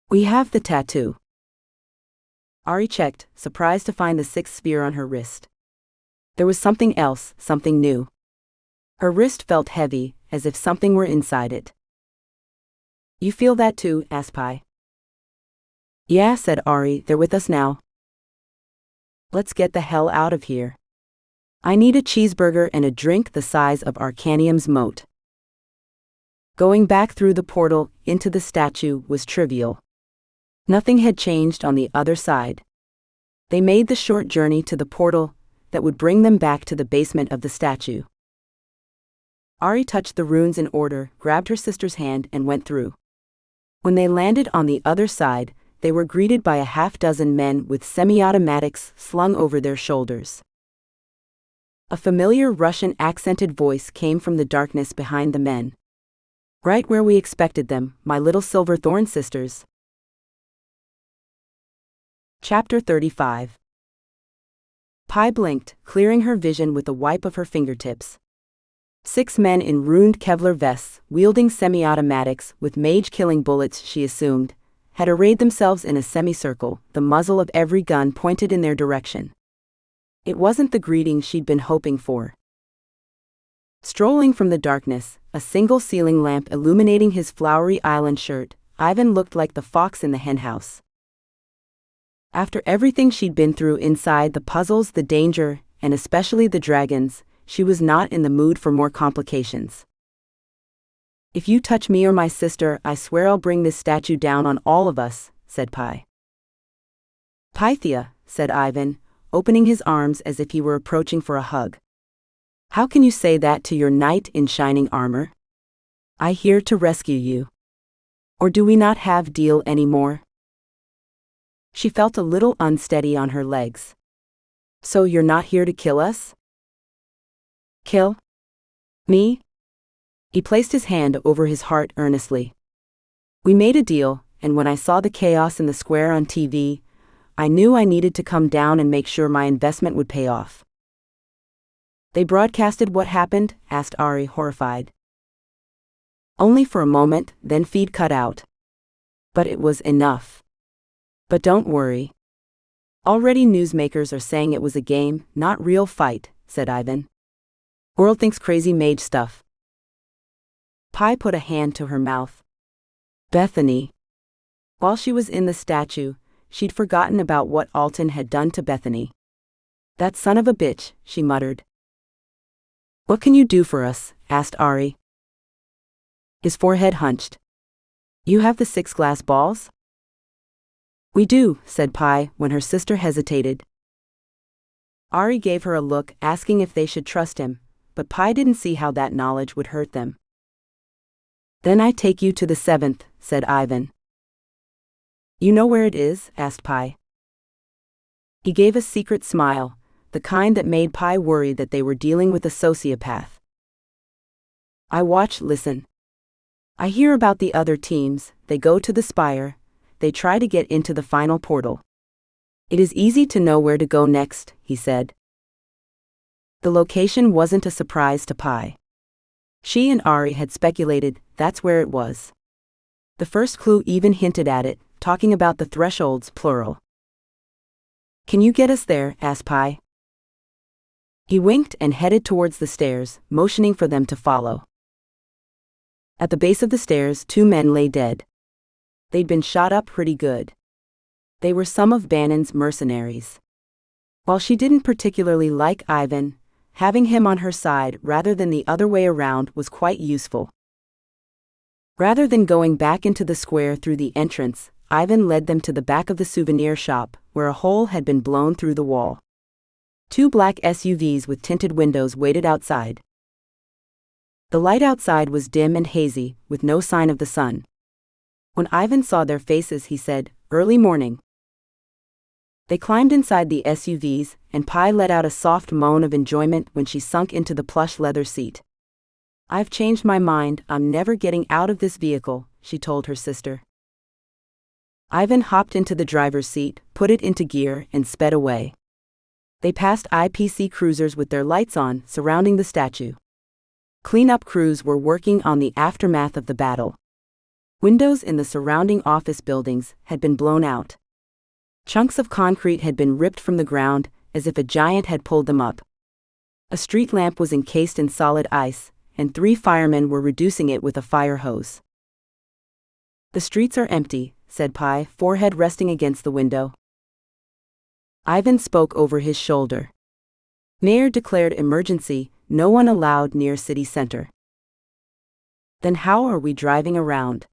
"We have the tattoo." Aurie checked, surprised to find the 6th spear on her wrist. There was something else, something new. Her wrist felt heavy, as if something were inside it. "You feel that too?" asked Pi. "Yeah," said Aurie, "they're with us now." "Let's get the hell out of here. I need a cheeseburger and a drink the size of Arcanium's moat." Going back through the portal into the statue was trivial. Nothing had changed on the other side. They made the short journey to the portal that would bring them back to the basement of the statue. Aurie touched the runes in order, grabbed her sister's hand, and went through. When they landed on the other side, they were greeted by a half-dozen men with semi-automatics slung over their shoulders. A familiar Russian-accented voice came from the darkness behind the men. "Right where we expected them, my little Silverthorn sisters." Chapter 35. Pi blinked, clearing her vision with a wipe of her fingertips. 6 men in ruined Kevlar vests, wielding semi-automatics with mage-killing bullets, she assumed, had arrayed themselves in a semicircle, the muzzle of every gun pointed in their direction. It wasn't the greeting she'd been hoping for. Strolling from the darkness, a single ceiling lamp illuminating his flowery island shirt, Ivan looked like the fox in the henhouse. After everything she'd been through inside, the puzzles, the danger, and especially the dragons, she was not in the mood for more complications. "If you touch me or my sister, I swear I'll bring this statue down on all of us," said Pi. "Pythia," said Ivan, opening his arms as if he were approaching for a hug. "How can you say that to your knight in shining armor? I here to rescue you. Or do we not have deal anymore?" She felt a little unsteady on her legs. "So you're not here to kill us?" "Kill? Me?" He placed his hand over his heart earnestly. "We made a deal, and when I saw the chaos in the square on TV, I knew I needed to come down and make sure my investment would pay off." "They broadcasted what happened?" asked Aurie, horrified. "Only for a moment, then feed cut out. But it was enough. But don't worry. Already newsmakers are saying it was a game, not real fight," said Ivan. "World thinks crazy mage stuff." Pi put a hand to her mouth. Bethany. While she was in the statue, she'd forgotten about what Alton had done to Bethany. "That son of a bitch," she muttered. "What can you do for us?" asked Aurie. His forehead hunched. "You have the 6 glass balls?" "We do," said Pi, when her sister hesitated. Aurie gave her a look, asking if they should trust him, but Pi didn't see how that knowledge would hurt them. "Then I take you to the 7th, said Ivan. "You know where it is?" asked Pi. He gave a secret smile, the kind that made Pi worry that they were dealing with a sociopath. "I watch, listen. I hear about the other teams, they go to the spire, they try to get into the final portal. It is easy to know where to go next," he said. The location wasn't a surprise to Pi. She and Aurie had speculated that's where it was. The first clue even hinted at it, talking about the thresholds, plural. "Can you get us there?" asked Pi. He winked and headed towards the stairs, motioning for them to follow. At the base of the stairs, 2 men lay dead. They'd been shot up pretty good. They were some of Bannon's mercenaries. While she didn't particularly like Ivan, having him on her side rather than the other way around was quite useful. Rather than going back into the square through the entrance, Ivan led them to the back of the souvenir shop, where a hole had been blown through the wall. 2 black SUVs with tinted windows waited outside. The light outside was dim and hazy, with no sign of the sun. When Ivan saw their faces, he said, "Early morning." They climbed inside the SUVs, and Pi let out a soft moan of enjoyment when she sunk into the plush leather seat. "I've changed my mind, I'm never getting out of this vehicle," she told her sister. Ivan hopped into the driver's seat, put it into gear, and sped away. They passed IPC cruisers with their lights on, surrounding the statue. Cleanup crews were working on the aftermath of the battle. Windows in the surrounding office buildings had been blown out. Chunks of concrete had been ripped from the ground, as if a giant had pulled them up. A street lamp was encased in solid ice, and 3 firemen were reducing it with a fire hose. "The streets are empty," said Pi, forehead resting against the window. Ivan spoke over his shoulder. "Mayor declared emergency, no one allowed near city center." "Then how are we driving around?"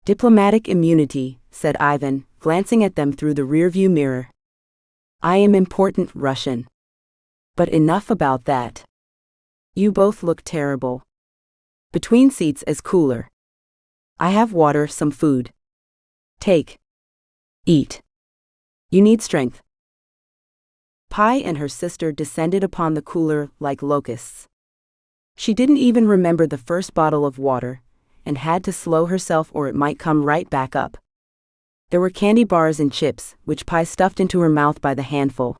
"Diplomatic immunity," said Ivan, glancing at them through the rearview mirror. "I am important Russian. But enough about that. You both look terrible. Between seats is cooler. I have water, some food. Take. Eat. You need strength." Pi and her sister descended upon the cooler like locusts. She didn't even remember the first bottle of water, and had to slow herself or it might come right back up. There were candy bars and chips, which Pi stuffed into her mouth by the handful.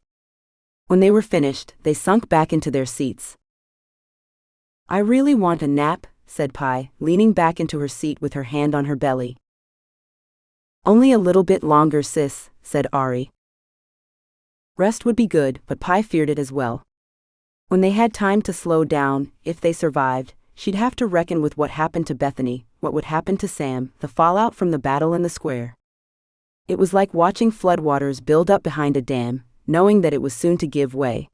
When they were finished, they sunk back into their seats. "I really want a nap," said Pi, leaning back into her seat with her hand on her belly. "Only a little bit longer, sis," said Aurie. Rest would be good, but Pi feared it as well. When they had time to slow down, if they survived, she'd have to reckon with what happened to Bethany, what would happen to Sam, the fallout from the battle in the square. It was like watching floodwaters build up behind a dam, knowing that it was soon to give way.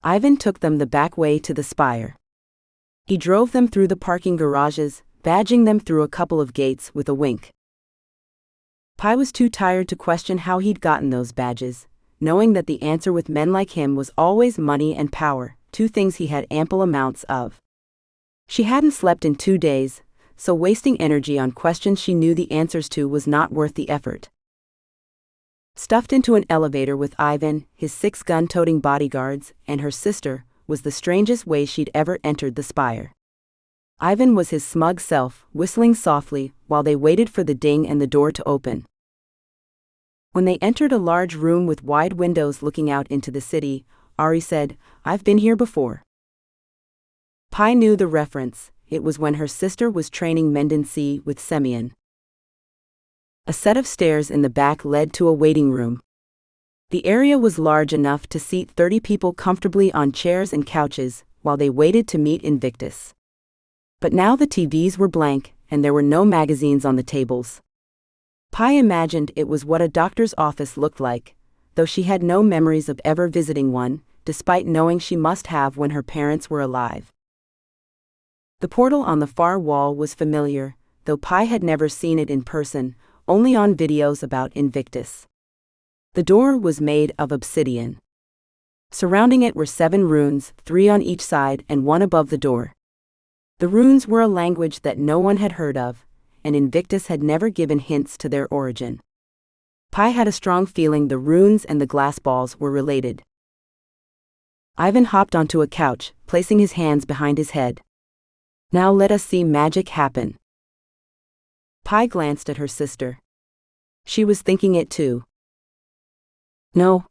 Ivan took them the back way to the spire. He drove them through the parking garages, badging them through a couple of gates with a wink. Pi was too tired to question how he'd gotten those badges, knowing that the answer with men like him was always money and power, 2 things he had ample amounts of. She hadn't slept in 2 days, so wasting energy on questions she knew the answers to was not worth the effort. Stuffed into an elevator with Ivan, his 6 gun-toting bodyguards, and her sister, was the strangest way she'd ever entered the spire. Ivan was his smug self, whistling softly, while they waited for the ding and the door to open. When they entered a large room with wide windows looking out into the city, Aurie said, "I've been here before." Pi knew the reference. It was when her sister was training Mendency with Semyon. A set of stairs in the back led to a waiting room. The area was large enough to seat 30 people comfortably on chairs and couches, while they waited to meet Invictus. But now the TVs were blank, and there were no magazines on the tables. Pi imagined it was what a doctor's office looked like, though she had no memories of ever visiting one, despite knowing she must have when her parents were alive. The portal on the far wall was familiar, though Pi had never seen it in person, only on videos about Invictus. The door was made of obsidian. Surrounding it were 7 runes, 3 on each side and 1 above the door. The runes were a language that no one had heard of, and Invictus had never given hints to their origin. Pi had a strong feeling the runes and the glass balls were related. Ivan hopped onto a couch, placing his hands behind his head. "Now let us see magic happen." Pi glanced at her sister. She was thinking it too. "No.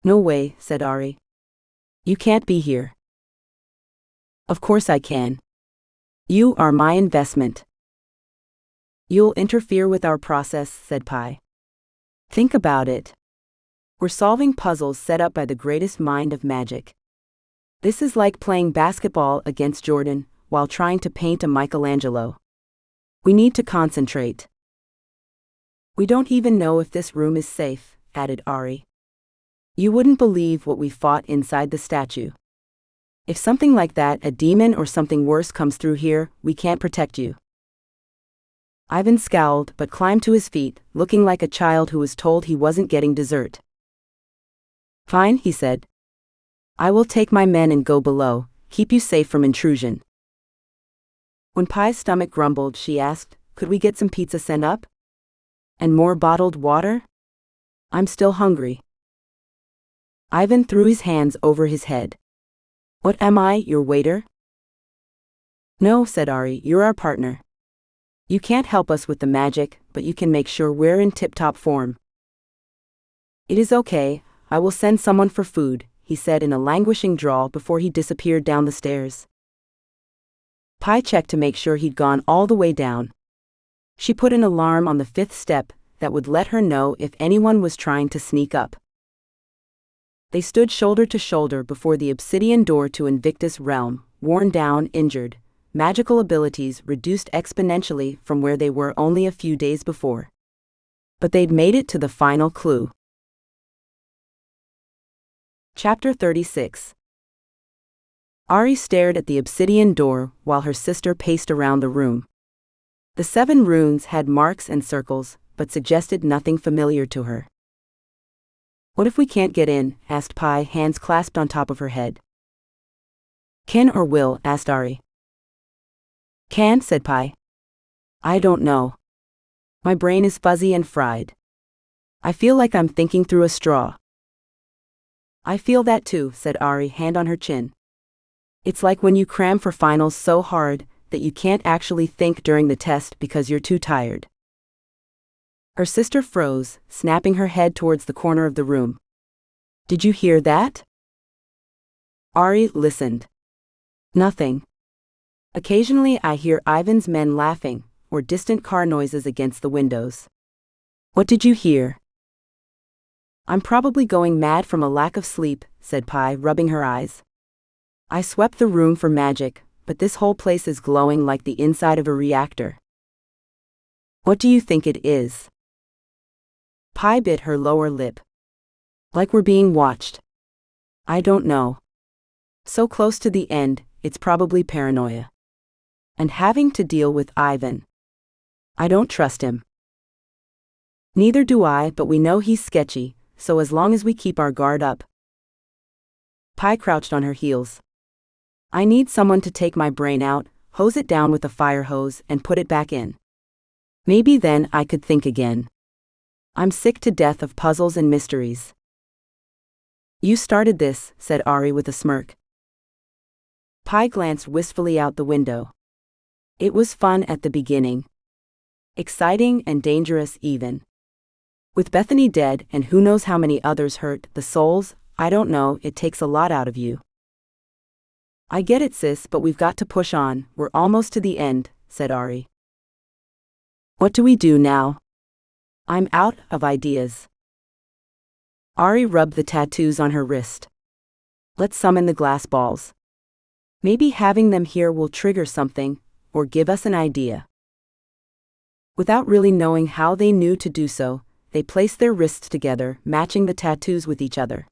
No way," said Aurie. "You can't be here." "Of course I can. You are my investment." "You'll interfere with our process," said Pi. "Think about it. We're solving puzzles set up by the greatest mind of magic. This is like playing basketball against Jordan, while trying to paint a Michelangelo. We need to concentrate." "We don't even know if this room is safe," added Aurie. "You wouldn't believe what we fought inside the statue. If something like that, a demon or something worse comes through here, we can't protect you." Ivan scowled but climbed to his feet, looking like a child who was told he wasn't getting dessert. "Fine," he said. "I will take my men and go below, keep you safe from intrusion." When Pi's stomach grumbled, she asked, "Could we get some pizza sent up? And more bottled water?" I'm still hungry. Ivan threw his hands over his head. What am I, your waiter? No, said Aurie, you're our partner. You can't help us with the magic, but you can make sure we're in tip-top form. It is okay, I will send someone for food, he said in a languishing drawl before he disappeared down the stairs. Pi checked to make sure he'd gone all the way down. She put an alarm on the 5th step that would let her know if anyone was trying to sneak up. They stood shoulder to shoulder before the obsidian door to Invictus' realm, worn down, injured, magical abilities reduced exponentially from where they were only a few days before. But they'd made it to the final clue. Chapter 36. Aurie stared at the obsidian door while her sister paced around the room. The 7 runes had marks and circles, but suggested nothing familiar to her. What if we can't get in? Asked Pi, hands clasped on top of her head. Can or will? Asked Aurie. Can, said Pi. I don't know. My brain is fuzzy and fried. I feel like I'm thinking through a straw. I feel that too, said Aurie, hand on her chin. It's like when you cram for finals so hard that you can't actually think during the test because you're too tired. Her sister froze, snapping her head towards the corner of the room. Did you hear that? Aurie listened. Nothing. Occasionally I hear Ivan's men laughing, or distant car noises against the windows. What did you hear? I'm probably going mad from a lack of sleep, said Pi, rubbing her eyes. I swept the room for magic, but this whole place is glowing like the inside of a reactor. What do you think it is? Pi bit her lower lip. Like we're being watched. I don't know. So close to the end, it's probably paranoia. And having to deal with Ivan. I don't trust him. Neither do I, but we know he's sketchy, so as long as we keep our guard up. Pi crouched on her heels. I need someone to take my brain out, hose it down with a fire hose, and put it back in. Maybe then I could think again. I'm sick to death of puzzles and mysteries. You started this, said Aurie with a smirk. Pi glanced wistfully out the window. It was fun at the beginning. Exciting and dangerous even. With Bethany dead and who knows how many others hurt, the souls, I don't know, it takes a lot out of you. I get it, sis, but we've got to push on, we're almost to the end, said Aurie. What do we do now? I'm out of ideas. Aurie rubbed the tattoos on her wrist. Let's summon the glass balls. Maybe having them here will trigger something, or give us an idea. Without really knowing how they knew to do so, they placed their wrists together, matching the tattoos with each other.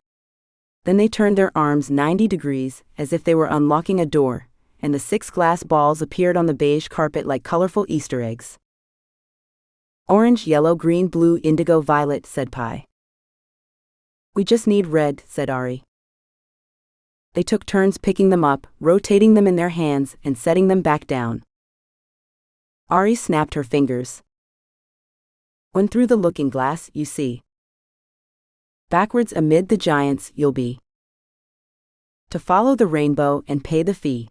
Then they turned their arms 90 degrees, as if they were unlocking a door, and the 6 glass balls appeared on the beige carpet like colorful Easter eggs. Orange, yellow, green, blue, indigo, violet, said Pi. We just need red, said Aurie. They took turns picking them up, rotating them in their hands, and setting them back down. Aurie snapped her fingers. When through the looking glass, you see. Backwards amid the giants, you'll be. To follow the rainbow and pay the fee.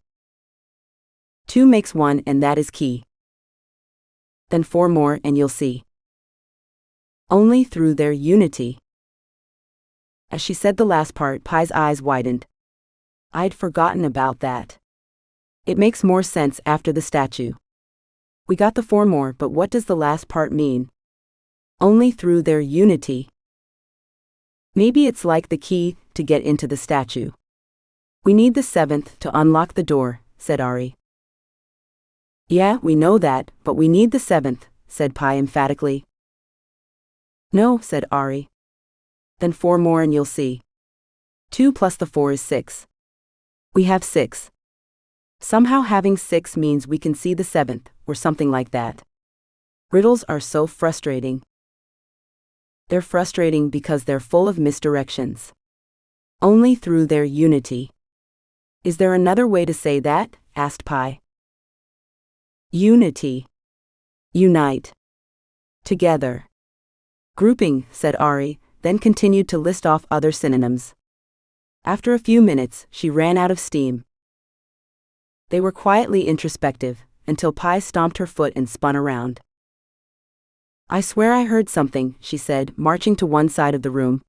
2 makes 1 and that is key. Then 4 more and you'll see. Only through their unity. As she said the last part, Pi's eyes widened. I'd forgotten about that. It makes more sense after the statue. We got the 4 more, but what does the last part mean? Only through their unity. Maybe it's like the key to get into the statue. We need the 7th to unlock the door, said Aurie. Yeah, we know that, but we need the 7th, said Pi emphatically. No, said Aurie. Then 4 more and you'll see. 2 plus the 4 is 6. We have 6. Somehow having 6 means we can see the 7th, or something like that. Riddles are so frustrating. They're frustrating because they're full of misdirections. Only through their unity. Is there another way to say that? Asked Pi. Unity. Unite. Together. Grouping, said Aurie, then continued to list off other synonyms. After a few minutes, she ran out of steam. They were quietly introspective, until Pi stomped her foot and spun around. "I swear I heard something," she said, marching to one side of the room.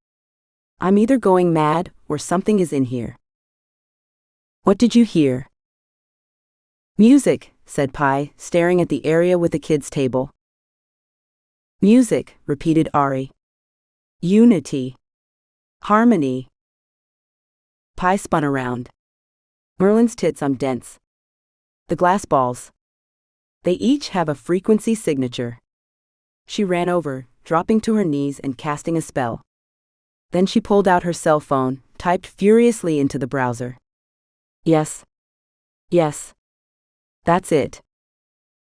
"I'm either going mad, or something is in here." "What did you hear?" "Music," said Pi, staring at the area with the kids' table. "Music," repeated Aurie. "Unity. Harmony." Pi spun around. "Merlin's tits, I'm dense. The glass balls. They each have a frequency signature." She ran over, dropping to her knees and casting a spell. Then she pulled out her cell phone, typed furiously into the browser. Yes. That's it.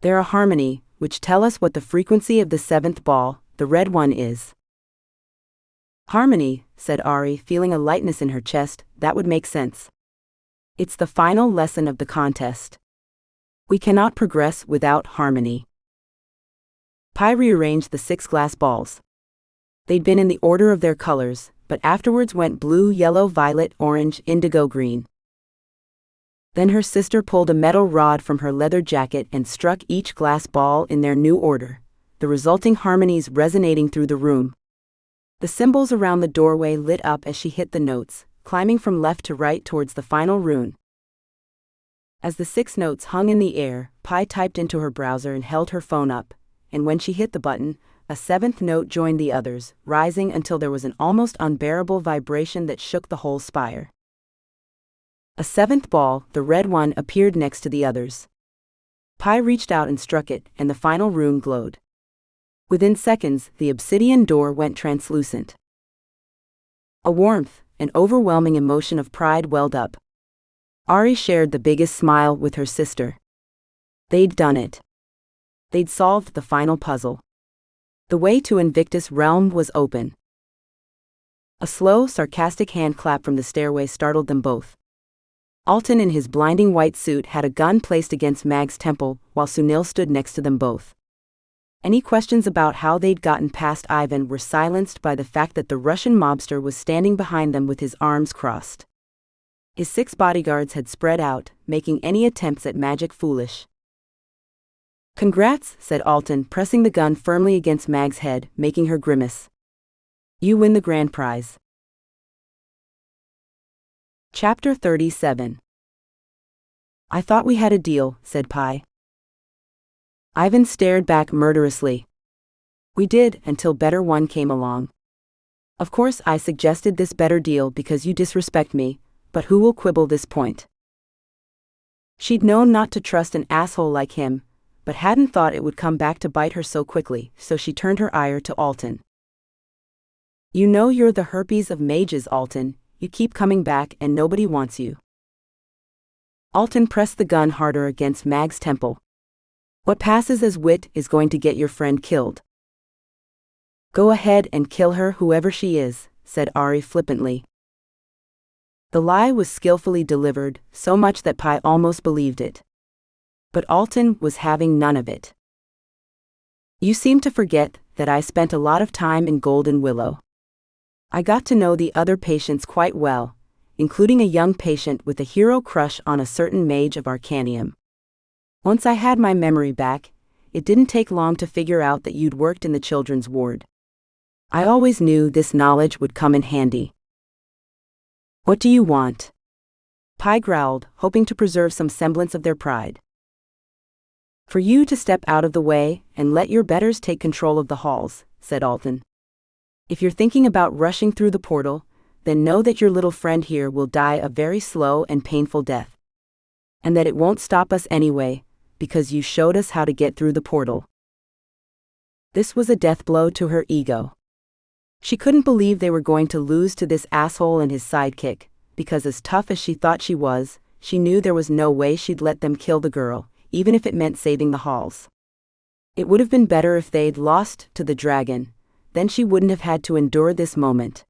They're a harmony, which tell us what the frequency of the seventh ball, the red one, is. "Harmony," said Aurie, feeling a lightness in her chest. "That would make sense. It's the final lesson of the contest. We cannot progress without harmony." Pi rearranged the 6 glass balls. They'd been in the order of their colors, but afterwards went blue, yellow, violet, orange, indigo, green. Then her sister pulled a metal rod from her leather jacket and struck each glass ball in their new order, the resulting harmonies resonating through the room. The symbols around the doorway lit up as she hit the notes, climbing from left to right towards the final rune. As the 6 notes hung in the air, Pi typed into her browser and held her phone up, and when she hit the button, a 7th note joined the others, rising until there was an almost unbearable vibration that shook the whole spire. A 7th ball, the red one, appeared next to the others. Pi reached out and struck it, and the final rune glowed. Within seconds, the obsidian door went translucent. A warmth, an overwhelming emotion of pride welled up. Aurie shared the biggest smile with her sister. They'd done it. They'd solved the final puzzle. The way to Invictus realm was open. A slow, sarcastic hand clap from the stairway startled them both. Alton in his blinding white suit had a gun placed against Mag's temple, while Sunil stood next to them both. Any questions about how they'd gotten past Ivan were silenced by the fact that the Russian mobster was standing behind them with his arms crossed. His 6 bodyguards had spread out, making any attempts at magic foolish. "Congrats," said Alton, pressing the gun firmly against Mag's head, making her grimace. "You win the grand prize." Chapter 37. "I thought we had a deal," said Pi. Ivan stared back murderously. "We did, until better one came along. Of course I suggested this better deal because you disrespect me, but who will quibble this point?" She'd known not to trust an asshole like him, but hadn't thought it would come back to bite her so quickly, so she turned her ire to Alton. "You know you're the herpes of mages, Alton. You keep coming back and nobody wants you." Alton pressed the gun harder against Mag's temple. "What passes as wit is going to get your friend killed." "Go ahead and kill her, whoever she is," said Aurie flippantly. The lie was skillfully delivered, so much that Pi almost believed it. But Alton was having none of it. "You seem to forget that I spent a lot of time in Golden Willow. I got to know the other patients quite well, including a young patient with a hero crush on a certain mage of Arcanium. Once I had my memory back, it didn't take long to figure out that you'd worked in the children's ward. I always knew this knowledge would come in handy." "What do you want?" Pi growled, hoping to preserve some semblance of their pride. "For you to step out of the way and let your betters take control of the halls," said Alton. "If you're thinking about rushing through the portal, then know that your little friend here will die a very slow and painful death. And that it won't stop us anyway, because you showed us how to get through the portal." This was a death blow to her ego. She couldn't believe they were going to lose to this asshole and his sidekick, because as tough as she thought she was, she knew there was no way she'd let them kill the girl, even if it meant saving the halls. It would have been better if they'd lost to the dragon, then she wouldn't have had to endure this moment.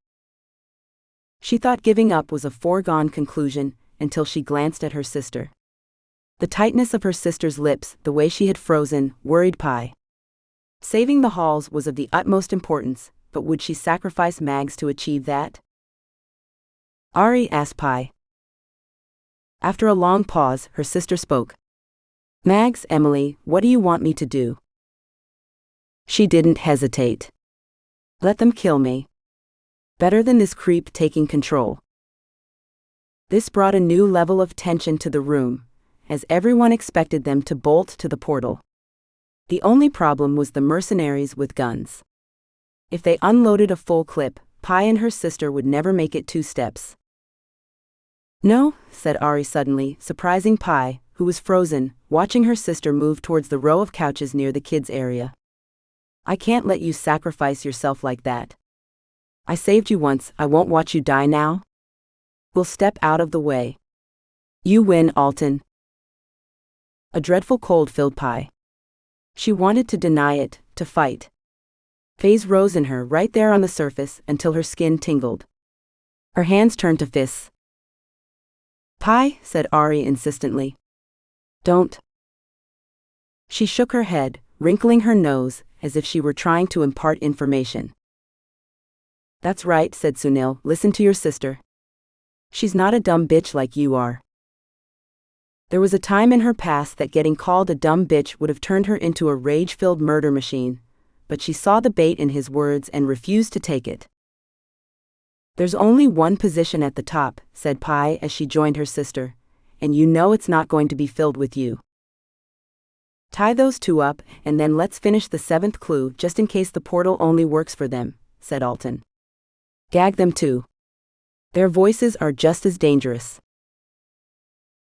She thought giving up was a foregone conclusion, until she glanced at her sister. The tightness of her sister's lips, the way she had frozen, worried Pi. Saving the halls was of the utmost importance, but would she sacrifice Mags to achieve that? Aurie asked Pi. After a long pause, her sister spoke. Mags, Emily, what do you want me to do? She didn't hesitate. Let them kill me. Better than this creep taking control. This brought a new level of tension to the room, as everyone expected them to bolt to the portal. The only problem was the mercenaries with guns. If they unloaded a full clip, Pi and her sister would never make it 2 steps. No, said Aurie suddenly, surprising Pi, who was frozen, watching her sister move towards the row of couches near the kids' area. I can't let you sacrifice yourself like that. I saved you once, I won't watch you die now. We'll step out of the way. You win, Alton. A dreadful cold filled Pi. She wanted to deny it, to fight. Phase rose in her right there on the surface until her skin tingled. Her hands turned to fists. Pi, said Aurie insistently. Don't. She shook her head, wrinkling her nose, as if she were trying to impart information. That's right, said Sunil, listen to your sister. She's not a dumb bitch like you are. There was a time in her past that getting called a dumb bitch would have turned her into a rage-filled murder machine, but she saw the bait in his words and refused to take it. There's only one position at the top, said Pi as she joined her sister, and you know it's not going to be filled with you. Tie those 2 up, and then let's finish the 7th clue just in case the portal only works for them, said Alton. Gag them too. Their voices are just as dangerous.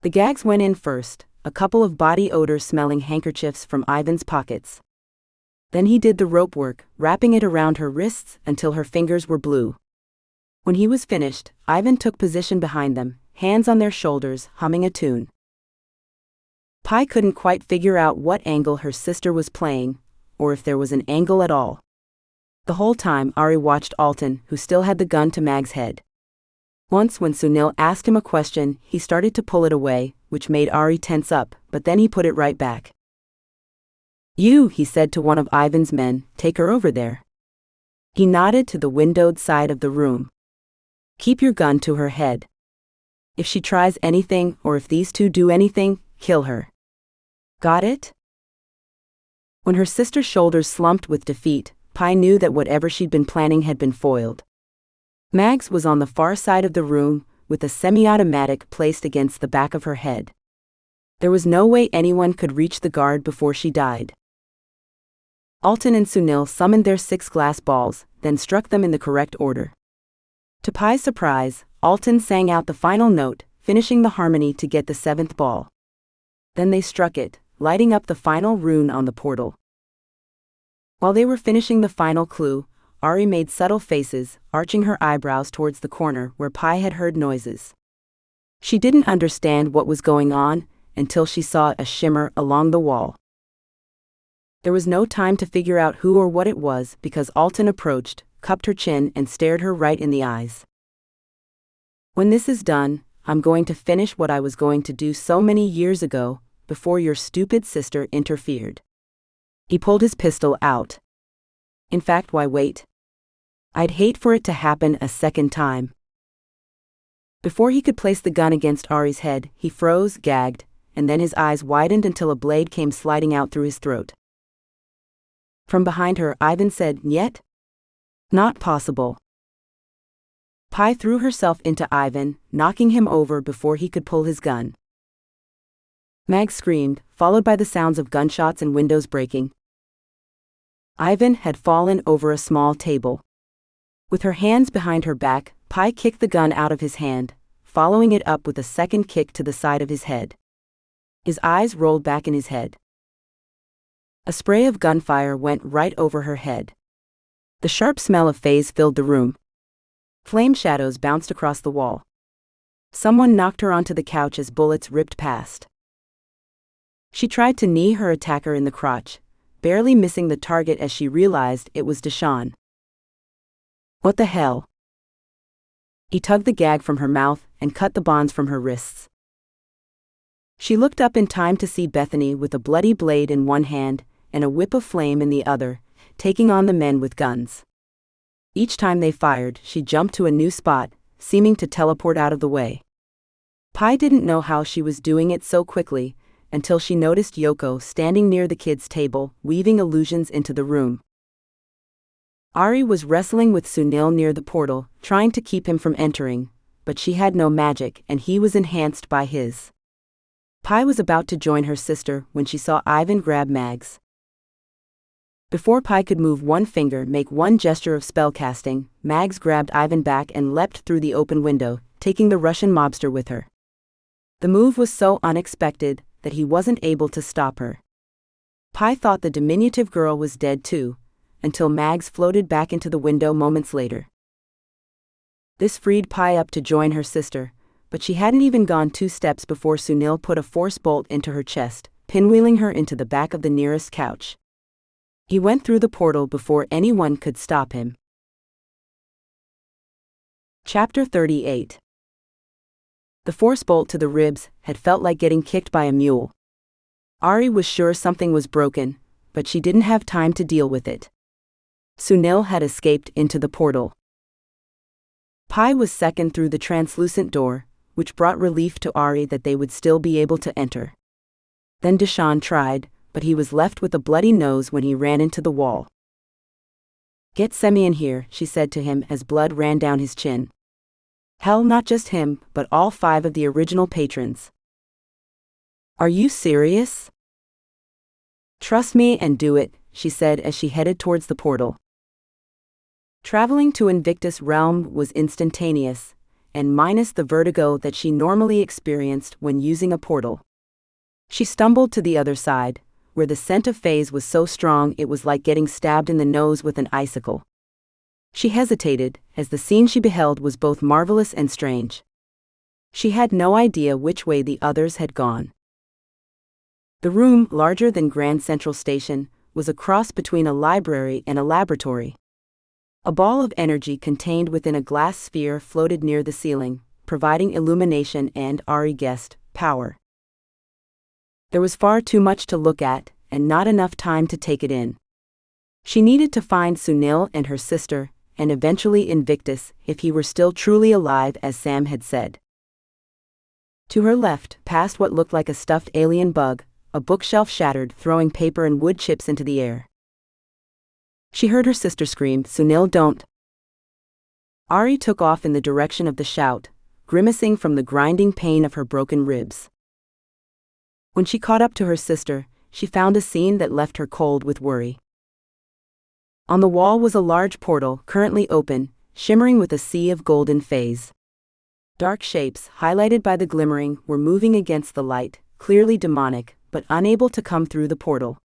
The gags went in first, a couple of body odor-smelling handkerchiefs from Ivan's pockets. Then he did the rope work, wrapping it around her wrists until her fingers were blue. When he was finished, Ivan took position behind them, hands on their shoulders, humming a tune. Pi couldn't quite figure out what angle her sister was playing, or if there was an angle at all. The whole time Aurie watched Alton, who still had the gun to Mag's head. Once when Sunil asked him a question, he started to pull it away, which made Aurie tense up, but then he put it right back. You, he said to one of Ivan's men, take her over there. He nodded to the windowed side of the room. Keep your gun to her head. If she tries anything, or if these 2 do anything, kill her. Got it? When her sister's shoulders slumped with defeat, Pi knew that whatever she'd been planning had been foiled. Mags was on the far side of the room, with a semi-automatic placed against the back of her head. There was no way anyone could reach the guard before she died. Alton and Sunil summoned their 6 glass balls, then struck them in the correct order. To Pi's surprise, Alton sang out the final note, finishing the harmony to get the 7th ball. Then they struck it, lighting up the final rune on the portal. While they were finishing the final clue, Aurie made subtle faces, arching her eyebrows towards the corner where Pi had heard noises. She didn't understand what was going on until she saw a shimmer along the wall. There was no time to figure out who or what it was because Alton approached, cupped her chin and stared her right in the eyes. When this is done, I'm going to finish what I was going to do so many years ago, before your stupid sister interfered. He pulled his pistol out. In fact, why wait? I'd hate for it to happen a 2nd time. Before he could place the gun against Aurie's head, he froze, gagged, and then his eyes widened until a blade came sliding out through his throat. From behind her, Ivan said, "Yet? Not possible." Pi threw herself into Ivan, knocking him over before he could pull his gun. Mag screamed, followed by the sounds of gunshots and windows breaking. Ivan had fallen over a small table. With her hands behind her back, Pi kicked the gun out of his hand, following it up with a 2nd kick to the side of his head. His eyes rolled back in his head. A spray of gunfire went right over her head. The sharp smell of phase filled the room. Flame shadows bounced across the wall. Someone knocked her onto the couch as bullets ripped past. She tried to knee her attacker in the crotch, barely missing the target as she realized it was Deshawn. What the hell? He tugged the gag from her mouth and cut the bonds from her wrists. She looked up in time to see Bethany with a bloody blade in one hand and a whip of flame in the other, taking on the men with guns. Each time they fired, she jumped to a new spot, seeming to teleport out of the way. Pi didn't know how she was doing it so quickly, until she noticed Yoko standing near the kids' table, weaving illusions into the room. Aurie was wrestling with Sunil near the portal, trying to keep him from entering, but she had no magic and he was enhanced by his. Pi was about to join her sister when she saw Ivan grab Mags. Before Pi could move one finger, make one gesture of spellcasting, Mags grabbed Ivan back and leapt through the open window, taking the Russian mobster with her. The move was so unexpected that he wasn't able to stop her. Pi thought the diminutive girl was dead too, until Mags floated back into the window moments later. This freed Pi up to join her sister, but she hadn't even gone 2 steps before Sunil put a force bolt into her chest, pinwheeling her into the back of the nearest couch. He went through the portal before anyone could stop him. Chapter 38. The force bolt to the ribs had felt like getting kicked by a mule. Aurie was sure something was broken, but she didn't have time to deal with it. Sunil had escaped into the portal. Pi was second through the translucent door, which brought relief to Aurie that they would still be able to enter. Then Deshawn tried, but he was left with a bloody nose when he ran into the wall. "Get Semi in here," she said to him as blood ran down his chin. Hell, not just him, but all 5 of the original patrons. "Are you serious?" "Trust me and do it," she said as she headed towards the portal. Traveling to Invictus realm was instantaneous, and minus the vertigo that she normally experienced when using a portal. She stumbled to the other side, where the scent of phase was so strong it was like getting stabbed in the nose with an icicle. She hesitated, as the scene she beheld was both marvelous and strange. She had no idea which way the others had gone. The room, larger than Grand Central Station, was a cross between a library and a laboratory. A ball of energy contained within a glass sphere floated near the ceiling, providing illumination and, Aurie guessed, power. There was far too much to look at, and not enough time to take it in. She needed to find Sunil and her sister, and eventually Invictus, if he were still truly alive as Sam had said. To her left, past what looked like a stuffed alien bug, a bookshelf shattered, throwing paper and wood chips into the air. She heard her sister scream, "Sunil, don't!" Aurie took off in the direction of the shout, grimacing from the grinding pain of her broken ribs. When she caught up to her sister, she found a scene that left her cold with worry. On the wall was a large portal, currently open, shimmering with a sea of golden phase. Dark shapes, highlighted by the glimmering, were moving against the light, clearly demonic, but unable to come through the portal.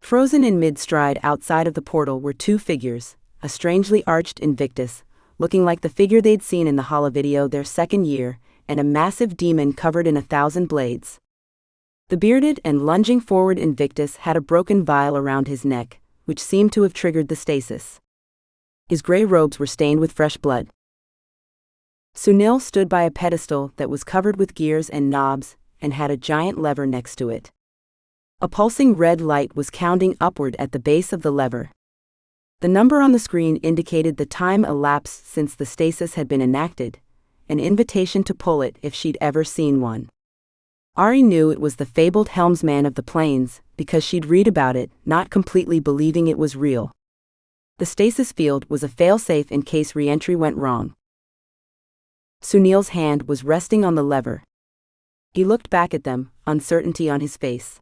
Frozen in mid-stride outside of the portal were 2 figures, a strangely arched Invictus, looking like the figure they'd seen in the holo video their second year, and a massive demon covered in 1,000 blades. The bearded and lunging forward Invictus had a broken vial around his neck, which seemed to have triggered the stasis. His gray robes were stained with fresh blood. Sunil stood by a pedestal that was covered with gears and knobs, and had a giant lever next to it. A pulsing red light was counting upward at the base of the lever. The number on the screen indicated the time elapsed since the stasis had been enacted, an invitation to pull it if she'd ever seen one. Aurie knew it was the fabled helmsman of the plains, because she'd read about it, not completely believing it was real. The stasis field was a failsafe in case re-entry went wrong. Sunil's hand was resting on the lever. He looked back at them, uncertainty on his face.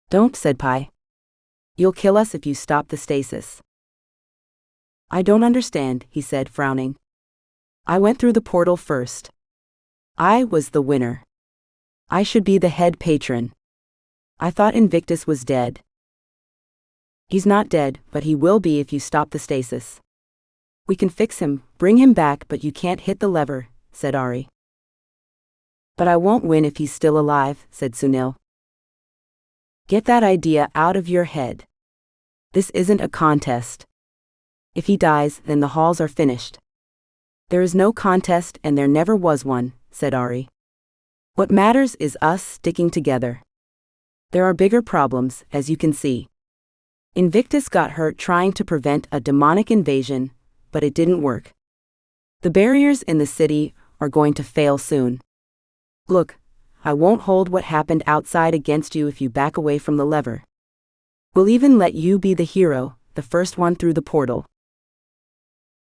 "Don't," said Pi. "You'll kill us if you stop the stasis." "I don't understand," he said, frowning. "I went through the portal first. I was the winner. I should be the head patron. I thought Invictus was dead." "He's not dead, but he will be if you stop the stasis. We can fix him, bring him back, but you can't hit the lever," said Aurie. "But I won't win if he's still alive," said Sunil. "Get that idea out of your head. This isn't a contest. If he dies, then the halls are finished." "There is no contest and there never was one," said Aurie. "What matters is us sticking together. There are bigger problems, as you can see." Invictus got hurt trying to prevent a demonic invasion, but it didn't work. The barriers in the city are going to fail soon. Look, I won't hold what happened outside against you if you back away from the lever. We'll even let you be the hero, the first one through the portal.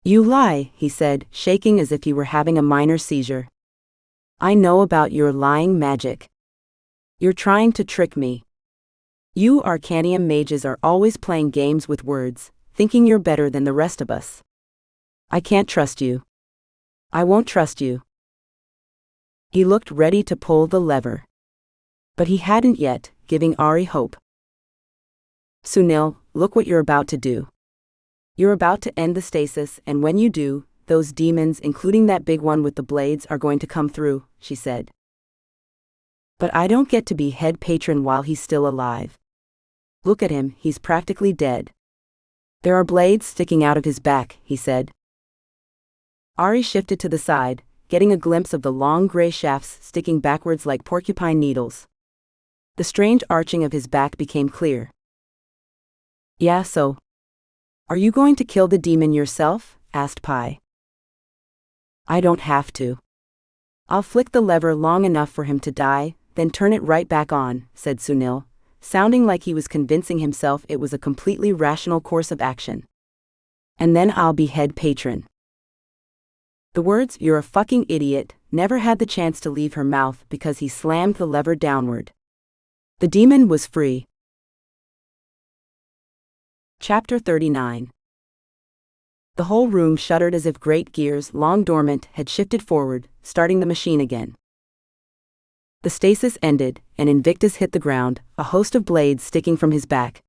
You lie, he said, shaking as if he were having a minor seizure. I know about your lying magic. You're trying to trick me. You Arcanium mages are always playing games with words, thinking you're better than the rest of us. I can't trust you. I won't trust you. He looked ready to pull the lever. But he hadn't yet, giving Aurie hope. Sunil, look what you're about to do. You're about to end the stasis, and when you do, those demons, including that big one with the blades, are going to come through, she said. But I don't get to be head patron while he's still alive. Look at him, he's practically dead. There are blades sticking out of his back, he said. Aurie shifted to the side, getting a glimpse of the long gray shafts sticking backwards like porcupine needles. The strange arching of his back became clear. Yeah, so? Are you going to kill the demon yourself? Asked Pi. I don't have to. I'll flick the lever long enough for him to die, then turn it right back on, said Sunil, sounding like he was convincing himself it was a completely rational course of action. And then I'll be head patron. The words, "You're a fucking idiot," never had the chance to leave her mouth because he slammed the lever downward. The demon was free. Chapter 39. The whole room shuddered as if great gears, long dormant, had shifted forward, starting the machine again. The stasis ended, and Invictus hit the ground, a host of blades sticking from his back.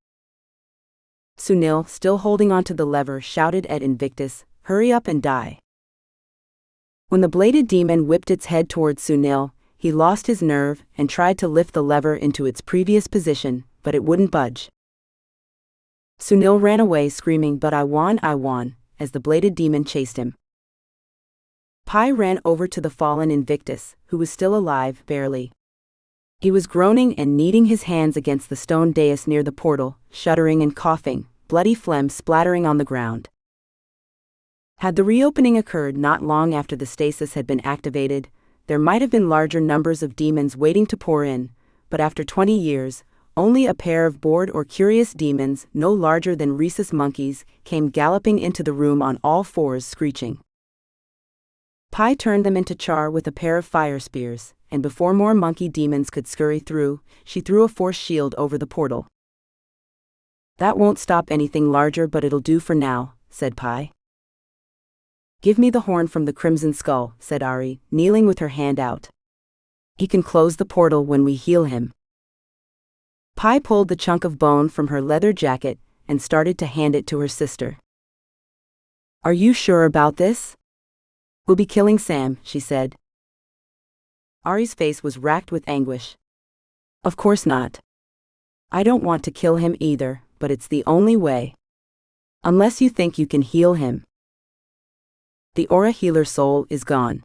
Sunil, still holding onto the lever, shouted at Invictus, "Hurry up and die." When the bladed demon whipped its head towards Sunil, he lost his nerve and tried to lift the lever into its previous position, but it wouldn't budge. Sunil ran away screaming, "But I won," as the bladed demon chased him. Pi ran over to the fallen Invictus, who was still alive, barely. He was groaning and kneading his hands against the stone dais near the portal, shuddering and coughing, bloody phlegm splattering on the ground. Had the reopening occurred not long after the stasis had been activated, there might have been larger numbers of demons waiting to pour in, but after 20 years, only a pair of bored or curious demons, no larger than rhesus monkeys, came galloping into the room on all fours, screeching. Pi turned them into char with a pair of fire spears, and before more monkey demons could scurry through, she threw a force shield over the portal. That won't stop anything larger, but it'll do for now, said Pi. Give me the horn from the Crimson Skull, said Aurie, kneeling with her hand out. He can close the portal when we heal him. Pi pulled the chunk of bone from her leather jacket and started to hand it to her sister. Are you sure about this? We'll be killing Sam, she said. Aurie's face was racked with anguish. Of course not. I don't want to kill him either, but it's the only way. Unless you think you can heal him. The aura healer soul is gone.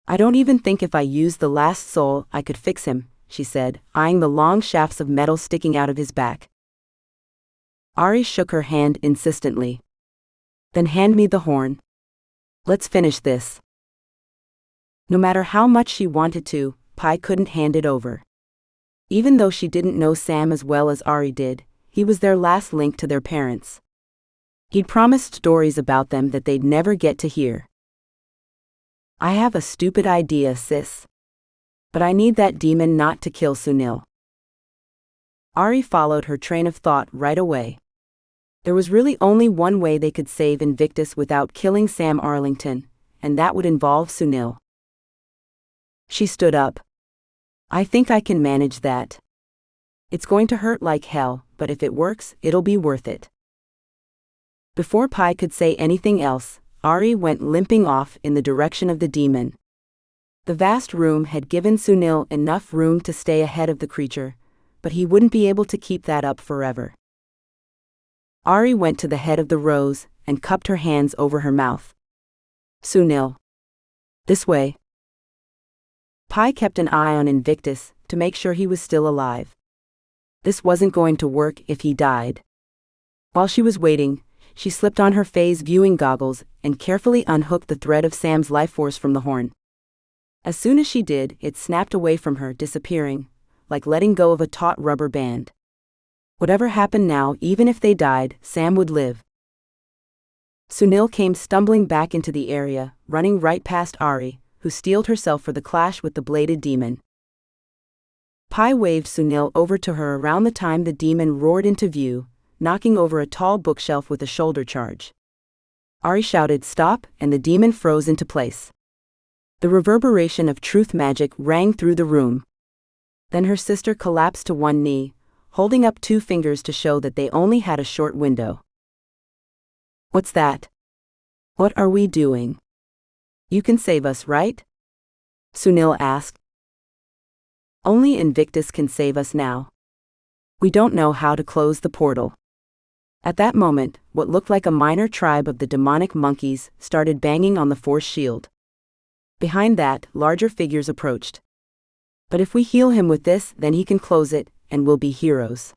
I don't even think if I used the last soul I could fix him, she said, eyeing the long shafts of metal sticking out of his back. Aurie shook her hand insistently. Then hand me the horn. Let's finish this. No matter how much she wanted to, Pi couldn't hand it over. Even though she didn't know Sam as well as Aurie did, he was their last link to their parents. He'd promised stories about them that they'd never get to hear. I have a stupid idea, sis. But I need that demon not to kill Sunil. Aurie followed her train of thought right away. There was really only one way they could save Invictus without killing Sam Arlington, and that would involve Sunil. She stood up. I think I can manage that. It's going to hurt like hell, but if it works, it'll be worth it. Before Pi could say anything else, Aurie went limping off in the direction of the demon. The vast room had given Sunil enough room to stay ahead of the creature, but he wouldn't be able to keep that up forever. Aurie went to the head of the rows and cupped her hands over her mouth. Sunil. This way. Pi kept an eye on Invictus to make sure he was still alive. This wasn't going to work if he died. While she was waiting, she slipped on her phase viewing goggles and carefully unhooked the thread of Sam's life force from the horn. As soon as she did, it snapped away from her, disappearing, like letting go of a taut rubber band. Whatever happened now, even if they died, Sam would live. Sunil came stumbling back into the area, running right past Aurie, who steeled herself for the clash with the bladed demon. Pi waved Sunil over to her around the time the demon roared into view, knocking over a tall bookshelf with a shoulder charge. Aurie shouted, "Stop," and the demon froze into place. The reverberation of truth magic rang through the room. Then her sister collapsed to one knee, holding up two fingers to show that they only had a short window. "What's that? What are we doing? You can save us, right?" Sunil asked. "Only Invictus can save us now. We don't know how to close the portal." At that moment, what looked like a minor tribe of the demonic monkeys started banging on the force shield. Behind that, larger figures approached. "But if we heal him with this, then he can close it, and we'll be heroes."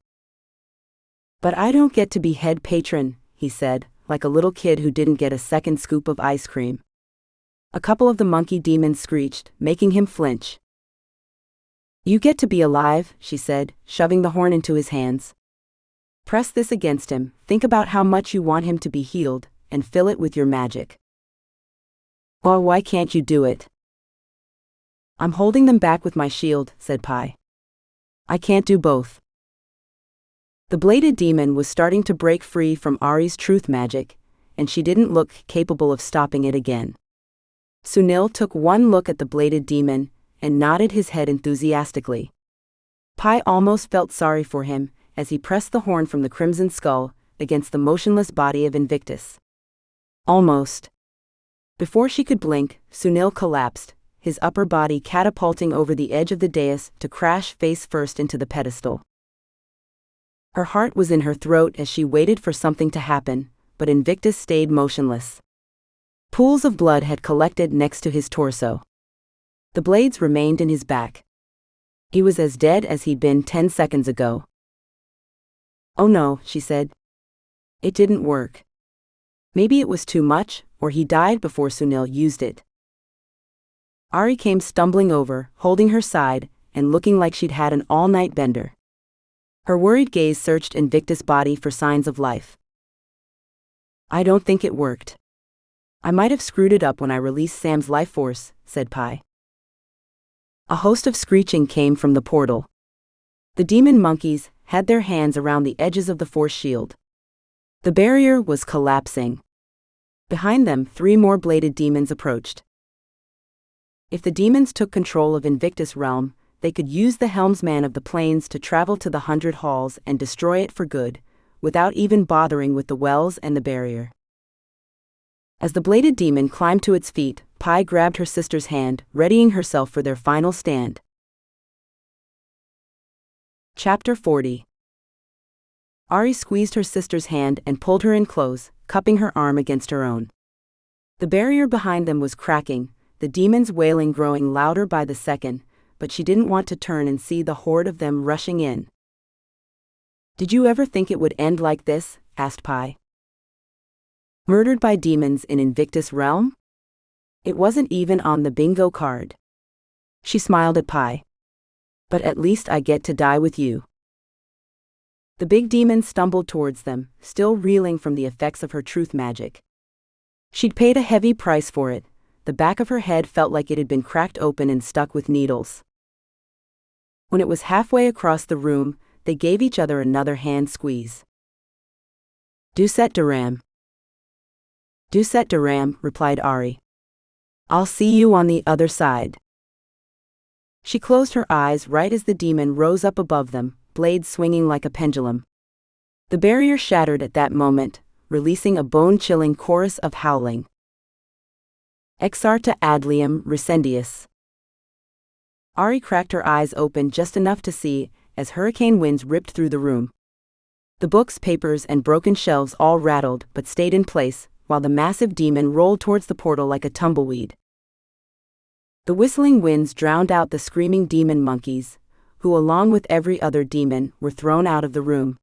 "But I don't get to be head patron," he said, like a little kid who didn't get a second scoop of ice cream. A couple of the monkey demons screeched, making him flinch. "You get to be alive," she said, shoving the horn into his hands. "Press this against him, think about how much you want him to be healed, and fill it with your magic." "Well, why can't you do it?" "I'm holding them back with my shield," said Pi. "I can't do both." The bladed demon was starting to break free from Aurie's truth magic, and she didn't look capable of stopping it again. Sunil took one look at the bladed demon, and nodded his head enthusiastically. Pi almost felt sorry for him, as he pressed the horn from the crimson skull against the motionless body of Invictus. Almost. Before she could blink, Sunil collapsed, his upper body catapulting over the edge of the dais to crash face first into the pedestal. Her heart was in her throat as she waited for something to happen, but Invictus stayed motionless. Pools of blood had collected next to his torso. The blades remained in his back. He was as dead as he'd been 10 seconds ago. "Oh no," she said. "It didn't work. Maybe it was too much, or he died before Sunil used it." Aurie came stumbling over, holding her side, and looking like she'd had an all-night bender. Her worried gaze searched Invictus' body for signs of life. "I don't think it worked. I might have screwed it up when I released Sam's life force," said Pi. A host of screeching came from the portal. The demon monkeys had their hands around the edges of the force shield. The barrier was collapsing. Behind them, 3 more bladed demons approached. If the demons took control of Invictus' realm, they could use the helmsman of the plains to travel to the 100 halls and destroy it for good, without even bothering with the wells and the barrier. As the bladed demon climbed to its feet, Pi grabbed her sister's hand, readying herself for their final stand. Chapter 40. Aurie squeezed her sister's hand and pulled her in close, cupping her arm against her own. The barrier behind them was cracking, the demons wailing growing louder by the second, but she didn't want to turn and see the horde of them rushing in. "Did you ever think it would end like this?" asked Pi. "Murdered by demons in Invictus' realm? It wasn't even on the bingo card." She smiled at Pi. "But at least I get to die with you." The big demon stumbled towards them, still reeling from the effects of her truth magic. She'd paid a heavy price for it. The back of her head felt like it had been cracked open and stuck with needles. When it was halfway across the room, they gave each other another hand squeeze. "Duset Duram." "Duset Duram," replied Aurie. "I'll see you on the other side." She closed her eyes right as the demon rose up above them, blades swinging like a pendulum. The barrier shattered at that moment, releasing a bone-chilling chorus of howling. "Exarta adlium recendius." Aurie cracked her eyes open just enough to see, as hurricane winds ripped through the room. The books, papers, and broken shelves all rattled but stayed in place, while the massive demon rolled towards the portal like a tumbleweed. The whistling winds drowned out the screaming demon monkeys, who along with every other demon were thrown out of the room.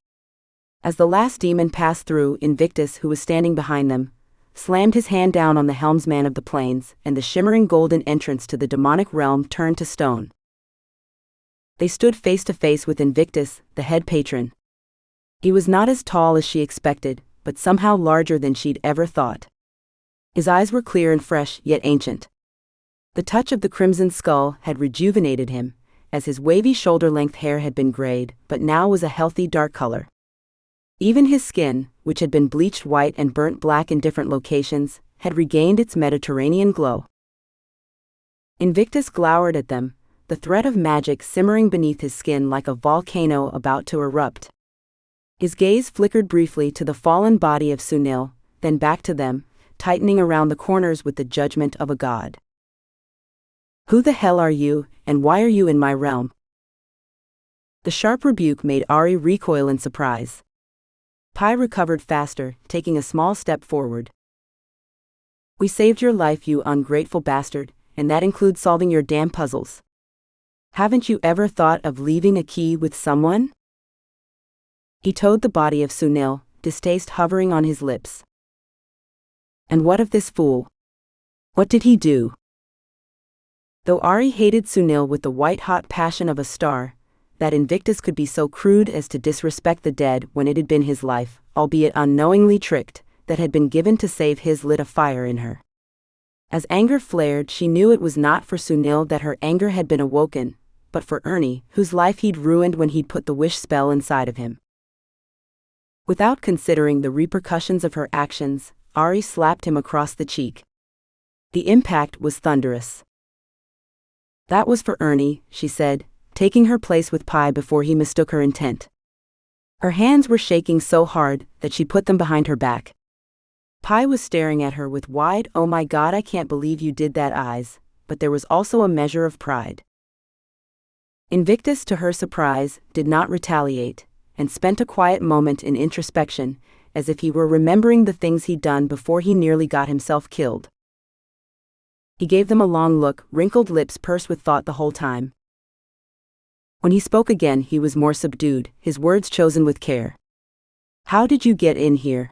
As the last demon passed through, Invictus, who was standing behind them, slammed his hand down on the helmsman of the plains, and the shimmering golden entrance to the demonic realm turned to stone. They stood face to face with Invictus, the head patron. He was not as tall as she expected, but somehow larger than she'd ever thought. His eyes were clear and fresh, yet ancient. The touch of the crimson skull had rejuvenated him, as his wavy shoulder-length hair had been grayed, but now was a healthy dark color. Even his skin, which had been bleached white and burnt black in different locations, had regained its Mediterranean glow. Invictus glowered at them, the threat of magic simmering beneath his skin like a volcano about to erupt. His gaze flickered briefly to the fallen body of Sunil, then back to them, tightening around the corners with the judgment of a god. "Who the hell are you, and why are you in my realm?" The sharp rebuke made Aurie recoil in surprise. Pi recovered faster, taking a small step forward. "We saved your life, you ungrateful bastard, and that includes solving your damn puzzles. Haven't you ever thought of leaving a key with someone?" He towed the body of Sunil, distaste hovering on his lips. "And what of this fool? What did he do?" Though Aurie hated Sunil with the white-hot passion of a star, that Invictus could be so crude as to disrespect the dead when it had been his life, albeit unknowingly tricked, that had been given to save his, lit a fire in her. As anger flared, she knew it was not for Sunil that her anger had been awoken, but for Ernie, whose life he'd ruined when he'd put the wish spell inside of him. Without considering the repercussions of her actions, Aurie slapped him across the cheek. The impact was thunderous. "That was for Ernie," she said, taking her place with Pi before he mistook her intent. Her hands were shaking so hard that she put them behind her back. Pi was staring at her with wide, "Oh my God, I can't believe you did that" eyes, but there was also a measure of pride. Invictus, to her surprise, did not retaliate, and spent a quiet moment in introspection, as if he were remembering the things he'd done before he nearly got himself killed. He gave them a long look, wrinkled lips pursed with thought the whole time. When he spoke again, he was more subdued, his words chosen with care. "How did you get in here?"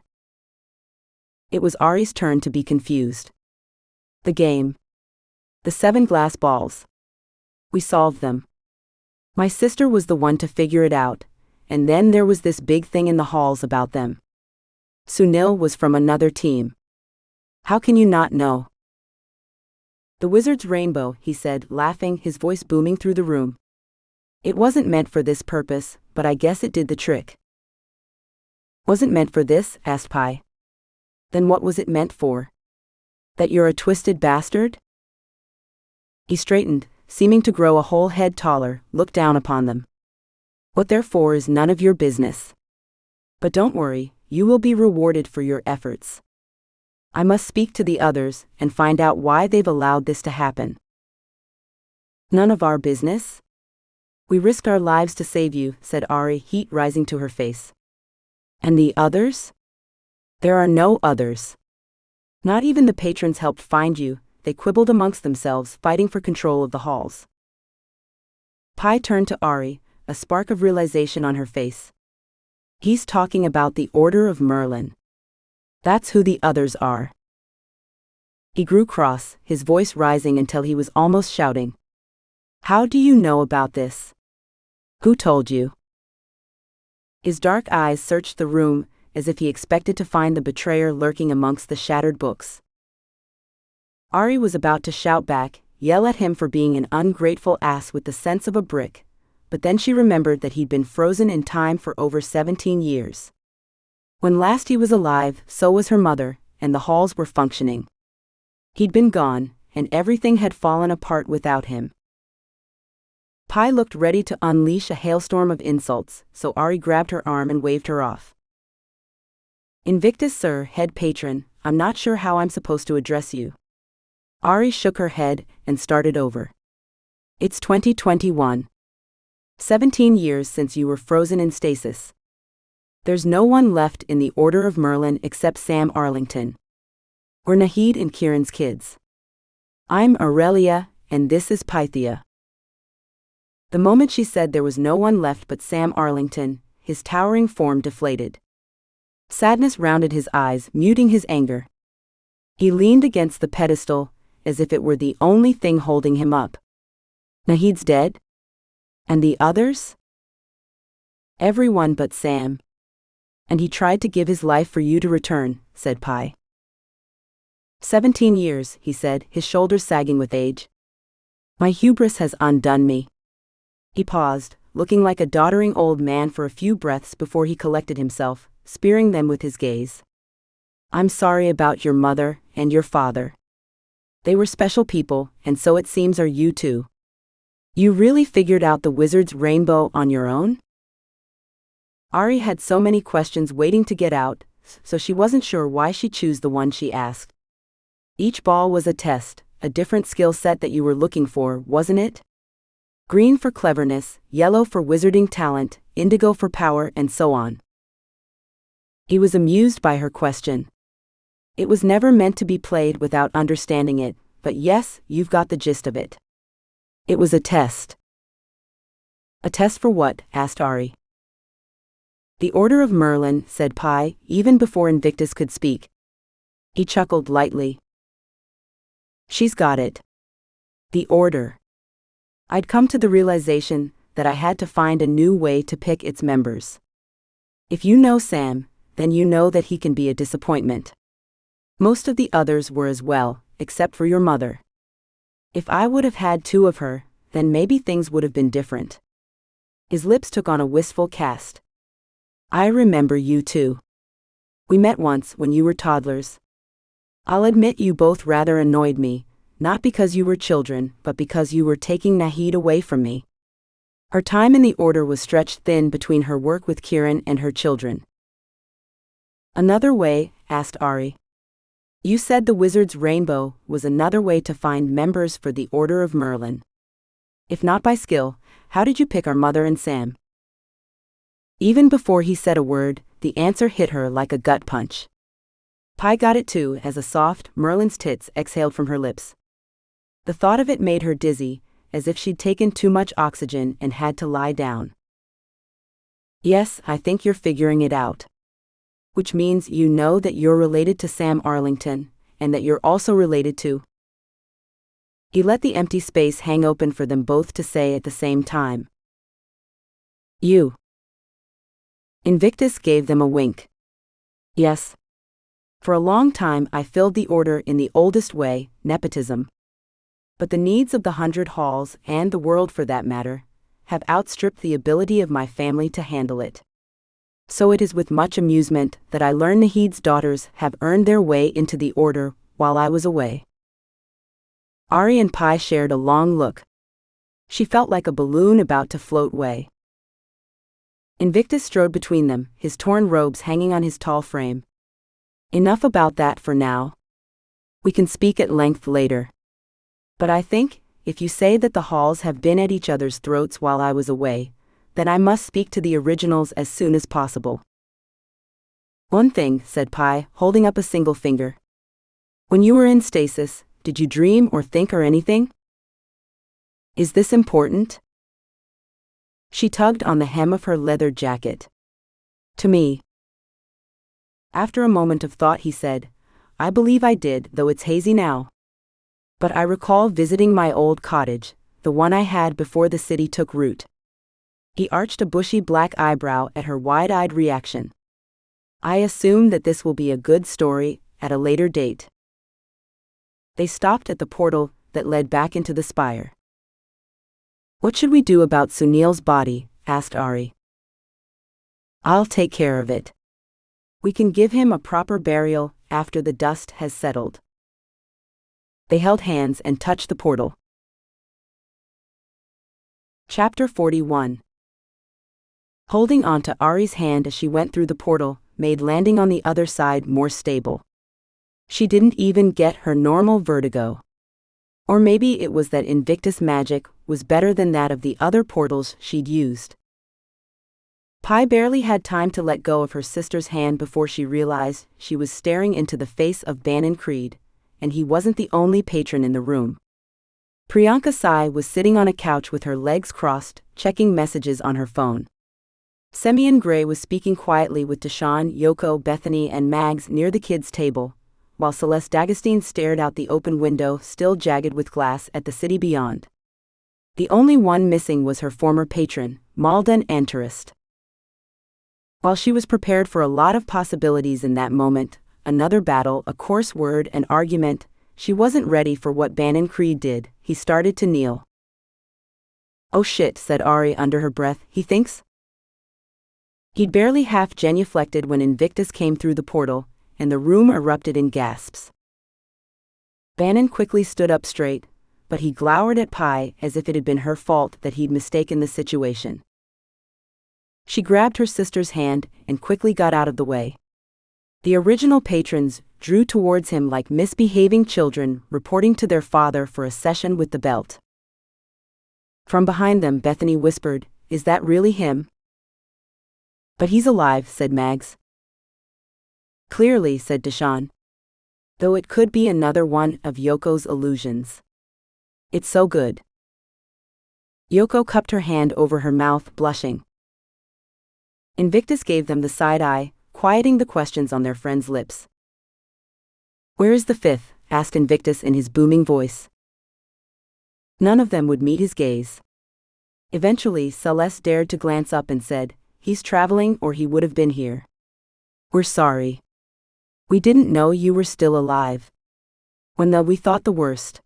It was Aurie's turn to be confused. "The game. The 7 glass balls. We solved them. My sister was the one to figure it out, and then there was this big thing in the halls about them. Sunil was from another team. How can you not know?" "The wizard's rainbow," he said, laughing, his voice booming through the room. "It wasn't meant for this purpose, but I guess it did the trick." "Wasn't meant for this?" asked Pi. "Then what was it meant for? That you're a twisted bastard?" He straightened, seeming to grow a whole head taller, looked down upon them. "What they're for is none of your business. But don't worry, you will be rewarded for your efforts. I must speak to the others and find out why they've allowed this to happen." "None of our business? We risked our lives to save you," said Aurie, heat rising to her face. "And the others?" "There are no others. Not even the patrons helped find you," they quibbled amongst themselves, fighting for control of the halls. Pi turned to Aurie, a spark of realization on her face. "He's talking about the Order of Merlin. That's who the others are." He grew cross, his voice rising until he was almost shouting. "How do you know about this? Who told you?" His dark eyes searched the room, as if he expected to find the betrayer lurking amongst the shattered books. Aurie was about to shout back, yell at him for being an ungrateful ass with the sense of a brick, but then she remembered that he'd been frozen in time for over 17 years. When last he was alive, so was her mother, and the halls were functioning. He'd been gone, and everything had fallen apart without him. Pi looked ready to unleash a hailstorm of insults, so Aurie grabbed her arm and waved her off. "Invictus, sir, head patron, I'm not sure how I'm supposed to address you." Aurie shook her head and started over. "It's 2021. 17 years since you were frozen in stasis. There's no one left in the Order of Merlin except Sam Arlington. We're Nahid and Kieran's kids. I'm Aurelia, and this is Pythia." The moment she said there was no one left but Sam Arlington, his towering form deflated. Sadness rounded his eyes, muting his anger. He leaned against the pedestal, as if it were the only thing holding him up. Nahid's dead? And the others? Everyone but Sam. And he tried to give his life for you to return, said Pi. 17 years, he said, his shoulders sagging with age. My hubris has undone me. He paused, looking like a doddering old man for a few breaths before he collected himself, spearing them with his gaze. I'm sorry about your mother and your father. They were special people, and so it seems are you too. You really figured out the wizard's rainbow on your own? Aurie had so many questions waiting to get out, so she wasn't sure why she chose the one she asked. Each ball was a test, a different skill set that you were looking for, wasn't it? Green for cleverness, yellow for wizarding talent, indigo for power, and so on. He was amused by her question. It was never meant to be played without understanding it, but yes, you've got the gist of it. It was a test. A test for what? Asked Aurie. The Order of Merlin, said Pi, even before Invictus could speak. He chuckled lightly. She's got it. The Order. I'd come to the realization that I had to find a new way to pick its members. If you know Sam, then you know that he can be a disappointment. Most of the others were as well, except for your mother. If I would have had 2 of her, then maybe things would have been different. His lips took on a wistful cast. I remember you too. We met once when you were toddlers. I'll admit you both rather annoyed me, not because you were children, but because you were taking Nahid away from me. Her time in the Order was stretched thin between her work with Kieran and her children. Another way? Asked Aurie. You said the wizard's rainbow was another way to find members for the Order of Merlin. If not by skill, how did you pick our mother and Sam? Even before he said a word, the answer hit her like a gut punch. Pi got it too, as a soft, Merlin's tits exhaled from her lips. The thought of it made her dizzy, as if she'd taken too much oxygen and had to lie down. Yes, I think you're figuring it out. Which means you know that you're related to Sam Arlington, and that you're also related to... He let the empty space hang open for them both to say at the same time. You. Invictus gave them a wink. Yes. For a long time I filled the Order in the oldest way, nepotism. But the needs of the 100 halls, and the world for that matter, have outstripped the ability of my family to handle it. So it is with much amusement that I learn Nahid's daughters have earned their way into the Order while I was away. Aurie and Pi shared a long look. She felt like a balloon about to float away. Invictus strode between them, his torn robes hanging on his tall frame. Enough about that for now. We can speak at length later. But I think, if you say that the halls have been at each other's throats while I was away, then I must speak to the originals as soon as possible. One thing, said Pi, holding up a single finger. When you were in stasis, did you dream or think or anything? Is this important? She tugged on the hem of her leather jacket. To me. After a moment of thought he said, I believe I did, though it's hazy now. But I recall visiting my old cottage, the one I had before the city took root. He arched a bushy black eyebrow at her wide-eyed reaction. I assume that this will be a good story at a later date. They stopped at the portal that led back into the spire. What should we do about Sunil's body? Asked Aurie. I'll take care of it. We can give him a proper burial after the dust has settled. They held hands and touched the portal. Chapter 41. Holding on to Aurie's hand as she went through the portal made landing on the other side more stable. She didn't even get her normal vertigo. Or maybe it was that Invictus magic was better than that of the other portals she'd used. Pi barely had time to let go of her sister's hand before she realized she was staring into the face of Bannon Creed, and he wasn't the only patron in the room. Priyanka Sai was sitting on a couch with her legs crossed, checking messages on her phone. Semyon Gray was speaking quietly with Deshawn, Yoko, Bethany, and Mags near the kids' table, while Celeste D'Agostine stared out the open window, still jagged with glass, at the city beyond. The only one missing was her former patron, Malden Antarist. While she was prepared for a lot of possibilities in that moment, another battle, a coarse word, an argument, she wasn't ready for what Bannon Creed did. He started to kneel. "Oh shit," said Aurie under her breath, "he thinks?" He'd barely half genuflected when Invictus came through the portal, and the room erupted in gasps. Bannon quickly stood up straight, but he glowered at Pi as if it had been her fault that he'd mistaken the situation. She grabbed her sister's hand and quickly got out of the way. The original patrons drew towards him like misbehaving children reporting to their father for a session with the belt. From behind them, Bethany whispered, "Is that really him?" "But he's alive," said Mags. "Clearly," said Deshawn. "Though it could be another one of Yoko's illusions. It's so good." Yoko cupped her hand over her mouth, blushing. Invictus gave them the side eye, quieting the questions on their friends' lips. "Where is the fifth?" asked Invictus in his booming voice. None of them would meet his gaze. Eventually, Celeste dared to glance up and said, "He's traveling, or he would have been here. We're sorry. We didn't know you were still alive. We thought the worst.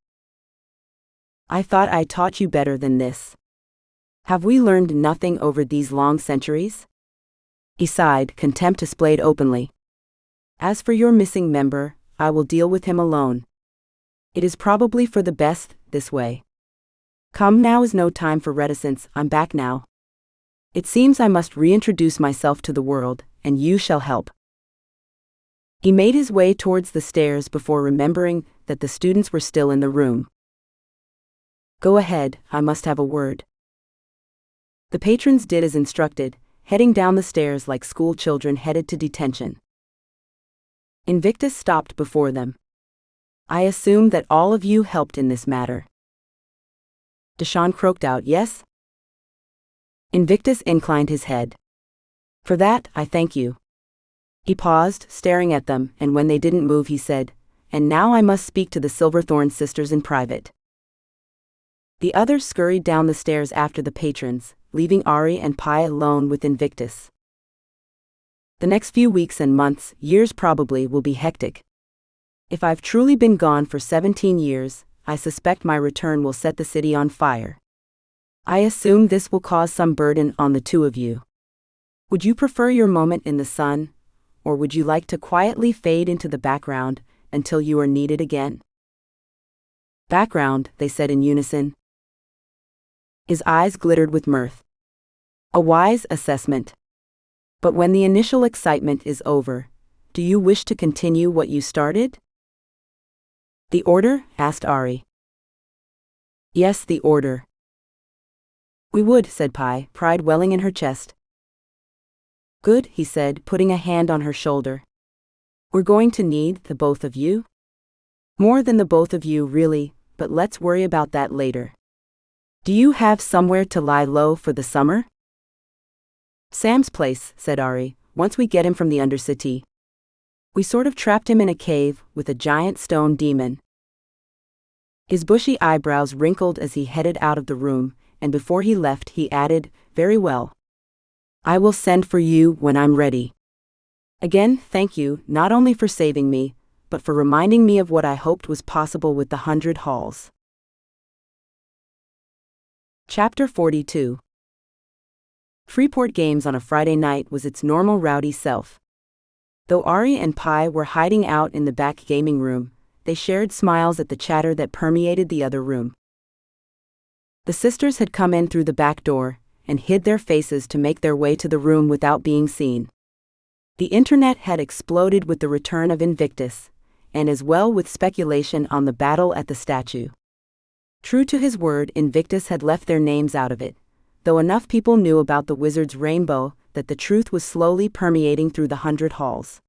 I thought I taught you better than this. Have we learned nothing over these long centuries?" He sighed, contempt displayed openly. "As for your missing member, I will deal with him alone. It is probably for the best this way. Come, now is no time for reticence. I'm back now. It seems I must reintroduce myself to the world, and you shall help." He made his way towards the stairs before remembering that the students were still in the room. "Go ahead, I must have a word." The patrons did as instructed, heading down the stairs like school children headed to detention. Invictus stopped before them. "I assume that all of you helped in this matter." Deshawn croaked out, "Yes?" Invictus inclined his head. "For that, I thank you." He paused, staring at them, and when they didn't move he said, "And now I must speak to the Silverthorn sisters in private." The others scurried down the stairs after the patrons, leaving Aurie and Pi alone with Invictus. The next few weeks and months, years probably, will be hectic. If I've truly been gone for 17 years, I suspect my return will set the city on fire. I assume this will cause some burden on the two of you. Would you prefer your moment in the sun, or would you like to quietly fade into the background until you are needed again? "Background," they said in unison. His eyes glittered with mirth. "A wise assessment. But when the initial excitement is over, do you wish to continue what you started?" "The Order?" asked Aurie. "Yes, the Order." "We would," said Pi, pride welling in her chest. "Good," he said, putting a hand on her shoulder. "We're going to need the both of you. More than the both of you, really, but let's worry about that later. Do you have somewhere to lie low for the summer?" "Sam's place," said Aurie, "once we get him from the Undercity. We sort of trapped him in a cave with a giant stone demon." His bushy eyebrows wrinkled as he headed out of the room, and before he left he added, "Very well. I will send for you when I'm ready. Again, thank you, not only for saving me, but for reminding me of what I hoped was possible with the 100 Halls." Chapter 42. Freeport Games on a Friday night was its normal rowdy self. Though Aurie and Pi were hiding out in the back gaming room, they shared smiles at the chatter that permeated the other room. The sisters had come in through the back door and hid their faces to make their way to the room without being seen. The internet had exploded with the return of Invictus, and as well with speculation on the battle at the statue. True to his word, Invictus had left their names out of it, though enough people knew about the wizard's rainbow that the truth was slowly permeating through the 100 Halls.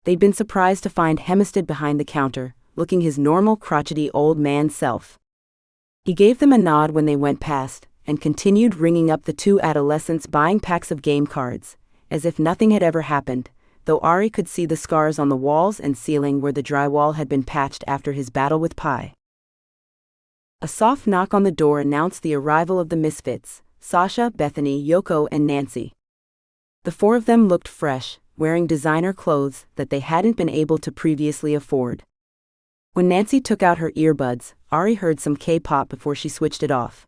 They'd been surprised to find Hempstead behind the counter, looking his normal crotchety old man self. He gave them a nod when they went past, and continued ringing up the two adolescents buying packs of game cards, as if nothing had ever happened, though Aurie could see the scars on the walls and ceiling where the drywall had been patched after his battle with Pi. A soft knock on the door announced the arrival of the misfits, Sasha, Bethany, Yoko, and Nancy. The four of them looked fresh, wearing designer clothes that they hadn't been able to previously afford. When Nancy took out her earbuds, Aurie heard some K-pop before she switched it off.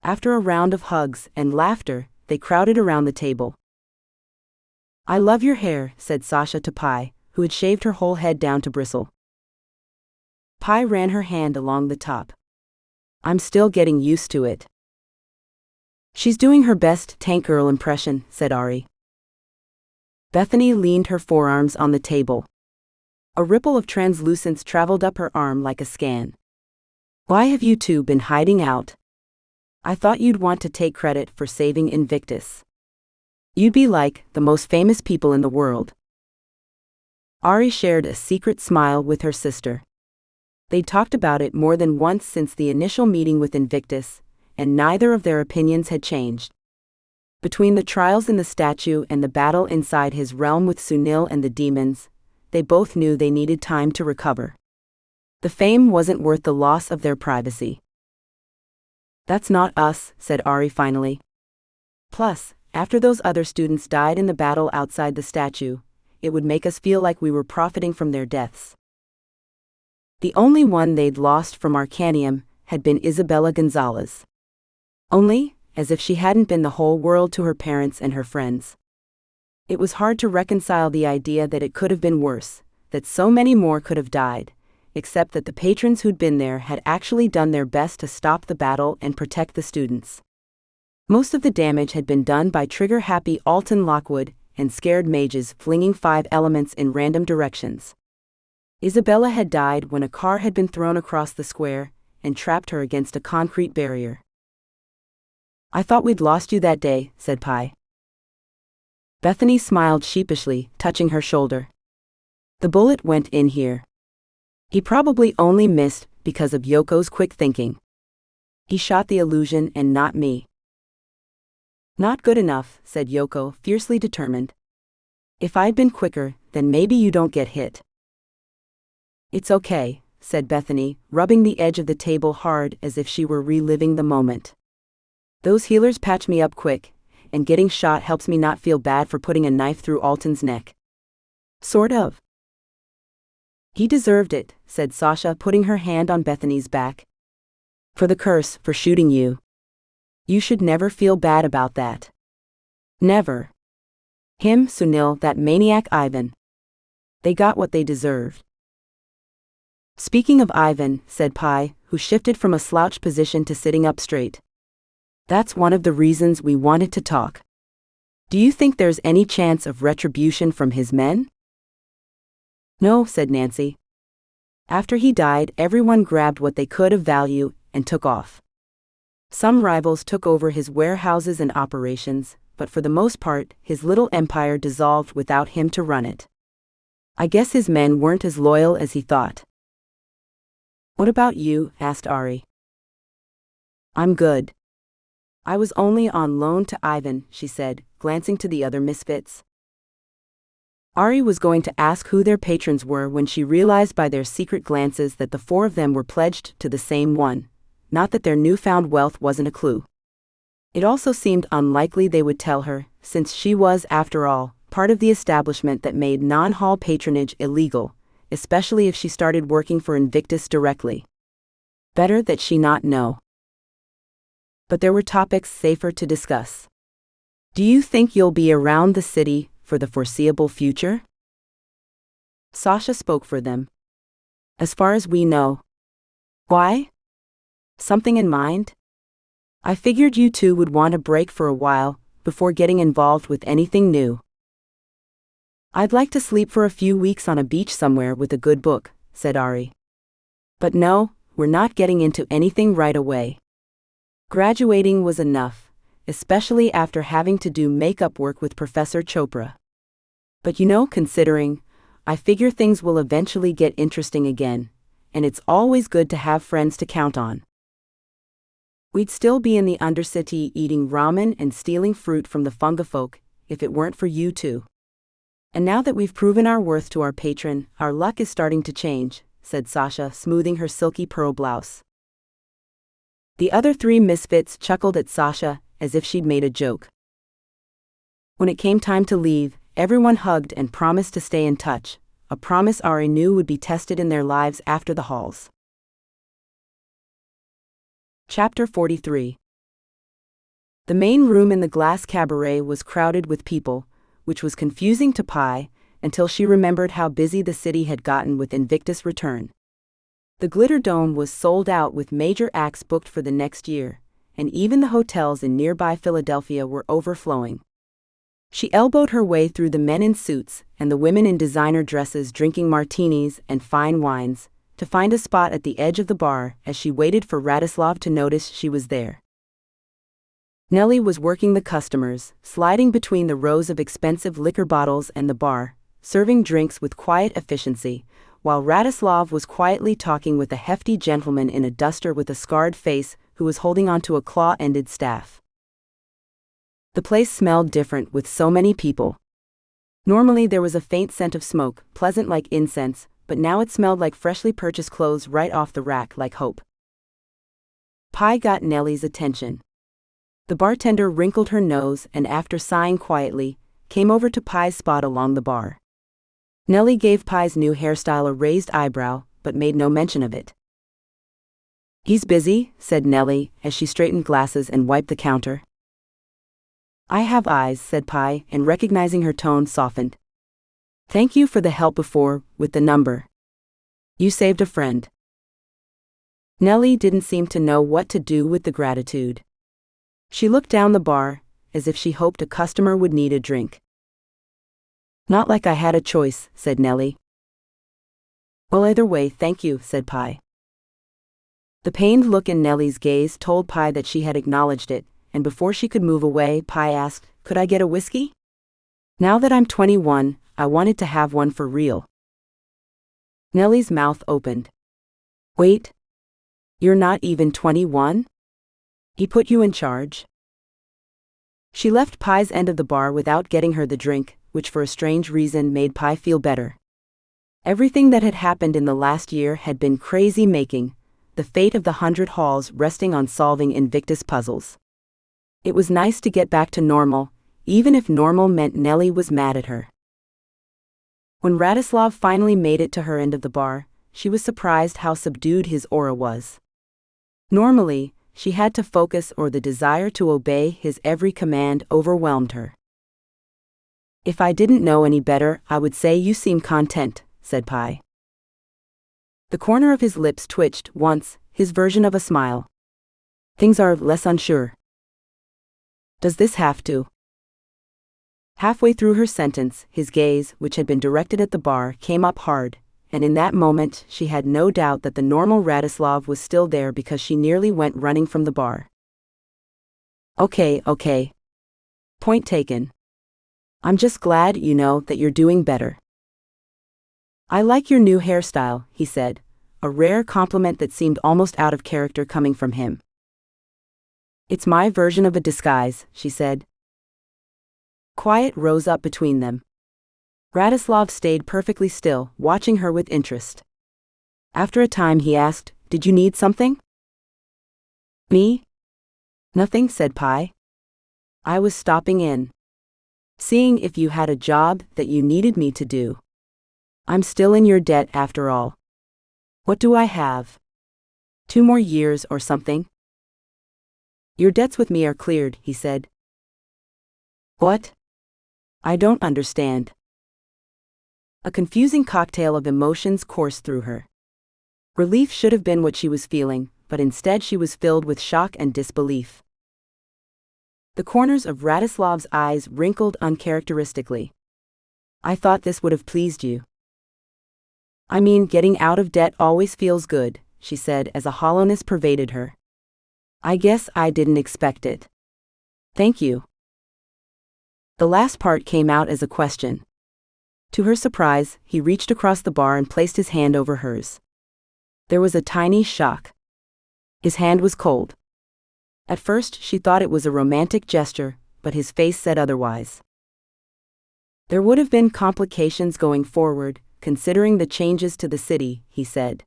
After a round of hugs and laughter, they crowded around the table. "I love your hair," said Sasha to Pi, who had shaved her whole head down to bristle. Pi ran her hand along the top. "I'm still getting used to it." "She's doing her best tank girl impression," said Aurie. Bethany leaned her forearms on the table. A ripple of translucence traveled up her arm like a scan. "Why have you two been hiding out? I thought you'd want to take credit for saving Invictus. You'd be like the most famous people in the world." Aurie shared a secret smile with her sister. They'd talked about it more than once since the initial meeting with Invictus, and neither of their opinions had changed. Between the trials in the statue and the battle inside his realm with Sunil and the demons, they both knew they needed time to recover. The fame wasn't worth the loss of their privacy. "That's not us," said Aurie finally. "Plus, after those other students died in the battle outside the statue, it would make us feel like we were profiting from their deaths." The only one they'd lost from Arcanium had been Isabella Gonzalez. Only, as if she hadn't been the whole world to her parents and her friends. It was hard to reconcile the idea that it could have been worse, that so many more could have died, except that the patrons who'd been there had actually done their best to stop the battle and protect the students. Most of the damage had been done by trigger-happy Alton Lockwood and scared mages flinging 5 elements in random directions. Isabella had died when a car had been thrown across the square and trapped her against a concrete barrier. "I thought we'd lost you that day," said Pi. Bethany smiled sheepishly, touching her shoulder. "The bullet went in here. He probably only missed because of Yoko's quick thinking. He shot the illusion and not me." "Not good enough," said Yoko, fiercely determined. "If I'd been quicker, then maybe you don't get hit." "It's okay," said Bethany, rubbing the edge of the table hard as if she were reliving the moment. "Those healers patch me up quick, and getting shot helps me not feel bad for putting a knife through Alton's neck." "Sort of." "He deserved it," said Sasha, putting her hand on Bethany's back. "For the curse, for shooting you. You should never feel bad about that. Never. Him, Sunil, that maniac Ivan. They got what they deserved." "Speaking of Ivan," said Pi, who shifted from a slouched position to sitting up straight. "That's one of the reasons we wanted to talk. Do you think there's any chance of retribution from his men?" "No," said Nancy. "After he died, everyone grabbed what they could of value and took off. Some rivals took over his warehouses and operations, but for the most part, his little empire dissolved without him to run it. I guess his men weren't as loyal as he thought." "What about you?" asked Aurie. "I'm good. I was only on loan to Ivan," she said, glancing to the other misfits. Aurie was going to ask who their patrons were when she realized by their secret glances that the 4 of them were pledged to the same one, not that their newfound wealth wasn't a clue. It also seemed unlikely they would tell her, since she was, after all, part of the establishment that made non-hall patronage illegal, especially if she started working for Invictus directly. Better that she not know. But there were topics safer to discuss. "Do you think you'll be around the city for the foreseeable future?" Sasha spoke for them. "As far as we know." "Why? Something in mind?" "I figured you two would want a break for a while, before getting involved with anything new." "I'd like to sleep for a few weeks on a beach somewhere with a good book," said Aurie. "But no, we're not getting into anything right away. Graduating was enough, especially after having to do makeup work with Professor Chopra. But considering, I figure things will eventually get interesting again, and it's always good to have friends to count on." We'd still be in the Undercity eating ramen and stealing fruit from the fungafolk if it weren't for you two. And now that we've proven our worth to our patron, our luck is starting to change, said Sasha, smoothing her silky pearl blouse. The other three misfits chuckled at Sasha as if she'd made a joke. When it came time to leave, everyone hugged and promised to stay in touch, a promise Aurie knew would be tested in their lives after the halls. Chapter 43. The main room in the glass cabaret was crowded with people, which was confusing to Pi, until she remembered how busy the city had gotten with Invictus' return. The Glitter Dome was sold out with major acts booked for the next year, and even the hotels in nearby Philadelphia were overflowing. She elbowed her way through the men in suits and the women in designer dresses drinking martinis and fine wines, to find a spot at the edge of the bar as she waited for Radislav to notice she was there. Nellie was working the customers, sliding between the rows of expensive liquor bottles and the bar, serving drinks with quiet efficiency, while Radislav was quietly talking with a hefty gentleman in a duster with a scarred face who was holding onto a claw-ended staff. The place smelled different with so many people. Normally there was a faint scent of smoke, pleasant like incense, but now it smelled like freshly purchased clothes right off the rack like hope. Pi got Nellie's attention. The bartender wrinkled her nose and after sighing quietly, came over to Pi's spot along the bar. Nellie gave Pi's new hairstyle a raised eyebrow, but made no mention of it. "He's busy," said Nellie, as she straightened glasses and wiped the counter. "I have eyes," said Pi, and recognizing her tone softened. "Thank you for the help before, with the number. You saved a friend." Nellie didn't seem to know what to do with the gratitude. She looked down the bar, as if she hoped a customer would need a drink. "Not like I had a choice," said Nellie. "Well, either way, thank you," said Pi. The pained look in Nellie's gaze told Pi that she had acknowledged it, and before she could move away, Pi asked, "Could I get a whiskey? Now that I'm 21, I wanted to have one for real." Nellie's mouth opened. "Wait. You're not even 21? He put you in charge?" She left Pi's end of the bar without getting her the drink, which for a strange reason made Pi feel better. Everything that had happened in the last year had been crazy making, the fate of the 100 halls resting on solving Invictus puzzles. It was nice to get back to normal, even if normal meant Nellie was mad at her. When Radislav finally made it to her end of the bar, she was surprised how subdued his aura was. Normally, she had to focus or the desire to obey his every command overwhelmed her. "If I didn't know any better, I would say you seem content," said Pi. The corner of his lips twitched once, his version of a smile. "Things are less unsure." "Does this have to?" Halfway through her sentence, his gaze, which had been directed at the bar, came up hard, and in that moment she had no doubt that the normal Radislav was still there because she nearly went running from the bar. Okay. Point taken. I'm just glad, that you're doing better." "I like your new hairstyle," he said, a rare compliment that seemed almost out of character coming from him. "It's my version of a disguise," she said. Quiet rose up between them. Radislav stayed perfectly still, watching her with interest. After a time he asked, "Did you need something?" "Me? Nothing," said Pi. "I was stopping in. Seeing if you had a job that you needed me to do. I'm still in your debt after all." "What do I have? 2 more years or something?" "Your debts with me are cleared," he said. "What? I don't understand." A confusing cocktail of emotions coursed through her. Relief should have been what she was feeling, but instead she was filled with shock and disbelief. The corners of Radislav's eyes wrinkled uncharacteristically. "I thought this would have pleased you." "I mean, getting out of debt always feels good," she said as a hollowness pervaded her. "I guess I didn't expect it." "Thank you." The last part came out as a question. To her surprise, he reached across the bar and placed his hand over hers. There was a tiny shock. His hand was cold. At first she thought it was a romantic gesture, but his face said otherwise. There would have been complications going forward, considering the changes to the city, he said.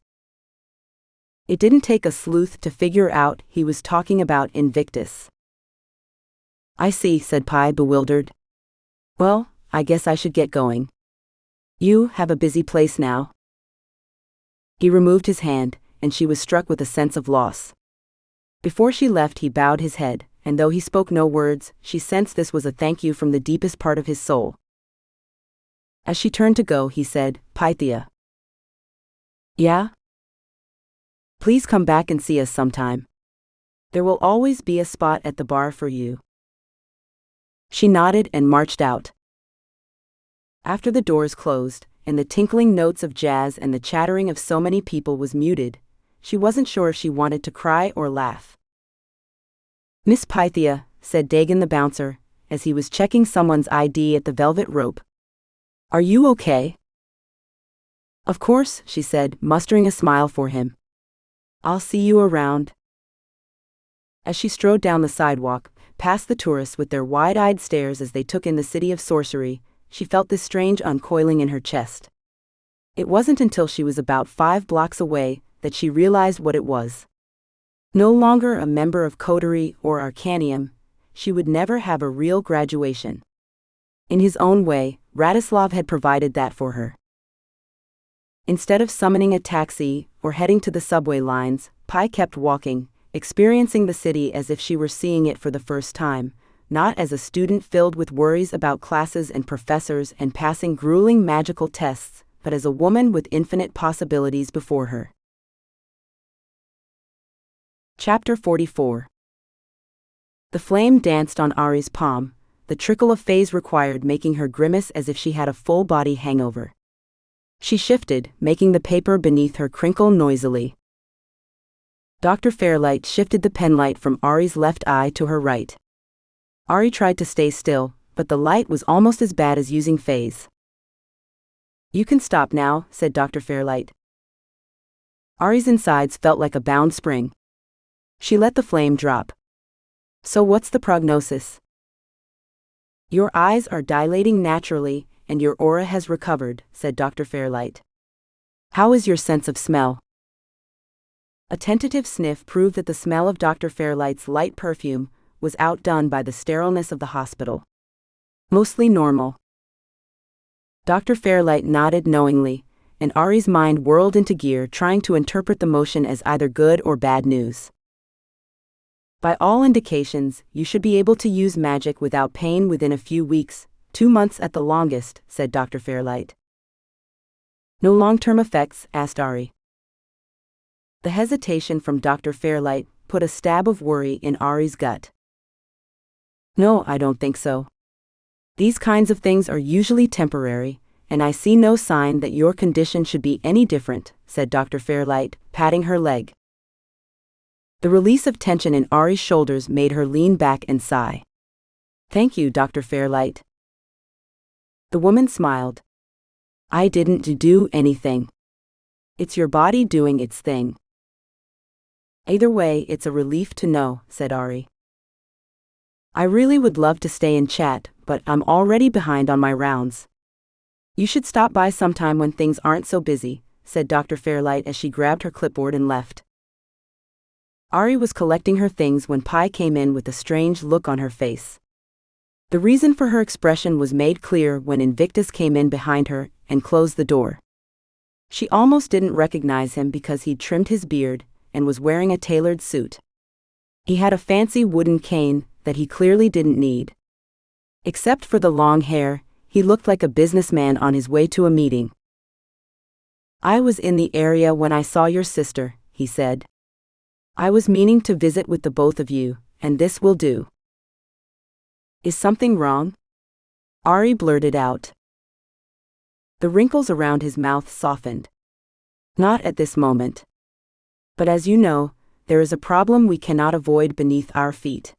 It didn't take a sleuth to figure out he was talking about Invictus. I see, said Pi, bewildered. Well, I guess I should get going. You have a busy place now. He removed his hand, and she was struck with a sense of loss. Before she left, he bowed his head, and though he spoke no words, she sensed this was a thank you from the deepest part of his soul. As she turned to go, he said, Pythia. Yeah? Please come back and see us sometime. There will always be a spot at the bar for you. She nodded and marched out. After the doors closed, and the tinkling notes of jazz and the chattering of so many people was muted, she wasn't sure if she wanted to cry or laugh. Miss Pythia, said Dagon the bouncer, as he was checking someone's ID at the velvet rope. Are you okay? Of course, she said, mustering a smile for him. I'll see you around. As she strode down the sidewalk, past the tourists with their wide-eyed stares as they took in the city of sorcery, she felt this strange uncoiling in her chest. It wasn't until she was about 5 blocks away that she realized what it was. No longer a member of Coterie or Arcanium, she would never have a real graduation. In his own way, Radislav had provided that for her. Instead of summoning a taxi or heading to the subway lines, Pi kept walking, experiencing the city as if she were seeing it for the first time, not as a student filled with worries about classes and professors and passing grueling magical tests, but as a woman with infinite possibilities before her. Chapter 44. The flame danced on Aurie's palm, the trickle of phase required making her grimace as if she had a full-body hangover. She shifted, making the paper beneath her crinkle noisily. Dr. Fairlight shifted the penlight from Aurie's left eye to her right. Aurie tried to stay still, but the light was almost as bad as using phase. You can stop now, said Dr. Fairlight. Aurie's insides felt like a bound spring. She let the flame drop. So what's the prognosis? Your eyes are dilating naturally, and your aura has recovered, said Dr. Fairlight. How is your sense of smell? A tentative sniff proved that the smell of Dr. Fairlight's light perfume was outdone by the sterileness of the hospital. Mostly normal. Dr. Fairlight nodded knowingly, and Aurie's mind whirled into gear trying to interpret the motion as either good or bad news. By all indications, you should be able to use magic without pain within a few weeks, 2 months at the longest, said Dr. Fairlight. No long-term effects, asked Aurie. The hesitation from Dr. Fairlight put a stab of worry in Aurie's gut. No, I don't think so. These kinds of things are usually temporary, and I see no sign that your condition should be any different, said Dr. Fairlight, patting her leg. The release of tension in Aurie's shoulders made her lean back and sigh. Thank you, Dr. Fairlight. The woman smiled. I didn't do anything. It's your body doing its thing. Either way, it's a relief to know, said Aurie. I really would love to stay and chat, but I'm already behind on my rounds. You should stop by sometime when things aren't so busy, said Dr. Fairlight as she grabbed her clipboard and left. Aurie was collecting her things when Pi came in with a strange look on her face. The reason for her expression was made clear when Invictus came in behind her and closed the door. She almost didn't recognize him because he'd trimmed his beard and was wearing a tailored suit. He had a fancy wooden cane that he clearly didn't need. Except for the long hair, he looked like a businessman on his way to a meeting. I was in the area when I saw your sister, he said. I was meaning to visit with the both of you, and this will do. Is something wrong? Aurie blurted out. The wrinkles around his mouth softened. Not at this moment. But as you know, there is a problem we cannot avoid beneath our feet.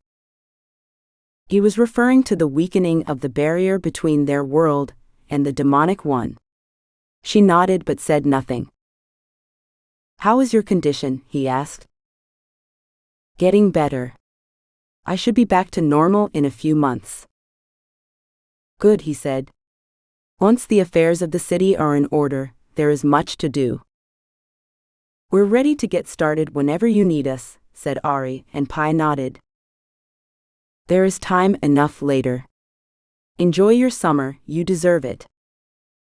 He was referring to the weakening of the barrier between their world and the demonic one. She nodded but said nothing. How is your condition? He asked. Getting better. I should be back to normal in a few months. Good, he said. Once the affairs of the city are in order, there is much to do. We're ready to get started whenever you need us, said Aurie, and Pi nodded. There is time enough later. Enjoy your summer, you deserve it.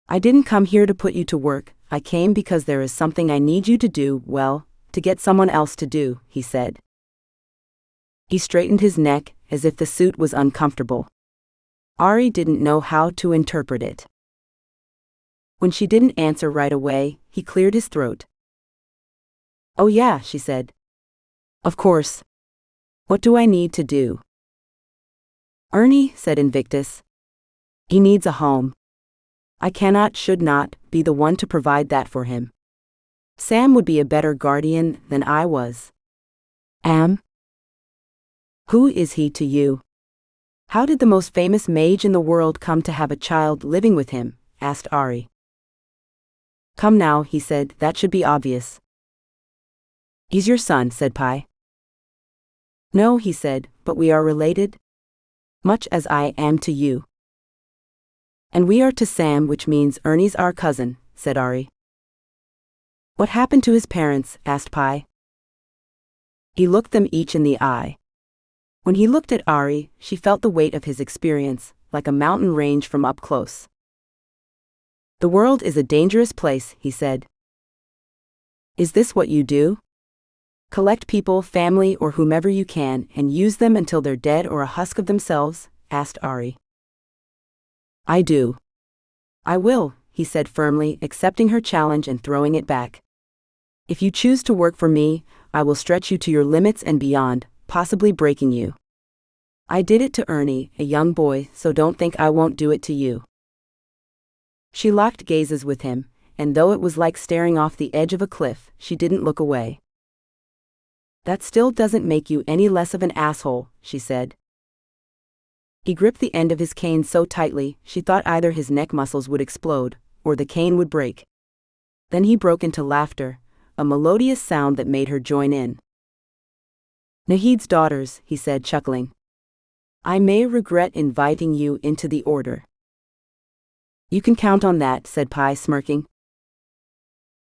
I didn't come here to put you to work, I came because there is something I need you to do, well, to get someone else to do, he said. He straightened his neck, as if the suit was uncomfortable. Aurie didn't know how to interpret it. When she didn't answer right away, he cleared his throat. Oh yeah, she said. Of course. What do I need to do? Ernie, said Invictus. He needs a home. I cannot, should not, be the one to provide that for him. Sam would be a better guardian than I was. Who is he to you? How did the most famous mage in the world come to have a child living with him? Asked Aurie. Come now, he said, that should be obvious. He's your son, said Pi. No, he said, but we are related. Much as I am to you. And we are to Sam, which means Ernie's our cousin, said Aurie. What happened to his parents? Asked Pi. He looked them each in the eye. When he looked at Aurie, she felt the weight of his experience, like a mountain range from up close. The world is a dangerous place, he said. Is this what you do? Collect people, family, or whomever you can, and use them until they're dead or a husk of themselves? Asked Aurie. I do. I will, he said firmly, accepting her challenge and throwing it back. If you choose to work for me, I will stretch you to your limits and beyond, possibly breaking you. I did it to Ernie, a young boy, so don't think I won't do it to you. She locked gazes with him, and though it was like staring off the edge of a cliff, she didn't look away. That still doesn't make you any less of an asshole, she said. He gripped the end of his cane so tightly, she thought either his neck muscles would explode, or the cane would break. Then he broke into laughter, a melodious sound that made her join in. Nahid's daughters, he said, chuckling. I may regret inviting you into the order. You can count on that, said Pi, smirking.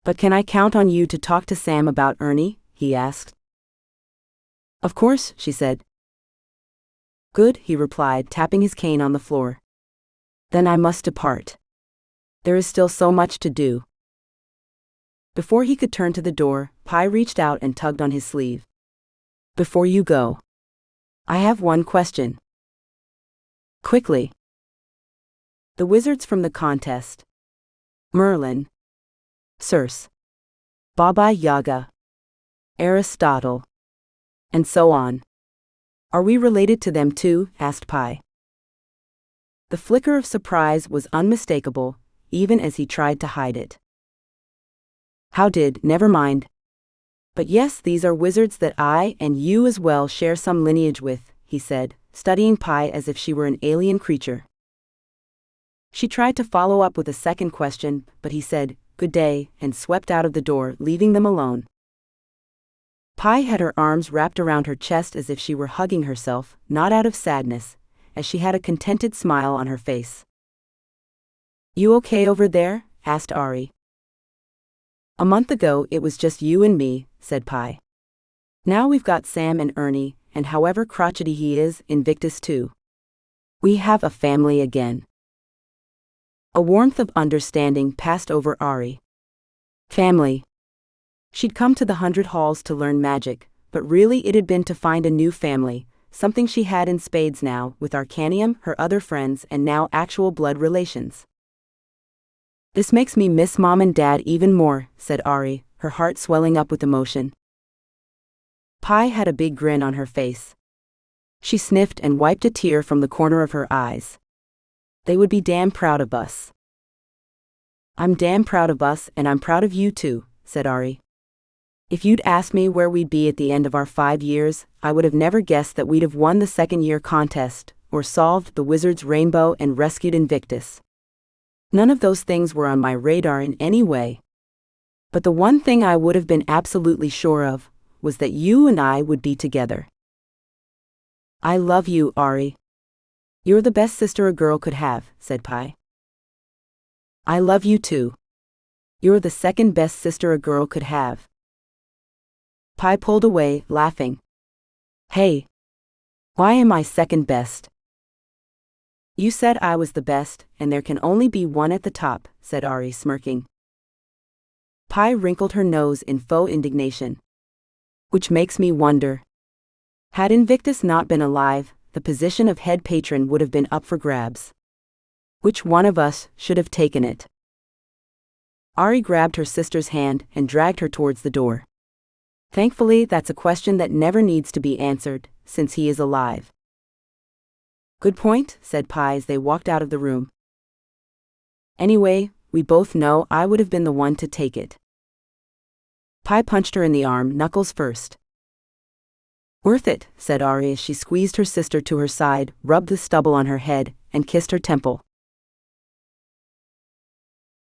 But can I count on you to talk to Sam about Ernie? He asked. Of course, she said. Good, he replied, tapping his cane on the floor. Then I must depart. There is still so much to do. Before he could turn to the door, Pi reached out and tugged on his sleeve. Before you go, I have one question. Quickly. The wizards from the contest. Merlin. Circe. Baba Yaga. Aristotle. And so on. Are we related to them too? Asked Pi. The flicker of surprise was unmistakable, even as he tried to hide it. Never mind. But yes, these are wizards that I and you as well share some lineage with, he said, studying Pi as if she were an alien creature. She tried to follow up with a second question, but he said, good day, and swept out of the door, leaving them alone. Pi had her arms wrapped around her chest as if she were hugging herself, not out of sadness, as she had a contented smile on her face. You okay over there? Asked Aurie. A month ago it was just you and me, said Pi. Now we've got Sam and Ernie, and however crotchety he is, Invictus too. We have a family again. A warmth of understanding passed over Aurie. Family. She'd come to the 100 Halls to learn magic, but really it had been to find a new family, something she had in spades now, with Arcanium, her other friends, and now actual blood relations. This makes me miss Mom and Dad even more, said Aurie, her heart swelling up with emotion. Pi had a big grin on her face. She sniffed and wiped a tear from the corner of her eyes. They would be damn proud of us. I'm damn proud of us, and I'm proud of you too, said Aurie. If you'd asked me where we'd be at the end of our 5 years, I would have never guessed that we'd have won the second-year contest, or solved the wizard's rainbow and rescued Invictus. None of those things were on my radar in any way. But the one thing I would have been absolutely sure of was that you and I would be together. I love you, Aurie. You're the best sister a girl could have, said Pi. I love you too. You're the second best sister a girl could have. Pi pulled away, laughing. Hey. Why am I second best? You said I was the best, and there can only be one at the top, said Aurie, smirking. Pi wrinkled her nose in faux indignation. Which makes me wonder. Had Invictus not been alive, the position of head patron would have been up for grabs. Which one of us should have taken it? Aurie grabbed her sister's hand and dragged her towards the door. Thankfully, that's a question that never needs to be answered, since he is alive. Good point, said Pi as they walked out of the room. Anyway, we both know I would have been the one to take it. Pi punched her in the arm, knuckles first. Worth it, said Aurie as she squeezed her sister to her side, rubbed the stubble on her head, and kissed her temple.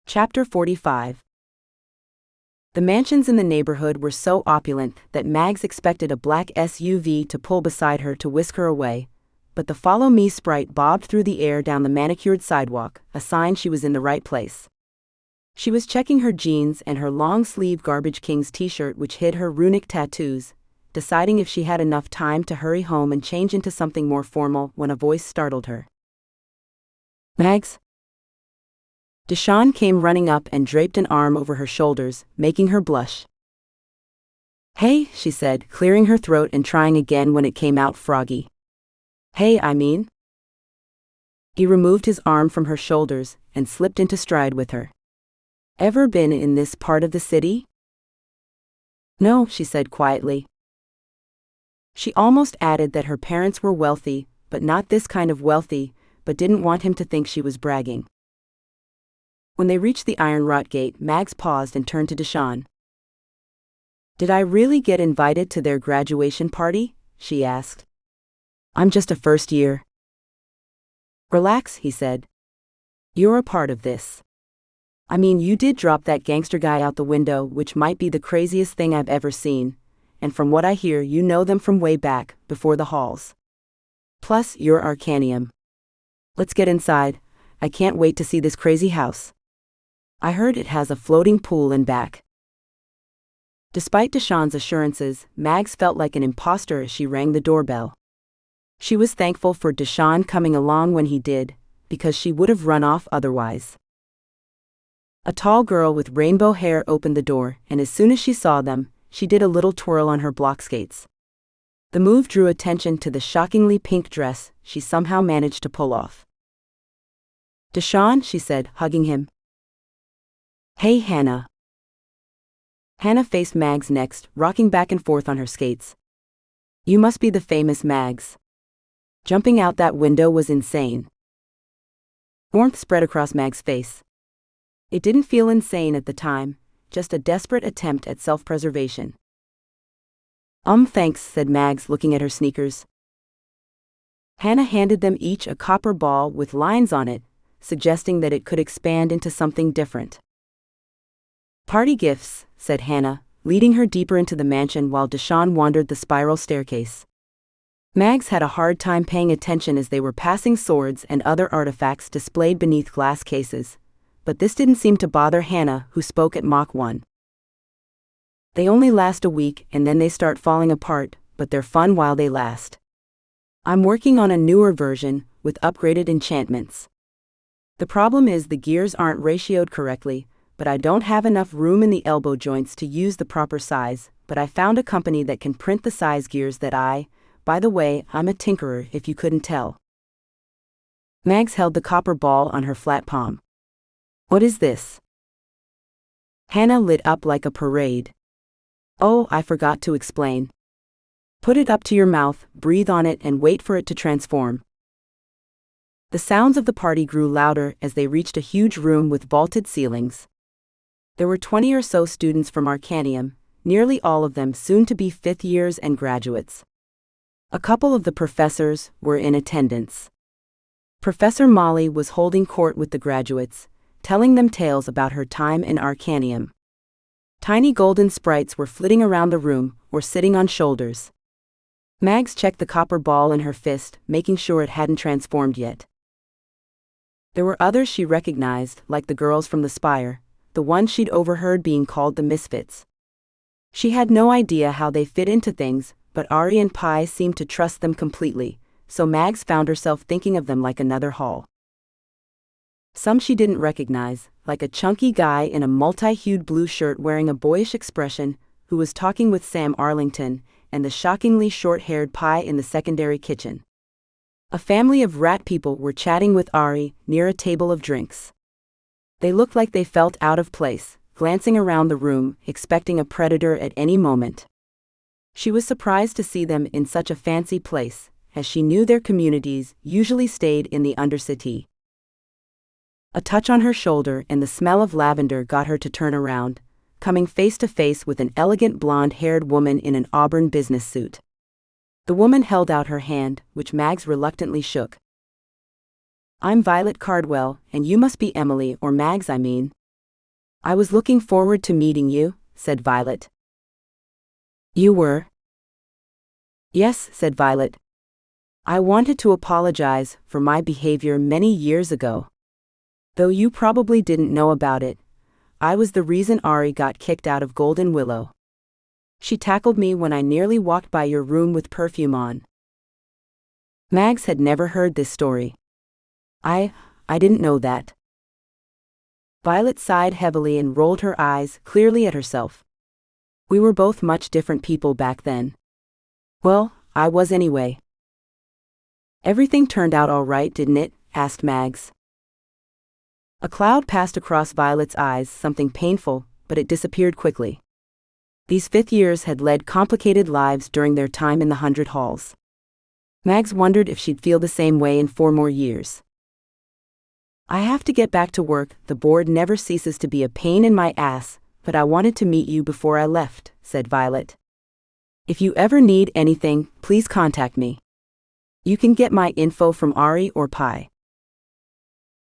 Chapter 45. The mansions in the neighborhood were so opulent that Mags expected a black SUV to pull beside her to whisk her away, but the Follow Me sprite bobbed through the air down the manicured sidewalk, a sign she was in the right place. She was checking her jeans and her long-sleeve Garbage Kings t-shirt which hid her runic tattoos, deciding if she had enough time to hurry home and change into something more formal when a voice startled her. Mags? Deshawn came running up and draped an arm over her shoulders, making her blush. Hey, she said, clearing her throat and trying again when it came out froggy. Hey, I mean. He removed his arm from her shoulders and slipped into stride with her. Ever been in this part of the city? No, she said quietly. She almost added that her parents were wealthy, but not this kind of wealthy, but didn't want him to think she was bragging. When they reached the iron wrought gate, Mags paused and turned to Deshawn. Did I really get invited to their graduation party? She asked. I'm just a first year. Relax, he said. You're a part of this. I mean, you did drop that gangster guy out the window, which might be the craziest thing I've ever seen, and from what I hear, you know them from way back, before the halls. Plus, you're Arcanium. Let's get inside. I can't wait to see this crazy house. I heard it has a floating pool in back. Despite Deshawn's assurances, Mags felt like an imposter as she rang the doorbell. She was thankful for Deshawn coming along when he did, because she would have run off otherwise. A tall girl with rainbow hair opened the door, and as soon as she saw them, she did a little twirl on her block skates. The move drew attention to the shockingly pink dress she somehow managed to pull off. Deshawn, she said, hugging him. Hey, Hannah. Hannah faced Mags next, rocking back and forth on her skates. You must be the famous Mags. Jumping out that window was insane. Warmth spread across Mag's face. It didn't feel insane at the time, just a desperate attempt at self-preservation. Thanks, said Mags, looking at her sneakers. Hannah handed them each a copper ball with lines on it, suggesting that it could expand into something different. Party gifts, said Hannah, leading her deeper into the mansion while Deshawn wandered the spiral staircase. Mags had a hard time paying attention as they were passing swords and other artifacts displayed beneath glass cases, but this didn't seem to bother Hannah, who spoke at Mach 1. They only last a week and then they start falling apart, but they're fun while they last. I'm working on a newer version, with upgraded enchantments. The problem is the gears aren't ratioed correctly, but I don't have enough room in the elbow joints to use the proper size, but I found a company that can print the size gears that by the way, I'm a tinkerer if you couldn't tell. Mags held the copper ball on her flat palm. What is this? Hannah lit up like a parade. Oh, I forgot to explain. Put it up to your mouth, breathe on it and wait for it to transform. The sounds of the party grew louder as they reached a huge room with vaulted ceilings. There were 20 or so students from Arcanium, nearly all of them soon to be fifth years and graduates. A couple of the professors were in attendance. Professor Molly was holding court with the graduates, telling them tales about her time in Arcanium. Tiny golden sprites were flitting around the room or sitting on shoulders. Mags checked the copper ball in her fist, making sure it hadn't transformed yet. There were others she recognized, like the girls from the spire, the ones she'd overheard being called the Misfits. She had no idea how they fit into things, but Aurie and Pi seemed to trust them completely, so Mags found herself thinking of them like another hall. Some she didn't recognize, like a chunky guy in a multi-hued blue shirt wearing a boyish expression, who was talking with Sam Arlington, and the shockingly short-haired Pi in the secondary kitchen. A family of rat people were chatting with Aurie near a table of drinks. They looked like they felt out of place, glancing around the room, expecting a predator at any moment. She was surprised to see them in such a fancy place, as she knew their communities usually stayed in the Undercity. A touch on her shoulder and the smell of lavender got her to turn around, coming face to face with an elegant blonde-haired woman in an auburn business suit. The woman held out her hand, which Mags reluctantly shook. "I'm Violet Cardwell, and you must be Emily, or Mags, I mean." "I was looking forward to meeting you," said Violet. "You were?" "Yes," said Violet. "I wanted to apologize for my behavior many years ago. Though you probably didn't know about it, I was the reason Aurie got kicked out of Golden Willow. She tackled me when I nearly walked by your room with perfume on." Mags had never heard this story. I didn't know that." Violet sighed heavily and rolled her eyes clearly at herself. "We were both much different people back then." "Well, I was anyway." "Everything turned out all right, didn't it?" asked Mags. A cloud passed across Violet's eyes, something painful, but it disappeared quickly. These fifth years had led complicated lives during their time in the 100 Halls. Mags wondered if she'd feel the same way in 4 more years. "I have to get back to work. The board never ceases to be a pain in my ass, but I wanted to meet you before I left," said Violet. "If you ever need anything, please contact me. You can get my info from Aurie or Pi."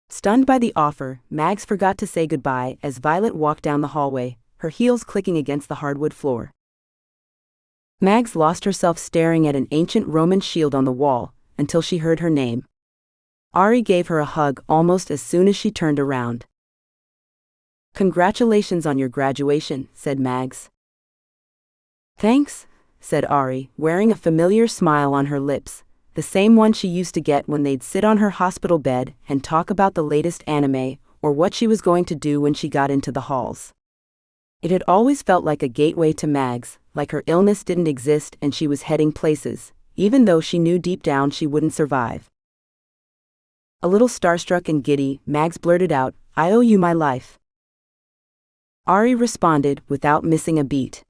Stunned by the offer, Mags forgot to say goodbye as Violet walked down the hallway, her heels clicking against the hardwood floor. Mags lost herself staring at an ancient Roman shield on the wall, until she heard her name. Aurie gave her a hug almost as soon as she turned around. "Congratulations on your graduation," said Mags. "Thanks," said Aurie, wearing a familiar smile on her lips, the same one she used to get when they'd sit on her hospital bed and talk about the latest anime, or what she was going to do when she got into the halls. It had always felt like a gateway to Mags, like her illness didn't exist and she was heading places, even though she knew deep down she wouldn't survive. A little starstruck and giddy, Mags blurted out, "I owe you my life." Aurie responded without missing a beat.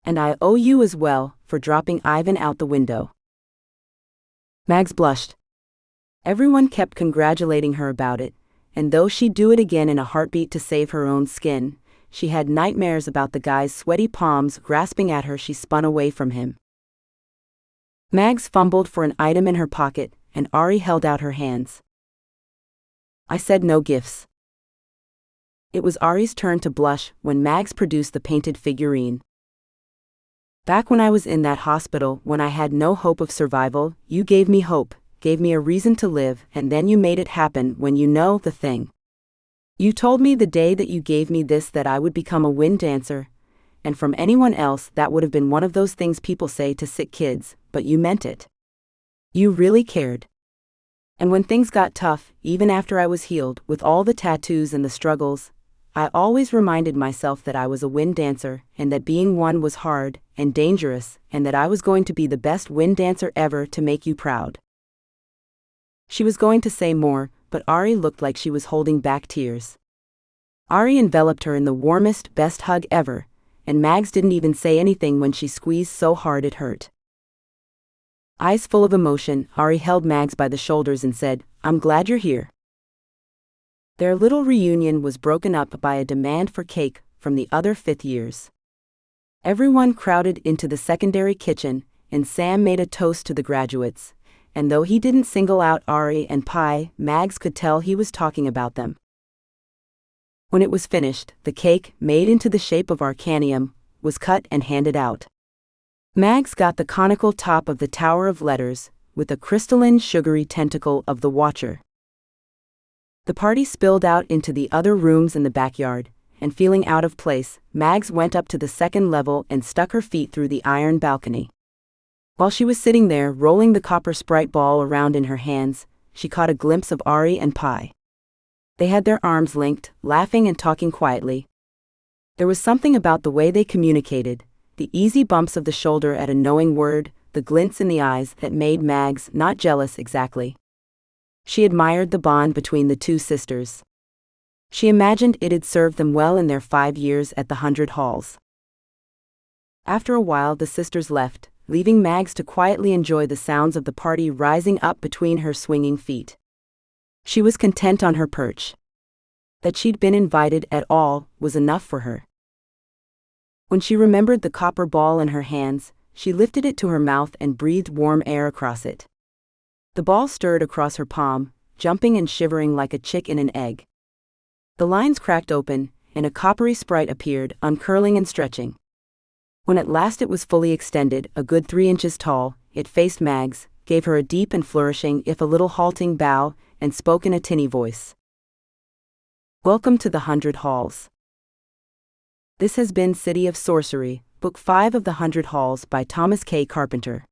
"And I owe you as well, for dropping Ivan out the window." Mags blushed. Everyone kept congratulating her about it, and though she'd do it again in a heartbeat to save her own skin, she had nightmares about the guy's sweaty palms grasping at her. She spun away from him. Mags fumbled for an item in her pocket, and Aurie held out her hands. "I said no gifts." It was Aurie's turn to blush when Mags produced the painted figurine. "Back when I was in that hospital, when I had no hope of survival, you gave me hope, gave me a reason to live, and then you made it happen when you know the thing. You told me the day that you gave me this that I would become a wind dancer, and from anyone else that would have been one of those things people say to sick kids, but you meant it. You really cared. And when things got tough, even after I was healed, with all the tattoos and the struggles, I always reminded myself that I was a wind dancer, and that being one was hard and dangerous, and that I was going to be the best wind dancer ever to make you proud." She was going to say more, but Aurie looked like she was holding back tears. Aurie enveloped her in the warmest, best hug ever, and Mags didn't even say anything when she squeezed so hard it hurt. Eyes full of emotion, Aurie held Mags by the shoulders and said, "I'm glad you're here." Their little reunion was broken up by a demand for cake from the other fifth years. Everyone crowded into the secondary kitchen, and Sam made a toast to the graduates, and though he didn't single out Aurie and Pi, Mags could tell he was talking about them. When it was finished, the cake, made into the shape of arcanium, was cut and handed out. Mags got the conical top of the Tower of Letters, with a crystalline sugary tentacle of the Watcher. The party spilled out into the other rooms in the backyard, and feeling out of place, Mags went up to the second level and stuck her feet through the iron balcony. While she was sitting there, rolling the copper sprite ball around in her hands, she caught a glimpse of Aurie and Pi. They had their arms linked, laughing and talking quietly. There was something about the way they communicated, the easy bumps of the shoulder at a knowing word, the glints in the eyes that made Mags not jealous exactly. She admired the bond between the two sisters. She imagined it had served them well in their 5 years at the 100 Halls. After a while the sisters left, leaving Mags to quietly enjoy the sounds of the party rising up between her swinging feet. She was content on her perch. That she'd been invited at all was enough for her. When she remembered the copper ball in her hands, she lifted it to her mouth and breathed warm air across it. The ball stirred across her palm, jumping and shivering like a chick in an egg. The lines cracked open, and a coppery sprite appeared, uncurling and stretching. When at last it was fully extended, a good 3 inches tall, it faced Mags, gave her a deep and flourishing if a little halting bow, and spoke in a tinny voice. Welcome to the 100 Halls. This has been City of Sorcery, Book 5 of the 100 Halls by Thomas K. Carpenter.